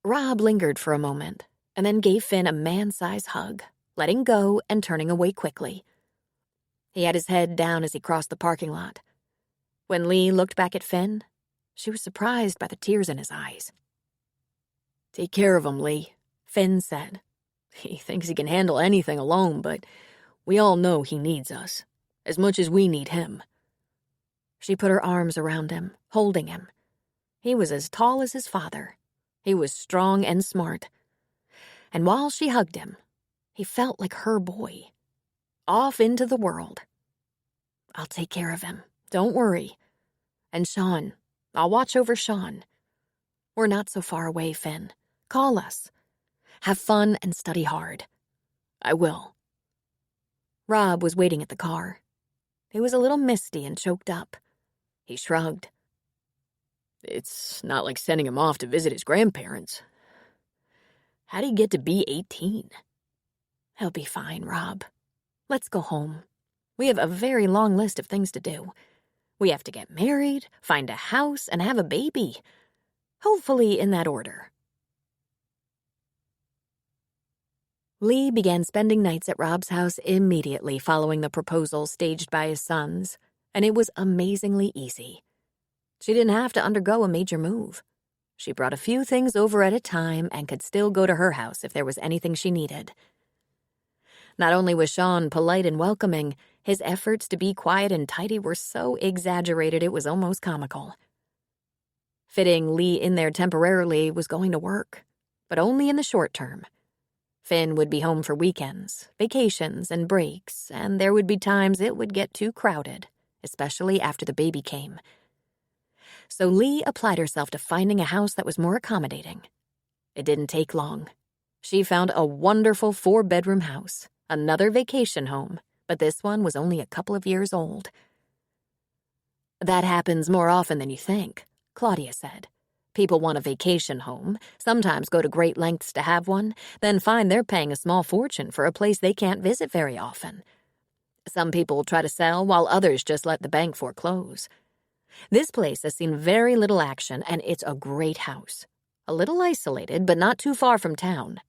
S3: Rob lingered for a moment and then gave Finn a man-sized hug, letting go and turning away quickly. He had his head down as he crossed the parking lot. When Lee looked back at Finn, she was surprised by the tears in his eyes. Take care of him, Lee, Finn said. He thinks he can handle anything alone, but we all know he needs us, as much as we need him. She put her arms around him, holding him. He was as tall as his father. He was strong and smart. And while she hugged him, he felt like her boy. Off into the world. I'll take care of him. Don't worry. And Sean, I'll watch over Sean. We're not so far away, Finn. Call us. Have fun and study hard. I will. Rob was waiting at the car.
S1: It was a little misty and choked up. He shrugged.
S3: It's not like sending him off to visit his grandparents. How'd he get to be 18?
S1: He'll be fine, Rob. Let's go home. We have a very long list of things to do. We have to get married, find a house, and have a baby. Hopefully in that order. Lee began spending nights at Rob's house immediately following the proposal staged by his sons, and it was amazingly easy. She didn't have to undergo a major move. She brought a few things over at a time and could still go to her house if there was anything she needed. Not only was Sean polite and welcoming, his efforts to be quiet and tidy were so exaggerated it was almost comical. Fitting Lee in there temporarily was going to work, but only in the short term. Finn would be home for weekends, vacations, and breaks, and there would be times it would get too crowded, especially after the baby came. So Lee applied herself to finding a house that was more accommodating. It didn't take long. She found a wonderful 4-bedroom house, another vacation home, but this one was only a couple of years old. That happens more often than you think, Claudia said. People want a vacation home, sometimes go to great lengths to have one, then find they're paying a small fortune for a place they can't visit very often. Some people try to sell while others just let the bank foreclose. This place has seen very little action, and it's a great house. A little isolated, but not too far from town.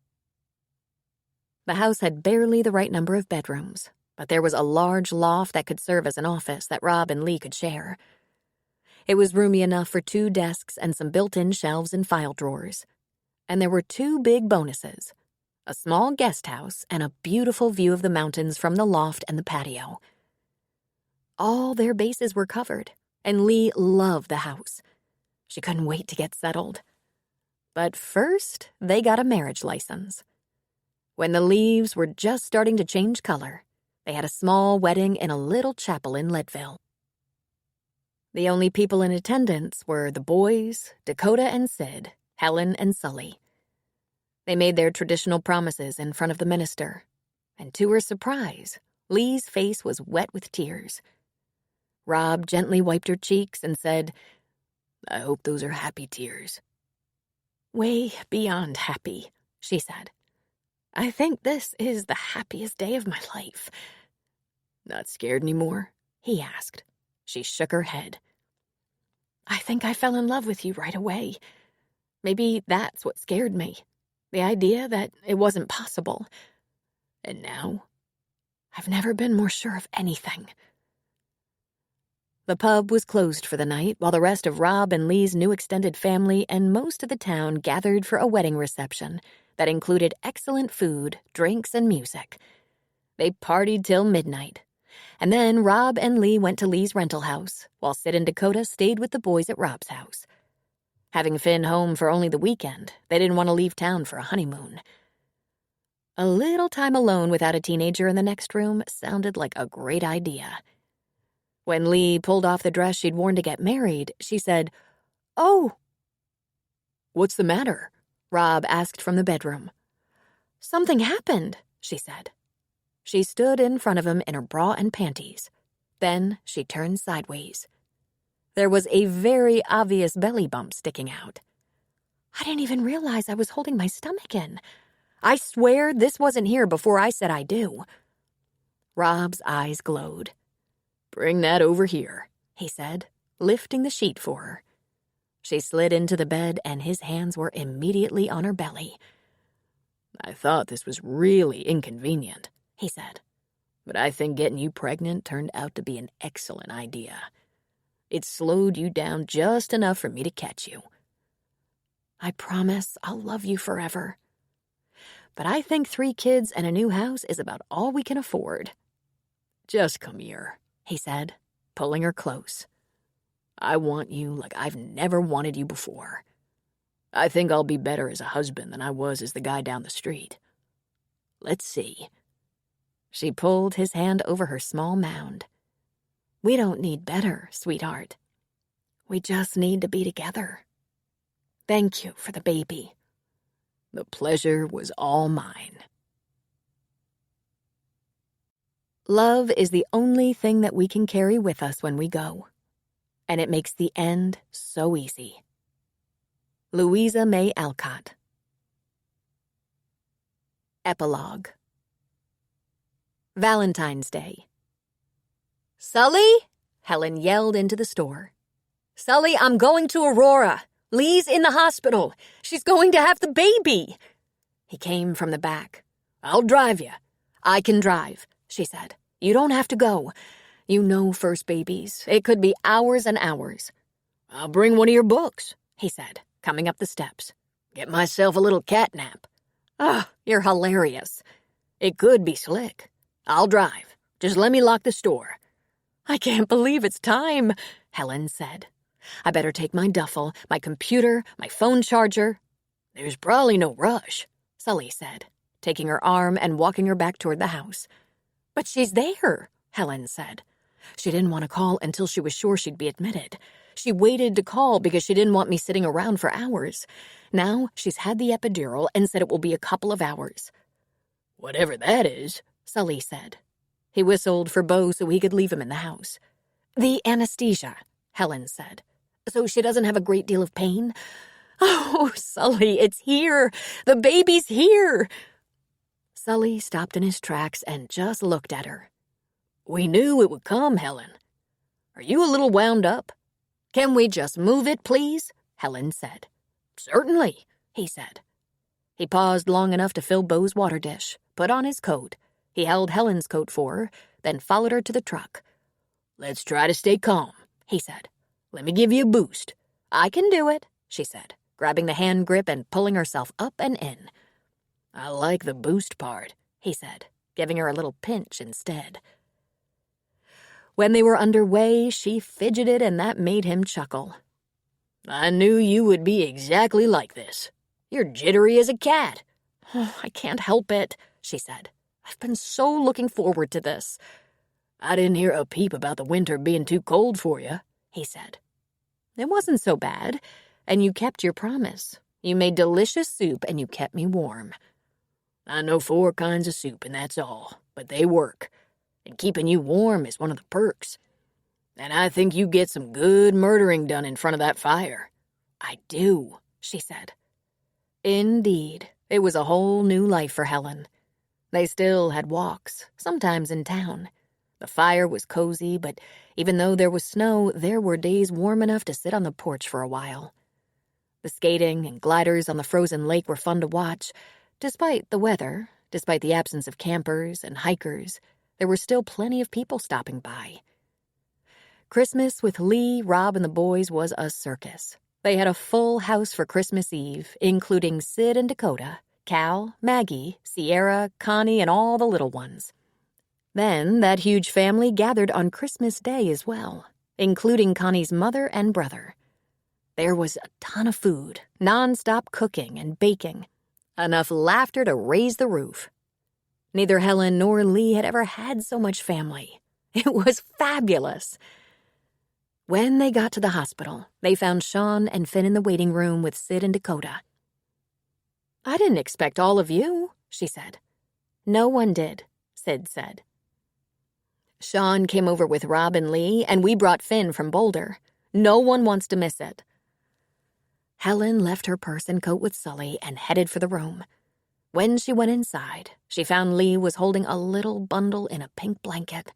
S1: The house had barely the right number of bedrooms, but there was a large loft that could serve as an office that Rob and Lee could share. It was roomy enough for 2 desks and some built-in shelves and file drawers. And there were 2 big bonuses, a small guest house and a beautiful view of the mountains from the loft and the patio. All their bases were covered, and Lee loved the house. She couldn't wait to get settled. But first, they got a marriage license. When the leaves were just starting to change color, they had a small wedding in a little chapel in Leadville. The only people in attendance were the boys, Dakota and Sid, Helen and Sully. They made their traditional promises in front of the minister, and to her surprise, Lee's face was wet with tears. Rob gently wiped her cheeks and said, "I hope those are happy tears." "Way beyond happy," she said. "I think this is the happiest day of my life."
S3: "Not scared anymore?"
S1: he asked. She shook her head. "I think I fell in love with you right away. Maybe that's what scared me. The idea that it wasn't possible.
S3: And now?
S1: I've never been more sure of anything." The pub was closed for the night while the rest of Rob and Lee's new extended family and most of the town gathered for a wedding reception that included excellent food, drinks, and music. They partied till midnight. And then Rob and Lee went to Lee's rental house, while Sid and Dakota stayed with the boys at Rob's house. Having Finn home for only the weekend, they didn't want to leave town for a honeymoon. A little time alone without a teenager in the next room sounded like a great idea. When Lee pulled off the dress she'd worn to get married, she said, "Oh!"
S3: "What's the matter?"
S1: Rob asked from the bedroom. "Something happened," she said. She stood in front of him in her bra and panties. Then she turned sideways. There was a very obvious belly bump sticking out. "I didn't even realize I was holding my stomach in. I swear this wasn't here before I said I do." Rob's eyes glowed.
S3: "Bring that over here,"
S1: he said, lifting the sheet for her. She slid into the bed and his hands were immediately on her belly.
S3: "I thought this was really inconvenient,"
S1: he said.
S3: "But I think getting you pregnant turned out to be an excellent idea. It slowed you down just enough for me to catch you."
S1: "I promise I'll love you forever. But I think 3 kids and a new house is about all we can afford."
S3: "Just come here,"
S1: he said, pulling her close.
S3: "I want you like I've never wanted you before. I think I'll be better as a husband than I was as the guy down the street. Let's see."
S1: She pulled his hand over her small mound. "We don't need better, sweetheart. We just need to be together. Thank you for the baby."
S3: "The pleasure was all mine."
S1: Love is the only thing that we can carry with us when we go, and it makes the end so easy. Louisa May Alcott. Epilogue. Valentine's Day. "Sully?" Helen yelled into the store. "Sully, I'm going to Aurora. Lee's in the hospital. She's going to have the baby." He came from the back. "I'll drive you." "I can drive," she said. "You don't have to go. You know first babies. It could be hours and hours." "I'll bring one of your books," he said, coming up the steps. "Get myself a little cat nap." "Oh, you're hilarious." "It could be slick. I'll drive. Just let me lock the store." "I can't believe it's time," Helen said. "I better take my duffel, my computer, my phone charger." "There's probably no rush," Sully said, taking her arm and walking her back toward the house. "But she's there," Helen said. She didn't want to call until she was sure she'd be admitted. She waited to call because she didn't want me sitting around for hours. Now she's had the epidural and said it will be a couple of hours. "Whatever that is," Sully said. He whistled for Bo so he could leave him in the house. "The anesthesia," Helen said. "So she doesn't have a great deal of pain?" "Oh, Sully, it's here. The baby's here." Sully stopped in his tracks and just looked at her. "We knew it would come, Helen. Are you a little wound up?" "Can we just move it, please?" Helen said. "Certainly," he said. He paused long enough to fill Bo's water dish, put on his coat. He held Helen's coat for her, then followed her to the truck. "Let's try to stay calm," he said. "Let me give you a boost." "I can do it," she said, grabbing the hand grip and pulling herself up and in. "I like the boost part," he said, giving her a little pinch instead. When they were underway, she fidgeted, and that made him chuckle. "I knew you would be exactly like this. You're jittery as a cat." "Oh, I can't help it," she said. "I've been so looking forward to this." "I didn't hear a peep about the winter being too cold for you," he said. "It wasn't so bad, and you kept your promise. You made delicious soup, and you kept me warm." "I know 4 kinds of soup, and that's all, but they work. And keeping you warm is one of the perks. And I think you get some good murdering done in front of that fire." "I do," she said. Indeed, it was a whole new life for Helen. They still had walks, sometimes in town. The fire was cozy, but even though there was snow, there were days warm enough to sit on the porch for a while. The skating and gliders on the frozen lake were fun to watch. Despite the weather, despite the absence of campers and hikers, there were still plenty of people stopping by. Christmas with Lee, Rob, and the boys was a circus. They had a full house for Christmas Eve, including Sid and Dakota, Cal, Maggie, Sierra, Connie, and all the little ones. Then that huge family gathered on Christmas Day as well, including Connie's mother and brother. There was a ton of food, nonstop cooking and baking, enough laughter to raise the roof. Neither Helen nor Lee had ever had so much family. It was fabulous. When they got to the hospital, they found Sean and Finn in the waiting room with Sid and Dakota. "I didn't expect all of you," she said. "No one did," Sid said. "Sean came over with Rob and Lee, and we brought Finn from Boulder. No one wants to miss it." Helen left her purse and coat with Sully and headed for the room. When she went inside, she found Lee was holding a little bundle in a pink blanket.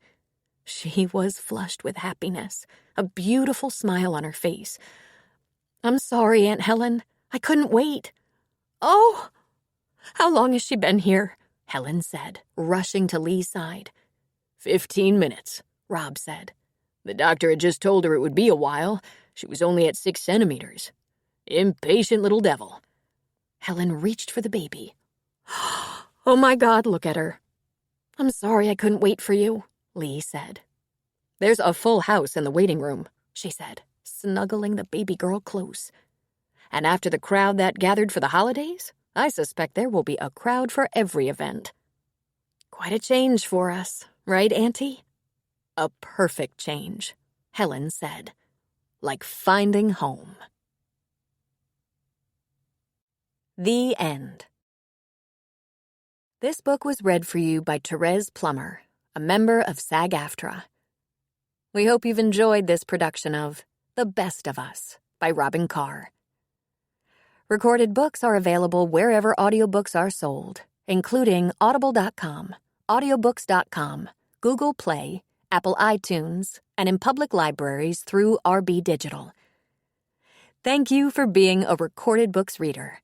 S1: She was flushed with happiness, a beautiful smile on her face. "I'm sorry, Aunt Helen. I couldn't wait." "Oh, how long has she been here?" Helen said, rushing to Lee's side. 15 minutes, Rob said. The doctor had just told her it would be a while. She was only at 6 centimeters. Impatient little devil. Helen reached for the baby. "Oh my God, look at her." "I'm sorry I couldn't wait for you," Lee said. "There's a full house in the waiting room," she said, snuggling the baby girl close. "And after the crowd that gathered for the holidays, I suspect there will be a crowd for every event." "Quite a change for us, right, Auntie?" "A perfect change," Helen said. "Like finding home." The end. This book was read for you by Therese Plummer, a member of SAG-AFTRA. We hope you've enjoyed this production of The Best of Us by Robin Carr. Recorded books are available wherever audiobooks are sold, including Audible.com, Audiobooks.com, Google Play, Apple iTunes, and in public libraries through RB Digital. Thank you for being a Recorded Books reader.